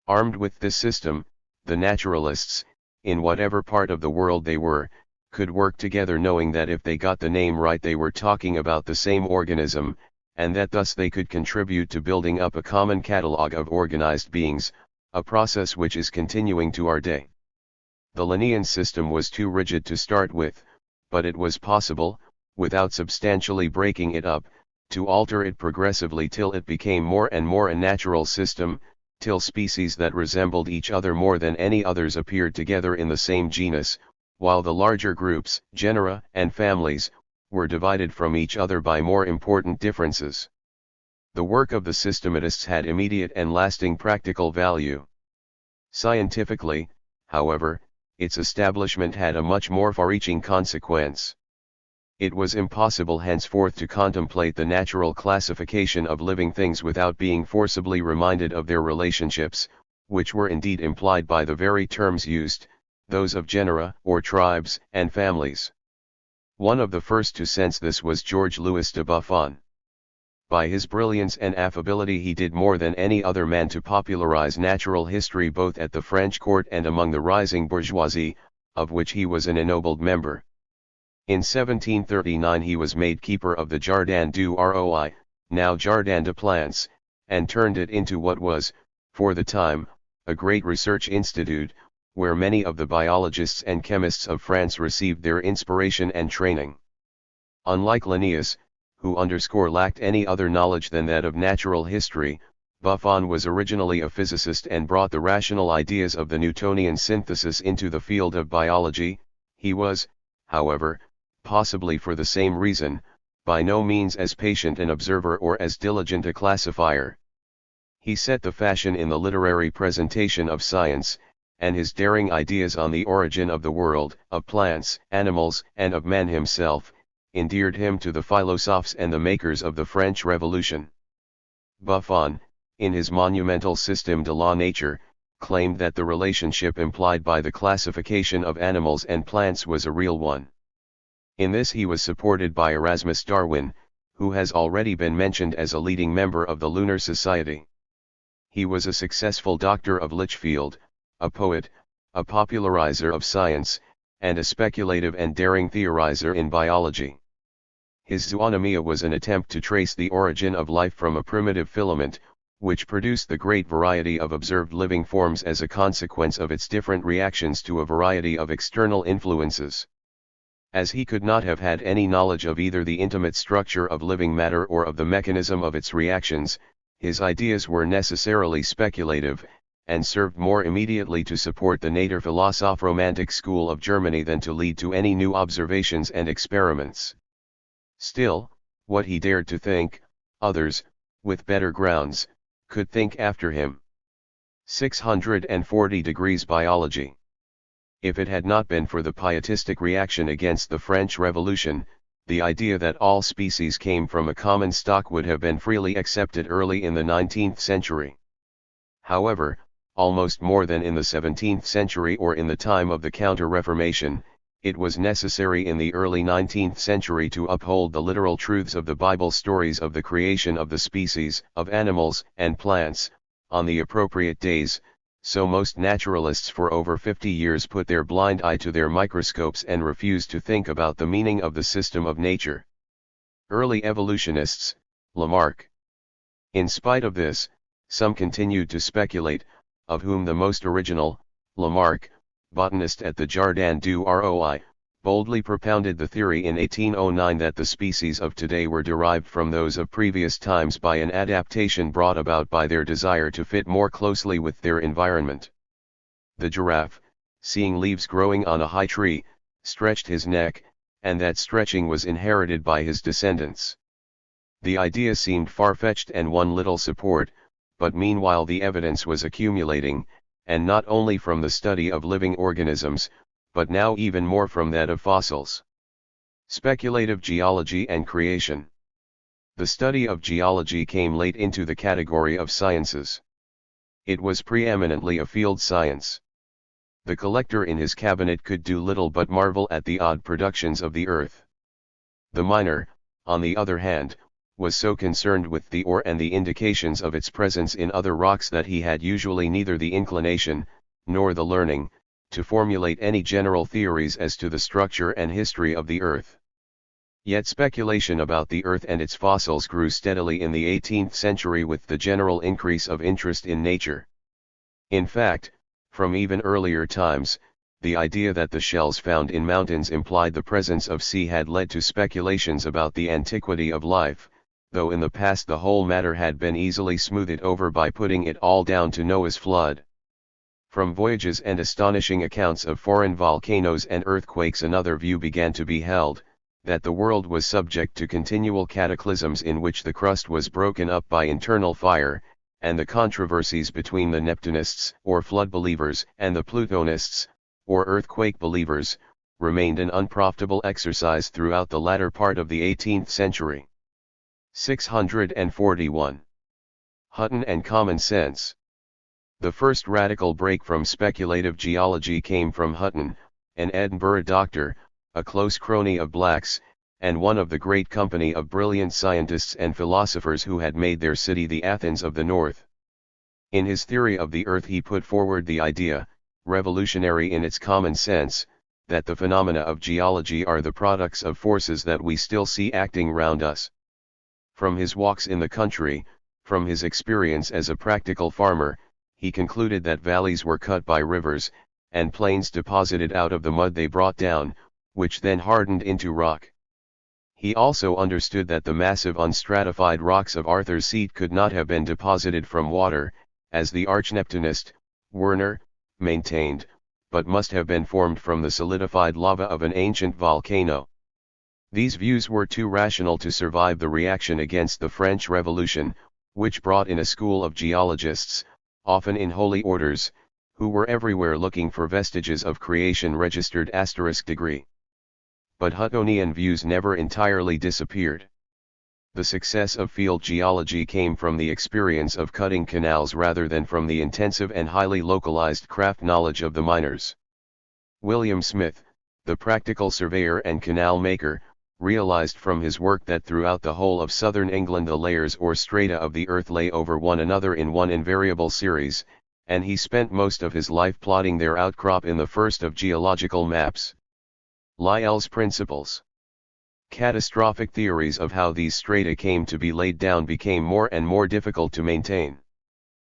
Armed with this system, the naturalists, in whatever part of the world they were, could work together, knowing that if they got the name right they were talking about the same organism, and that thus they could contribute to building up a common catalogue of organized beings, a process which is continuing to our day. The Linnean system was too rigid to start with, but it was possible, without substantially breaking it up, to alter it progressively till it became more and more a natural system, till species that resembled each other more than any others appeared together in the same genus, while the larger groups, genera, and families, were divided from each other by more important differences. The work of the systematists had immediate and lasting practical value. Scientifically, however, its establishment had a much more far-reaching consequence. It was impossible henceforth to contemplate the natural classification of living things without being forcibly reminded of their relationships, which were indeed implied by the very terms used, those of genera, or tribes, and families. One of the first to sense this was George Louis de Buffon. By his brilliance and affability he did more than any other man to popularize natural history both at the French court and among the rising bourgeoisie, of which he was an ennobled member. In 1739 he was made keeper of the Jardin du Roi, now Jardin des Plantes, and turned it into what was, for the time, a great research institute, where many of the biologists and chemists of France received their inspiration and training. Unlike Linnaeus, who lacked any other knowledge than that of natural history, Buffon was originally a physicist and brought the rational ideas of the Newtonian synthesis into the field of biology. He was, however, possibly for the same reason, by no means as patient an observer or as diligent a classifier. He set the fashion in the literary presentation of science, and his daring ideas on the origin of the world, of plants, animals, and of man himself, endeared him to the philosophes and the makers of the French Revolution. Buffon, in his monumental Système de la Nature, claimed that the relationship implied by the classification of animals and plants was a real one. In this he was supported by Erasmus Darwin, who has already been mentioned as a leading member of the Lunar Society. He was a successful doctor of Lichfield, a poet, a popularizer of science, and a speculative and daring theorizer in biology. His Zoonomia was an attempt to trace the origin of life from a primitive filament, which produced the great variety of observed living forms as a consequence of its different reactions to a variety of external influences. As he could not have had any knowledge of either the intimate structure of living matter or of the mechanism of its reactions, his ideas were necessarily speculative, and served more immediately to support the Naturphilosoph-Romantic school of Germany than to lead to any new observations and experiments. Still, what he dared to think, others, with better grounds, could think after him. 640 degrees Biology. If it had not been for the pietistic reaction against the French Revolution, the idea that all species came from a common stock would have been freely accepted early in the 19th century. However, almost more than in the 17th century or in the time of the Counter-Reformation, it was necessary in the early 19th century to uphold the literal truths of the Bible stories of the creation of the species, of animals and plants, on the appropriate days, so most naturalists for over 50 years put their blind eye to their microscopes and refused to think about the meaning of the system of nature. Early evolutionists, Lamarck. In spite of this, some continued to speculate, of whom the most original, Lamarck, botanist at the Jardin du Roi, boldly propounded the theory in 1809 that the species of today were derived from those of previous times by an adaptation brought about by their desire to fit more closely with their environment. The giraffe, seeing leaves growing on a high tree, stretched his neck, and that stretching was inherited by his descendants. The idea seemed far-fetched and won little support, but meanwhile the evidence was accumulating, and not only from the study of living organisms, but now even more from that of fossils. Speculative geology and creation. The study of geology came late into the category of sciences. It was preeminently a field science. The collector in his cabinet could do little but marvel at the odd productions of the earth. The miner, on the other hand, was so concerned with the ore and the indications of its presence in other rocks that he had usually neither the inclination, nor the learning, to formulate any general theories as to the structure and history of the earth. Yet speculation about the earth and its fossils grew steadily in the 18th century with the general increase of interest in nature. In fact, from even earlier times, the idea that the shells found in mountains implied the presence of sea had led to speculations about the antiquity of life, though in the past the whole matter had been easily smoothed over by putting it all down to Noah's flood. From voyages and astonishing accounts of foreign volcanoes and earthquakes another view began to be held, that the world was subject to continual cataclysms in which the crust was broken up by internal fire, and the controversies between the Neptunists or flood believers and the Plutonists, or earthquake believers, remained an unprofitable exercise throughout the latter part of the 18th century. 641. Hutton and common sense. The first radical break from speculative geology came from Hutton, an Edinburgh doctor, a close crony of Black's, and one of the great company of brilliant scientists and philosophers who had made their city the Athens of the North. In his theory of the earth he put forward the idea, revolutionary in its common sense, that the phenomena of geology are the products of forces that we still see acting round us. From his walks in the country, from his experience as a practical farmer, he concluded that valleys were cut by rivers, and plains deposited out of the mud they brought down, which then hardened into rock. He also understood that the massive unstratified rocks of Arthur's Seat could not have been deposited from water, as the arch-Neptunist, Werner, maintained, but must have been formed from the solidified lava of an ancient volcano. These views were too rational to survive the reaction against the French Revolution, which brought in a school of geologists, often in holy orders, who were everywhere looking for vestiges of creation registered *degree. But Huttonian views never entirely disappeared. The success of field geology came from the experience of cutting canals rather than from the intensive and highly localized craft knowledge of the miners. William Smith, the practical surveyor and canal maker, realized from his work that throughout the whole of southern England the layers or strata of the earth lay over one another in one invariable series, and he spent most of his life plotting their outcrop in the first of geological maps. Lyell's principles. Catastrophic theories of how these strata came to be laid down became more and more difficult to maintain.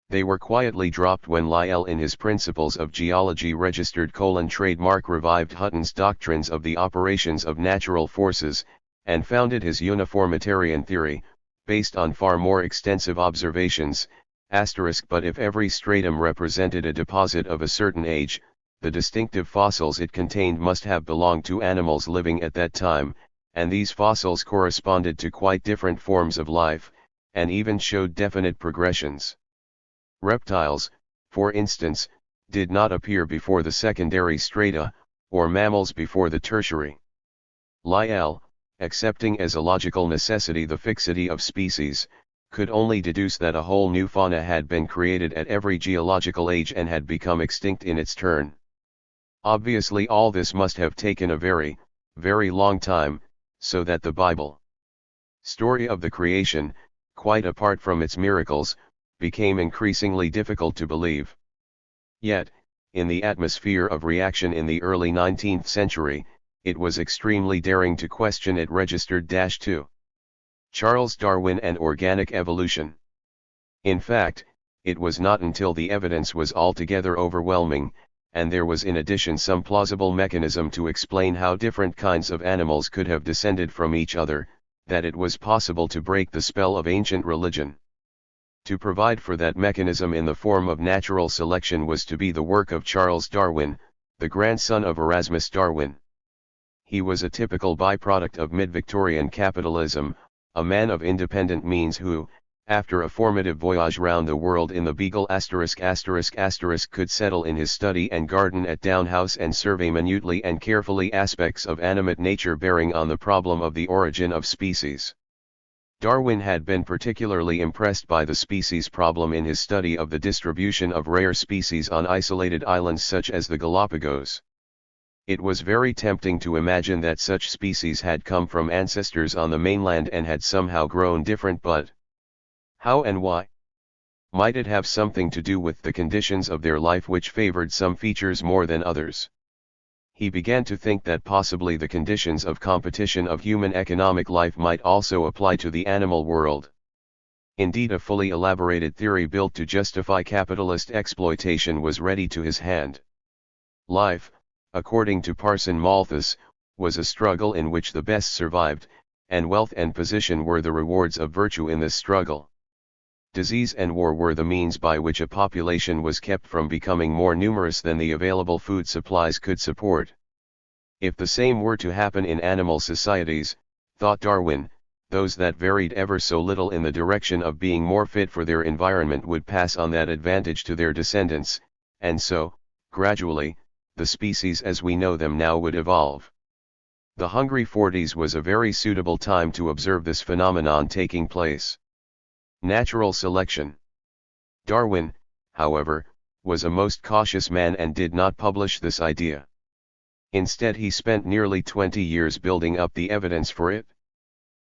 They were quietly dropped when Lyell in his Principles of Geology registered trademark revived Hutton's doctrines of the operations of natural forces, and founded his uniformitarian theory, based on far more extensive observations, but if every stratum represented a deposit of a certain age, the distinctive fossils it contained must have belonged to animals living at that time, and these fossils corresponded to quite different forms of life, and even showed definite progressions. Reptiles, for instance, did not appear before the secondary strata, or mammals before the tertiary. Lyell, accepting as a logical necessity the fixity of species, could only deduce that a whole new fauna had been created at every geological age and had become extinct in its turn. Obviously all this must have taken a very, very long time, so that the Bible story of the creation, quite apart from its miracles, became increasingly difficult to believe. Yet, in the atmosphere of reaction in the early 19th century, it was extremely daring to question it registered. 2. Charles Darwin and organic evolution. In fact, it was not until the evidence was altogether overwhelming, and there was in addition some plausible mechanism to explain how different kinds of animals could have descended from each other, that it was possible to break the spell of ancient religion. To provide for that mechanism in the form of natural selection was to be the work of Charles Darwin, the grandson of Erasmus Darwin. He was a typical byproduct of mid-Victorian capitalism, a man of independent means who, after a formative voyage round the world in the Beagle *****, could settle in his study and garden at Down House and survey minutely and carefully aspects of animate nature bearing on the problem of the origin of species. Darwin had been particularly impressed by the species problem in his study of the distribution of rare species on isolated islands such as the Galapagos. It was very tempting to imagine that such species had come from ancestors on the mainland and had somehow grown different, but how and why? Might it have something to do with the conditions of their life which favored some features more than others? He began to think that possibly the conditions of competition of human economic life might also apply to the animal world. Indeed, a fully elaborated theory built to justify capitalist exploitation was ready to his hand. Life, according to Parson Malthus, was a struggle in which the best survived, and wealth and position were the rewards of virtue in this struggle. Disease and war were the means by which a population was kept from becoming more numerous than the available food supplies could support. If the same were to happen in animal societies, thought Darwin, those that varied ever so little in the direction of being more fit for their environment would pass on that advantage to their descendants, and so, gradually, the species as we know them now would evolve. The Hungry Forties was a very suitable time to observe this phenomenon taking place. Natural selection. Darwin, however, was a most cautious man and did not publish this idea. Instead, he spent nearly 20 years building up the evidence for it.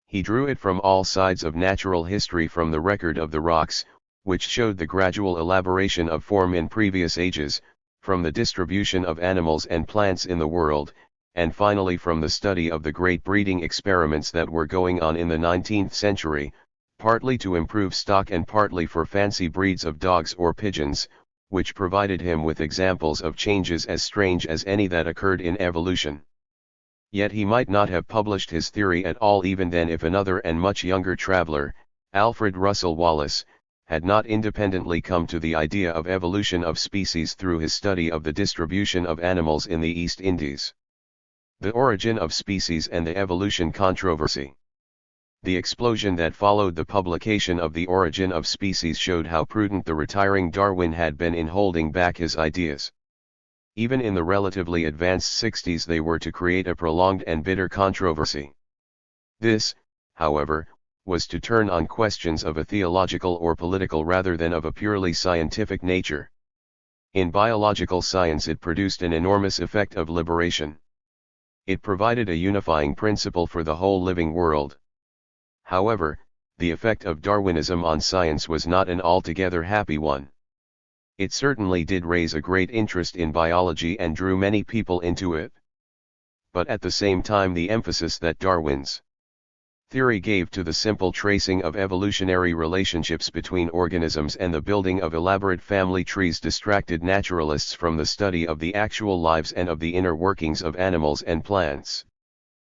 He drew it from all sides of natural history, from the record of the rocks, which showed the gradual elaboration of form in previous ages, from the distribution of animals and plants in the world, and finally from the study of the great breeding experiments that were going on in the 19th century, partly to improve stock and partly for fancy breeds of dogs or pigeons, which provided him with examples of changes as strange as any that occurred in evolution. Yet he might not have published his theory at all even then if another and much younger traveler, Alfred Russel Wallace, had not independently come to the idea of evolution of species through his study of the distribution of animals in the East Indies. The origin of species and the evolution controversy. The explosion that followed the publication of The Origin of Species showed how prudent the retiring Darwin had been in holding back his ideas. Even in the relatively advanced 60s they were to create a prolonged and bitter controversy. This, however, was to turn on questions of a theological or political rather than of a purely scientific nature. In biological science it produced an enormous effect of liberation. It provided a unifying principle for the whole living world. However, the effect of Darwinism on science was not an altogether happy one. It certainly did raise a great interest in biology and drew many people into it. But at the same time the emphasis that Darwin's theory gave to the simple tracing of evolutionary relationships between organisms and the building of elaborate family trees distracted naturalists from the study of the actual lives and of the inner workings of animals and plants.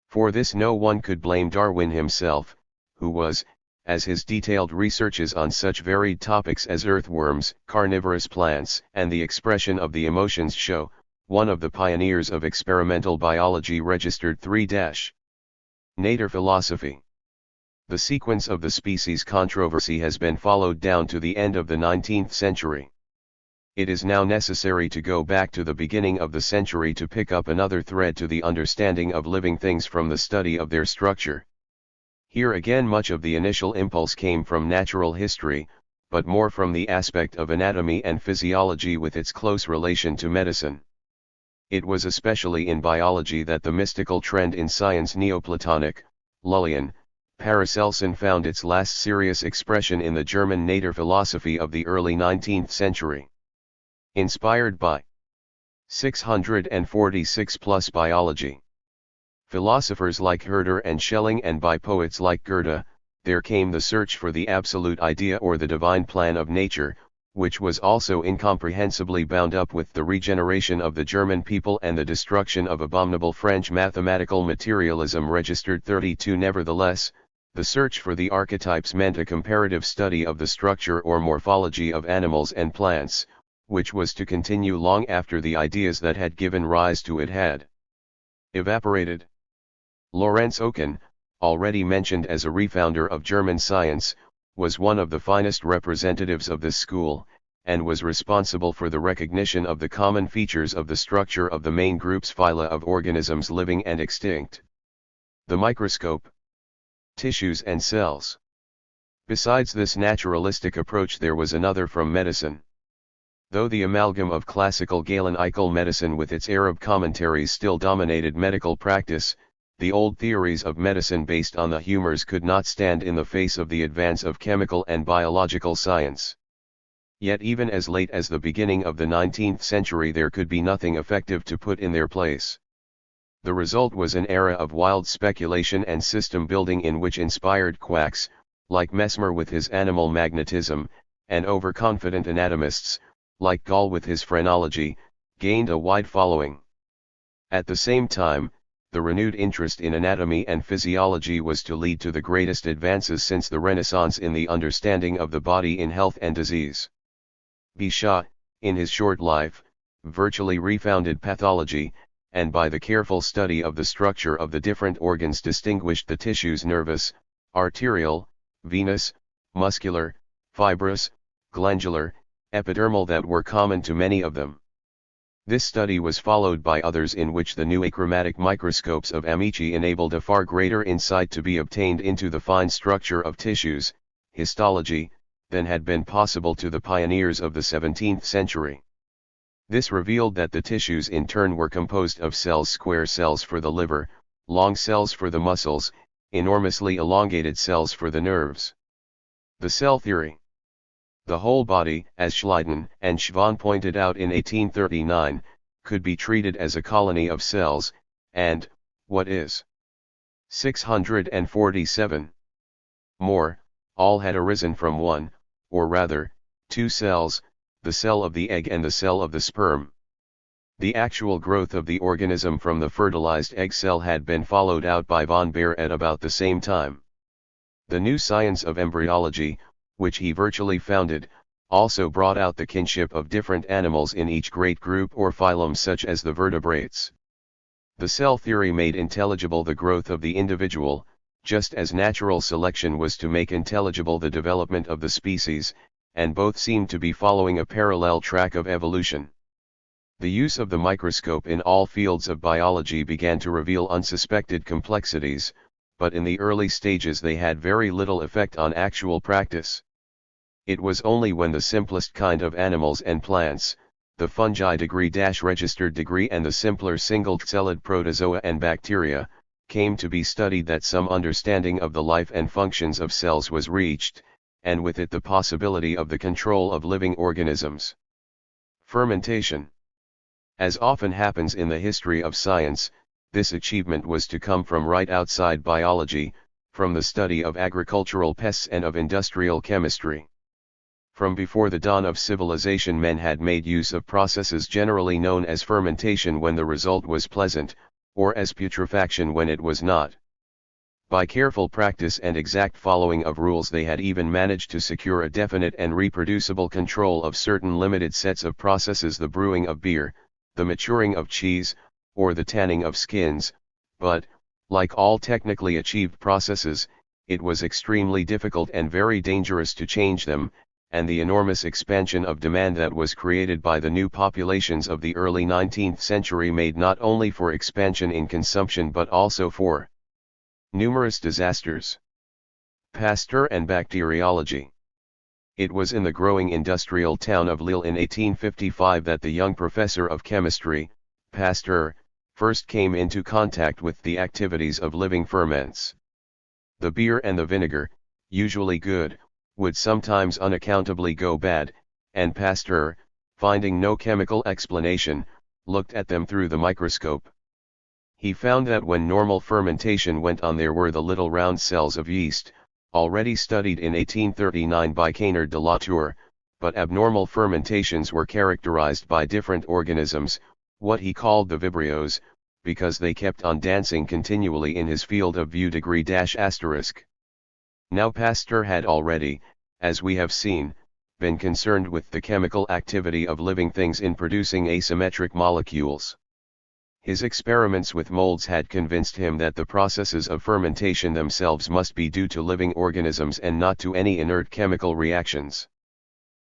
For this no one could blame Darwin himself, who was, as his detailed researches on such varied topics as earthworms, carnivorous plants, and the expression of the emotions show, one of the pioneers of experimental biology registered 3-Nature philosophy. The sequence of the species controversy has been followed down to the end of the 19th century. It is now necessary to go back to the beginning of the century to pick up another thread to the understanding of living things from the study of their structure. Here again much of the initial impulse came from natural history, but more from the aspect of anatomy and physiology with its close relation to medicine. It was especially in biology that the mystical trend in science Neoplatonic, Lullian, Paracelsian found its last serious expression in the German nature philosophy of the early 19th century. Inspired by 646 plus biology. Philosophers like Herder and Schelling and by poets like Goethe, there came the search for the absolute idea or the divine plan of nature, which was also incomprehensibly bound up with the regeneration of the German people and the destruction of abominable French mathematical materialism registered 32. Nevertheless, the search for the archetypes meant a comparative study of the structure or morphology of animals and plants, which was to continue long after the ideas that had given rise to it had evaporated. Lorenz Oken, already mentioned as a refounder of German science, was one of the finest representatives of this school, and was responsible for the recognition of the common features of the structure of the main groups phyla of organisms living and extinct. The microscope, tissues and cells. Besides this naturalistic approach, there was another from medicine. Though the amalgam of classical Galen-Eichel medicine with its Arab commentaries still dominated medical practice, the old theories of medicine based on the humors could not stand in the face of the advance of chemical and biological science. Yet even as late as the beginning of the 19th century there could be nothing effective to put in their place. The result was an era of wild speculation and system building in which inspired quacks, like Mesmer with his animal magnetism, and overconfident anatomists, like Gall with his phrenology, gained a wide following. At the same time, the renewed interest in anatomy and physiology was to lead to the greatest advances since the Renaissance in the understanding of the body in health and disease. Bichat, in his short life, virtually refounded pathology, and by the careful study of the structure of the different organs distinguished the tissues nervous, arterial, venous, muscular, fibrous, glandular, epidermal that were common to many of them. This study was followed by others in which the new achromatic microscopes of Amici enabled a far greater insight to be obtained into the fine structure of tissues, histology, than had been possible to the pioneers of the 17th century. This revealed that the tissues in turn were composed of cells, square cells for the liver, long cells for the muscles, enormously elongated cells for the nerves. The cell theory. The whole body, as Schleiden and Schwann pointed out in 1839, could be treated as a colony of cells, and, what is 647 more, all had arisen from one, or rather, two cells, the cell of the egg and the cell of the sperm. The actual growth of the organism from the fertilized egg cell had been followed out by von Baer at about the same time. The new science of embryology, which he virtually founded, also brought out the kinship of different animals in each great group or phylum such as the vertebrates. The cell theory made intelligible the growth of the individual, just as natural selection was to make intelligible the development of the species, and both seemed to be following a parallel track of evolution. The use of the microscope in all fields of biology began to reveal unsuspected complexities, but in the early stages they had very little effect on actual practice. It was only when the simplest kind of animals and plants, the fungi degree-registered degree and the simpler single-celled protozoa and bacteria, came to be studied that some understanding of the life and functions of cells was reached, and with it the possibility of the control of living organisms. Fermentation. As often happens in the history of science, this achievement was to come from right outside biology, from the study of agricultural pests and of industrial chemistry. From before the dawn of civilization men had made use of processes generally known as fermentation when the result was pleasant, or as putrefaction when it was not. By careful practice and exact following of rules they had even managed to secure a definite and reproducible control of certain limited sets of processes, the brewing of beer, the maturing of cheese, or the tanning of skins, but, like all technically achieved processes, it was extremely difficult and very dangerous to change them, and the enormous expansion of demand that was created by the new populations of the early 19th century made not only for expansion in consumption but also for numerous disasters. Pasteur and bacteriology. It was in the growing industrial town of Lille in 1855 that the young professor of chemistry, Pasteur, first came into contact with the activities of living ferments. The beer and the vinegar, usually good, would sometimes unaccountably go bad, and Pasteur, finding no chemical explanation, looked at them through the microscope. He found that when normal fermentation went on there were the little round cells of yeast, already studied in 1839 by Cainard de Latour, but abnormal fermentations were characterized by different organisms, what he called the vibrios, because they kept on dancing continually in his field of view ***. Now Pasteur had already, as we have seen, been concerned with the chemical activity of living things in producing asymmetric molecules. His experiments with molds had convinced him that the processes of fermentation themselves must be due to living organisms and not to any inert chemical reactions.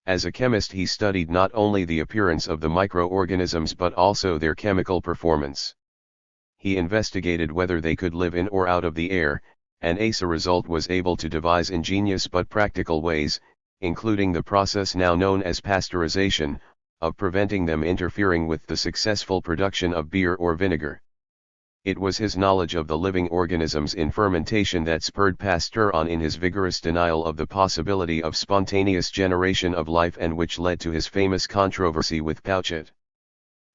As a chemist he studied not only the appearance of the microorganisms but also their chemical performance. He investigated whether they could live in or out of the air, and as a result was able to devise ingenious but practical ways, including the process now known as pasteurization, of preventing them interfering with the successful production of beer or vinegar. It was his knowledge of the living organisms in fermentation that spurred Pasteur on in his vigorous denial of the possibility of spontaneous generation of life and which led to his famous controversy with Pouchet.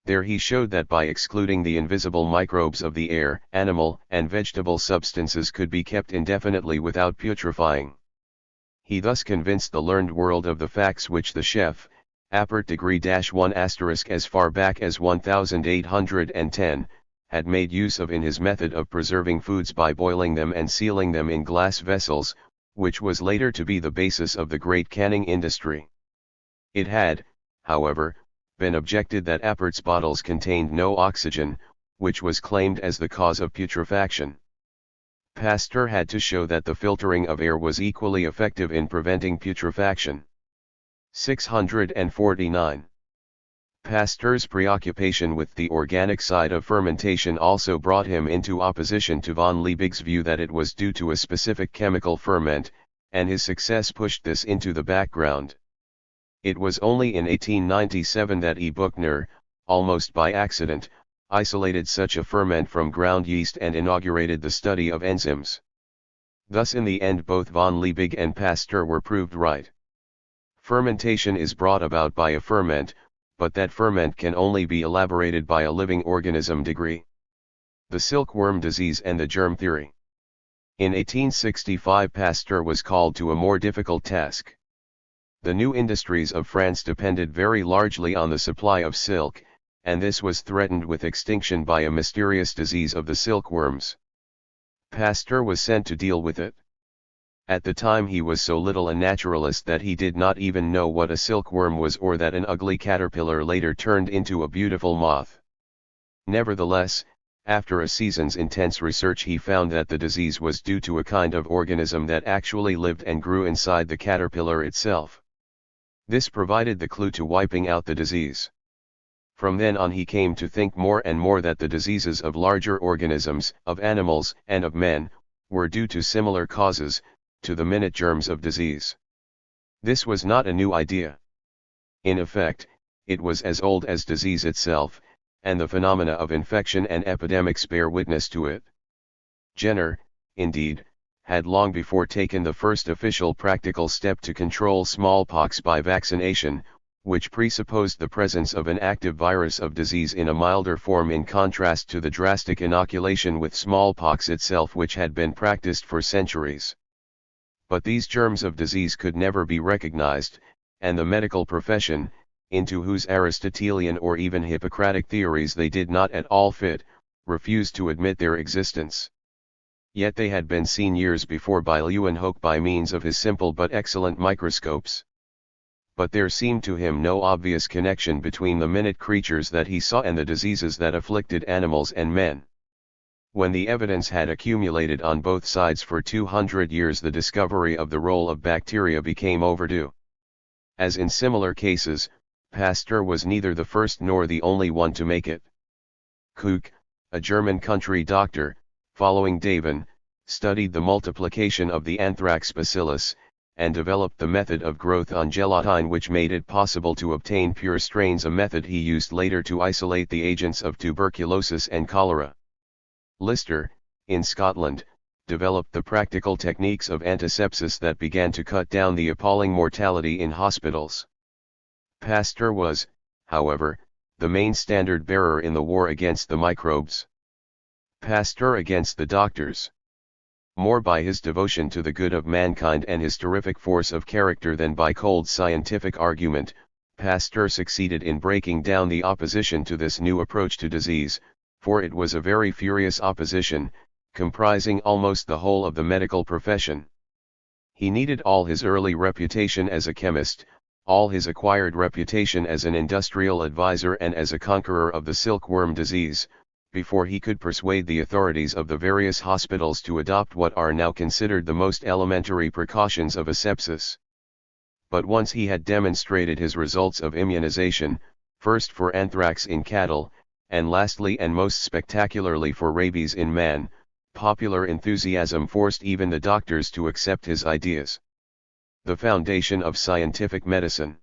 There he showed that by excluding the invisible microbes of the air, animal and vegetable substances could be kept indefinitely without putrefying. He thus convinced the learned world of the facts which the chef, Appert degree *1* as far back as 1810, had made use of in his method of preserving foods by boiling them and sealing them in glass vessels, which was later to be the basis of the great canning industry. It had, however, been objected that Appert's bottles contained no oxygen, which was claimed as the cause of putrefaction. Pasteur had to show that the filtering of air was equally effective in preventing putrefaction. 649. Pasteur's preoccupation with the organic side of fermentation also brought him into opposition to von Liebig's view that it was due to a specific chemical ferment, and his success pushed this into the background. It was only in 1897 that E. Buchner, almost by accident, isolated such a ferment from ground yeast and inaugurated the study of enzymes. Thus in the end both von Liebig and Pasteur were proved right. Fermentation is brought about by a ferment, but that ferment can only be elaborated by a living organism degree. The silkworm disease and the germ theory. In 1865 Pasteur was called to a more difficult task. The new industries of France depended very largely on the supply of silk, and this was threatened with extinction by a mysterious disease of the silkworms. Pasteur was sent to deal with it. At the time he was so little a naturalist that he did not even know what a silkworm was or that an ugly caterpillar later turned into a beautiful moth. Nevertheless, after a season's intense research he found that the disease was due to a kind of organism that actually lived and grew inside the caterpillar itself. This provided the clue to wiping out the disease. From then on he came to think more and more that the diseases of larger organisms, of animals and of men, were due to similar causes, to the minute germs of disease. This was not a new idea. In effect, it was as old as disease itself, and the phenomena of infection and epidemics bear witness to it. Jenner, indeed, had long before taken the first official practical step to control smallpox by vaccination, which presupposed the presence of an active virus of disease in a milder form in contrast to the drastic inoculation with smallpox itself which had been practiced for centuries. But these germs of disease could never be recognized, and the medical profession, into whose Aristotelian or even Hippocratic theories they did not at all fit, refused to admit their existence. Yet they had been seen years before by Leeuwenhoek by means of his simple but excellent microscopes. But there seemed to him no obvious connection between the minute creatures that he saw and the diseases that afflicted animals and men. When the evidence had accumulated on both sides for 200 years, the discovery of the role of bacteria became overdue. As in similar cases, Pasteur was neither the first nor the only one to make it. Koch, a German country doctor, following Davin, studied the multiplication of the anthrax bacillus, and developed the method of growth on gelatine which made it possible to obtain pure strains, a method he used later to isolate the agents of tuberculosis and cholera. Lister, in Scotland, developed the practical techniques of antisepsis that began to cut down the appalling mortality in hospitals. Pasteur was, however, the main standard bearer in the war against the microbes. Pasteur against the doctors. more by his devotion to the good of mankind and his terrific force of character than by cold scientific argument. Pasteur succeeded in breaking down the opposition to this new approach to disease, for it was a very furious opposition, comprising almost the whole of the medical profession. He needed all his early reputation as a chemist, all his acquired reputation as an industrial advisor and as a conqueror of the silkworm disease, before he could persuade the authorities of the various hospitals to adopt what are now considered the most elementary precautions of asepsis. But once he had demonstrated his results of immunization, first for anthrax in cattle, and lastly and most spectacularly for rabies in man, popular enthusiasm forced even the doctors to accept his ideas. The foundation of scientific medicine.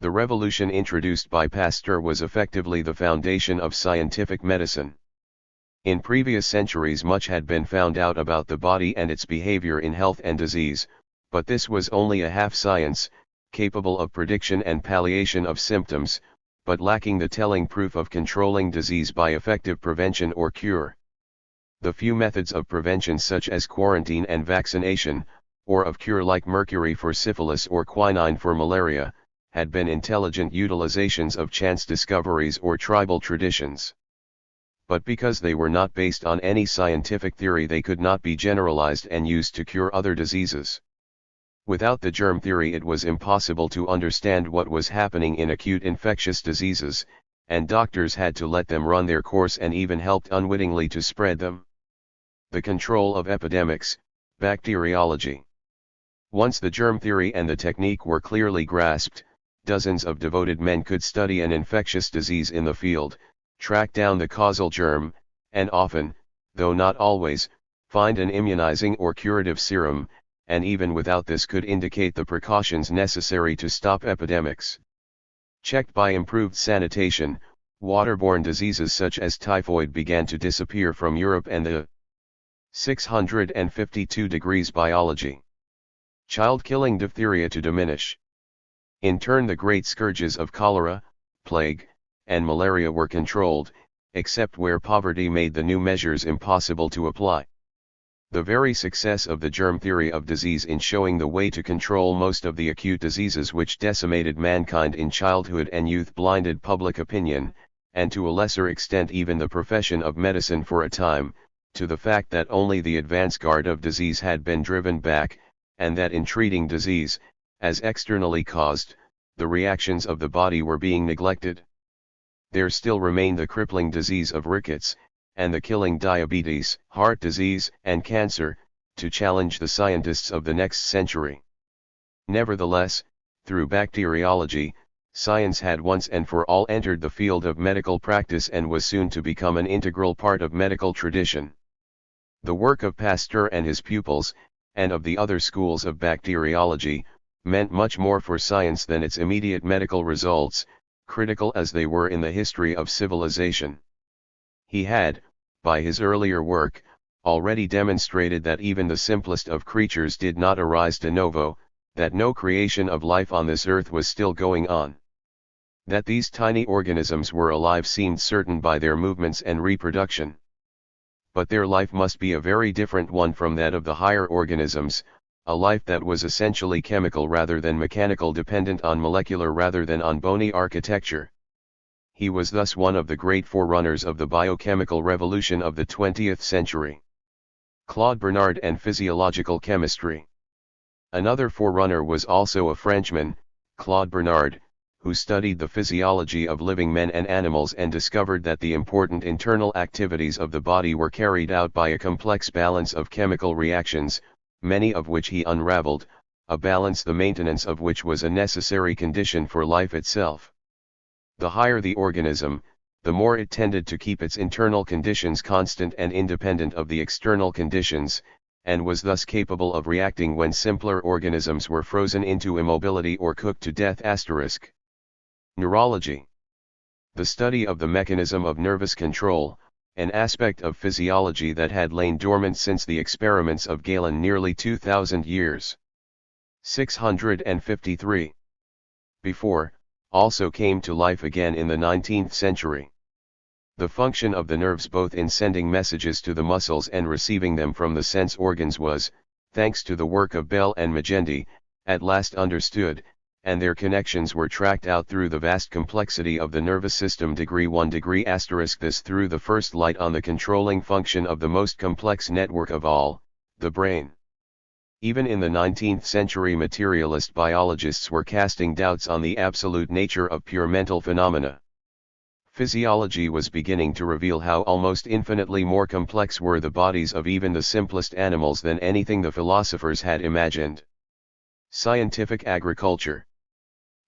The revolution introduced by Pasteur was effectively the foundation of scientific medicine. In previous centuries much had been found out about the body and its behavior in health and disease, but this was only a half science, capable of prediction and palliation of symptoms, but lacking the telling proof of controlling disease by effective prevention or cure. The few methods of prevention such as quarantine and vaccination, or of cure like mercury for syphilis or quinine for malaria, had been intelligent utilizations of chance discoveries or tribal traditions. But because they were not based on any scientific theory, they could not be generalized and used to cure other diseases. Without the germ theory it was impossible to understand what was happening in acute infectious diseases, and doctors had to let them run their course and even helped unwittingly to spread them. The control of epidemics, bacteriology. Once the germ theory and the technique were clearly grasped, dozens of devoted men could study an infectious disease in the field, track down the causal germ, and often, though not always, find an immunizing or curative serum, and even without this could indicate the precautions necessary to stop epidemics. Checked by improved sanitation, waterborne diseases such as typhoid began to disappear from Europe and the 652 degrees biology. Child-killing diphtheria to diminish. In turn the great scourges of cholera, plague, and malaria were controlled, except where poverty made the new measures impossible to apply. The very success of the germ theory of disease in showing the way to control most of the acute diseases which decimated mankind in childhood and youth blinded public opinion, and to a lesser extent even the profession of medicine for a time, to the fact that only the advance guard of disease had been driven back, and that in treating disease, as externally caused, the reactions of the body were being neglected. There still remained the crippling disease of rickets, and the killing diabetes, heart disease, and cancer, to challenge the scientists of the next century. Nevertheless, through bacteriology, science had once and for all entered the field of medical practice and was soon to become an integral part of medical tradition. The work of Pasteur and his pupils, and of the other schools of bacteriology, meant much more for science than its immediate medical results, critical as they were in the history of civilization. He had, by his earlier work, already demonstrated that even the simplest of creatures did not arise de novo, that no creation of life on this earth was still going on. That these tiny organisms were alive seemed certain by their movements and reproduction. But their life must be a very different one from that of the higher organisms, a life that was essentially chemical rather than mechanical, dependent on molecular rather than on bony architecture. He was thus one of the great forerunners of the biochemical revolution of the 20th century. Claude Bernard and physiological chemistry. Another forerunner was also a Frenchman, Claude Bernard, who studied the physiology of living men and animals and discovered that the important internal activities of the body were carried out by a complex balance of chemical reactions, many of which he unraveled, a balance the maintenance of which was a necessary condition for life itself. The higher the organism, the more it tended to keep its internal conditions constant and independent of the external conditions, and was thus capable of reacting when simpler organisms were frozen into immobility or cooked to death. Neurology. The study of the mechanism of nervous control, an aspect of physiology that had lain dormant since the experiments of Galen nearly 2,000 years. 653. Before, also came to life again in the 19th century. The function of the nerves both in sending messages to the muscles and receiving them from the sense organs was, thanks to the work of Bell and Magendie, at last understood, and their connections were tracked out through the vast complexity of the nervous system. 1°*. This threw the first light on the controlling function of the most complex network of all, the brain. Even in the 19th century, materialist biologists were casting doubts on the absolute nature of pure mental phenomena. Physiology was beginning to reveal how almost infinitely more complex were the bodies of even the simplest animals than anything the philosophers had imagined. Scientific agriculture.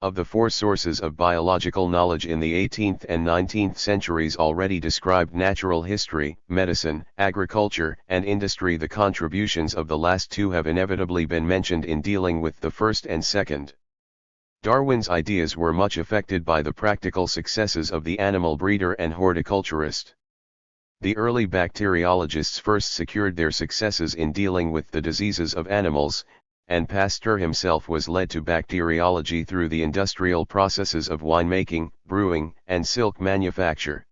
Of the four sources of biological knowledge in the 18th and 19th centuries already described, natural history, medicine, agriculture, and industry, the contributions of the last two have inevitably been mentioned in dealing with the first and second. Darwin's ideas were much affected by the practical successes of the animal breeder and horticulturist. The early bacteriologists first secured their successes in dealing with the diseases of animals, and Pasteur himself was led to bacteriology through the industrial processes of winemaking, brewing, and silk manufacture.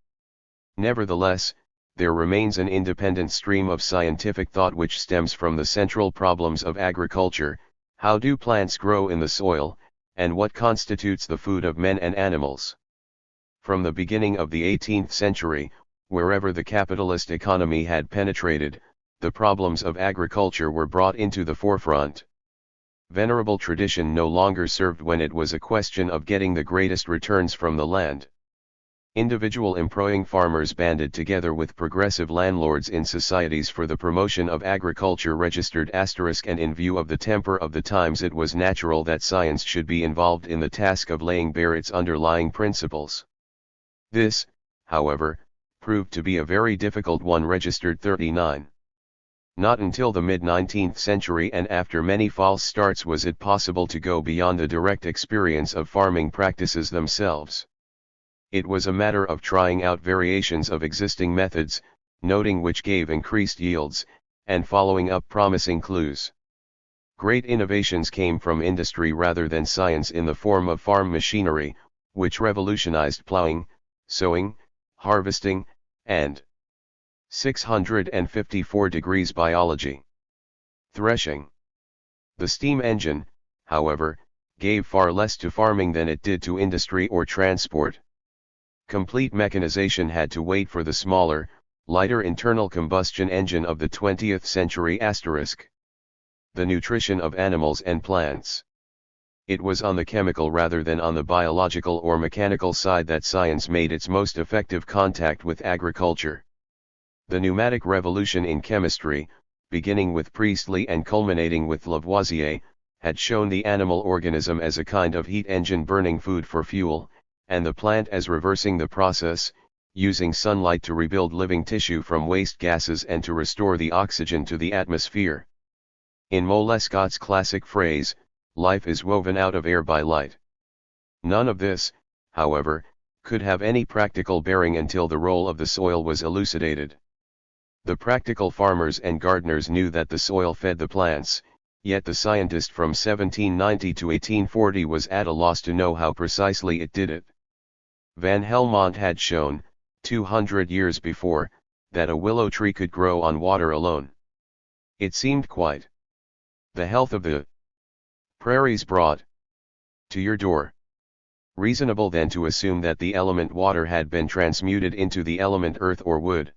Nevertheless, there remains an independent stream of scientific thought which stems from the central problems of agriculture: how do plants grow in the soil, and what constitutes the food of men and animals? From the beginning of the 18th century, wherever the capitalist economy had penetrated, the problems of agriculture were brought into the forefront. Venerable tradition no longer served when it was a question of getting the greatest returns from the land. Individual employing farmers banded together with progressive landlords in societies for the promotion of agriculture registered *, and in view of the temper of the times it was natural that science should be involved in the task of laying bare its underlying principles. This, however, proved to be a very difficult one. Registered 39. Not until the mid-19th century and after many false starts was it possible to go beyond the direct experience of farming practices themselves. It was a matter of trying out variations of existing methods, noting which gave increased yields, and following up promising clues. Great innovations came from industry rather than science in the form of farm machinery, which revolutionized plowing, sowing, harvesting, and 654° biology. Threshing. The steam engine, however, gave far less to farming than it did to industry or transport. Complete mechanization had to wait for the smaller, lighter internal combustion engine of the 20th century. The nutrition of animals and plants. It was on the chemical rather than on the biological or mechanical side that science made its most effective contact with agriculture. The pneumatic revolution in chemistry, beginning with Priestley and culminating with Lavoisier, had shown the animal organism as a kind of heat engine burning food for fuel, and the plant as reversing the process, using sunlight to rebuild living tissue from waste gases and to restore the oxygen to the atmosphere. In Molescott's classic phrase, life is woven out of air by light. None of this, however, could have any practical bearing until the role of the soil was elucidated. The practical farmers and gardeners knew that the soil fed the plants, yet the scientist from 1790 to 1840 was at a loss to know how precisely it did it. Van Helmont had shown, 200 years before, that a willow tree could grow on water alone. It seemed quite the health of the prairies brought to your door. Reasonable then to assume that the element water had been transmuted into the element earth or wood.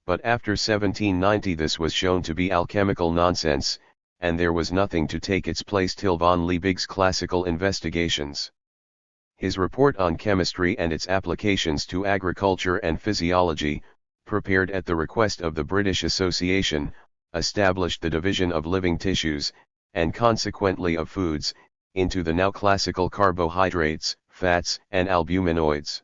But after 1790 this was shown to be alchemical nonsense, and there was nothing to take its place till von Liebig's classical investigations. His report on chemistry and its applications to agriculture and physiology, prepared at the request of the British Association, established the division of living tissues, and consequently of foods, into the now classical carbohydrates, fats, and albuminoids.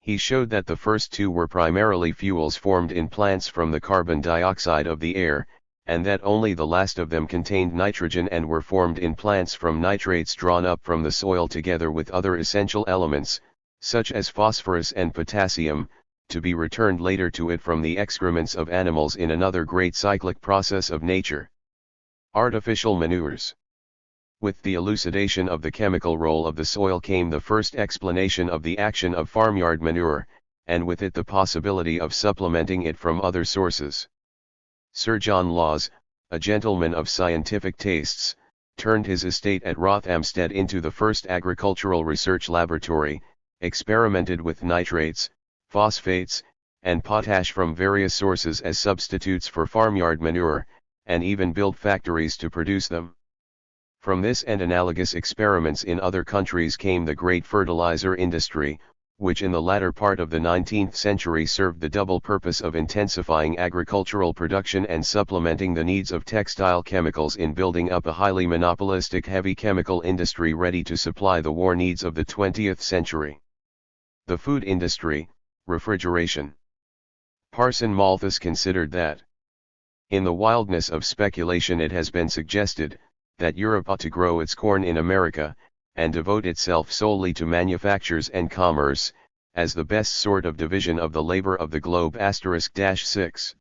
He showed that the first two were primarily fuels formed in plants from the carbon dioxide of the air, and that only the last of them contained nitrogen and were formed in plants from nitrates drawn up from the soil together with other essential elements, such as phosphorus and potassium, to be returned later to it from the excrements of animals in another great cyclic process of nature. Artificial manures. With the elucidation of the chemical role of the soil came the first explanation of the action of farmyard manure, and with it the possibility of supplementing it from other sources. Sir John Laws, a gentleman of scientific tastes, turned his estate at Rothamsted into the first agricultural research laboratory, experimented with nitrates, phosphates, and potash from various sources as substitutes for farmyard manure, and even built factories to produce them. From this and analogous experiments in other countries came the great fertilizer industry, which in the latter part of the 19th century served the double purpose of intensifying agricultural production and supplementing the needs of textile chemicals in building up a highly monopolistic heavy chemical industry ready to supply the war needs of the 20th century. The food industry, refrigeration. Parson Malthus considered that, in the wildness of speculation it has been suggested, that Europe ought to grow its corn in America, and devote itself solely to manufactures and commerce, as the best sort of division of the labor of the globe *6.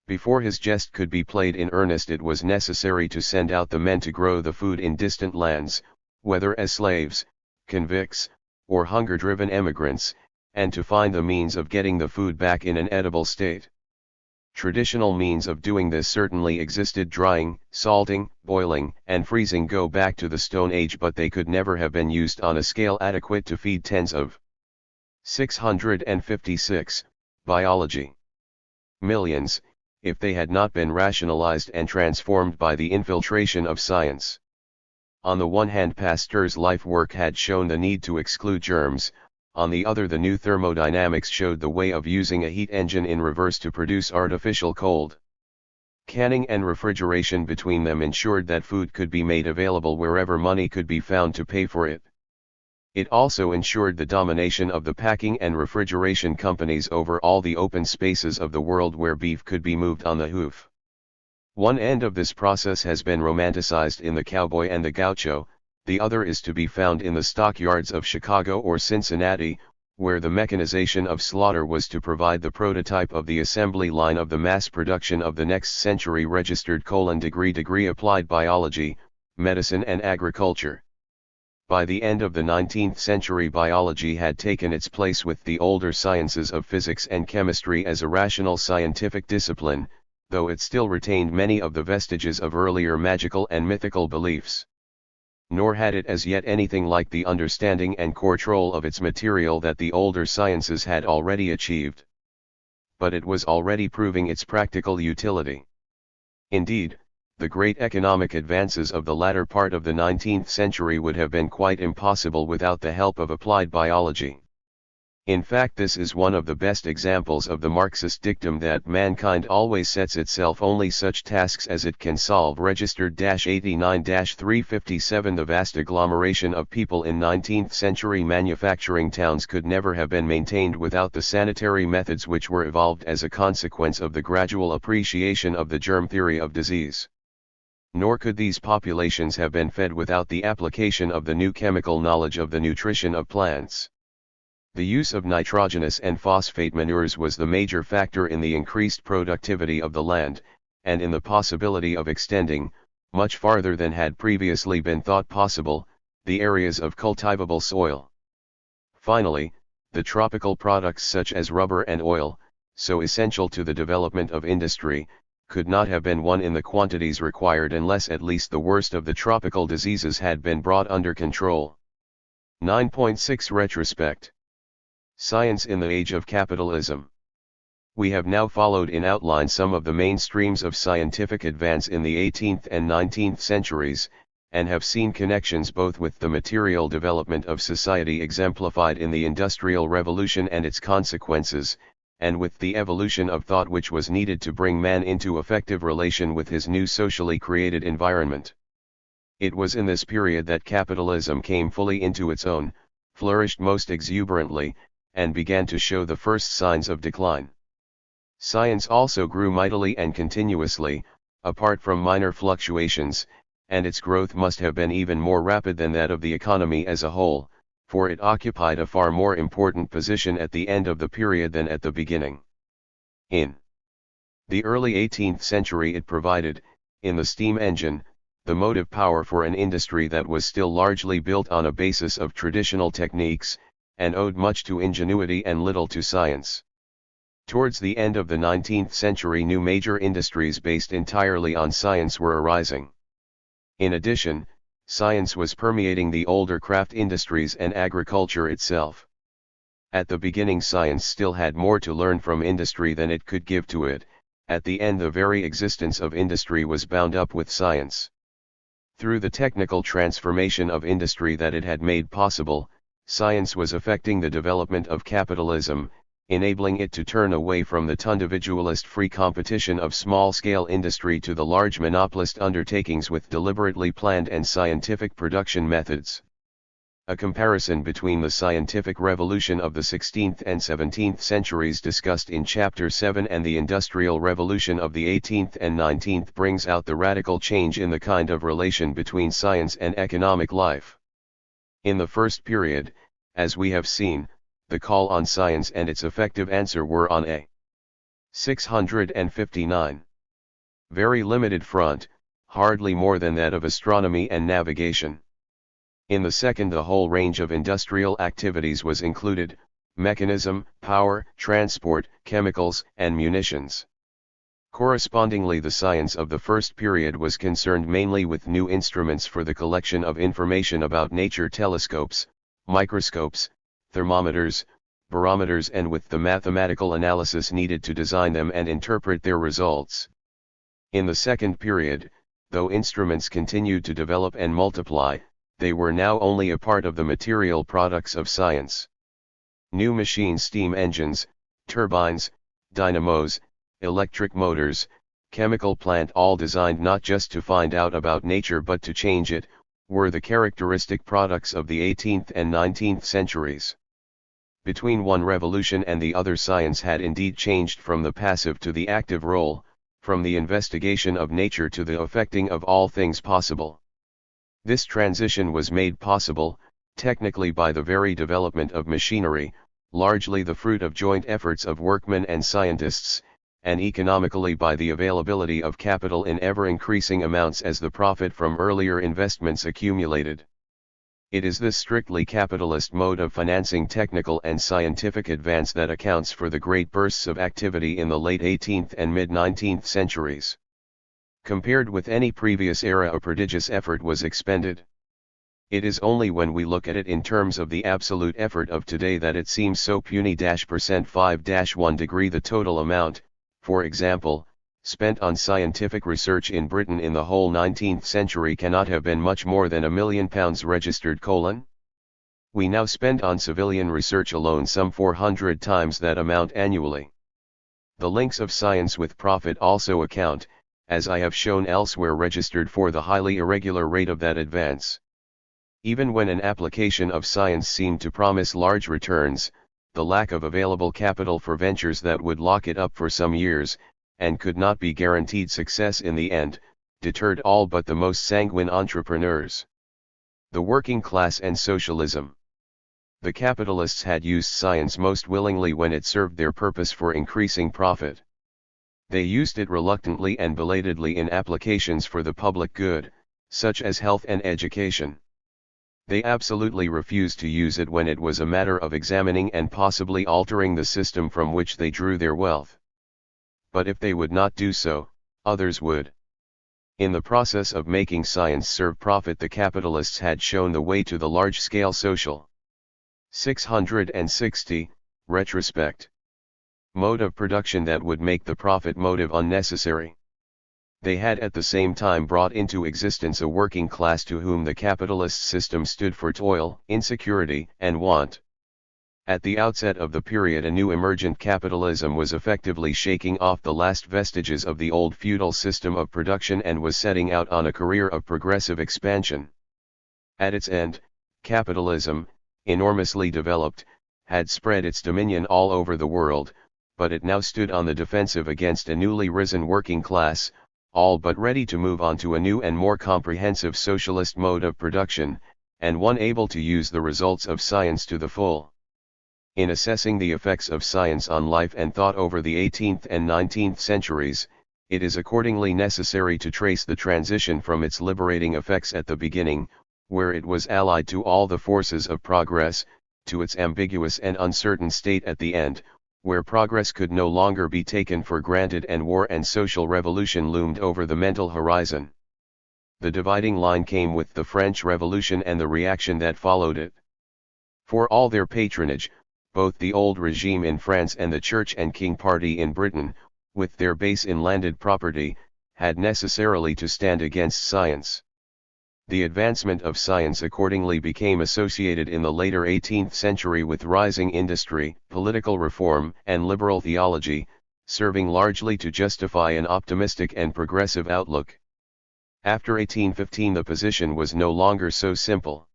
Before his jest could be played in earnest it was necessary to send out the men to grow the food in distant lands, whether as slaves, convicts, or hunger-driven emigrants, and to find the means of getting the food back in an edible state. Traditional means of doing this certainly existed. Drying, salting, boiling, and freezing go back to the Stone Age, but they could never have been used on a scale adequate to feed tens of 656, biology. Millions, if they had not been rationalized and transformed by the infiltration of science. On the one hand, Pasteur's life work had shown the need to exclude germs, on the other the new thermodynamics showed the way of using a heat engine in reverse to produce artificial cold. Canning and refrigeration between them ensured that food could be made available wherever money could be found to pay for it. It also ensured the domination of the packing and refrigeration companies over all the open spaces of the world where beef could be moved on the hoof. One end of this process has been romanticized in the cowboy and the gaucho, the other is to be found in the stockyards of Chicago or Cincinnati, where the mechanization of slaughter was to provide the prototype of the assembly line of the mass production of the next century. Registered degree applied biology, medicine and agriculture. By the end of the 19th century biology had taken its place with the older sciences of physics and chemistry as a rational scientific discipline, though it still retained many of the vestiges of earlier magical and mythical beliefs. Nor had it as yet anything like the understanding and control of its material that the older sciences had already achieved. But it was already proving its practical utility. Indeed, the great economic advances of the latter part of the 19th century would have been quite impossible without the help of applied biology. In fact, this is one of the best examples of the Marxist dictum that mankind always sets itself only such tasks as it can solve. Registered -89-357. The vast agglomeration of people in 19th century manufacturing towns could never have been maintained without the sanitary methods which were evolved as a consequence of the gradual appreciation of the germ theory of disease. Nor could these populations have been fed without the application of the new chemical knowledge of the nutrition of plants. The use of nitrogenous and phosphate manures was the major factor in the increased productivity of the land, and in the possibility of extending, much farther than had previously been thought possible, the areas of cultivable soil. Finally, the tropical products such as rubber and oil, so essential to the development of industry, could not have been won in the quantities required unless at least the worst of the tropical diseases had been brought under control. 9.6 Retrospect. Science in the Age of Capitalism. We have now followed in outline some of the main streams of scientific advance in the 18th and 19th centuries, and have seen connections both with the material development of society exemplified in the Industrial Revolution and its consequences, and with the evolution of thought which was needed to bring man into effective relation with his new socially created environment. It was in this period that capitalism came fully into its own, flourished most exuberantly, and began to show the first signs of decline. Science also grew mightily and continuously, apart from minor fluctuations, and its growth must have been even more rapid than that of the economy as a whole, for it occupied a far more important position at the end of the period than at the beginning. In the early 18th century it provided, in the steam engine, the motive power for an industry that was still largely built on a basis of traditional techniques, and owed much to ingenuity and little to science. Towards the end of the 19th century, new major industries based entirely on science were arising. In addition, science was permeating the older craft industries and agriculture itself. At the beginning, science still had more to learn from industry than it could give to it. At the end, the very existence of industry was bound up with science. Through the technical transformation of industry that it had made possible, science was affecting the development of capitalism, enabling it to turn away from the individualist free competition of small-scale industry to the large monopolist undertakings with deliberately planned and scientific production methods. A comparison between the scientific revolution of the 16th and 17th centuries discussed in Chapter 7 and the Industrial Revolution of the 18th and 19th brings out the radical change in the kind of relation between science and economic life. In the first period, as we have seen, the call on science and its effective answer were on a 659 very limited front, hardly more than that of astronomy and navigation. In the second, the whole range of industrial activities was included: mechanism, power, transport, chemicals, and munitions. Correspondingly, the science of the first period was concerned mainly with new instruments for the collection of information about nature: telescopes, microscopes, thermometers, barometers, and with the mathematical analysis needed to design them and interpret their results. In the second period, though instruments continued to develop and multiply, they were now only a part of the material products of science. New machines, steam engines, turbines, dynamos, electric motors, chemical plant, all designed not just to find out about nature but to change it, were the characteristic products of the 18th and 19th centuries. Between one revolution and the other, science had indeed changed from the passive to the active role, from the investigation of nature to the affecting of all things possible. This transition was made possible, technically, by the very development of machinery, largely the fruit of joint efforts of workmen and scientists, and economically by the availability of capital in ever-increasing amounts as the profit from earlier investments accumulated. It is this strictly capitalist mode of financing technical and scientific advance that accounts for the great bursts of activity in the late 18th and mid-19th centuries. Compared with any previous era, a prodigious effort was expended. It is only when we look at it in terms of the absolute effort of today that it seems so puny. %5-1 The total amount, for example, spent on scientific research in Britain in the whole 19th century cannot have been much more than £1 million registered. We now spend on civilian research alone some 400 times that amount annually. The links of science with profit also account, as I have shown elsewhere, registered for the highly irregular rate of that advance. Even when an application of science seemed to promise large returns, the lack of available capital for ventures that would lock it up for some years, and could not be guaranteed success in the end, deterred all but the most sanguine entrepreneurs. The working class and socialism. The capitalists had used science most willingly when it served their purpose for increasing profit. They used it reluctantly and belatedly in applications for the public good, such as health and education. They absolutely refused to use it when it was a matter of examining and possibly altering the system from which they drew their wealth. But if they would not do so, others would. In the process of making science serve profit, the capitalists had shown the way to the large-scale social 660, retrospect. Mode of production that would make the profit motive unnecessary. They had at the same time brought into existence a working class to whom the capitalist system stood for toil, insecurity, and want. At the outset of the period, a new emergent capitalism was effectively shaking off the last vestiges of the old feudal system of production and was setting out on a career of progressive expansion. At its end, capitalism, enormously developed, had spread its dominion all over the world, but it now stood on the defensive against a newly risen working class, all but ready to move on to a new and more comprehensive socialist mode of production, and one able to use the results of science to the full. In assessing the effects of science on life and thought over the 18th and 19th centuries, it is accordingly necessary to trace the transition from its liberating effects at the beginning, where it was allied to all the forces of progress, to its ambiguous and uncertain state at the end, where progress could no longer be taken for granted and war and social revolution loomed over the mental horizon. The dividing line came with the French Revolution and the reaction that followed it. For all their patronage, both the old regime in France and the Church and King party in Britain, with their base in landed property, had necessarily to stand against science. The advancement of science accordingly became associated in the later 18th century with rising industry, political reform, and liberal theology, serving largely to justify an optimistic and progressive outlook. After 1815 the position was no longer so simple.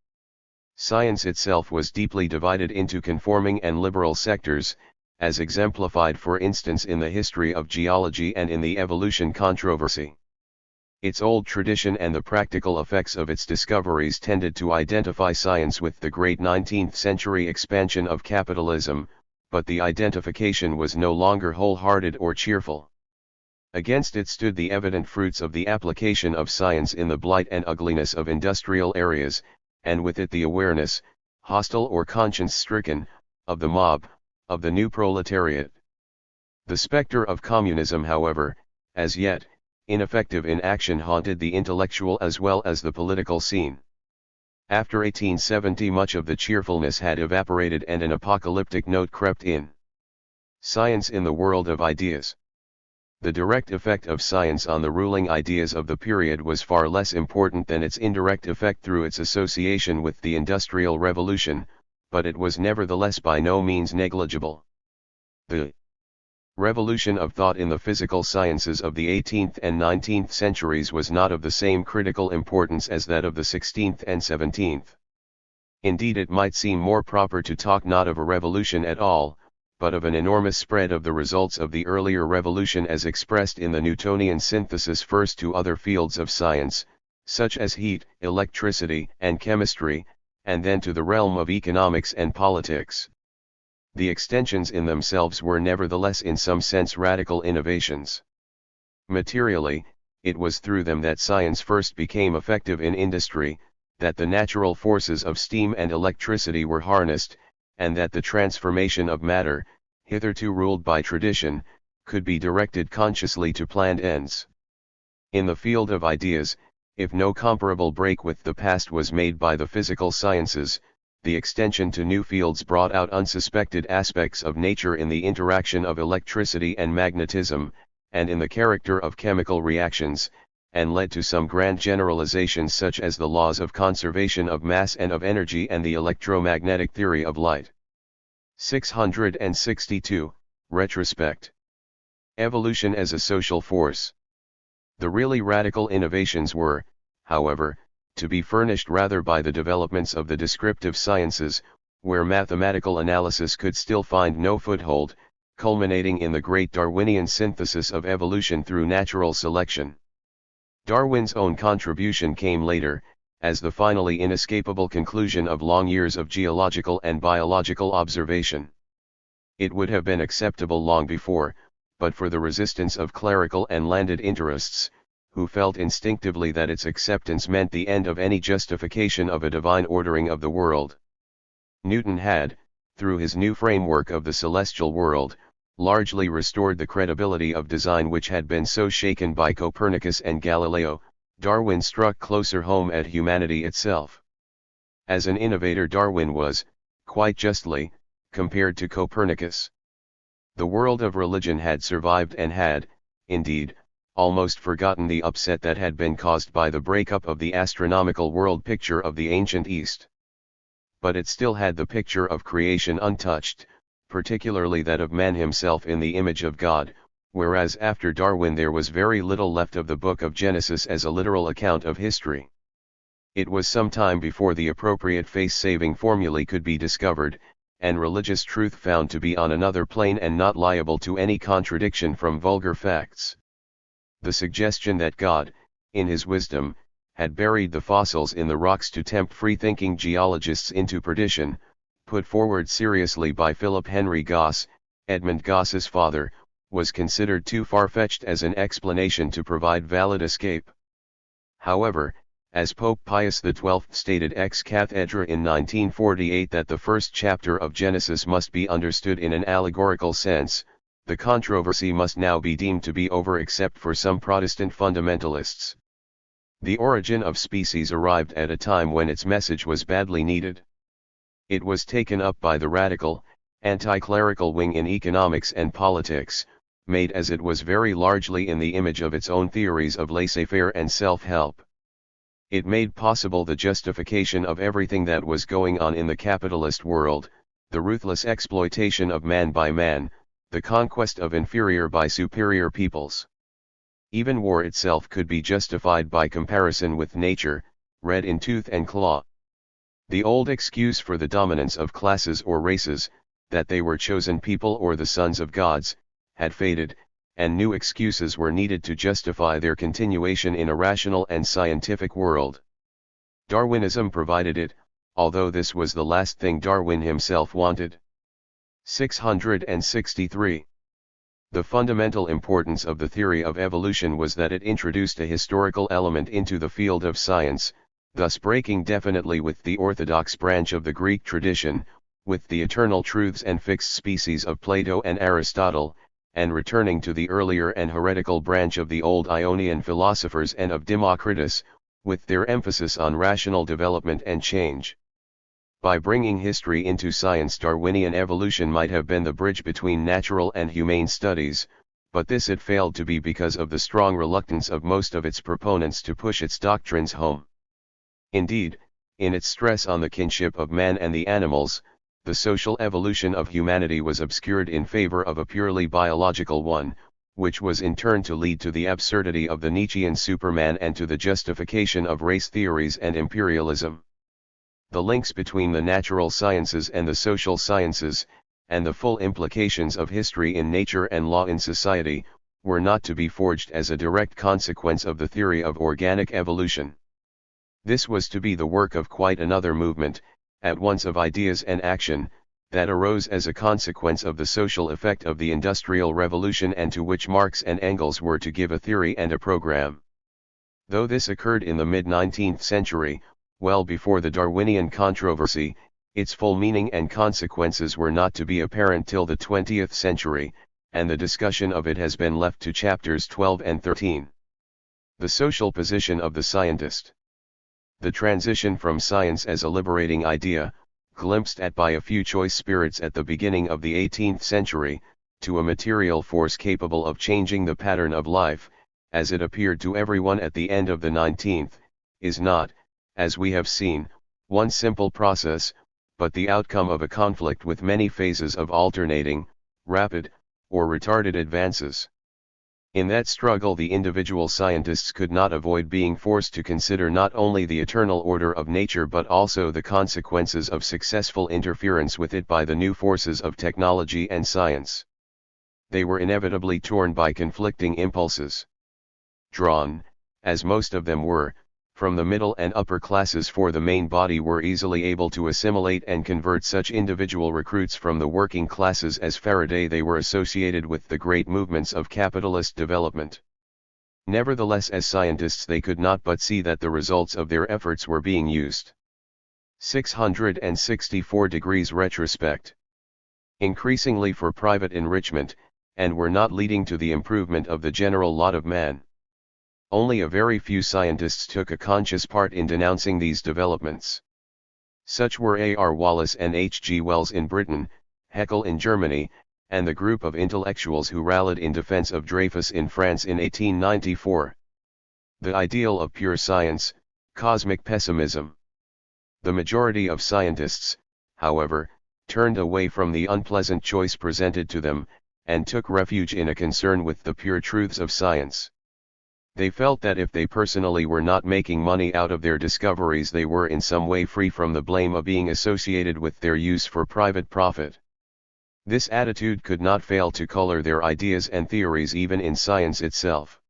Science itself was deeply divided into conforming and liberal sectors, as exemplified for instance in the history of geology and in the evolution controversy. Its old tradition and the practical effects of its discoveries tended to identify science with the great 19th century expansion of capitalism, but the identification was no longer wholehearted or cheerful. Against it stood the evident fruits of the application of science in the blight and ugliness of industrial areas, and with it the awareness, hostile or conscience-stricken, of the mob, of the new proletariat. The specter of communism, however, as yet, ineffective in action, haunted the intellectual as well as the political scene. After 1870 much of the cheerfulness had evaporated and an apocalyptic note crept in. Science in the world of ideas. The direct effect of science on the ruling ideas of the period was far less important than its indirect effect through its association with the Industrial Revolution, but it was nevertheless by no means negligible. The revolution of thought in the physical sciences of the 18th and 19th centuries was not of the same critical importance as that of the 16th and 17th. Indeed, it might seem more proper to talk not of a revolution at all, but of an enormous spread of the results of the earlier revolution as expressed in the Newtonian synthesis first to other fields of science, such as heat, electricity, and chemistry, and then to the realm of economics and politics. The extensions in themselves were nevertheless in some sense radical innovations. Materially, it was through them that science first became effective in industry, that the natural forces of steam and electricity were harnessed, and that the transformation of matter, hitherto ruled by tradition, could be directed consciously to planned ends. In the field of ideas, if no comparable break with the past was made by the physical sciences, the extension to new fields brought out unsuspected aspects of nature in the interaction of electricity and magnetism, and in the character of chemical reactions, and led to some grand generalizations such as the laws of conservation of mass and of energy and the electromagnetic theory of light. 662, Retrospect. Evolution as a social force. The really radical innovations were, however, to be furnished rather by the developments of the descriptive sciences, where mathematical analysis could still find no foothold, culminating in the great Darwinian synthesis of evolution through natural selection. Darwin's own contribution came later, as the finally inescapable conclusion of long years of geological and biological observation. It would have been acceptable long before, but for the resistance of clerical and landed interests, who felt instinctively that its acceptance meant the end of any justification of a divine ordering of the world. Newton had, through his new framework of the celestial world, largely restored the credibility of design which had been so shaken by Copernicus and Galileo. Darwin struck closer home at humanity itself. As an innovator, Darwin was, quite justly, compared to Copernicus. The world of religion had survived and had, indeed, almost forgotten the upset that had been caused by the breakup of the astronomical world picture of the ancient East. But it still had the picture of creation untouched, particularly that of man himself in the image of God, whereas after Darwin there was very little left of the book of Genesis as a literal account of history. It was some time before the appropriate face-saving formulae could be discovered, and religious truth found to be on another plane and not liable to any contradiction from vulgar facts. The suggestion that God, in his wisdom, had buried the fossils in the rocks to tempt free-thinking geologists into perdition, put forward seriously by Philip Henry Gosse, Edmund Gosse's father, was considered too far-fetched as an explanation to provide valid escape. However, as Pope Pius XII stated ex cathedra in 1948 that the first chapter of Genesis must be understood in an allegorical sense, the controversy must now be deemed to be over except for some Protestant fundamentalists. The origin of species arrived at a time when its message was badly needed. It was taken up by the radical, anti-clerical wing in economics and politics, made as it was very largely in the image of its own theories of laissez-faire and self-help. It made possible the justification of everything that was going on in the capitalist world, the ruthless exploitation of man by man, the conquest of inferior by superior peoples. Even war itself could be justified by comparison with nature, red in tooth and claw. The old excuse for the dominance of classes or races, that they were chosen people or the sons of gods, had faded, and new excuses were needed to justify their continuation in a rational and scientific world. Darwinism provided it, although this was the last thing Darwin himself wanted. 663. The fundamental importance of the theory of evolution was that it introduced a historical element into the field of science, thus breaking definitely with the orthodox branch of the Greek tradition, with the eternal truths and fixed species of Plato and Aristotle, and returning to the earlier and heretical branch of the old Ionian philosophers and of Democritus, with their emphasis on rational development and change. By bringing history into science, Darwinian evolution might have been the bridge between natural and humane studies, but this it failed to be because of the strong reluctance of most of its proponents to push its doctrines home. Indeed, in its stress on the kinship of man and the animals, the social evolution of humanity was obscured in favor of a purely biological one, which was in turn to lead to the absurdity of the Nietzschean Superman and to the justification of race theories and imperialism. The links between the natural sciences and the social sciences, and the full implications of history in nature and law in society, were not to be forged as a direct consequence of the theory of organic evolution. This was to be the work of quite another movement, at once of ideas and action, that arose as a consequence of the social effect of the Industrial Revolution and to which Marx and Engels were to give a theory and a program. Though this occurred in the mid-19th century, well before the Darwinian controversy, its full meaning and consequences were not to be apparent till the 20th century, and the discussion of it has been left to chapters 12 and 13. The social position of the scientist. The transition from science as a liberating idea, glimpsed at by a few choice spirits at the beginning of the 18th century, to a material force capable of changing the pattern of life, as it appeared to everyone at the end of the 19th, is not, as we have seen, one simple process, but the outcome of a conflict with many phases of alternating, rapid, or retarded advances. In that struggle the individual scientists could not avoid being forced to consider not only the eternal order of nature but also the consequences of successful interference with it by the new forces of technology and science. They were inevitably torn by conflicting impulses. Drawn, as most of them were, from the middle and upper classes, for the main body were easily able to assimilate and convert such individual recruits from the working classes as Faraday they were associated with the great movements of capitalist development. Nevertheless, as scientists they could not but see that the results of their efforts were being used. 664 degrees retrospect. Increasingly for private enrichment, and were not leading to the improvement of the general lot of man. Only a very few scientists took a conscious part in denouncing these developments. Such were A.R. Wallace and H.G. Wells in Britain, Haeckel in Germany, and the group of intellectuals who rallied in defense of Dreyfus in France in 1894. The ideal of pure science, cosmic pessimism. The majority of scientists, however, turned away from the unpleasant choice presented to them, and took refuge in a concern with the pure truths of science. They felt that if they personally were not making money out of their discoveries they were in some way free from the blame of being associated with their use for private profit. This attitude could not fail to color their ideas and theories even in science itself.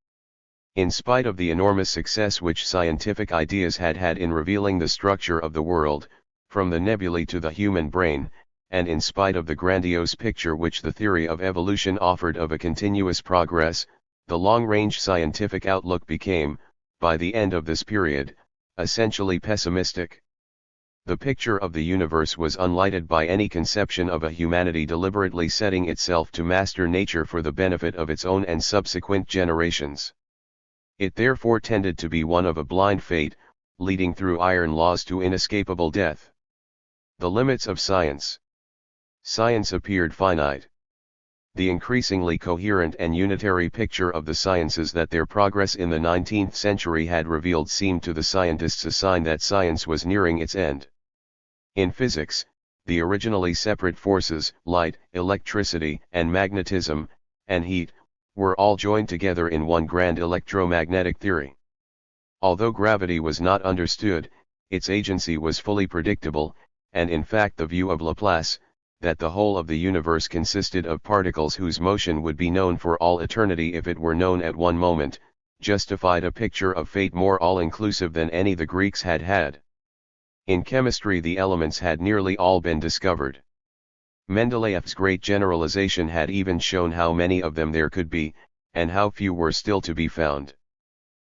In spite of the enormous success which scientific ideas had had in revealing the structure of the world, from the nebulae to the human brain, and in spite of the grandiose picture which the theory of evolution offered of a continuous progress, the long-range scientific outlook became, by the end of this period, essentially pessimistic. The picture of the universe was unlighted by any conception of a humanity deliberately setting itself to master nature for the benefit of its own and subsequent generations. It therefore tended to be one of a blind fate, leading through iron laws to inescapable death. The limits of science. Science appeared finite. The increasingly coherent and unitary picture of the sciences that their progress in the 19th century had revealed seemed to the scientists a sign that science was nearing its end. In physics, the originally separate forces, light, electricity, and magnetism, and heat, were all joined together in one grand electromagnetic theory. Although gravity was not understood, its agency was fully predictable, and in fact the view of Laplace, that the whole of the universe consisted of particles whose motion would be known for all eternity if it were known at one moment, justified a picture of fate more all-inclusive than any the Greeks had had. In chemistry the elements had nearly all been discovered. Mendeleev's great generalization had even shown how many of them there could be, and how few were still to be found.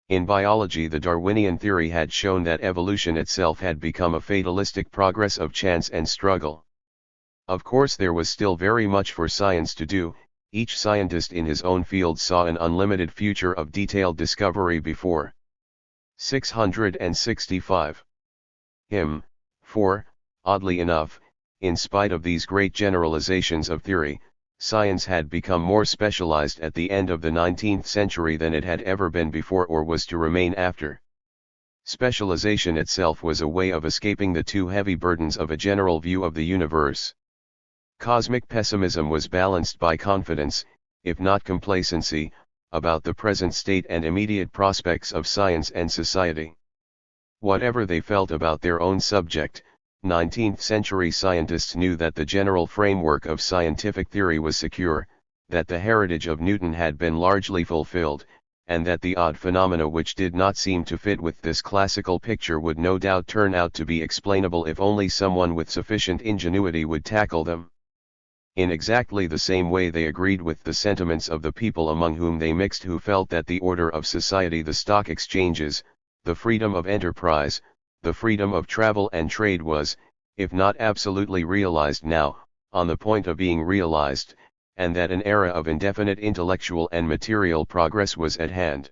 In biology the Darwinian theory had shown that evolution itself had become a fatalistic progress of chance and struggle. Of course there was still very much for science to do. Each scientist in his own field saw an unlimited future of detailed discovery before. 665. For, oddly enough, in spite of these great generalizations of theory, science had become more specialized at the end of the 19th century than it had ever been before or was to remain after. Specialization itself was a way of escaping the too heavy burdens of a general view of the universe. Cosmic pessimism was balanced by confidence, if not complacency, about the present state and immediate prospects of science and society. Whatever they felt about their own subject, 19th-century scientists knew that the general framework of scientific theory was secure, that the heritage of Newton had been largely fulfilled, and that the odd phenomena which did not seem to fit with this classical picture would no doubt turn out to be explainable if only someone with sufficient ingenuity would tackle them. In exactly the same way they agreed with the sentiments of the people among whom they mixed, who felt that the order of society, the stock exchanges, the freedom of enterprise, the freedom of travel and trade was, if not absolutely realized now, on the point of being realized, and that an era of indefinite intellectual and material progress was at hand.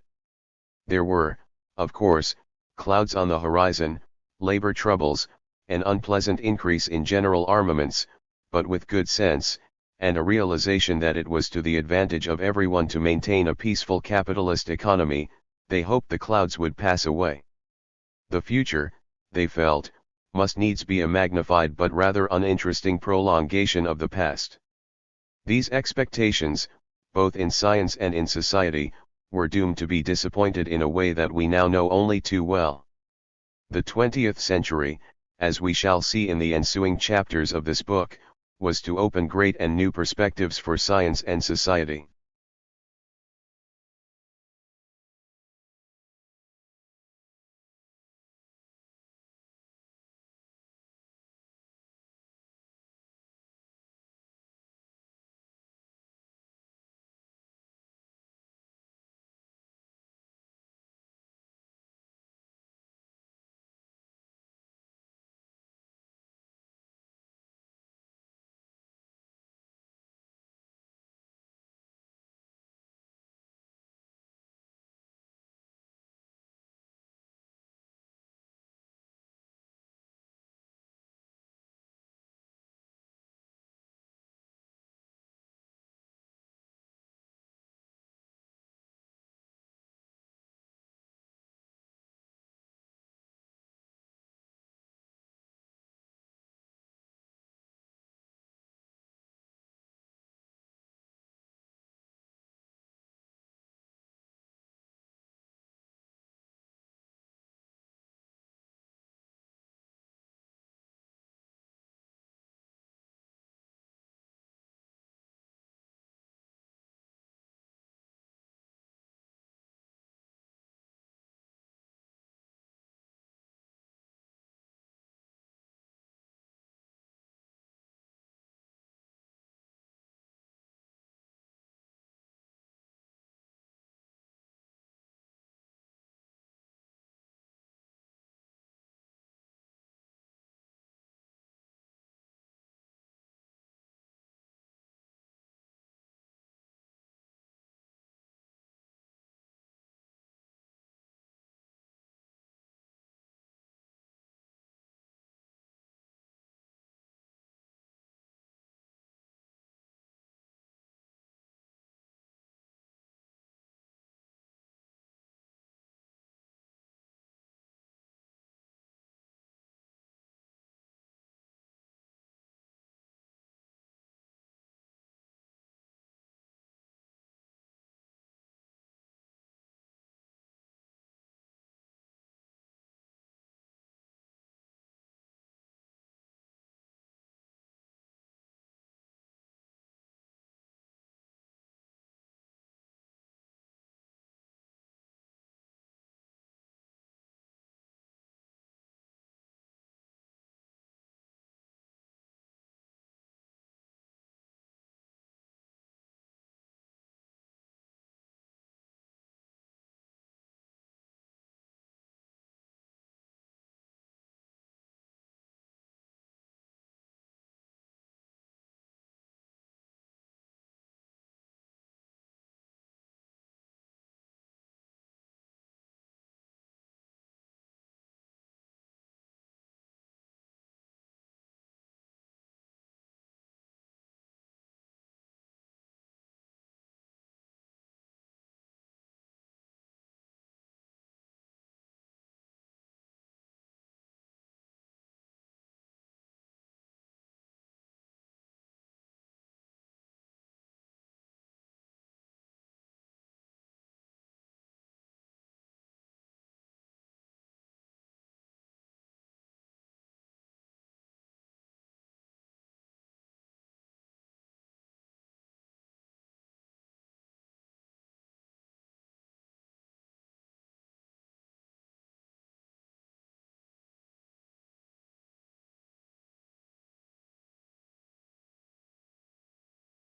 There were, of course, clouds on the horizon, labor troubles, an unpleasant increase in general armaments, but with good sense, and a realization that it was to the advantage of everyone to maintain a peaceful capitalist economy, they hoped the clouds would pass away. The future, they felt, must needs be a magnified but rather uninteresting prolongation of the past. These expectations, both in science and in society, were doomed to be disappointed in a way that we now know only too well. The 20th century, as we shall see in the ensuing chapters of this book, was to open great and new perspectives for science and society.